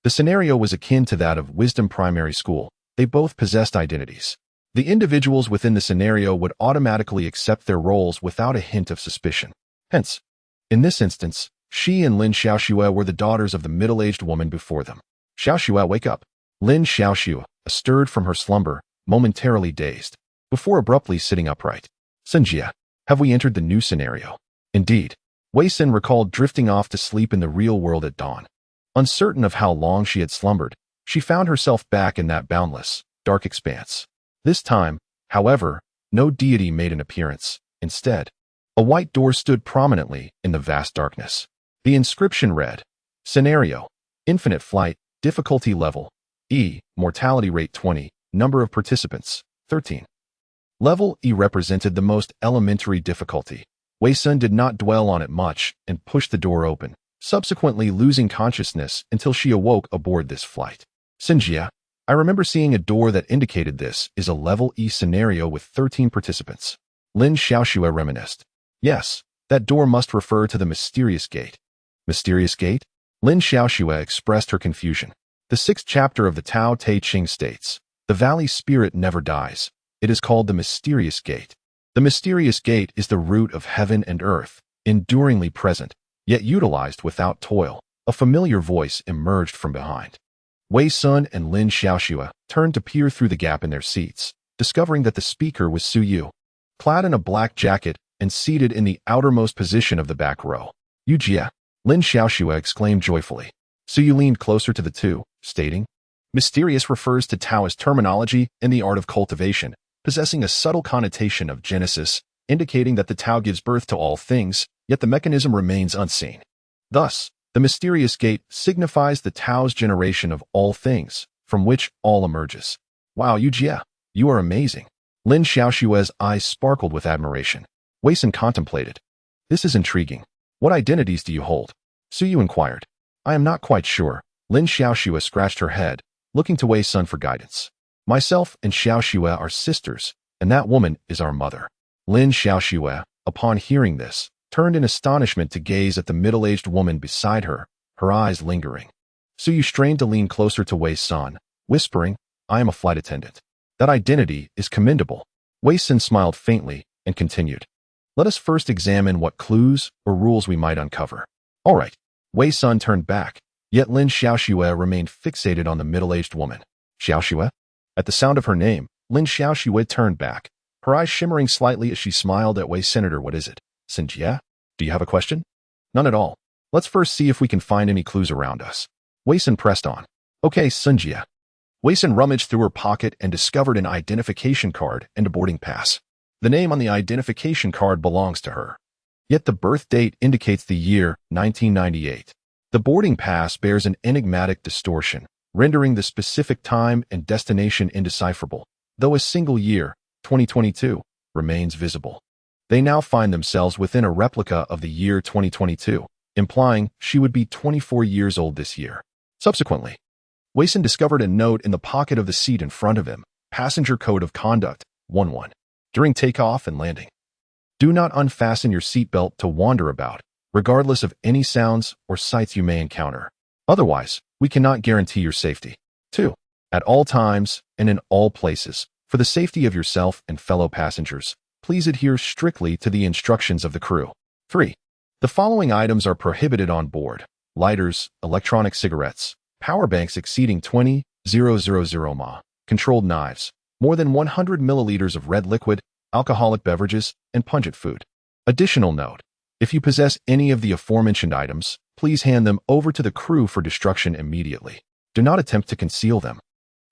the scenario was akin to that of Wisdom Primary School. They both possessed identities. The individuals within the scenario would automatically accept their roles without a hint of suspicion. Hence, in this instance, she and Lin Xiaoxue were the daughters of the middle-aged woman before them. "Xiaoxue, wake up." Lin Xiaoxue stirred from her slumber, momentarily dazed, before abruptly sitting upright. "Sunjia, have we entered the new scenario?" Indeed, Wei Sun recalled drifting off to sleep in the real world at dawn. Uncertain of how long she had slumbered, she found herself back in that boundless, dark expanse. This time, however, no deity made an appearance. Instead, a white door stood prominently in the vast darkness. The inscription read, "Scenario, Infinite Flight, Difficulty Level, E, Mortality Rate 20, Number of Participants, 13. Level E represented the most elementary difficulty. Wei Sun did not dwell on it much and pushed the door open, subsequently losing consciousness until she awoke aboard this flight. "Sunjia, I remember seeing a door that indicated this is a level E scenario with 13 participants." Lin Xiaoxue reminisced. "Yes, that door must refer to the mysterious gate." "Mysterious gate?" Lin Xiaoxue expressed her confusion. The 6th chapter of the Tao Te Ching states, "The valley spirit never dies. It is called the mysterious gate." The mysterious gate is the root of heaven and earth, enduringly present, yet utilized without toil. A familiar voice emerged from behind. Wei Sun and Lin Xiaoxue turned to peer through the gap in their seats, discovering that the speaker was Su Yu, clad in a black jacket and seated in the outermost position of the back row. "Yu Jia," Lin Xiaoxue exclaimed joyfully. Su Yu leaned closer to the two, stating, "Mysterious refers to Taoist terminology in the art of cultivation, possessing a subtle connotation of genesis, indicating that the Tao gives birth to all things, yet the mechanism remains unseen. Thus, the mysterious gate signifies the Tao's generation of all things, from which all emerges." "Wow, Yu Jia, you are amazing." Lin Xiaoxue's eyes sparkled with admiration. Wei Sun contemplated. "This is intriguing. What identities do you hold?" Su Yu inquired. "I am not quite sure." Lin Xiaoxue scratched her head, looking to Wei Sun for guidance. "Myself and Xiaoxue are sisters, and that woman is our mother." Lin Xiaoxue, upon hearing this, turned in astonishment to gaze at the middle-aged woman beside her, her eyes lingering. Su Yu strained to lean closer to Wei Sun, whispering, "I am a flight attendant. That identity is commendable." Wei Sun smiled faintly and continued, "Let us first examine what clues or rules we might uncover." "All right." Wei Sun turned back, yet Lin Xiaoxue remained fixated on the middle-aged woman. "Xiaoxue?" At the sound of her name, Lin Xiaoxue turned back, her eyes shimmering slightly as she smiled at Wei Senator. "What is it? Sunjia? Do you have a question?" "None at all. Let's first see if we can find any clues around us." Wei Sun pressed on. "Okay, Sunjia." Wei Sun rummaged through her pocket and discovered an identification card and a boarding pass. The name on the identification card belongs to her. Yet the birth date indicates the year 1998. The boarding pass bears an enigmatic distortion, rendering the specific time and destination indecipherable, though a single year, 2022, remains visible. They now find themselves within a replica of the year 2022, implying she would be 24 years old this year. Subsequently, Wei Sun discovered a note in the pocket of the seat in front of him, Passenger Code of Conduct, 1-1. During takeoff and landing, do not unfasten your seatbelt to wander about, regardless of any sounds or sights you may encounter. Otherwise, we cannot guarantee your safety. 2. At all times and in all places, for the safety of yourself and fellow passengers, please adhere strictly to the instructions of the crew. 3. The following items are prohibited on board: lighters, electronic cigarettes, power banks exceeding 20,000 mAh, controlled knives, more than 100 milliliters of red liquid, alcoholic beverages, and pungent food. Additional note: if you possess any of the aforementioned items, please hand them over to the crew for destruction immediately. Do not attempt to conceal them,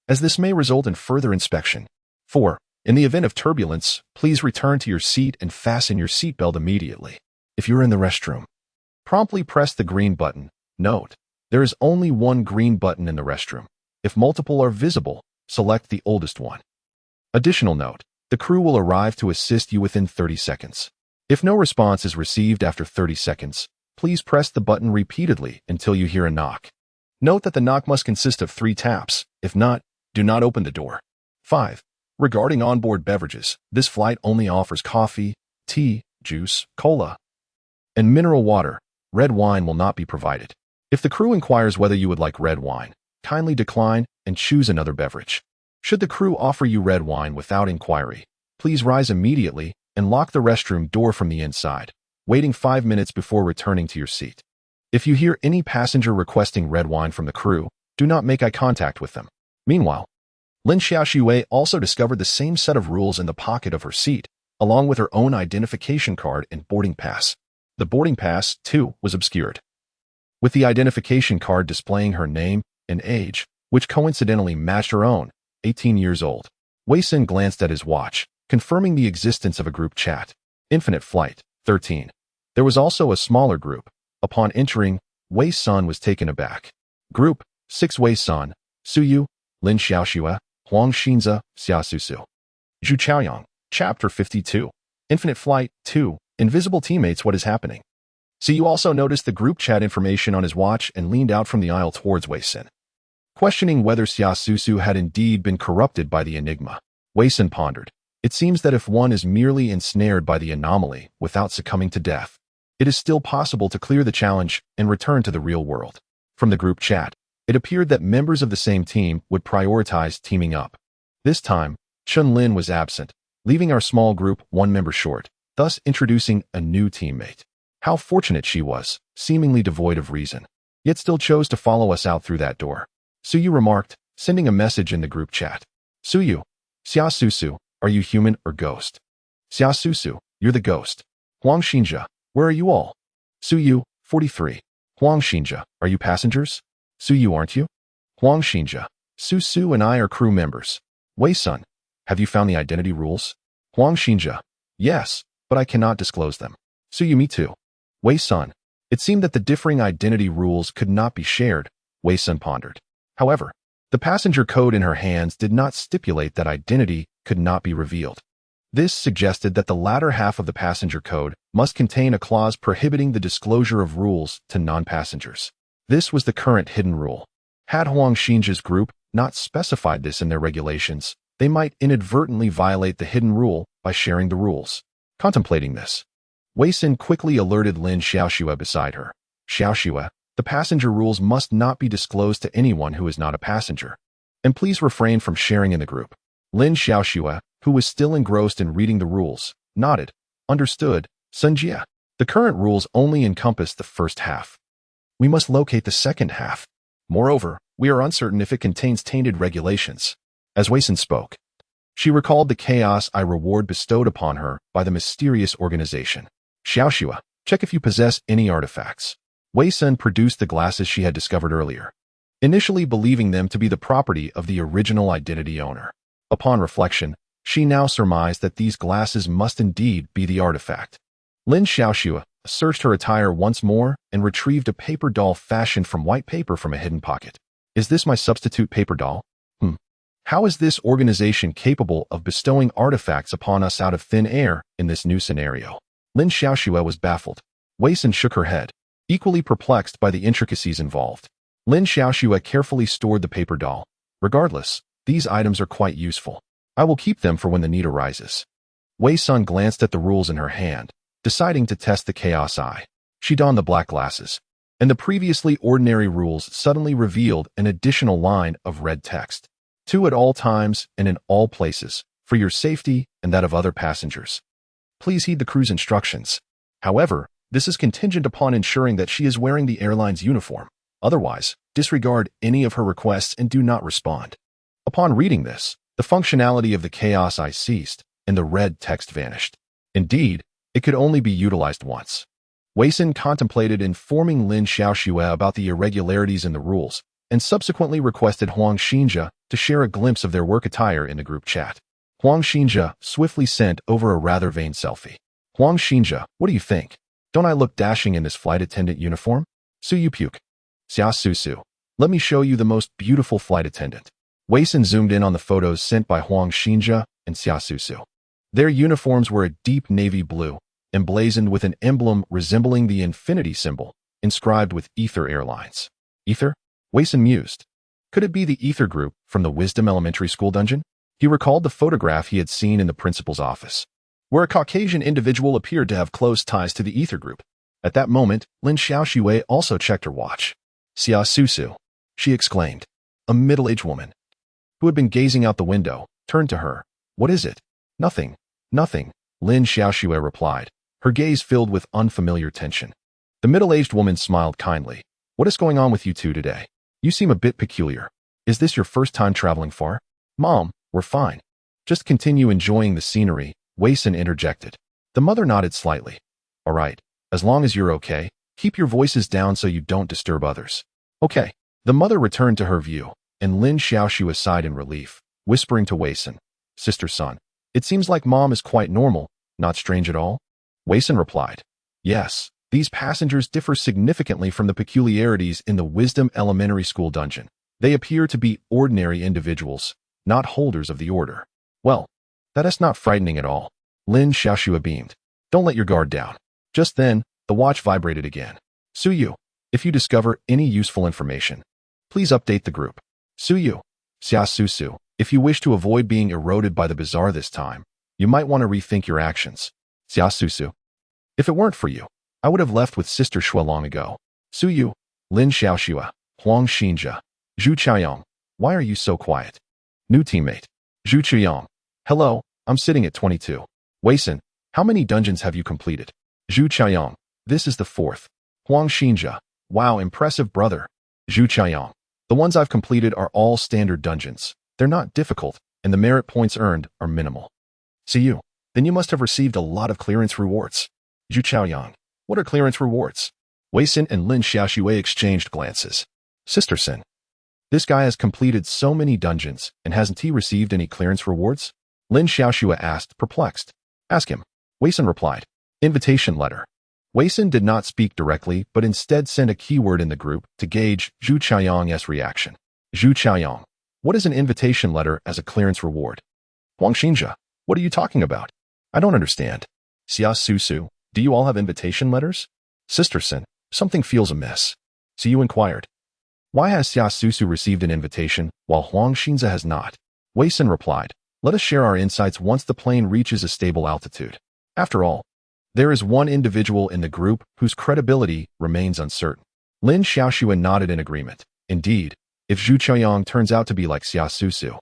as this may result in further inspection. 4. In the event of turbulence, please return to your seat and fasten your seatbelt immediately. If you're in the restroom, promptly press the green button. Note: there is only one green button in the restroom. If multiple are visible, select the oldest one. Additional note: the crew will arrive to assist you within 30 seconds. If no response is received after 30 seconds, please press the button repeatedly until you hear a knock. Note that the knock must consist of 3 taps. If not, do not open the door. 5. Regarding onboard beverages, this flight only offers coffee, tea, juice, cola, and mineral water. Red wine will not be provided. If the crew inquires whether you would like red wine, kindly decline and choose another beverage. Should the crew offer you red wine without inquiry, please rise immediately and lock the restroom door from the inside, waiting 5 minutes before returning to your seat. If you hear any passenger requesting red wine from the crew, do not make eye contact with them. Meanwhile, Lin Xiaoxue also discovered the same set of rules in the pocket of her seat, along with her own identification card and boarding pass. The boarding pass, too, was obscured, with the identification card displaying her name and age, which coincidentally matched her own, 18 years old. Wei Sin glanced at his watch, confirming the existence of a group chat. Infinite Flight 13. There was also a smaller group. Upon entering, Wei Sun was taken aback. Group 6: Wei Sun, Su Yu, Lin Xiaoxue, Huang Xinze, Xia Susu. Zhu Chaoyang. Chapter 52. Infinite Flight 2. Invisible Teammates. What is happening? Su Yu also noticed the group chat information on his watch and leaned out from the aisle towards Wei Sin, questioning whether Xia Susu had indeed been corrupted by the enigma. Wei Sin pondered. It seems that if one is merely ensnared by the anomaly without succumbing to death, it is still possible to clear the challenge and return to the real world. From the group chat, it appeared that members of the same team would prioritize teaming up. This time, Chun Lin was absent, leaving our small group 1 member short, thus introducing a new teammate. How fortunate she was, seemingly devoid of reason, yet still chose to follow us out through that door. Su Yu remarked, sending a message in the group chat. Su Yu, Xia Susu, are you human or ghost? Xia Susu, you're the ghost. Huang Xinze, where are you all? Su Yu, 43. Huang Xinze, are you passengers? Su Yu, aren't you? Huang Xinze, Su and I are crew members. Wei Sun, have you found the identity rules? Huang Xinze, yes, but I cannot disclose them. Su Yu, me too. Wei Sun, it seemed that the differing identity rules could not be shared. Wei Sun pondered. However, the passenger code in her hands did not stipulate that identity could not be revealed. This suggested that the latter half of the passenger code must contain a clause prohibiting the disclosure of rules to non-passengers. This was the current hidden rule. Had Huang Xinze's group not specified this in their regulations, they might inadvertently violate the hidden rule by sharing the rules. Contemplating this, Wei Sin quickly alerted Lin Xiaoxue beside her. Xiaoxue, the passenger rules must not be disclosed to anyone who is not a passenger, and please refrain from sharing in the group. Lin Xiaoxue, who was still engrossed in reading the rules, nodded. Understood, Sun Jie. The current rules only encompass the first half. We must locate the second half. Moreover, we are uncertain if it contains tainted regulations. As Wei Sin spoke, she recalled the chaos I reward bestowed upon her by the mysterious organization. Xiaoxue, check if you possess any artifacts. Wei Sin produced the glasses she had discovered earlier, initially believing them to be the property of the original identity owner. Upon reflection, she now surmised that these glasses must indeed be the artifact. Lin Xiaoxue searched her attire once more and retrieved a paper doll fashioned from white paper from a hidden pocket. Is this my substitute paper doll? How is this organization capable of bestowing artifacts upon us out of thin air in this new scenario? Lin Xiaoxue was baffled. Wei Sin shook her head, equally perplexed by the intricacies involved. Lin Xiaoxue carefully stored the paper doll. Regardless, these items are quite useful. I will keep them for when the need arises. Wei Sun glanced at the rules in her hand, deciding to test the chaos eye. She donned the black glasses, and the previously ordinary rules suddenly revealed an additional line of red text. Two at all times and in all places, for your safety and that of other passengers. Please heed the crew's instructions. However, this is contingent upon ensuring that she is wearing the airline's uniform. Otherwise, disregard any of her requests and do not respond. Upon reading this, the functionality of the chaos eye ceased, and the red text vanished. Indeed, it could only be utilized once. Wei Sin contemplated informing Lin Xiaoxue about the irregularities in the rules, and subsequently requested Huang Xinjia to share a glimpse of their work attire in the group chat. Huang Xinjia swiftly sent over a rather vain selfie. Huang Xinjia, what do you think? Don't I look dashing in this flight attendant uniform? Suyu puke. Xia Susu, let me show you the most beautiful flight attendant. Wei Sin zoomed in on the photos sent by Huang Xinjia and Xia Susu. Their uniforms were a deep navy blue, emblazoned with an emblem resembling the infinity symbol, inscribed with Ether Airlines. Ether? Wei Sin mused. Could it be the Ether group from the Wisdom Elementary School dungeon? He recalled the photograph he had seen in the principal's office, where a Caucasian individual appeared to have close ties to the Ether group. At that moment, Lin Xiaoxue also checked her watch. Xia Susu, she exclaimed. A middle-aged woman, who had been gazing out the window, turned to her. What is it? Nothing. Nothing, Lin Xiaoxue replied, her gaze filled with unfamiliar tension. The middle-aged woman smiled kindly. What is going on with you two today? You seem a bit peculiar. Is this your first time traveling far? Mom, we're fine. Just continue enjoying the scenery, Wei Sin interjected. The mother nodded slightly. All right, as long as you're okay, keep your voices down so you don't disturb others. Okay. The mother returned to her view, and Lin Xiaoxue sighed in relief, whispering to Wei Sin, Sister son, it seems like Mom is quite normal, not strange at all? Wei Sin replied, yes, these passengers differ significantly from the peculiarities in the Wisdom Elementary School dungeon. They appear to be ordinary individuals, not holders of the order. Well, that is not frightening at all. Lin Xiaoxue beamed. Don't let your guard down. Just then, the watch vibrated again. Suyu, if you discover any useful information, please update the group. Suyu, Xia Susu, if you wish to avoid being eroded by the bazaar this time, you might want to rethink your actions. Xia Susu, if it weren't for you, I would have left with Sister Shui long ago. Suyu, Lin Xiaoxue, Huang Xinjia, Zhu Qiayong, why are you so quiet? New teammate, Zhu Qiayong, hello, I'm sitting at 22. Wei Sin, how many dungeons have you completed? Zhu Qiayong, this is the 4th. Huang Xinjia, wow, impressive brother. Zhu Qiayong, the ones I've completed are all standard dungeons. They're not difficult, and the merit points earned are minimal. See you. Then you must have received a lot of clearance rewards. Zhu Qiayong, what are clearance rewards? Wei Sin and Lin Xiaoxue exchanged glances. Sister Sin, this guy has completed so many dungeons, and hasn't he received any clearance rewards? Lin Xiaoxue asked, perplexed. Ask him. Wei Sin replied. Invitation letter. Wei Sin did not speak directly, but instead sent a keyword in the group to gauge Zhu Qiayong's reaction. Zhu Qiayong, what is an invitation letter as a clearance reward? Huang Xinjia, what are you talking about? I don't understand. Xia Susu, do you all have invitation letters? Sister Sin, something feels amiss. So you inquired. Why has Xia Susu received an invitation, while Huang Xinjia has not? Wei Sin replied, let us share our insights once the plane reaches a stable altitude. After all, there is one individual in the group whose credibility remains uncertain. Lin Xiaoxue nodded in agreement. Indeed, if Zhu Qiayong turns out to be like Xia Susu,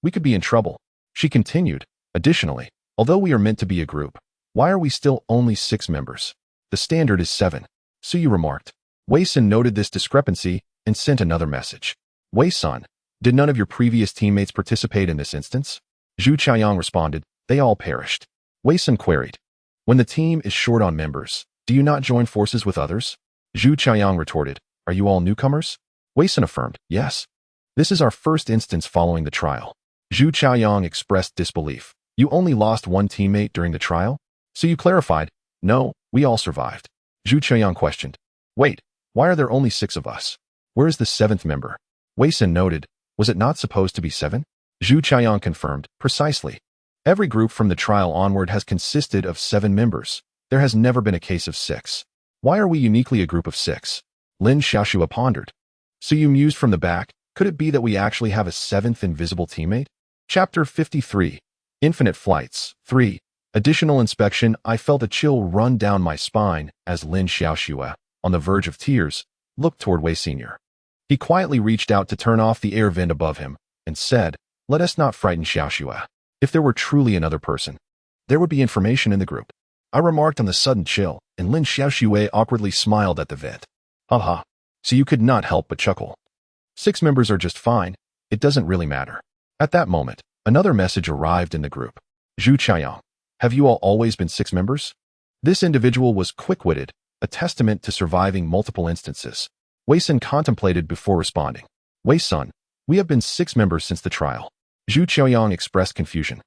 we could be in trouble. She continued, additionally, although we are meant to be a group, why are we still only 6 members? The standard is 7. Suyu remarked. Wei Sin noted this discrepancy and sent another message. Wei Sun, did none of your previous teammates participate in this instance? Zhu Qiayong responded, they all perished. Wei Sun queried. When the team is short on members, do you not join forces with others? Zhu Qiayong retorted, are you all newcomers? Wei Sin affirmed, yes. This is our first instance following the trial. Zhu Qiayong expressed disbelief. You only lost one teammate during the trial? So you clarified, no, we all survived. Zhu Qiayong questioned, wait, why are there only 6 of us? Where is the 7th member? Wei Sin noted, was it not supposed to be 7? Zhu Qiayong confirmed, precisely. Every group from the trial onward has consisted of 7 members. There has never been a case of 6. Why are we uniquely a group of 6? Lin Xiaoxue pondered. So you mused from the back, could it be that we actually have a 7th invisible teammate? Chapter 53. Infinite Flights. 3. Additional inspection. I felt a chill run down my spine as Lin Xiaoxue, on the verge of tears, looked toward Wei Senior. He quietly reached out to turn off the air vent above him and said, Let us not frighten Xiaoxue. If there were truly another person, there would be information in the group. I remarked on the sudden chill, and Lin Xiaoxue awkwardly smiled at the vent. Haha. So you could not help but chuckle. 6 members are just fine. It doesn't really matter. At that moment, another message arrived in the group. Zhu Chaiyang, have you all always been 6 members? This individual was quick-witted, a testament to surviving multiple instances. Wei Sun contemplated before responding. Wei Sun, we have been 6 members since the trial. Zhu Chaiyang expressed confusion.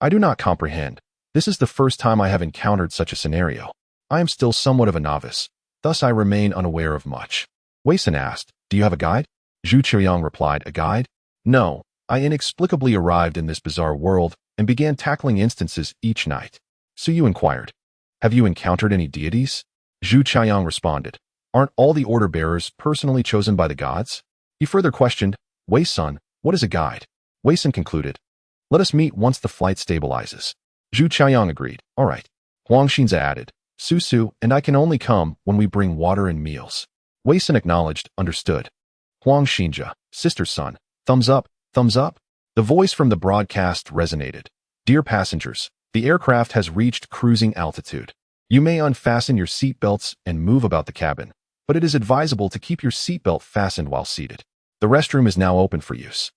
I do not comprehend. This is the first time I have encountered such a scenario. I am still somewhat of a novice, thus I remain unaware of much. Wei Sun asked, do you have a guide? Zhu Chaiyang replied, a guide? No, I inexplicably arrived in this bizarre world and began tackling instances each night. So you inquired, have you encountered any deities? Zhu Chaiyang responded, aren't all the order bearers personally chosen by the gods? He further questioned, Wei Sun, what is a guide? Wei Sun concluded, let us meet once the flight stabilizes. Zhu Chaiyang agreed, all right. Huang Xinza added, Su and I can only come when we bring water and meals. Wei Sun acknowledged, understood. Huang Xinja, sister's son, thumbs up, thumbs up. The voice from the broadcast resonated. Dear passengers, the aircraft has reached cruising altitude. You may unfasten your seatbelts and move about the cabin, but it is advisable to keep your seatbelt fastened while seated. The restroom is now open for use.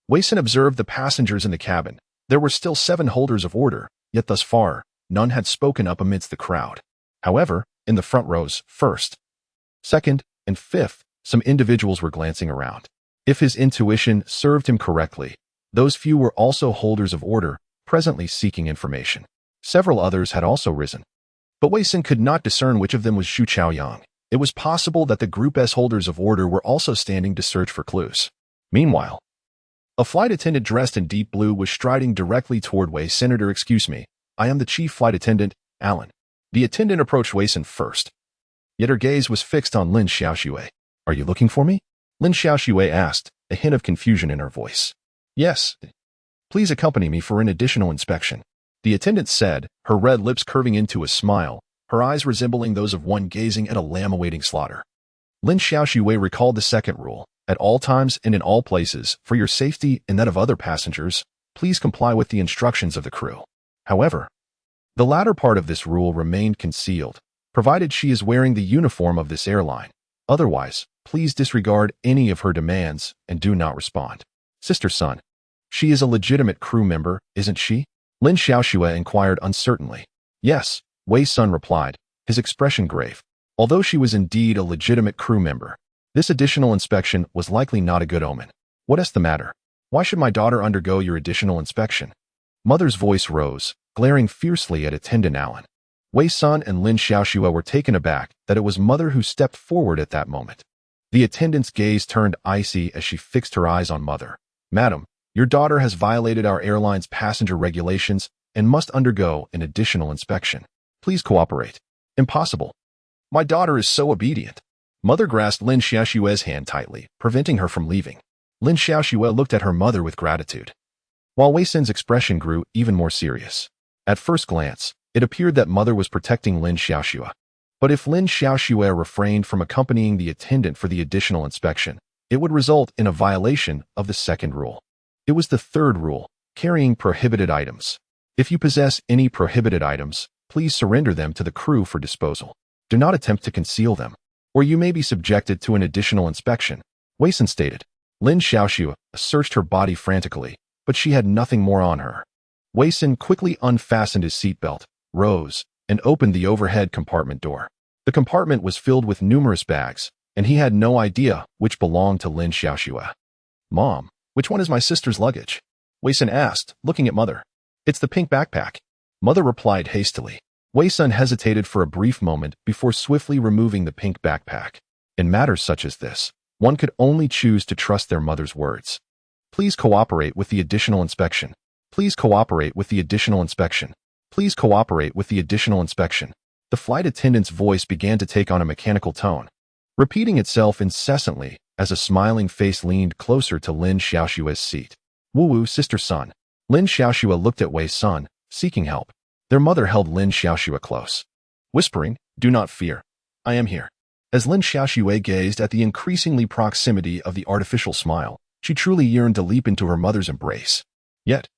Wei Sun observed the passengers in the cabin. There were still 7 holders of order, yet thus far, none had spoken up amidst the crowd. However, in the front rows, 1st, 2nd, and 5th, some individuals were glancing around. If his intuition served him correctly, those few were also holders of order, presently seeking information. Several others had also risen. But Wei Sun could not discern which of them was Zhu Chaoyang. It was possible that the Group S holders of order were also standing to search for clues. Meanwhile, a flight attendant dressed in deep blue was striding directly toward Wei. Senator, excuse me, I am the chief flight attendant, Alan. The attendant approached Wei Sun first. Yet her gaze was fixed on Lin Xiaoxue. Are you looking for me? Lin Xiaoxue asked, a hint of confusion in her voice. Yes. Please accompany me for an additional inspection. The attendant said, her red lips curving into a smile, her eyes resembling those of one gazing at a lamb awaiting slaughter. Lin Xiaoxue recalled the second rule. At all times and in all places, for your safety and that of other passengers, please comply with the instructions of the crew. However, the latter part of this rule remained concealed, provided she is wearing the uniform of this airline. Otherwise, please disregard any of her demands and do not respond. Sister Sun, she is a legitimate crew member, isn't she? Lin Xiaoxue inquired uncertainly. Yes, Wei Sun replied, his expression grave. Although she was indeed a legitimate crew member, this additional inspection was likely not a good omen. What is the matter? Why should my daughter undergo your additional inspection? Mother's voice rose, glaring fiercely at attendant Alan. Wei Sun and Lin Xiaoxue were taken aback that it was Mother who stepped forward at that moment. The attendant's gaze turned icy as she fixed her eyes on Mother. Madam, your daughter has violated our airline's passenger regulations and must undergo an additional inspection. Please cooperate. Impossible. My daughter is so obedient. Mother grasped Lin Xiaoxue's hand tightly, preventing her from leaving. Lin Xiaoxue looked at her mother with gratitude, while Wei Sun's expression grew even more serious. At first glance, it appeared that Mother was protecting Lin Xiaoxue. But if Lin Xiaoxue refrained from accompanying the attendant for the additional inspection, it would result in a violation of the second rule. It was the third rule, carrying prohibited items. If you possess any prohibited items, please surrender them to the crew for disposal. Do not attempt to conceal them, or you may be subjected to an additional inspection, Wei Sun stated. Lin Xiaoxue searched her body frantically, but she had nothing more on her. Wei Sun quickly unfastened his seatbelt, rose, and opened the overhead compartment door. The compartment was filled with numerous bags, and he had no idea which belonged to Lin Xiaoxue. Mom, which one is my sister's luggage? Wei Sun asked, looking at Mother. It's the pink backpack. Mother replied hastily. Wei Sun hesitated for a brief moment before swiftly removing the pink backpack. In matters such as this, one could only choose to trust their mother's words. Please cooperate with the additional inspection. Please cooperate with the additional inspection. Please cooperate with the additional inspection. The flight attendant's voice began to take on a mechanical tone, repeating itself incessantly as a smiling face leaned closer to Lin Xiaoxue's seat. Woo-woo, Sister Sun. Lin Xiaoxue looked at Wei Sun, seeking help. Their mother held Lin Xiaoxue close, whispering, do not fear. I am here. As Lin Xiaoxue gazed at the increasingly proximity of the artificial smile, She truly yearned to leap into her mother's embrace. Yet,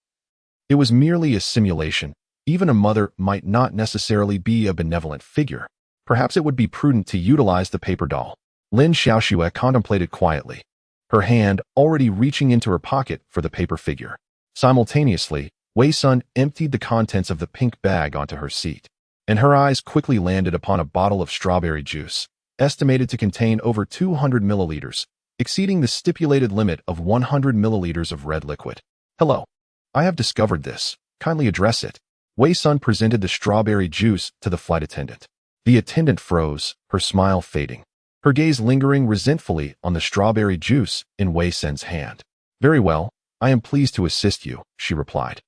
it was merely a simulation. Even a mother might not necessarily be a benevolent figure. Perhaps it would be prudent to utilize the paper doll. Lin Xiaoxue contemplated quietly, her hand already reaching into her pocket for the paper figure. Simultaneously, Wei Sun emptied the contents of the pink bag onto her seat, and her eyes quickly landed upon a bottle of strawberry juice, estimated to contain over 200 milliliters, exceeding the stipulated limit of 100 milliliters of red liquid. Hello. I have discovered this. Kindly address it. Wei Sun presented the strawberry juice to the flight attendant. The attendant froze, her smile fading, her gaze lingering resentfully on the strawberry juice in Wei Sun's hand. Very well, I am pleased to assist you, she replied,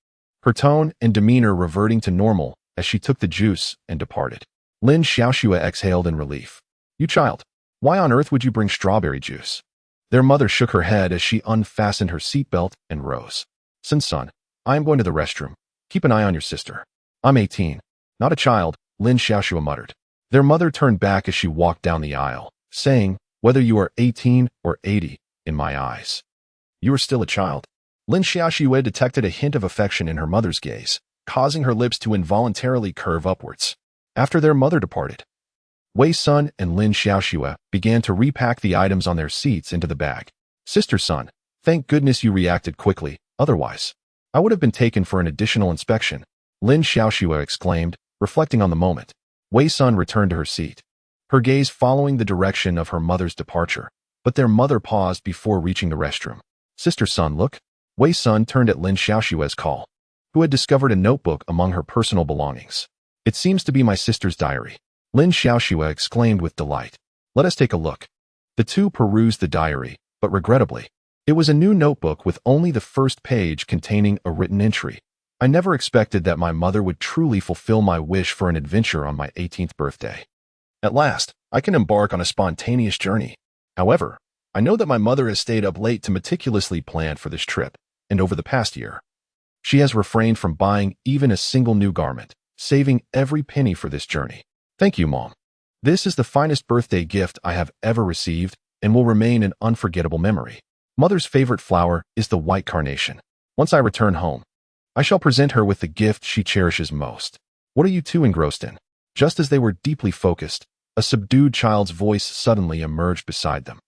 her tone and demeanor reverting to normal as she took the juice and departed. Lin Xiaoxue exhaled in relief. You child, why on earth would you bring strawberry juice? Their mother shook her head as she unfastened her seatbelt and rose. Son, I am going to the restroom. Keep an eye on your sister. I'm 18. Not a child, Lin Xiaoxue muttered. Their mother turned back as she walked down the aisle, saying, whether you are 18 or 80, in my eyes, you are still a child. Lin Xiaoxue detected a hint of affection in her mother's gaze, causing her lips to involuntarily curve upwards. After their mother departed, Wei Sun and Lin Xiaoxue began to repack the items on their seats into the bag. Sister Sun, thank goodness you reacted quickly, otherwise, I would have been taken for an additional inspection, Lin Xiaoxue exclaimed, reflecting on the moment. Wei Sun returned to her seat, her gaze following the direction of her mother's departure, but their mother paused before reaching the restroom. Sister Sun, look. Wei Sun turned at Lin Xiaoxue's call, who had discovered a notebook among her personal belongings. It seems to be my sister's diary. Lin Xiaoxue exclaimed with delight. Let us take a look. The two perused the diary, but regrettably, it was a new notebook with only the first page containing a written entry. I never expected that my mother would truly fulfill my wish for an adventure on my 18th birthday. At last, I can embark on a spontaneous journey. However, I know that my mother has stayed up late to meticulously plan for this trip, and over the past year, she has refrained from buying even a single new garment, saving every penny for this journey. Thank you, Mom. This is the finest birthday gift I have ever received and will remain an unforgettable memory. Mother's favorite flower is the white carnation. Once I return home, I shall present her with the gift she cherishes most. What are you two engrossed in? Just as they were deeply focused, a subdued child's voice suddenly emerged beside them.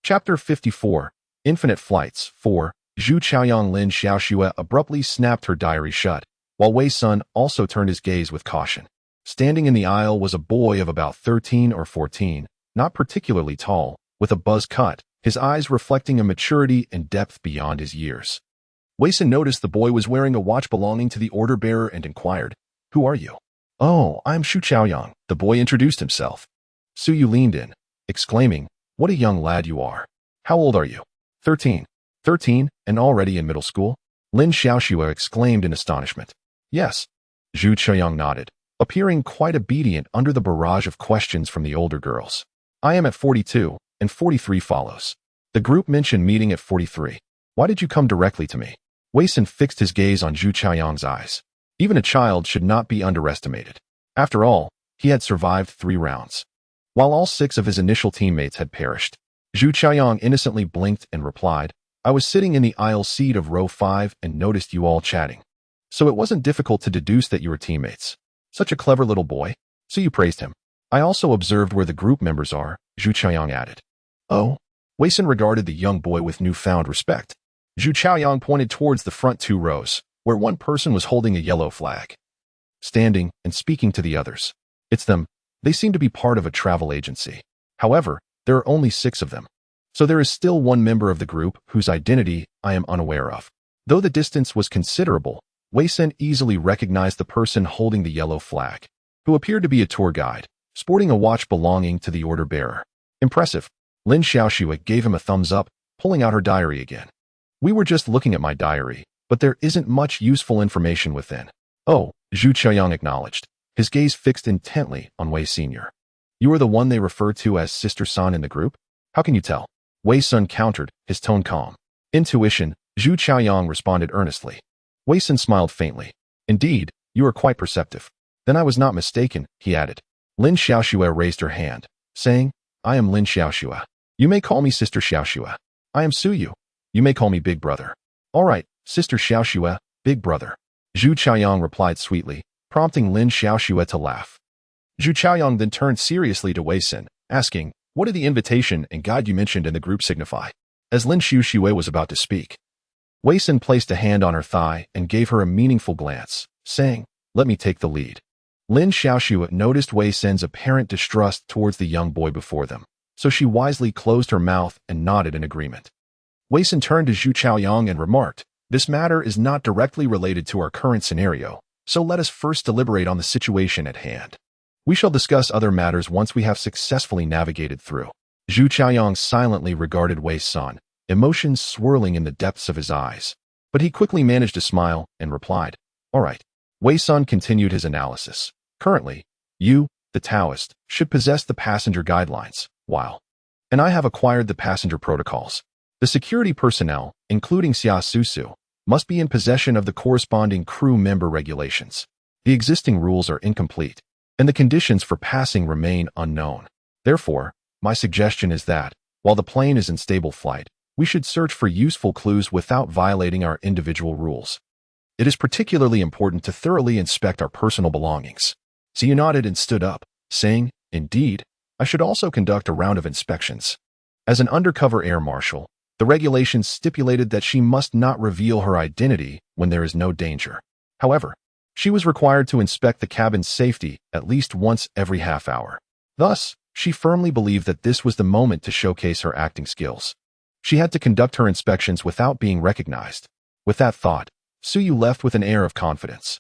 Chapter 54, Infinite Flights. 4. Zhu Chaoyang. Lin Xiaoxue abruptly snapped her diary shut, while Wei Sun also turned his gaze with caution. Standing in the aisle was a boy of about 13 or 14, not particularly tall, with a buzz cut, his eyes reflecting a maturity and depth beyond his years. Wei Sun noticed the boy was wearing a watch belonging to the order bearer and inquired, Who are you? Oh, I'm Zhu Chaoyang, the boy introduced himself. Su Yu leaned in, exclaiming, What a young lad you are. How old are you? 13. 13, and already in middle school? Lin Xiaoxue exclaimed in astonishment. Yes. Zhu Chaoyang nodded, appearing quite obedient under the barrage of questions from the older girls. I am at 42, and 43 follows. The group mentioned meeting at 43. Why did you come directly to me? Wei Sun fixed his gaze on Zhu Chaoyang's eyes. Even a child should not be underestimated. After all, he had survived 3 rounds, while all 6 of his initial teammates had perished. Zhu Chaoyang innocently blinked and replied, I was sitting in the aisle seat of row 5 and noticed you all chatting. So it wasn't difficult to deduce that you were teammates. Such a clever little boy. So you praised him. I also observed where the group members are, Zhu Chaoyang added. Oh? Wei Sun regarded the young boy with newfound respect. Zhu Chaoyang pointed towards the front 2 rows, where one person was holding a yellow flag, standing and speaking to the others. It's them. They seem to be part of a travel agency. However, there are only 6 of them. So there is still one member of the group whose identity I am unaware of. Though the distance was considerable, Wei Sun easily recognized the person holding the yellow flag, who appeared to be a tour guide, sporting a watch belonging to the order bearer. Impressive. Lin Xiaoxue gave him a thumbs up, pulling out her diary again. We were just looking at my diary, but there isn't much useful information within. Oh, Zhu Chaoyang acknowledged, his gaze fixed intently on Wei Sr. You are the one they refer to as Sister Sun in the group? How can you tell? Wei Sun countered, his tone calm. Intuition, Zhu Chaoyang responded earnestly. Wei Sun smiled faintly. Indeed, you are quite perceptive. Then I was not mistaken, he added. Lin Xiaoxue raised her hand, saying, I am Lin Xiaoxue. You may call me Sister Xiaoxue. I am Su Yu. You may call me Big Brother. All right, Sister Xiaoxue, Big Brother. Zhu Chaoyang replied sweetly, prompting Lin Xiaoxue to laugh. Zhu Chaoyang then turned seriously to Wei Xin, asking, what did the invitation and guide you mentioned in the group signify? As Lin Xiaoxue was about to speak, Wei Xin placed a hand on her thigh and gave her a meaningful glance, saying, let me take the lead. Lin Xiaoxue noticed Wei Xin's apparent distrust towards the young boy before them, so she wisely closed her mouth and nodded in agreement. Wei Xin turned to Zhu Chaoyang and remarked, this matter is not directly related to our current scenario, so let us first deliberate on the situation at hand. We shall discuss other matters once we have successfully navigated through. Zhu Chaoyang silently regarded Wei Xin, emotions swirling in the depths of his eyes. But he quickly managed to smile and replied, all right. Wei Xin continued his analysis. Currently, you, the Taoist, should possess the passenger guidelines, and I have acquired the passenger protocols. The security personnel, including Xia Susu, must be in possession of the corresponding crew member regulations. The existing rules are incomplete, and the conditions for passing remain unknown. Therefore, my suggestion is that, while the plane is in stable flight, we should search for useful clues without violating our individual rules. It is particularly important to thoroughly inspect our personal belongings. Xia nodded and stood up, saying, indeed, I should also conduct a round of inspections. As an undercover air marshal, the regulations stipulated that she must not reveal her identity when there is no danger. However, she was required to inspect the cabin's safety at least once every half hour. Thus, she firmly believed that this was the moment to showcase her acting skills. She had to conduct her inspections without being recognized. With that thought, Suyu left with an air of confidence.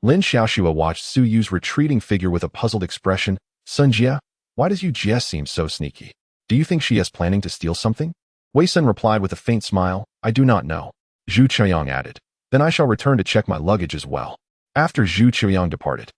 Lin Xiaoxue watched Suyu's retreating figure with a puzzled expression. Sun Jie, why does Yu Jie seem so sneaky? Do you think she is planning to steal something? Wei Xin replied with a faint smile, I do not know. Zhu Chaoyang added, then I shall return to check my luggage as well. After Zhu Chaoyang departed,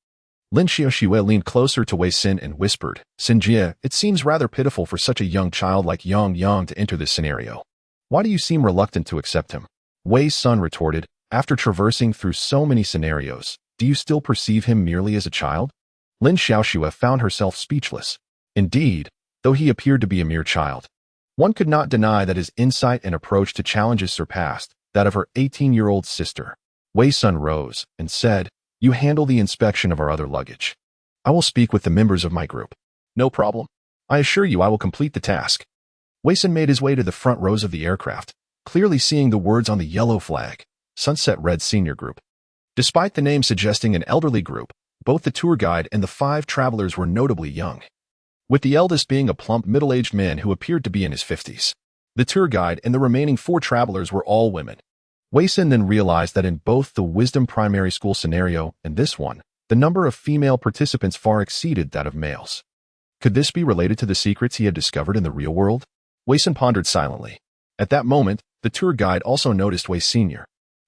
Lin Xiaoxue leaned closer to Wei Xin and whispered, Sun Jie, it seems rather pitiful for such a young child like Yang Yang to enter this scenario. Why do you seem reluctant to accept him? Wei Xin retorted, after traversing through so many scenarios, do you still perceive him merely as a child? Lin Xiaoxue found herself speechless. Indeed, though he appeared to be a mere child, one could not deny that his insight and approach to challenges surpassed that of her 18-year-old sister. Wei Xin rose and said, you handle the inspection of our other luggage. I will speak with the members of my group. No problem. I assure you I will complete the task. Wei Xin made his way to the front rows of the aircraft, clearly seeing the words on the yellow flag, Sunset Red Senior Group. Despite the name suggesting an elderly group, both the tour guide and the 5 travelers were notably young, with the eldest being a plump middle-aged man who appeared to be in his 50s. The tour guide and the remaining 4 travelers were all women. Wei Xin then realized that in both the Wisdom Primary School scenario and this one, the number of female participants far exceeded that of males. Could this be related to the secrets he had discovered in the real world? Wei Xin pondered silently. At that moment, the tour guide also noticed Wei Senior.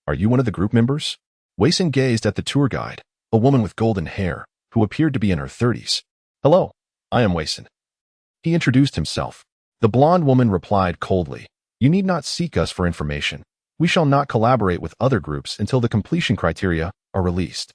Are you one of the group members? Wei Xin gazed at the tour guide, a woman with golden hair, who appeared to be in her 30s. Hello, I am Wei Xin. He introduced himself. The blonde woman replied coldly, you need not seek us for information. We shall not collaborate with other groups until the completion criteria are released.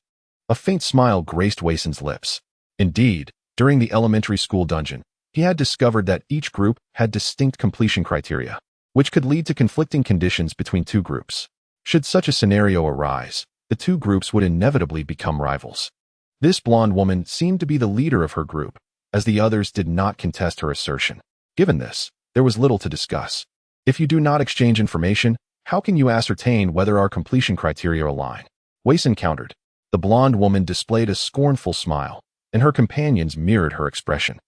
A faint smile graced Wei Xin's lips. Indeed, during the elementary school dungeon, he had discovered that each group had distinct completion criteria, which could lead to conflicting conditions between 2 groups. Should such a scenario arise, the 2 groups would inevitably become rivals. This blonde woman seemed to be the leader of her group, as the others did not contest her assertion. Given this, there was little to discuss. If you do not exchange information, how can you ascertain whether our completion criteria align? Wei Xin countered. The blonde woman displayed a scornful smile, and her companions mirrored her expression.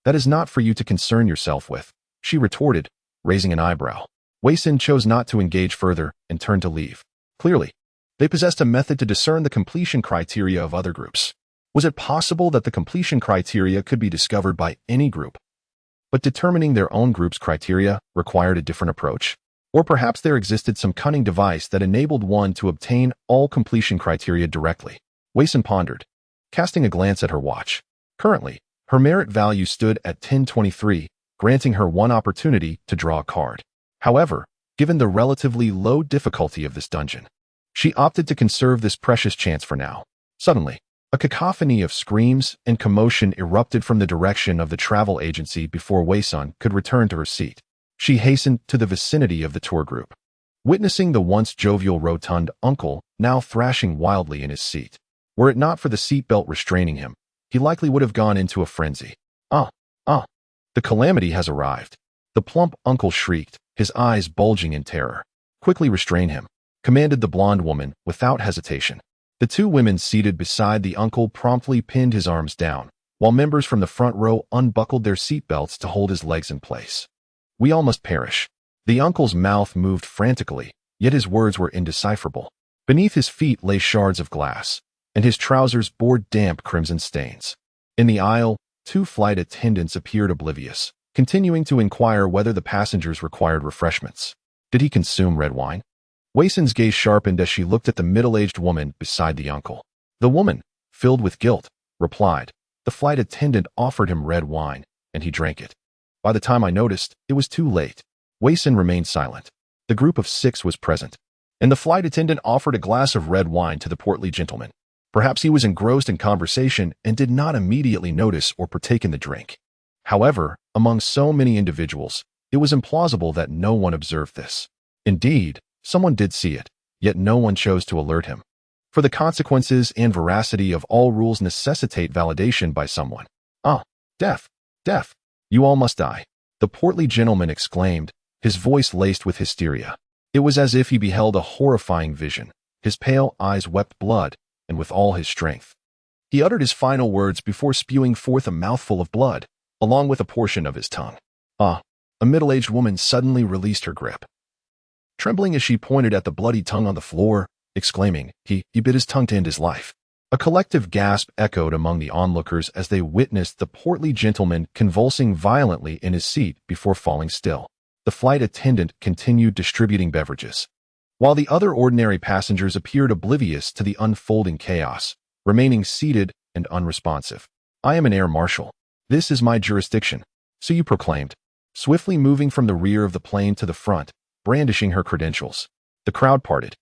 That is not for you to concern yourself with, she retorted, raising an eyebrow. Wei Xin chose not to engage further and turned to leave. Clearly, they possessed a method to discern the completion criteria of other groups. Was it possible that the completion criteria could be discovered by any group, but determining their own group's criteria required a different approach? Or perhaps there existed some cunning device that enabled one to obtain all completion criteria directly. Wei Xin pondered, casting a glance at her watch. Currently, her merit value stood at 1023, granting her 1 opportunity to draw a card. However, given the relatively low difficulty of this dungeon, she opted to conserve this precious chance for now. Suddenly, a cacophony of screams and commotion erupted from the direction of the travel agency before Wei Xin could return to her seat. She hastened to the vicinity of the tour group. witnessing the once jovial rotund uncle now thrashing wildly in his seat. Were it not for the seatbelt restraining him, he likely would have gone into a frenzy. Ah, ah, the calamity has arrived. The plump uncle shrieked, his eyes bulging in terror. Quickly restrain him, commanded the blonde woman without hesitation. The two women seated beside the uncle promptly pinned his arms down, while members from the front row unbuckled their seatbelts to hold his legs in place. We all must perish. The uncle's mouth moved frantically, yet his words were indecipherable. Beneath his feet lay shards of glass, and his trousers bore damp crimson stains. In the aisle, two flight attendants appeared oblivious, continuing to inquire whether the passengers required refreshments. Did he consume red wine? Wei Sun's gaze sharpened as she looked at the middle-aged woman beside the uncle. The woman, filled with guilt, replied. The flight attendant offered him red wine, and he drank it. By the time I noticed, it was too late. Wei Sun remained silent. The group of 6 was present, and the flight attendant offered a glass of red wine to the portly gentleman. Perhaps he was engrossed in conversation and did not immediately notice or partake in the drink. However, among so many individuals, it was implausible that no one observed this. Indeed, someone did see it, yet no one chose to alert him. For the consequences and veracity of all rules necessitate validation by someone. Ah, death, death, you all must die, the portly gentleman exclaimed, his voice laced with hysteria. It was as if he beheld a horrifying vision. His pale eyes wept blood, and with all his strength. He uttered his final words before spewing forth a mouthful of blood, along with a portion of his tongue. Ah, a middle-aged woman suddenly released her grip. Trembling as she pointed at the bloody tongue on the floor, exclaiming, he bit his tongue to end his life. A collective gasp echoed among the onlookers as they witnessed the portly gentleman convulsing violently in his seat before falling still. The flight attendant continued distributing beverages, while the other ordinary passengers appeared oblivious to the unfolding chaos, remaining seated and unresponsive. I am an air marshal. This is my jurisdiction, so you proclaimed, swiftly moving from the rear of the plane to the front, brandishing her credentials. The crowd parted,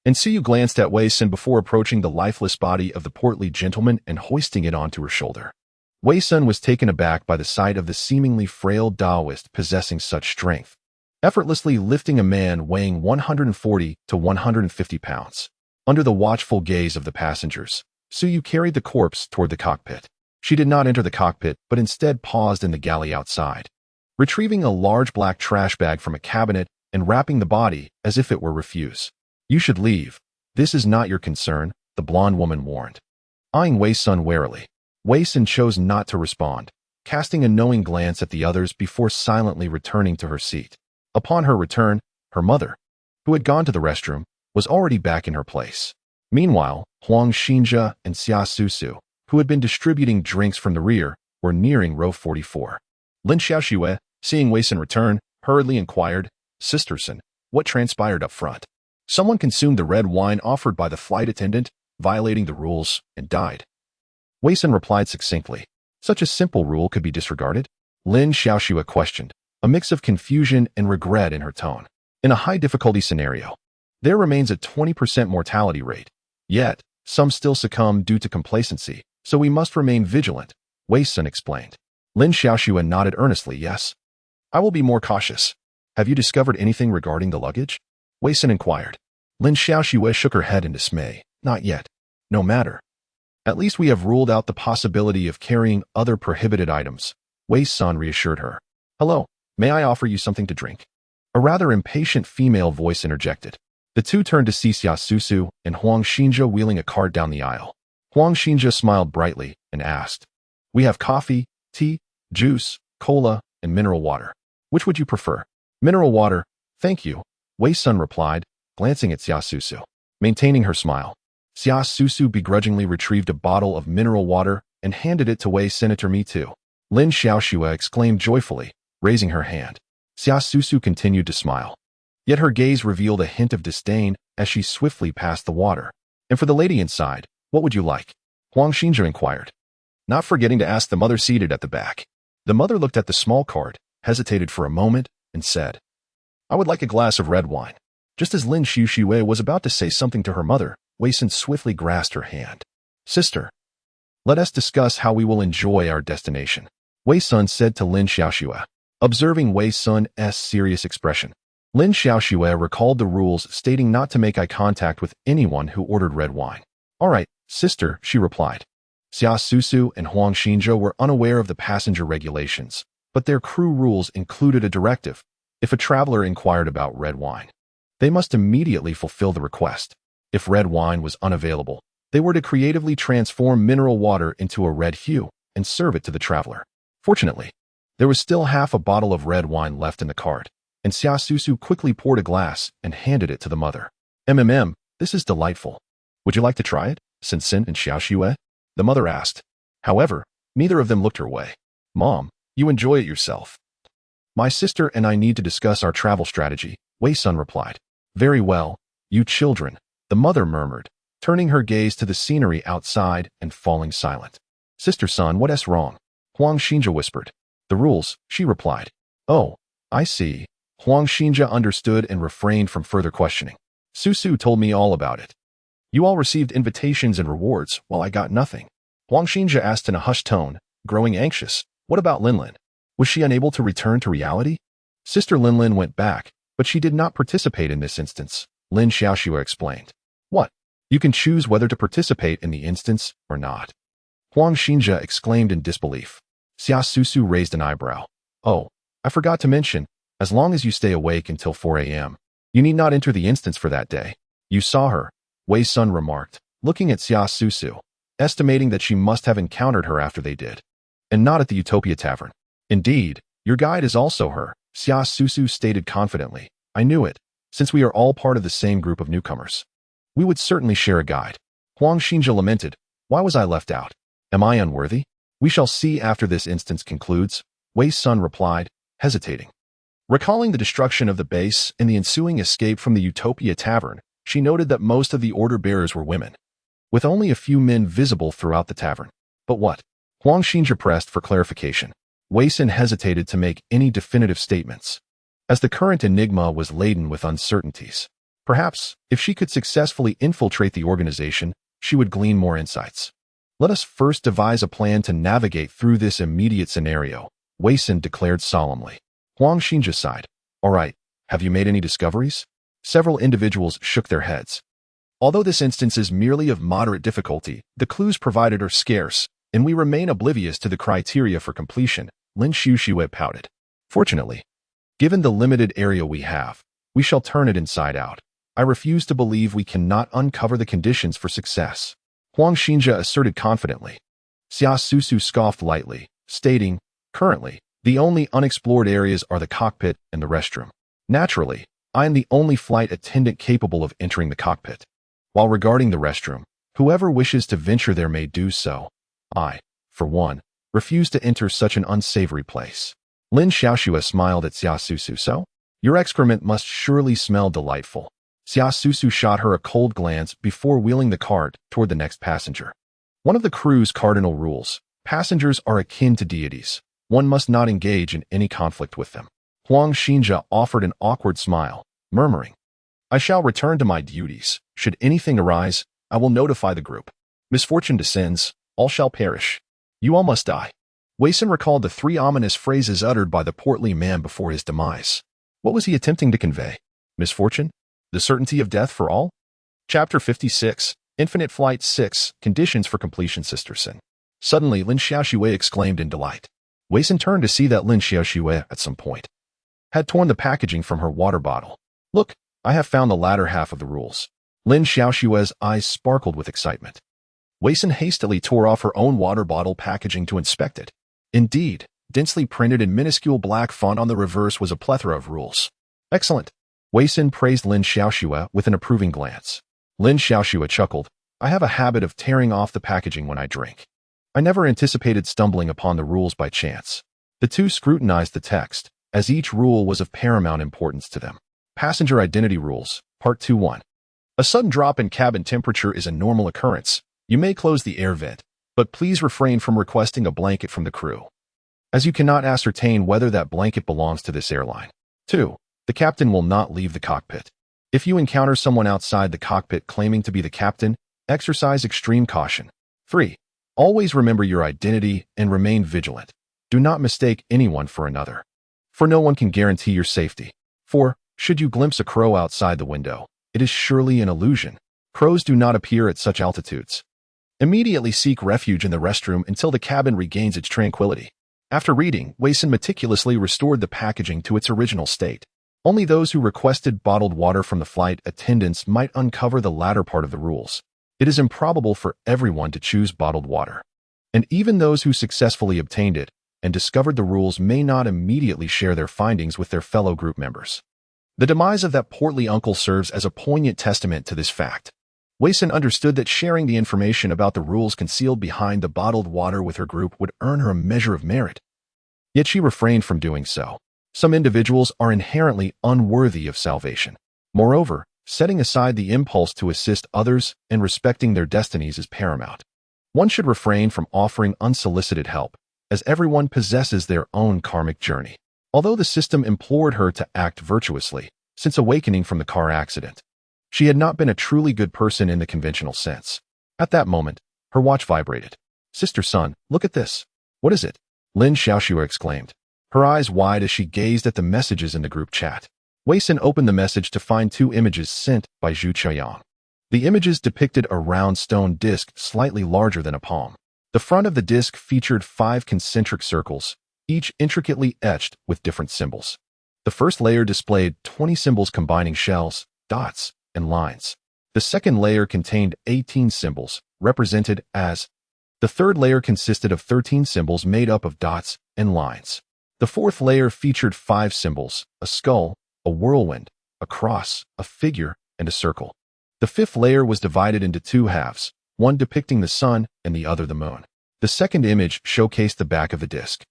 and Siyu glanced at Wei Sun before approaching the lifeless body of the portly gentleman and hoisting it onto her shoulder. Wei Sun was taken aback by the sight of the seemingly frail Taoist possessing such strength, effortlessly lifting a man weighing 140 to 150 pounds. Under the watchful gaze of the passengers, Siyu carried the corpse toward the cockpit. She did not enter the cockpit, but instead paused in the galley outside, retrieving a large black trash bag from a cabinet and wrapping the body as if it were refuse. You should leave. This is not your concern, the blonde woman warned. Eyeing Wei Sun warily, Wei Sun chose not to respond, casting a knowing glance at the others before silently returning to her seat. Upon her return, her mother, who had gone to the restroom, was already back in her place. Meanwhile, Huang Xinjia and Xia Susu, who had been distributing drinks from the rear, were nearing row 44. Lin Xiaoxue, seeing Wei Sun return, hurriedly inquired, Sister Sun, what transpired up front? Someone consumed the red wine offered by the flight attendant, violating the rules, and died. Wei Sun replied succinctly. Such a simple rule could be disregarded? Lin Xiaoxue questioned, a mix of confusion and regret in her tone. In a high-difficulty scenario, there remains a 20% mortality rate. Yet, some still succumb due to complacency, so we must remain vigilant, Wei Sun explained. Lin Xiaoxue nodded earnestly, yes. I will be more cautious. Have you discovered anything regarding the luggage? Wei Sun inquired. Lin Xiaoxue shook her head in dismay. Not yet. No matter. At least we have ruled out the possibility of carrying other prohibited items, Wei Sun reassured her. Hello, may I offer you something to drink? A rather impatient female voice interjected. The two turned to see Xia Susu and Huang Xinjia wheeling a cart down the aisle. Huang Xinjia smiled brightly and asked, We have coffee, tea, juice, cola, and mineral water. Which would you prefer? Mineral water, thank you, Wei Sun replied, glancing at Xia Susu. Maintaining her smile, Xia Susu begrudgingly retrieved a bottle of mineral water and handed it to Wei Senator Me Too. Lin Xiaoxue exclaimed joyfully, raising her hand. Xia Susu continued to smile. Yet her gaze revealed a hint of disdain as she swiftly passed the water. And for the lady inside, what would you like? Huang Xinjia inquired, not forgetting to ask the mother seated at the back. The mother looked at the small cart, hesitated for a moment, and said, I would like a glass of red wine. Just as Lin Xiaoxue was about to say something to her mother, Wei Sun swiftly grasped her hand. Sister, let us discuss how we will enjoy our destination, Wei Sun said to Lin Xiaoxue. Observing Wei Sun's serious expression, Lin Xiaoxue recalled the rules stating not to make eye contact with anyone who ordered red wine. All right, sister, she replied. Xia Susu and Huang Xinzhou were unaware of the passenger regulations, but their crew rules included a directive. If a traveler inquired about red wine, they must immediately fulfill the request. If red wine was unavailable, they were to creatively transform mineral water into a red hue and serve it to the traveler. Fortunately, there was still half a bottle of red wine left in the cart, and Xia Susu quickly poured a glass and handed it to the mother. This is delightful. Would you like to try it, Sin and Xiaoxue? The mother asked. However, neither of them looked her way. Mom, you enjoy it yourself. My sister and I need to discuss our travel strategy, Wei Sun replied. Very well, you children, the mother murmured, turning her gaze to the scenery outside and falling silent. Sister Sun, what's wrong? Huang Xinzha whispered. The rules, she replied. Oh, I see. Huang Xinzha understood and refrained from further questioning. Susu told me all about it. You all received invitations and rewards, while I got nothing. Huang Xinzha asked in a hushed tone, growing anxious. What about Linlin? Was she unable to return to reality? Sister Linlin went back, but she did not participate in this instance, Lin Xiaoxue explained. What? You can choose whether to participate in the instance or not. Huang Xinzha exclaimed in disbelief. Xia Susu raised an eyebrow. Oh, I forgot to mention, as long as you stay awake until 4 a.m., you need not enter the instance for that day. You saw her, Wei Sun remarked, looking at Xia Susu, estimating that she must have encountered her after they did, and not at the Utopia Tavern. Indeed, your guide is also her, Xia Susu stated confidently. I knew it, since we are all part of the same group of newcomers. We would certainly share a guide. Huang Xinzha lamented. Why was I left out? Am I unworthy? We shall see after this instance concludes, Wei Sun replied, hesitating. Recalling the destruction of the base and the ensuing escape from the Utopia Tavern, she noted that most of the order bearers were women, with only a few men visible throughout the tavern. But what? Huang Xinzha pressed for clarification. Wei Sun hesitated to make any definitive statements, as the current enigma was laden with uncertainties. Perhaps, if she could successfully infiltrate the organization, she would glean more insights. Let us first devise a plan to navigate through this immediate scenario, Wei Sun declared solemnly. Huang Xinzha sighed. All right, have you made any discoveries? Several individuals shook their heads. Although this instance is merely of moderate difficulty, the clues provided are scarce, and we remain oblivious to the criteria for completion, Lin Xiaoxue pouted. Fortunately, given the limited area we have, we shall turn it inside out. I refuse to believe we cannot uncover the conditions for success, Huang Xinzha asserted confidently. Xia Susu scoffed lightly, stating, currently, the only unexplored areas are the cockpit and the restroom. Naturally, I am the only flight attendant capable of entering the cockpit. While regarding the restroom, whoever wishes to venture there may do so. I, for one, refuse to enter such an unsavory place. Lin Xiaoxue smiled at Xia Susu. So? Your excrement must surely smell delightful. Xia Susu shot her a cold glance before wheeling the cart toward the next passenger. One of the crew's cardinal rules, passengers are akin to deities. One must not engage in any conflict with them. Huang Xinzha offered an awkward smile, murmuring, I shall return to my duties. Should anything arise, I will notify the group. Misfortune descends, all shall perish. You all must die. Wei Sun recalled the 3 ominous phrases uttered by the portly man before his demise. What was he attempting to convey? Misfortune? The certainty of death for all? Chapter 56, Infinite Flight 6, Conditions for Completion, Sister Sin. Suddenly, Lin Xiaoxue exclaimed in delight. Wei Sun turned to see that Lin Xiaoxue, at some point, had torn the packaging from her water bottle. Look, I have found the latter half of the rules. Lin Xiaoxue's eyes sparkled with excitement. Wei Sun hastily tore off her own water bottle packaging to inspect it. Indeed, densely printed in minuscule black font on the reverse was a plethora of rules. Excellent. Wei Sun praised Lin Xiaoxue with an approving glance. Lin Xiaoxue chuckled. I have a habit of tearing off the packaging when I drink. I never anticipated stumbling upon the rules by chance. The two scrutinized the text, as each rule was of paramount importance to them. Passenger Identity Rules, Part 2-1. A sudden drop in cabin temperature is a normal occurrence. You may close the air vent, but please refrain from requesting a blanket from the crew, as you cannot ascertain whether that blanket belongs to this airline. 2. The captain will not leave the cockpit. If you encounter someone outside the cockpit claiming to be the captain, exercise extreme caution. 3. Always remember your identity and remain vigilant. Do not mistake anyone for another, for no one can guarantee your safety. 4. Should you glimpse a crow outside the window, it is surely an illusion. Crows do not appear at such altitudes. Immediately seek refuge in the restroom until the cabin regains its tranquility. After reading, Wei-san meticulously restored the packaging to its original state. Only those who requested bottled water from the flight attendants might uncover the latter part of the rules. It is improbable for everyone to choose bottled water. And even those who successfully obtained it and discovered the rules may not immediately share their findings with their fellow group members. The demise of that portly uncle serves as a poignant testament to this fact. Wei-san understood that sharing the information about the rules concealed behind the bottled water with her group would earn her a measure of merit. Yet she refrained from doing so. Some individuals are inherently unworthy of salvation. Moreover, setting aside the impulse to assist others and respecting their destinies is paramount. One should refrain from offering unsolicited help, as everyone possesses their own karmic journey. Although the system implored her to act virtuously, since awakening from the car accident, she had not been a truly good person in the conventional sense. At that moment, her watch vibrated. "Sister Sun, look at this." "What is it?" Lin Xiaoxue exclaimed, her eyes wide as she gazed at the messages in the group chat. Wei-san opened the message to find two images sent by Zhu Qiaoyang. The images depicted a round stone disc slightly larger than a palm. The front of the disc featured 5 concentric circles, each intricately etched with different symbols. The first layer displayed 20 symbols combining shells, dots, and lines. The second layer contained 18 symbols, represented as. The third layer consisted of 13 symbols made up of dots and lines. The fourth layer featured 5 symbols, a skull, a whirlwind, a cross, a figure, and a circle. The fifth layer was divided into 2 halves, one depicting the sun and the other the moon. The second image showcased the back of the disc,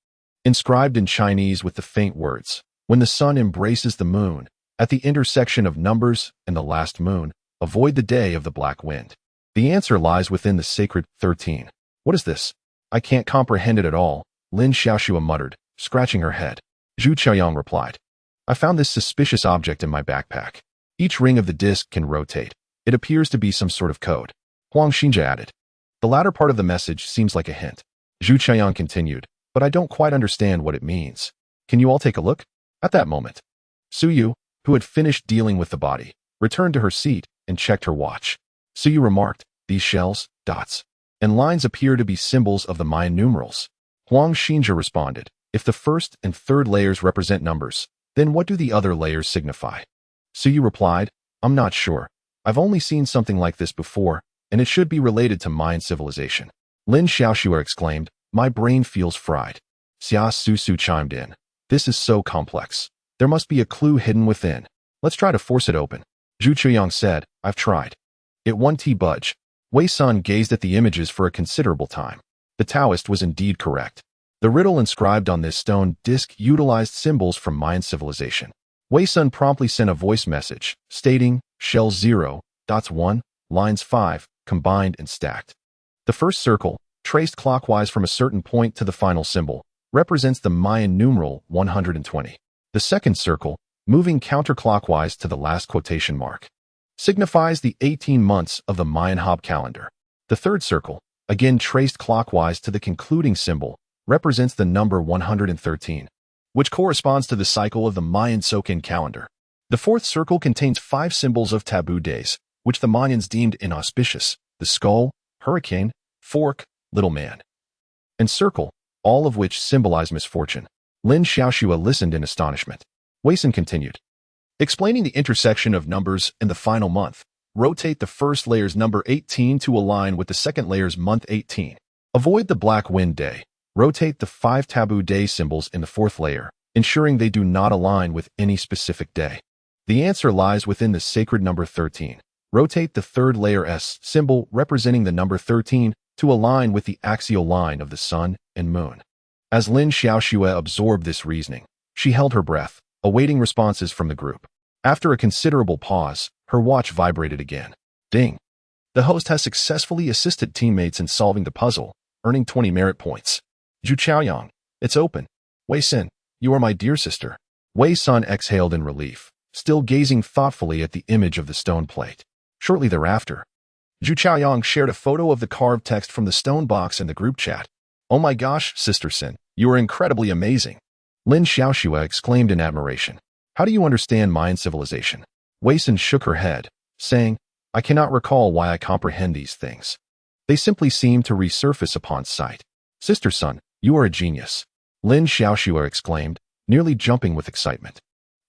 inscribed in Chinese with the faint words, "When the sun embraces the moon, at the intersection of numbers and the last moon, avoid the day of the black wind." The answer lies within the sacred 13. "What is this? I can't comprehend it at all," Lin Xiaoxue muttered, scratching her head. Zhu Qiaoyang replied, "I found this suspicious object in my backpack. Each ring of the disc can rotate. It appears to be some sort of code." Huang Xinjia added, "The latter part of the message seems like a hint." Zhu Qiaoyang continued, "But I don't quite understand what it means. Can you all take a look?" At that moment, Suyu, who had finished dealing with the body, returned to her seat and checked her watch. Suyu remarked, "These shells, dots, and lines appear to be symbols of the Mayan numerals." Huang Xinjia responded, "If the first and third layers represent numbers, then what do the other layers signify?" Suyu replied, "I'm not sure. I've only seen something like this before, and it should be related to Mayan civilization." Lin Xiaoxue exclaimed, "My brain feels fried." Xia Susu chimed in, "This is so complex. There must be a clue hidden within. Let's try to force it open." Zhu Qiaoyang said, "I've tried." It won't budge. Wei-san gazed at the images for a considerable time. The Taoist was indeed correct. The riddle inscribed on this stone disc utilized symbols from Mayan civilization. Wei-san promptly sent a voice message, stating, "Shells 0, dots 1, lines 5, combined and stacked." The first circle, traced clockwise from a certain point to the final symbol, represents the Mayan numeral 120. The second circle, moving counterclockwise to the last quotation mark, signifies the 18 months of the Mayan Hab calendar. The third circle, again traced clockwise to the concluding symbol, represents the number 113, which corresponds to the cycle of the Mayan Sokin calendar. The fourth circle contains 5 symbols of taboo days, which the Mayans deemed inauspicious: the skull, hurricane, fork, little man, and circle, all of which symbolize misfortune. Lin Xiaoxue listened in astonishment. Wei-san continued, explaining the intersection of numbers in the final month. Rotate the first layer's number 18 to align with the second layer's month 18. Avoid the black wind day. Rotate the 5 taboo day symbols in the fourth layer, ensuring they do not align with any specific day. The answer lies within the sacred number 13. Rotate the third layer S symbol representing the number 13 to align with the axial line of the sun and moon. As Lin Xiaoxue absorbed this reasoning, she held her breath, awaiting responses from the group. After a considerable pause, her watch vibrated again. Ding! The host has successfully assisted teammates in solving the puzzle, earning 20 merit points. Zhu Qiaoyang, it's open. Wei-san, you are my dear sister. Wei-san exhaled in relief, still gazing thoughtfully at the image of the stone plate. Shortly thereafter, Zhu Qiaoyang shared a photo of the carved text from the stone box in the group chat. "Oh my gosh, Sister Sin, you are incredibly amazing." Lin Xiaoxue exclaimed in admiration. How do you understand Mayan civilization? Wei Sun shook her head, saying, I cannot recall why I comprehend these things. They simply seem to resurface upon sight. Sister Sun, you are a genius. Lin Xiaoxua exclaimed, nearly jumping with excitement.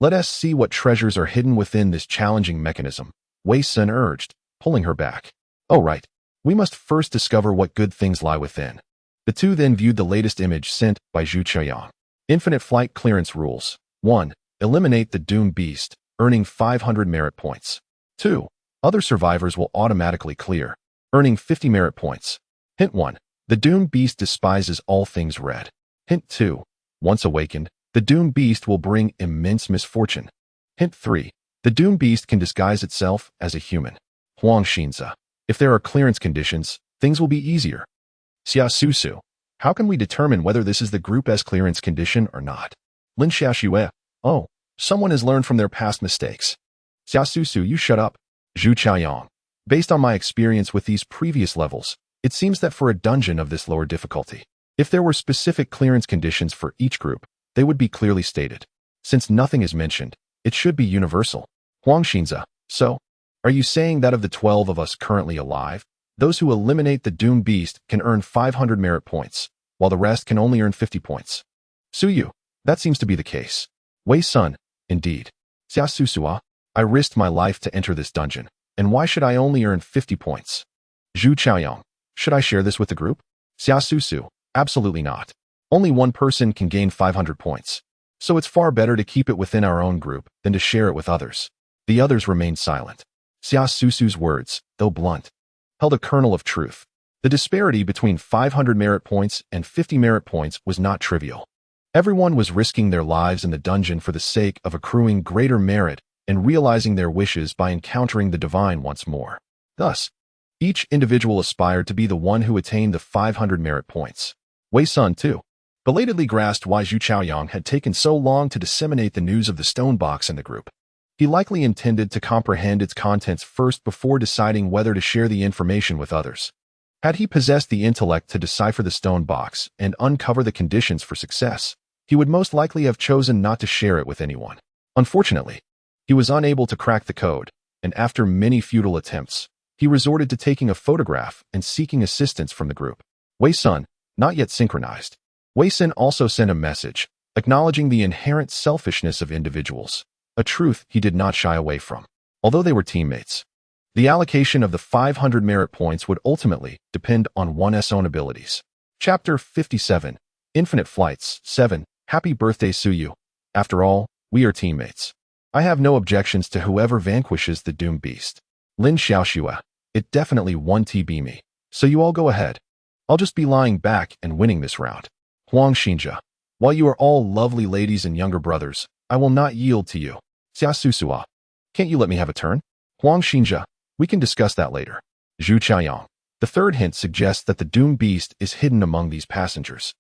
Let us see what treasures are hidden within this challenging mechanism, Wei Sun urged, pulling her back. Oh right, we must first discover what good things lie within. The two then viewed the latest image sent by Zhu Qiuyang. Infinite flight clearance rules. 1. Eliminate the doomed beast, earning 500 merit points. 2. Other survivors will automatically clear, earning 50 merit points. Hint 1. The doomed beast despises all things red. Hint 2. Once awakened, the doomed beast will bring immense misfortune. Hint 3. The doomed beast can disguise itself as a human. Huang Xinza. If there are clearance conditions, things will be easier. Xia Susu. How can we determine whether this is the Group S clearance condition or not? Lin Xiaoxue. Oh, someone has learned from their past mistakes. Xia Susu, you shut up. Zhu Qiuyang. Based on my experience with these previous levels, it seems that for a dungeon of this lower difficulty, if there were specific clearance conditions for each group, they would be clearly stated. Since nothing is mentioned, it should be universal. Huang Xinza. So, are you saying that of the 12 of us currently alive, those who eliminate the doomed beast can earn 500 merit points, while the rest can only earn 50 points? Suyu. That seems to be the case. Wei Sun. Indeed. Xia Susua. I risked my life to enter this dungeon, and why should I only earn 50 points? Zhu Qiuyang. Should I share this with the group? Xia Susu. Absolutely not. Only one person can gain 500 points. So it's far better to keep it within our own group than to share it with others. The others remained silent. Xia Susu's words, though blunt, held a kernel of truth. The disparity between 500 merit points and 50 merit points was not trivial. Everyone was risking their lives in the dungeon for the sake of accruing greater merit and realizing their wishes by encountering the divine once more. Thus, each individual aspired to be the one who attained the 500 merit points. Wei Sun, too, belatedly grasped why Zhu Qiuyang had taken so long to disseminate the news of the stone box in the group. He likely intended to comprehend its contents first before deciding whether to share the information with others. Had he possessed the intellect to decipher the stone box and uncover the conditions for success, he would most likely have chosen not to share it with anyone. Unfortunately, he was unable to crack the code, and after many futile attempts, he resorted to taking a photograph and seeking assistance from the group. Wei Sun, not yet synchronized. Wei Sun also sent a message, acknowledging the inherent selfishness of individuals, a truth he did not shy away from. Although they were teammates, the allocation of the 500 merit points would ultimately depend on one's own abilities. Chapter 57. Infinite Flights. 7. Happy birthday, Suyu. After all, we are teammates. I have no objections to whoever vanquishes the doomed beast. Lin Xiaoxua. It definitely won TB me. So you all go ahead. I'll just be lying back and winning this round. Huang Xinja. While you are all lovely ladies and younger brothers, I will not yield to you. Xia Susua. Can't you let me have a turn? Huang Xinja. We can discuss that later. Zhu Qiuyang. The third hint suggests that the doomed beast is hidden among these passengers.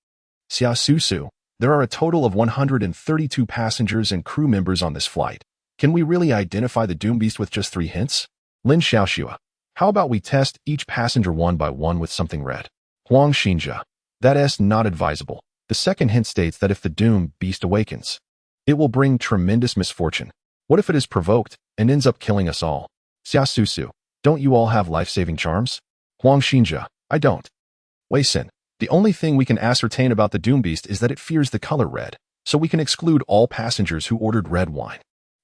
Xia Susu. There are a total of 132 passengers and crew members on this flight. Can we really identify the doomed beast with just 3 hints? Lin Xiaoxua. How about we test each passenger one by one with something red? Huang Xinja. That is not advisable. The second hint states that if the doomed beast awakens, it will bring tremendous misfortune. What if it is provoked and ends up killing us all? Xia Susu. Don't you all have life-saving charms? Huang Xinja. I don't. Wei Sun. The only thing we can ascertain about the doomed beast is that it fears the color red, so we can exclude all passengers who ordered red wine.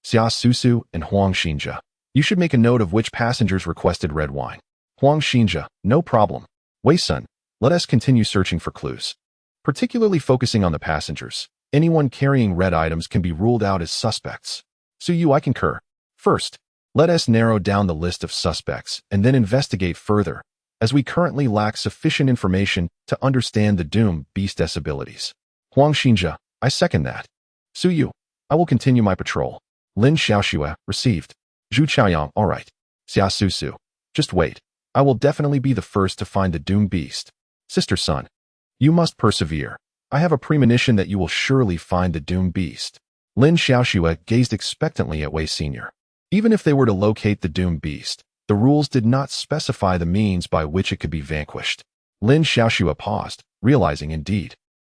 Xia Susu and Huang Xinja. You should make a note of which passengers requested red wine. Huang Xinja. No problem. Wei Sun. Let us continue searching for clues. Particularly focusing on the passengers, anyone carrying red items can be ruled out as suspects. Suyu, I concur. First, let us narrow down the list of suspects and then investigate further, as we currently lack sufficient information to understand the doomed beast's abilities. Huang Xinja. I second that. Suyu. I will continue my patrol. Lin Xiaoxua. Received. Zhu Qiuyang. All right. Xia Susu. Just wait. I will definitely be the first to find the doomed beast. Sister Sun. You must persevere. I have a premonition that you will surely find the doomed beast. Lin Xiaoxua gazed expectantly at Wei Sr. Even if they were to locate the doomed beast, the rules did not specify the means by which it could be vanquished. Lin Xiaoxua paused, realizing indeed,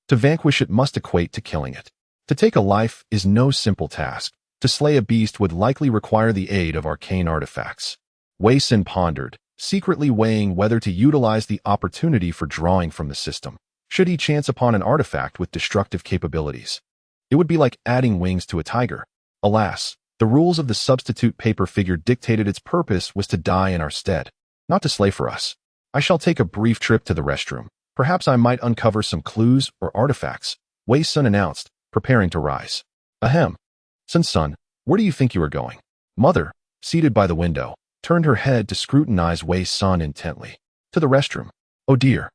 to vanquish it must equate to killing it. To take a life is no simple task, To slay a beast would likely require the aid of arcane artifacts. Wei Sin pondered, secretly weighing whether to utilize the opportunity for drawing from the system, should he chance upon an artifact with destructive capabilities. It would be like adding wings to a tiger. Alas, the rules of the substitute paper figure dictated its purpose was to die in our stead, not to slay for us. I shall take a brief trip to the restroom. Perhaps I might uncover some clues or artifacts, Wei Sun announced, preparing to rise. Ahem. Son, where do you think you are going? Mother, seated by the window, turned her head to scrutinize Wei Sun intently. To the restroom. Oh dear.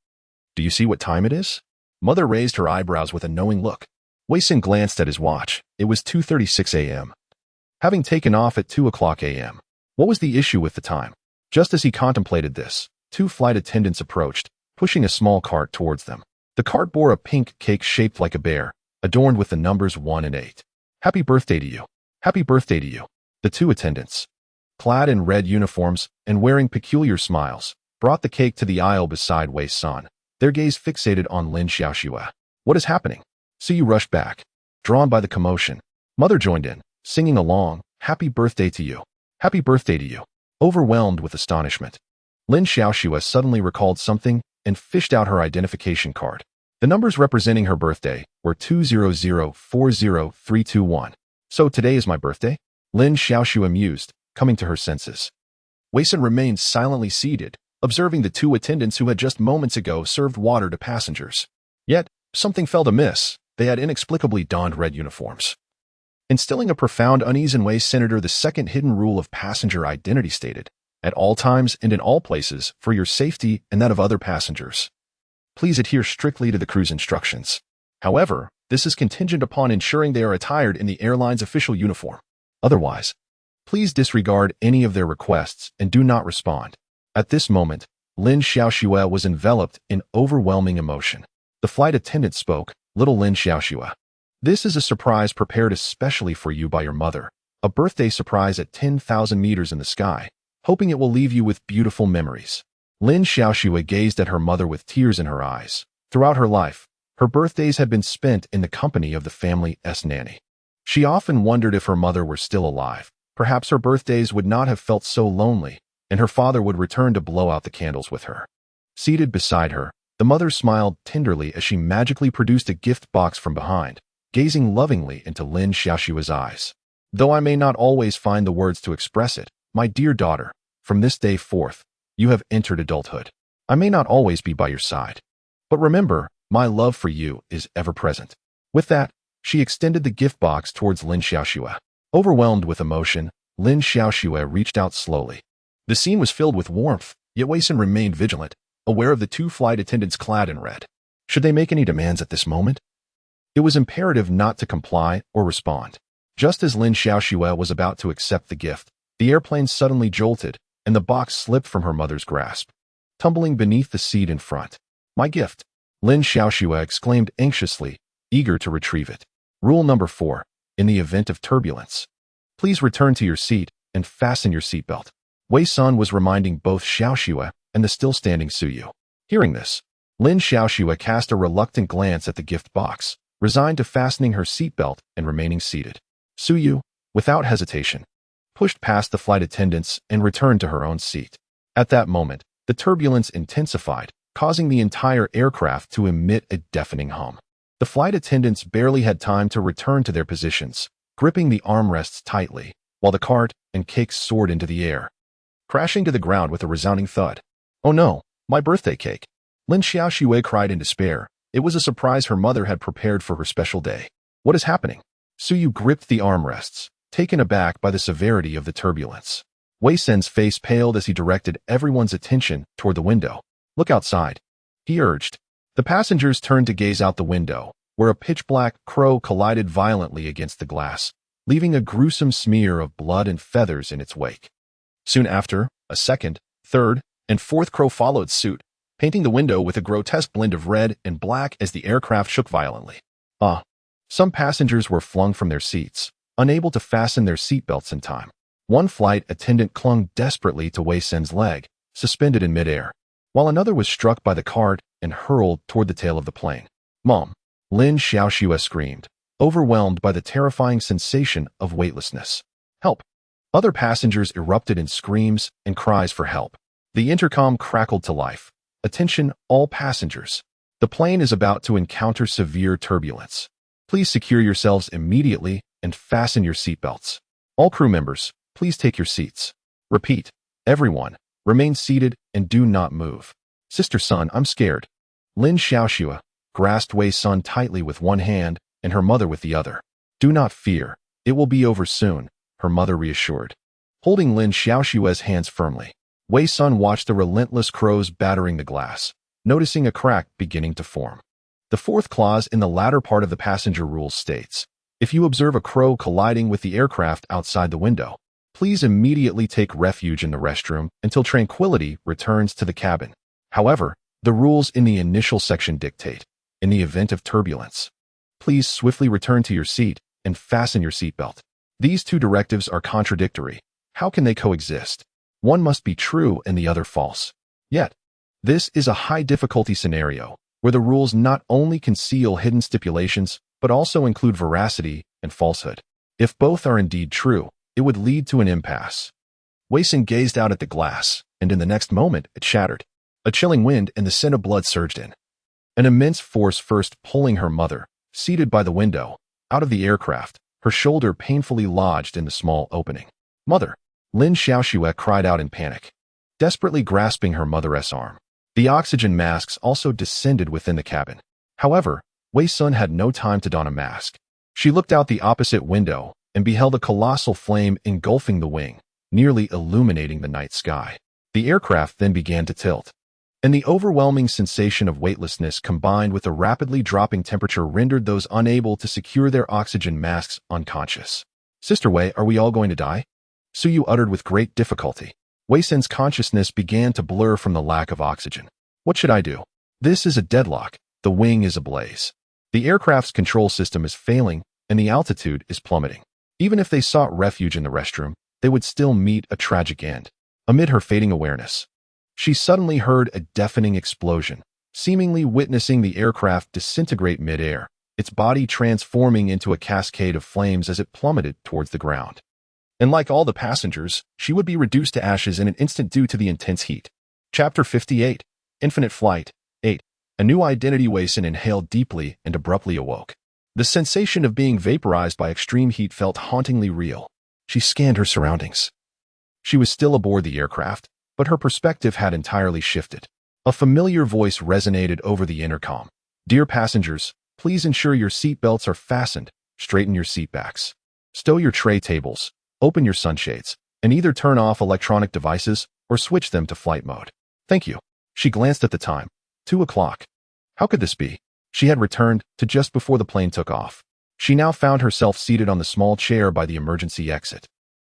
Do you see what time it is? Mother raised her eyebrows with a knowing look. Wei Sun glanced at his watch. It was 2:36 a.m. Having taken off at 2 o'clock a.m. What was the issue with the time? Just as he contemplated this, two flight attendants approached, pushing a small cart towards them. The cart bore a pink cake shaped like a bear, adorned with the numbers 1 and 8. Happy birthday to you. Happy birthday to you. The two attendants, clad in red uniforms and wearing peculiar smiles, brought the cake to the aisle beside Wei Sun, their gaze fixated on Lin Xiaoxue. What is happening? Su rushed back. Drawn by the commotion, Mother joined in, singing along, Happy birthday to you. Happy birthday to you. Overwhelmed with astonishment, Lin Xiaoxue suddenly recalled something and fished out her identification card. The numbers representing her birthday were 200-40321. So today is my birthday? Lin Xiaoxue mused, coming to her senses. Wei Sun remained silently seated, observing the two attendants who had just moments ago served water to passengers. Yet, something felt amiss. They had inexplicably donned red uniforms. Instilling a profound unease in Wei Senator, the second hidden rule of passenger identity stated, at all times and in all places, for your safety and that of other passengers, please adhere strictly to the crew's instructions. However, this is contingent upon ensuring they are attired in the airline's official uniform. Otherwise, please disregard any of their requests and do not respond. At this moment, Lin Xiaoxue was enveloped in overwhelming emotion. The flight attendant spoke, Little Lin Xiaoxue. This is a surprise prepared especially for you by your mother. A birthday surprise at 10,000 meters in the sky, hoping it will leave you with beautiful memories. Lin Xiaoxue gazed at her mother with tears in her eyes. Throughout her life, her birthdays had been spent in the company of the family's nanny. She often wondered if her mother were still alive. Perhaps her birthdays would not have felt so lonely, and her father would return to blow out the candles with her. Seated beside her, the mother smiled tenderly as she magically produced a gift box from behind, gazing lovingly into Lin Xiaoxue's eyes. Though I may not always find the words to express it, my dear daughter, from this day forth, you have entered adulthood. I may not always be by your side, but remember, my love for you is ever present. With that, she extended the gift box towards Lin Xiaoxue. Overwhelmed with emotion, Lin Xiaoxue reached out slowly. The scene was filled with warmth, yet Wei Sun remained vigilant, aware of the two flight attendants clad in red. Should they make any demands at this moment? It was imperative not to comply or respond. Just as Lin Xiaoxue was about to accept the gift, the airplane suddenly jolted, and the box slipped from her mother's grasp, tumbling beneath the seat in front. My gift, Lin Xiaoxue exclaimed anxiously, eager to retrieve it. Rule number 4. In the event of turbulence, please return to your seat and fasten your seatbelt. Wei Sun was reminding both Xiaoxue and the still-standing Suyu. Hearing this, Lin Xiaoxue cast a reluctant glance at the gift box, resigned to fastening her seatbelt and remaining seated. Suyu, without hesitation, pushed past the flight attendants and returned to her own seat. At that moment, the turbulence intensified, causing the entire aircraft to emit a deafening hum. The flight attendants barely had time to return to their positions, gripping the armrests tightly, while the cart and cake soared into the air, crashing to the ground with a resounding thud. Oh no, my birthday cake! Lin Xiaoxue cried in despair. It was a surprise her mother had prepared for her special day. What is happening? Suyu gripped the armrests, taken aback by the severity of the turbulence. Wei Sun's face paled as he directed everyone's attention toward the window. Look outside, he urged. The passengers turned to gaze out the window, where a pitch-black crow collided violently against the glass, leaving a gruesome smear of blood and feathers in its wake. Soon after, a second, third, and fourth crow followed suit, painting the window with a grotesque blend of red and black as the aircraft shook violently. Some passengers were flung from their seats, unable to fasten their seatbelts in time. One flight attendant clung desperately to Wei Sun's leg, suspended in midair, while another was struck by the cart and hurled toward the tail of the plane. Mom! Lin Xiaoxue screamed, overwhelmed by the terrifying sensation of weightlessness. Help! Other passengers erupted in screams and cries for help. The intercom crackled to life. Attention, all passengers. The plane is about to encounter severe turbulence. Please secure yourselves immediately and fasten your seatbelts. All crew members, please take your seats. Repeat, everyone, remain seated and do not move. Sister Sun, I'm scared. Lin Xiaoxue grasped Wei Sun tightly with one hand and her mother with the other. Do not fear, it will be over soon, her mother reassured. Holding Lin Xiaoxue's hands firmly, Wei Sun watched the relentless crows battering the glass, noticing a crack beginning to form. The fourth clause in the latter part of the passenger rules states, if you observe a crow colliding with the aircraft outside the window, please immediately take refuge in the restroom until tranquility returns to the cabin. However, the rules in the initial section dictate, in the event of turbulence, please swiftly return to your seat and fasten your seatbelt. These two directives are contradictory. How can they coexist? One must be true and the other false. Yet, this is a high-difficulty scenario where the rules not only conceal hidden stipulations but also include veracity and falsehood. If both are indeed true, it would lead to an impasse. Wei Sun gazed out at the glass, and in the next moment it shattered. A chilling wind and the scent of blood surged in. An immense force first pulling her mother, seated by the window, out of the aircraft, her shoulder painfully lodged in the small opening. Mother! Lin Xiaoxue cried out in panic, desperately grasping her mother's arm. The oxygen masks also descended within the cabin. However, Wei Sun had no time to don a mask. She looked out the opposite window and beheld a colossal flame engulfing the wing, nearly illuminating the night sky. The aircraft then began to tilt, and the overwhelming sensation of weightlessness combined with a rapidly dropping temperature rendered those unable to secure their oxygen masks unconscious. Sister Wei, are we all going to die? Suyu uttered with great difficulty. Wei Sun's consciousness began to blur from the lack of oxygen. What should I do? This is a deadlock. The wing is ablaze. The aircraft's control system is failing, and the altitude is plummeting. Even if they sought refuge in the restroom, they would still meet a tragic end. Amid her fading awareness, she suddenly heard a deafening explosion, seemingly witnessing the aircraft disintegrate mid-air, its body transforming into a cascade of flames as it plummeted towards the ground. And like all the passengers, she would be reduced to ashes in an instant due to the intense heat. Chapter 58, Infinite Flight, 8. A new identity. Wei Sun inhaled deeply and abruptly awoke. The sensation of being vaporized by extreme heat felt hauntingly real. She scanned her surroundings. She was still aboard the aircraft, but her perspective had entirely shifted. A familiar voice resonated over the intercom. Dear passengers, please ensure your seatbelts are fastened, straighten your seatbacks, stow your tray tables, open your sunshades, and either turn off electronic devices or switch them to flight mode. Thank you. She glanced at the time. 2 o'clock. How could this be? She had returned to just before the plane took off. She now found herself seated on the small chair by the emergency exit.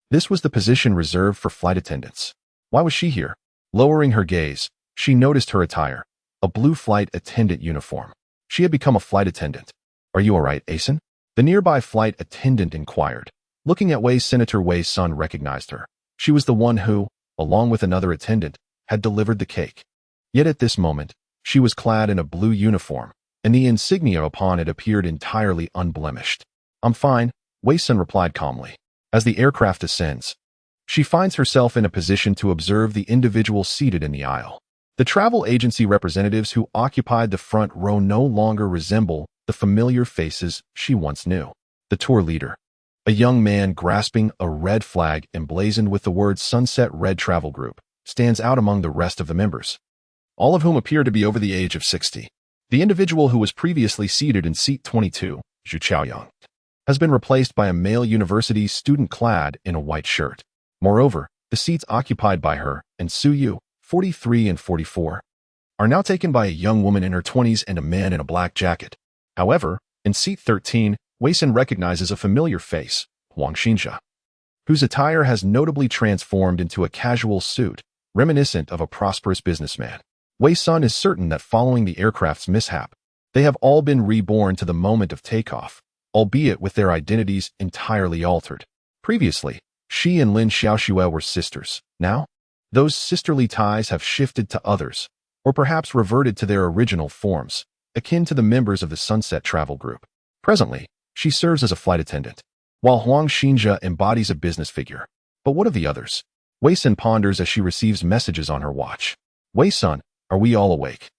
This was the position reserved for flight attendants. Why was she here? Lowering her gaze, she noticed her attire, a blue flight attendant uniform. She had become a flight attendant. Are you all right, Asen? The nearby flight attendant inquired. Looking at Wei, Senator Wei Sun recognized her. She was the one who, along with another attendant, had delivered the cake. Yet at this moment, she was clad in a blue uniform, and the insignia upon it appeared entirely unblemished. I'm fine, Wei Sun replied calmly. As the aircraft ascends, she finds herself in a position to observe the individual seated in the aisle. The travel agency representatives who occupied the front row no longer resemble the familiar faces she once knew. The tour leader, a young man grasping a red flag emblazoned with the words Sunset Red Travel Group, stands out among the rest of the members, all of whom appear to be over the age of 60. The individual who was previously seated in seat 22, Zhu Chaoyang, has been replaced by a male university student clad in a white shirt. Moreover, the seats occupied by her and Suyu, 43 and 44, are now taken by a young woman in her 20s and a man in a black jacket. However, in seat 13, Wei Sun recognizes a familiar face, Huang Xinjia, whose attire has notably transformed into a casual suit, reminiscent of a prosperous businessman. Wei Sun is certain that following the aircraft's mishap, they have all been reborn to the moment of takeoff, albeit with their identities entirely altered. Previously, she and Lin Xiaoxue were sisters. Now, those sisterly ties have shifted to others, or perhaps reverted to their original forms, akin to the members of the Sunset Travel Group. Presently, She serves as a flight attendant, while Huang Xinjia embodies a business figure. But what of the others? Wei Sun ponders as she receives messages on her watch. Wei Sun, are we all awake?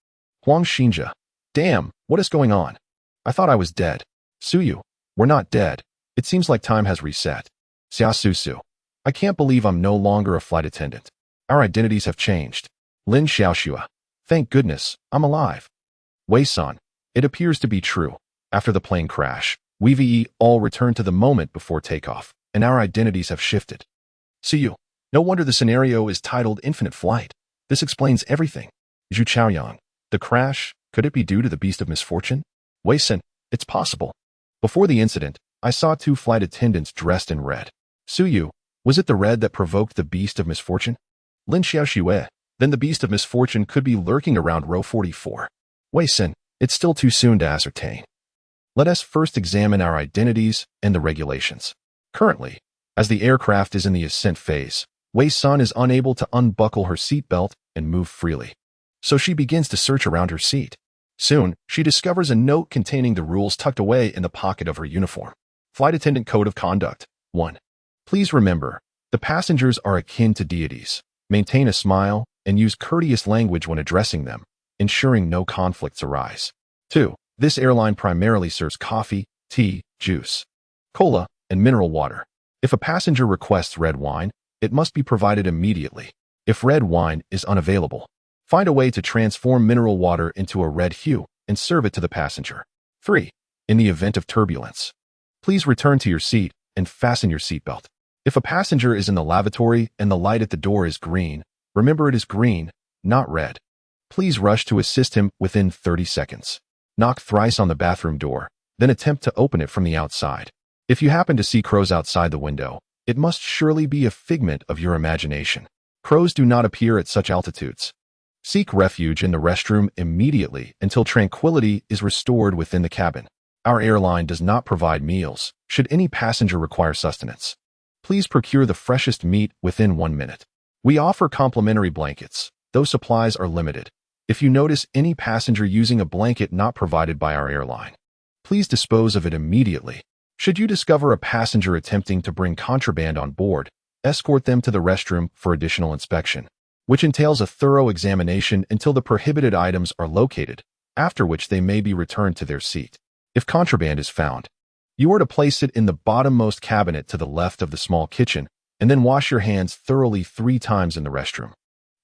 Huang Xinjia, damn, what is going on? I thought I was dead. Suyu, we're not dead. It seems like time has reset. Xia Susu, I can't believe I'm no longer a flight attendant. Our identities have changed. Lin Xiaoxua, thank goodness, I'm alive. Wei Sun, it appears to be true. After the plane crash, we all returned to the moment before takeoff, and our identities have shifted. Suyu, no wonder the scenario is titled Infinite Flight. This explains everything. Zhu Chaoyang, the crash, could it be due to the Beast of Misfortune? Wei Sun, it's possible. Before the incident, I saw 2 flight attendants dressed in red. Suyu, was it the red that provoked the Beast of Misfortune? Lin Xiaoxue, then the Beast of Misfortune could be lurking around row 44. Wei Sun, it's still too soon to ascertain. Let us first examine our identities and the regulations. Currently, as the aircraft is in the ascent phase, Wei Sun is unable to unbuckle her seatbelt and move freely. So she begins to search around her seat. Soon, she discovers a note containing the rules tucked away in the pocket of her uniform. Flight Attendant Code of Conduct 1. Please remember, the passengers are akin to deities. Maintain a smile and use courteous language when addressing them, ensuring no conflicts arise. 2. This airline primarily serves coffee, tea, juice, cola, and mineral water. If a passenger requests red wine, it must be provided immediately. If red wine is unavailable, find a way to transform mineral water into a red hue and serve it to the passenger. 3. In the event of turbulence, please return to your seat and fasten your seatbelt. If a passenger is in the lavatory and the light at the door is green, remember it is green, not red. Please rush to assist him within 30 seconds. Knock thrice on the bathroom door, then attempt to open it from the outside. If you happen to see crows outside the window, it must surely be a figment of your imagination. Crows do not appear at such altitudes. Seek refuge in the restroom immediately until tranquility is restored within the cabin. Our airline does not provide meals, should any passenger require sustenance. Please procure the freshest meat within 1 minute. We offer complimentary blankets, though supplies are limited. If you notice any passenger using a blanket not provided by our airline, please dispose of it immediately. Should you discover a passenger attempting to bring contraband on board, escort them to the restroom for additional inspection, which entails a thorough examination until the prohibited items are located, after which they may be returned to their seat. If contraband is found, you are to place it in the bottommost cabinet to the left of the small kitchen, and then wash your hands thoroughly 3 times in the restroom,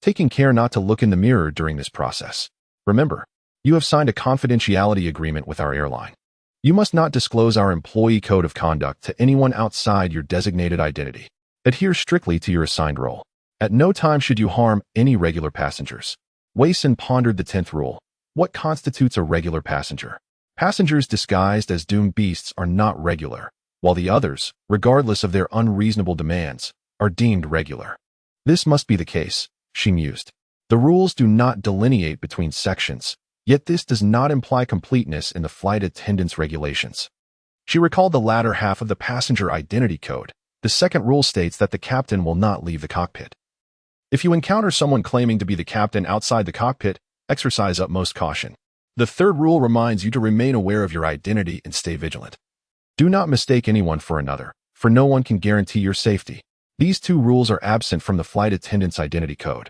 taking care not to look in the mirror during this process. Remember, you have signed a confidentiality agreement with our airline. You must not disclose our employee code of conduct to anyone outside your designated identity. Adhere strictly to your assigned role. At no time should you harm any regular passengers. Wei Sun pondered the 10th rule. What constitutes a regular passenger? Passengers disguised as doomed beasts are not regular, while the others, regardless of their unreasonable demands, are deemed regular. This must be the case, she mused. The rules do not delineate between sections, yet this does not imply completeness in the flight attendant's regulations. She recalled the latter half of the passenger identity code. The second rule states that the captain will not leave the cockpit. If you encounter someone claiming to be the captain outside the cockpit, exercise utmost caution. The third rule reminds you to remain aware of your identity and stay vigilant. Do not mistake anyone for another, for no one can guarantee your safety. These 2 rules are absent from the flight attendant's identity code,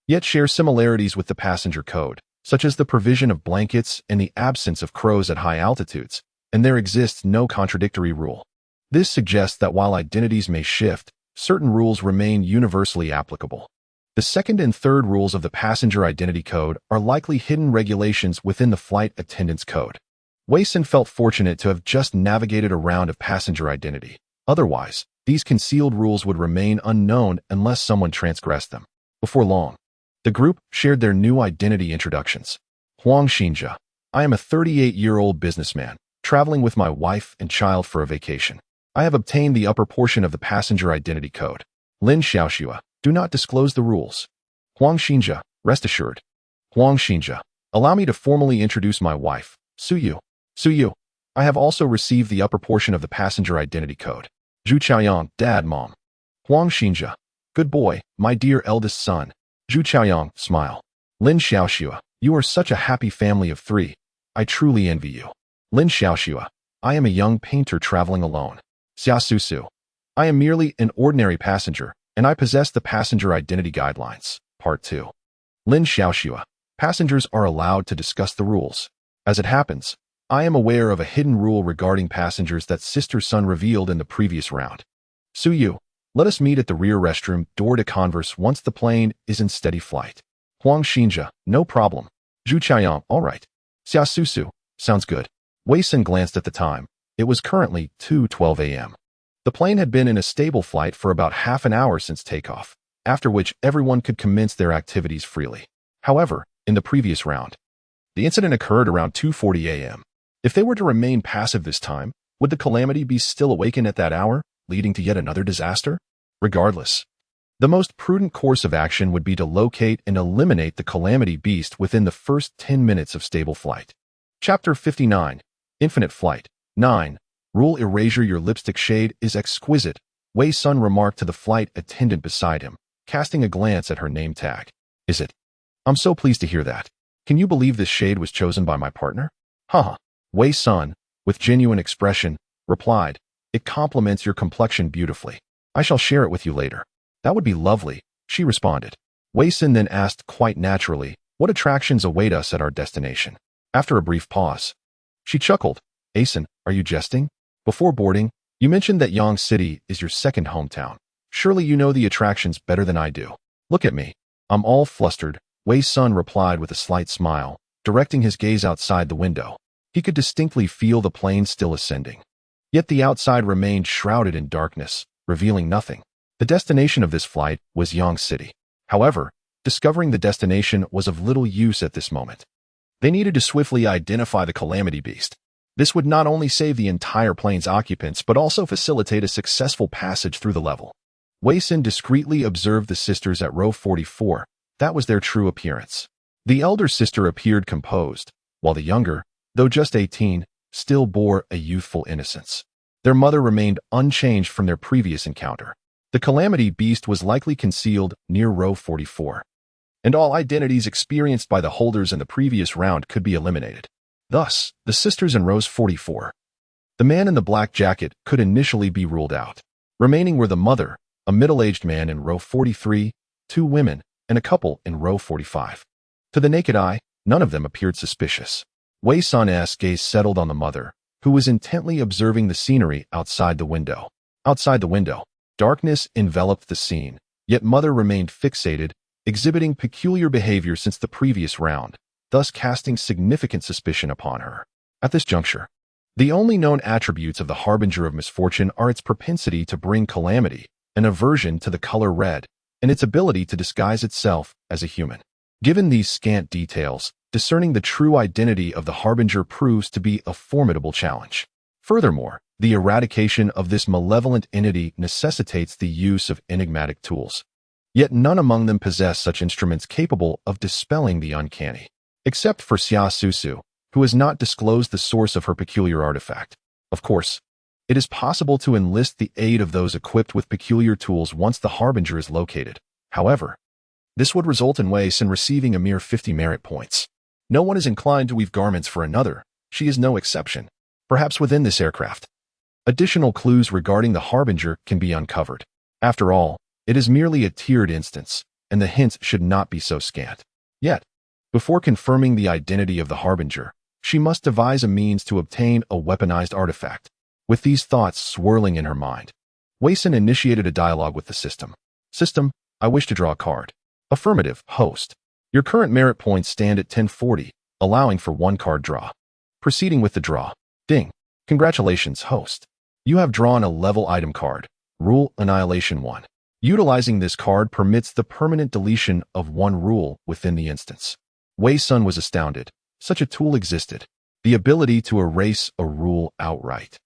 yet share similarities with the passenger code, such as the provision of blankets and the absence of crows at high altitudes, and there exists no contradictory rule. This suggests that while identities may shift, certain rules remain universally applicable. The second and third rules of the passenger identity code are likely hidden regulations within the flight attendant's code. Wei Sun felt fortunate to have just navigated a round of passenger identity. Otherwise, these concealed rules would remain unknown unless someone transgressed them. Before long, the group shared their new identity introductions. Huang Xinjia, I am a 38-year-old businessman, traveling with my wife and child for a vacation. I have obtained the upper portion of the passenger identity code. Lin Xiaoxua, do not disclose the rules. Huang Xinjia, rest assured. Huang Xinjia, allow me to formally introduce my wife, Suyu. Suyu, I have also received the upper portion of the passenger identity code. Zhu Chaoyang, Dad, Mom. Huang Xinjia, good boy, my dear eldest son. Zhu Chaoyang, smile. Lin Xiaoxua, you are such a happy family of 3. I truly envy you. Lin Xiaoxua, I am a young painter traveling alone. Xiasusu. I am merely an ordinary passenger, and I possess the passenger identity guidelines. Part 2. Lin Xiaoxua. Passengers are allowed to discuss the rules. As it happens, I am aware of a hidden rule regarding passengers that Sister Sun revealed in the previous round. Suyu, let us meet at the rear restroom door to converse once the plane is in steady flight. Huang Xinjia, no problem. Zhu Qianyang, all right. Xiasusu, sounds good. Wei Xin glanced at the time. It was currently 2:12 a.m. The plane had been in a stable flight for about half an hour since takeoff, after which everyone could commence their activities freely. However, in the previous round, the incident occurred around 2:40 a.m. If they were to remain passive this time, would the calamity be still awakened at that hour, leading to yet another disaster? Regardless, the most prudent course of action would be to locate and eliminate the calamity beast within the first 10 minutes of stable flight. Chapter 59. Infinite Flight. 9. Rule erasure. Your lipstick shade is exquisite, Wei Sun remarked to the flight attendant beside him, casting a glance at her name tag. Is it? I'm so pleased to hear that. Can you believe this shade was chosen by my partner? Haha. Wei Sun, with genuine expression, replied, It complements your complexion beautifully. I shall share it with you later. That would be lovely, she responded. Wei Sun then asked quite naturally, what attractions await us at our destination? After a brief pause, she chuckled. Asen, are you jesting? Before boarding, you mentioned that Yang City is your second hometown. Surely you know the attractions better than I do. Look at me. I'm all flustered, Wei Sun replied with a slight smile, directing his gaze outside the window. He could distinctly feel the plane still ascending. Yet the outside remained shrouded in darkness, revealing nothing. The destination of this flight was Yang City. However, discovering the destination was of little use at this moment. They needed to swiftly identify the calamity beast. This would not only save the entire plane's occupants, but also facilitate a successful passage through the level. Wei Sun discreetly observed the sisters at row 44. That was their true appearance. The elder sister appeared composed, while the younger, though just 18, still bore a youthful innocence. Their mother remained unchanged from their previous encounter. The calamity beast was likely concealed near row 44, and all identities experienced by the holders in the previous round could be eliminated. Thus, the sisters in rows 44. The man in the black jacket could initially be ruled out. Remaining were the mother, a middle-aged man in row 43, 2 women, and a couple in row 45. To the naked eye, none of them appeared suspicious. Wei Sun's gaze settled on the mother, who was intently observing the scenery outside the window. Outside the window, darkness enveloped the scene, yet mother remained fixated, exhibiting peculiar behavior since the previous round, thus casting significant suspicion upon her. At this juncture, the only known attributes of the harbinger of misfortune are its propensity to bring calamity, an aversion to the color red, and its ability to disguise itself as a human. Given these scant details, discerning the true identity of the harbinger proves to be a formidable challenge. Furthermore, the eradication of this malevolent entity necessitates the use of enigmatic tools. Yet none among them possess such instruments capable of dispelling the uncanny. Except for Xiasusu, who has not disclosed the source of her peculiar artifact. Of course, it is possible to enlist the aid of those equipped with peculiar tools once the harbinger is located. However, this would result in Wei Sun receiving a mere 50 merit points. No one is inclined to weave garments for another. She is no exception. Perhaps within this aircraft, additional clues regarding the harbinger can be uncovered. After all, it is merely a tiered instance, and the hints should not be so scant. Yet, before confirming the identity of the harbinger, she must devise a means to obtain a weaponized artifact. With these thoughts swirling in her mind, Wei Sun initiated a dialogue with the system. System, I wish to draw a card. Affirmative, host. Your current merit points stand at 1040, allowing for 1 card draw. Proceeding with the draw. Ding. Congratulations, host. You have drawn a level item card. Rule Annihilation 1. Utilizing this card permits the permanent deletion of 1 rule within the instance. Wei Sun was astounded. Such a tool existed. The ability to erase a rule outright.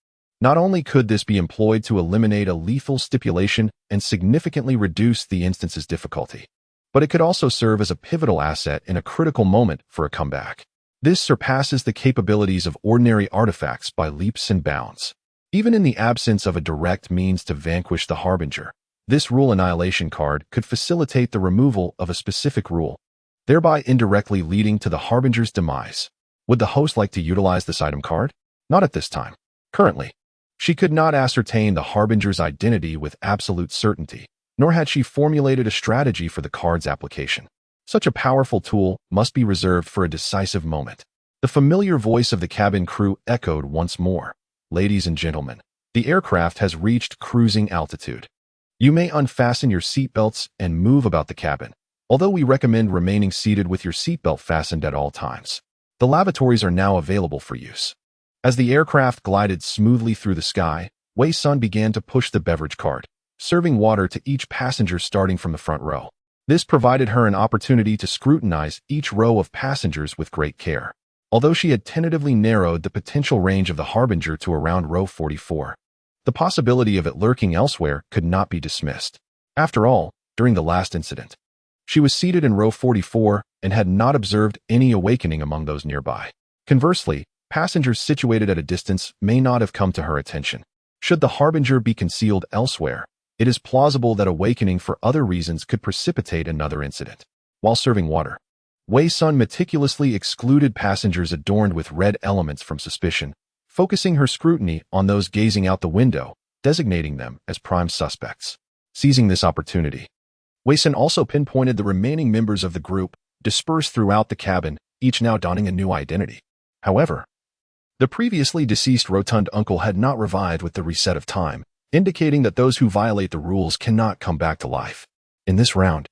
Not only could this be employed to eliminate a lethal stipulation and significantly reduce the instance's difficulty, but it could also serve as a pivotal asset in a critical moment for a comeback. This surpasses the capabilities of ordinary artifacts by leaps and bounds. Even in the absence of a direct means to vanquish the harbinger, this rule annihilation card could facilitate the removal of a specific rule, thereby indirectly leading to the harbinger's demise. Would the host like to utilize this item card? Not at this time. Currently, she could not ascertain the Harbinger's identity with absolute certainty, nor had she formulated a strategy for the card's application. Such a powerful tool must be reserved for a decisive moment. The familiar voice of the cabin crew echoed once more. Ladies and gentlemen, the aircraft has reached cruising altitude. You may unfasten your seatbelts and move about the cabin, although we recommend remaining seated with your seatbelt fastened at all times. The lavatories are now available for use. As the aircraft glided smoothly through the sky, Wei Sun began to push the beverage cart, serving water to each passenger starting from the front row. This provided her an opportunity to scrutinize each row of passengers with great care. Although she had tentatively narrowed the potential range of the Harbinger to around row 44, the possibility of it lurking elsewhere could not be dismissed. After all, during the last incident, she was seated in row 44 and had not observed any awakening among those nearby. Conversely, passengers situated at a distance may not have come to her attention. Should the Harbinger be concealed elsewhere, it is plausible that awakening for other reasons could precipitate another incident. While serving water, Wei Sun meticulously excluded passengers adorned with red elements from suspicion, focusing her scrutiny on those gazing out the window, designating them as prime suspects. Seizing this opportunity, Wei Sun also pinpointed the remaining members of the group dispersed throughout the cabin, each now donning a new identity. However, the previously deceased rotund uncle had not revived with the reset of time, indicating that those who violate the rules cannot come back to life. In this round,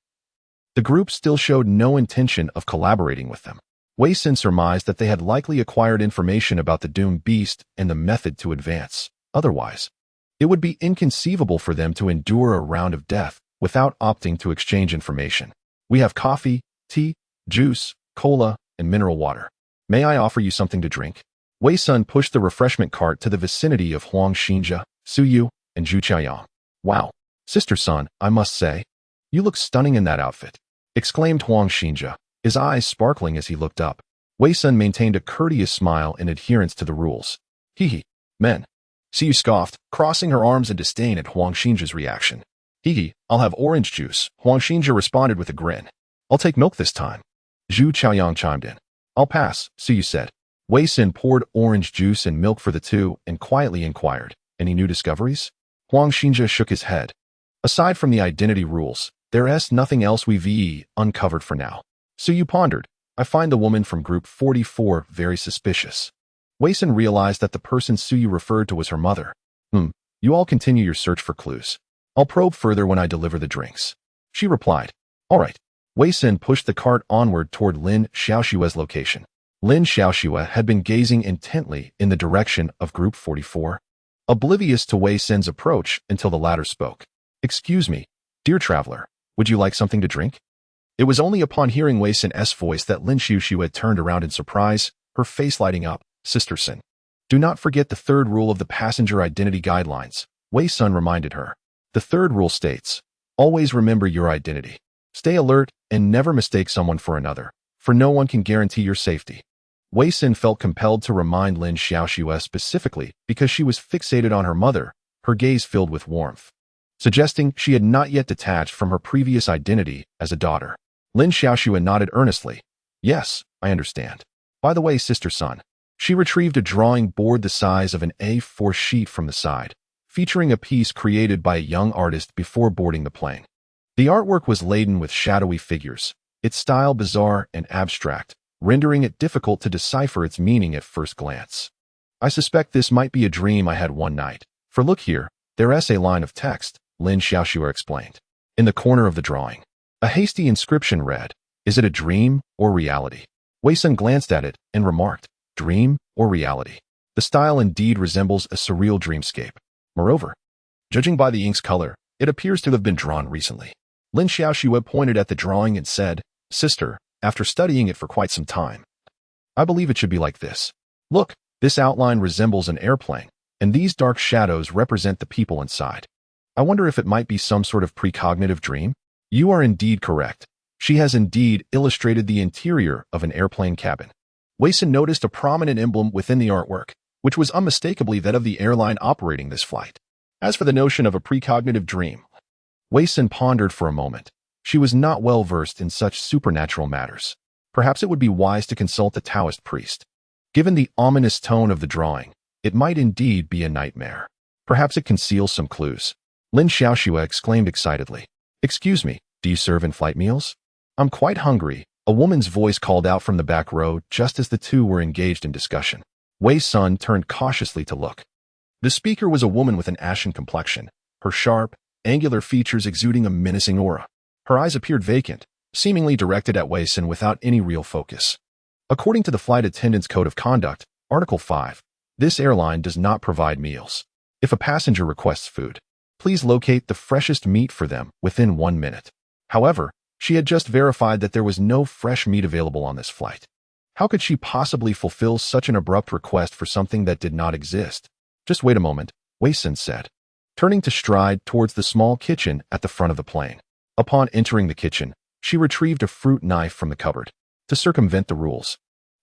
the group still showed no intention of collaborating with them. Wei Sun surmised that they had likely acquired information about the doomed beast and the method to advance. Otherwise, it would be inconceivable for them to endure a round of death without opting to exchange information. We have coffee, tea, juice, cola, and mineral water. May I offer you something to drink? Wei Sun pushed the refreshment cart to the vicinity of Huang Xinjia, Su Yu, and Zhu Qiaoyang. Wow, Sister Sun, I must say, you look stunning in that outfit, exclaimed Huang Xinjia, his eyes sparkling as he looked up. Wei Sun maintained a courteous smile in adherence to the rules. Hee, men. Su Yu scoffed, crossing her arms in disdain at Huang Xinjia's reaction. Hee, I'll have orange juice, Huang Xinjia responded with a grin. I'll take milk this time. Zhu Qiaoyang chimed in. I'll pass, Su Yu said. Wei Sun poured orange juice and milk for the two and quietly inquired, any new discoveries? Huang Xinjia shook his head. Aside from the identity rules, there's nothing else we've uncovered for now. Su Yu pondered. I find the woman from group 44 very suspicious. Wei Sun realized that the person Su Yu referred to was her mother. You all continue your search for clues. I'll probe further when I deliver the drinks. She replied. All right. Wei Sun pushed the cart onward toward Lin Xiaoshue's location. Lin Xiaoxue had been gazing intently in the direction of group 44, oblivious to Wei Sun's approach until the latter spoke. Excuse me, dear traveler, would you like something to drink? It was only upon hearing Wei Sun's voice that Lin Xiaoxue had turned around in surprise, her face lighting up. Sister Sun, do not forget the third rule of the passenger identity guidelines, Wei Sun reminded her. The third rule states, always remember your identity. Stay alert and never mistake someone for another, for no one can guarantee your safety. Wei Sun felt compelled to remind Lin Xiaoxue specifically because she was fixated on her mother, her gaze filled with warmth, suggesting she had not yet detached from her previous identity as a daughter. Lin Xiaoxue nodded earnestly. Yes, I understand. By the way, Sister Sun, she retrieved a drawing board the size of an A4 sheet from the side, featuring a piece created by a young artist before boarding the plane. The artwork was laden with shadowy figures, its style bizarre and abstract, rendering it difficult to decipher its meaning at first glance. I suspect this might be a dream I had one night, for look here, there's a line of text, Lin Xiaoxue explained. In the corner of the drawing, a hasty inscription read, is it a dream or reality? Wei Sun glanced at it and remarked, dream or reality? The style indeed resembles a surreal dreamscape. Moreover, judging by the ink's color, it appears to have been drawn recently. Lin Xiaoxue pointed at the drawing and said, Sister, after studying it for quite some time, I believe it should be like this. Look, this outline resembles an airplane, and these dark shadows represent the people inside. I wonder if it might be some sort of precognitive dream? You are indeed correct. She has indeed illustrated the interior of an airplane cabin. Wei Sun noticed a prominent emblem within the artwork, which was unmistakably that of the airline operating this flight. As for the notion of a precognitive dream, Wei Sun pondered for a moment. She was not well versed in such supernatural matters. Perhaps it would be wise to consult a Taoist priest. Given the ominous tone of the drawing, It might indeed be a nightmare. Perhaps it conceals some clues. Lin Xiaoxue exclaimed excitedly. Excuse me, do you serve in-flight meals? I'm quite hungry, a woman's voice called out from the back row just as the two were engaged in discussion. Wei Sun turned cautiously to look. The speaker was a woman with an ashen complexion, her sharp, angular features exuding a menacing aura. Her eyes appeared vacant, seemingly directed at Wei Sun without any real focus. According to the Flight Attendant's Code of Conduct, Article 5, this airline does not provide meals. If a passenger requests food, please locate the freshest meat for them within 1 minute. However, she had just verified that there was no fresh meat available on this flight. How could she possibly fulfill such an abrupt request for something that did not exist? Just wait a moment, Wei Sun said, turning to stride towards the small kitchen at the front of the plane. Upon entering the kitchen, she retrieved a fruit knife from the cupboard. To circumvent the rules,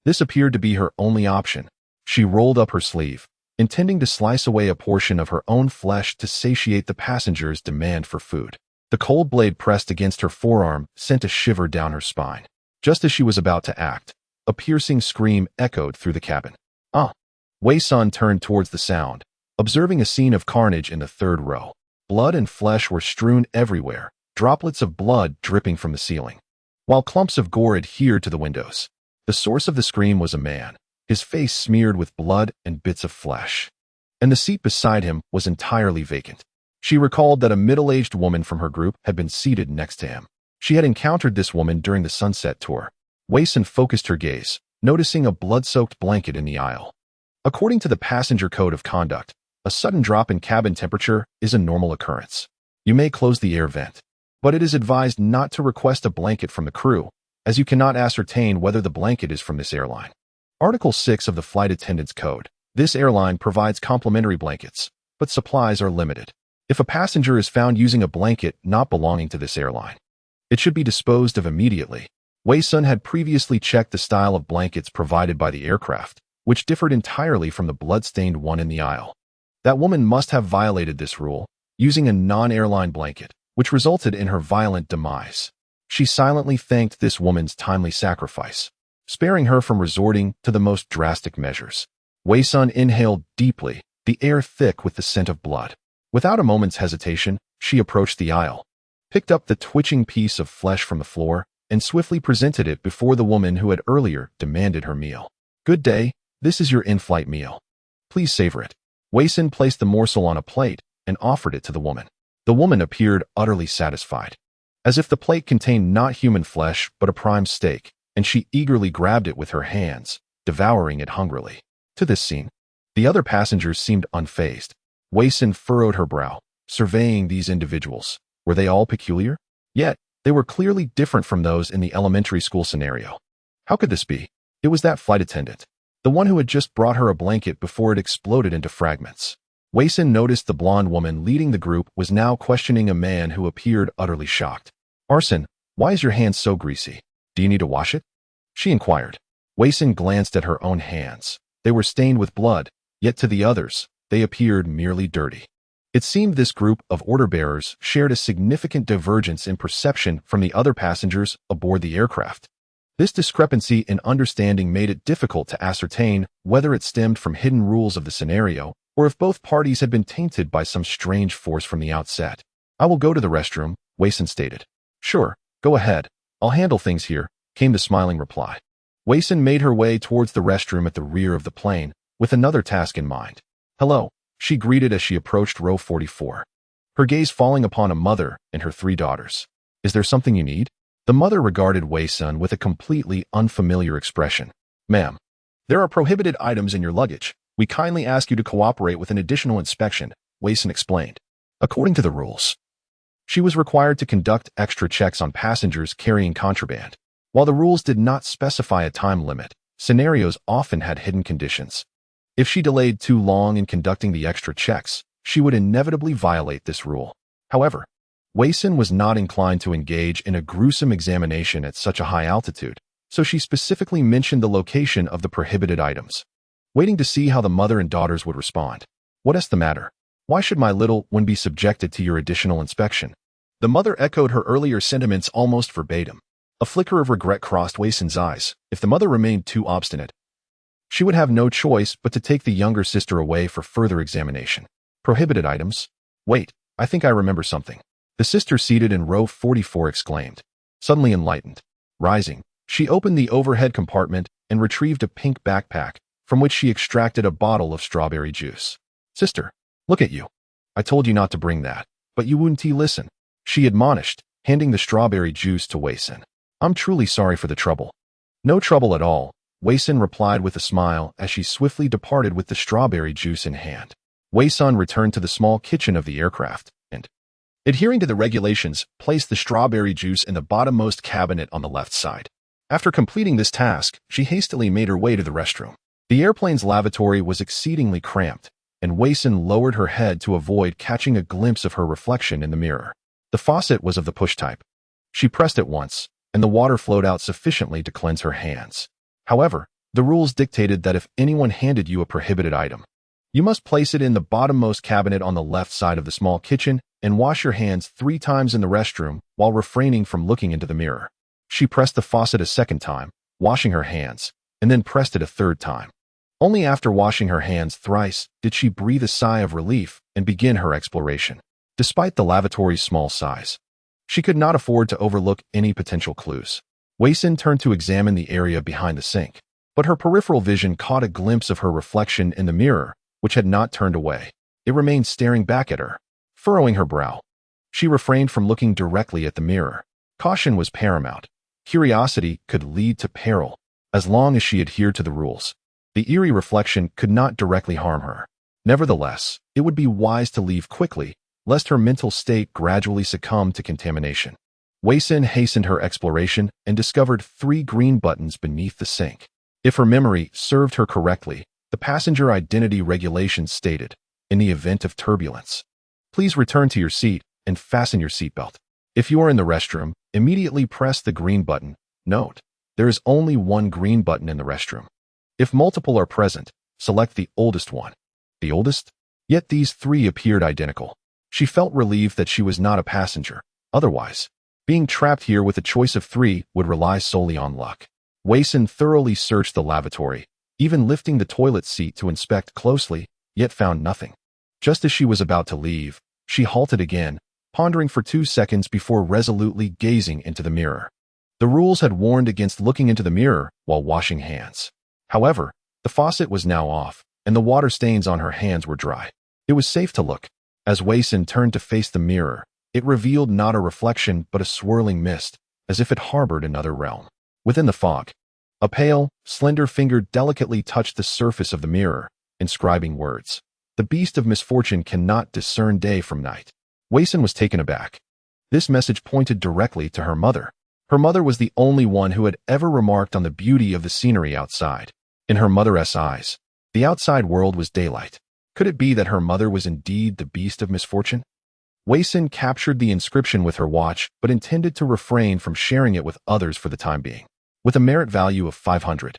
this appeared to be her only option. She rolled up her sleeve, intending to slice away a portion of her own flesh to satiate the passenger's demand for food. The cold blade pressed against her forearm sent a shiver down her spine. Just as she was about to act, a piercing scream echoed through the cabin. Ah! Wei Sun turned towards the sound, observing a scene of carnage in the third row. Blood and flesh were strewn everywhere, droplets of blood dripping from the ceiling, while clumps of gore adhered to the windows. The source of the scream was a man, his face smeared with blood and bits of flesh, and the seat beside him was entirely vacant. She recalled that a middle-aged woman from her group had been seated next to him. She had encountered this woman during the sunset tour. Wei Sun focused her gaze, noticing a blood-soaked blanket in the aisle. According to the Passenger Code of Conduct, a sudden drop in cabin temperature is a normal occurrence. You may close the air vent, but it is advised not to request a blanket from the crew, as you cannot ascertain whether the blanket is from this airline. Article 6 of the Flight Attendant's Code. This airline provides complimentary blankets, but supplies are limited. If a passenger is found using a blanket not belonging to this airline, it should be disposed of immediately. Wei Sun had previously checked the style of blankets provided by the aircraft, which differed entirely from the blood-stained one in the aisle. That woman must have violated this rule, using a non-airline blanket, which resulted in her violent demise. She silently thanked this woman's timely sacrifice, sparing her from resorting to the most drastic measures. Wei Sun inhaled deeply, the air thick with the scent of blood. Without a moment's hesitation, she approached the aisle, picked up the twitching piece of flesh from the floor, and swiftly presented it before the woman who had earlier demanded her meal. Good day, this is your in-flight meal. Please savor it. Wei Sun placed the morsel on a plate and offered it to the woman. The woman appeared utterly satisfied, as if the plate contained not human flesh but a prime steak, and she eagerly grabbed it with her hands, devouring it hungrily. To this scene, the other passengers seemed unfazed. Wei Sun furrowed her brow, surveying these individuals. Were they all peculiar? Yet, they were clearly different from those in the elementary school scenario. How could this be? It was that flight attendant, the one who had just brought her a blanket before it exploded into fragments. Wei Sun noticed the blonde woman leading the group was now questioning a man who appeared utterly shocked. Arson, why is your hand so greasy? Do you need to wash it? She inquired. Wei Sun glanced at her own hands. They were stained with blood, yet to the others, they appeared merely dirty. It seemed this group of order-bearers shared a significant divergence in perception from the other passengers aboard the aircraft. This discrepancy in understanding made it difficult to ascertain whether it stemmed from hidden rules of the scenario or if both parties had been tainted by some strange force from the outset. I will go to the restroom, Wei Sun stated. Sure, go ahead. I'll handle things here, came the smiling reply. Wei Sun made her way towards the restroom at the rear of the plane, with another task in mind. Hello, she greeted as she approached row 44, her gaze falling upon a mother and her 3 daughters. Is there something you need? The mother regarded Wei Sun with a completely unfamiliar expression. Ma'am, there are prohibited items in your luggage. We kindly ask you to cooperate with an additional inspection, Wei Sun explained. According to the rules, she was required to conduct extra checks on passengers carrying contraband. While the rules did not specify a time limit, scenarios often had hidden conditions. If she delayed too long in conducting the extra checks, she would inevitably violate this rule. However, Wei Sun was not inclined to engage in a gruesome examination at such a high altitude, so she specifically mentioned the location of the prohibited items, waiting to see how the mother and daughters would respond. What is the matter? Why should my little one be subjected to your additional inspection? The mother echoed her earlier sentiments almost verbatim. A flicker of regret crossed Wei Sun's eyes. If the mother remained too obstinate, She would have no choice but to take the younger sister away for further examination. Prohibited items? Wait, I think I remember something. The sister seated in row 44 exclaimed, suddenly enlightened. Rising, she opened the overhead compartment and retrieved a pink backpack, from which she extracted a bottle of strawberry juice. Sister, look at you. I told you not to bring that, but you wouldn't listen, she admonished, handing the strawberry juice to Wei-sun. I'm truly sorry for the trouble. No trouble at all, Wei-sun replied with a smile as she swiftly departed with the strawberry juice in hand. Wei-sun returned to the small kitchen of the aircraft and, adhering to the regulations, placed the strawberry juice in the bottommost cabinet on the left side. After completing this task, she hastily made her way to the restroom. The airplane's lavatory was exceedingly cramped, and Wei-sun lowered her head to avoid catching a glimpse of her reflection in the mirror. The faucet was of the push type. She pressed it once, and the water flowed out sufficiently to cleanse her hands. However, the rules dictated that if anyone handed you a prohibited item, you must place it in the bottommost cabinet on the left side of the small kitchen and wash your hands 3 times in the restroom while refraining from looking into the mirror. She pressed the faucet a second time, washing her hands, and then pressed it a third time. Only after washing her hands thrice did she breathe a sigh of relief and begin her exploration. Despite the lavatory's small size, she could not afford to overlook any potential clues. Wei-sun turned to examine the area behind the sink, but her peripheral vision caught a glimpse of her reflection in the mirror, which had not turned away. It remained staring back at her, furrowing her brow. She refrained from looking directly at the mirror. Caution was paramount. Curiosity could lead to peril, as long as she adhered to the rules. The eerie reflection could not directly harm her. Nevertheless, it would be wise to leave quickly, lest her mental state gradually succumb to contamination. Wei-sun hastened her exploration and discovered 3 green buttons beneath the sink. If her memory served her correctly, the passenger identity regulations stated, in the event of turbulence, please return to your seat and fasten your seatbelt. If you are in the restroom, immediately press the green button. Note, there is only one green button in the restroom. If multiple are present, select the oldest one. The oldest? Yet these 3 appeared identical. She felt relieved that she was not a passenger. Otherwise, being trapped here with a choice of 3 would rely solely on luck. Wei-sun thoroughly searched the lavatory, even lifting the toilet seat to inspect closely, yet found nothing. Just as she was about to leave, she halted again, pondering for 2 seconds before resolutely gazing into the mirror. The rules had warned against looking into the mirror while washing hands. However, the faucet was now off, and the water stains on her hands were dry. It was safe to look. As Wei-sun turned to face the mirror, it revealed not a reflection but a swirling mist, as if it harbored another realm. Within the fog, a pale, slender finger delicately touched the surface of the mirror, inscribing words. The beast of misfortune cannot discern day from night. Wei-sun was taken aback. This message pointed directly to her mother. Her mother was the only one who had ever remarked on the beauty of the scenery outside. In her mother's eyes, the outside world was daylight. Could it be that her mother was indeed the beast of misfortune? Wei-sun captured the inscription with her watch, but intended to refrain from sharing it with others for the time being. With a merit value of 500,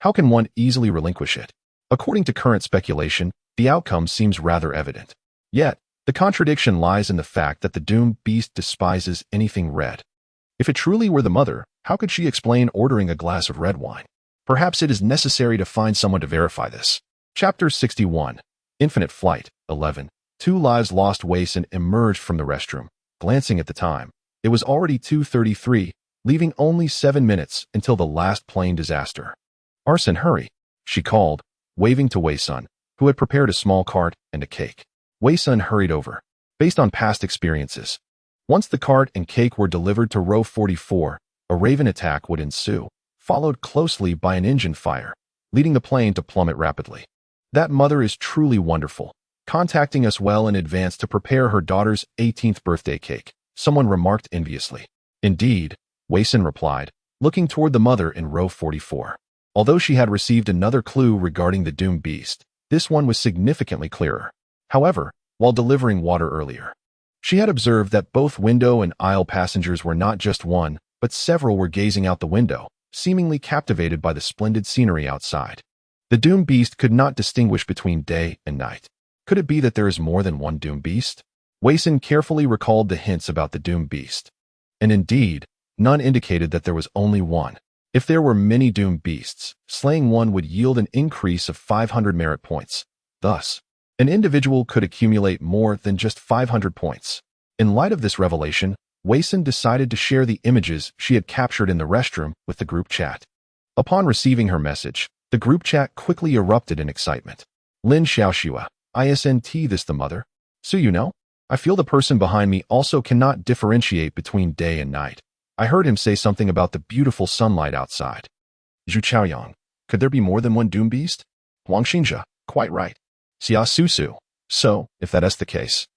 how can one easily relinquish it? According to current speculation, the outcome seems rather evident. Yet, the contradiction lies in the fact that the doomed beast despises anything red. If it truly were the mother, how could she explain ordering a glass of red wine? Perhaps it is necessary to find someone to verify this. Chapter 61. Infinite Flight, 11. 2 lives lost. Wei-sun emerged from the restroom. Glancing at the time, it was already 2:33, leaving only 7 minutes until the last plane disaster. Arson, hurry, she called, waving to Wei-sun, who had prepared a small cart and a cake. Wei-sun hurried over. Based on past experiences, once the cart and cake were delivered to row 44, a Raven attack would ensue, followed closely by an engine fire, leading the plane to plummet rapidly. That mother is truly wonderful, contacting us well in advance to prepare her daughter's 18th birthday cake, someone remarked enviously. Indeed, Wei-sun replied, looking toward the mother in row 44. Although she had received another clue regarding the doomed beast, this one was significantly clearer. However, while delivering water earlier, she had observed that both window and aisle passengers were not just one, but several were gazing out the window, seemingly captivated by the splendid scenery outside. The doomed beast could not distinguish between day and night. Could it be that there is more than one doomed beast? Wei-sun carefully recalled the hints about the doomed beast. And indeed, none indicated that there was only one. If there were many doomed beasts, slaying one would yield an increase of 500 merit points. Thus, an individual could accumulate more than just 500 points. In light of this revelation, Wei-sun decided to share the images she had captured in the restroom with the group chat. Upon receiving her message, the group chat quickly erupted in excitement. Lin Xiaoxua, isn't this the mother? So you know? I feel the person behind me also cannot differentiate between day and night. I heard him say something about the beautiful sunlight outside. Zhu Chaoyang, could there be more than one doom beast? Huang Xinjia, quite right. Xia Susu, so, if that is the case,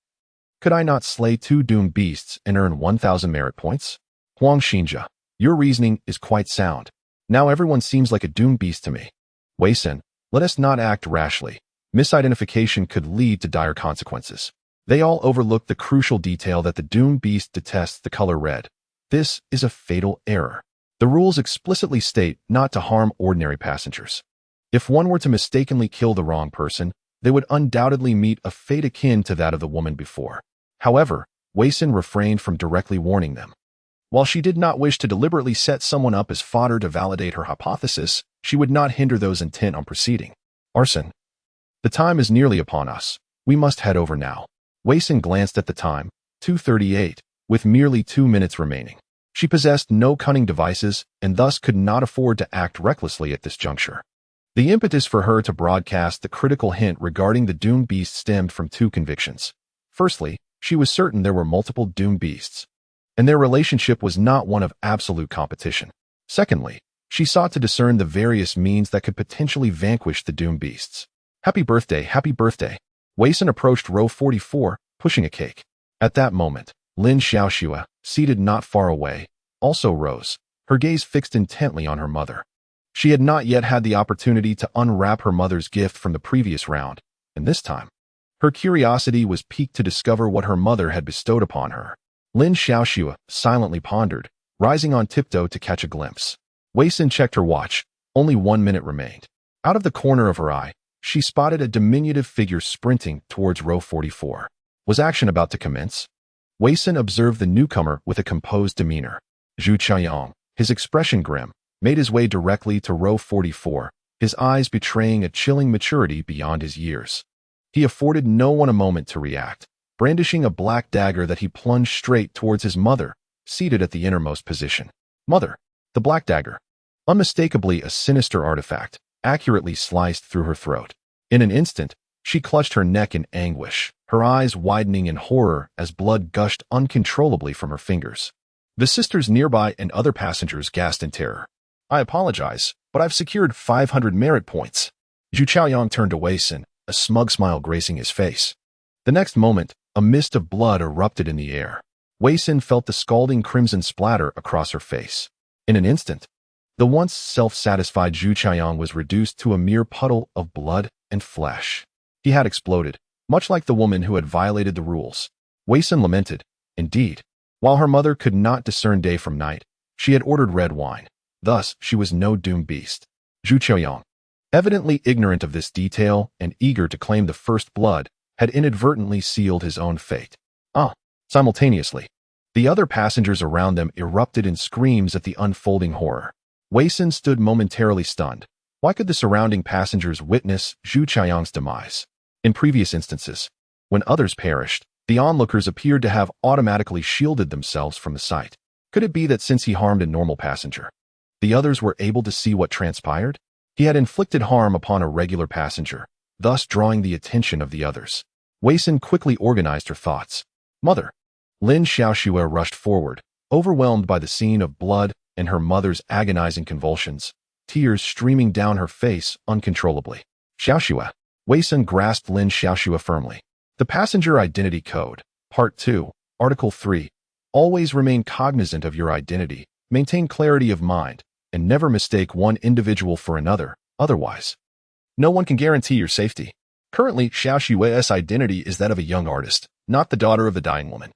could I not slay 2 doomed beasts and earn 1,000 merit points? Huang Xinjia, your reasoning is quite sound. Now everyone seems like a doomed beast to me. Wei-sun, let us not act rashly. Misidentification could lead to dire consequences. They all overlook the crucial detail that the doomed beast detests the color red. This is a fatal error. The rules explicitly state not to harm ordinary passengers. If one were to mistakenly kill the wrong person, they would undoubtedly meet a fate akin to that of the woman before. However, Wei-sun refrained from directly warning them. While she did not wish to deliberately set someone up as fodder to validate her hypothesis, she would not hinder those intent on proceeding. Arson. The time is nearly upon us. We must head over now. Wei-sun glanced at the time, 2:38, with merely 2 minutes remaining. She possessed no cunning devices and thus could not afford to act recklessly at this juncture. The impetus for her to broadcast the critical hint regarding the doomed beast stemmed from 2 convictions. Firstly, she was certain there were multiple doomed beasts, and their relationship was not one of absolute competition. Secondly, she sought to discern the various means that could potentially vanquish the doomed beasts. Happy birthday, happy birthday. Wei-sun approached row 44, pushing a cake. At that moment, Lin Xiaoxua, seated not far away, also rose, her gaze fixed intently on her mother. She had not yet had the opportunity to unwrap her mother's gift from the previous round, and this time, her curiosity was piqued to discover what her mother had bestowed upon her. Lin Xiaoxua silently pondered, rising on tiptoe to catch a glimpse. Wei-sun checked her watch. Only 1 minute remained. Out of the corner of her eye, she spotted a diminutive figure sprinting towards row 44. Was action about to commence? Wei-sun observed the newcomer with a composed demeanor. Zhu Chaoyang, his expression grim, made his way directly to row 44, his eyes betraying a chilling maturity beyond his years. He afforded no one a moment to react, brandishing a black dagger that he plunged straight towards his mother, seated at the innermost position. Mother, the black dagger, unmistakably a sinister artifact, accurately sliced through her throat. In an instant, she clutched her neck in anguish, her eyes widening in horror as blood gushed uncontrollably from her fingers. The sisters nearby and other passengers gasped in terror. I apologize, but I've secured 500 merit points. Zhu Chaoyang turned to Wei-sun, a smug smile gracing his face. The next moment, a mist of blood erupted in the air. Wei-sun felt the scalding crimson splatter across her face. In an instant, the once self-satisfied Zhu Chaoyang was reduced to a mere puddle of blood and flesh. He had exploded, much like the woman who had violated the rules. Wei-sun lamented. Indeed, while her mother could not discern day from night, she had ordered red wine. Thus, she was no doomed beast. Zhu Chaoyang, evidently ignorant of this detail and eager to claim the first blood, had inadvertently sealed his own fate. Simultaneously, the other passengers around them erupted in screams at the unfolding horror. Wei-sun stood momentarily stunned. Why could the surrounding passengers witness Zhu Chaoyang's demise? In previous instances, when others perished, the onlookers appeared to have automatically shielded themselves from the sight. Could it be that since he harmed a normal passenger, the others were able to see what transpired? He had inflicted harm upon a regular passenger, thus drawing the attention of the others. Wei-sun quickly organized her thoughts. Mother. Lin Xiaoxua rushed forward, overwhelmed by the scene of blood and her mother's agonizing convulsions, tears streaming down her face uncontrollably. Xiaoxua. Wei-sun grasped Lin Xiaoxua firmly. The Passenger Identity Code, Part 2, Article 3. Always remain cognizant of your identity, maintain clarity of mind, and never mistake one individual for another, otherwise, no one can guarantee your safety. Currently, Xiaoxua's identity is that of a young artist, not the daughter of the dying woman.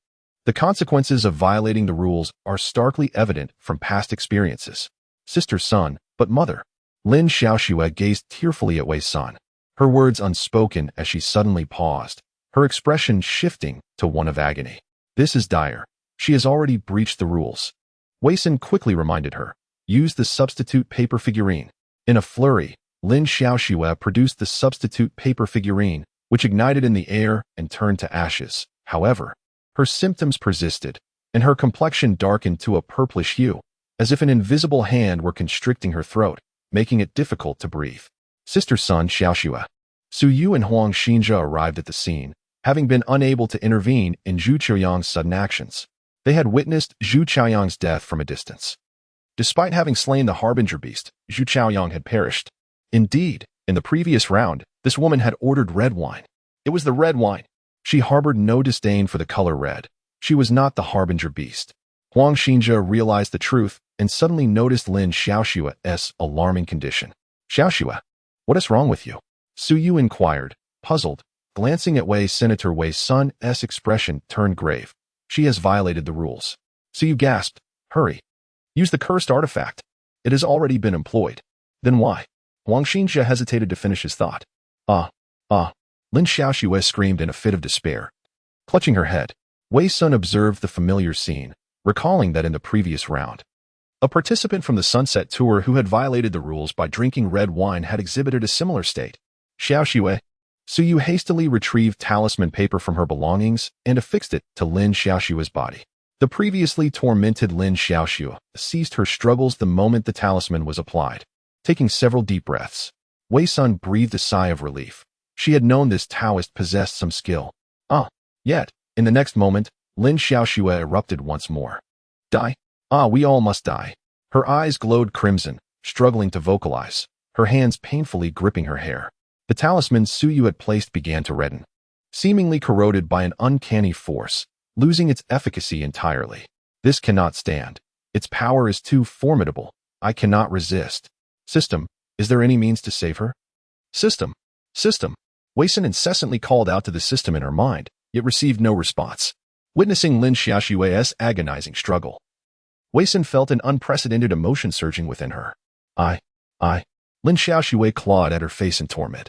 The consequences of violating the rules are starkly evident from past experiences. Sister son, but mother. Lin Xiaoxua gazed tearfully at Wei-sun, her words unspoken as she suddenly paused, her expression shifting to one of agony. This is dire. She has already breached the rules. Wei-sun quickly reminded her. Use the substitute paper figurine. In a flurry, Lin Xiaoxue produced the substitute paper figurine, which ignited in the air and turned to ashes. However, her symptoms persisted, and her complexion darkened to a purplish hue, as if an invisible hand were constricting her throat, making it difficult to breathe. Sister Sun Xiaoxue. Su Yu and Huang Xinjia arrived at the scene, having been unable to intervene in Zhu Qiuyang's sudden actions. They had witnessed Zhu Qiuyang's death from a distance. Despite having slain the Harbinger beast, Zhu Qiuyang had perished. Indeed, in the previous round, this woman had ordered red wine. It was the red wine. She harbored no disdain for the color red. She was not the Harbinger beast. Huang Xinjia realized the truth and suddenly noticed Lin Xiaoxue's alarming condition. Xiaoxue, what is wrong with you? Su Yu inquired, puzzled. Glancing at Senator Wei Sun's expression turned grave. She has violated the rules. Su Yu gasped, hurry. Use the cursed artifact. It has already been employed. Then why? Huang Xinjia hesitated to finish his thought. Lin Xiaoxue screamed in a fit of despair. Clutching her head, Wei Sun observed the familiar scene, recalling that in the previous round, a participant from the Sunset Tour who had violated the rules by drinking red wine had exhibited a similar state. Xiaoxue. Su Yu hastily retrieved talisman paper from her belongings and affixed it to Lin Xiaoxue's body. The previously tormented Lin Xiaoxue ceased her struggles the moment the talisman was applied. Taking several deep breaths, Wei Sun breathed a sigh of relief. She had known this Taoist possessed some skill. Yet, in the next moment, Lin Xiaoxue erupted once more. Die? We all must die. Her eyes glowed crimson, struggling to vocalize, her hands painfully gripping her hair. The talisman Su Yu had placed began to redden, seemingly corroded by an uncanny force, losing its efficacy entirely. This cannot stand. Its power is too formidable. I cannot resist. System, is there any means to save her? System. Wei Sun incessantly called out to the system in her mind, yet received no response. Witnessing Lin Xiaoxue's agonizing struggle, Wei Sun felt an unprecedented emotion surging within her. I. Lin Xiaoxue clawed at her face in torment.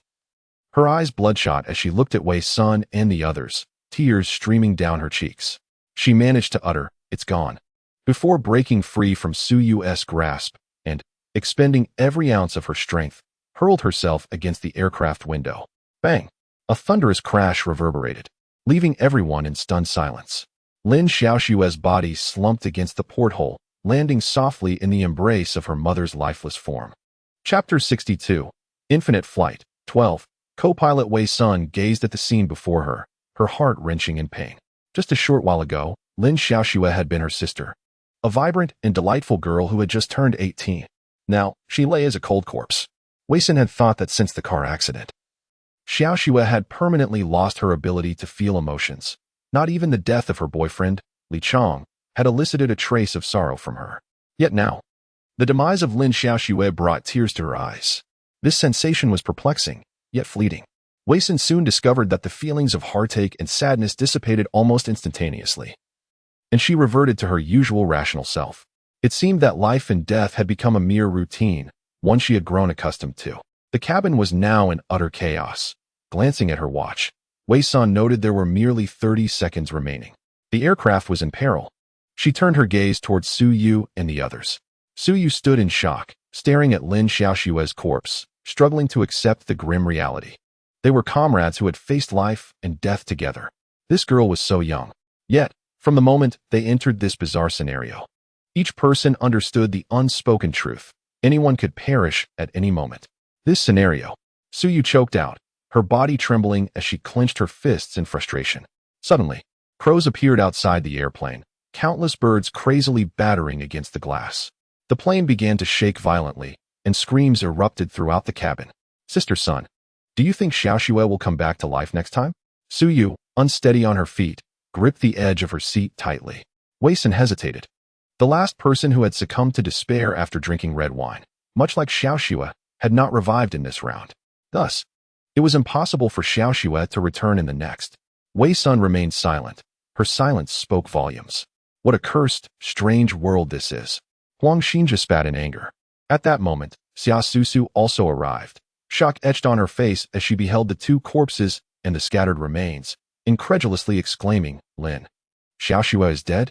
Her eyes bloodshot as she looked at Wei Sun and the others, tears streaming down her cheeks. She managed to utter, "It's gone," before breaking free from Su Yu's grasp and, expending every ounce of her strength, hurled herself against the aircraft window. Bang! A thunderous crash reverberated, leaving everyone in stunned silence. Lin Xiaoxue's body slumped against the porthole, landing softly in the embrace of her mother's lifeless form. Chapter 62. Infinite Flight. 12. Co-pilot Wei Sun gazed at the scene before her, her heart wrenching in pain. Just a short while ago, Lin Xiaoxue had been her sister, a vibrant and delightful girl who had just turned 18. Now, she lay as a cold corpse. Wei Sun had thought that since the car accident, Xiaoxue had permanently lost her ability to feel emotions. Not even the death of her boyfriend, Li Chong, had elicited a trace of sorrow from her. Yet now, the demise of Lin Xiaoxue brought tears to her eyes. This sensation was perplexing, yet fleeting. Wei Sun soon discovered that the feelings of heartache and sadness dissipated almost instantaneously, and she reverted to her usual rational self. It seemed that life and death had become a mere routine, one she had grown accustomed to. The cabin was now in utter chaos. Glancing at her watch, Wei Sun noted there were merely 30 seconds remaining. The aircraft was in peril. She turned her gaze towards Su Yu and the others. Su Yu stood in shock, staring at Lin Xiaoxue's corpse, struggling to accept the grim reality. They were comrades who had faced life and death together. This girl was so young. Yet, from the moment they entered this bizarre scenario, each person understood the unspoken truth. Anyone could perish at any moment. This scenario, Su Yu choked out, her body trembling as she clenched her fists in frustration. Suddenly, crows appeared outside the airplane, countless birds crazily battering against the glass. The plane began to shake violently, and screams erupted throughout the cabin. Sister Sun, do you think Xiaoxue will come back to life next time? Su Yu, unsteady on her feet, gripped the edge of her seat tightly. Wei Sun hesitated. The last person who had succumbed to despair after drinking red wine, much like Xiaoxue, had not revived in this round. Thus, it was impossible for Xiaoxue to return in the next. Wei Sun remained silent. Her silence spoke volumes. What a cursed, strange world this is. Huang Xinjia spat in anger. At that moment, Xia Susu also arrived. Shock etched on her face as she beheld the two corpses and the scattered remains, incredulously exclaiming, Lin Xiaoxue is dead?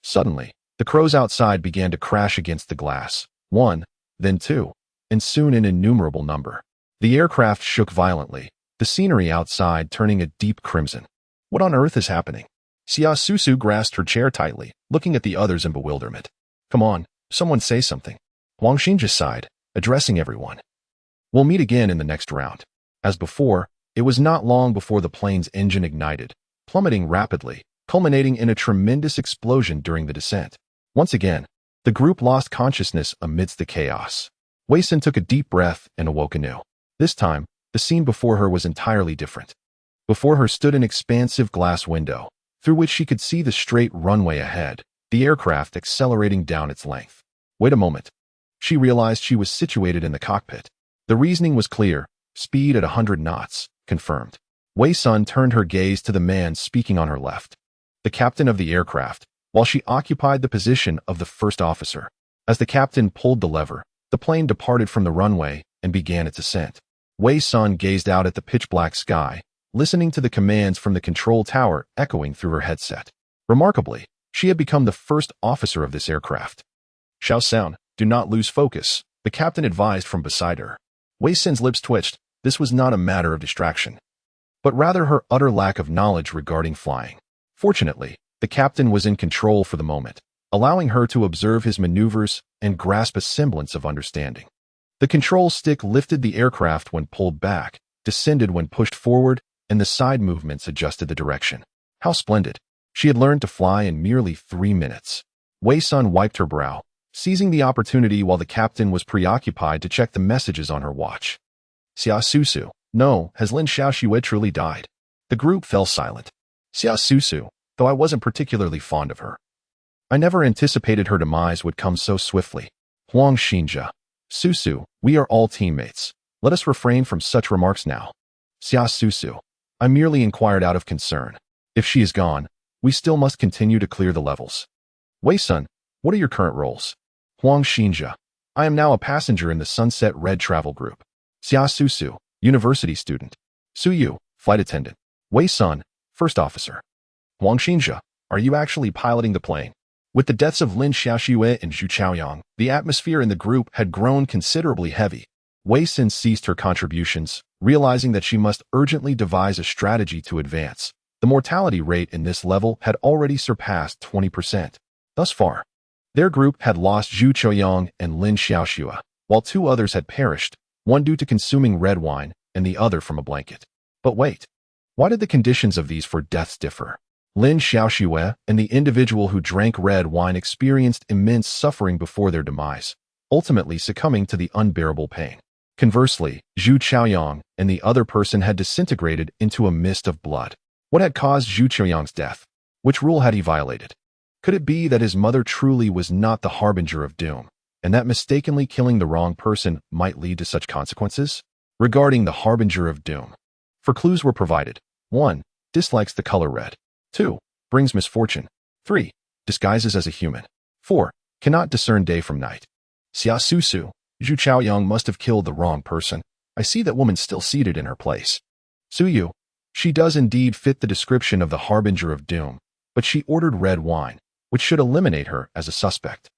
Suddenly, the crows outside began to crash against the glass, One, then two, and soon an innumerable number. The aircraft shook violently, the scenery outside turning a deep crimson. What on earth is happening? Xia Susu grasped her chair tightly, looking at the others in bewilderment. Come on, someone say something. Huang Xinjia sighed, addressing everyone. We'll meet again in the next round. As before, it was not long before the plane's engine ignited, plummeting rapidly, culminating in a tremendous explosion during the descent. Once again, the group lost consciousness amidst the chaos. Wei Sin took a deep breath and awoke anew. This time, the scene before her was entirely different. Before her stood an expansive glass window, through which she could see the straight runway ahead, the aircraft accelerating down its length. Wait a moment. She realized she was situated in the cockpit. The reasoning was clear. Speed at 100 knots, confirmed. Wei Sun turned her gaze to the man speaking on her left, the captain of the aircraft, while she occupied the position of the first officer. As the captain pulled the lever, the plane departed from the runway and began its ascent. Wei Sun gazed out at the pitch-black sky, listening to the commands from the control tower echoing through her headset. Remarkably, she had become the first officer of this aircraft. Xiao Sound, do not lose focus, the captain advised from beside her. Wei Sin's lips twitched. This was not a matter of distraction, but rather her utter lack of knowledge regarding flying. Fortunately, the captain was in control for the moment, allowing her to observe his maneuvers and grasp a semblance of understanding. The control stick lifted the aircraft when pulled back, descended when pushed forward, and the side movements adjusted the direction. How splendid! She had learned to fly in merely 3 minutes. Wei Sun wiped her brow, seizing the opportunity while the captain was preoccupied to check the messages on her watch. Xia Susu, no, has Lin Xiaoxue truly died? The group fell silent. Xia Susu, though I wasn't particularly fond of her. I never anticipated her demise would come so swiftly. Huang Xinjia. Susu, we are all teammates. Let us refrain from such remarks now. Xia Susu, I merely inquired out of concern. If she is gone, we still must continue to clear the levels. Wei Sun, what are your current roles? Huang Xinjia, I am now a passenger in the Sunset Red Travel Group. Xia Susu, university student. Su Yu, flight attendant. Wei Sun, first officer. Huang Xinjia, are you actually piloting the plane? With the deaths of Lin Xiaoxue and Zhu Chaoyang, the atmosphere in the group had grown considerably heavy. Wei Sin ceased her contributions, realizing that she must urgently devise a strategy to advance. The mortality rate in this level had already surpassed 20%. Thus far, their group had lost Zhu Chaoyang and Lin Xiaoxue, while 2 others had perished, one due to consuming red wine and the other from a blanket. But wait, why did the conditions of these 4 deaths differ? Lin Xiaoxue and the individual who drank red wine experienced immense suffering before their demise, ultimately succumbing to the unbearable pain. Conversely, Zhu Chaoyang and the other person had disintegrated into a mist of blood. What had caused Zhu Chaoyang's death? Which rule had he violated? Could it be that his mother truly was not the harbinger of doom, and that mistakenly killing the wrong person might lead to such consequences? Regarding the harbinger of doom, 4 clues were provided. 1. Dislikes the color red. 2. Brings misfortune. 3. Disguises as a human. 4. Cannot discern day from night. Xia Susu, Zhu Chaoyang must have killed the wrong person. I see that woman still seated in her place. Su Yu, she does indeed fit the description of the harbinger of doom, but she ordered red wine, which should eliminate her as a suspect.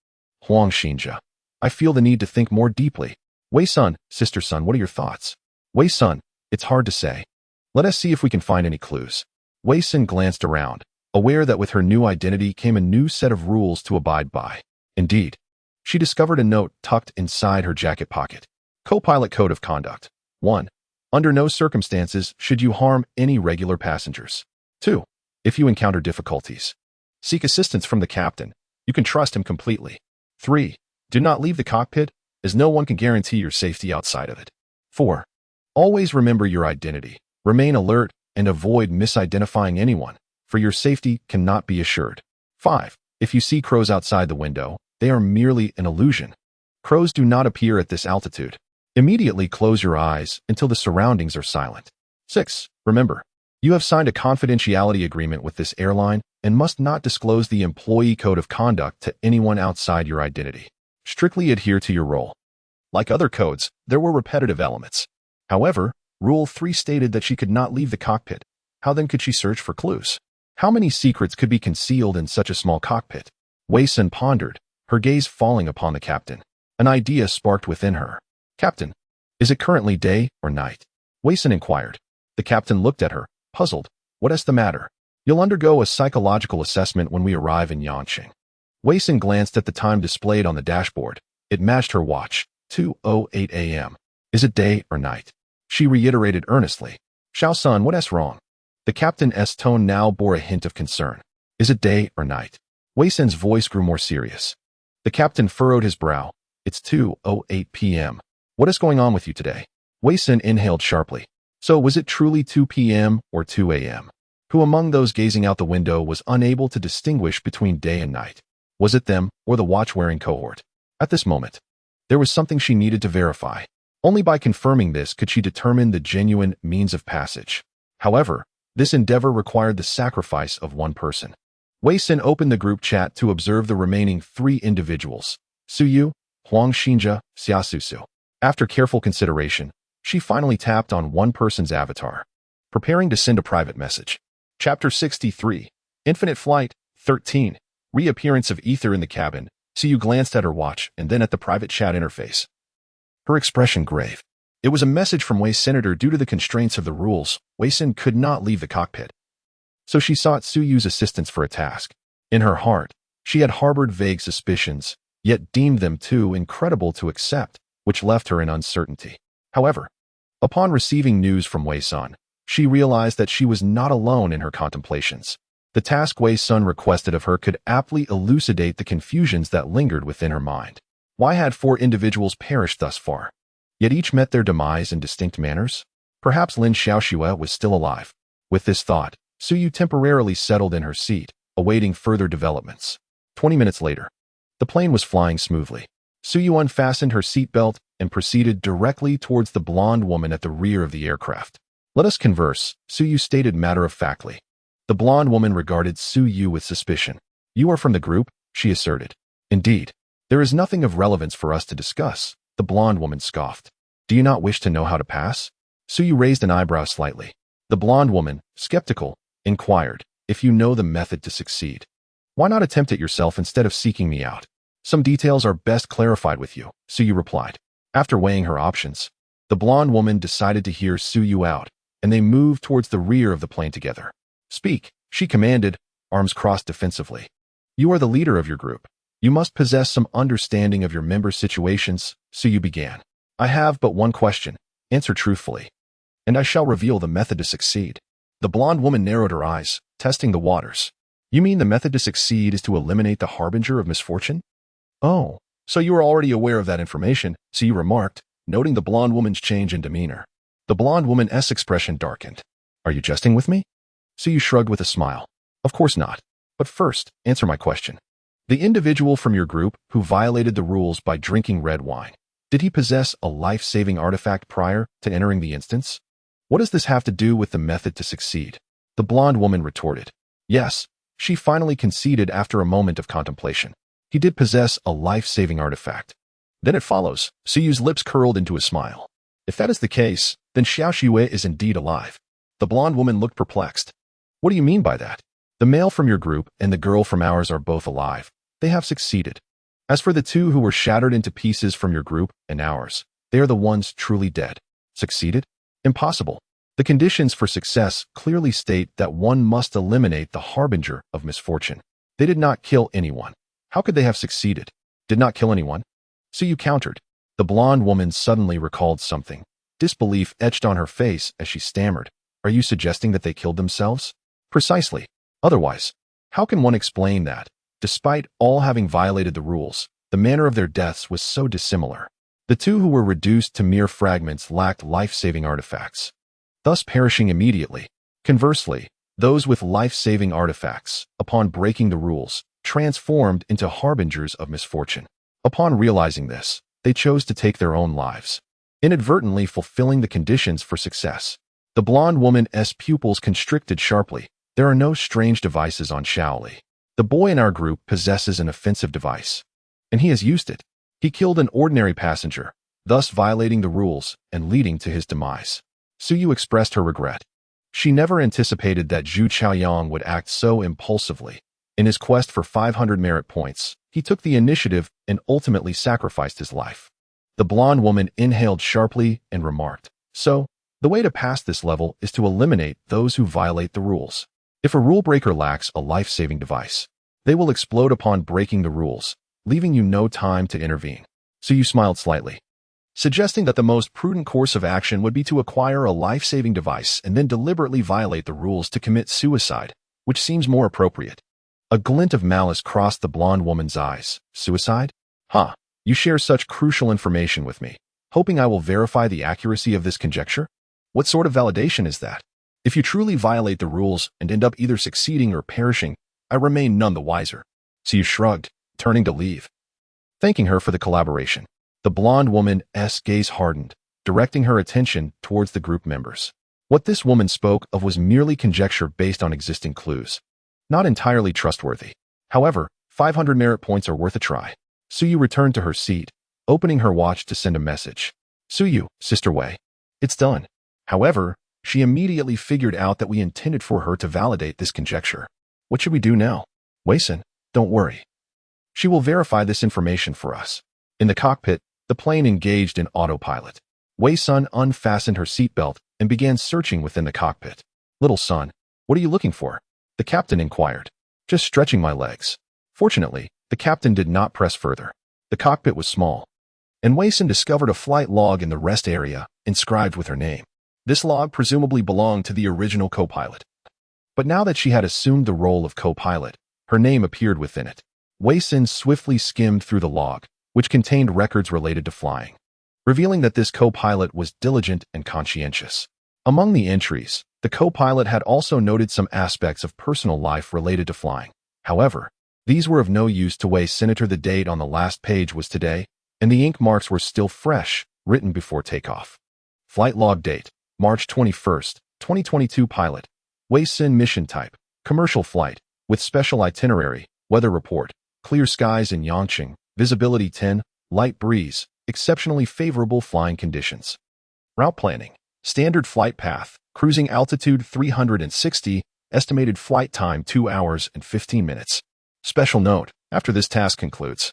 Huang Xinjia, I feel the need to think more deeply. Wei Sun, sister Sun, what are your thoughts? Wei Sun, it's hard to say. Let us see if we can find any clues. Wei Sun glanced around, aware that with her new identity came a new set of rules to abide by. Indeed, she discovered a note tucked inside her jacket pocket. Co-pilot Code of Conduct. 1. Under no circumstances should you harm any regular passengers. 2. If you encounter difficulties, seek assistance from the captain. You can trust him completely. 3. Do not leave the cockpit, as no one can guarantee your safety outside of it. 4. Always remember your identity. Remain alert and avoid misidentifying anyone, for your safety cannot be assured. 5. If you see crows outside the window, they are merely an illusion. Crows do not appear at this altitude. Immediately close your eyes until the surroundings are silent. 6. Remember, you have signed a confidentiality agreement with this airline and must not disclose the employee code of conduct to anyone outside your identity. Strictly adhere to your role. Like other codes, there were repetitive elements. However, Rule 3 stated that she could not leave the cockpit. How then could she search for clues? How many secrets could be concealed in such a small cockpit? Wei Sun pondered, her gaze falling upon the captain. An idea sparked within her. Captain, is it currently day or night? Wei Sun inquired. The captain looked at her, puzzled. What is the matter? You'll undergo a psychological assessment when we arrive in Yangqing. Wei Sun glanced at the time displayed on the dashboard. It matched her watch, 2:08 a.m. Is it day or night? She reiterated earnestly. Xiao Sun, what is wrong? The captain's tone now bore a hint of concern. Is it day or night? Wei Sun's voice grew more serious. The captain furrowed his brow. It's 2:08 p.m. What is going on with you today? Wei Sun inhaled sharply. So was it truly 2 p.m. or 2 a.m.? Who among those gazing out the window was unable to distinguish between day and night? Was it them or the watch-wearing cohort? At this moment, there was something she needed to verify. Only by confirming this could she determine the genuine means of passage. However, this endeavor required the sacrifice of one person. Wei Sun opened the group chat to observe the remaining 3 individuals, Su Yu, Huang Xinjia, Xia Susu. After careful consideration, she finally tapped on one person's avatar, preparing to send a private message. Chapter 63, Infinite Flight, 13, Reappearance of Ether in the cabin. Su Yu glanced at her watch and then at the private chat interface. Her expression grave. It was a message from Wei Senator. Due to the constraints of the rules, Wei Sun could not leave the cockpit. So she sought Su Yu's assistance for a task. In her heart, she had harbored vague suspicions, yet deemed them too incredible to accept, which left her in uncertainty. However, upon receiving news from Wei Sun, she realized that she was not alone in her contemplations. The task Wei Sun requested of her could aptly elucidate the confusions that lingered within her mind. Why had 4 individuals perished thus far? Yet each met their demise in distinct manners? Perhaps Lin Xiaoxue was still alive. With this thought, Su Yu temporarily settled in her seat, awaiting further developments. 20 minutes later, the plane was flying smoothly. Su Yu unfastened her seatbelt and proceeded directly towards the blonde woman at the rear of the aircraft. Let us converse, Su Yu stated matter-of-factly. The blonde woman regarded Su Yu with suspicion. You are from the group, she asserted. Indeed, there is nothing of relevance for us to discuss, the blonde woman scoffed. Do you not wish to know how to pass? Su Yu raised an eyebrow slightly. The blonde woman, skeptical, inquired, if you know the method to succeed. Why not attempt it yourself instead of seeking me out? Some details are best clarified with you, Su Yu replied. After weighing her options, the blonde woman decided to hear Su Yu out, and they moved towards the rear of the plane together. Speak, she commanded, arms crossed defensively. You are the leader of your group. You must possess some understanding of your members' situations, Su Yu began. I have but one question. Answer truthfully, and I shall reveal the method to succeed. The blonde woman narrowed her eyes, testing the waters. You mean the method to succeed is to eliminate the harbinger of misfortune? Oh, so you are already aware of that information, Su Yu remarked, noting the blonde woman's change in demeanor. The blonde woman's expression darkened. Are you jesting with me? Su Yu shrugged with a smile. Of course not. But first, answer my question. The individual from your group who violated the rules by drinking red wine, did he possess a life-saving artifact prior to entering the instance? What does this have to do with the method to succeed? The blonde woman retorted. Yes, she finally conceded after a moment of contemplation. He did possess a life-saving artifact. Then it follows. Su Yu's lips curled into a smile. If that is the case, then Xiaoxue is indeed alive. The blonde woman looked perplexed. What do you mean by that? The male from your group and the girl from ours are both alive. They have succeeded. As for the 2 who were shattered into pieces from your group and ours, they are the ones truly dead. Succeeded? Impossible. The conditions for success clearly state that one must eliminate the harbinger of misfortune. They did not kill anyone. How could they have succeeded? Did not kill anyone? Su Yu countered. The blonde woman suddenly recalled something. Disbelief etched on her face as she stammered. Are you suggesting that they killed themselves? Precisely. Otherwise, how can one explain that, despite all having violated the rules, the manner of their deaths was so dissimilar? The 2 who were reduced to mere fragments lacked life-saving artifacts, thus perishing immediately. Conversely, those with life-saving artifacts, upon breaking the rules, transformed into harbingers of misfortune. Upon realizing this, they chose to take their own lives, inadvertently fulfilling the conditions for success. The blonde woman's pupils constricted sharply. There are no strange devices on Shaoli. The boy in our group possesses an offensive device, and he has used it. He killed an ordinary passenger, thus violating the rules and leading to his demise. Su Yu expressed her regret. She never anticipated that Zhu Chaoyang would act so impulsively, In his quest for 500 merit points, he took the initiative and ultimately sacrificed his life. The blonde woman inhaled sharply and remarked, "So, the way to pass this level is to eliminate those who violate the rules. If a rule breaker lacks a life-saving device, they will explode upon breaking the rules, leaving you no time to intervene." So you smiled slightly, suggesting that the most prudent course of action would be to acquire a life-saving device and then deliberately violate the rules to commit suicide, which seems more appropriate. A glint of malice crossed the blonde woman's eyes. Suicide? Huh. You share such crucial information with me, hoping I will verify the accuracy of this conjecture? What sort of validation is that? If you truly violate the rules and end up either succeeding or perishing, I remain none the wiser. So you shrugged, turning to leave. Thanking her for the collaboration, the blonde woman's gaze hardened, directing her attention towards the group members. What this woman spoke of was merely conjecture based on existing clues, not entirely trustworthy. However, 500 merit points are worth a try. Suyu returned to her seat, opening her watch to send a message. "Suyu, Sister Wei. It's done." However, she immediately figured out that we intended for her to validate this conjecture. "What should we do now?" "Wei-san, don't worry. She will verify this information for us." In the cockpit, the plane engaged in autopilot. Wei-san unfastened her seatbelt and began searching within the cockpit. "Little son, what are you looking for?" the captain inquired. "Just stretching my legs." Fortunately, the captain did not press further. The cockpit was small, and Wei-san discovered a flight log in the rest area, inscribed with her name. This log presumably belonged to the original co-pilot. But now that she had assumed the role of co-pilot, her name appeared within it. Wei-san swiftly skimmed through the log, which contained records related to flying, revealing that this co-pilot was diligent and conscientious. Among the entries, the co-pilot had also noted some aspects of personal life related to flying. However, these were of no use to Wei-san. The date on the last page was today, and the ink marks were still fresh, written before takeoff. Flight log date, March 21st, 2022. Pilot, Wei-san. Mission type, commercial flight, with special itinerary. Weather report, clear skies in Yangqing, visibility 10, light breeze, exceptionally favorable flying conditions. Route planning, standard flight path, cruising altitude 360, estimated flight time 2 hours and 15 minutes. Special note, after this task concludes,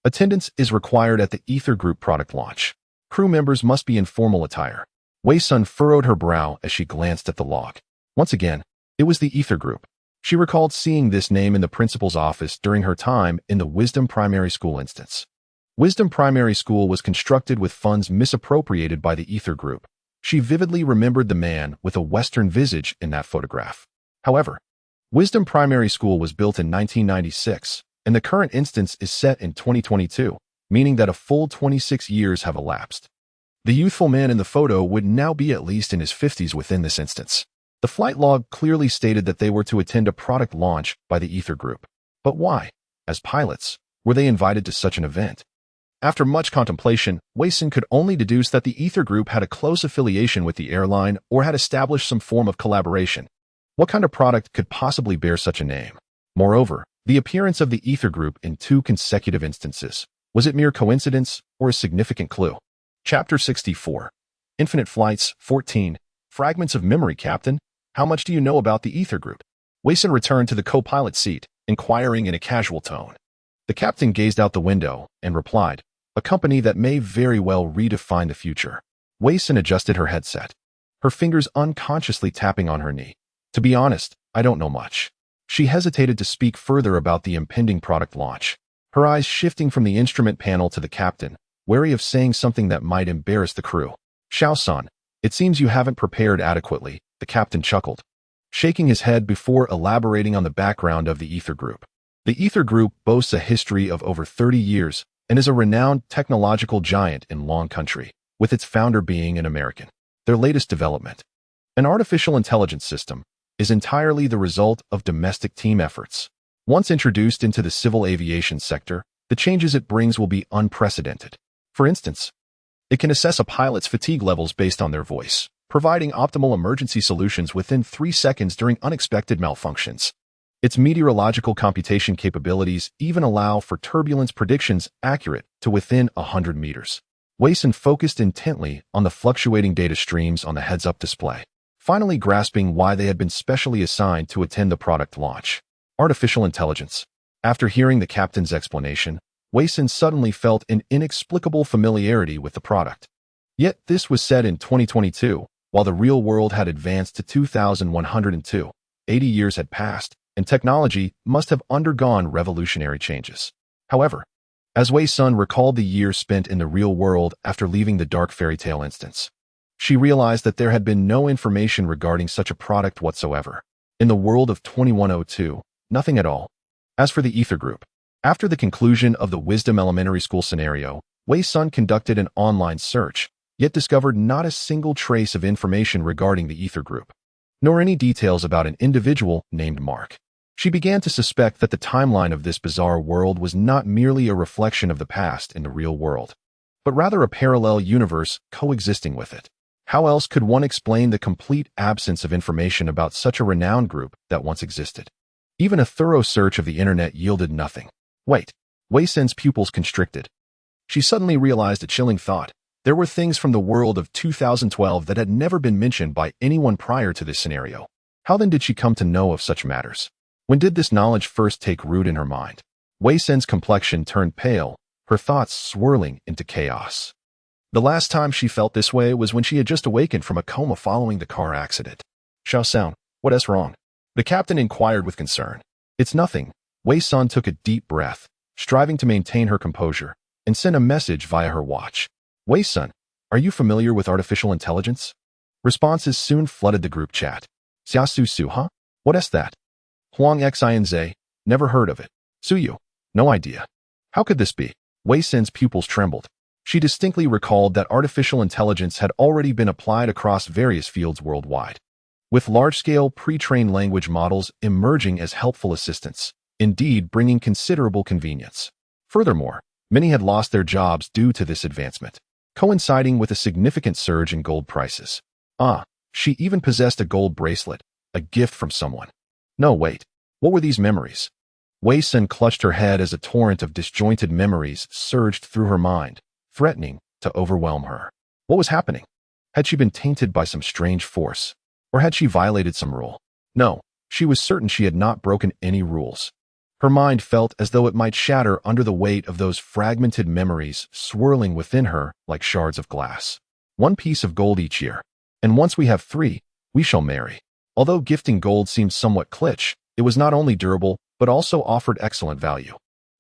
attendance is required at the Ether Group product launch. Crew members must be in formal attire. Wei-san furrowed her brow as she glanced at the log. Once again, it was the Ether Group. She recalled seeing this name in the principal's office during her time in the Wisdom Primary School instance. Wisdom Primary School was constructed with funds misappropriated by the Ether Group. She vividly remembered the man with a Western visage in that photograph. However, Wisdom Primary School was built in 1996, and the current instance is set in 2022, meaning that a full 26 years have elapsed. The youthful man in the photo would now be at least in his 50s within this instance. The flight log clearly stated that they were to attend a product launch by the Ether Group. But why, as pilots, were they invited to such an event? After much contemplation, Wei-san could only deduce that the Ether Group had a close affiliation with the airline or had established some form of collaboration. What kind of product could possibly bear such a name? Moreover, the appearance of the Ether Group in 2 consecutive instances, was it mere coincidence or a significant clue? Chapter 64. Infinite Flights, 14. Fragments of Memory. Captain, how much do you know about the Ether Group? Wei-san returned to the co-pilot seat, inquiring in a casual tone. The captain gazed out the window and replied, "A company that may very well redefine the future." Wei-san adjusted her headset, her fingers unconsciously tapping on her knee. "To be honest, I don't know much." She hesitated to speak further about the impending product launch, her eyes shifting from the instrument panel to the captain, wary of saying something that might embarrass the crew. "Xiao-san, it seems you haven't prepared adequately," the captain chuckled, shaking his head before elaborating on the background of the Ether Group. The Ether Group boasts a history of over 30 years and is a renowned technological giant in Long Country, with its founder being an American. Their latest development, an artificial intelligence system, is entirely the result of domestic team efforts. Once introduced into the civil aviation sector, the changes it brings will be unprecedented. For instance, it can assess a pilot's fatigue levels based on their voice, providing optimal emergency solutions within 3 seconds during unexpected malfunctions. Its meteorological computation capabilities even allow for turbulence predictions accurate to within 100 meters. Wei-san focused intently on the fluctuating data streams on the heads-up display, finally grasping why they had been specially assigned to attend the product launch. Artificial intelligence. After hearing the captain's explanation, Wei Sin suddenly felt an inexplicable familiarity with the product. Yet this was said in 2022, while the real world had advanced to 2102. 80 years had passed, and technology must have undergone revolutionary changes. However, as Wei Sun recalled the years spent in the real world after leaving the dark fairy tale instance, she realized that there had been no information regarding such a product whatsoever. In the world of 2102, nothing at all. As for the Ether Group, after the conclusion of the Wisdom Elementary School scenario, Wei Sun conducted an online search, yet discovered not a single trace of information regarding the Ether Group, nor any details about an individual named Mark. She began to suspect that the timeline of this bizarre world was not merely a reflection of the past in the real world, but rather a parallel universe coexisting with it. How else could one explain the complete absence of information about such a renowned group that once existed? Even a thorough search of the internet yielded nothing. Wait, Wei Sin's pupils constricted. She suddenly realized a chilling thought. There were things from the world of 2012 that had never been mentioned by anyone prior to this scenario. How then did she come to know of such matters? When did this knowledge first take root in her mind? Wei Sin's complexion turned pale, her thoughts swirling into chaos. The last time she felt this way was when she had just awakened from a coma following the car accident. Xiao Sound, what is wrong? The captain inquired with concern. It's nothing. Wei Sun took a deep breath, striving to maintain her composure, and sent a message via her watch. Wei Sun, are you familiar with artificial intelligence? Responses soon flooded the group chat. Xia Su Su, huh? What is that? Huang Xinze, never heard of it. Suyu, no idea. How could this be? Wei Sin's pupils trembled. She distinctly recalled that artificial intelligence had already been applied across various fields worldwide, with large-scale pre-trained language models emerging as helpful assistants, indeed bringing considerable convenience. Furthermore, many had lost their jobs due to this advancement, coinciding with a significant surge in gold prices. She even possessed a gold bracelet, a gift from someone. No, wait, what were these memories? Wei Sun clutched her head as a torrent of disjointed memories surged through her mind, threatening to overwhelm her. What was happening? Had she been tainted by some strange force? Or had she violated some rule? No, she was certain she had not broken any rules. Her mind felt as though it might shatter under the weight of those fragmented memories swirling within her like shards of glass. 1 piece of gold each year. And once we have 3, we shall marry. Although gifting gold seemed somewhat kitsch, it was not only durable, but also offered excellent value.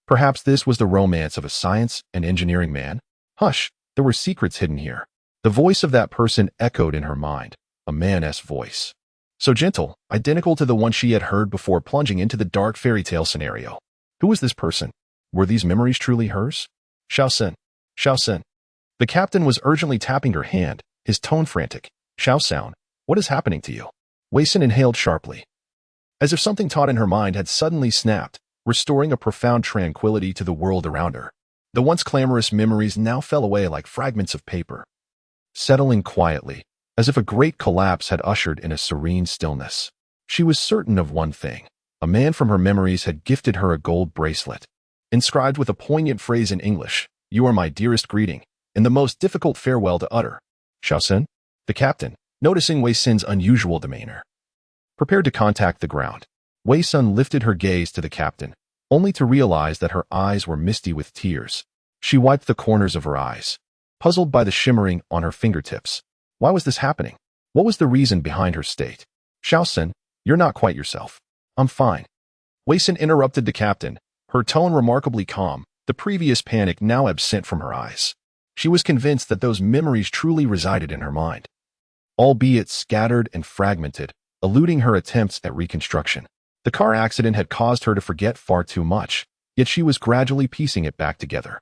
Perhaps this was the romance of a science and engineering man? Hush, there were secrets hidden here. The voice of that person echoed in her mind, a man's voice. So gentle, identical to the one she had heard before plunging into the dark fairy tale scenario. Who was this person? Were these memories truly hers? Xiao Sin. Xiao Sin. The captain was urgently tapping her hand, his tone frantic. Xiao Sound, what is happening to you? Wei Sin inhaled sharply, as if something taut in her mind had suddenly snapped, restoring a profound tranquility to the world around her. The once clamorous memories now fell away like fragments of paper, settling quietly, as if a great collapse had ushered in a serene stillness. She was certain of one thing. A man from her memories had gifted her a gold bracelet, inscribed with a poignant phrase in English, "You are my dearest greeting," and the most difficult farewell to utter. Xiao Sin? The captain, noticing Wei Sin's unusual demeanor, prepared to contact the ground. Wei Sun lifted her gaze to the captain, only to realize that her eyes were misty with tears. She wiped the corners of her eyes, puzzled by the shimmering on her fingertips. Why was this happening? What was the reason behind her state? Xiao Sin, you're not quite yourself. I'm fine. Wei Sin interrupted the captain, her tone remarkably calm, the previous panic now absent from her eyes. She was convinced that those memories truly resided in her mind, albeit scattered and fragmented, eluding her attempts at reconstruction. The car accident had caused her to forget far too much, yet she was gradually piecing it back together.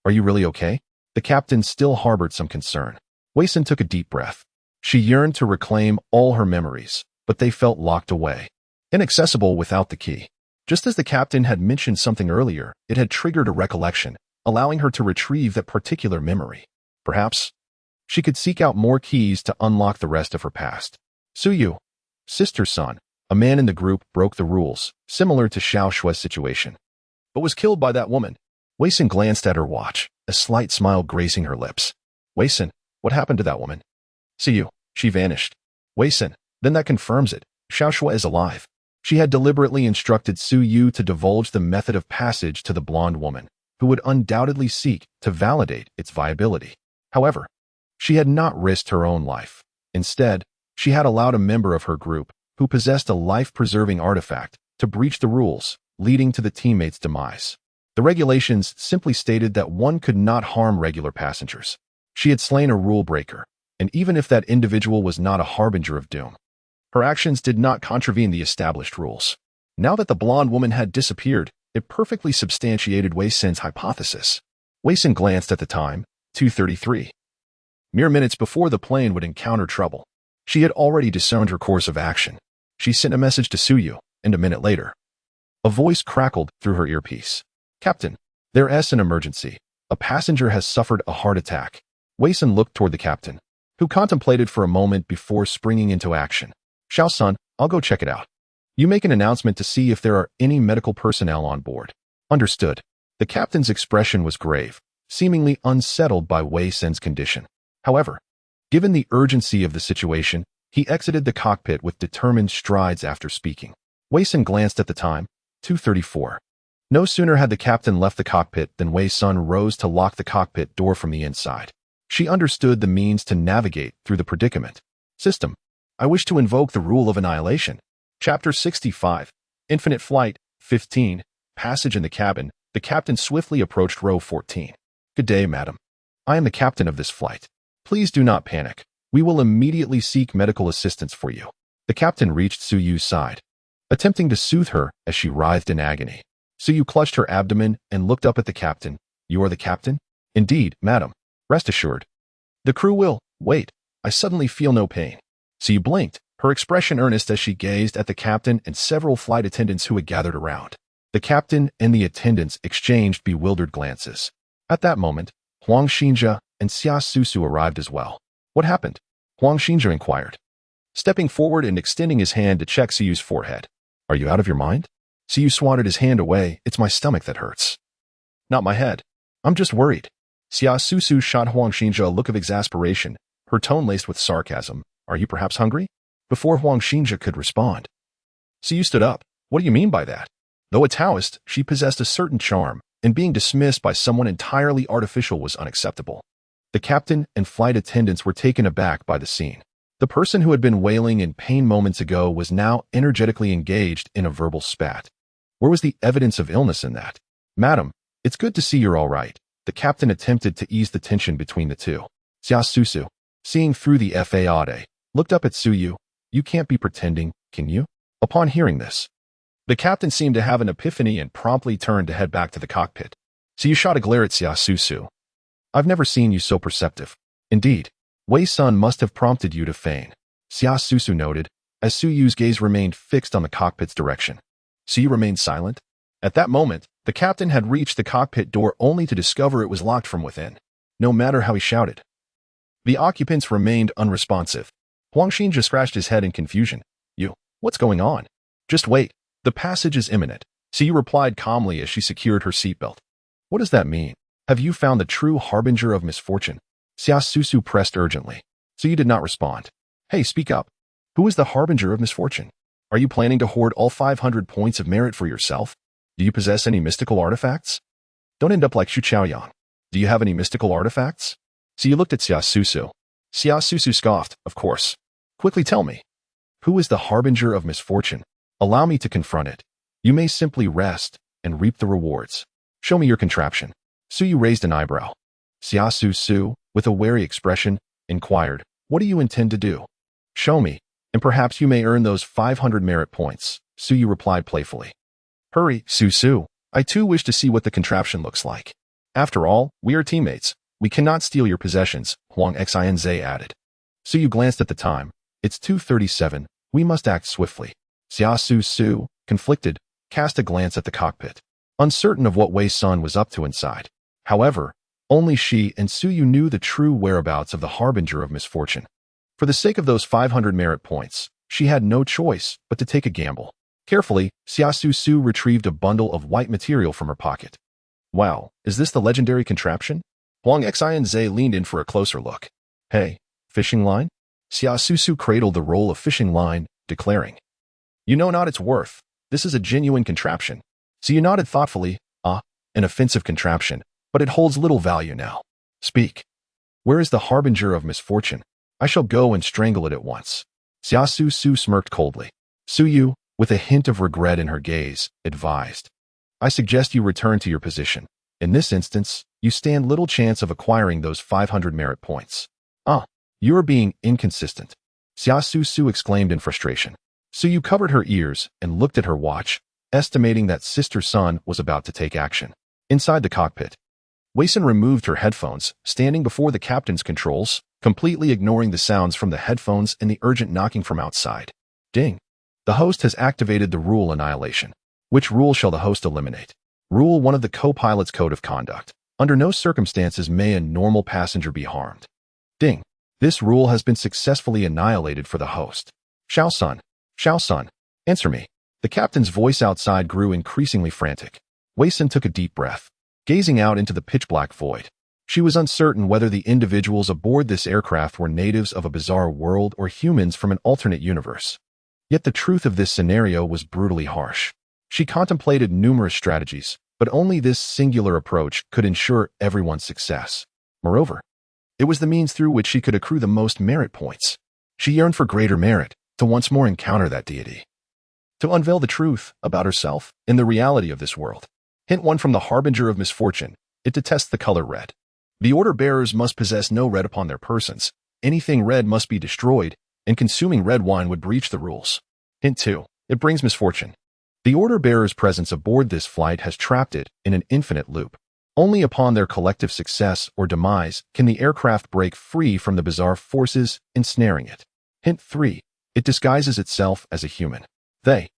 Are you really okay? The captain still harbored some concern. Wei Sin took a deep breath. She yearned to reclaim all her memories, but they felt locked away, inaccessible without the key. Just as the captain had mentioned something earlier, it had triggered a recollection, allowing her to retrieve that particular memory. Perhaps she could seek out more keys to unlock the rest of her past. Suyu, sister's son, a man in the group, broke the rules, similar to Xiao Shui's situation, but was killed by that woman. Wei Sin glanced at her watch, a slight smile gracing her lips. Wei Sin, what happened to that woman? See you. She vanished. Wei Sin, then that confirms it. Xiao Shui is alive. She had deliberately instructed Su Yu to divulge the method of passage to the blonde woman, who would undoubtedly seek to validate its viability. However, she had not risked her own life. Instead, she had allowed a member of her group, who possessed a life-preserving artifact, to breach the rules, leading to the teammate's demise. The regulations simply stated that one could not harm regular passengers. She had slain a rule breaker, and even if that individual was not a harbinger of doom, her actions did not contravene the established rules. Now that the blonde woman had disappeared, it perfectly substantiated Wei Sin's hypothesis. Wei Sin glanced at the time, 2:33. Mere minutes before the plane would encounter trouble, she had already discerned her course of action. She sent a message to Su Yu, and a minute later, a voice crackled through her earpiece. "Captain, there's an emergency. A passenger has suffered a heart attack." Wei Sin looked toward the captain, who contemplated for a moment before springing into action. "Xiao Sun, I'll go check it out. You make an announcement to see if there are any medical personnel on board." Understood. The captain's expression was grave, seemingly unsettled by Wei Sin's condition. However, given the urgency of the situation, he exited the cockpit with determined strides after speaking. Wei Sin glanced at the time, 2:34. No sooner had the captain left the cockpit than Wei Sun rose to lock the cockpit door from the inside. She understood the means to navigate through the predicament. "System, I wish to invoke the rule of annihilation." Chapter 65, Infinite Flight, 15, Passage in the Cabin. The captain swiftly approached row 14. "Good day, madam. I am the captain of this flight. Please do not panic. We will immediately seek medical assistance for you." The captain reached Su Yu's side, attempting to soothe her as she writhed in agony. Su Yu clutched her abdomen and looked up at the captain. "You are the captain?" "Indeed, madam. Rest assured. The crew will wait. I suddenly feel no pain." Su Yu blinked, her expression earnest as she gazed at the captain and several flight attendants who had gathered around. The captain and the attendants exchanged bewildered glances. At that moment, Huang Xinjia and Xia Susu arrived as well. "What happened?" Huang Xinjia inquired, stepping forward and extending his hand to check Su Yu's forehead. "Are you out of your mind?" Su Yu swatted his hand away. "It's my stomach that hurts. Not my head. I'm just worried." Xia Susu shot Huang Xinjia a look of exasperation, her tone laced with sarcasm. "Are you perhaps hungry?" Before Huang Xinjia could respond, Su Yu stood up. "What do you mean by that?" Though a Taoist, she possessed a certain charm, and being dismissed by someone entirely artificial was unacceptable. The captain and flight attendants were taken aback by the scene. The person who had been wailing in pain moments ago was now energetically engaged in a verbal spat. Where was the evidence of illness in that? "Madam, it's good to see you're all right." The captain attempted to ease the tension between the two. Xia Susu, seeing through the facade, looked up at Su Yu. "You can't be pretending, can you?" Upon hearing this, the captain seemed to have an epiphany and promptly turned to head back to the cockpit. Su Yu shot a glare at Xia Susu. "I've never seen you so perceptive." "Indeed, Wei Sun must have prompted you to feign," Xia Susu noted, as Su Yu's gaze remained fixed on the cockpit's direction. Su Yu remained silent. At that moment, the captain had reached the cockpit door only to discover it was locked from within. No matter how he shouted, the occupants remained unresponsive. Huang Xinjia scratched his head in confusion. What's going on?" "Just wait. The passage is imminent," Su Yu replied calmly as she secured her seatbelt. "What does that mean? Have you found the true harbinger of misfortune?" Xia Susu pressed urgently. Su Yu did not respond. "Hey, speak up. Who is the harbinger of misfortune? Are you planning to hoard all 500 points of merit for yourself? Do you possess any mystical artifacts? Don't end up like Xu Chaoyang. Do you have any mystical artifacts?" Su Yu looked at Xia Susu. Xia Susu scoffed. "Of course. Quickly tell me. Who is the harbinger of misfortune? Allow me to confront it. You may simply rest and reap the rewards. Show me your contraption." Su Yu raised an eyebrow. Xia Susu, with a wary expression, inquired, "What do you intend to do?" "Show me, and perhaps you may earn those 500 merit points," Su Yu replied playfully. "Hurry, Susu. I too wish to see what the contraption looks like. After all, we are teammates. We cannot steal your possessions," Huang Xinze added. Su Yu glanced at the time. "It's 2:37. We must act swiftly." Xia Susu, conflicted, cast a glance at the cockpit, uncertain of what Wei Sun was up to inside. However, only she and Su Yu knew the true whereabouts of the harbinger of misfortune. For the sake of those 500 merit points, she had no choice but to take a gamble. Carefully, Xia Susu retrieved a bundle of white material from her pocket. "Wow, is this the legendary contraption?" Huang Xinze leaned in for a closer look. "Hey, fishing line?" Xia Susu cradled the roll of fishing line, declaring, You know not its worth. This is a genuine contraption. So you nodded thoughtfully. An offensive contraption, but it holds little value now. Speak. Where is the harbinger of misfortune? I shall go and strangle it at once. Xiaosu Su smirked coldly. Su Yu, with a hint of regret in her gaze, advised. I suggest you return to your position. In this instance, you stand little chance of acquiring those 500 merit points. You are being inconsistent. Xiaosu Su exclaimed in frustration. Su Yu covered her ears and looked at her watch, estimating that Sister Sun was about to take action. Inside the cockpit, Wei Sin removed her headphones, standing before the captain's controls, completely ignoring the sounds from the headphones and the urgent knocking from outside. Ding. The host has activated the rule annihilation. Which rule shall the host eliminate? Rule 1 of the co-pilot's code of conduct. Under no circumstances may a normal passenger be harmed. Ding. This rule has been successfully annihilated for the host. Shao Sun, answer me. The captain's voice outside grew increasingly frantic. Wei Sin took a deep breath, gazing out into the pitch-black void. She was uncertain whether the individuals aboard this aircraft were natives of a bizarre world or humans from an alternate universe. Yet the truth of this scenario was brutally harsh. She contemplated numerous strategies, but only this singular approach could ensure everyone's success. Moreover, it was the means through which she could accrue the most merit points. She yearned for greater merit, to once more encounter that deity. To unveil the truth about herself and the reality of this world. Hint 1 from the harbinger of misfortune. It detests the color red. The order bearers must possess no red upon their persons. Anything red must be destroyed, and consuming red wine would breach the rules. Hint 2. It brings misfortune. The order bearer's presence aboard this flight has trapped it in an infinite loop. Only upon their collective success or demise can the aircraft break free from the bizarre forces ensnaring it. Hint 3. It disguises itself as a human. They,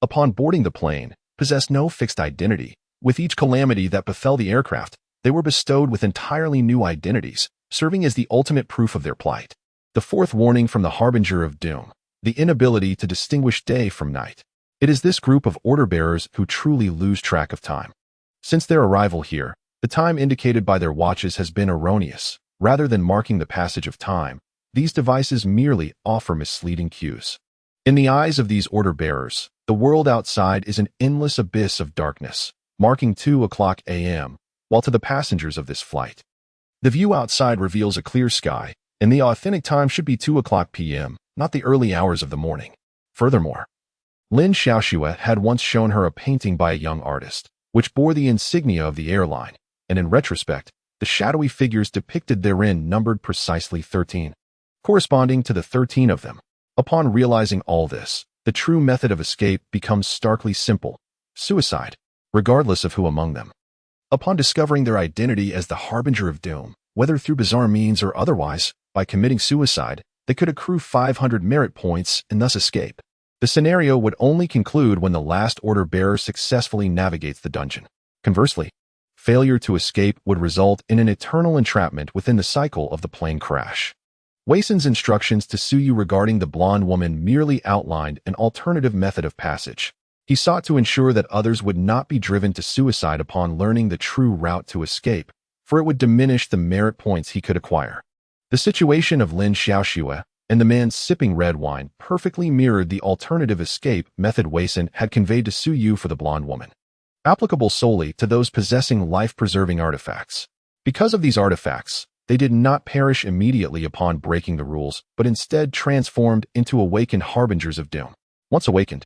upon boarding the plane, possess no fixed identity. With each calamity that befell the aircraft, they were bestowed with entirely new identities, serving as the ultimate proof of their plight. The 4th warning from the harbinger of doom, the inability to distinguish day from night. It is this group of order bearers who truly lose track of time. Since their arrival here, the time indicated by their watches has been erroneous. Rather than marking the passage of time, these devices merely offer misleading cues. In the eyes of these order bearers, the world outside is an endless abyss of darkness, marking 2:00 a.m., while to the passengers of this flight, the view outside reveals a clear sky, and the authentic time should be 2:00 p.m., not the early hours of the morning. Furthermore, Lin Xiaoxue had once shown her a painting by a young artist, which bore the insignia of the airline, and in retrospect, the shadowy figures depicted therein numbered precisely 13, corresponding to the 13 of them. Upon realizing all this, the true method of escape becomes starkly simple: suicide, regardless of who among them. Upon discovering their identity as the harbinger of doom, whether through bizarre means or otherwise, by committing suicide, they could accrue 500 merit points and thus escape. The scenario would only conclude when the last order bearer successfully navigates the dungeon. Conversely, failure to escape would result in an eternal entrapment within the cycle of the plane crash. Wei Sin's instructions to Su Yu regarding the blonde woman merely outlined an alternative method of passage. He sought to ensure that others would not be driven to suicide upon learning the true route to escape, for it would diminish the merit points he could acquire. The situation of Lin Xiaoxue and the man sipping red wine perfectly mirrored the alternative escape method Wei Sin had conveyed to Su Yu for the blonde woman, applicable solely to those possessing life-preserving artifacts. Because of these artifacts, they did not perish immediately upon breaking the rules, but instead transformed into awakened harbingers of doom. Once awakened,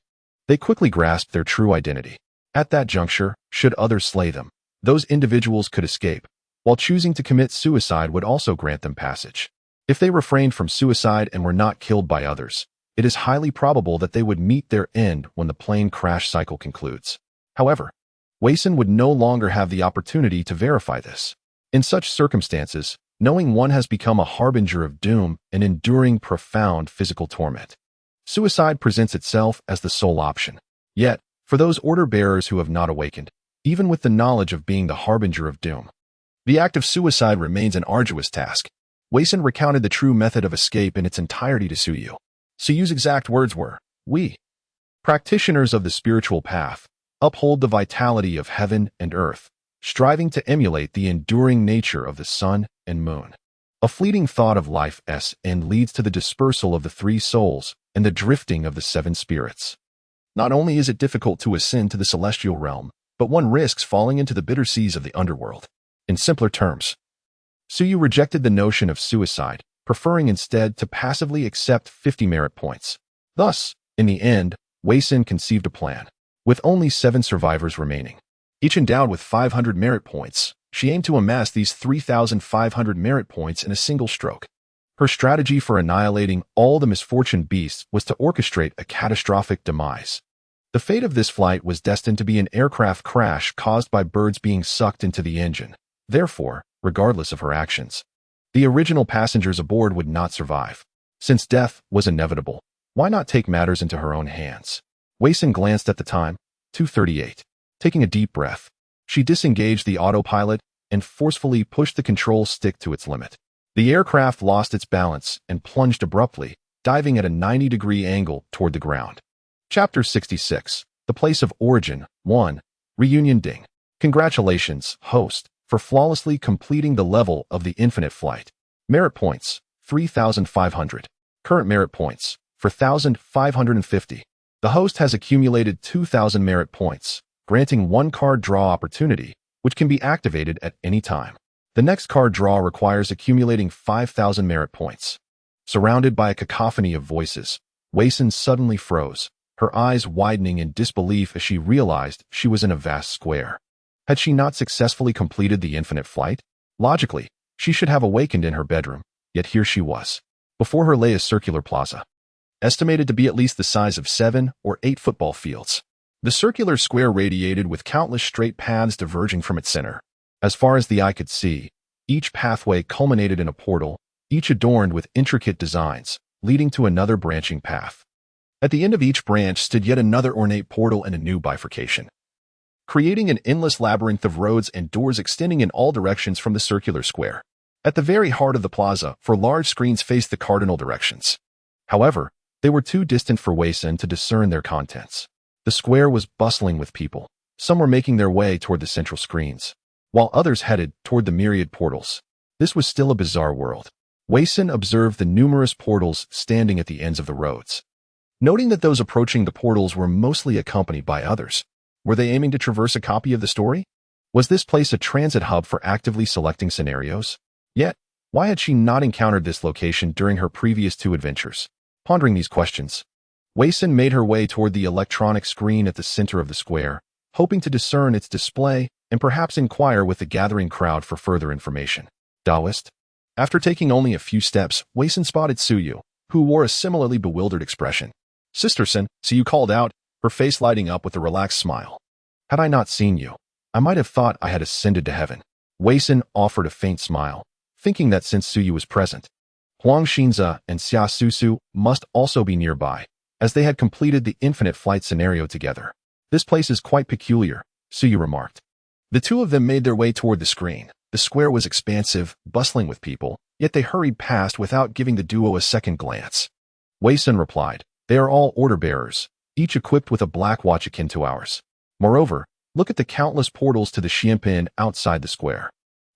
they quickly grasped their true identity. At that juncture, should others slay them, those individuals could escape, while choosing to commit suicide would also grant them passage. If they refrained from suicide and were not killed by others, it is highly probable that they would meet their end when the plane crash cycle concludes. However, Wei Sin would no longer have the opportunity to verify this. In such circumstances, knowing one has become a harbinger of doom and enduring profound physical torment, suicide presents itself as the sole option. Yet, for those order bearers who have not awakened, even with the knowledge of being the harbinger of doom, the act of suicide remains an arduous task. Wei Sin recounted the true method of escape in its entirety to Su Yu. Su Yu's exact words were, "We, practitioners of the spiritual path, uphold the vitality of heaven and earth, striving to emulate the enduring nature of the sun and moon. A fleeting thought of life's end leads to the dispersal of the three souls and the drifting of the seven spirits. Not only is it difficult to ascend to the celestial realm, but one risks falling into the bitter seas of the underworld. In simpler terms, Suyu rejected the notion of suicide, preferring instead to passively accept 50 merit points. Thus, in the end, Wei Xin conceived a plan. With only 7 survivors remaining, each endowed with 500 merit points, she aimed to amass these 3,500 merit points in a single stroke. Her strategy for annihilating all the misfortune beasts was to orchestrate a catastrophic demise. The fate of this flight was destined to be an aircraft crash caused by birds being sucked into the engine. Therefore, regardless of her actions, the original passengers aboard would not survive. Since death was inevitable, why not take matters into her own hands? Wei Xin glanced at the time, 2:38. Taking a deep breath, she disengaged the autopilot and forcefully pushed the control stick to its limit. The aircraft lost its balance and plunged abruptly, diving at a 90-degree angle toward the ground. Chapter 66. The Place of Origin. 1. Reunion Ding. Congratulations, host, for flawlessly completing the level of the infinite flight. Merit points, 3,500. Current merit points, 4,550. The host has accumulated 2,000 merit points, granting one card draw opportunity, which can be activated at any time. The next card draw requires accumulating 5,000 merit points. Surrounded by a cacophony of voices, Wei Xin suddenly froze, her eyes widening in disbelief as she realized she was in a vast square. Had she not successfully completed the infinite flight? Logically, she should have awakened in her bedroom, yet here she was. Before her lay a circular plaza, estimated to be at least the size of 7 or 8 football fields. The circular square radiated with countless straight paths diverging from its center. As far as the eye could see, each pathway culminated in a portal, each adorned with intricate designs, leading to another branching path. At the end of each branch stood yet another ornate portal and a new bifurcation, creating an endless labyrinth of roads and doors extending in all directions from the circular square. At the very heart of the plaza, 4 large screens faced the cardinal directions. However, they were too distant for Wei Xin to discern their contents. The square was bustling with people. Some were making their way toward the central screens, while others headed toward the myriad portals. This was still a bizarre world. Wei Xin observed the numerous portals standing at the ends of the roads. Noting that those approaching the portals were mostly accompanied by others. Were they aiming to traverse a copy of the story? Was this place a transit hub for actively selecting scenarios? Yet, why had she not encountered this location during her previous 2 adventures? Pondering these questions, Wei Xin made her way toward the electronic screen at the center of the square, hoping to discern its display and perhaps inquire with the gathering crowd for further information. Taoist? After taking only a few steps, Wei Xin spotted Suyu, who wore a similarly bewildered expression. Sister Sin, Suyu called out, her face lighting up with a relaxed smile. Had I not seen you, I might have thought I had ascended to heaven. Wei Xin offered a faint smile, thinking that since Suyu was present, Huang Xinza and Xia Susu must also be nearby, as they had completed the infinite flight scenario together. This place is quite peculiar, Suyu remarked. The 2 of them made their way toward the screen. The square was expansive, bustling with people, yet they hurried past without giving the duo a second glance. Wei Xin replied, "They are all order bearers, each equipped with a black watch akin to ours. Moreover, look at the countless portals to the Xianpin outside the square.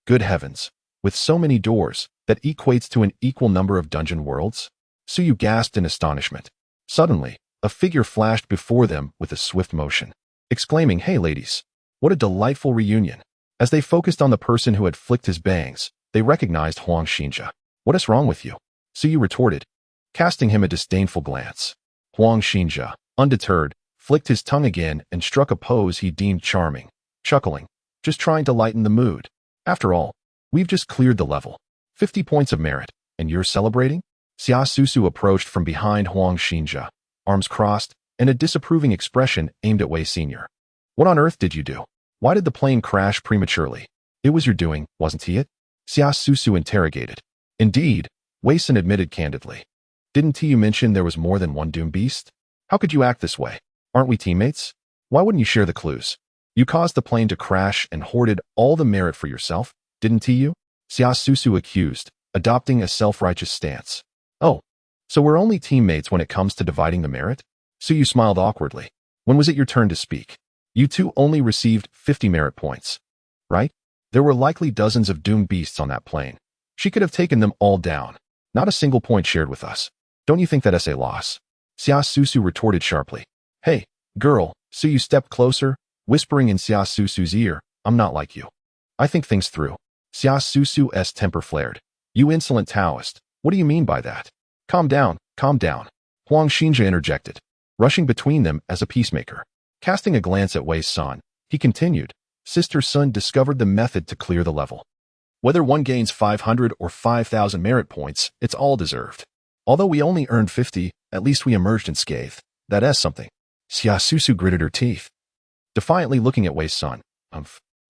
Good heavens, with so many doors, that equates to an equal number of dungeon worlds?" Suyu gasped in astonishment. Suddenly, a figure flashed before them with a swift motion, exclaiming, "Hey ladies, what a delightful reunion." As they focused on the person who had flicked his bangs, they recognized Huang Xinja. "What is wrong with you?" Suyu retorted, casting him a disdainful glance. Huang Xinja, undeterred, flicked his tongue again and struck a pose he deemed charming, chuckling, "Just trying to lighten the mood. After all, we've just cleared the level. 50 points of merit, and you're celebrating?" Xia Susu approached from behind Huang Xinja, arms crossed, and a disapproving expression aimed at Wei Senior. "What on earth did you do? Why did the plane crash prematurely?" "It was your doing, wasn't he it?" Xia Susu interrogated. "Indeed," Wei Xin admitted candidly. "Didn't you mention there was more than one doom beast? How could you act this way? Aren't we teammates? Why wouldn't you share the clues? You caused the plane to crash and hoarded all the merit for yourself, didn't you?" Xia Susu accused, adopting a self-righteous stance. "Oh, so we're only teammates when it comes to dividing the merit?" Suyu smiled awkwardly. "When was it your turn to speak? You 2 only received 50 merit points, right? There were likely dozens of doomed beasts on that plane. She could have taken them all down. Not a single point shared with us. Don't you think that that's a loss?" Xia Susu retorted sharply. "Hey, Girl, Suyu stepped closer, whispering in Xia Susu's ear, I'm not like you. I think things through. Xia Susu's temper flared. You insolent Taoist, what do you mean by that? Calm down, calm down. Huang Xinjia interjected, rushing between them as a peacemaker. Casting a glance at Wei San, he continued, Sister Sun discovered the method to clear the level. Whether one gains 500 or 5,000 merit points, it's all deserved. Although we only earned 50, at least we emerged unscathed. That is something. Xia Susu gritted her teeth, defiantly looking at Wei San.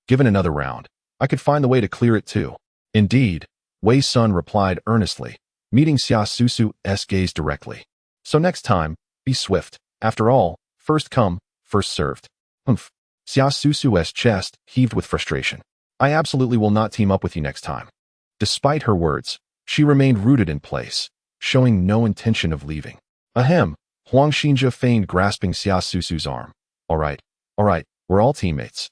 Given another round, I could find the way to clear it too. Indeed, Wei San replied earnestly, meeting Xia Susu's gaze directly. So next time, be swift. After all, first come, first served. Xia Susu's chest heaved with frustration. I absolutely will not team up with you next time. Despite her words, she remained rooted in place, showing no intention of leaving. Ahem, Huang Xinjia feigned grasping Xia Susu's arm. All right, we're all teammates.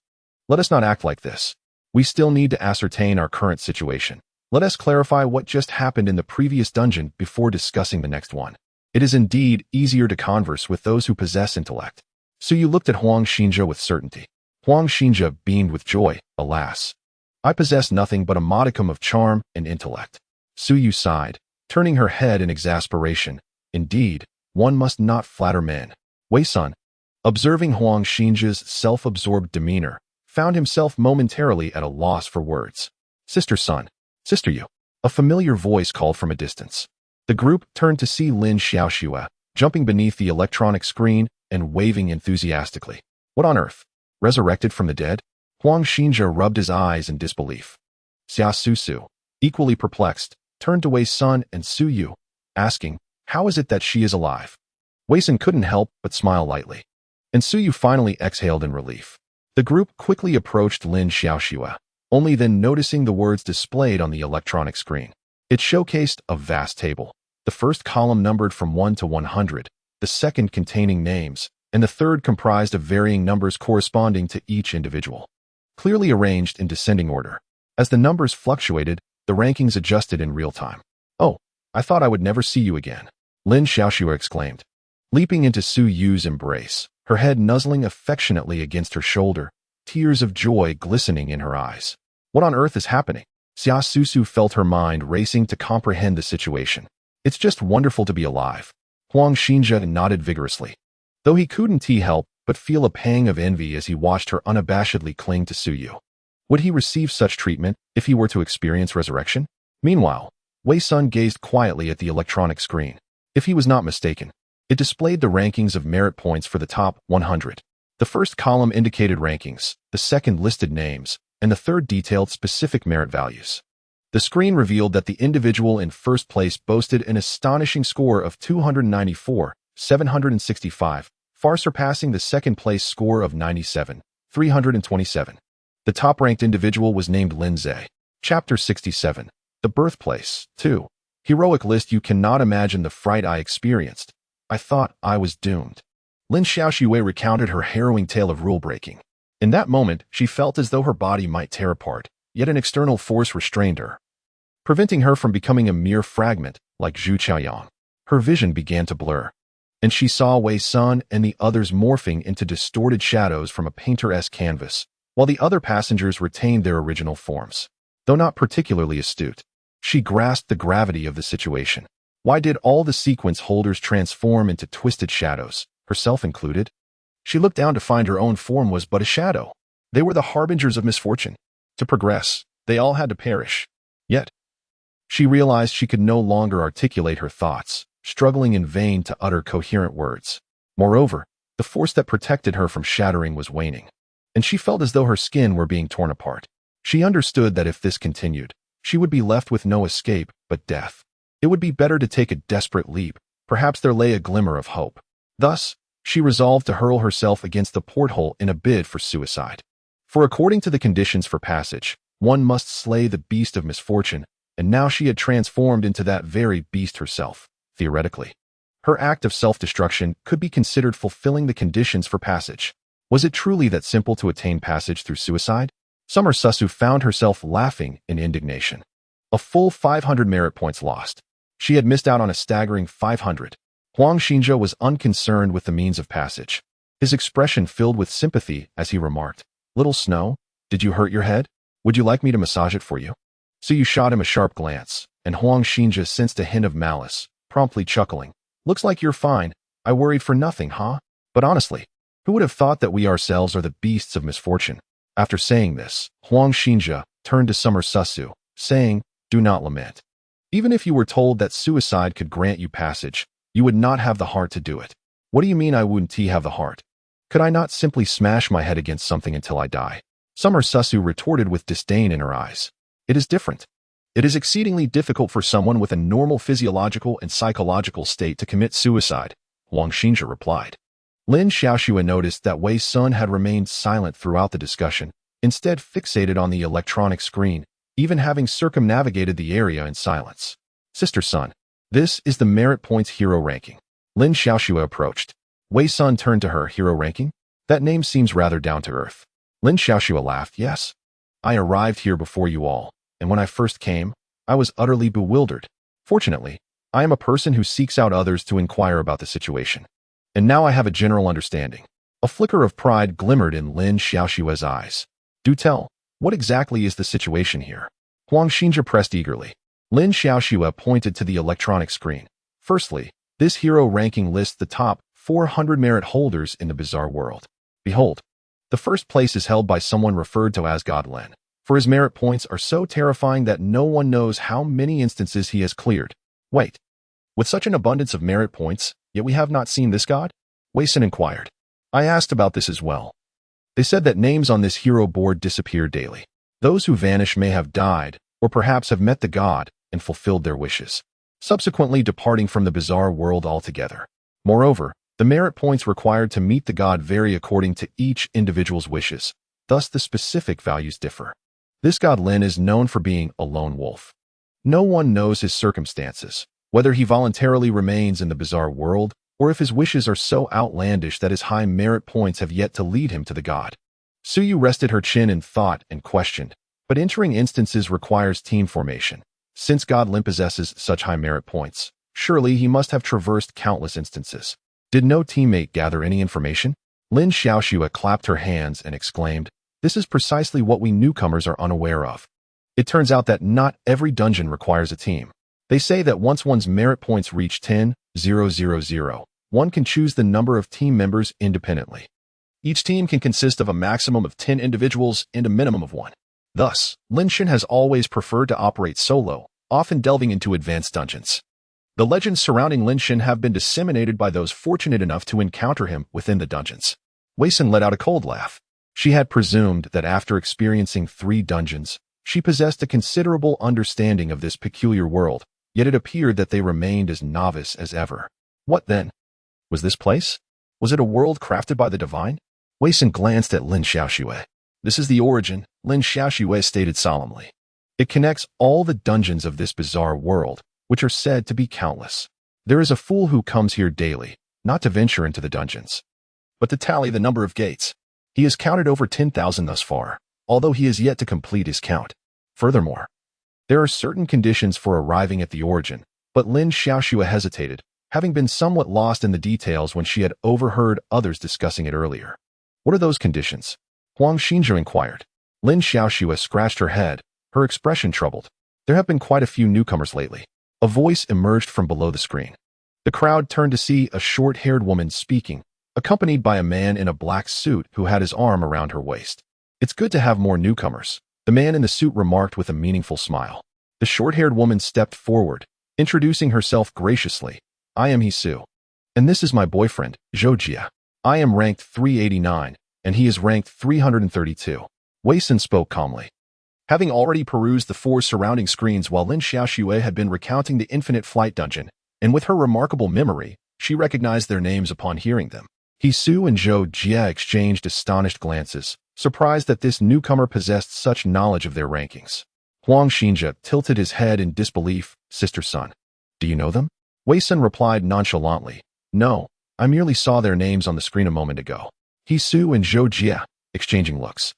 Let us not act like this. We still need to ascertain our current situation. Let us clarify what just happened in the previous dungeon before discussing the next one. It is indeed easier to converse with those who possess intellect. Suyu looked at Huang Xinjia with certainty. Huang Xinjia beamed with joy. Alas, I possess nothing but a modicum of charm and intellect. Suyu sighed, turning her head in exasperation. Indeed, one must not flatter men. Wei San, observing Huang Xinjia's self-absorbed demeanor, found himself momentarily at a loss for words. Sister Sun, Sister Yu, a familiar voice called from a distance. The group turned to see Lin Xiaoxue, jumping beneath the electronic screen and waving enthusiastically. What on earth? Resurrected from the dead? Huang Xinjia rubbed his eyes in disbelief. Xia Susu, equally perplexed, turned to Wei San and Suyu, asking, how is it that she is alive? Wei San couldn't help but smile lightly. And Suyu finally exhaled in relief. The group quickly approached Lin Xiaoxue, only then noticing the words displayed on the electronic screen. It showcased a vast table, the first column numbered from 1 to 100, the second containing names, and the third comprised of varying numbers corresponding to each individual, clearly arranged in descending order. As the numbers fluctuated, the rankings adjusted in real time. Oh, I thought I would never see you again, Lin Xiaoxue exclaimed, leaping into Su Yu's embrace, her head nuzzling affectionately against her shoulder, tears of joy glistening in her eyes. What on earth is happening? Xia Susu felt her mind racing to comprehend the situation. It's just wonderful to be alive. Huang Xinjia nodded vigorously, though he couldn't help but feel a pang of envy as he watched her unabashedly cling to Suyu. Would he receive such treatment if he were to experience resurrection? Meanwhile, Wei San gazed quietly at the electronic screen. If he was not mistaken, it displayed the rankings of merit points for the top 100. The first column indicated rankings, the second listed names, and the third detailed specific merit values. The screen revealed that the individual in first place boasted an astonishing score of 294,765, far surpassing the second place score of 97,327. The top-ranked individual was named Lin Zhe. Chapter 67. The Birthplace, 2. Heroic list. You cannot imagine the fright I experienced. I thought I was doomed. Lin Xiaoxue recounted her harrowing tale of rule-breaking. In that moment, she felt as though her body might tear apart, yet an external force restrained her, preventing her from becoming a mere fragment like Zhu Qiaoyang. Her vision began to blur, and she saw Wei San and the others morphing into distorted shadows from a painter-esque canvas, while the other passengers retained their original forms. Though not particularly astute, she grasped the gravity of the situation. Why did all the sequence holders transform into twisted shadows, herself included? She looked down to find her own form was but a shadow. They were the harbingers of misfortune. To progress, they all had to perish. Yet, she realized she could no longer articulate her thoughts, struggling in vain to utter coherent words. Moreover, the force that protected her from shattering was waning, and she felt as though her skin were being torn apart. She understood that if this continued, she would be left with no escape but death. It would be better to take a desperate leap. Perhaps there lay a glimmer of hope. Thus, she resolved to hurl herself against the porthole in a bid for suicide. For according to the conditions for passage, one must slay the beast of misfortune, and now she had transformed into that very beast herself, theoretically. Her act of self-destruction could be considered fulfilling the conditions for passage. Was it truly that simple to attain passage through suicide? Summer Susu found herself laughing in indignation. A full 500 merit points lost. She had missed out on a staggering 500. Huang Xinjia was unconcerned with the means of passage. his expression filled with sympathy as he remarked, "Little Snow, did you hurt your head? Would you like me to massage it for you?" So you shot him a sharp glance, and Huang Xinjia sensed a hint of malice, promptly chuckling. "Looks like you're fine. I worried for nothing, huh? But honestly, who would have thought that we ourselves are the beasts of misfortune?" After saying this, Huang Xinjia turned to Summer Susu, saying, "Do not lament. Even if you were told that suicide could grant you passage, you would not have the heart to do it." "What do you mean I wouldn't have the heart? Could I not simply smash my head against something until I die?" Summer Susu retorted with disdain in her eyes. "It is different. It is exceedingly difficult for someone with a normal physiological and psychological state to commit suicide," Huang Xinjia replied. Lin Xiaoxue noticed that Wei Sun had remained silent throughout the discussion, instead fixated on the electronic screen, even having circumnavigated the area in silence. "Sister Sun, this is the merit points hero ranking." Lin Xiaoxue approached. Wei Sun turned to her. "Hero ranking? That name seems rather down to earth." Lin Xiaoxue laughed. "Yes. I arrived here before you all, and when I first came, I was utterly bewildered. Fortunately, I am a person who seeks out others to inquire about the situation. And now I have a general understanding." A flicker of pride glimmered in Lin Xiaoxue's eyes. "Do tell, what exactly is the situation here?" Huang Xinjia pressed eagerly. Lin Xiaoxue pointed to the electronic screen. "Firstly, this hero ranking lists the top 400 merit holders in the bizarre world. Behold, the first place is held by someone referred to as God Lin, for his merit points are so terrifying that no one knows how many instances he has cleared." "Wait, with such an abundance of merit points, yet we have not seen this god?" Wei Sun inquired. "I asked about this as well. They said that names on this hero board disappear daily. Those who vanish may have died, or perhaps have met the god and fulfilled their wishes, subsequently departing from the bizarre world altogether. Moreover, the merit points required to meet the god vary according to each individual's wishes, thus the specific values differ. This god Lin is known for being a lone wolf. No one knows his circumstances, whether he voluntarily remains in the bizarre world, or if his wishes are so outlandish that his high merit points have yet to lead him to the god." Suyu rested her chin in thought and questioned, "But entering instances requires team formation. Since God Lin possesses such high merit points, surely he must have traversed countless instances. Did no teammate gather any information?" Lin Xiaoxue clapped her hands and exclaimed, "This is precisely what we newcomers are unaware of. It turns out that not every dungeon requires a team. They say that once one's merit points reach 10,000, one can choose the number of team members independently. Each team can consist of a maximum of 10 individuals and a minimum of 1. Thus, Lin Shen has always preferred to operate solo, often delving into advanced dungeons. The legends surrounding Lin Shen have been disseminated by those fortunate enough to encounter him within the dungeons." Wei Sun let out a cold laugh. She had presumed that after experiencing 3 dungeons, she possessed a considerable understanding of this peculiar world, yet it appeared that they remained as novice as ever. What then? Was this place? Was it a world crafted by the divine? Wei Sun glanced at Lin Xiaoxue. "This is the origin," Lin Xiaoxue stated solemnly. "It connects all the dungeons of this bizarre world, which are said to be countless. There is a fool who comes here daily, not to venture into the dungeons, but to tally the number of gates. He has counted over 10,000 thus far, although he has yet to complete his count. Furthermore, there are certain conditions for arriving at the origin," but Lin Xiaoxue hesitated, having been somewhat lost in the details when she had overheard others discussing it earlier. "What are those conditions?" Huang Xinjia inquired. Lin Xiaoxue scratched her head, her expression troubled. "There have been quite a few newcomers lately." A voice emerged from below the screen. The crowd turned to see a short-haired woman speaking, accompanied by a man in a black suit who had his arm around her waist. "It's good to have more newcomers," the man in the suit remarked with a meaningful smile. The short-haired woman stepped forward, introducing herself graciously. "I am Hisu, and this is my boyfriend, Zhou Jia. I am ranked 389, and he is ranked 332. Wei Sun spoke calmly. Having already perused the 4 surrounding screens while Lin Xiaoxue had been recounting the Infinite Flight Dungeon, and with her remarkable memory, she recognized their names upon hearing them. Hisu and Zhou Jia exchanged astonished glances, surprised that this newcomer possessed such knowledge of their rankings. Huang Xinjia tilted his head in disbelief. "Sister Sun, do you know them?" Wei Sun replied nonchalantly. "No, I merely saw their names on the screen a moment ago." Hisu and Zhou Jia, exchanging looks,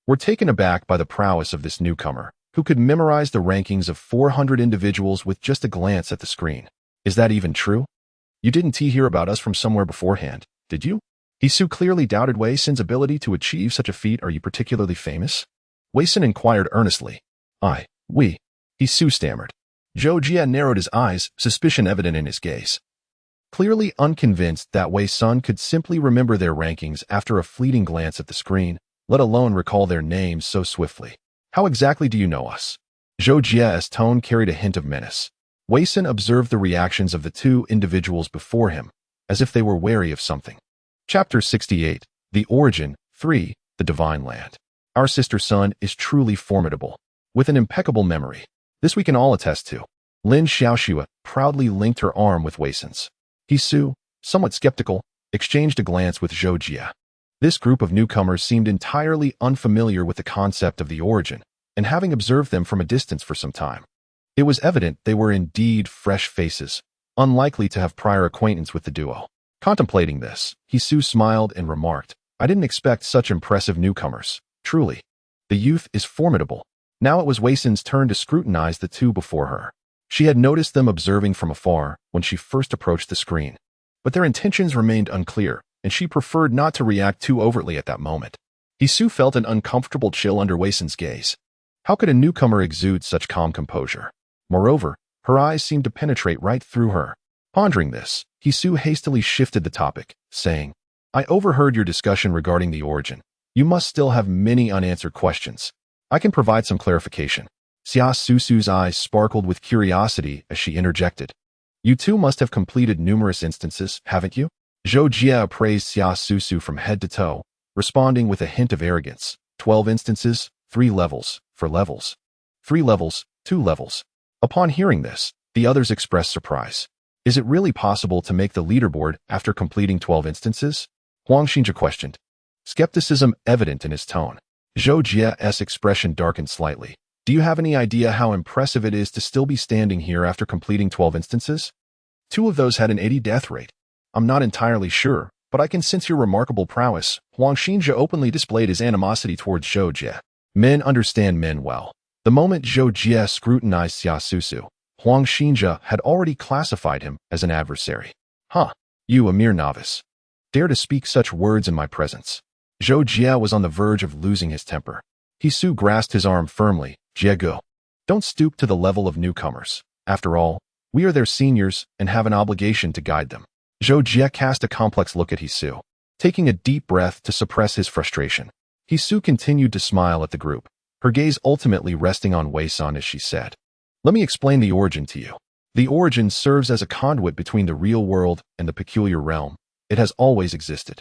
were taken aback by the prowess of this newcomer, who could memorize the rankings of 400 individuals with just a glance at the screen. "Is that even true? You didn't hear about us from somewhere beforehand, did you?" Hisu clearly doubted Wei Sin's ability to achieve such a feat. Are you particularly famous? Wei Sin inquired earnestly. We. Hisu stammered. Zhou Jie narrowed his eyes, suspicion evident in his gaze. Clearly unconvinced that Wei Sun could simply remember their rankings after a fleeting glance at the screen, let alone recall their names so swiftly. How exactly do you know us? Zhou Jie's tone carried a hint of menace. Wei Sun observed the reactions of the two individuals before him, as if they were wary of something. Chapter 68, The Origin, 3, The Divine Land. Our sister Sun is truly formidable, with an impeccable memory. This we can all attest to. Lin Xiaoxue proudly linked her arm with Wei Sun's. Hisu, somewhat skeptical, exchanged a glance with Zhou Jie. This group of newcomers seemed entirely unfamiliar with the concept of the origin, and having observed them from a distance for some time, it was evident they were indeed fresh faces, unlikely to have prior acquaintance with the duo. Contemplating this, Hisu smiled and remarked, I didn't expect such impressive newcomers. Truly, the youth is formidable. Now it was Wei Sun's turn to scrutinize the two before her. She had noticed them observing from afar when she first approached the screen, but their intentions remained unclear, and she preferred not to react too overtly at that moment. Hisu felt an uncomfortable chill under Wei Sun's gaze. How could a newcomer exude such calm composure? Moreover, her eyes seemed to penetrate right through her. Pondering this, Hisu hastily shifted the topic, saying, I overheard your discussion regarding the origin. You must still have many unanswered questions. I can provide some clarification. Xia Susu's eyes sparkled with curiosity as she interjected. You too must have completed numerous instances, haven't you? Zhou Jie appraised Xia Susu from head to toe, responding with a hint of arrogance. 12 instances, 3 levels, 4 levels. 3 levels, 2 levels. Upon hearing this, the others expressed surprise. Is it really possible to make the leaderboard after completing 12 instances? Huang Xinjia questioned. Skepticism evident in his tone. Zhou Jie's expression darkened slightly. Do you have any idea how impressive it is to still be standing here after completing 12 instances? 2 of those had an 80 death rate. I'm not entirely sure, but I can sense your remarkable prowess. Huang Xinjia openly displayed his animosity towards Zhou Jie. Men understand men well. The moment Zhou Jie scrutinized Xia Susu, Huang Xinjia had already classified him as an adversary. You a mere novice. Dare to speak such words in my presence. Zhou Jie was on the verge of losing his temper. Hisu grasped his arm firmly. Jiego, don't stoop to the level of newcomers. After all, we are their seniors and have an obligation to guide them. Zhou Jie cast a complex look at Hisu, taking a deep breath to suppress his frustration. Hisu continued to smile at the group, her gaze ultimately resting on Wei Sun as she said, Let me explain the origin to you. The origin serves as a conduit between the real world and the peculiar realm. It has always existed,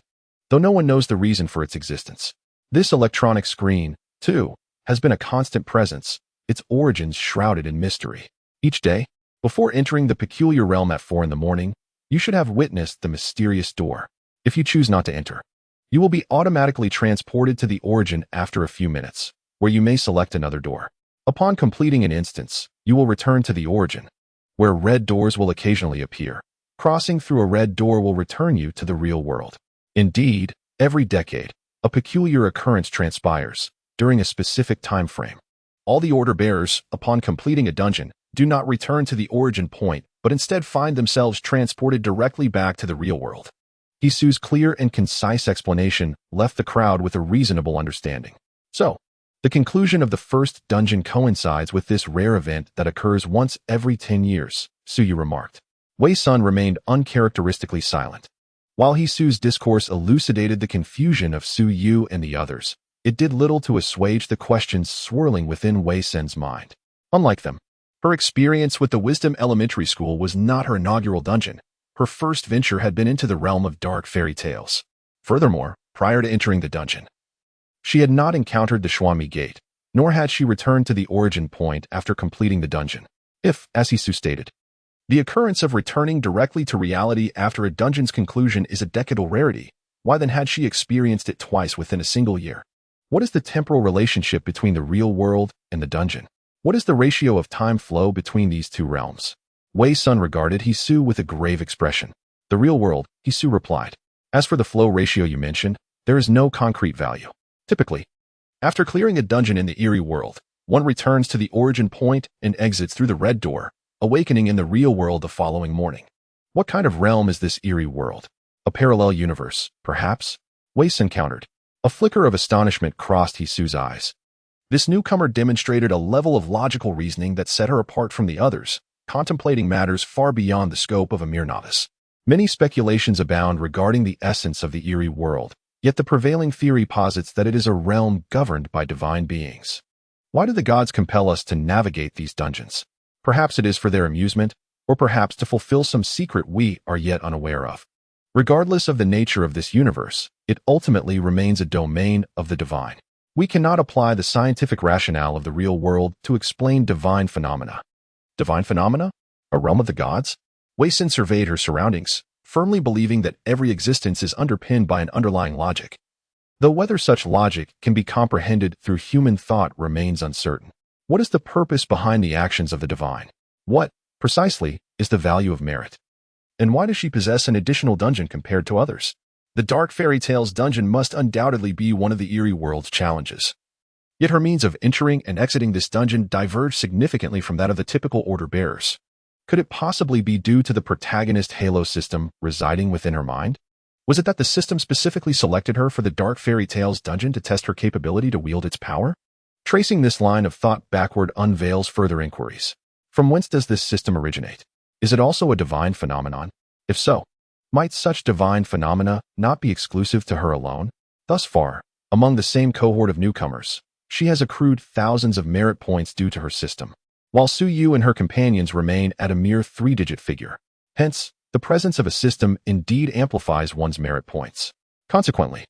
though no one knows the reason for its existence. This electronic screen, too, has been a constant presence, its origins shrouded in mystery. Each day, before entering the peculiar realm at 4 in the morning, you should have witnessed the mysterious door. If you choose not to enter, you will be automatically transported to the origin after a few minutes, where you may select another door. Upon completing an instance, you will return to the origin, where red doors will occasionally appear. Crossing through a red door will return you to the real world. Indeed, every decade, a peculiar occurrence transpires during a specific time frame. All the order bearers, upon completing a dungeon, do not return to the origin point, but instead find themselves transported directly back to the real world. Hisu's clear and concise explanation left the crowd with a reasonable understanding. So, the conclusion of the first dungeon coincides with this rare event that occurs once every 10 years, Suyu remarked. Wei Sun remained uncharacteristically silent. While Hisu's discourse elucidated the confusion of Su Yu and the others, it did little to assuage the questions swirling within Wei Sun's mind. Unlike them, her experience with the Wisdom Elementary School was not her inaugural dungeon. Her first venture had been into the realm of dark fairy tales. Furthermore, prior to entering the dungeon, she had not encountered the Xuanmi Gate, nor had she returned to the origin point after completing the dungeon. If, as Hisu stated, the occurrence of returning directly to reality after a dungeon's conclusion is a decadal rarity, why then had she experienced it twice within a single year? What is the temporal relationship between the real world and the dungeon? What is the ratio of time flow between these two realms? Wei Sun regarded Hisu with a grave expression. The real world, Hisu replied. As for the flow ratio you mentioned, there is no concrete value. Typically, after clearing a dungeon in the eerie world, one returns to the origin point and exits through the red door, awakening in the real world the following morning. What kind of realm is this eerie world? A parallel universe, perhaps? Weiss encountered. A flicker of astonishment crossed Hisu's eyes. This newcomer demonstrated a level of logical reasoning that set her apart from the others, contemplating matters far beyond the scope of a mere novice. Many speculations abound regarding the essence of the eerie world, yet the prevailing theory posits that it is a realm governed by divine beings. Why do the gods compel us to navigate these dungeons? Perhaps it is for their amusement, or perhaps to fulfill some secret we are yet unaware of. Regardless of the nature of this universe, it ultimately remains a domain of the divine. We cannot apply the scientific rationale of the real world to explain divine phenomena. Divine phenomena? A realm of the gods? Weissen surveyed her surroundings, firmly believing that every existence is underpinned by an underlying logic. Though whether such logic can be comprehended through human thought remains uncertain. What is the purpose behind the actions of the divine? What, precisely, is the value of merit? And why does she possess an additional dungeon compared to others? The Dark Fairy Tales dungeon must undoubtedly be one of the eerie world's challenges. Yet her means of entering and exiting this dungeon diverge significantly from that of the typical order bearers. Could it possibly be due to the protagonist Halo system residing within her mind? Was it that the system specifically selected her for the Dark Fairy Tales dungeon to test her capability to wield its power? Tracing this line of thought backward unveils further inquiries. From whence does this system originate? Is it also a divine phenomenon? If so, might such divine phenomena not be exclusive to her alone? Thus far, among the same cohort of newcomers, she has accrued thousands of merit points due to her system, while Su Yu and her companions remain at a mere 3-digit figure. Hence, the presence of a system indeed amplifies one's merit points. Consequently,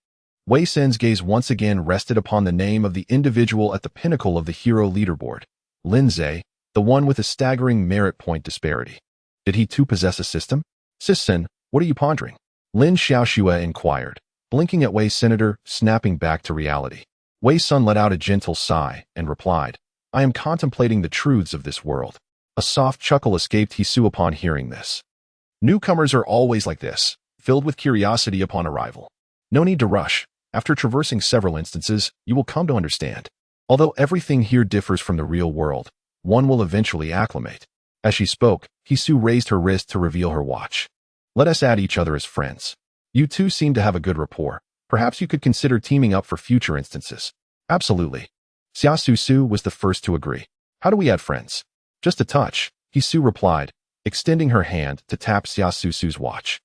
Wei Sen's gaze once again rested upon the name of the individual at the pinnacle of the hero leaderboard, Lin Zhe, the one with a staggering merit point disparity. Did he too possess a system? Sis-sen, what are you pondering? Lin Xiaoxue inquired, blinking at Wei Senator, snapping back to reality. Wei Sun let out a gentle sigh and replied, I am contemplating the truths of this world. A soft chuckle escaped Hisu upon hearing this. Newcomers are always like this, filled with curiosity upon arrival. No need to rush. After traversing several instances, you will come to understand. Although everything here differs from the real world, one will eventually acclimate. As she spoke, Hisu raised her wrist to reveal her watch. Let us add each other as friends. You two seem to have a good rapport. Perhaps you could consider teaming up for future instances. Absolutely. Xia Su was the first to agree. How do we add friends? Just a touch, Hisu replied, extending her hand to tap Xia Su's watch.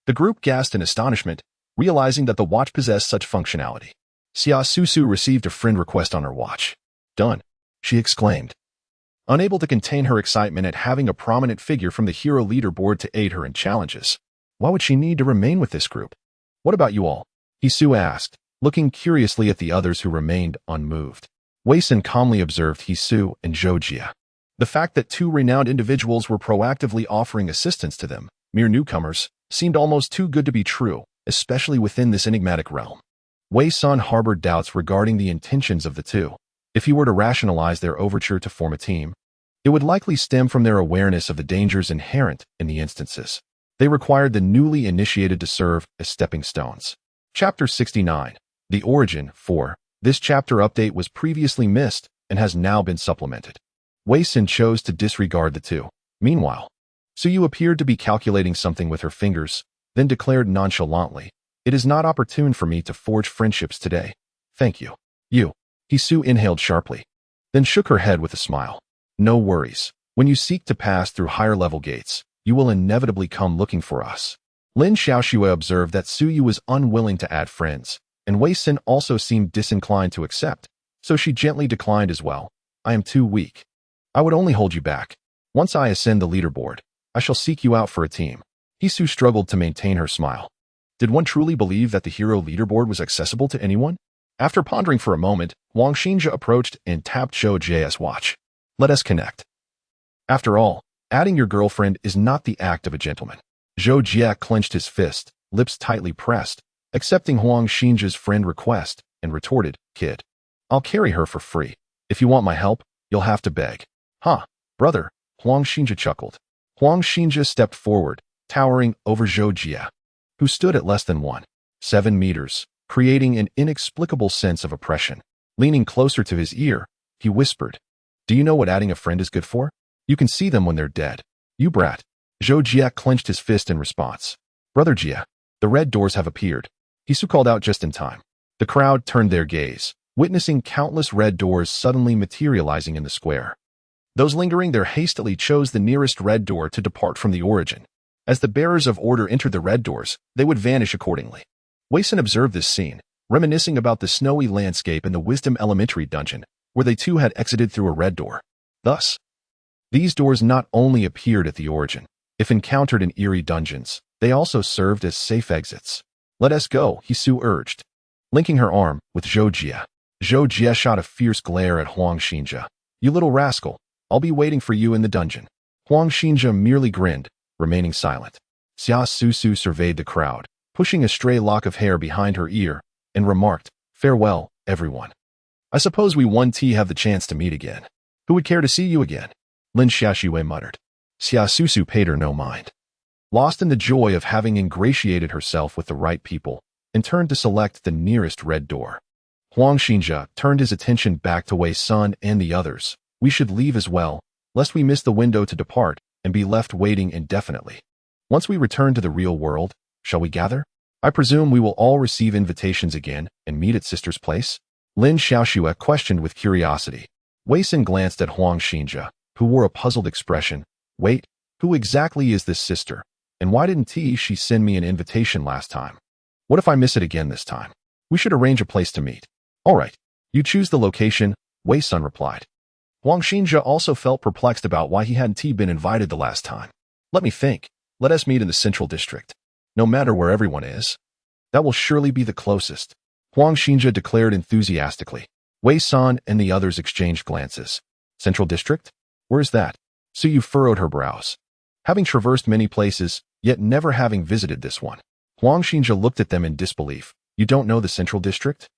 The group gasped in astonishment, realizing that the watch possessed such functionality. Xia Su received a friend request on her watch. Done, she exclaimed. Unable to contain her excitement at having a prominent figure from the hero leaderboard to aid her in challenges. Why would she need to remain with this group? What about you all? Hisu asked, looking curiously at the others who remained unmoved. Wei Sun calmly observed Hisu and Zhou Jia. The fact that two renowned individuals were proactively offering assistance to them, mere newcomers, seemed almost too good to be true, especially within this enigmatic realm. Wei Sun harbored doubts regarding the intentions of the two. If he were to rationalize their overture to form a team, it would likely stem from their awareness of the dangers inherent in the instances. They required the newly initiated to serve as stepping stones. Chapter 69. The Origin 4. This chapter update was previously missed and has now been supplemented. Wei Sun chose to disregard the two. Meanwhile, Su Yu appeared to be calculating something with her fingers, then declared nonchalantly, It is not opportune for me to forge friendships today. Thank you. You. Hisu inhaled sharply, then shook her head with a smile. No worries. When you seek to pass through higher-level gates, you will inevitably come looking for us. Lin Xiaoxue observed that Su Yu was unwilling to add friends, and Wei Sun also seemed disinclined to accept, so she gently declined as well. I am too weak. I would only hold you back. Once I ascend the leaderboard, I shall seek you out for a team. Hisu struggled to maintain her smile. Did one truly believe that the hero leaderboard was accessible to anyone? After pondering for a moment, Wang Xinjia approached and tapped Zhou Jia's watch. Let us connect. After all, adding your girlfriend is not the act of a gentleman. Zhou Jia clenched his fist, lips tightly pressed, accepting Huang Xinjia's friend request, and retorted, Kid, I'll carry her for free. If you want my help, you'll have to beg. Huh, brother, Huang Xinjia chuckled. Huang Xinjia stepped forward, towering over Zhou Jia, who stood at less than 1.7 meters, creating an inexplicable sense of oppression. Leaning closer to his ear, he whispered, Do you know what adding a friend is good for? You can see them when they're dead. You brat. Zhou Jia clenched his fist in response. Brother Jia, The red doors have appeared. Hisu called out just in time. The crowd turned their gaze, witnessing countless red doors suddenly materializing in the square. Those lingering there hastily chose the nearest red door to depart from the origin. As the bearers of order entered the red doors, they would vanish accordingly. Wei-san observed this scene, reminiscing about the snowy landscape in the Wisdom Elementary dungeon, where they too had exited through a red door. Thus, these doors not only appeared at the origin, if encountered in eerie dungeons, they also served as safe exits. Let us go, Hisu urged. Linking her arm with Zhou Jie shot a fierce glare at Huang Xinjia. You little rascal, I'll be waiting for you in the dungeon. Huang Xinjia merely grinned, remaining silent. Xia Susu surveyed the crowd, pushing a stray lock of hair behind her ear, and remarked, Farewell, everyone. I suppose we one T have the chance to meet again. Who would care to see you again? Lin Xiaoxue muttered. Xia Susu paid her no mind. Lost in the joy of having ingratiated herself with the right people, and turned to select the nearest red door. Huang Xinjia turned his attention back to Wei Sun and the others. We should leave as well, lest we miss the window to depart and be left waiting indefinitely. Once we return to the real world, shall we gather? I presume we will all receive invitations again and meet at Sister's place? Lin Xiaoxue questioned with curiosity. Wei Sun glanced at Huang Xinjia, who wore a puzzled expression. Wait, who exactly is this sister? And why didn't she send me an invitation last time? What if I miss it again this time? We should arrange a place to meet. All right, you choose the location, Wei Sun replied. Huang Xinjia also felt perplexed about why he hadn't been invited the last time. Let me think. Let us meet in the Central District. No matter where everyone is. That will surely be the closest. Huang Xinjia declared enthusiastically. Wei Sun and the others exchanged glances. Central District? Where is that? Suyu furrowed her brows. Having traversed many places, yet never having visited this one. Huang Xinjia looked at them in disbelief. You don't know the Central District?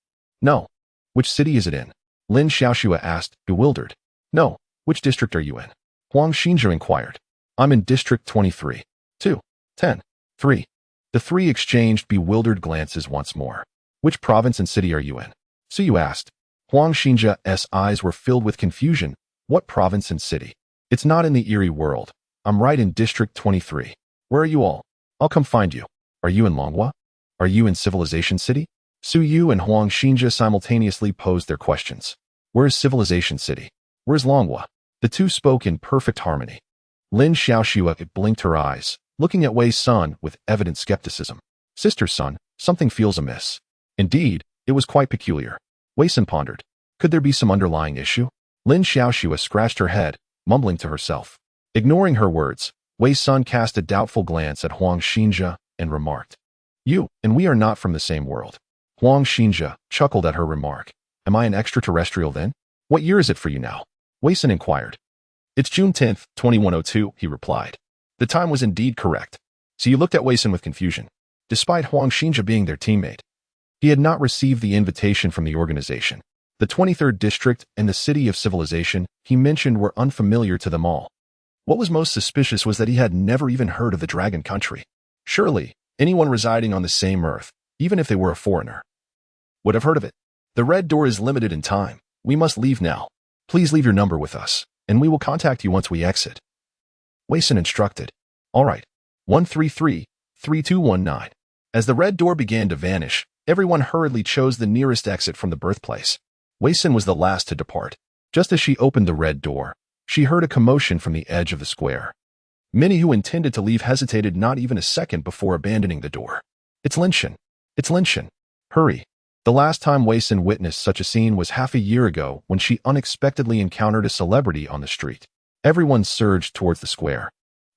No. Which city is it in? Lin Xiaoxue asked, bewildered. No. Which district are you in? Huang Xinjia inquired. I'm in District 23. 2. 10. 3. The three exchanged bewildered glances once more. Which province and city are you in? Suyu asked. Huang Xinjia's eyes were filled with confusion. What province and city? It's not in the Eerie world. I'm right in District 23. Where are you all? I'll come find you. Are you in Longhua? Are you in Civilization City? Suyu and Huang Xinjia simultaneously posed their questions. Where's Civilization City? Where's Longhua? The two spoke in perfect harmony. Lin Xiaoxue blinked her eyes, looking at Wei Sun with evident skepticism. Sister Sun, something feels amiss. Indeed, it was quite peculiar. Wei Sun pondered. Could there be some underlying issue? Lin Xiaoxue scratched her head, mumbling to herself. Ignoring her words, Wei Sun cast a doubtful glance at Huang Xinjia and remarked. You and we are not from the same world. Huang Xinjia chuckled at her remark. Am I an extraterrestrial then? What year is it for you now? Wei Sun inquired. It's June 10th, 2102, he replied. The time was indeed correct. So you looked at Wei Sun with confusion. Despite Huang Xinjia being their teammate, he had not received the invitation from the organization. The 23rd District and the City of Civilization he mentioned were unfamiliar to them all. What was most suspicious was that he had never even heard of the Dragon Country. Surely, anyone residing on the same Earth, even if they were a foreigner, would have heard of it. The red door is limited in time. We must leave now. Please leave your number with us, and we will contact you once we exit. Wei Sun instructed. All right. 133-3219. As the red door began to vanish, everyone hurriedly chose the nearest exit from the birthplace. Wei Sun was the last to depart. Just as she opened the red door, she heard a commotion from the edge of the square. Many who intended to leave hesitated not even a second before abandoning the door. It's Linshan. It's Linshan. Hurry. The last time Wei Sun witnessed such a scene was half a year ago when she unexpectedly encountered a celebrity on the street. Everyone surged towards the square,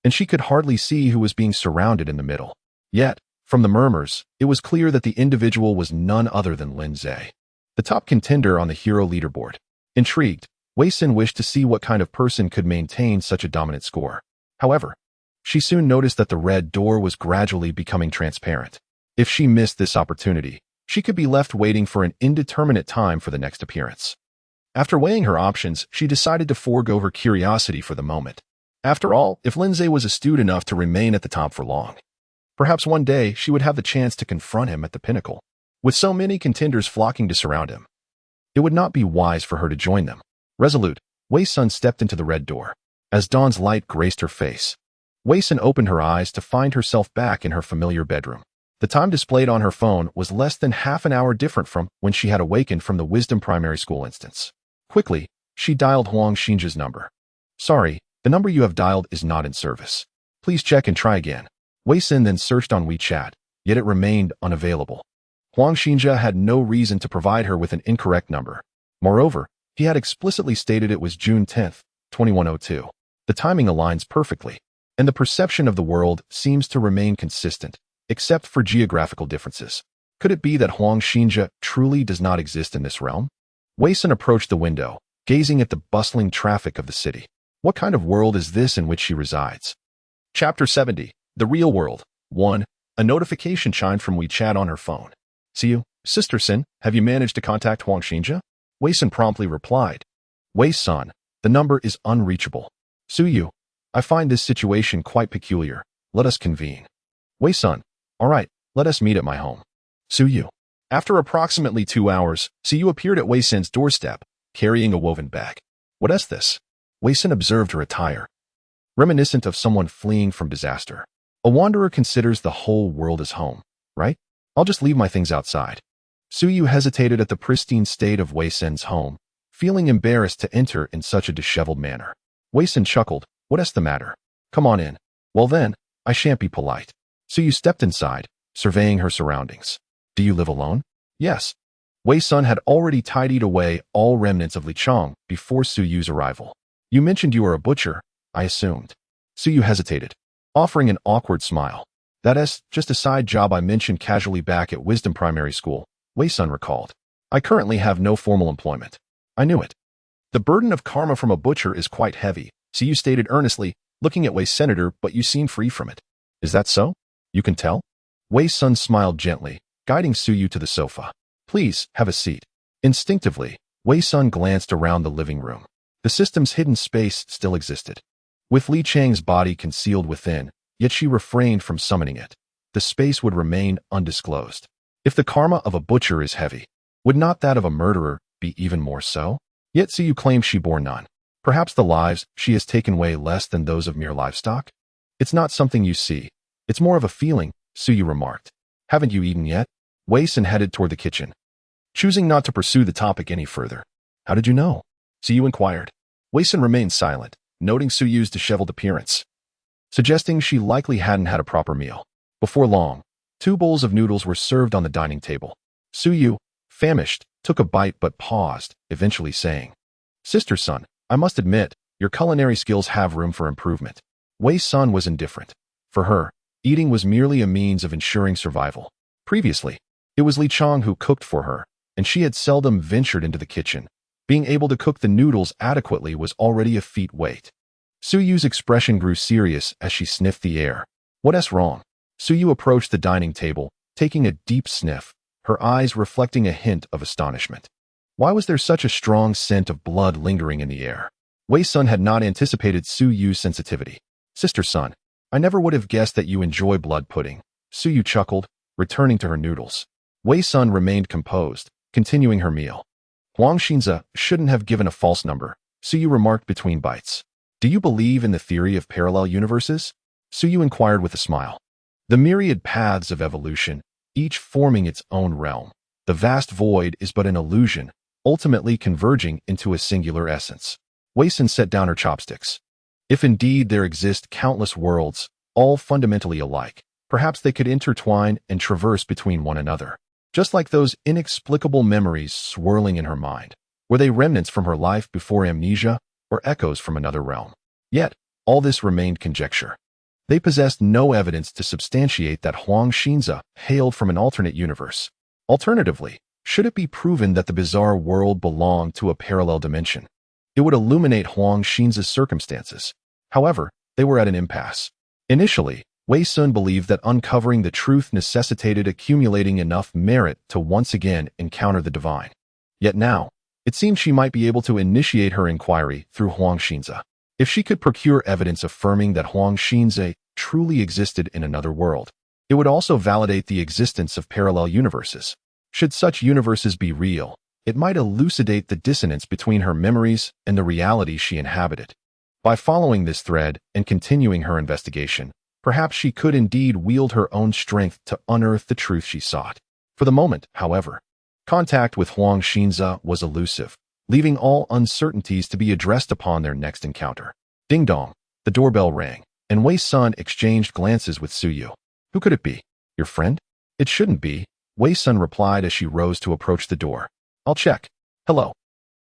and she could hardly see who was being surrounded in the middle. Yet, from the murmurs, it was clear that the individual was none other than Lin Zhe, the top contender on the hero leaderboard. Intrigued, Wei Sun wished to see what kind of person could maintain such a dominant score. However, she soon noticed that the red door was gradually becoming transparent. If she missed this opportunity, she could be left waiting for an indeterminate time for the next appearance. After weighing her options, she decided to forego her curiosity for the moment. After all, if Lin Zhe was astute enough to remain at the top for long, perhaps one day she would have the chance to confront him at the pinnacle. With so many contenders flocking to surround him, it would not be wise for her to join them. Resolute, Wei Sun stepped into the red door. As dawn's light graced her face, Wei Sun opened her eyes to find herself back in her familiar bedroom. The time displayed on her phone was less than half an hour different from when she had awakened from the Wisdom Primary School instance. Quickly, she dialed Huang Xinjia's number. "Sorry, the number you have dialed is not in service. Please check and try again." Wei Xin then searched on WeChat, yet it remained unavailable. Huang Xinjia had no reason to provide her with an incorrect number. Moreover, he had explicitly stated it was June 10th, 2102. The timing aligns perfectly, and the perception of the world seems to remain consistent, except for geographical differences. Could it be that Huang Xinjia truly does not exist in this realm? Wei Xin approached the window, gazing at the bustling traffic of the city. What kind of world is this in which she resides? Chapter 70. The Real World. 1. A notification chimed from WeChat on her phone. "See you, Sister Sin, have you managed to contact Huang Xinjia?" Wei Xin promptly replied. "Wei Sun, the number is unreachable. Su Yu, I find this situation quite peculiar. Let us convene." Wei Sun, "All right, let us meet at my home." Su Yu. After approximately 2 hours, Su Yu appeared at Wei Sin's doorstep, carrying a woven bag. "What is this?" Wei Sin observed her attire, reminiscent of someone fleeing from disaster. A wanderer considers the whole world as home, right? "I'll just leave my things outside." Su Yu hesitated at the pristine state of Wei Sin's home, feeling embarrassed to enter in such a disheveled manner. Wei Sin chuckled. "What's the matter? Come on in." "Well then, I shan't be polite." Su Yu stepped inside, surveying her surroundings. "Do you live alone?" "Yes." Wei Sun had already tidied away all remnants of Li Chong before Su Yu's arrival. "You mentioned you are a butcher, I assumed." Su Yu hesitated, offering an awkward smile. "That's just a side job I mentioned casually back at Wisdom Primary School," Wei Sun recalled. "I currently have no formal employment." "I knew it." "The burden of karma from a butcher is quite heavy," Su Yu stated earnestly, looking at Wei Senator, "but you seem free from it." "Is that so? You can tell?" Wei Sun smiled gently, guiding Su Yu to the sofa. "Please, have a seat." Instinctively, Wei Sun glanced around the living room. The system's hidden space still existed. With Li Chang's body concealed within, yet she refrained from summoning it. The space would remain undisclosed. If the karma of a butcher is heavy, would not that of a murderer be even more so? Yet Su Yu claims she bore none. Perhaps the lives she has taken weigh less than those of mere livestock? "It's not something you see. It's more of a feeling," Su Yu remarked. "Haven't you eaten yet?" Wei Sun headed toward the kitchen, choosing not to pursue the topic any further. "How did you know?" Su Yu inquired. Wei Sun remained silent, noting Su Yu's disheveled appearance, suggesting she likely hadn't had a proper meal. Before long, 2 bowls of noodles were served on the dining table. Su Yu, famished, took a bite but paused, eventually saying, "Sister Sun, I must admit, your culinary skills have room for improvement." Wei Sun was indifferent. For her, eating was merely a means of ensuring survival. Previously, it was Li Chong who cooked for her, and she had seldom ventured into the kitchen. Being able to cook the noodles adequately was already a feat weight. Su Yu's expression grew serious as she sniffed the air. "What's wrong?" Su Yu approached the dining table, taking a deep sniff, her eyes reflecting a hint of astonishment. Why was there such a strong scent of blood lingering in the air? Wei Sun had not anticipated Su Yu's sensitivity. "Sister Sun, I never would have guessed that you enjoy blood pudding." Su Yu chuckled, returning to her noodles. Wei Sun remained composed, continuing her meal. "Huang Xinjia shouldn't have given a false number," Su Yu remarked between bites. "Do you believe in the theory of parallel universes?" Su Yu inquired with a smile. "The myriad paths of evolution, each forming its own realm. The vast void is but an illusion, ultimately converging into a singular essence." Wei Sun set down her chopsticks. "If indeed there exist countless worlds, all fundamentally alike, perhaps they could intertwine and traverse between one another. Just like those inexplicable memories swirling in her mind. Were they remnants from her life before amnesia, or echoes from another realm? Yet, all this remained conjecture. They possessed no evidence to substantiate that Huang Xinjia hailed from an alternate universe. Alternatively, should it be proven that the bizarre world belonged to a parallel dimension, it would illuminate Huang Xinjia's circumstances. However, they were at an impasse. Initially, Wei Sun believed that uncovering the truth necessitated accumulating enough merit to once again encounter the divine. Yet now, it seemed she might be able to initiate her inquiry through Huang Xinjia. If she could procure evidence affirming that Huang Xinjia truly existed in another world, it would also validate the existence of parallel universes. Should such universes be real, it might elucidate the dissonance between her memories and the reality she inhabited. By following this thread and continuing her investigation, Perhaps she could indeed wield her own strength to unearth the truth she sought. For the moment, however, contact with Huang Xinze was elusive, leaving all uncertainties to be addressed upon their next encounter. Ding dong, the doorbell rang, and Wei Sun exchanged glances with Su Yu. Who could it be? Your friend? It shouldn't be, Wei Sun replied as she rose to approach the door. I'll check. Hello.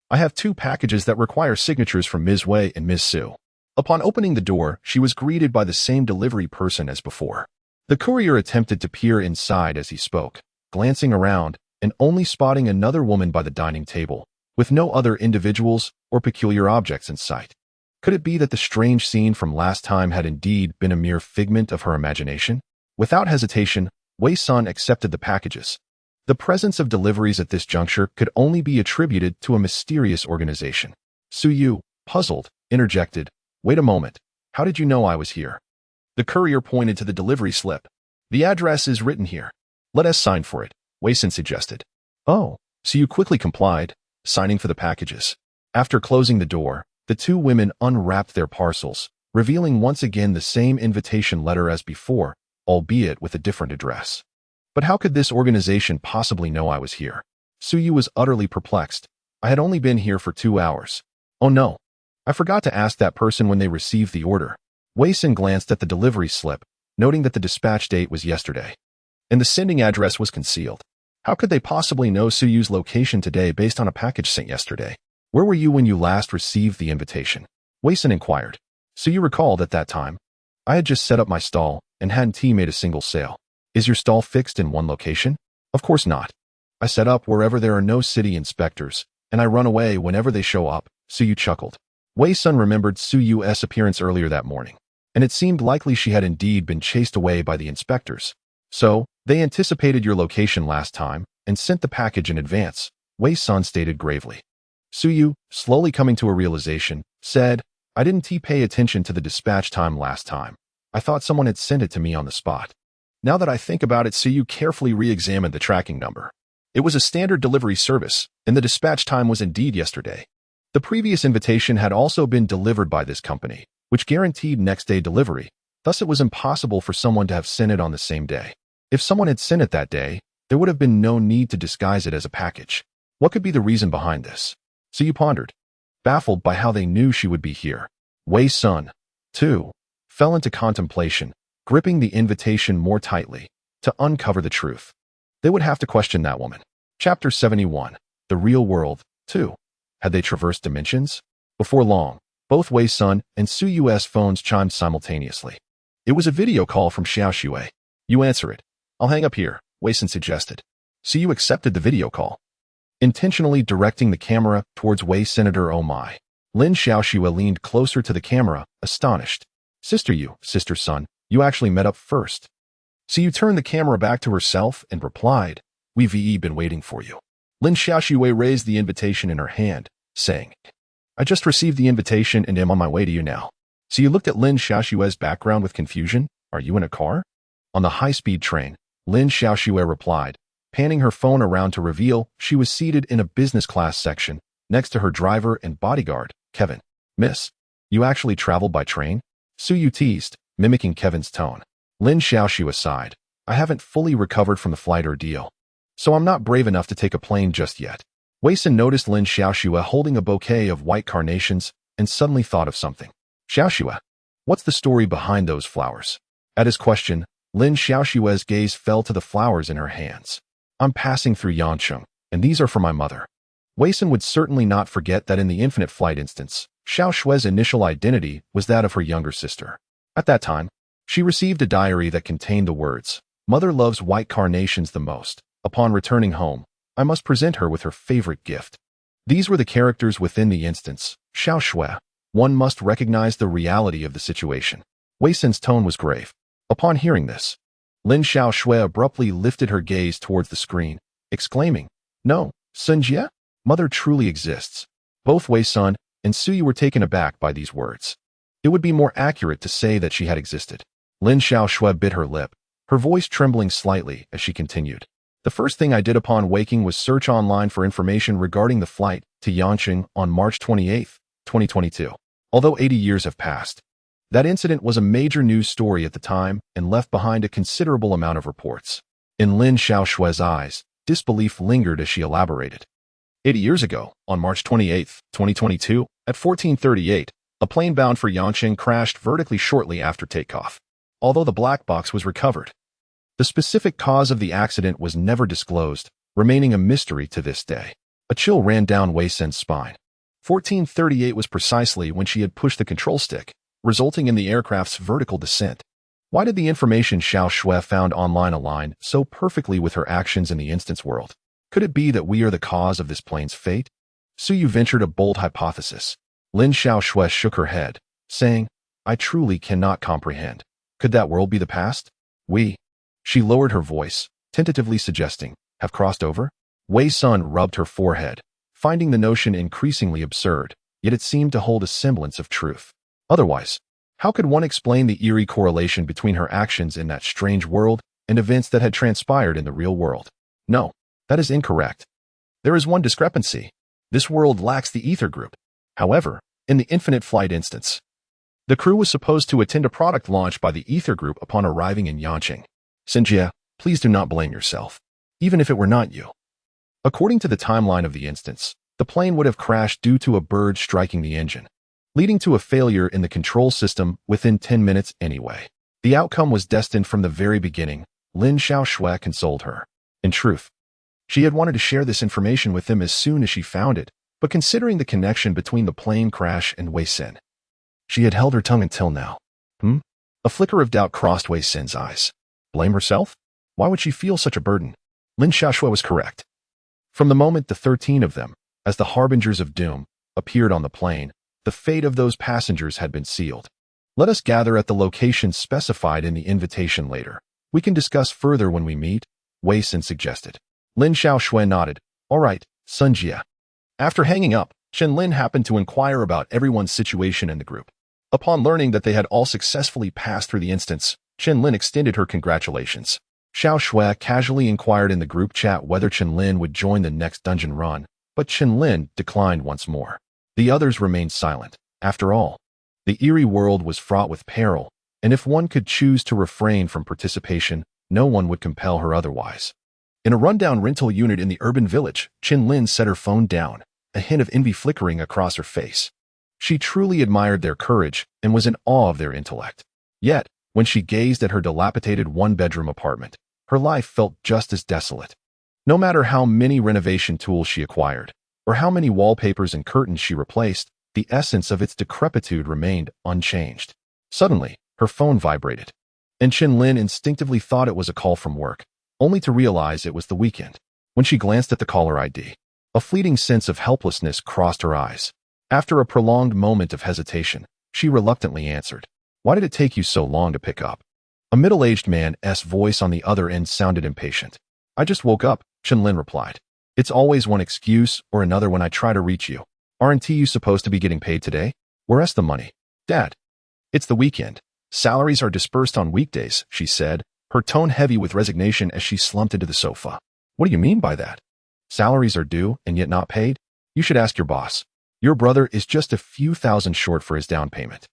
I have 2 packages that require signatures from Ms. Wei and Ms. Su. Upon opening the door, she was greeted by the same delivery person as before. The courier attempted to peer inside as he spoke, glancing around and only spotting another woman by the dining table, with no other individuals or peculiar objects in sight. Could it be that the strange scene from last time had indeed been a mere figment of her imagination? Without hesitation, Wei Sun accepted the packages. The presence of deliveries at this juncture could only be attributed to a mysterious organization. Su Yu, puzzled, interjected, Wait a moment. How did you know I was here? The courier pointed to the delivery slip. The address is written here. Let us sign for it, Wei Sun suggested. Oh, so you quickly complied, signing for the packages. After closing the door, the 2 women unwrapped their parcels, revealing once again the same invitation letter as before, albeit with a different address. But how could this organization possibly know I was here? Su Yu was utterly perplexed. I had only been here for 2 hours. Oh no. I forgot to ask that person when they received the order. Wei Sun glanced at the delivery slip, noting that the dispatch date was yesterday, and the sending address was concealed. How could they possibly know Su Yu's location today based on a package sent yesterday? Where were you when you last received the invitation? Wei Sun inquired. Su Yu recalled at that time. I had just set up my stall and hadn't made a single sale. Is your stall fixed in one location? Of course not. I set up wherever there are no city inspectors, and I run away whenever they show up, Su Yu chuckled. Wei Sun remembered Su Yu's appearance earlier that morning, and it seemed likely she had indeed been chased away by the inspectors. So, they anticipated your location last time and sent the package in advance, Wei Sun stated gravely. Su Yu, slowly coming to a realization, said, I didn't pay attention to the dispatch time last time. I thought someone had sent it to me on the spot. Now that I think about it, Su Yu carefully re-examined the tracking number. It was a standard delivery service, and the dispatch time was indeed yesterday. The previous invitation had also been delivered by this company, which guaranteed next-day delivery. Thus, it was impossible for someone to have sent it on the same day. If someone had sent it that day, there would have been no need to disguise it as a package. What could be the reason behind this? Su Yu pondered, baffled by how they knew she would be here. Wei Sun, too, fell into contemplation, gripping the invitation more tightly to uncover the truth. They would have to question that woman. Chapter 71. The Real World, 2. Had they traversed dimensions? Before long, both Wei Sun and Su Yu's phones chimed simultaneously. It was a video call from Xiao Xue. You answer it. I'll hang up here, Wei Sun suggested. Su Yu accepted the video call, intentionally directing the camera towards Wei Senator Oh my. Lin Xiao Xue leaned closer to the camera, astonished. Sister Sun, you actually met up first. Su Yu turned the camera back to herself and replied, We've been waiting for you. Lin Xiao Xue raised the invitation in her hand, saying, I just received the invitation and am on my way to you now. Su Yu looked at Lin Xiao Xue's background with confusion. Are you in a car? On the high-speed train, Lin Xiao Xue replied, panning her phone around to reveal she was seated in a business class section, next to her driver and bodyguard, Kevin. Miss, you actually traveled by train? Su Yu teased, mimicking Kevin's tone. Lin Xiao Xue sighed. I haven't fully recovered from the flight ordeal, so I'm not brave enough to take a plane just yet. Wei Sun noticed Lin Xiao Xue holding a bouquet of white carnations and suddenly thought of something. Xiao Xue, what's the story behind those flowers? At his question, Lin Xiao Xue's gaze fell to the flowers in her hands. I'm passing through Yancheng, and these are for my mother. Wei Sun would certainly not forget that in the infinite flight instance, Xiao Xue's initial identity was that of her younger sister. At that time, she received a diary that contained the words, Mother loves white carnations the most. Upon returning home, I must present her with her favorite gift. These were the characters within the instance. Xiao Xue. One must recognize the reality of the situation. Wei Sun's tone was grave. Upon hearing this, Lin Xiao Xue abruptly lifted her gaze towards the screen, exclaiming, No, Sun Jie? Mother truly exists. Both Wei Sun and Su Yu were taken aback by these words. It would be more accurate to say that she had existed. Lin Xiao Xue bit her lip, her voice trembling slightly as she continued. The first thing I did upon waking was search online for information regarding the flight to Yancheng on March 28, 2022. Although 80 years have passed, That incident was a major news story at the time and left behind a considerable amount of reports. In Lin Xiaoshui's eyes, disbelief lingered as she elaborated. 80 years ago, on March 28, 2022, at 14:38, a plane bound for Yanqing crashed vertically shortly after takeoff. Although the black box was recovered, the specific cause of the accident was never disclosed, remaining a mystery to this day. A chill ran down Wei Sen's spine. 14:38 was precisely when she had pushed the control stick, resulting in the aircraft's vertical descent. Why did the information Xiao Shui found online align so perfectly with her actions in the instance world? Could it be that we are the cause of this plane's fate? Suyu ventured a bold hypothesis. Lin Xiaoshui shook her head, saying, I truly cannot comprehend. Could that world be the past? We. She lowered her voice, tentatively suggesting, have crossed over? Wei Sun rubbed her forehead, finding the notion increasingly absurd, yet it seemed to hold a semblance of truth. Otherwise, how could one explain the eerie correlation between her actions in that strange world and events that had transpired in the real world? No, that is incorrect. There is one discrepancy. This world lacks the ether group. However, in the infinite flight instance, the crew was supposed to attend a product launch by the ether group upon arriving in Yanqing. Xinjie, please do not blame yourself, even if it were not you. According to the timeline of the instance, the plane would have crashed due to a bird striking the engine, leading to a failure in the control system within 10 minutes anyway. The outcome was destined from the very beginning, Lin Xiaoshui consoled her. In truth, she had wanted to share this information with him as soon as she found it, but considering the connection between the plane crash and Wei Sen, she had held her tongue until now. A flicker of doubt crossed Wei Sen's eyes. Blame herself? Why would she feel such a burden? Lin Xiaoshui was correct. From the moment the 13 of them, as the harbingers of doom, appeared on the plane, the fate of those passengers had been sealed. Let us gather at the location specified in the invitation later. We can discuss further when we meet, Wei Sen suggested. Lin Xiaoshui nodded. All right, Sun Jie. After hanging up, Chen Lin happened to inquire about everyone's situation in the group. Upon learning that they had all successfully passed through the instance, Chen Lin extended her congratulations. Xiao Shui casually inquired in the group chat whether Chen Lin would join the next dungeon run, but Chen Lin declined once more. The others remained silent. After all, the eerie world was fraught with peril, and if one could choose to refrain from participation, no one would compel her otherwise. In a rundown rental unit in the urban village, Chen Lin set her phone down, a hint of envy flickering across her face. She truly admired their courage and was in awe of their intellect. Yet, when she gazed at her dilapidated one-bedroom apartment, her life felt just as desolate. No matter how many renovation tools she acquired, or how many wallpapers and curtains she replaced, the essence of its decrepitude remained unchanged. Suddenly, her phone vibrated, and Chen Lin instinctively thought it was a call from work, only to realize it was the weekend. When she glanced at the caller ID, a fleeting sense of helplessness crossed her eyes. After a prolonged moment of hesitation, she reluctantly answered. Why did it take you so long to pick up? A middle-aged man's voice on the other end sounded impatient. I just woke up, Chen Lin replied. It's always one excuse or another when I try to reach you. Aren't you supposed to be getting paid today? Where's the money? Dad. It's the weekend. Salaries are dispersed on weekdays, she said, her tone heavy with resignation as she slumped into the sofa. What do you mean by that? Salaries are due and yet not paid? You should ask your boss. Your brother is just a few thousand short for his down payment.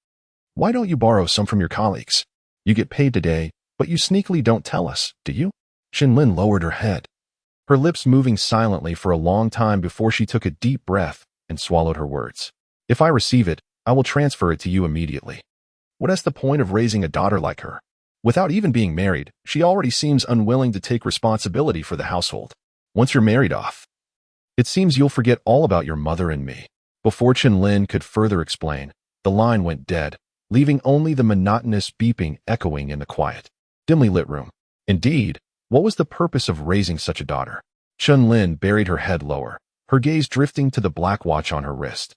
Why don't you borrow some from your colleagues? You get paid today, but you sneakily don't tell us, do you? Chen Lin lowered her head, her lips moving silently for a long time before she took a deep breath and swallowed her words. If I receive it, I will transfer it to you immediately. What is the point of raising a daughter like her? Without even being married, she already seems unwilling to take responsibility for the household. Once you're married off, it seems you'll forget all about your mother and me. Before Chen Lin could further explain, the line went dead, leaving only the monotonous beeping echoing in the quiet, dimly lit room. Indeed, what was the purpose of raising such a daughter? Chen Lin buried her head lower, her gaze drifting to the black watch on her wrist.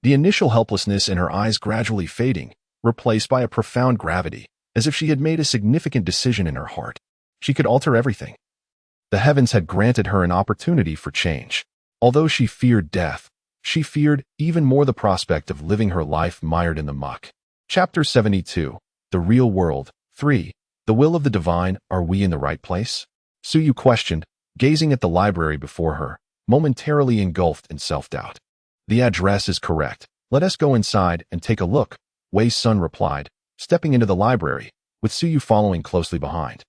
The initial helplessness in her eyes gradually fading, replaced by a profound gravity, as if she had made a significant decision in her heart. She could alter everything. The heavens had granted her an opportunity for change. Although she feared death, she feared even more the prospect of living her life mired in the muck. Chapter 72. The Real World. 3. The Will of the Divine. Are we in the right place? Suyu questioned, gazing at the library before her, momentarily engulfed in self-doubt. The address is correct. Let us go inside and take a look, Wei Sun replied, stepping into the library, with Suyu following closely behind.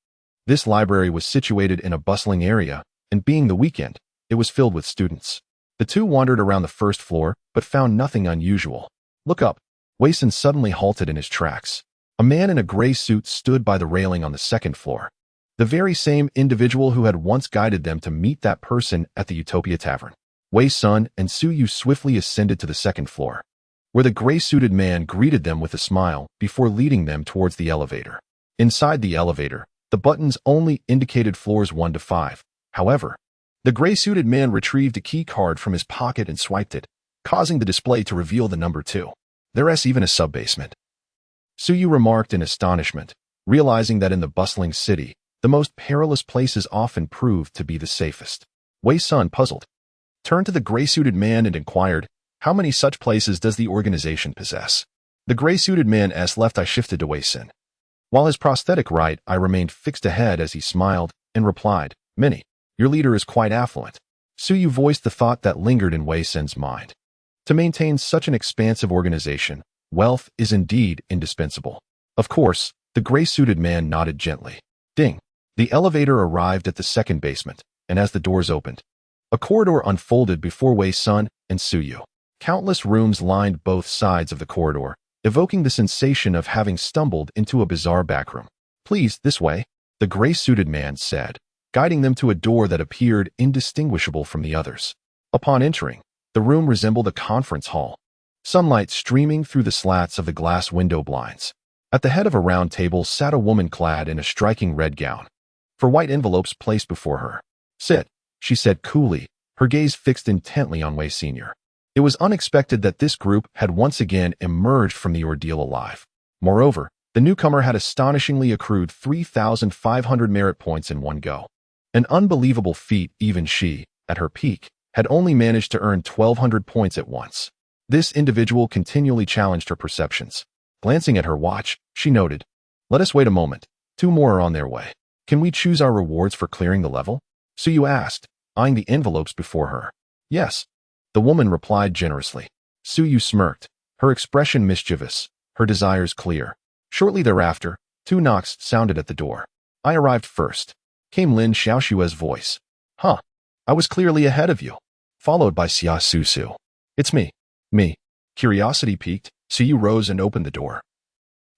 This library was situated in a bustling area, and being the weekend, it was filled with students. The two wandered around the first floor, but found nothing unusual. Look up. Wei-sun suddenly halted in his tracks. A man in a gray suit stood by the railing on the second floor. The very same individual who had once guided them to meet that person at the Utopia Tavern. Wei-sun and Suyu swiftly ascended to the second floor, where the gray-suited man greeted them with a smile before leading them towards the elevator. Inside the elevator, the buttons only indicated floors 1 to 5. However, the gray-suited man retrieved a key card from his pocket and swiped it, causing the display to reveal the number 2. There's even a sub-basement. Suyu remarked in astonishment, realizing that in the bustling city, the most perilous places often proved to be the safest. Wei-sun, puzzled, turned to the gray-suited man and inquired, "How many such places does the organization possess?" The gray-suited man's left eye shifted to Wei-sun, while his prosthetic right eye remained fixed ahead as he smiled and replied, "Many. Your leader is quite affluent." Suyu voiced the thought that lingered in Wei-sun's mind. To maintain such an expansive organization, wealth is indeed indispensable. Of course, the gray-suited man nodded gently. Ding! The elevator arrived at the second basement, and as the doors opened, a corridor unfolded before Wei-sun and Suyu. Countless rooms lined both sides of the corridor, evoking the sensation of having stumbled into a bizarre backroom. "Please, this way," the gray-suited man said, guiding them to a door that appeared indistinguishable from the others. Upon entering, the room resembled a conference hall, sunlight streaming through the slats of the glass window blinds. At the head of a round table sat a woman clad in a striking red gown, for white envelopes placed before her. "Sit," she said coolly, her gaze fixed intently on Wei Sr. It was unexpected that this group had once again emerged from the ordeal alive. Moreover, the newcomer had astonishingly accrued 3,500 merit points in one go. An unbelievable feat. Even she, at her peak, had only managed to earn 1,200 points at once. This individual continually challenged her perceptions. Glancing at her watch, she noted, "Let us wait a moment. 2 more are on their way. Can we choose our rewards for clearing the level?" Suyu asked, eyeing the envelopes before her. "Yes," the woman replied generously. Suyu smirked, her expression mischievous, her desires clear. Shortly thereafter, 2 knocks sounded at the door. "I arrived first," came Lin Xiaoshua's voice. "Huh, I was clearly ahead of you," followed by Xia Susu. "It's me." "Me." Curiosity piqued, Suyu rose and opened the door,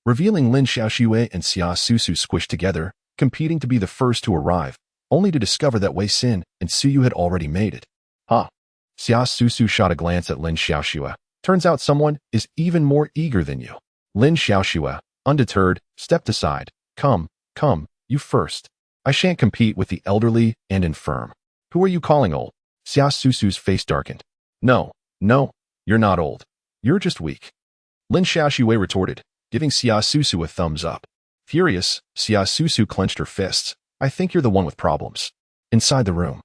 revealing Lin Xiaoxue and Xia Susu squished together, competing to be the first to arrive, only to discover that Wei Sin and Suyu had already made it. "Huh." Xia Susu shot a glance at Lin Xiaoxue. "Turns out someone is even more eager than you." Lin Xiaoxue, undeterred, stepped aside. Come, you first. I shan't compete with the elderly and infirm." "Who are you calling old?" Xia Susu's face darkened. No, you're not old. You're just weak," Lin Xiaoxue retorted, giving Xia Susu a thumbs up. Furious, Xia Susu clenched her fists. "I think you're the one with problems." Inside the room,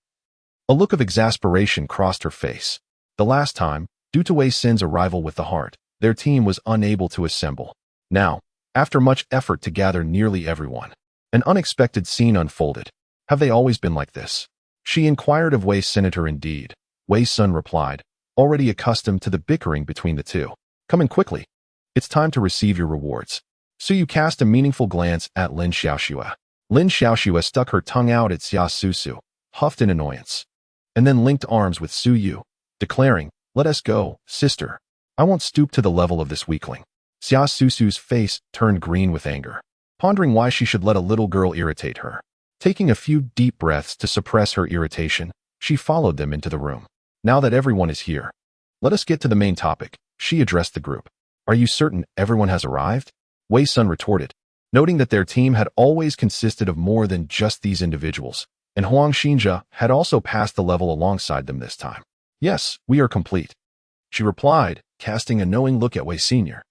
a look of exasperation crossed her face. The last time, due to Wei Sin's arrival with the heart, their team was unable to assemble. Now, after much effort to gather nearly everyone, an unexpected scene unfolded. "Have they always been like this?" she inquired of Wei Senator. "Indeed," Wei Sun replied, already accustomed to the bickering between the two. "Come in quickly. It's time to receive your rewards." Suyu cast a meaningful glance at Lin Xiaoxue. Lin Xiaoxue stuck her tongue out at Xia Susu, huffed in annoyance, and then linked arms with Suyu, declaring, "Let us go, sister. I won't stoop to the level of this weakling." Xia Susu's face turned green with anger, pondering why she should let a little girl irritate her. Taking a few deep breaths to suppress her irritation, she followed them into the room. "Now that everyone is here, let us get to the main topic," she addressed the group. "Are you certain everyone has arrived?" Wei Sun retorted, noting that their team had always consisted of more than just these individuals, and Huang Xinjia had also passed the level alongside them this time. "Yes, we are complete," she replied, casting a knowing look at Wei Sr.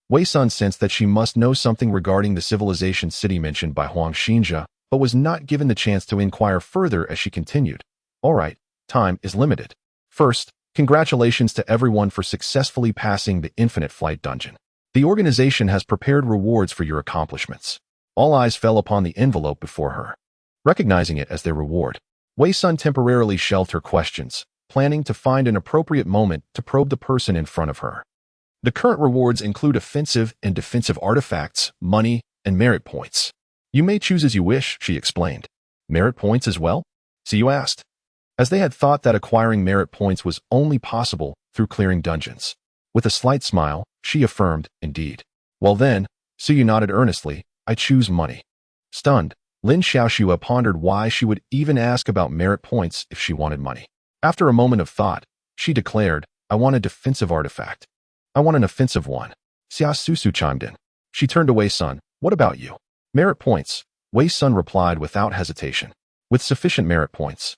Wei Sun sensed that she must know something regarding the civilization city mentioned by Huang Xinjia, but was not given the chance to inquire further as she continued. "All right, time is limited. First, congratulations to everyone for successfully passing the Infinite Flight Dungeon. The organization has prepared rewards for your accomplishments." All eyes fell upon the envelope before her. Recognizing it as their reward, Wei Sun temporarily shelved her questions, planning to find an appropriate moment to probe the person in front of her. The current rewards include offensive and defensive artifacts, money, and merit points. You may choose as you wish, she explained. Merit points as well? Siyu asked, as they had thought that acquiring merit points was only possible through clearing dungeons. With a slight smile, she affirmed, indeed. Well then, Siyu nodded earnestly, I choose money. Stunned, Lin Xiaoxua pondered why she would even ask about merit points if she wanted money. After a moment of thought, she declared, I want a defensive artifact. I want an offensive one. Xia Susu chimed in. She turned to Wei Sun. What about you? Merit points. Wei Sun replied without hesitation. With sufficient merit points,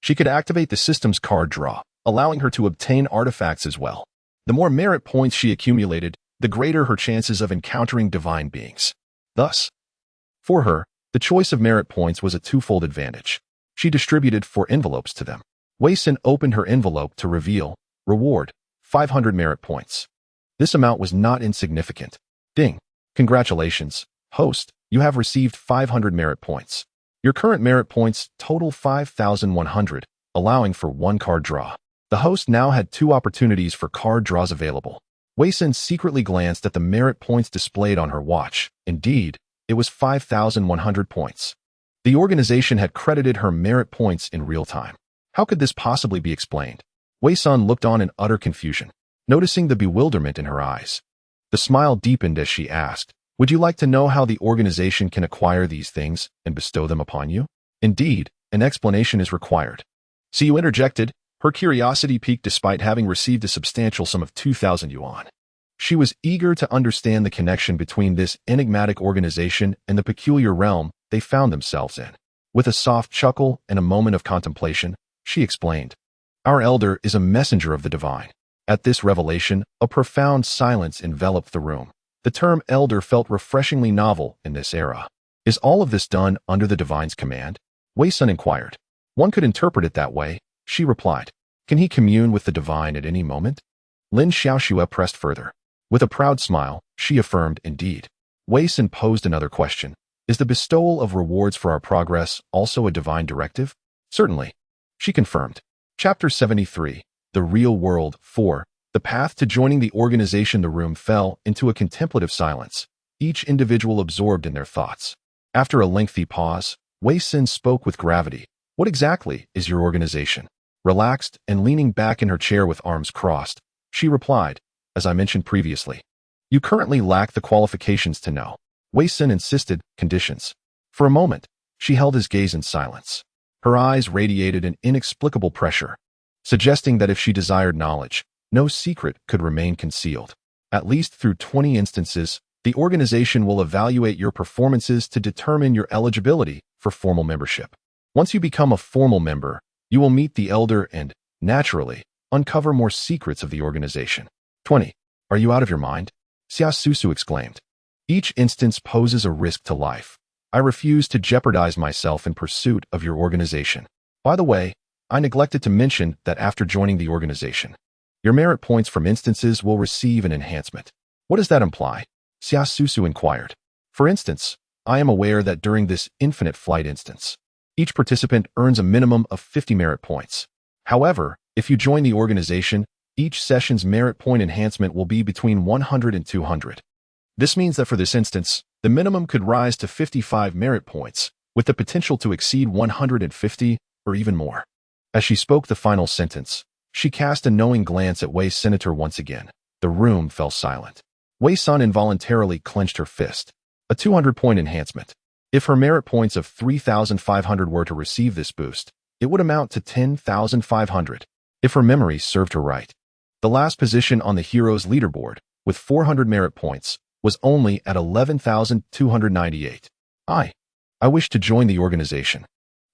she could activate the system's card draw, allowing her to obtain artifacts as well. The more merit points she accumulated, the greater her chances of encountering divine beings. Thus, for her, the choice of merit points was a twofold advantage. She distributed 4 envelopes to them. Wei Sun opened her envelope to reveal, reward, 500 merit points. This amount was not insignificant. Ding. Congratulations, host, you have received 500 merit points. Your current merit points total 5,100, allowing for 1 card draw. The host now had 2 opportunities for card draws available. Wei Sun secretly glanced at the merit points displayed on her watch. Indeed, it was 5,100 points. The organization had credited her merit points in real time. How could this possibly be explained? Wei Sun looked on in utter confusion, noticing the bewilderment in her eyes. The smile deepened as she asked, would you like to know how the organization can acquire these things and bestow them upon you? Indeed, an explanation is required. Siyu interjected, her curiosity piqued despite having received a substantial sum of 2,000 yuan. She was eager to understand the connection between this enigmatic organization and the peculiar realm they found themselves in. With a soft chuckle and a moment of contemplation, she explained, our elder is a messenger of the divine. At this revelation, a profound silence enveloped the room. The term elder felt refreshingly novel in this era. Is all of this done under the divine's command? Wei Sun inquired. One could interpret it that way, she replied. Can he commune with the divine at any moment? Lin Xiaoxua pressed further. With a proud smile, she affirmed, indeed. Wei Sun posed another question. Is the bestowal of rewards for our progress also a divine directive? Certainly, she confirmed. Chapter 73, The Real World 4. The path to joining the organization. The room fell into a contemplative silence, each individual absorbed in their thoughts. After a lengthy pause, Wei Sun spoke with gravity. What exactly is your organization? Relaxed and leaning back in her chair with arms crossed, she replied, as I mentioned previously. You currently lack the qualifications to know. Wei Sun insisted, conditions. For a moment, she held his gaze in silence. Her eyes radiated an inexplicable pressure, suggesting that if she desired knowledge, no secret could remain concealed. At least through 20 instances, the organization will evaluate your performances to determine your eligibility for formal membership. Once you become a formal member, you will meet the elder and, naturally, uncover more secrets of the organization. 20. Are you out of your mind? Xia Susu exclaimed. Each instance poses a risk to life. I refuse to jeopardize myself in pursuit of your organization. By the way, I neglected to mention that after joining the organization, your merit points from instances will receive an enhancement. What does that imply? Xia Susu inquired. For instance, I am aware that during this infinite flight instance, each participant earns a minimum of 50 merit points. However, if you join the organization, each session's merit point enhancement will be between 100 and 200. This means that for this instance, the minimum could rise to 55 merit points, with the potential to exceed 150 or even more. As she spoke the final sentence, she cast a knowing glance at Wei Senator once again. The room fell silent. Wei Sun involuntarily clenched her fist. A 200-point enhancement. If her merit points of 3,500 were to receive this boost, it would amount to 10,500, if her memory served her right. The last position on the hero's leaderboard, with 400 merit points, was only at 11,298. I wish to join the organization.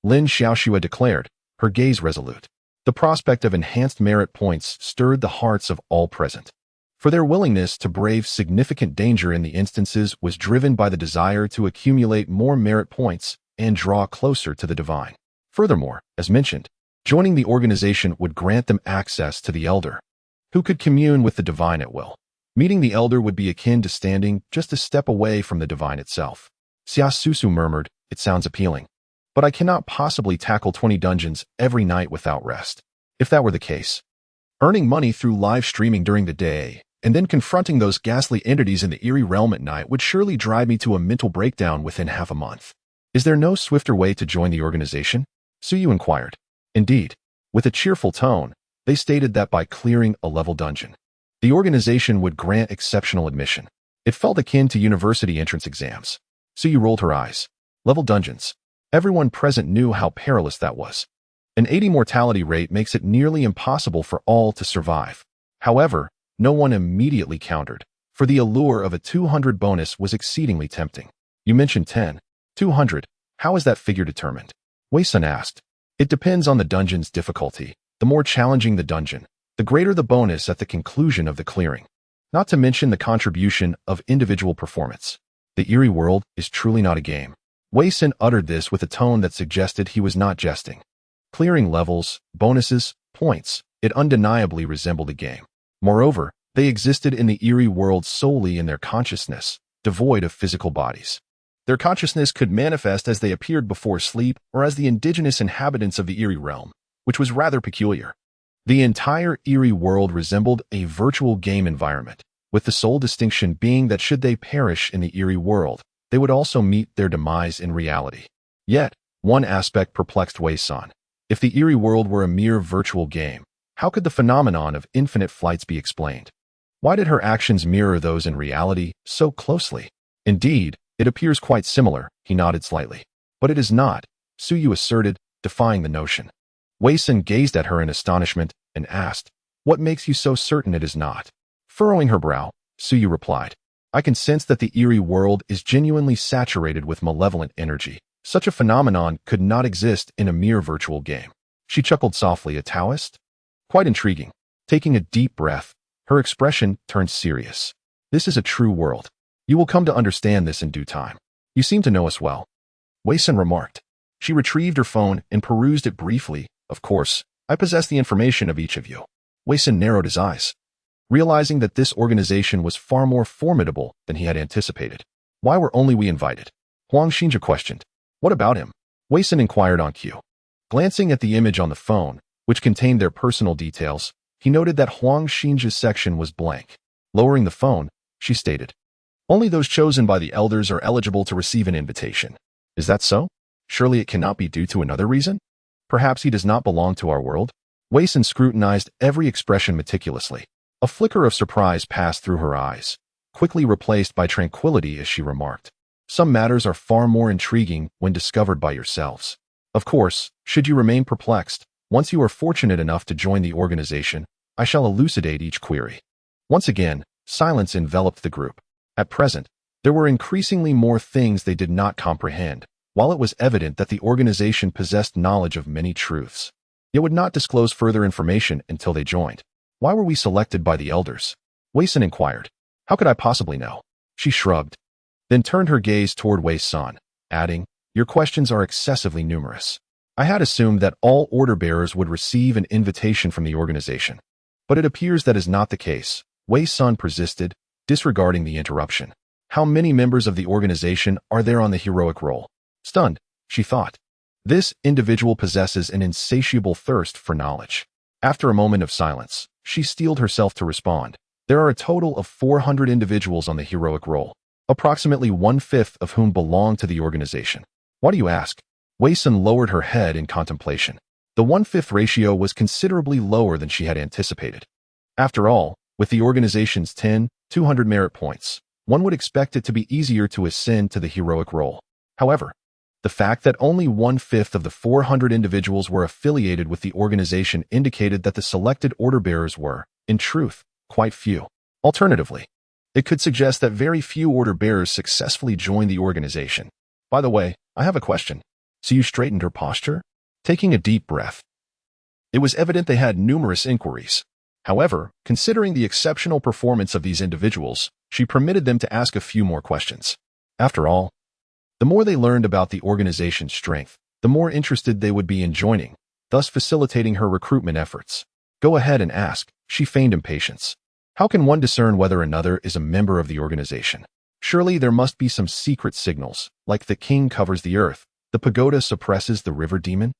Lin Xiaoxua declared, her gaze resolute. The prospect of enhanced merit points stirred the hearts of all present. For their willingness to brave significant danger in the instances was driven by the desire to accumulate more merit points and draw closer to the divine. Furthermore, as mentioned, joining the organization would grant them access to the elder, who could commune with the divine at will. Meeting the elder would be akin to standing just a step away from the divine itself. Xia Susu murmured, it sounds appealing. But I cannot possibly tackle 20 dungeons every night without rest. If that were the case, earning money through live streaming during the day And then confronting those ghastly entities in the eerie realm at night would surely drive me to a mental breakdown within half a month. Is there no swifter way to join the organization? Suyu inquired. Indeed. With a cheerful tone, they stated that by clearing a level dungeon, the organization would grant exceptional admission. It felt akin to university entrance exams. Suyu rolled her eyes. Level dungeons. Everyone present knew how perilous that was. An 80 mortality rate makes it nearly impossible for all to survive. However, no one immediately countered, for the allure of a 200 bonus was exceedingly tempting. You mentioned 10. 200. How is that figure determined? Wei-sun asked. It depends on the dungeon's difficulty. The more challenging the dungeon, the greater the bonus at the conclusion of the clearing. Not to mention the contribution of individual performance. The eerie world is truly not a game. Wei-sun uttered this with a tone that suggested he was not jesting. Clearing levels, bonuses, points, it undeniably resembled a game. Moreover, they existed in the eerie world solely in their consciousness, devoid of physical bodies. Their consciousness could manifest as they appeared before sleep or as the indigenous inhabitants of the eerie realm, which was rather peculiar. The entire eerie world resembled a virtual game environment, with the sole distinction being that should they perish in the eerie world, they would also meet their demise in reality. Yet, one aspect perplexed Wei-sun. If the eerie world were a mere virtual game, how could the phenomenon of infinite flights be explained? Why did her actions mirror those in reality so closely? Indeed, it appears quite similar, he nodded slightly. But it is not, Suyu asserted, defying the notion. Wei-sun gazed at her in astonishment and asked, what makes you so certain it is not? Furrowing her brow, Suyu replied, I can sense that the eerie world is genuinely saturated with malevolent energy. Such a phenomenon could not exist in a mere virtual game. She chuckled softly. A Taoist? Quite intriguing. Taking a deep breath, her expression turned serious. This is a true world. You will come to understand this in due time. You seem to know us well. Wei-sun remarked. She retrieved her phone and perused it briefly. Of course, I possess the information of each of you. Wei-sun narrowed his eyes, realizing that this organization was far more formidable than he had anticipated. Why were only we invited? Huang Xinjia questioned. What about him? Wei-sun inquired on cue. Glancing at the image on the phone, which contained their personal details, he noted that Huang Xinjia's section was blank. Lowering the phone, she stated, only those chosen by the elders are eligible to receive an invitation. Is that so? Surely it cannot be due to another reason? Perhaps he does not belong to our world? Wei-sun scrutinized every expression meticulously. A flicker of surprise passed through her eyes, quickly replaced by tranquility as she remarked, some matters are far more intriguing when discovered by yourselves. Of course, should you remain perplexed, once you are fortunate enough to join the organization, I shall elucidate each query. Once again, silence enveloped the group. At present, there were increasingly more things they did not comprehend, while it was evident that the organization possessed knowledge of many truths. It would not disclose further information until they joined. Why were we selected by the elders? Wei-sun inquired. How could I possibly know? She shrugged, then turned her gaze toward Wei-sun, adding, your questions are excessively numerous. I had assumed that all order bearers would receive an invitation from the organization. But it appears that is not the case. Wei-sun persisted, disregarding the interruption. How many members of the organization are there on the heroic roll? Stunned, she thought. This individual possesses an insatiable thirst for knowledge. After a moment of silence, she steeled herself to respond. There are a total of 400 individuals on the heroic roll, approximately 1/5 of whom belong to the organization. Why do you ask? Wei-sun lowered her head in contemplation. The 1/5 ratio was considerably lower than she had anticipated. After all, with the organization's 200 merit points, one would expect it to be easier to ascend to the heroic role. However, the fact that only 1/5 of the 400 individuals were affiliated with the organization indicated that the selected order bearers were, in truth, quite few. Alternatively, it could suggest that very few order bearers successfully joined the organization. By the way, I have a question. So you straightened her posture? Taking a deep breath. It was evident they had numerous inquiries. However, considering the exceptional performance of these individuals, she permitted them to ask a few more questions. After all, the more they learned about the organization's strength, the more interested they would be in joining, thus facilitating her recruitment efforts. Go ahead and ask, she feigned impatience. How can one discern whether another is a member of the organization? Surely there must be some secret signals, like the king covers the earth, the pagoda suppresses the river demon?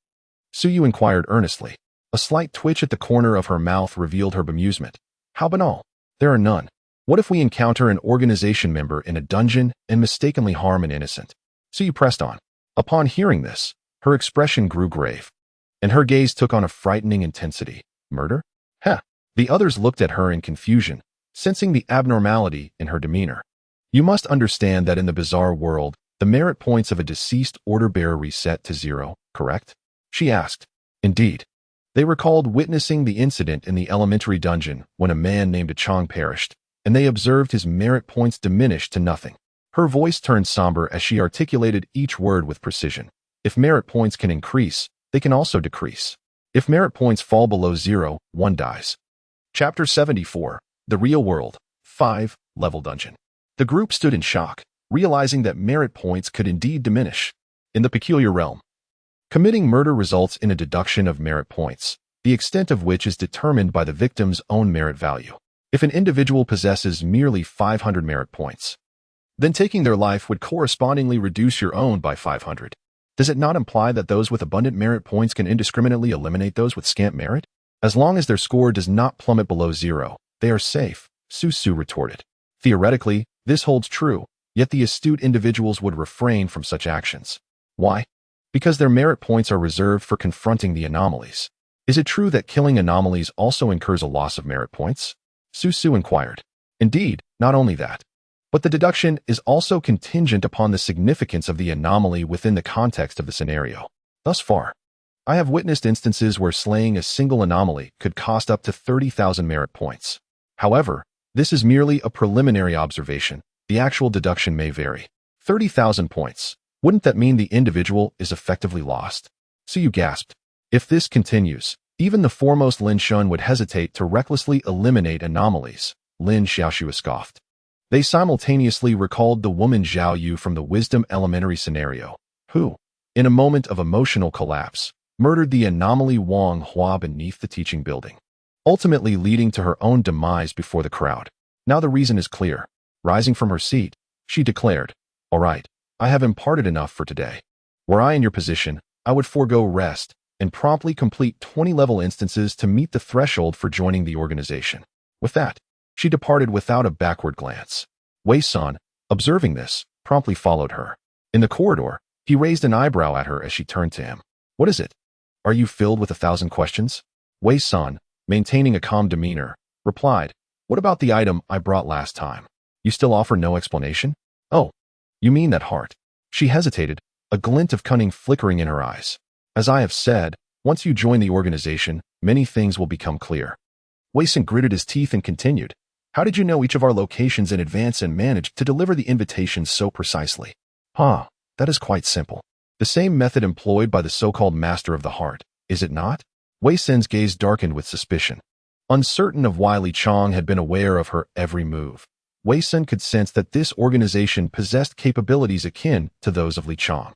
Suyu inquired earnestly. A slight twitch at the corner of her mouth revealed her bemusement. How banal. There are none. What if we encounter an organization member in a dungeon and mistakenly harm an innocent? Suyu pressed on. Upon hearing this, her expression grew grave, and her gaze took on a frightening intensity. Murder? Heh. The others looked at her in confusion, sensing the abnormality in her demeanor. You must understand that in the bizarre world, the merit points of a deceased order-bearer reset to 0, correct? She asked. Indeed. They recalled witnessing the incident in the elementary dungeon when a man named Chong perished, and they observed his merit points diminish to nothing. Her voice turned somber as she articulated each word with precision. If merit points can increase, they can also decrease. If merit points fall below 0, one dies. Chapter 74. The Real World. 5. Level Dungeon. The group stood in shock, realizing that merit points could indeed diminish. In the peculiar realm, committing murder results in a deduction of merit points, the extent of which is determined by the victim's own merit value. If an individual possesses merely 500 merit points, then taking their life would correspondingly reduce your own by 500. Does it not imply that those with abundant merit points can indiscriminately eliminate those with scant merit? As long as their score does not plummet below 0, they are safe, Susu retorted. Theoretically, this holds true, yet the astute individuals would refrain from such actions. Why? Because their merit points are reserved for confronting the anomalies. Is it true that killing anomalies also incurs a loss of merit points? Susu inquired. Indeed, not only that, but the deduction is also contingent upon the significance of the anomaly within the context of the scenario. Thus far, I have witnessed instances where slaying a single anomaly could cost up to 30,000 merit points. However, this is merely a preliminary observation. The actual deduction may vary. 30,000 points. Wouldn't that mean the individual is effectively lost? Suyu gasped. If this continues, even the foremost Lin Shun would hesitate to recklessly eliminate anomalies. Lin Xiaoxue scoffed. They simultaneously recalled the woman Zhao Yu from the Wisdom Elementary scenario, who, in a moment of emotional collapse, murdered the anomaly Wang Hua beneath the teaching building, ultimately leading to her own demise before the crowd. Now the reason is clear. Rising from her seat, she declared, "All right, I have imparted enough for today. Were I in your position, I would forego rest and promptly complete 20-level instances to meet the threshold for joining the organization." With that, she departed without a backward glance. Wei-san, observing this, promptly followed her. In the corridor, he raised an eyebrow at her as she turned to him. "What is it? Are you filled with 1,000 questions?" Wei-san, maintaining a calm demeanor, replied, "What about the item I brought last time? You still offer no explanation?" "Oh, you mean that heart?" She hesitated, a glint of cunning flickering in her eyes. "As I have said, once you join the organization, many things will become clear." Wei-san gritted his teeth and continued, "How did you know each of our locations in advance and managed to deliver the invitations so precisely?" That is quite simple. The same method employed by the so-called Master of the Heart, is it not?" Wei-san's gaze darkened with suspicion. Uncertain of why Li Chong had been aware of her every move, Wei-san could sense that this organization possessed capabilities akin to those of Li Chong.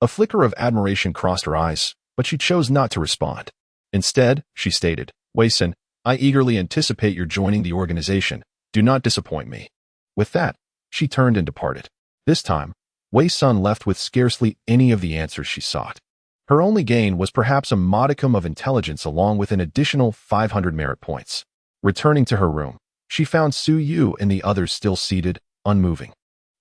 A flicker of admiration crossed her eyes, but she chose not to respond. Instead, she stated, "Wei-san, I eagerly anticipate your joining the organization. Do not disappoint me." With that, she turned and departed. This time, Wei-san left with scarcely any of the answers she sought. Her only gain was perhaps a modicum of intelligence along with an additional 500 merit points. Returning to her room, she found Suyu and the others still seated, unmoving.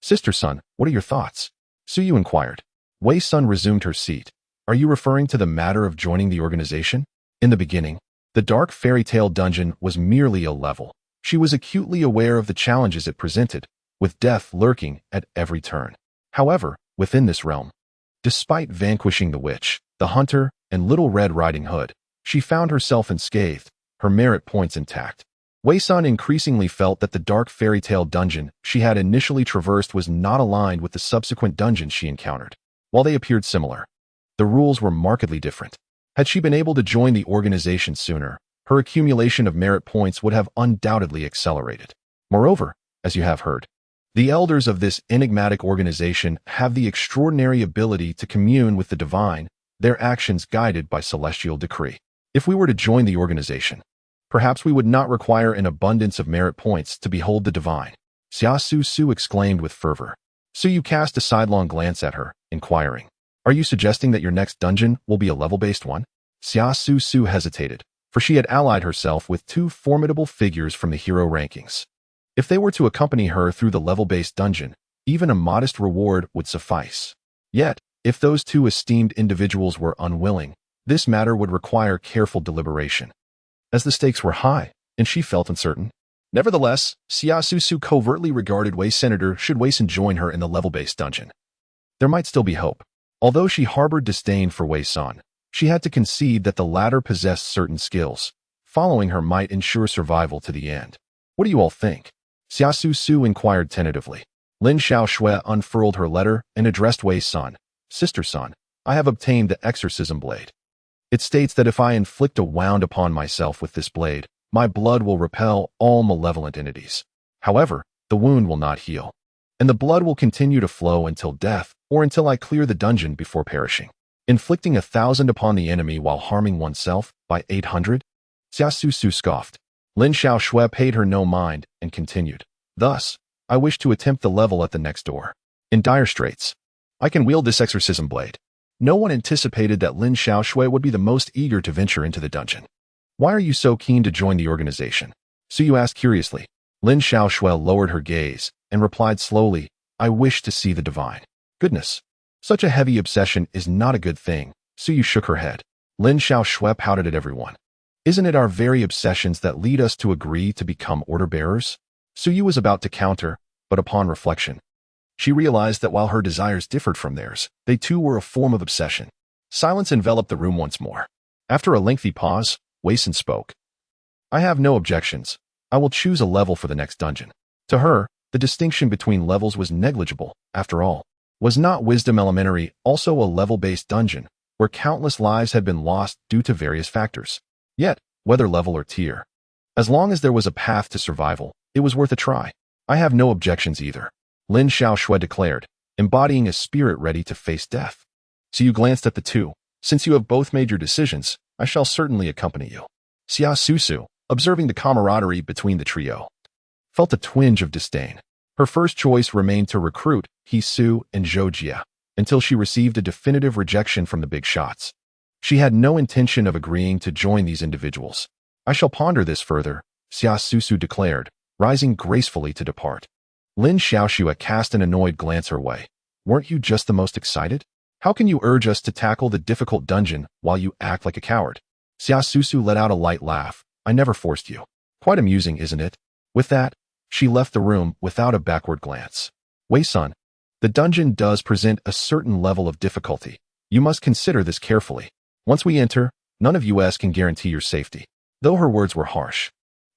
"Sister-son, what are your thoughts?" Suyu inquired. Wei-san resumed her seat. "Are you referring to the matter of joining the organization?" In the beginning, the dark fairy tale dungeon was merely a level. She was acutely aware of the challenges it presented, with death lurking at every turn. However, within this realm, despite vanquishing the witch, the hunter, and Little Red Riding Hood, she found herself unscathed, her merit points intact. Wei-san increasingly felt that the dark fairy tale dungeon she had initially traversed was not aligned with the subsequent dungeons she encountered. While they appeared similar, the rules were markedly different. Had she been able to join the organization sooner, her accumulation of merit points would have undoubtedly accelerated. Moreover, as you have heard, the elders of this enigmatic organization have the extraordinary ability to commune with the divine, their actions guided by celestial decree. If we were to join the organization, perhaps we would not require an abundance of merit points to behold the divine. Xia Su exclaimed with fervor. Suyu cast a sidelong glance at her, inquiring, "Are you suggesting that your next dungeon will be a level-based one?" Xia Su hesitated, for she had allied herself with two formidable figures from the hero rankings. If they were to accompany her through the level-based dungeon, even a modest reward would suffice. Yet, if those two esteemed individuals were unwilling, this matter would require careful deliberation, as the stakes were high, and she felt uncertain. Nevertheless, Xiaosusu covertly regarded Wei Senator should Wei Sun join her in the level-based dungeon. There might still be hope. Although she harbored disdain for Wei Sun, she had to concede that the latter possessed certain skills. Following her might ensure survival to the end. What do you all think? Xiaosusu inquired tentatively. Lin Xiaoshui unfurled her letter and addressed Wei Sun. Sister Sun, I have obtained the exorcism blade. It states that if I inflict a wound upon myself with this blade, my blood will repel all malevolent entities. However, the wound will not heal, and the blood will continue to flow until death or until I clear the dungeon before perishing. Inflicting 1,000 upon the enemy while harming oneself by 800? Xiaosusu scoffed. Lin Xiaoshui paid her no mind and continued. Thus, I wish to attempt the level at the next door. In dire straits, I can wield this exorcism blade. No one anticipated that Lin Xiaoshui would be the most eager to venture into the dungeon. Why are you so keen to join the organization? Suyu asked curiously. Lin Xiaoshui lowered her gaze and replied slowly, I wish to see the divine. Goodness. Such a heavy obsession is not a good thing. Suyu shook her head. Lin Xiaoshui pouted at everyone. Isn't it our very obsessions that lead us to agree to become order-bearers? Suyu was about to counter, but upon reflection, she realized that while her desires differed from theirs, they too were a form of obsession. Silence enveloped the room once more. After a lengthy pause, Wei Sun spoke. I have no objections. I will choose a level for the next dungeon. To her, the distinction between levels was negligible, after all. Was not Wisdom Elementary also a level-based dungeon, where countless lives had been lost due to various factors? Yet, whether level or tier, as long as there was a path to survival, it was worth a try. I have no objections either, Lin Xiaoshui declared, embodying a spirit ready to face death. So you glanced at the two. Since you have both made your decisions, I shall certainly accompany you. Xiaosusu, observing the camaraderie between the trio, felt a twinge of disdain. Her first choice remained to recruit Hisu and Zhou until she received a definitive rejection from the big shots. She had no intention of agreeing to join these individuals. I shall ponder this further, Xiaosusu declared, rising gracefully to depart. Lin Xiaoshui cast an annoyed glance her way. Weren't you just the most excited? How can you urge us to tackle the difficult dungeon while you act like a coward? Xiaosusu let out a light laugh. I never forced you. Quite amusing, isn't it? With that, she left the room without a backward glance. Wei Sun, the dungeon does present a certain level of difficulty. You must consider this carefully. Once we enter, none of us can guarantee your safety. Though her words were harsh,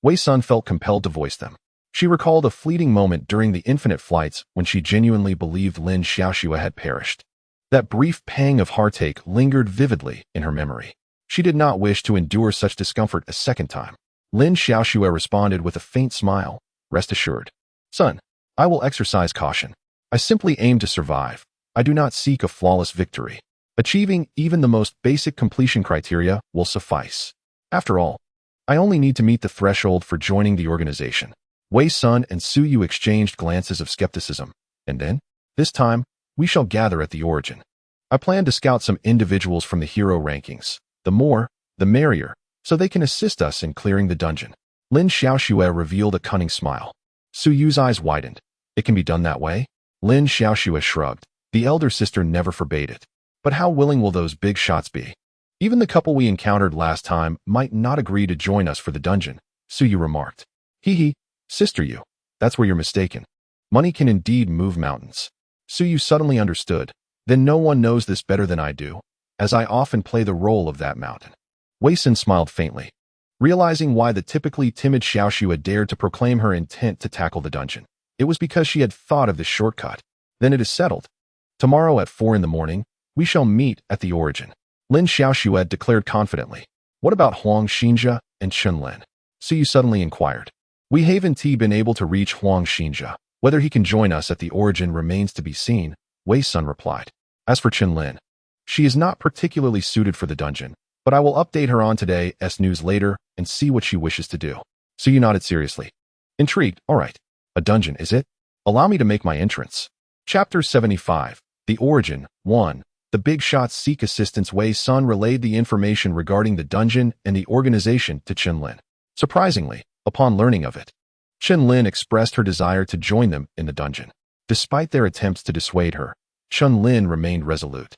Wei Sun felt compelled to voice them. She recalled a fleeting moment during the infinite flights when she genuinely believed Lin Xiaoshui had perished. That brief pang of heartache lingered vividly in her memory. She did not wish to endure such discomfort a second time. Lin Xiaoshui responded with a faint smile. Rest assured. Son, I will exercise caution. I simply aim to survive. I do not seek a flawless victory. Achieving even the most basic completion criteria will suffice. After all, I only need to meet the threshold for joining the organization. Wei Sun and Suyu exchanged glances of skepticism, and then, this time, we shall gather at the origin. I plan to scout some individuals from the hero rankings. The more, the merrier, so they can assist us in clearing the dungeon. Lin Xiaoshui revealed a cunning smile. Suyu's eyes widened. It can be done that way? Lin Xiaoshui shrugged. The elder sister never forbade it. But how willing will those big shots be? Even the couple we encountered last time might not agree to join us for the dungeon, Suyu remarked. Hee, sister you. That's where you're mistaken. Money can indeed move mountains. Suyu suddenly understood. Then no one knows this better than I do, as I often play the role of that mountain. Wei Sun smiled faintly, realizing why the typically timid Xiaoshui dared to proclaim her intent to tackle the dungeon. It was because she had thought of this shortcut. Then it is settled. Tomorrow at 4 in the morning, we shall meet at the origin. Lin Xiaoshui declared confidently. What about Huang Xinjia and Chunlin? Suyu suddenly inquired. We haven't been able to reach Huang Xinjia. Whether he can join us at the origin remains to be seen, Wei Sun replied. As for Chunlin, she is not particularly suited for the dungeon, but I will update her on today's news later and see what she wishes to do. Suyu nodded seriously. Intrigued, all right. A dungeon, is it? Allow me to make my entrance. Chapter 75. The Origin, 1. The big shots seek assistance. Wei Sun relayed the information regarding the dungeon and the organization to Chunlin. Surprisingly, upon learning of it, Lin expressed her desire to join them in the dungeon. Despite their attempts to dissuade her, Lin remained resolute,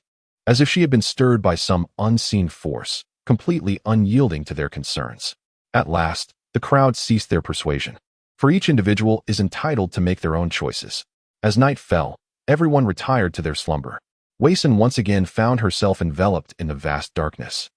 as if she had been stirred by some unseen force, completely unyielding to their concerns. At last, the crowd ceased their persuasion, for each individual is entitled to make their own choices. As night fell, everyone retired to their slumber. Wei Sun once again found herself enveloped in the vast darkness,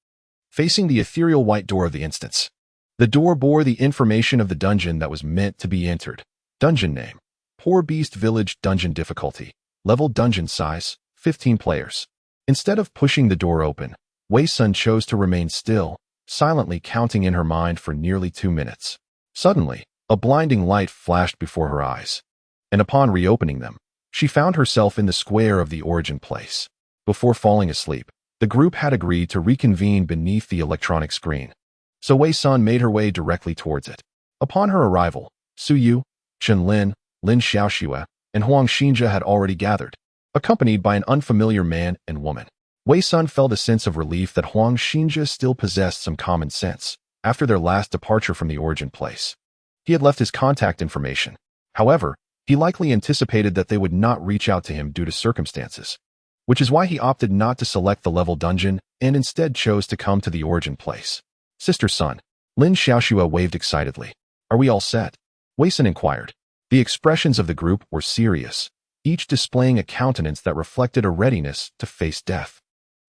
facing the ethereal white door of the instance. The door bore the information of the dungeon that was meant to be entered. Dungeon name: Poor Beast Village. Dungeon difficulty: level. Dungeon size: 15 players. Instead of pushing the door open, Wei Sun chose to remain still, silently counting in her mind for nearly 2 minutes. Suddenly, a blinding light flashed before her eyes, and upon reopening them, she found herself in the square of the origin place. Before falling asleep, the group had agreed to reconvene beneath the electronic screen, so Wei Sun made her way directly towards it. Upon her arrival, Su Yu, Chen Lin, Lin Xiaoxue, and Huang Xinjia had already gathered, accompanied by an unfamiliar man and woman. Wei Sun felt a sense of relief that Huang Xinjia still possessed some common sense after their last departure from the origin place. He had left his contact information. However, he likely anticipated that they would not reach out to him due to circumstances, which is why he opted not to select the level dungeon and instead chose to come to the origin place. Sister Sun, Lin Xiaoxue waved excitedly. Are we all set? Wei Sun inquired. The expressions of the group were serious, each displaying a countenance that reflected a readiness to face death.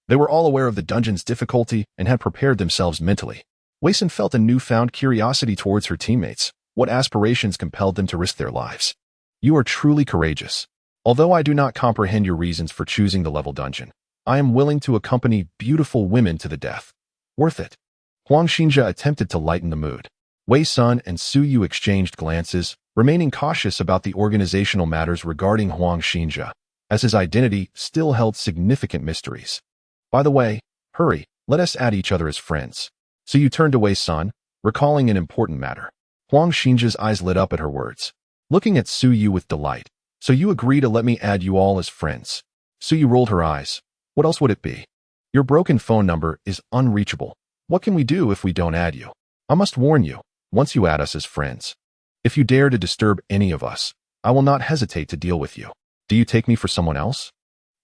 They were all aware of the dungeon's difficulty and had prepared themselves mentally. Wei Sun felt a newfound curiosity towards her teammates. What aspirations compelled them to risk their lives? You are truly courageous. Although I do not comprehend your reasons for choosing the level dungeon, I am willing to accompany beautiful women to the death. Worth it. Huang Xinjia attempted to lighten the mood. Wei Sun and Su Yu exchanged glances, remaining cautious about the organizational matters regarding Huang Xinjia, as his identity still held significant mysteries. By the way, hurry, let us add each other as friends. Su Yu turned to Wei Sun, recalling an important matter. Huang Xinjia's eyes lit up at her words. Looking at Su Yu with delight. So you agree to let me add you all as friends? Su Yu rolled her eyes. What else would it be? Your broken phone number is unreachable. What can we do if we don't add you? I must warn you, once you add us as friends, if you dare to disturb any of us, I will not hesitate to deal with you. Do you take me for someone else?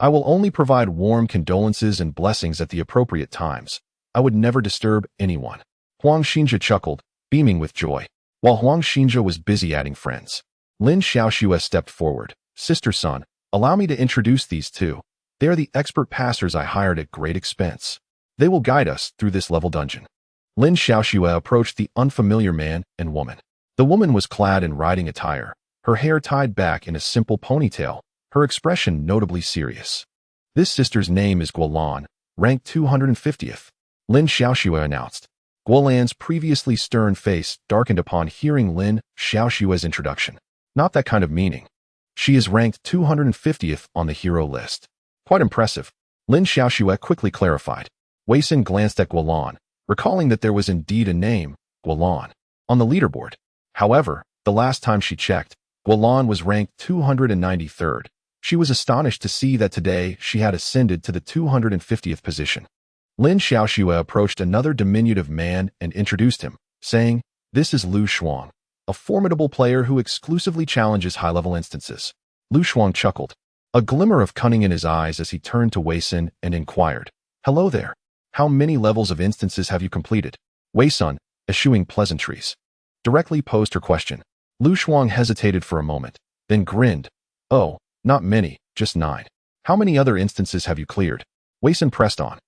I will only provide warm condolences and blessings at the appropriate times. I would never disturb anyone. Huang Xinjia chuckled, beaming with joy. While Huang Xinjia was busy adding friends, Lin Xiaoxue stepped forward. Sister Sun, allow me to introduce these two. They are the expert passers I hired at great expense. They will guide us through this level dungeon. Lin Xiaoxue approached the unfamiliar man and woman. The woman was clad in riding attire, her hair tied back in a simple ponytail, her expression notably serious. This sister's name is Guolan, ranked 250th. Lin Xiaoxue announced. Guolan's previously stern face darkened upon hearing Lin Xiaoxue's introduction. Not that kind of meaning. She is ranked 250th on the hero list. Quite impressive. Lin Xiaoxue quickly clarified. Wei Sun glanced at Guolan, recalling that there was indeed a name, Guolan, on the leaderboard. However, the last time she checked, Guolan was ranked 293rd. She was astonished to see that today she had ascended to the 250th position. Lin Xiaoxue approached another diminutive man and introduced him, saying, This is Lu Shuang, a formidable player who exclusively challenges high-level instances. Lu Shuang chuckled, a glimmer of cunning in his eyes as he turned to Wei Sun and inquired, Hello there. How many levels of instances have you completed? Wei Sun, eschewing pleasantries, directly posed her question. Lu Shuang hesitated for a moment, then grinned. Oh, not many, just 9. How many other instances have you cleared? Wei Sun pressed on.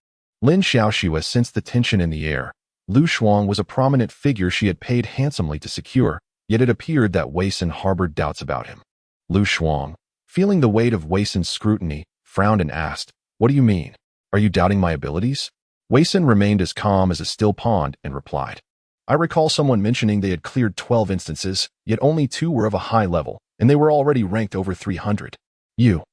Lin Xiaoxue sensed the tension in the air. Lu Shuang was a prominent figure she had paid handsomely to secure, yet it appeared that Wei Sun harbored doubts about him. Lu Shuang, feeling the weight of Wei Sun's scrutiny, frowned and asked, What do you mean? Are you doubting my abilities? Wei Sun remained as calm as a still pond and replied, I recall someone mentioning they had cleared 12 instances, yet only 2 were of a high level, and they were already ranked over 300. You,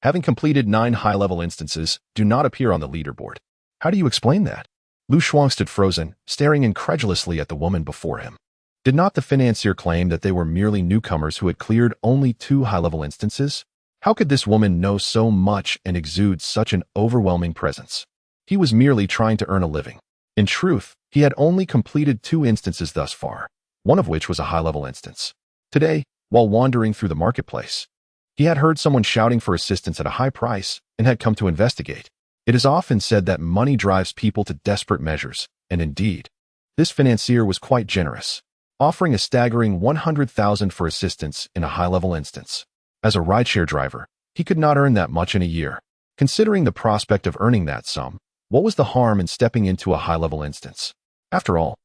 having completed 9 high-level instances, do not appear on the leaderboard. How do you explain that? Lu Shuang stood frozen, staring incredulously at the woman before him. Did not the financier claim that they were merely newcomers who had cleared only 2 high-level instances? How could this woman know so much and exude such an overwhelming presence? He was merely trying to earn a living. In truth, he had only completed 2 instances thus far, one of which was a high-level instance. Today, while wandering through the marketplace, he had heard someone shouting for assistance at a high price and had come to investigate. It is often said that money drives people to desperate measures, and indeed, this financier was quite generous, offering a staggering 100,000 for assistance in a high-level instance. As a rideshare driver, he could not earn that much in a year. Considering the prospect of earning that sum, what was the harm in stepping into a high-level instance? After all,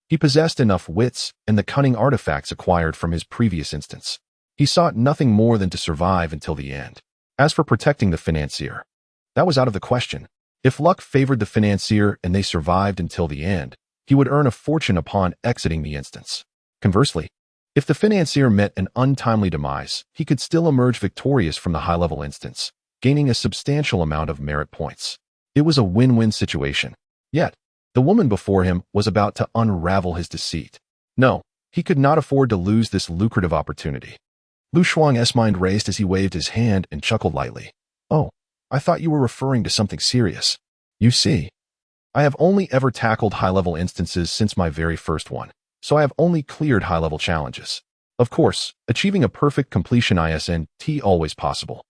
he possessed enough wits and the cunning artifacts acquired from his previous instance. He sought nothing more than to survive until the end. As for protecting the financier, that was out of the question. If luck favored the financier and they survived until the end, he would earn a fortune upon exiting the instance. Conversely, if the financier met an untimely demise, he could still emerge victorious from the high-level instance, gaining a substantial amount of merit points. It was a win-win situation. Yet, the woman before him was about to unravel his deceit. No, he could not afford to lose this lucrative opportunity. Lu Shuang's mind raced as he waved his hand and chuckled lightly. "Oh, I thought you were referring to something serious. You see, I have only ever tackled high-level instances since my very first one, so I have only cleared high-level challenges. Of course, achieving a perfect completion isn't always possible.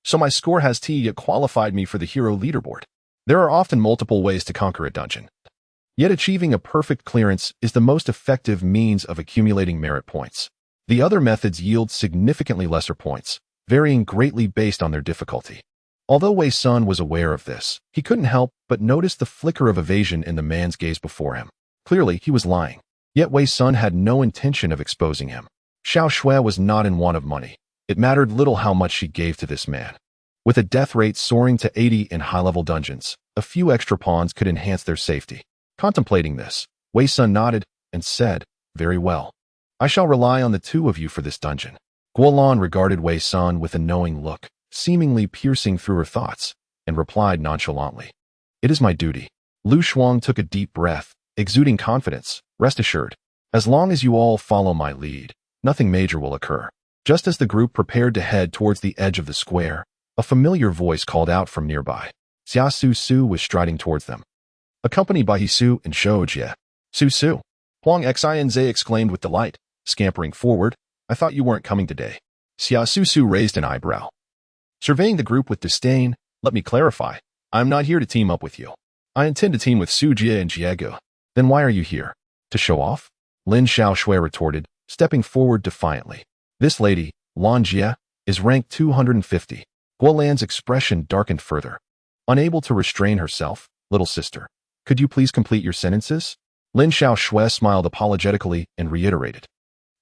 So my score has yet qualified me for the hero leaderboard. There are often multiple ways to conquer a dungeon. Yet achieving a perfect clearance is the most effective means of accumulating merit points. The other methods yield significantly lesser points, varying greatly based on their difficulty." Although Wei Sun was aware of this, he couldn't help but notice the flicker of evasion in the man's gaze before him. Clearly, he was lying. Yet Wei Sun had no intention of exposing him. Xiao Shui was not in want of money. It mattered little how much she gave to this man. With a death rate soaring to 80 in high-level dungeons, a few extra pawns could enhance their safety. Contemplating this, Wei Sun nodded and said, "Very well. I shall rely on the two of you for this dungeon." Guolan regarded Wei Sun with a knowing look, seemingly piercing through her thoughts, and replied nonchalantly, "It is my duty." Lu Shuang took a deep breath, exuding confidence. "Rest assured, as long as you all follow my lead, nothing major will occur." Just as the group prepared to head towards the edge of the square, a familiar voice called out from nearby. Xia Su Su was striding towards them, accompanied by Hisu and Shou Jie. "Su Su!" Huang Xinze exclaimed with delight, scampering forward. "I thought you weren't coming today." Xia Su Su raised an eyebrow, surveying the group with disdain. "Let me clarify. I'm not here to team up with you. I intend to team with Su Jie and Jiegu." "Then why are you here? To show off?" Lin Xiaoshui retorted, stepping forward defiantly. "This lady, Lan Jie, is ranked 250. Guolan's expression darkened further. Unable to restrain herself, "Little sister, could you please complete your sentences?" Lin Xiaoshui smiled apologetically and reiterated,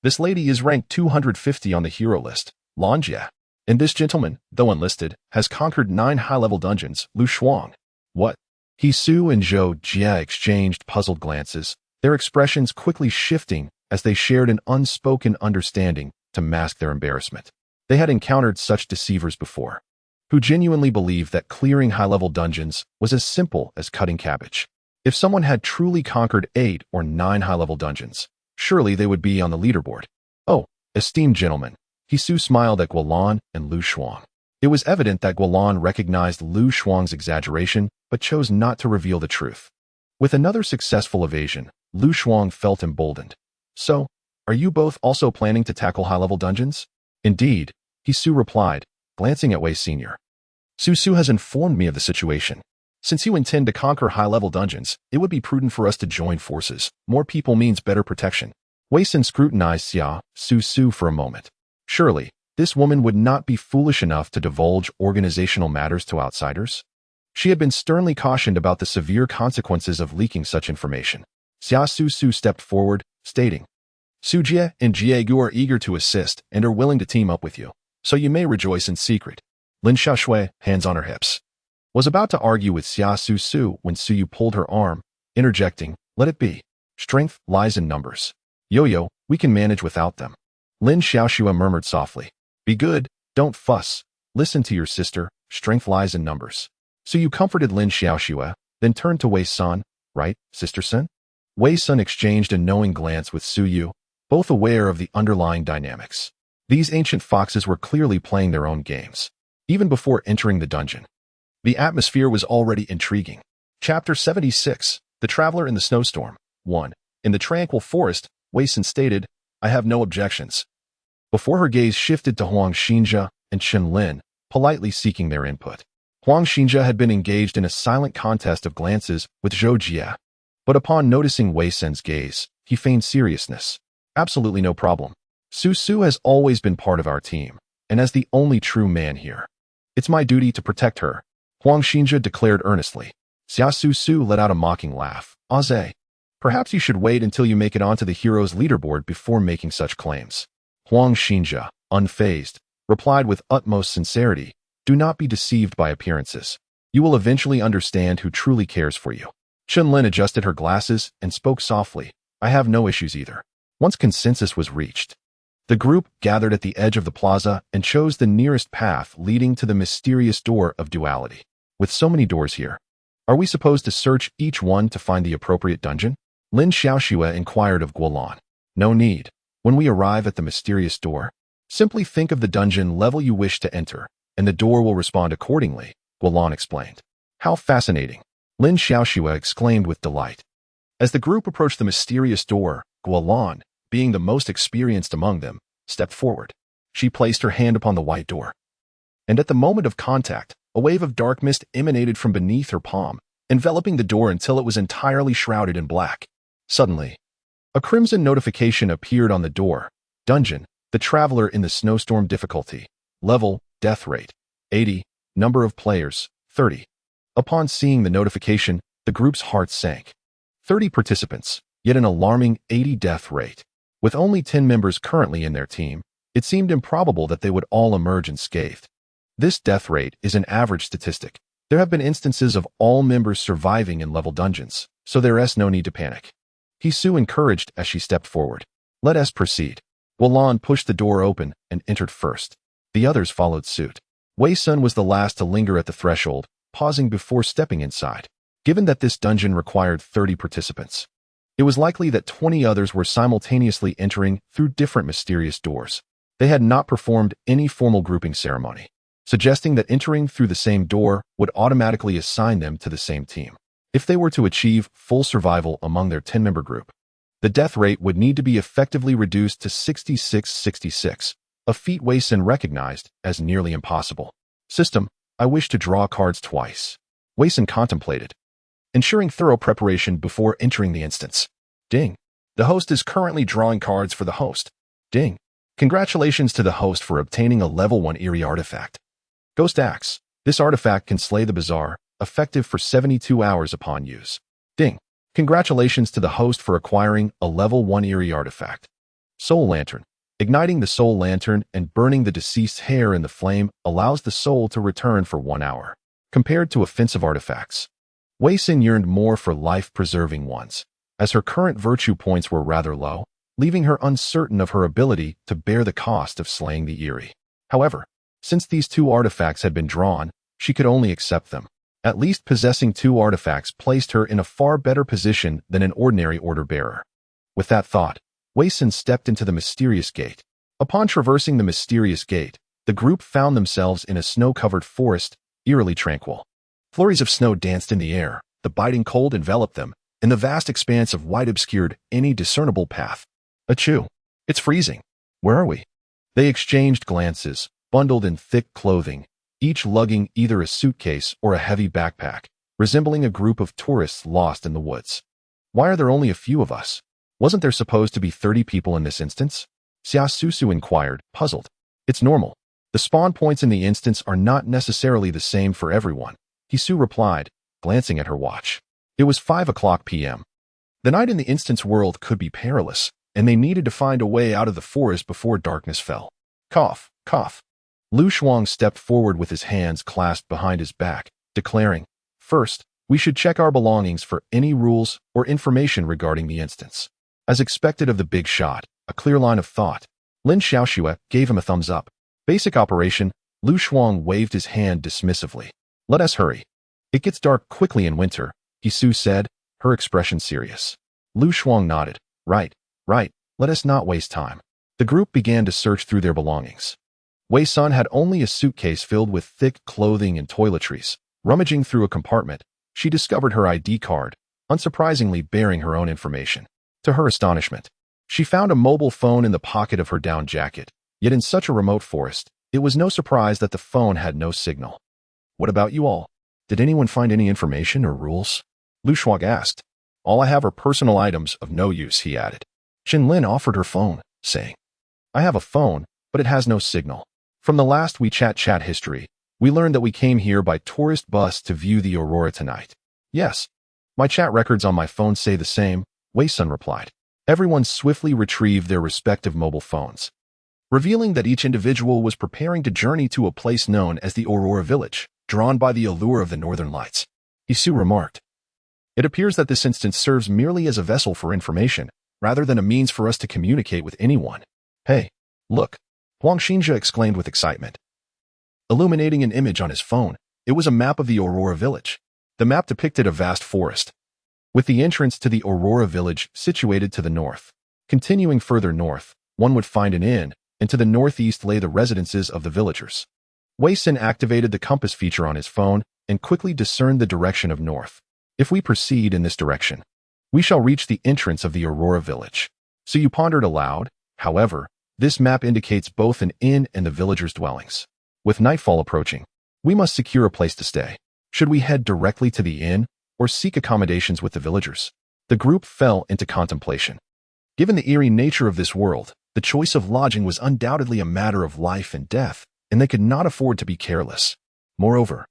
"This lady is ranked 250 on the hero list, Lan Jie. And this gentleman, though enlisted, has conquered 9 high-level dungeons, Lu Shuang." "What?" Hisu and Zhou Jie exchanged puzzled glances, their expressions quickly shifting as they shared an unspoken understanding to mask their embarrassment. They had encountered such deceivers before, who genuinely believed that clearing high-level dungeons was as simple as cutting cabbage. If someone had truly conquered 8 or 9 high-level dungeons, surely they would be on the leaderboard. "Oh, esteemed gentlemen," Hisu smiled at Guolan and Lu Shuang. It was evident that Guolan recognized Lu Shuang's exaggeration, but chose not to reveal the truth. With another successful evasion, Lu Shuang felt emboldened. "So, are you both also planning to tackle high-level dungeons?" "Indeed," Hisu replied, glancing at Wei Sr. "Su Su has informed me of the situation. Since you intend to conquer high-level dungeons, it would be prudent for us to join forces. More people means better protection." Wei Sin scrutinized Xia Su Su for a moment. Surely, this woman would not be foolish enough to divulge organizational matters to outsiders? She had been sternly cautioned about the severe consequences of leaking such information. Xia Su Su stepped forward, stating, "Su Jie and Jiegu are eager to assist and are willing to team up with you, so you may rejoice in secret." Lin Xiaoshui, hands on her hips, was about to argue with Xia Su Su when Su Yu pulled her arm, interjecting, "Let it be. Strength lies in numbers. Yo-Yo, we can manage without them." Lin Xiaoxue murmured softly, "Be good, don't fuss. Listen to your sister, strength lies in numbers." So you comforted Lin Xiaoxue, then turned to Wei Sun, "Right, Sister Sun?" Wei Sun exchanged a knowing glance with Su Yu, both aware of the underlying dynamics. These ancient foxes were clearly playing their own games. Even before entering the dungeon, the atmosphere was already intriguing. Chapter 76, The Traveler in the Snowstorm. 1. In the tranquil forest, Wei Sun stated, "I have no objections. before her gaze shifted to Huang Xinjia and Chen Lin, politely seeking their input. Huang Xinjia had been engaged in a silent contest of glances with Zhou Jie, but upon noticing Wei Sen's gaze, he feigned seriousness. Absolutely no problem. Su Su has always been part of our team, and as the only true man here, it's my duty to protect her, Huang Xinjia declared earnestly. Xia Su Su let out a mocking laugh. Aze, perhaps you should wait until you make it onto the heroes leaderboard before making such claims. Huang Xinjia, unfazed, replied with utmost sincerity, do not be deceived by appearances. You will eventually understand who truly cares for you. Chen Lin adjusted her glasses and spoke softly. I have no issues either. Once consensus was reached, the group gathered at the edge of the plaza and chose the nearest path leading to the mysterious door of duality. With so many doors here, are we supposed to search each one to find the appropriate dungeon? Lin Xiaoxue inquired of Guolan. No need. When we arrive at the mysterious door, simply think of the dungeon level you wish to enter, and the door will respond accordingly, Guolan explained. How fascinating, Lin Xiaoxue exclaimed with delight. As the group approached the mysterious door, Guolan, being the most experienced among them, stepped forward. She placed her hand upon the white door. And at the moment of contact, a wave of dark mist emanated from beneath her palm, enveloping the door until it was entirely shrouded in black. Suddenly, a crimson notification appeared on the door. Dungeon, the traveler in the snowstorm difficulty. Level, death rate, 80. Number of players, 30. Upon seeing the notification, the group's hearts sank. 30 participants, yet an alarming 80 death rate. With only 10 members currently in their team, it seemed improbable that they would all emerge unscathed. This death rate is an average statistic. There have been instances of all members surviving in level dungeons, so there is no need to panic. Hisu encouraged as she stepped forward. Let us proceed. Guolan pushed the door open and entered first. The others followed suit. Wei Sun was the last to linger at the threshold, pausing before stepping inside. Given that this dungeon required 30 participants, it was likely that 20 others were simultaneously entering through different mysterious doors. They had not performed any formal grouping ceremony, suggesting that entering through the same door would automatically assign them to the same team. If they were to achieve full survival among their 10-member group, the death rate would need to be effectively reduced to 66-66, a feat Wei Sun recognized as nearly impossible. System, I wish to draw cards twice. Wei Sun contemplated, ensuring thorough preparation before entering the instance. Ding. The host is currently drawing cards for the host. Ding. Congratulations to the host for obtaining a level 1 eerie artifact. Ghost Axe. This artifact can slay the Bazaar, effective for 72 hours upon use. Ding. Congratulations to the host for acquiring a level 1 eerie artifact. Soul Lantern. Igniting the Soul Lantern and burning the deceased's hair in the flame allows the soul to return for 1 hour. Compared to offensive artifacts, Wei Sun yearned more for life-preserving ones, as her current virtue points were rather low, leaving her uncertain of her ability to bear the cost of slaying the eerie. However, since these 2 artifacts had been drawn, she could only accept them. At least possessing 2 artifacts placed her in a far better position than an ordinary order bearer. With that thought, Wei Sun stepped into the mysterious gate. Upon traversing the mysterious gate, the group found themselves in a snow-covered forest, eerily tranquil. Flurries of snow danced in the air, the biting cold enveloped them, and the vast expanse of white obscured any discernible path. Achoo! It's freezing. Where are we? They exchanged glances, bundled in thick clothing, each lugging either a suitcase or a heavy backpack, resembling a group of tourists lost in the woods. Why are there only a few of us? Wasn't there supposed to be 30 people in this instance? Xia Susu inquired, puzzled. It's normal. The spawn points in the instance are not necessarily the same for everyone, Hisu replied, glancing at her watch. It was 5:00 p.m. The night in the instance world could be perilous, and they needed to find a way out of the forest before darkness fell. Cough, cough. Lu Shuang stepped forward with his hands clasped behind his back, declaring, First, we should check our belongings for any rules or information regarding the instance. As expected of the big shot, a clear line of thought, Lin Xiaoxue gave him a thumbs up. Basic operation, Lu Shuang waved his hand dismissively. Let us hurry. It gets dark quickly in winter, Hisu said, her expression serious. Lu Shuang nodded. Right, let us not waste time. The group began to search through their belongings. Wei Sun had only a suitcase filled with thick clothing and toiletries. Rummaging through a compartment, she discovered her ID card, unsurprisingly bearing her own information. To her astonishment, she found a mobile phone in the pocket of her down jacket, Yet in such a remote forest, it was no surprise that the phone had no signal. What about you all? Did anyone find any information or rules? Lu Shuang asked. All I have are personal items of no use, he added. Xin Lin offered her phone, saying, I have a phone, but it has no signal. From the last WeChat chat history, we learned that we came here by tourist bus to view the aurora tonight. Yes. My chat records on my phone say the same, Wei Sun replied. Everyone swiftly retrieved their respective mobile phones, revealing that each individual was preparing to journey to a place known as the Aurora Village, drawn by the allure of the northern lights. Isu remarked. It appears that this instance serves merely as a vessel for information, rather than a means for us to communicate with anyone. Hey, look, Huang Xinjia exclaimed with excitement. Illuminating an image on his phone, it was a map of the Aurora Village. The map depicted a vast forest, with the entrance to the Aurora Village situated to the north. Continuing further north, one would find an inn, and to the northeast lay the residences of the villagers. Wei Sin activated the compass feature on his phone and quickly discerned the direction of north. If we proceed in this direction, we shall reach the entrance of the Aurora Village. So you pondered aloud. However, this map indicates both an inn and the villagers' dwellings. With nightfall approaching, we must secure a place to stay. Should we head directly to the inn or seek accommodations with the villagers? The group fell into contemplation. Given the eerie nature of this world, the choice of lodging was undoubtedly a matter of life and death, and they could not afford to be careless. Moreover,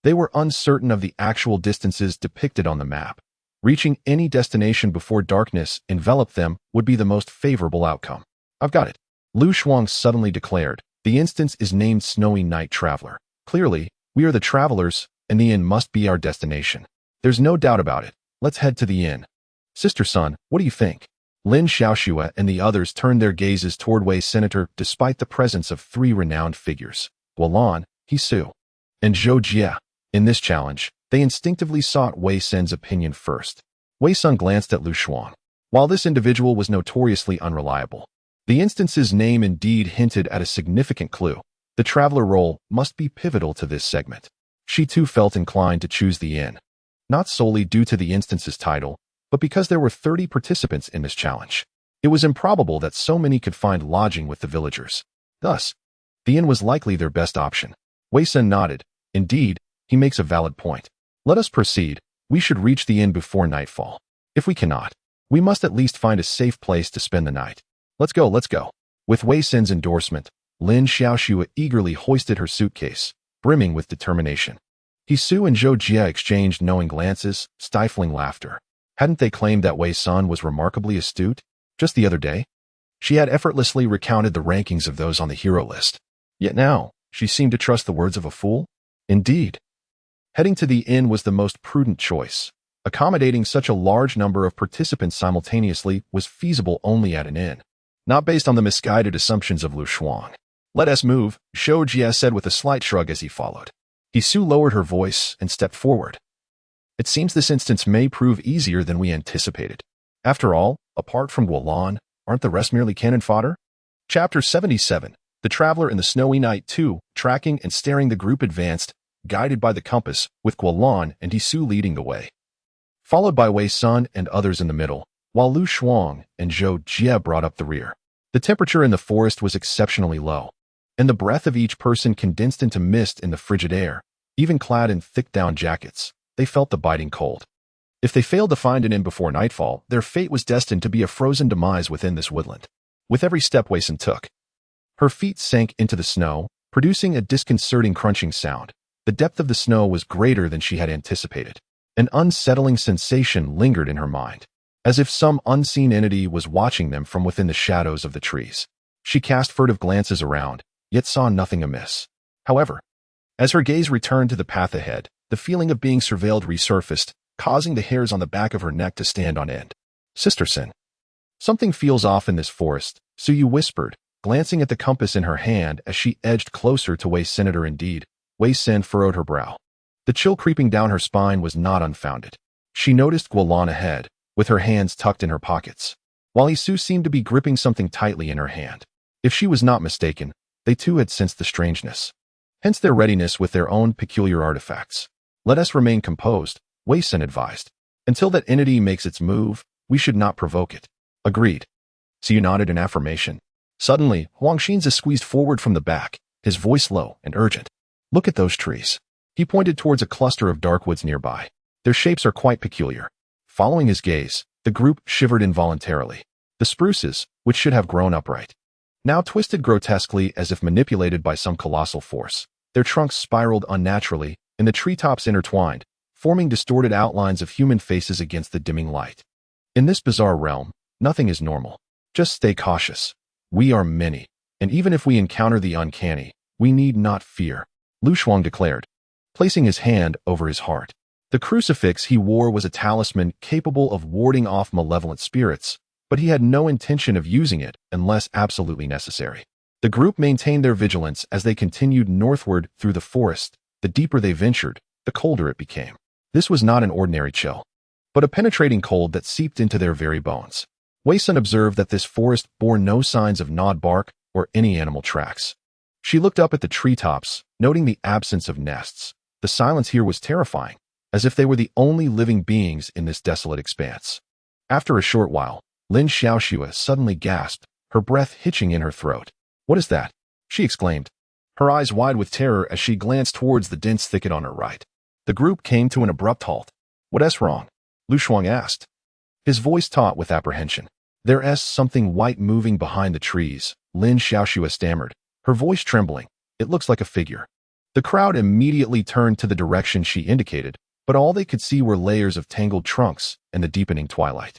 they were uncertain of the actual distances depicted on the map. Reaching any destination before darkness enveloped them would be the most favorable outcome. I've got it, Lu Shuang suddenly declared. The instance is named Snowy Night Traveler. Clearly, we are the travelers, and the inn must be our destination. There's no doubt about it. Let's head to the inn. Sister Sun, what do you think? Lin Xiaoxue and the others turned their gazes toward Wei Senator despite the presence of three renowned figures, Guolan, Hisu, and Zhou Jie. In this challenge, they instinctively sought Wei Sen's opinion first. Wei Sun glanced at Lu Shuang. While this individual was notoriously unreliable, the instance's name indeed hinted at a significant clue. The traveler role must be pivotal to this segment. She too felt inclined to choose the inn, not solely due to the instance's title, but because there were 30 participants in this challenge. It was improbable that so many could find lodging with the villagers. Thus, the inn was likely their best option. Wei Sen nodded. Indeed, he makes a valid point. Let us proceed. We should reach the inn before nightfall. If we cannot, we must at least find a safe place to spend the night. Let's go, let's go. With Wei Sen's endorsement, Lin Xiaoxue eagerly hoisted her suitcase, brimming with determination. Hisu and Zhou Jie exchanged knowing glances, stifling laughter. Hadn't they claimed that Wei Sun was remarkably astute? Just the other day, she had effortlessly recounted the rankings of those on the hero list. Yet now, she seemed to trust the words of a fool? Indeed. Heading to the inn was the most prudent choice. Accommodating such a large number of participants simultaneously was feasible only at an inn, not based on the misguided assumptions of Lu Shuang. Let us move, Zhou Jie said with a slight shrug as he followed. Hisu lowered her voice and stepped forward. It seems this instance may prove easier than we anticipated. After all, apart from Guolan, aren't the rest merely cannon fodder? Chapter 77. The Traveler in the Snowy Night 2, tracking and steering. The group advanced, guided by the compass, with Guolan and Hisu leading the way, followed by Wei Sun and others in the middle, while Lu Shuang and Zhou Jie brought up the rear. The temperature in the forest was exceptionally low, and the breath of each person condensed into mist in the frigid air. Even clad in thick down jackets, they felt the biting cold. If they failed to find an inn before nightfall, their fate was destined to be a frozen demise within this woodland. With every step Wei Sun took, her feet sank into the snow, producing a disconcerting crunching sound. The depth of the snow was greater than she had anticipated. An unsettling sensation lingered in her mind, as if some unseen entity was watching them from within the shadows of the trees. She cast furtive glances around, yet saw nothing amiss. However, as her gaze returned to the path ahead, the feeling of being surveilled resurfaced, causing the hairs on the back of her neck to stand on end. Sister Sin, something feels off in this forest, Suyu whispered, glancing at the compass in her hand as she edged closer to Wei Senator. Indeed, Wei Sen furrowed her brow. The chill creeping down her spine was not unfounded. She noticed Guolan ahead, with her hands tucked in her pockets, while Hisu seemed to be gripping something tightly in her hand. If she was not mistaken, they too had sensed the strangeness, hence their readiness with their own peculiar artifacts. Let us remain composed, Wei Sen advised. Until that entity makes its move, we should not provoke it. Agreed. So you nodded in affirmation. Suddenly, Huang Xinzi squeezed forward from the back, his voice low and urgent. Look at those trees. He pointed towards a cluster of dark woods nearby. Their shapes are quite peculiar. Following his gaze, the group shivered involuntarily. The spruces, which should have grown upright, now twisted grotesquely as if manipulated by some colossal force. Their trunks spiraled unnaturally, and the treetops intertwined, forming distorted outlines of human faces against the dimming light. In this bizarre realm, nothing is normal. Just stay cautious. We are many, and even if we encounter the uncanny, we need not fear, Lu Shuang declared, placing his hand over his heart. The crucifix he wore was a talisman capable of warding off malevolent spirits, but he had no intention of using it unless absolutely necessary. The group maintained their vigilance as they continued northward through the forest. The deeper they ventured, the colder it became. This was not an ordinary chill, but a penetrating cold that seeped into their very bones. Wei Sun observed that this forest bore no signs of gnawed bark or any animal tracks. She looked up at the treetops, noting the absence of nests. The silence here was terrifying, as if they were the only living beings in this desolate expanse. After a short while, Lin Xiaoxue suddenly gasped, her breath hitching in her throat. What is that? She exclaimed, her eyes wide with terror as she glanced towards the dense thicket on her right. The group came to an abrupt halt. What's wrong? Lu Shuang asked, his voice taut with apprehension. There's something white moving behind the trees, Lin Xiaoxue stammered, her voice trembling. It looks like a figure. The crowd immediately turned to the direction she indicated, but all they could see were layers of tangled trunks and the deepening twilight.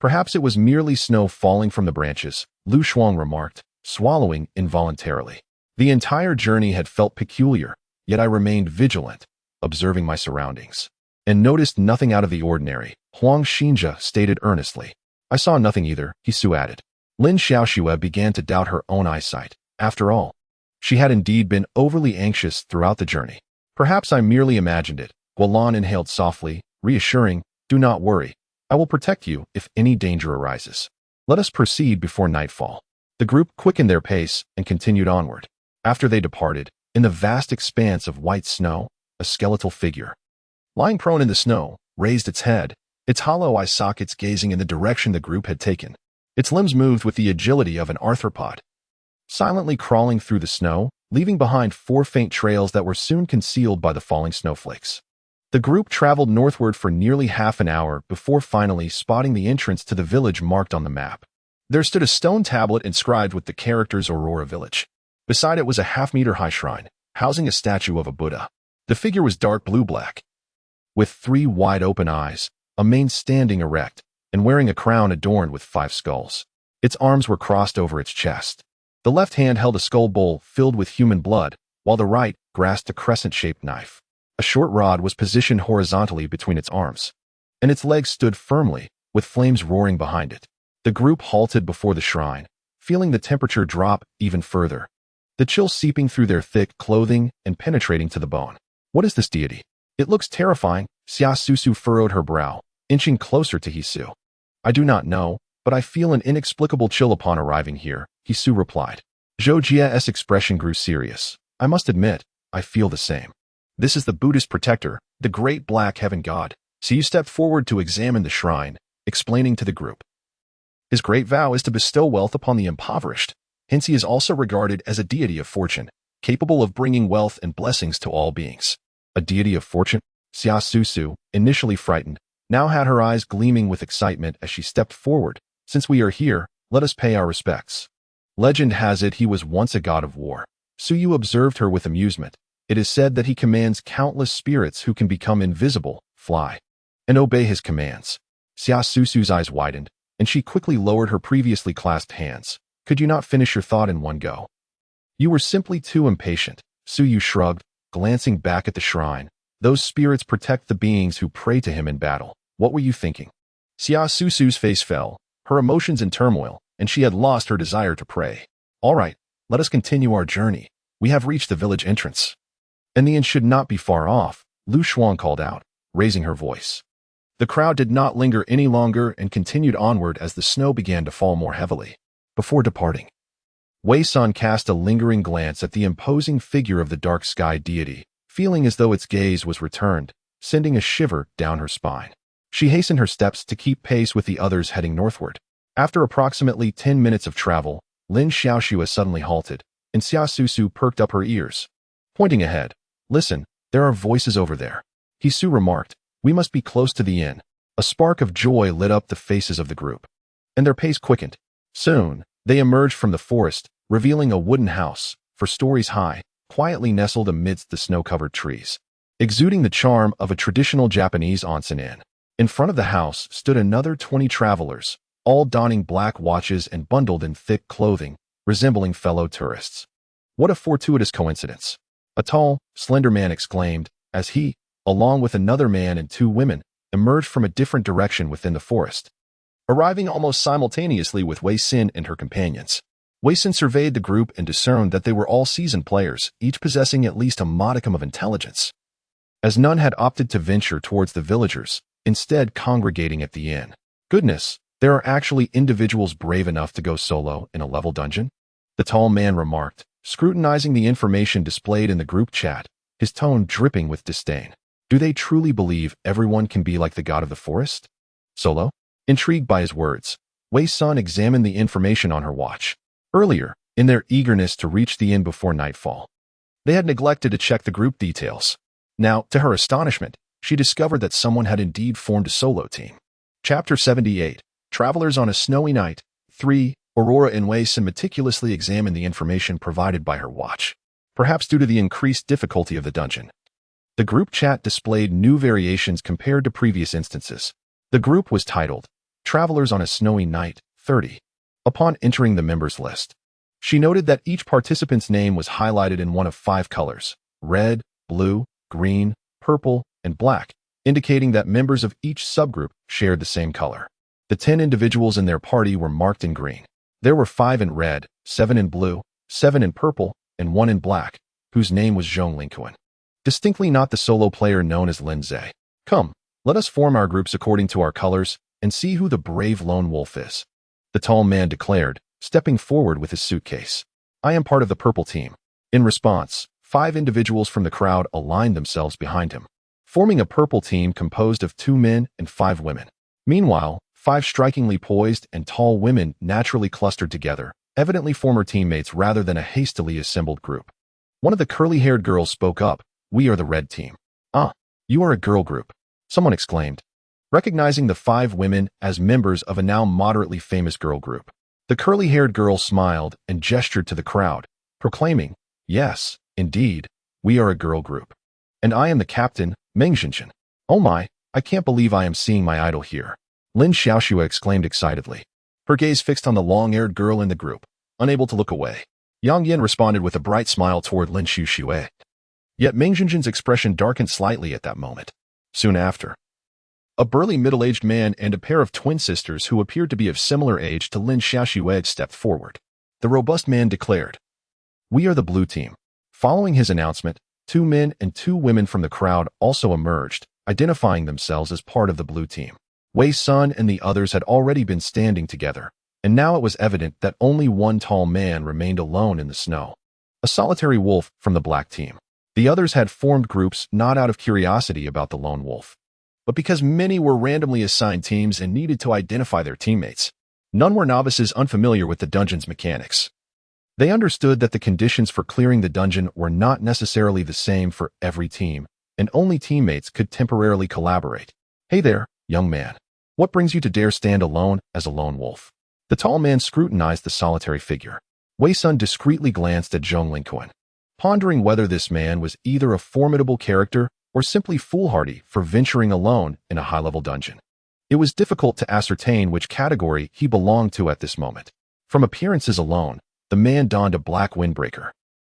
Perhaps it was merely snow falling from the branches, Lu Shuang remarked, swallowing involuntarily. The entire journey had felt peculiar, yet I remained vigilant, observing my surroundings, and noticed nothing out of the ordinary, Huang Xinji stated earnestly. I saw nothing either, Hisu added. Lin Xiaoxue began to doubt her own eyesight. After all, she had indeed been overly anxious throughout the journey. Perhaps I merely imagined it. Guolan inhaled softly, reassuring, do not worry. I will protect you if any danger arises. Let us proceed before nightfall. The group quickened their pace and continued onward. After they departed, in the vast expanse of white snow, a skeletal figure, lying prone in the snow, raised its head, its hollow eye sockets gazing in the direction the group had taken. Its limbs moved with the agility of an arthropod, silently crawling through the snow, leaving behind 4 faint trails that were soon concealed by the falling snowflakes. The group traveled northward for nearly half an hour before finally spotting the entrance to the village marked on the map. There stood a stone tablet inscribed with the characters Aurora Village. Beside it was a half-meter-high shrine, housing a statue of a Buddha. The figure was dark blue-black, with 3 wide-open eyes, a mane standing erect, and wearing a crown adorned with 5 skulls. Its arms were crossed over its chest. The left hand held a skull bowl filled with human blood, while the right grasped a crescent-shaped knife. A short rod was positioned horizontally between its arms, and its legs stood firmly, with flames roaring behind it. The group halted before the shrine, feeling the temperature drop even further, the chill seeping through their thick clothing and penetrating to the bone. What is this deity? It looks terrifying. Xia Susu furrowed her brow, inching closer to Hisu. I do not know, but I feel an inexplicable chill upon arriving here, Hisu replied. Zhou Jia's expression grew serious. I must admit, I feel the same. This is the Buddhist protector, the great black heaven god. Siyu stepped forward to examine the shrine, explaining to the group. His great vow is to bestow wealth upon the impoverished. Hence he is also regarded as a deity of fortune, capable of bringing wealth and blessings to all beings. A deity of fortune? Xia Susu, initially frightened, now had her eyes gleaming with excitement as she stepped forward. Since we are here, let us pay our respects. Legend has it he was once a god of war. Suyu observed her with amusement. It is said that he commands countless spirits who can become invisible, fly, and obey his commands. Xia Susu's eyes widened, and she quickly lowered her previously clasped hands. Could you not finish your thought in one go? You were simply too impatient. Suyu shrugged, glancing back at the shrine. Those spirits protect the beings who pray to him in battle. What were you thinking? Xia Susu's face fell, her emotions in turmoil, and she had lost her desire to pray. All right, let us continue our journey. We have reached the village entrance. And the inn should not be far off, Lu Shuang called out, raising her voice. The crowd did not linger any longer and continued onward as the snow began to fall more heavily. Before departing, Wei Sun cast a lingering glance at the imposing figure of the dark sky deity, feeling as though its gaze was returned, sending a shiver down her spine. She hastened her steps to keep pace with the others heading northward. After approximately 10 minutes of travel, Lin Xiaoxue suddenly halted, and Xia Susu perked up her ears. Pointing ahead, "Listen, there are voices over there," He Su remarked. "We must be close to the inn." A spark of joy lit up the faces of the group, and their pace quickened. Soon, they emerged from the forest, revealing a wooden house, 4 stories high, quietly nestled amidst the snow-covered trees, exuding the charm of a traditional Japanese onsen inn. In front of the house stood another 20 travelers, all donning black watches and bundled in thick clothing, resembling fellow tourists. "What a fortuitous coincidence!" a tall, slender man exclaimed, as he, along with another man and 2 women, emerged from a different direction within the forest, arriving almost simultaneously with Wei Xin and her companions. Wei Xin surveyed the group and discerned that they were all seasoned players, each possessing at least a modicum of intelligence. As none had opted to venture towards the villagers, instead congregating at the inn. "Goodness, there are actually individuals brave enough to go solo in a level dungeon?" the tall man remarked, scrutinizing the information displayed in the group chat, his tone dripping with disdain. "Do they truly believe everyone can be like the god of the forest? Solo?" Intrigued by his words, Wei Sun examined the information on her watch. Earlier, in their eagerness to reach the inn before nightfall, they had neglected to check the group details. Now, to her astonishment, she discovered that someone had indeed formed a solo team. Chapter 78, Travelers on a Snowy Night. 3. Aurora and Wei Sun meticulously examined the information provided by her watch, perhaps due to the increased difficulty of the dungeon. The group chat displayed new variations compared to previous instances. The group was titled, Travelers on a Snowy Night, 30. Upon entering the members list, she noted that each participant's name was highlighted in one of 5 colors: red, blue, green, purple, and black, indicating that members of each subgroup shared the same color. The 10 individuals in their party were marked in green. There were 5 in red, 7 in blue, 7 in purple, and 1 in black, whose name was Zhong Linquan. Distinctly not the solo player known as Lin Zhe. "Come, let us form our groups according to our colors and see who the brave lone wolf is," the tall man declared, stepping forward with his suitcase. "I am part of the purple team." In response, 5 individuals from the crowd aligned themselves behind him, forming a purple team composed of 2 men and 5 women. Meanwhile, 5 strikingly poised and tall women naturally clustered together, evidently former teammates rather than a hastily assembled group. One of the curly-haired girls spoke up. "We are the red team." "Ah, you are a girl group," someone exclaimed, recognizing the 5 women as members of a now moderately famous girl group. The curly-haired girl smiled and gestured to the crowd, proclaiming, "Yes, indeed, we are a girl group. And I am the captain, Meng Xinxin." "Oh my, I can't believe I am seeing my idol here," Lin Xiaoxue exclaimed excitedly, her gaze fixed on the long-haired girl in the group, unable to look away. Yang Yin responded with a bright smile toward Lin Xiaoxue. Yet Meng Xinxin's expression darkened slightly at that moment. Soon after, a burly middle-aged man and a pair of twin sisters who appeared to be of similar age to Lin Xiaoxue stepped forward. The robust man declared, "We are the blue team." Following his announcement, 2 men and 2 women from the crowd also emerged, identifying themselves as part of the blue team. Wei Sun and the others had already been standing together, and now it was evident that only one tall man remained alone in the snow, a solitary wolf from the black team. The others had formed groups not out of curiosity about the lone wolf, but because many were randomly assigned teams and needed to identify their teammates. None were novices unfamiliar with the dungeon's mechanics. They understood that the conditions for clearing the dungeon were not necessarily the same for every team, and only teammates could temporarily collaborate. "Hey there, young man. What brings you to dare stand alone as a lone wolf?" The tall man scrutinized the solitary figure. Wei Sun discreetly glanced at Zhong Linquan, pondering whether this man was either a formidable character or simply foolhardy for venturing alone in a high-level dungeon. It was difficult to ascertain which category he belonged to at this moment. From appearances alone, the man donned a black windbreaker,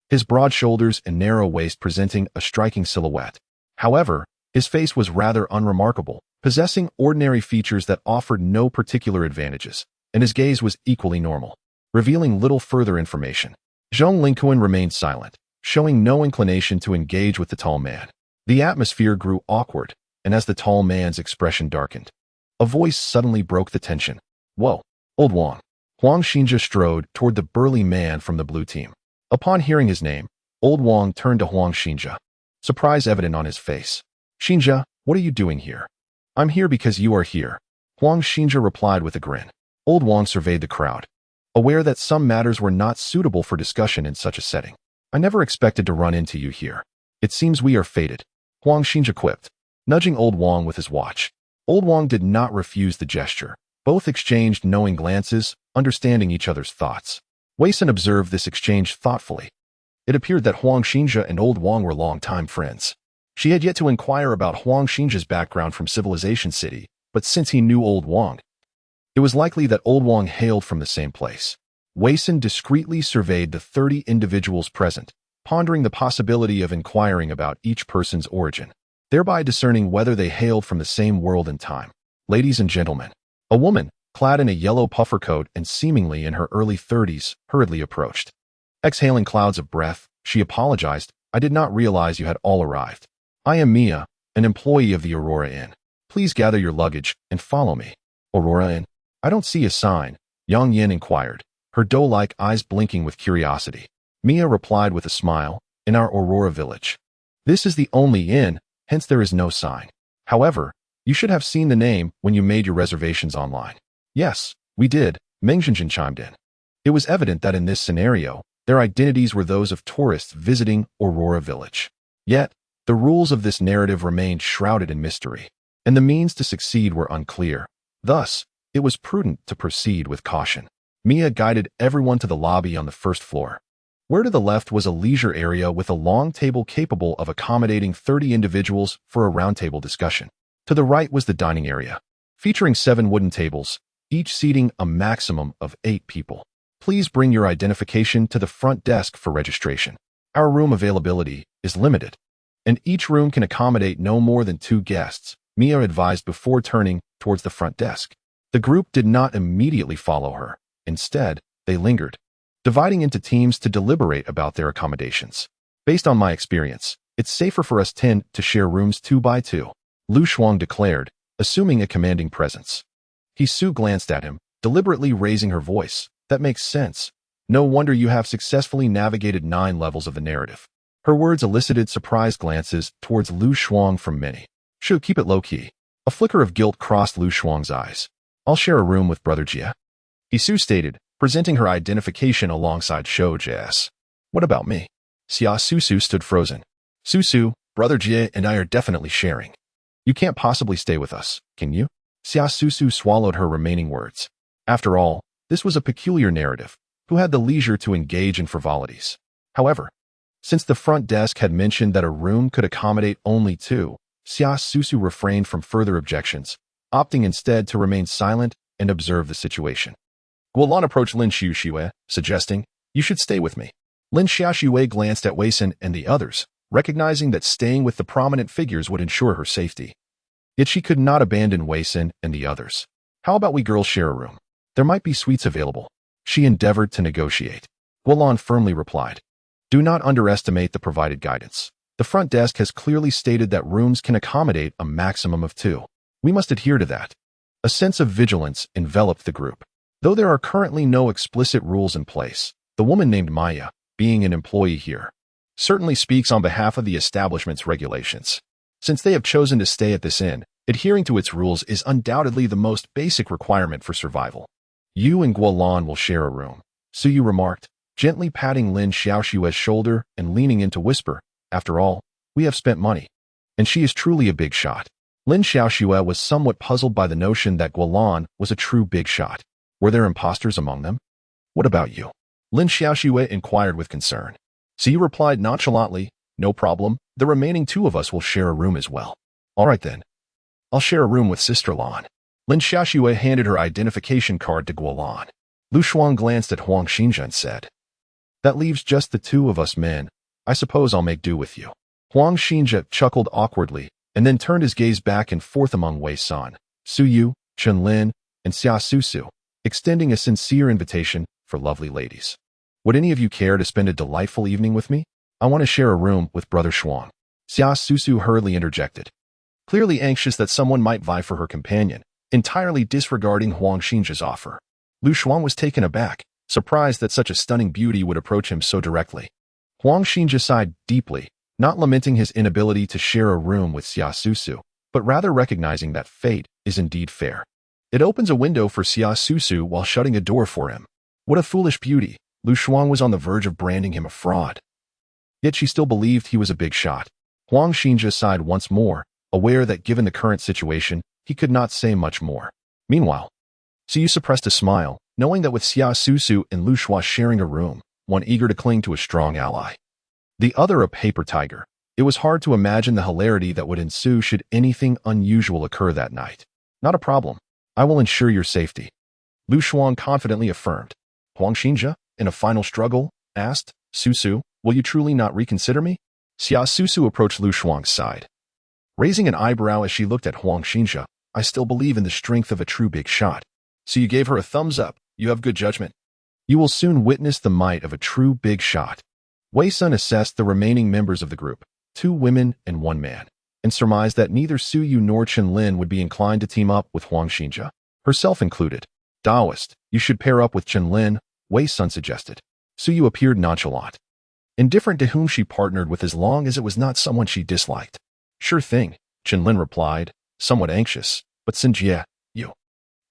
his broad shoulders and narrow waist presenting a striking silhouette. However, his face was rather unremarkable, possessing ordinary features that offered no particular advantages, and his gaze was equally normal, revealing little further information. Zhong Linquan remained silent, showing no inclination to engage with the tall man. The atmosphere grew awkward, and as the tall man's expression darkened, a voice suddenly broke the tension. "Whoa, old Wang." Huang Xinjia strode toward the burly man from the blue team. Upon hearing his name, old Wang turned to Huang Xinjia, surprise evident on his face. "Xinjia, what are you doing here?" "I'm here because you are here," Huang Xinjia replied with a grin. Old Wang surveyed the crowd. aware that some matters were not suitable for discussion in such a setting. I never expected to run into you here. It seems we are fated, Huang Xinjia quipped, nudging Old Wang with his watch. Old Wang did not refuse the gesture. Both exchanged knowing glances, understanding each other's thoughts. Wei Sun observed this exchange thoughtfully. It appeared that Huang Xinjia and Old Wang were long-time friends. She had yet to inquire about Huang Xinjia's background from Civilization City, but since he knew Old Wang, it was likely that Old Wang hailed from the same place. Wei Sun discreetly surveyed the 30 individuals present, pondering the possibility of inquiring about each person's origin, thereby discerning whether they hailed from the same world and time. Ladies and gentlemen, a woman, clad in a yellow puffer coat and seemingly in her early 30s, hurriedly approached. Exhaling clouds of breath, she apologized. I did not realize you had all arrived. I am Mia, an employee of the Aurora Inn. Please gather your luggage and follow me. Aurora Inn? I don't see a sign, Yang Yin inquired, her doe-like eyes blinking with curiosity. Mia replied with a smile, in our Aurora village. This is the only inn, hence there is no sign. However, you should have seen the name when you made your reservations online. Yes, we did, Meng Zhenjin chimed in. It was evident that in this scenario, their identities were those of tourists visiting Aurora Village. Yet, the rules of this narrative remained shrouded in mystery, and the means to succeed were unclear. Thus, it was prudent to proceed with caution. Mia guided everyone to the lobby on the first floor. Where to the left was a leisure area with a long table capable of accommodating 30 individuals for a roundtable discussion. To the right was the dining area, featuring 7 wooden tables, each seating a maximum of 8 people. Please bring your identification to the front desk for registration. Our room availability is limited, and each room can accommodate no more than 2 guests, Mia advised before turning towards the front desk. The group did not immediately follow her. Instead, they lingered, dividing into teams to deliberate about their accommodations. Based on my experience, it's safer for us 10 to share rooms 2 by 2. Lu Shuang declared, assuming a commanding presence. Su glanced at him, deliberately raising her voice. That makes sense. No wonder you have successfully navigated 9 levels of the narrative. Her words elicited surprised glances towards Lu Shuang from many. Shu, keep it low-key. A flicker of guilt crossed Lu Shuang's eyes. I'll share a room with Brother Jia, Su stated, presenting her identification alongside Shou Jie's. What about me? Xia Susu stood frozen. Susu, Brother Jia and I are definitely sharing. You can't possibly stay with us, can you? Xia Susu swallowed her remaining words. After all, this was a peculiar narrative. Who had the leisure to engage in frivolities? However, since the front desk had mentioned that a room could accommodate only 2, Xia Susu refrained from further objections, opting instead to remain silent and observe the situation. Guolan approached Lin Xiaoxue, suggesting, you should stay with me. Lin Xiaoxue glanced at Wei Sun and the others, recognizing that staying with the prominent figures would ensure her safety. Yet she could not abandon Wei Sun and the others. How about we girls share a room? There might be suites available. She endeavored to negotiate. Guolan firmly replied, do not underestimate the provided guidance. The front desk has clearly stated that rooms can accommodate a maximum of 2. We must adhere to that. A sense of vigilance enveloped the group. Though there are currently no explicit rules in place, the woman named Maya, being an employee here, certainly speaks on behalf of the establishment's regulations. Since they have chosen to stay at this inn, adhering to its rules is undoubtedly the most basic requirement for survival. You and Guolan will share a room, Suyu remarked, gently patting Lin Xiaoxue's shoulder and leaning in to whisper, after all, we have spent money. And she is truly a big shot. Lin Xiaoxue was somewhat puzzled by the notion that Guolan was a true big shot. Were there imposters among them? What about you? Lin Xiaoxue inquired with concern. Suyu replied nonchalantly, no problem, the remaining 2 of us will share a room as well. All right then. I'll share a room with Sister Lan. Lin Xiaoxue handed her identification card to Guolan. Lu Shuang glanced at Huang Xinjia and said, that leaves just the 2 of us men. I suppose I'll make do with you. Huang Xinjia chuckled awkwardly, and then turned his gaze back and forth among Wei Sun, Suyu, Chen Lin, and Xia Susu, extending a sincere invitation for lovely ladies. Would any of you care to spend a delightful evening with me? I want to share a room with Brother Shuang. Xia Susu hurriedly interjected, clearly anxious that someone might vie for her companion, entirely disregarding Huang Xinjia's offer. Lu Shuang was taken aback, surprised that such a stunning beauty would approach him so directly. Huang Xinjia sighed deeply, not lamenting his inability to share a room with Xia Susu, but rather recognizing that fate is indeed fair. It opens a window for Xia Susu while shutting a door for him. What a foolish beauty. Lu Shuang was on the verge of branding him a fraud. Yet she still believed he was a big shot. Huang Xinjia sighed once more, aware that given the current situation, he could not say much more. Meanwhile, Siyu suppressed a smile, knowing that with Xia Susu and Lu Shua sharing a room, one eager to cling to a strong ally, the other a paper tiger, it was hard to imagine the hilarity that would ensue should anything unusual occur that night. Not a problem. I will ensure your safety, Lu Shuang confidently affirmed. Huang Xinjia, in a final struggle, asked, Susu, will you truly not reconsider me? Xia Susu approached Lu Shuang's side, raising an eyebrow as she looked at Huang Xinjia. I still believe in the strength of a true big shot. So you gave her a thumbs up. You have good judgment. You will soon witness the might of a true big shot. Wei Sun assessed the remaining members of the group, 2 women and 1 man, and surmised that neither Su Yu nor Chen Lin would be inclined to team up with Huang Xinjia, herself included. Taoist, you should pair up with Chen Lin, Wei Sun suggested. Su Yu appeared nonchalant, indifferent to whom she partnered with as long as it was not someone she disliked. Sure thing, Chen Lin replied, somewhat anxious, but Xinjia,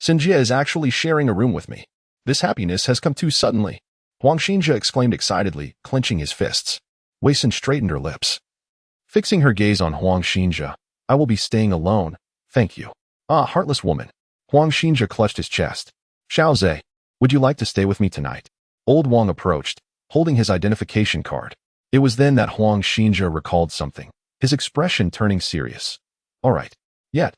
Xinjia is actually sharing a room with me. This happiness has come too suddenly. Huang Xinjia exclaimed excitedly, clenching his fists. Wei Sun straightened her lips, fixing her gaze on Huang Xinjia. I will be staying alone, thank you. Ah, heartless woman. Huang Xinjia clutched his chest. Xiao Zhe, would you like to stay with me tonight? Old Wang approached, holding his identification card. It was then that Huang Xinjia recalled something, his expression turning serious. All right. Yet,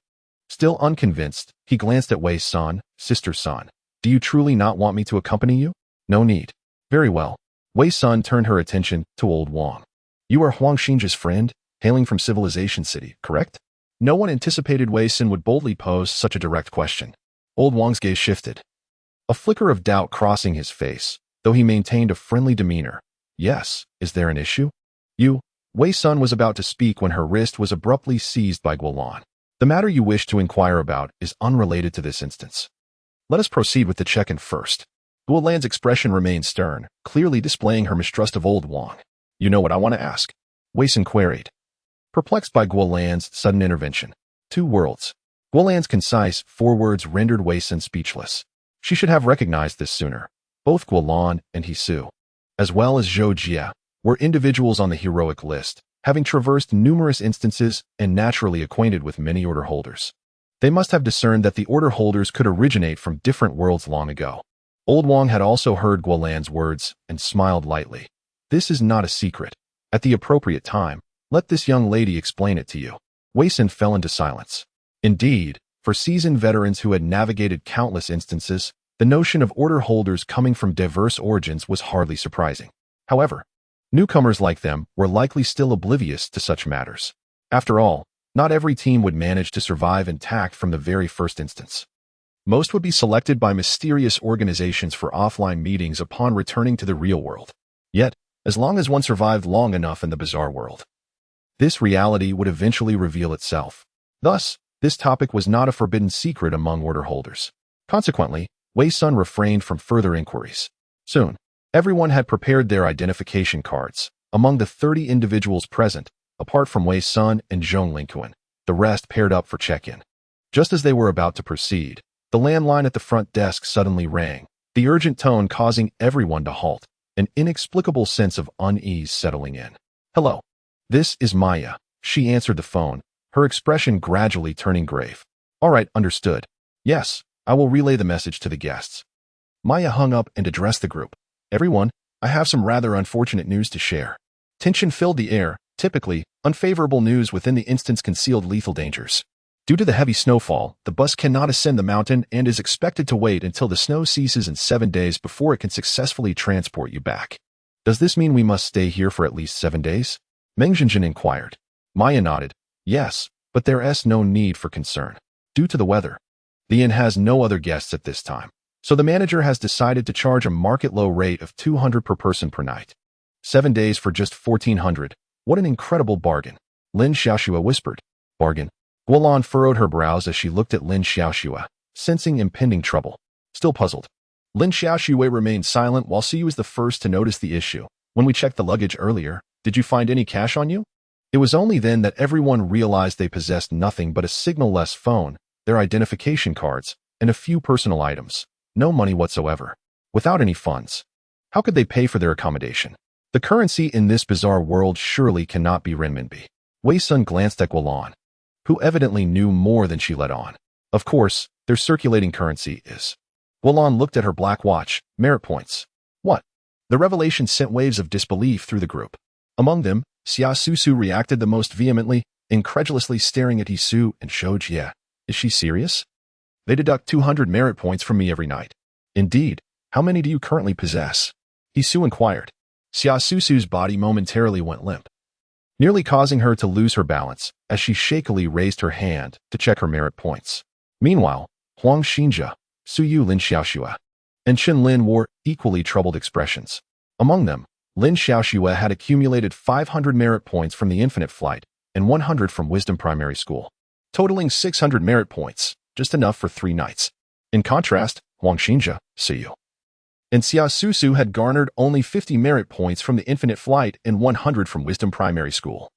still unconvinced, he glanced at Wei Sun, Sister Sun. Do you truly not want me to accompany you? No need. Very well. Wei Sun turned her attention to Old Wang. You are Huang Xinjia's friend, hailing from Civilization City, correct? No one anticipated Wei Sun would boldly pose such a direct question. Old Wang's gaze shifted, a flicker of doubt crossing his face, though he maintained a friendly demeanor. Yes, is there an issue? Wei Sun was about to speak when her wrist was abruptly seized by Guolan. The matter you wish to inquire about is unrelated to this instance. Let us proceed with the check-in first. Guolan's expression remained stern, clearly displaying her mistrust of Old Wang. You know what I want to ask? Wei Sun queried, perplexed by Guolan's sudden intervention. 2 worlds. Guolan's concise 4 words rendered Wei Sun speechless. She should have recognized this sooner. Both Guolan and Hisu, as well as Zhou Jia, were individuals on the heroic list, having traversed numerous instances and naturally acquainted with many order holders. They must have discerned that the order holders could originate from different worlds long ago. Old Wang had also heard Guolan's words and smiled lightly. This is not a secret. At the appropriate time, let this young lady explain it to you. Wei Sun fell into silence. Indeed, for seasoned veterans who had navigated countless instances, the notion of order holders coming from diverse origins was hardly surprising. However, newcomers like them were likely still oblivious to such matters. After all, not every team would manage to survive intact from the very first instance. Most would be selected by mysterious organizations for offline meetings upon returning to the real world. Yet, as long as one survived long enough in the bizarre world, this reality would eventually reveal itself. Thus, this topic was not a forbidden secret among order holders. Consequently, Wei Sun refrained from further inquiries. Soon, everyone had prepared their identification cards. Among the 30 individuals present, apart from Wei Sun and Zhong Lingquan, the rest paired up for check-in. Just as they were about to proceed, the landline at the front desk suddenly rang, the urgent tone causing everyone to halt, an inexplicable sense of unease settling in. Hello. This is Maya. She answered the phone, her expression gradually turning grave. All right, understood. Yes, I will relay the message to the guests. Maya hung up and addressed the group. Everyone, I have some rather unfortunate news to share. Tension filled the air. Typically, unfavorable news within the instance concealed lethal dangers. Due to the heavy snowfall, the bus cannot ascend the mountain and is expected to wait until the snow ceases in 7 days before it can successfully transport you back. Does this mean we must stay here for at least 7 days? Meng Zhenjin inquired. Maya nodded. Yes, but there is no need for concern. Due to the weather, the inn has no other guests at this time, so the manager has decided to charge a market-low rate of 200 per person per night. 7 days for just 1,400. What an incredible bargain. Lin Xiaoxua whispered. Bargain. Guolan furrowed her brows as she looked at Lin Xiaoxua, sensing impending trouble. Still puzzled, Lin Xiaoxua remained silent while Siyu was the first to notice the issue. When we checked the luggage earlier, did you find any cash on you? It was only then that everyone realized they possessed nothing but a signal-less phone, their identification cards, and a few personal items. No money whatsoever. without any funds. How could they pay for their accommodation? The currency in this bizarre world surely cannot be renminbi. Wei Sun glanced at Guolan, who evidently knew more than she let on. Of course, their circulating currency is. Guolan looked at her black watch. Merit points. What? The revelation sent waves of disbelief through the group. Among them, Xia Susu reacted the most vehemently, incredulously staring at Hisu and Zhou Jie. Is she serious? They deduct 200 merit points from me every night. Indeed, how many do you currently possess? Hisu inquired. Xia Susu's body momentarily went limp, nearly causing her to lose her balance as she shakily raised her hand to check her merit points. Meanwhile, Huang Xinjia, Suyu Lin Xiaoxue, and Chen Lin wore equally troubled expressions. Among them, Lin Xiaoxue had accumulated 500 merit points from the Infinite Flight and 100 from Wisdom Primary School, totaling 600 merit points, just enough for 3 nights. In contrast, Huang Xinjia, Suyu, and Xia Susu had garnered only 50 merit points from the Infinite Flight and 100 from Wisdom Primary School,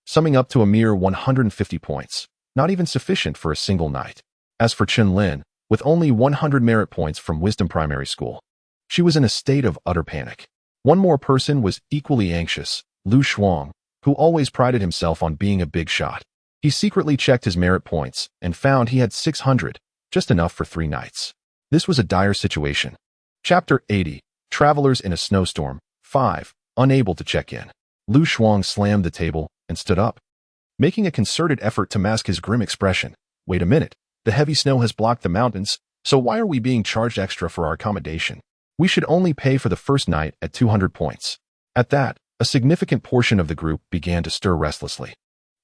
summing up to a mere 150 points, not even sufficient for a single night. As for Chen Lin, with only 100 merit points from Wisdom Primary School, she was in a state of utter panic. One more person was equally anxious, Lu Shuang, who always prided himself on being a big shot. He secretly checked his merit points and found he had 600, just enough for 3 nights. This was a dire situation. Chapter 80, Travelers in a Snowstorm, 5, Unable to check in. Lu Shuang slammed the table and stood up, making a concerted effort to mask his grim expression. Wait a minute, the heavy snow has blocked the mountains, so why are we being charged extra for our accommodation? We should only pay for the first night at 200 points. At that, a significant portion of the group began to stir restlessly.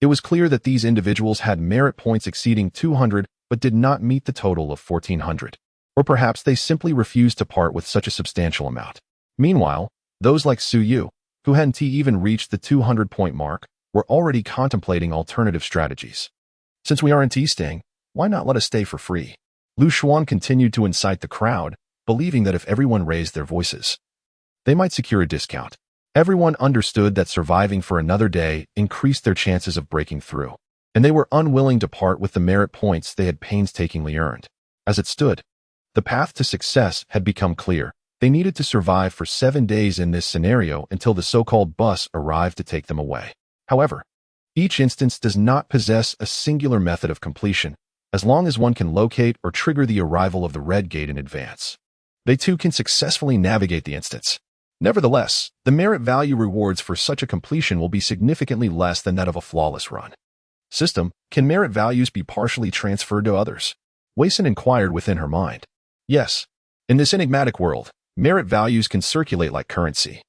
It was clear that these individuals had merit points exceeding 200 but did not meet the total of 1400. Or perhaps they simply refused to part with such a substantial amount. Meanwhile, those like Su Yu, who hadn't even reached the 200-point mark, were already contemplating alternative strategies. Since we aren't staying, why not let us stay for free? Lu Xuan continued to incite the crowd, believing that if everyone raised their voices, they might secure a discount. Everyone understood that surviving for another day increased their chances of breaking through, and they were unwilling to part with the merit points they had painstakingly earned. As it stood, the path to success had become clear. They needed to survive for 7 days in this scenario until the so-called bus arrived to take them away. However, each instance does not possess a singular method of completion, as long as one can locate or trigger the arrival of the red gate in advance. They too can successfully navigate the instance. Nevertheless, the merit value rewards for such a completion will be significantly less than that of a flawless run. System, can merit values be partially transferred to others? Wei Sun inquired within her mind. Yes, in this enigmatic world, merit values can circulate like currency.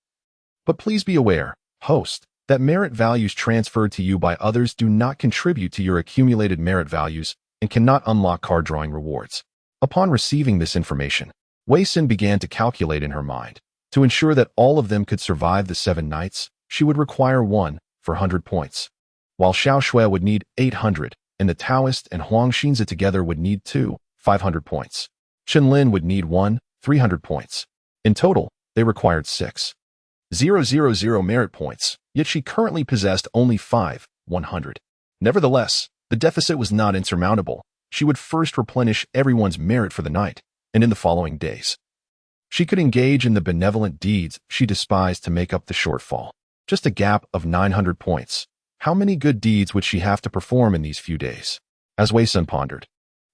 But please be aware, host, that merit values transferred to you by others do not contribute to your accumulated merit values and cannot unlock card drawing rewards. Upon receiving this information, Wei Sun began to calculate in her mind. To ensure that all of them could survive the 7 nights, she would require 1 for 100 points, while Xiao Shui would need 800, and the Taoist and Huang Xinzi together would need 2, 500 points. Chen Lin would need 1, 300 points. In total, they required 6,000 merit points, yet she currently possessed only 5, 100. Nevertheless, the deficit was not insurmountable. She would first replenish everyone's merit for the night, and in the following days, she could engage in the benevolent deeds she despised to make up the shortfall. Just a gap of 900 points. How many good deeds would she have to perform in these few days? As Wei Sun pondered,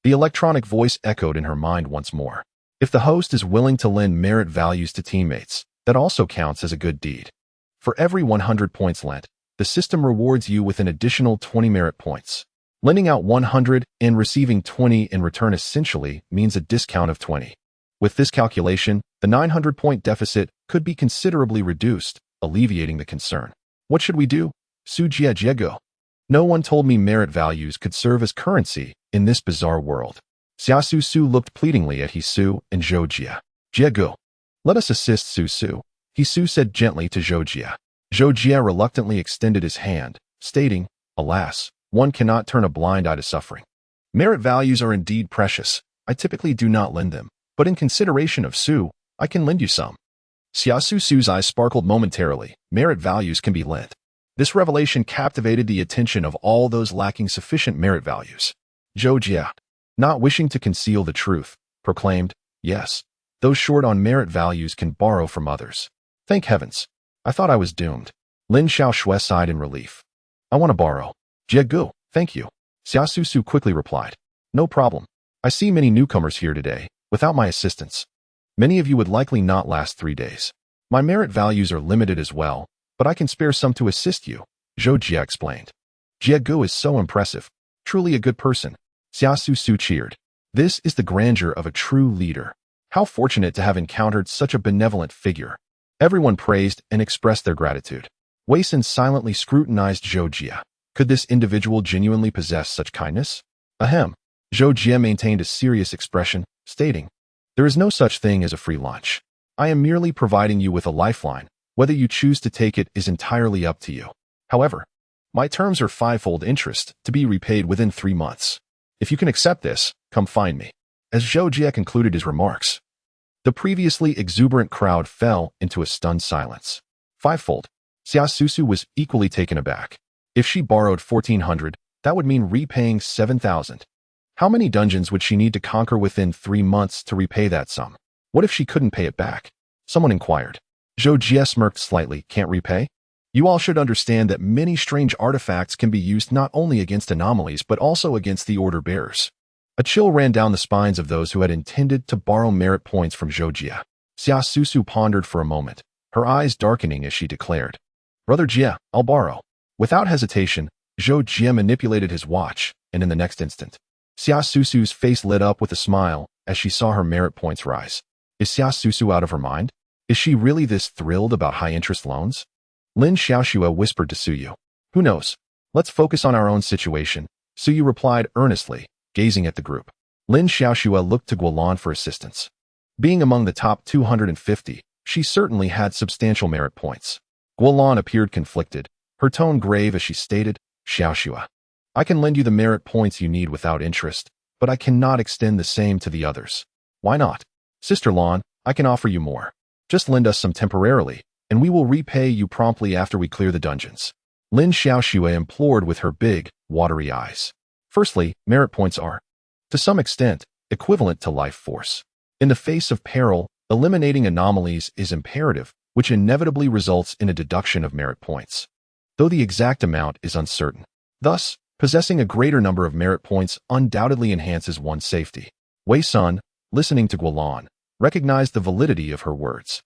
the electronic voice echoed in her mind once more. If the host is willing to lend merit values to teammates, that also counts as a good deed. For every 100 points lent, the system rewards you with an additional 20 merit points. Lending out 100 and receiving 20 in return essentially means a discount of 20. With this calculation, the 900-point deficit could be considerably reduced, alleviating the concern. What should we do? Su Jie Jiego. No one told me merit values could serve as currency in this bizarre world. Xiaosu Su looked pleadingly at Hisu and Zhou Jie. Jiego. Let us assist Su Su, Hisu said gently to Zhou Jie. Zhou Jie reluctantly extended his hand, stating, alas, one cannot turn a blind eye to suffering. Merit values are indeed precious. I typically do not lend them, but in consideration of Su, I can lend you some. Xiaosu Su's eyes sparkled momentarily. Merit values can be lent. This revelation captivated the attention of all those lacking sufficient merit values. Zhou Jie, not wishing to conceal the truth, proclaimed, yes, Those short on merit values can borrow from others. Thank heavens. I thought I was doomed. Lin Xiaoshui sighed in relief. I want to borrow. Jie Gu, thank you. Xia Susu quickly replied. No problem. I see many newcomers here today, without my assistance. Many of you would likely not last 3 days. My merit values are limited as well, but I can spare some to assist you, Zhou Jie explained. Jie Gu is so impressive. Truly a good person. Xia Susu cheered. This is the grandeur of a true leader. How fortunate to have encountered such a benevolent figure. Everyone praised and expressed their gratitude. Wei Xin silently scrutinized Zhou Jie. Could this individual genuinely possess such kindness? Ahem. Zhou Jie maintained a serious expression, stating, There is no such thing as a free lunch. I am merely providing you with a lifeline. Whether you choose to take it is entirely up to you. However, my terms are 5-fold interest to be repaid within 3 months. If you can accept this, come find me. As Zhou Jie concluded his remarks, the previously exuberant crowd fell into a stunned silence. 5-fold. Xia Susu was equally taken aback. If she borrowed 1,400, that would mean repaying 7,000. How many dungeons would she need to conquer within 3 months to repay that sum? What if she couldn't pay it back? Someone inquired. Zhou Jie smirked slightly. Can't repay? You all should understand that many strange artifacts can be used not only against anomalies but also against the order bearers. A chill ran down the spines of those who had intended to borrow merit points from Zhou Jie. Xia Susu pondered for a moment, her eyes darkening as she declared, Brother Jie, I'll borrow. Without hesitation, Zhou Jie manipulated his watch, and in the next instant, Xia Susu's face lit up with a smile as she saw her merit points rise. Is Xia Susu out of her mind? Is she really this thrilled about high-interest loans? Lin Xiaoxue whispered to Suyu. Who knows? Let's focus on our own situation, Suyu replied earnestly, gazing at the group. Lin Xiaoxue looked to Guolan for assistance. Being among the top 250, she certainly had substantial merit points. Guolan appeared conflicted, her tone grave as she stated, Xiaoxue, I can lend you the merit points you need without interest, but I cannot extend the same to the others. Why not? Sister Lan, I can offer you more. Just lend us some temporarily, and we will repay you promptly after we clear the dungeons. Lin Xiaoxue implored with her big, watery eyes. Firstly, merit points are, to some extent, equivalent to life force. In the face of peril, eliminating anomalies is imperative, which inevitably results in a deduction of merit points, though the exact amount is uncertain. Thus, possessing a greater number of merit points undoubtedly enhances one's safety. Wei Sun, listening to Guolan, recognized the validity of her words.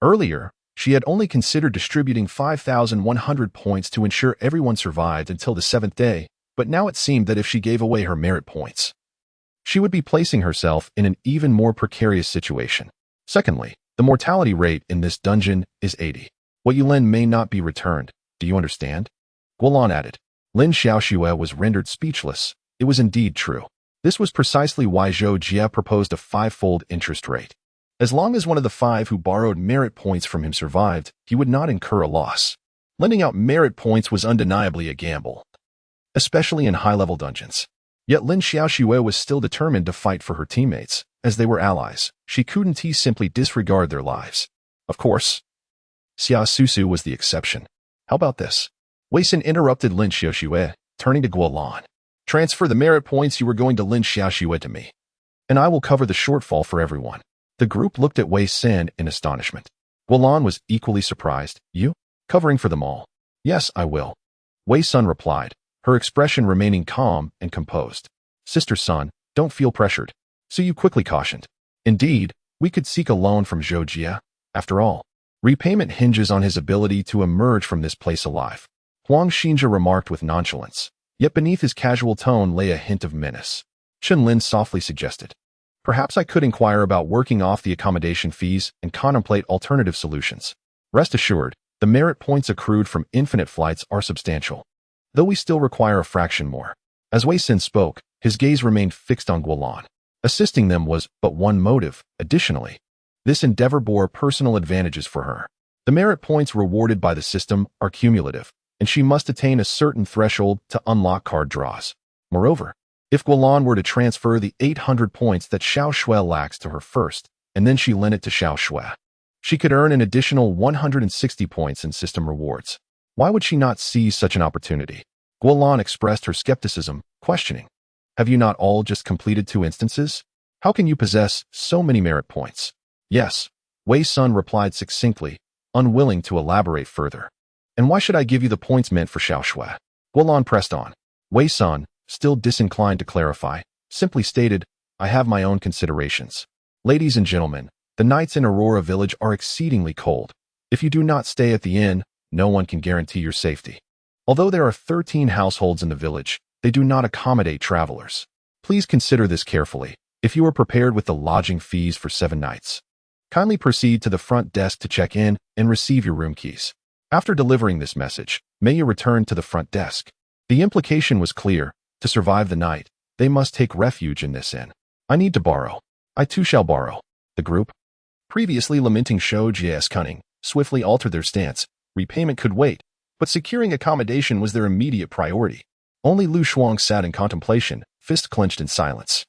Earlier, she had only considered distributing 5,100 points to ensure everyone survived until the 7th day, but now it seemed that if she gave away her merit points, she would be placing herself in an even more precarious situation. Secondly, the mortality rate in this dungeon is 80. What you lend may not be returned. Do you understand? Guolan added. Lin Xiaoxue was rendered speechless. It was indeed true. This was precisely why Zhou Jie proposed a 5-fold interest rate. As long as one of the 5 who borrowed merit points from him survived, he would not incur a loss. Lending out merit points was undeniably a gamble, especially in high-level dungeons. Yet Lin Xiaoxue was still determined to fight for her teammates, as they were allies. She couldn't simply disregard their lives. Of course, Xia Susu was the exception. How about this? Wei Xin interrupted Lin Xiaoxue, turning to Guolan. Transfer the merit points you were going to Lin Xiaoxue to me, and I will cover the shortfall for everyone. The group looked at Wei Xin in astonishment. Guolan was equally surprised. You? Covering for them all? Yes, I will. Wei Sun replied, her expression remaining calm and composed. Sister Sun, don't feel pressured. Suyu quickly cautioned. Indeed, we could seek a loan from Zhou Jie. After all, repayment hinges on his ability to emerge from this place alive. Huang Xinjia remarked with nonchalance, yet beneath his casual tone lay a hint of menace. Chen Lin softly suggested, perhaps I could inquire about working off the accommodation fees and contemplate alternative solutions. Rest assured, the merit points accrued from infinite flights are substantial, though we still require a fraction more. As Wei Xin spoke, his gaze remained fixed on Guolan. Assisting them was but one motive. Additionally, this endeavor bore personal advantages for her. The merit points rewarded by the system are cumulative, and she must attain a certain threshold to unlock card draws. Moreover, if Guolan were to transfer the 800 points that Xiaoxue lacks to her first, and then she lent it to Xiaoxue, she could earn an additional 160 points in system rewards. Why would she not seize such an opportunity? Guolan expressed her skepticism, questioning, have you not all just completed 2 instances? How can you possess so many merit points? Yes, Wei Sun replied succinctly, unwilling to elaborate further. And why should I give you the points meant for Xiao Shui? Guolan pressed on. Wei Sun, still disinclined to clarify, simply stated, I have my own considerations. Ladies and gentlemen, the nights in Aurora Village are exceedingly cold. If you do not stay at the inn, no one can guarantee your safety. Although there are 13 households in the village, they do not accommodate travelers. Please consider this carefully, if you are prepared with the lodging fees for 7 nights. Kindly proceed to the front desk to check in and receive your room keys. After delivering this message, Maya returned to the front desk. The implication was clear. To survive the night, they must take refuge in this inn. I need to borrow. I too shall borrow. The group, previously lamenting Shou Jie's cunning, swiftly altered their stance. Repayment could wait, but securing accommodation was their immediate priority. Only Lu Shuang sat in contemplation, fist clenched in silence.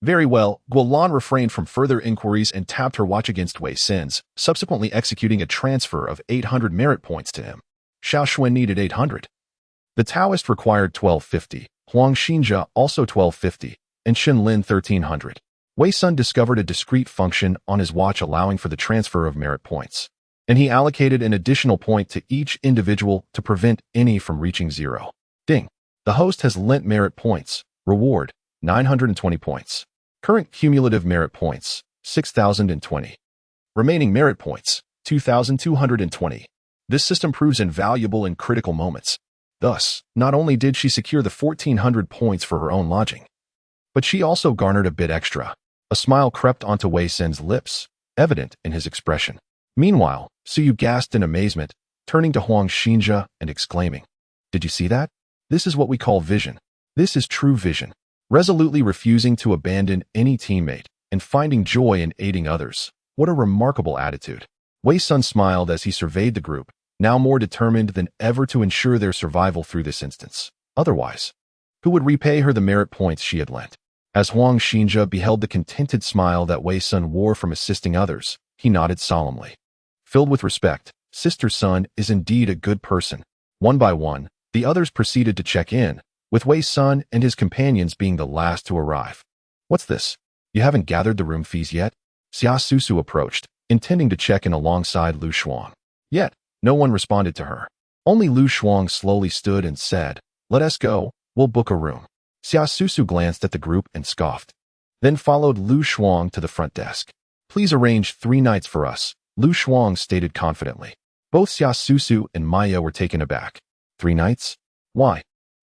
Very well, Guolan refrained from further inquiries and tapped her watch against Wei Sin's, subsequently executing a transfer of 800 merit points to him. Xiao Xuan needed 800. The Taoist required 1250, Huang Xinjia also 1250, and Shen Lin 1300. Wei Sun discovered a discrete function on his watch allowing for the transfer of merit points, and he allocated an additional point to each individual to prevent any from reaching 0. Ding. The host has lent merit points. Reward, 920 points. Current cumulative merit points, 6,020. Remaining merit points, 2,220. This system proves invaluable in critical moments. Thus, not only did she secure the 1,400 points for her own lodging, but she also garnered a bit extra. A smile crept onto Wei Sin's lips, evident in his expression. Meanwhile, Suyu gasped in amazement, turning to Huang Xinjia and exclaiming, Did you see that? This is what we call vision. This is true vision. Resolutely refusing to abandon any teammate and finding joy in aiding others. What a remarkable attitude. Wei Sun smiled as he surveyed the group, now more determined than ever to ensure their survival through this instance. Otherwise, who would repay her the merit points she had lent? As Huang Xinjia beheld the contented smile that Wei Sun wore from assisting others, he nodded solemnly. Filled with respect, Sister Sun is indeed a good person. One by one, the others proceeded to check in, with Wei Sun and his companions being the last to arrive. What's this? You haven't gathered the room fees yet? Xia Susu approached, intending to check in alongside Lu Shuang. Yet, no one responded to her. Only Lu Shuang slowly stood and said, Let us go, we'll book a room. Xia Susu glanced at the group and scoffed, then followed Lu Shuang to the front desk. Please arrange 3 nights for us, Lu Shuang stated confidently. Both Xia Susu and Maya were taken aback. 3 nights? Why?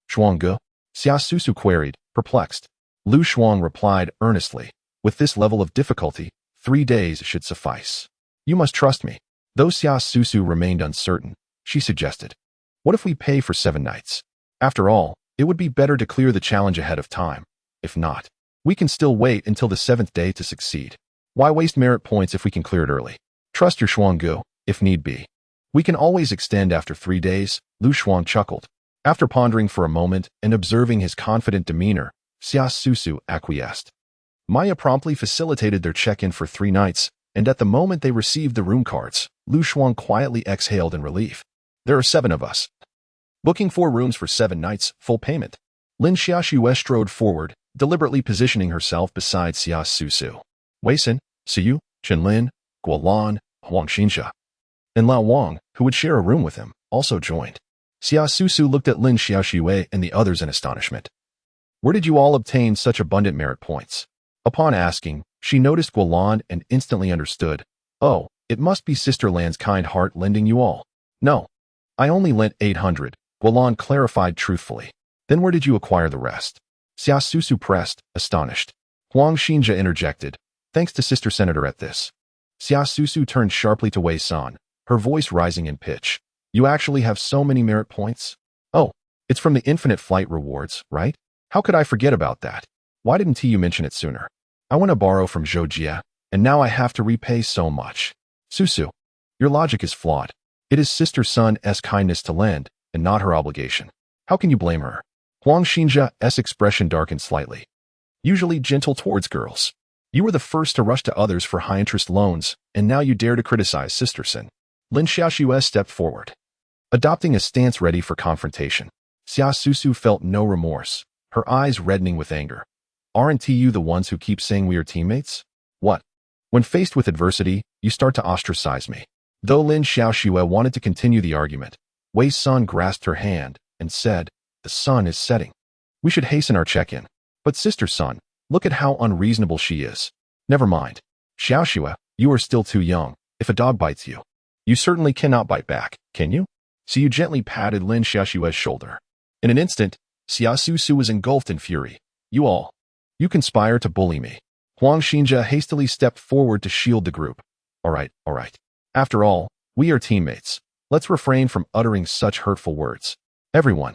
Shuangge? Xia Susu queried, perplexed. Lu Shuang replied earnestly, with this level of difficulty, 3 days should suffice. You must trust me. Though Xia Susu remained uncertain, she suggested, What if we pay for 7 nights? After all, it would be better to clear the challenge ahead of time. If not, we can still wait until the 7th day to succeed. Why waste merit points if we can clear it early? Trust your Shuangge, if need be. We can always extend after 3 days, Lu Shuang chuckled. After pondering for a moment and observing his confident demeanor, Xia Susu acquiesced. Maya promptly facilitated their check-in for 3 nights, and at the moment they received the room cards, Lu Shuang quietly exhaled in relief. There are 7 of us. Booking 4 rooms for 7 nights, full payment. Lin Xiaoxue strode forward, deliberately positioning herself beside Xia Susu. Wei Sin, Siyu, Chen Lin, Guolan, Huang Xinjia, and Lao Wang, who would share a room with him, also joined. Xia Susu looked at Lin Xiaoxue and the others in astonishment. Where did you all obtain such abundant merit points? Upon asking, she noticed Guolan and instantly understood. Oh, it must be Sister Lan's kind heart lending you all. No, I only lent 800, Guolan clarified truthfully. Then where did you acquire the rest? Xia Susu pressed, astonished. Huang Xinjia interjected, thanks to Sister Senator at this. Xia Susu turned sharply to Wei San, her voice rising in pitch. You actually have so many merit points? Oh, it's from the infinite flight rewards, right? How could I forget about that? Why didn't you mention it sooner? I want to borrow from Zhou Jie, and now I have to repay so much. Susu, your logic is flawed. It is Sister Sun's kindness to lend, and not her obligation. How can you blame her? Huang Xinjia's expression darkened slightly. Usually gentle towards girls. You were the first to rush to others for high-interest loans, and now you dare to criticize Sister Sun. Lin Xiaoxue stepped forward, adopting a stance ready for confrontation. Xia Susu felt no remorse, her eyes reddening with anger. Aren't you the ones who keep saying we are teammates? What? When faced with adversity, you start to ostracize me. Though Lin Xiaoxue wanted to continue the argument, Wei Sun grasped her hand and said, "The sun is setting. We should hasten our check-in." "But Sister Sun, look at how unreasonable she is." "Never mind. Xiaoxue, you are still too young. If a dog bites you, you certainly cannot bite back, can you?" Siyu gently patted Lin Xiaoxue's shoulder. In an instant, Xia Susu was engulfed in fury. You conspire to bully me." Huang Xinjia hastily stepped forward to shield the group. All right. After all, we are teammates. Let's refrain from uttering such hurtful words. Everyone,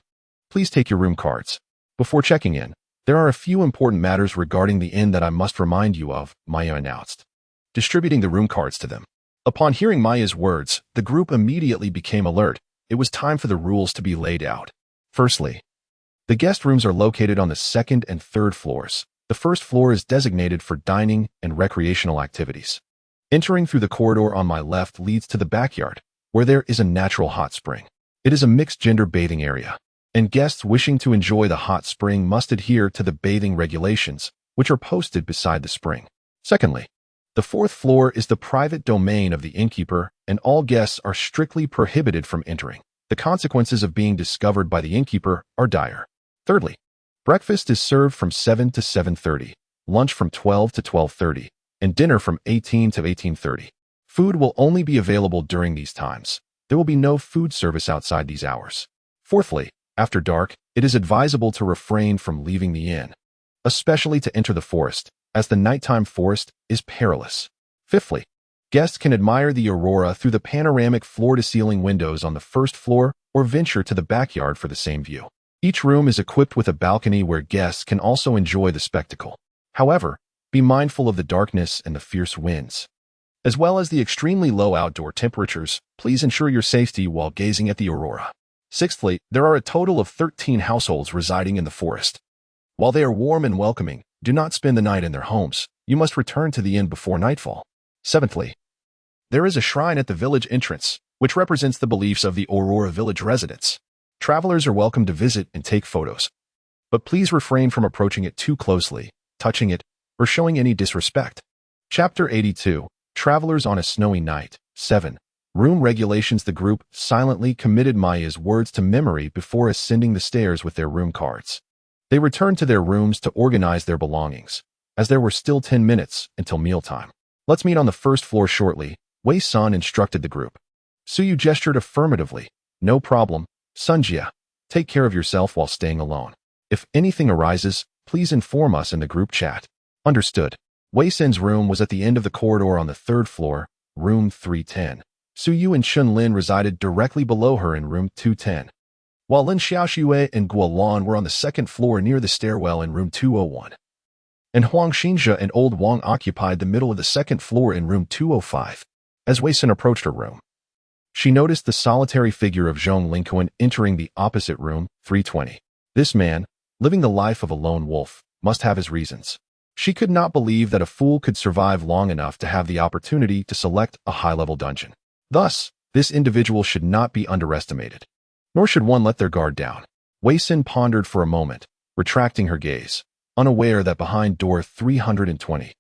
please take your room cards. Before checking in, there are a few important matters regarding the inn that I must remind you of, Maya announced, distributing the room cards to them. Upon hearing Maya's words, the group immediately became alert. It was time for the rules to be laid out. Firstly, the guest rooms are located on the second and third floors. The first floor is designated for dining and recreational activities. Entering through the corridor on my left leads to the backyard, where there is a natural hot spring. It is a mixed-gender bathing area, and guests wishing to enjoy the hot spring must adhere to the bathing regulations, which are posted beside the spring. Secondly, the fourth floor is the private domain of the innkeeper, and all guests are strictly prohibited from entering. The consequences of being discovered by the innkeeper are dire. Thirdly, breakfast is served from 7 to 7:30, lunch from 12 to 12:30, and dinner from 18 to 18:30. Food will only be available during these times. There will be no food service outside these hours. Fourthly, after dark, it is advisable to refrain from leaving the inn, especially to enter the forest, as the nighttime forest is perilous. Fifthly, guests can admire the aurora through the panoramic floor-to-ceiling windows on the first floor or venture to the backyard for the same view. Each room is equipped with a balcony where guests can also enjoy the spectacle. However, be mindful of the darkness and the fierce winds, as well as the extremely low outdoor temperatures. Please ensure your safety while gazing at the aurora. Sixthly, there are a total of 13 households residing in the forest. While they are warm and welcoming, do not spend the night in their homes. You must return to the inn before nightfall. Seventhly, there is a shrine at the village entrance, which represents the beliefs of the Aurora village residents. Travelers are welcome to visit and take photos, but please refrain from approaching it too closely, touching it, or showing any disrespect. Chapter 82, Travelers on a Snowy Night. 7. Room Regulations. The group silently committed Maya's words to memory before ascending the stairs with their room cards. They returned to their rooms to organize their belongings, as there were still 10 minutes until mealtime. "Let's meet on the first floor shortly," Wei Sun instructed the group. Suyu gestured affirmatively. "No problem, Sunjia. Take care of yourself while staying alone. If anything arises, please inform us in the group chat." Understood. Wei Sun's room was at the end of the corridor on the third floor, room 310. Suyu and Chunlin resided directly below her in room 210, while Lin Xiaoxue and Guolan were on the second floor near the stairwell in room 201. And Huang Xinjia and Old Wang occupied the middle of the second floor in room 205. As Wei Sun approached her room, she noticed the solitary figure of Zhong Lingquan entering the opposite room, 320. This man, living the life of a lone wolf, must have his reasons. She could not believe that a fool could survive long enough to have the opportunity to select a high-level dungeon. Thus, this individual should not be underestimated, nor should one let their guard down. Wei Sun pondered for a moment, retracting her gaze, unaware that behind door 320,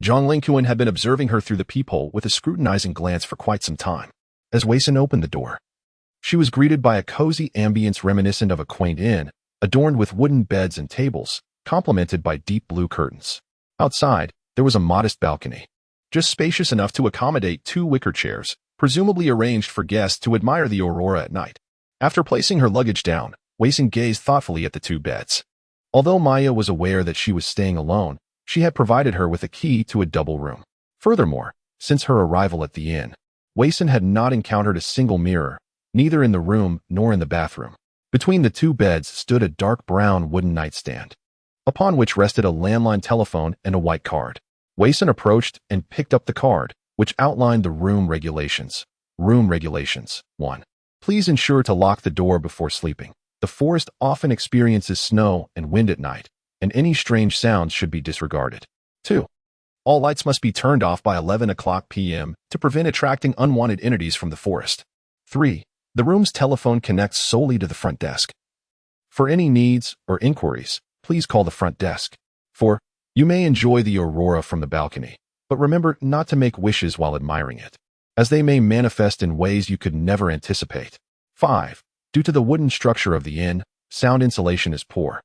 Zhong Lingquan had been observing her through the peephole with a scrutinizing glance for quite some time. As Wei Sun opened the door, she was greeted by a cozy ambience reminiscent of a quaint inn, adorned with wooden beds and tables, complemented by deep blue curtains. Outside, there was a modest balcony, just spacious enough to accommodate 2 wicker chairs, presumably arranged for guests to admire the aurora at night. After placing her luggage down, Wei Sun gazed thoughtfully at the 2 beds. Although Maya was aware that she was staying alone, she had provided her with a key to a double room. Furthermore, since her arrival at the inn, Wei Sun had not encountered a single mirror, neither in the room nor in the bathroom. Between the 2 beds stood a dark brown wooden nightstand, upon which rested a landline telephone and a white card. Wei Sun approached and picked up the card, which outlined the room regulations. Room regulations. 1. Please ensure to lock the door before sleeping. The forest often experiences snow and wind at night, and any strange sounds should be disregarded. 2. All lights must be turned off by 11 o'clock p.m. to prevent attracting unwanted entities from the forest. 3. The room's telephone connects solely to the front desk. For any needs or inquiries, please call the front desk. 4. You may enjoy the aurora from the balcony, but remember not to make wishes while admiring it, as they may manifest in ways you could never anticipate. 5. Due to the wooden structure of the inn, sound insulation is poor.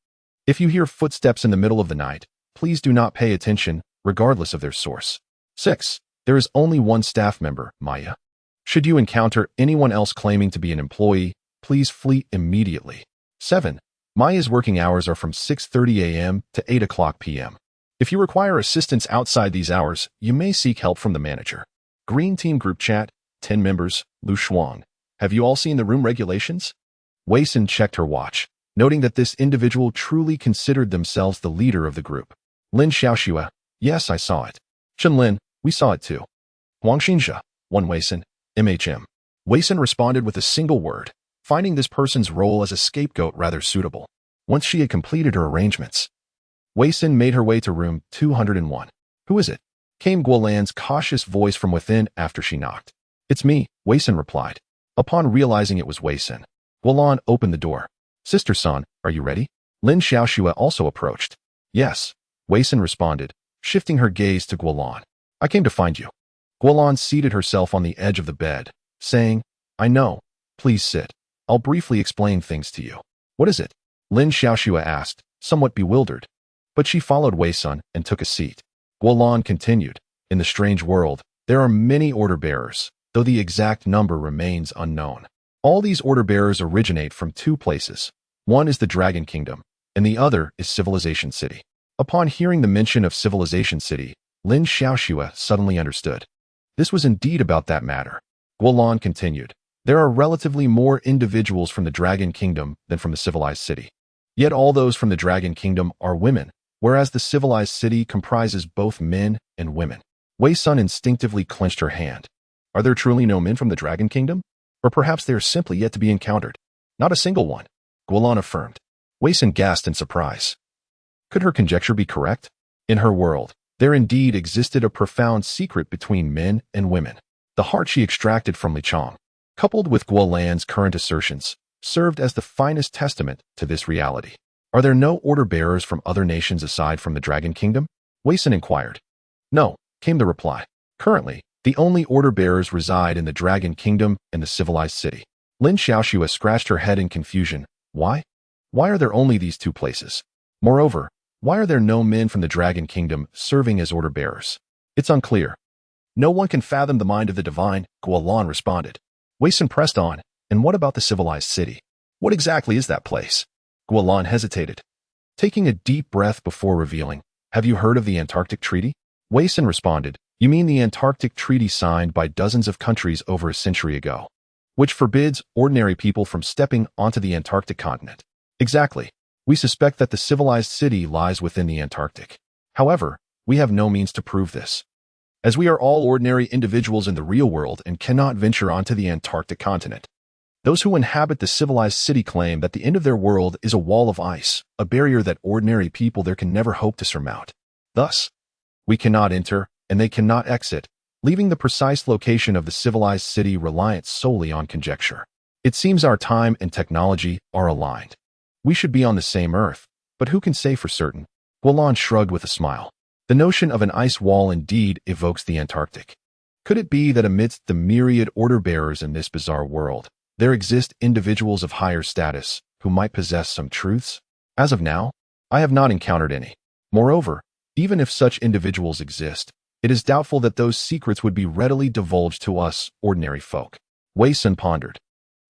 If you hear footsteps in the middle of the night, please do not pay attention, regardless of their source. 6. There is only one staff member, Maya. Should you encounter anyone else claiming to be an employee, please flee immediately. 7. Maya's working hours are from 6:30 a.m. to 8 o'clock p.m. If you require assistance outside these hours, you may seek help from the manager. Green Team Group Chat, 10 members, Lu Shuang. Have you all seen the room regulations? Wei Sin checked her watch, noting that this individual truly considered themselves the leader of the group. Lin Xiaoxue, yes, I saw it. Chen Lin, we saw it too. Huang Xinjia, 1 Wei Sin, MHM. Wei Sin responded with a single word, finding this person's role as a scapegoat rather suitable. Once she had completed her arrangements, Wei Sin made her way to room 201. Who is it? Came Guolan's cautious voice from within after she knocked. It's me, Wei Sin replied. Upon realizing it was Wei Sin, Guolan opened the door. Sister San, are you ready? Lin Xiaoxue also approached. Yes, Wei Sin responded, shifting her gaze to Guolan. I came to find you. Guolan seated herself on the edge of the bed, saying, I know. Please sit. I'll briefly explain things to you. What is it? Lin Xiaoxue asked, somewhat bewildered. But she followed Wei Sun and took a seat. Guolan continued, in the strange world, there are many order bearers, though the exact number remains unknown. All these order bearers originate from 2 places. One is the Dragon Kingdom, and the other is Civilization City. Upon hearing the mention of Civilization City, Lin Xiaoxue suddenly understood. This was indeed about that matter. Guolan continued, there are relatively more individuals from the Dragon Kingdom than from the civilized city. Yet all those from the Dragon Kingdom are women, whereas the civilized city comprises both men and women. Wei Sun instinctively clenched her hand. Are there truly no men from the Dragon Kingdom? Or perhaps they are simply yet to be encountered? Not a single one, Guolan affirmed. Wei Sun gasped in surprise. Could her conjecture be correct? In her world, there indeed existed a profound secret between men and women. The heart she extracted from Li Chong, coupled with Guolan's current assertions, served as the finest testament to this reality. Are there no order bearers from other nations aside from the Dragon Kingdom? Wei Sun inquired. No, came the reply. Currently, the only order bearers reside in the Dragon Kingdom and the civilized city. Lin Xiaoxue scratched her head in confusion. Why? Why are there only these 2 places? Moreover, why are there no men from the Dragon Kingdom serving as order bearers? It's unclear. No one can fathom the mind of the divine, Guolan responded. Wei Sun pressed on, and what about the civilized city? What exactly is that place? Guolan hesitated, taking a deep breath before revealing. Have you heard of the Antarctic Treaty? Wei Sun responded, you mean the Antarctic Treaty signed by dozens of countries over a century ago, which forbids ordinary people from stepping onto the Antarctic continent. Exactly. We suspect that the civilized city lies within the Antarctic. However, we have no means to prove this, as we are all ordinary individuals in the real world and cannot venture onto the Antarctic continent. Those who inhabit the civilized city claim that the end of their world is a wall of ice, a barrier that ordinary people there can never hope to surmount. Thus, we cannot enter, and they cannot exit, leaving the precise location of the civilized city reliant solely on conjecture. It seems our time and technology are aligned. We should be on the same Earth, but who can say for certain? Guolan shrugged with a smile. The notion of an ice wall indeed evokes the Antarctic. Could it be that amidst the myriad order bearers in this bizarre world, there exist individuals of higher status who might possess some truths? As of now, I have not encountered any. Moreover, even if such individuals exist, it is doubtful that those secrets would be readily divulged to us, ordinary folk. Wei Sun pondered.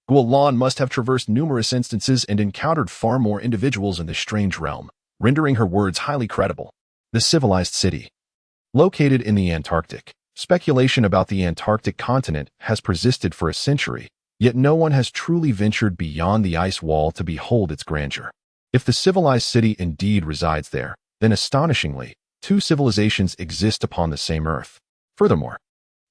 Guolan must have traversed numerous instances and encountered far more individuals in this strange realm, rendering her words highly credible. The civilized city. Located in the Antarctic, speculation about the Antarctic continent has persisted for a century, yet no one has truly ventured beyond the ice wall to behold its grandeur. If the civilized city indeed resides there, then astonishingly, 2 civilizations exist upon the same Earth. Furthermore,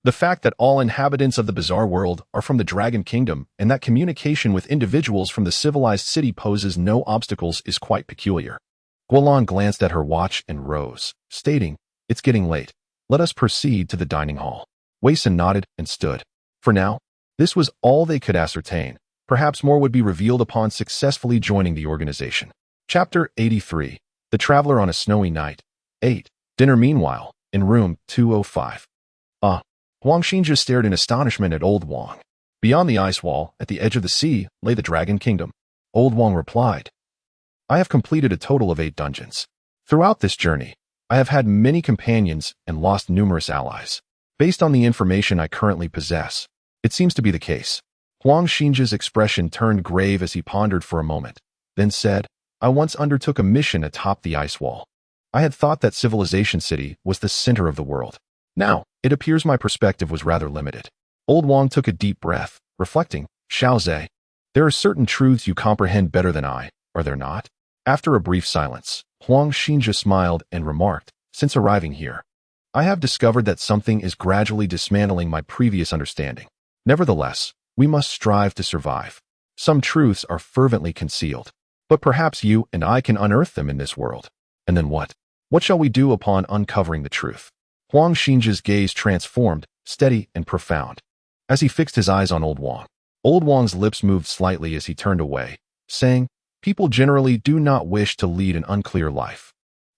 the fact that all inhabitants of the bizarre world are from the Dragon Kingdom and that communication with individuals from the civilized city poses no obstacles is quite peculiar. Guolan glanced at her watch and rose, stating, It's getting late. Let us proceed to the dining hall. Wei Sun nodded and stood. For now, this was all they could ascertain. Perhaps more would be revealed upon successfully joining the organization. Chapter 83. The Traveler on a Snowy Night. 8. Dinner. Meanwhile, in room 205. Huang Xinjia stared in astonishment at Old Wang. Beyond the ice wall, at the edge of the sea, lay the Dragon Kingdom. Old Wang replied, I have completed a total of 8 dungeons. Throughout this journey, I have had many companions and lost numerous allies. Based on the information I currently possess, it seems to be the case. Huang Xinjia's expression turned grave as he pondered for a moment, then said, I once undertook a mission atop the ice wall. I had thought that Civilization City was the center of the world. Now, it appears my perspective was rather limited. Old Wang took a deep breath, reflecting, Xiao Zhe, there are certain truths you comprehend better than I, are there not? After a brief silence, Huang Xinjia smiled and remarked, since arriving here, I have discovered that something is gradually dismantling my previous understanding. Nevertheless, we must strive to survive. Some truths are fervently concealed, but perhaps you and I can unearth them in this world. And then what? What shall we do upon uncovering the truth? Huang Xinjia's gaze transformed, steady and profound. As he fixed his eyes on Old Wang's lips moved slightly as he turned away, saying, People generally do not wish to lead an unclear life.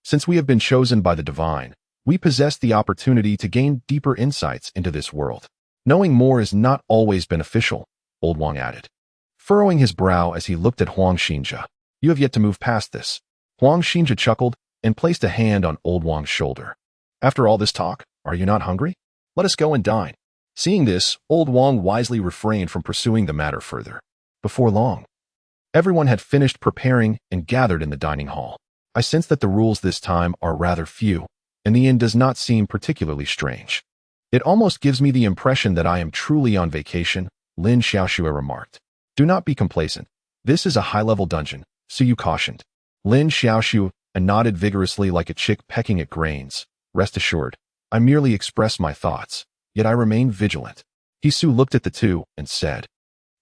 Since we have been chosen by the divine, we possess the opportunity to gain deeper insights into this world. Knowing more is not always beneficial, Old Wang added, furrowing his brow as he looked at Huang Xinjia. You have yet to move past this. Huang Xinjia chuckled and placed a hand on Old Wang's shoulder. After all this talk, are you not hungry? Let us go and dine. Seeing this, Old Wang wisely refrained from pursuing the matter further. Before long, everyone had finished preparing and gathered in the dining hall. I sense that the rules this time are rather few, and the inn does not seem particularly strange. It almost gives me the impression that I am truly on vacation, Lin Xiaoxue remarked. Do not be complacent. This is a high-level dungeon, so you cautioned. Lin Xiaoxue nodded vigorously like a chick pecking at grains. Rest assured, I merely express my thoughts, yet I remain vigilant. Hisu looked at the two and said,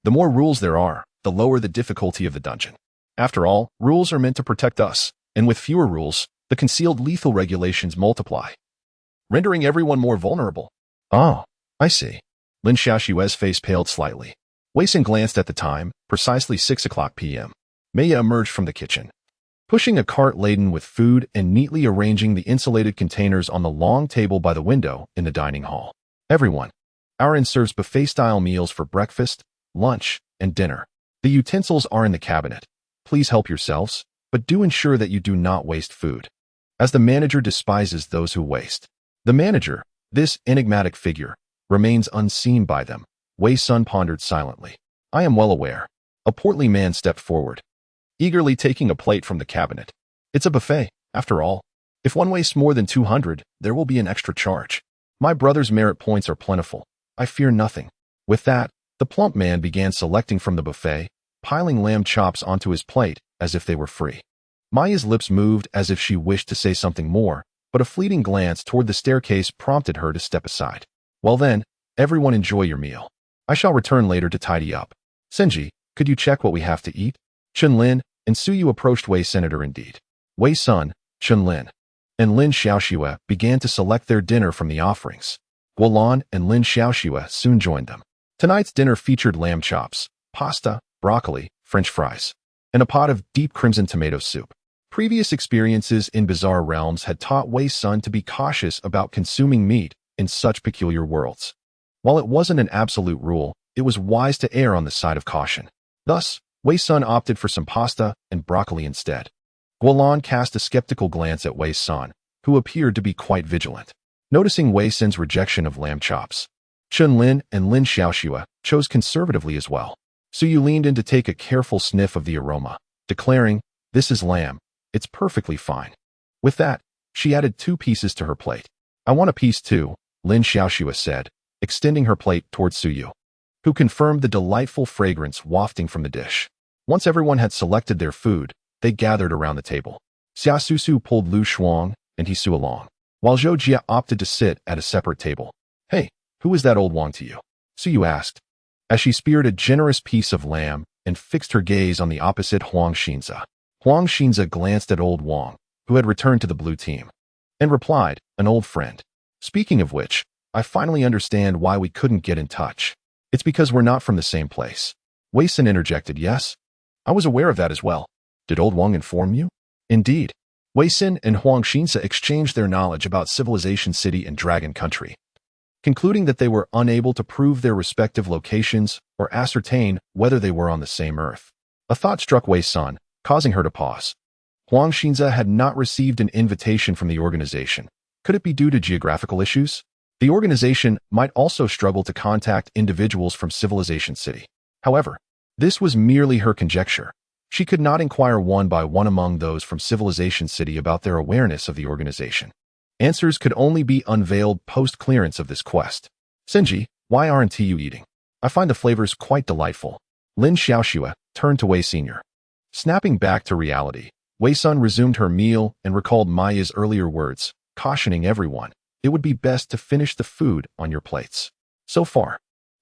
The more rules there are, the lower the difficulty of the dungeon. After all, rules are meant to protect us, and with fewer rules, the concealed lethal regulations multiply, rendering everyone more vulnerable. Oh, I see. Lin Xiaoxue's face paled slightly. Wei Xin glanced at the time, precisely 6:00 p.m. Maya emerged from the kitchen, pushing a cart laden with food and neatly arranging the insulated containers on the long table by the window in the dining hall. Everyone, our inn serves buffet-style meals for breakfast, lunch, and dinner. The utensils are in the cabinet. Please help yourselves, but do ensure that you do not waste food, as the manager despises those who waste. The manager, this enigmatic figure, remains unseen by them. Wei Sun pondered silently. I am well aware. A portly man stepped forward, eagerly taking a plate from the cabinet. It's a buffet, after all. If one wastes more than 200, there will be an extra charge. My brother's merit points are plentiful. I fear nothing. With that, the plump man began selecting from the buffet, piling lamb chops onto his plate as if they were free. Maya's lips moved as if she wished to say something more, but a fleeting glance toward the staircase prompted her to step aside. Well then, everyone enjoy your meal. I shall return later to tidy up. Senji, could you check what we have to eat? Chun Lin and Suyu approached Wei Senator indeed. Wei Sun, Chun Lin, and Lin Xiaoxue began to select their dinner from the offerings. Guolan and Lin Xiaoxue soon joined them. Tonight's dinner featured lamb chops, pasta, broccoli, French fries, and a pot of deep crimson tomato soup. Previous experiences in bizarre realms had taught Wei Sun to be cautious about consuming meat in such peculiar worlds. While it wasn't an absolute rule, it was wise to err on the side of caution. Thus, Wei Sun opted for some pasta and broccoli instead. Guolan cast a skeptical glance at Wei Sun, who appeared to be quite vigilant. Noticing Wei Sun's rejection of lamb chops, Chun Lin and Lin Xiaoxue chose conservatively as well. Suyu leaned in to take a careful sniff of the aroma, declaring, This is lamb. It's perfectly fine. With that, she added 2 pieces to her plate. I want a piece too, Lin Xiaoxue said, extending her plate towards Suyu, who confirmed the delightful fragrance wafting from the dish. Once everyone had selected their food, they gathered around the table. Xia Susu pulled Lu Shuang and Hisu along, while Zhou Jia opted to sit at a separate table. Hey, who is that old Wang to you? Suyu asked, as she speared a generous piece of lamb and fixed her gaze on the opposite Huang Xinjia. Huang Xinjia glanced at old Wang, who had returned to the blue team, and replied, An old friend. Speaking of which, I finally understand why we couldn't get in touch. It's because we're not from the same place. Wei Sun interjected, Yes? I was aware of that as well. Did old Wang inform you? Indeed. Wei Xin and Huang Xinzi exchanged their knowledge about Civilization City and Dragon Country, concluding that they were unable to prove their respective locations or ascertain whether they were on the same Earth. A thought struck Wei Sun, causing her to pause. Huang Xinzi had not received an invitation from the organization. Could it be due to geographical issues? The organization might also struggle to contact individuals from Civilization City. However, this was merely her conjecture. She could not inquire one by one among those from Civilization City about their awareness of the organization. Answers could only be unveiled post-clearance of this quest. Senji, why aren't you eating? I find the flavors quite delightful. Lin Xiaoxue turned to Wei Sr. Snapping back to reality, Wei Sun resumed her meal and recalled Maya's earlier words, cautioning everyone, it would be best to finish the food on your plates. So far,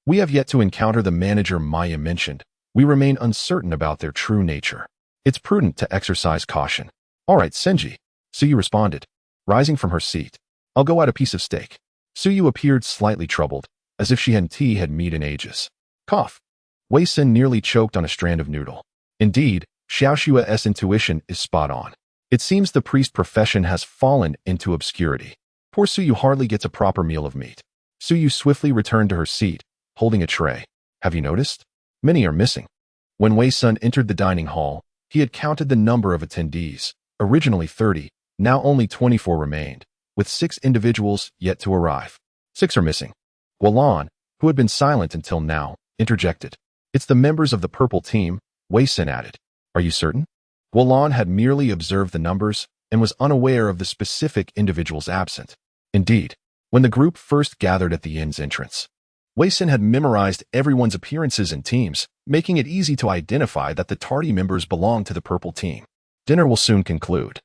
we have yet to encounter the manager Maya mentioned. We remain uncertain about their true nature. It's prudent to exercise caution. All right, Senji, Suyu responded, rising from her seat. I'll go out a piece of steak. Suyu appeared slightly troubled, as if she hadn't had meat in ages. Cough. Wei Sin nearly choked on a strand of noodle. Indeed, Xiaoxue's intuition is spot on. It seems the priest profession has fallen into obscurity. Poor Suyu hardly gets a proper meal of meat. Suyu swiftly returned to her seat, holding a tray. Have you noticed? Many are missing. When Wei Sun entered the dining hall, he had counted the number of attendees. Originally 30, now only 24 remained, with 6 individuals yet to arrive. 6 are missing. Guolan, who had been silent until now, interjected. It's the members of the purple team, Wei Sun added. Are you certain? Guolan had merely observed the numbers and was unaware of the specific individuals absent. Indeed, when the group first gathered at the inn's entrance, Wei Sin had memorized everyone's appearances and teams, making it easy to identify that the tardy members belonged to the purple team. Dinner will soon conclude.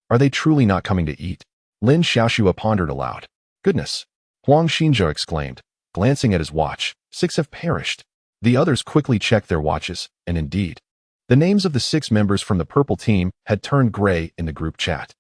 Are they truly not coming to eat? Lin Xiaoxue pondered aloud. Goodness! Huang Xinzhou exclaimed, glancing at his watch. 6 have perished. The others quickly checked their watches, and indeed, the names of the 6 members from the purple team had turned gray in the group chat.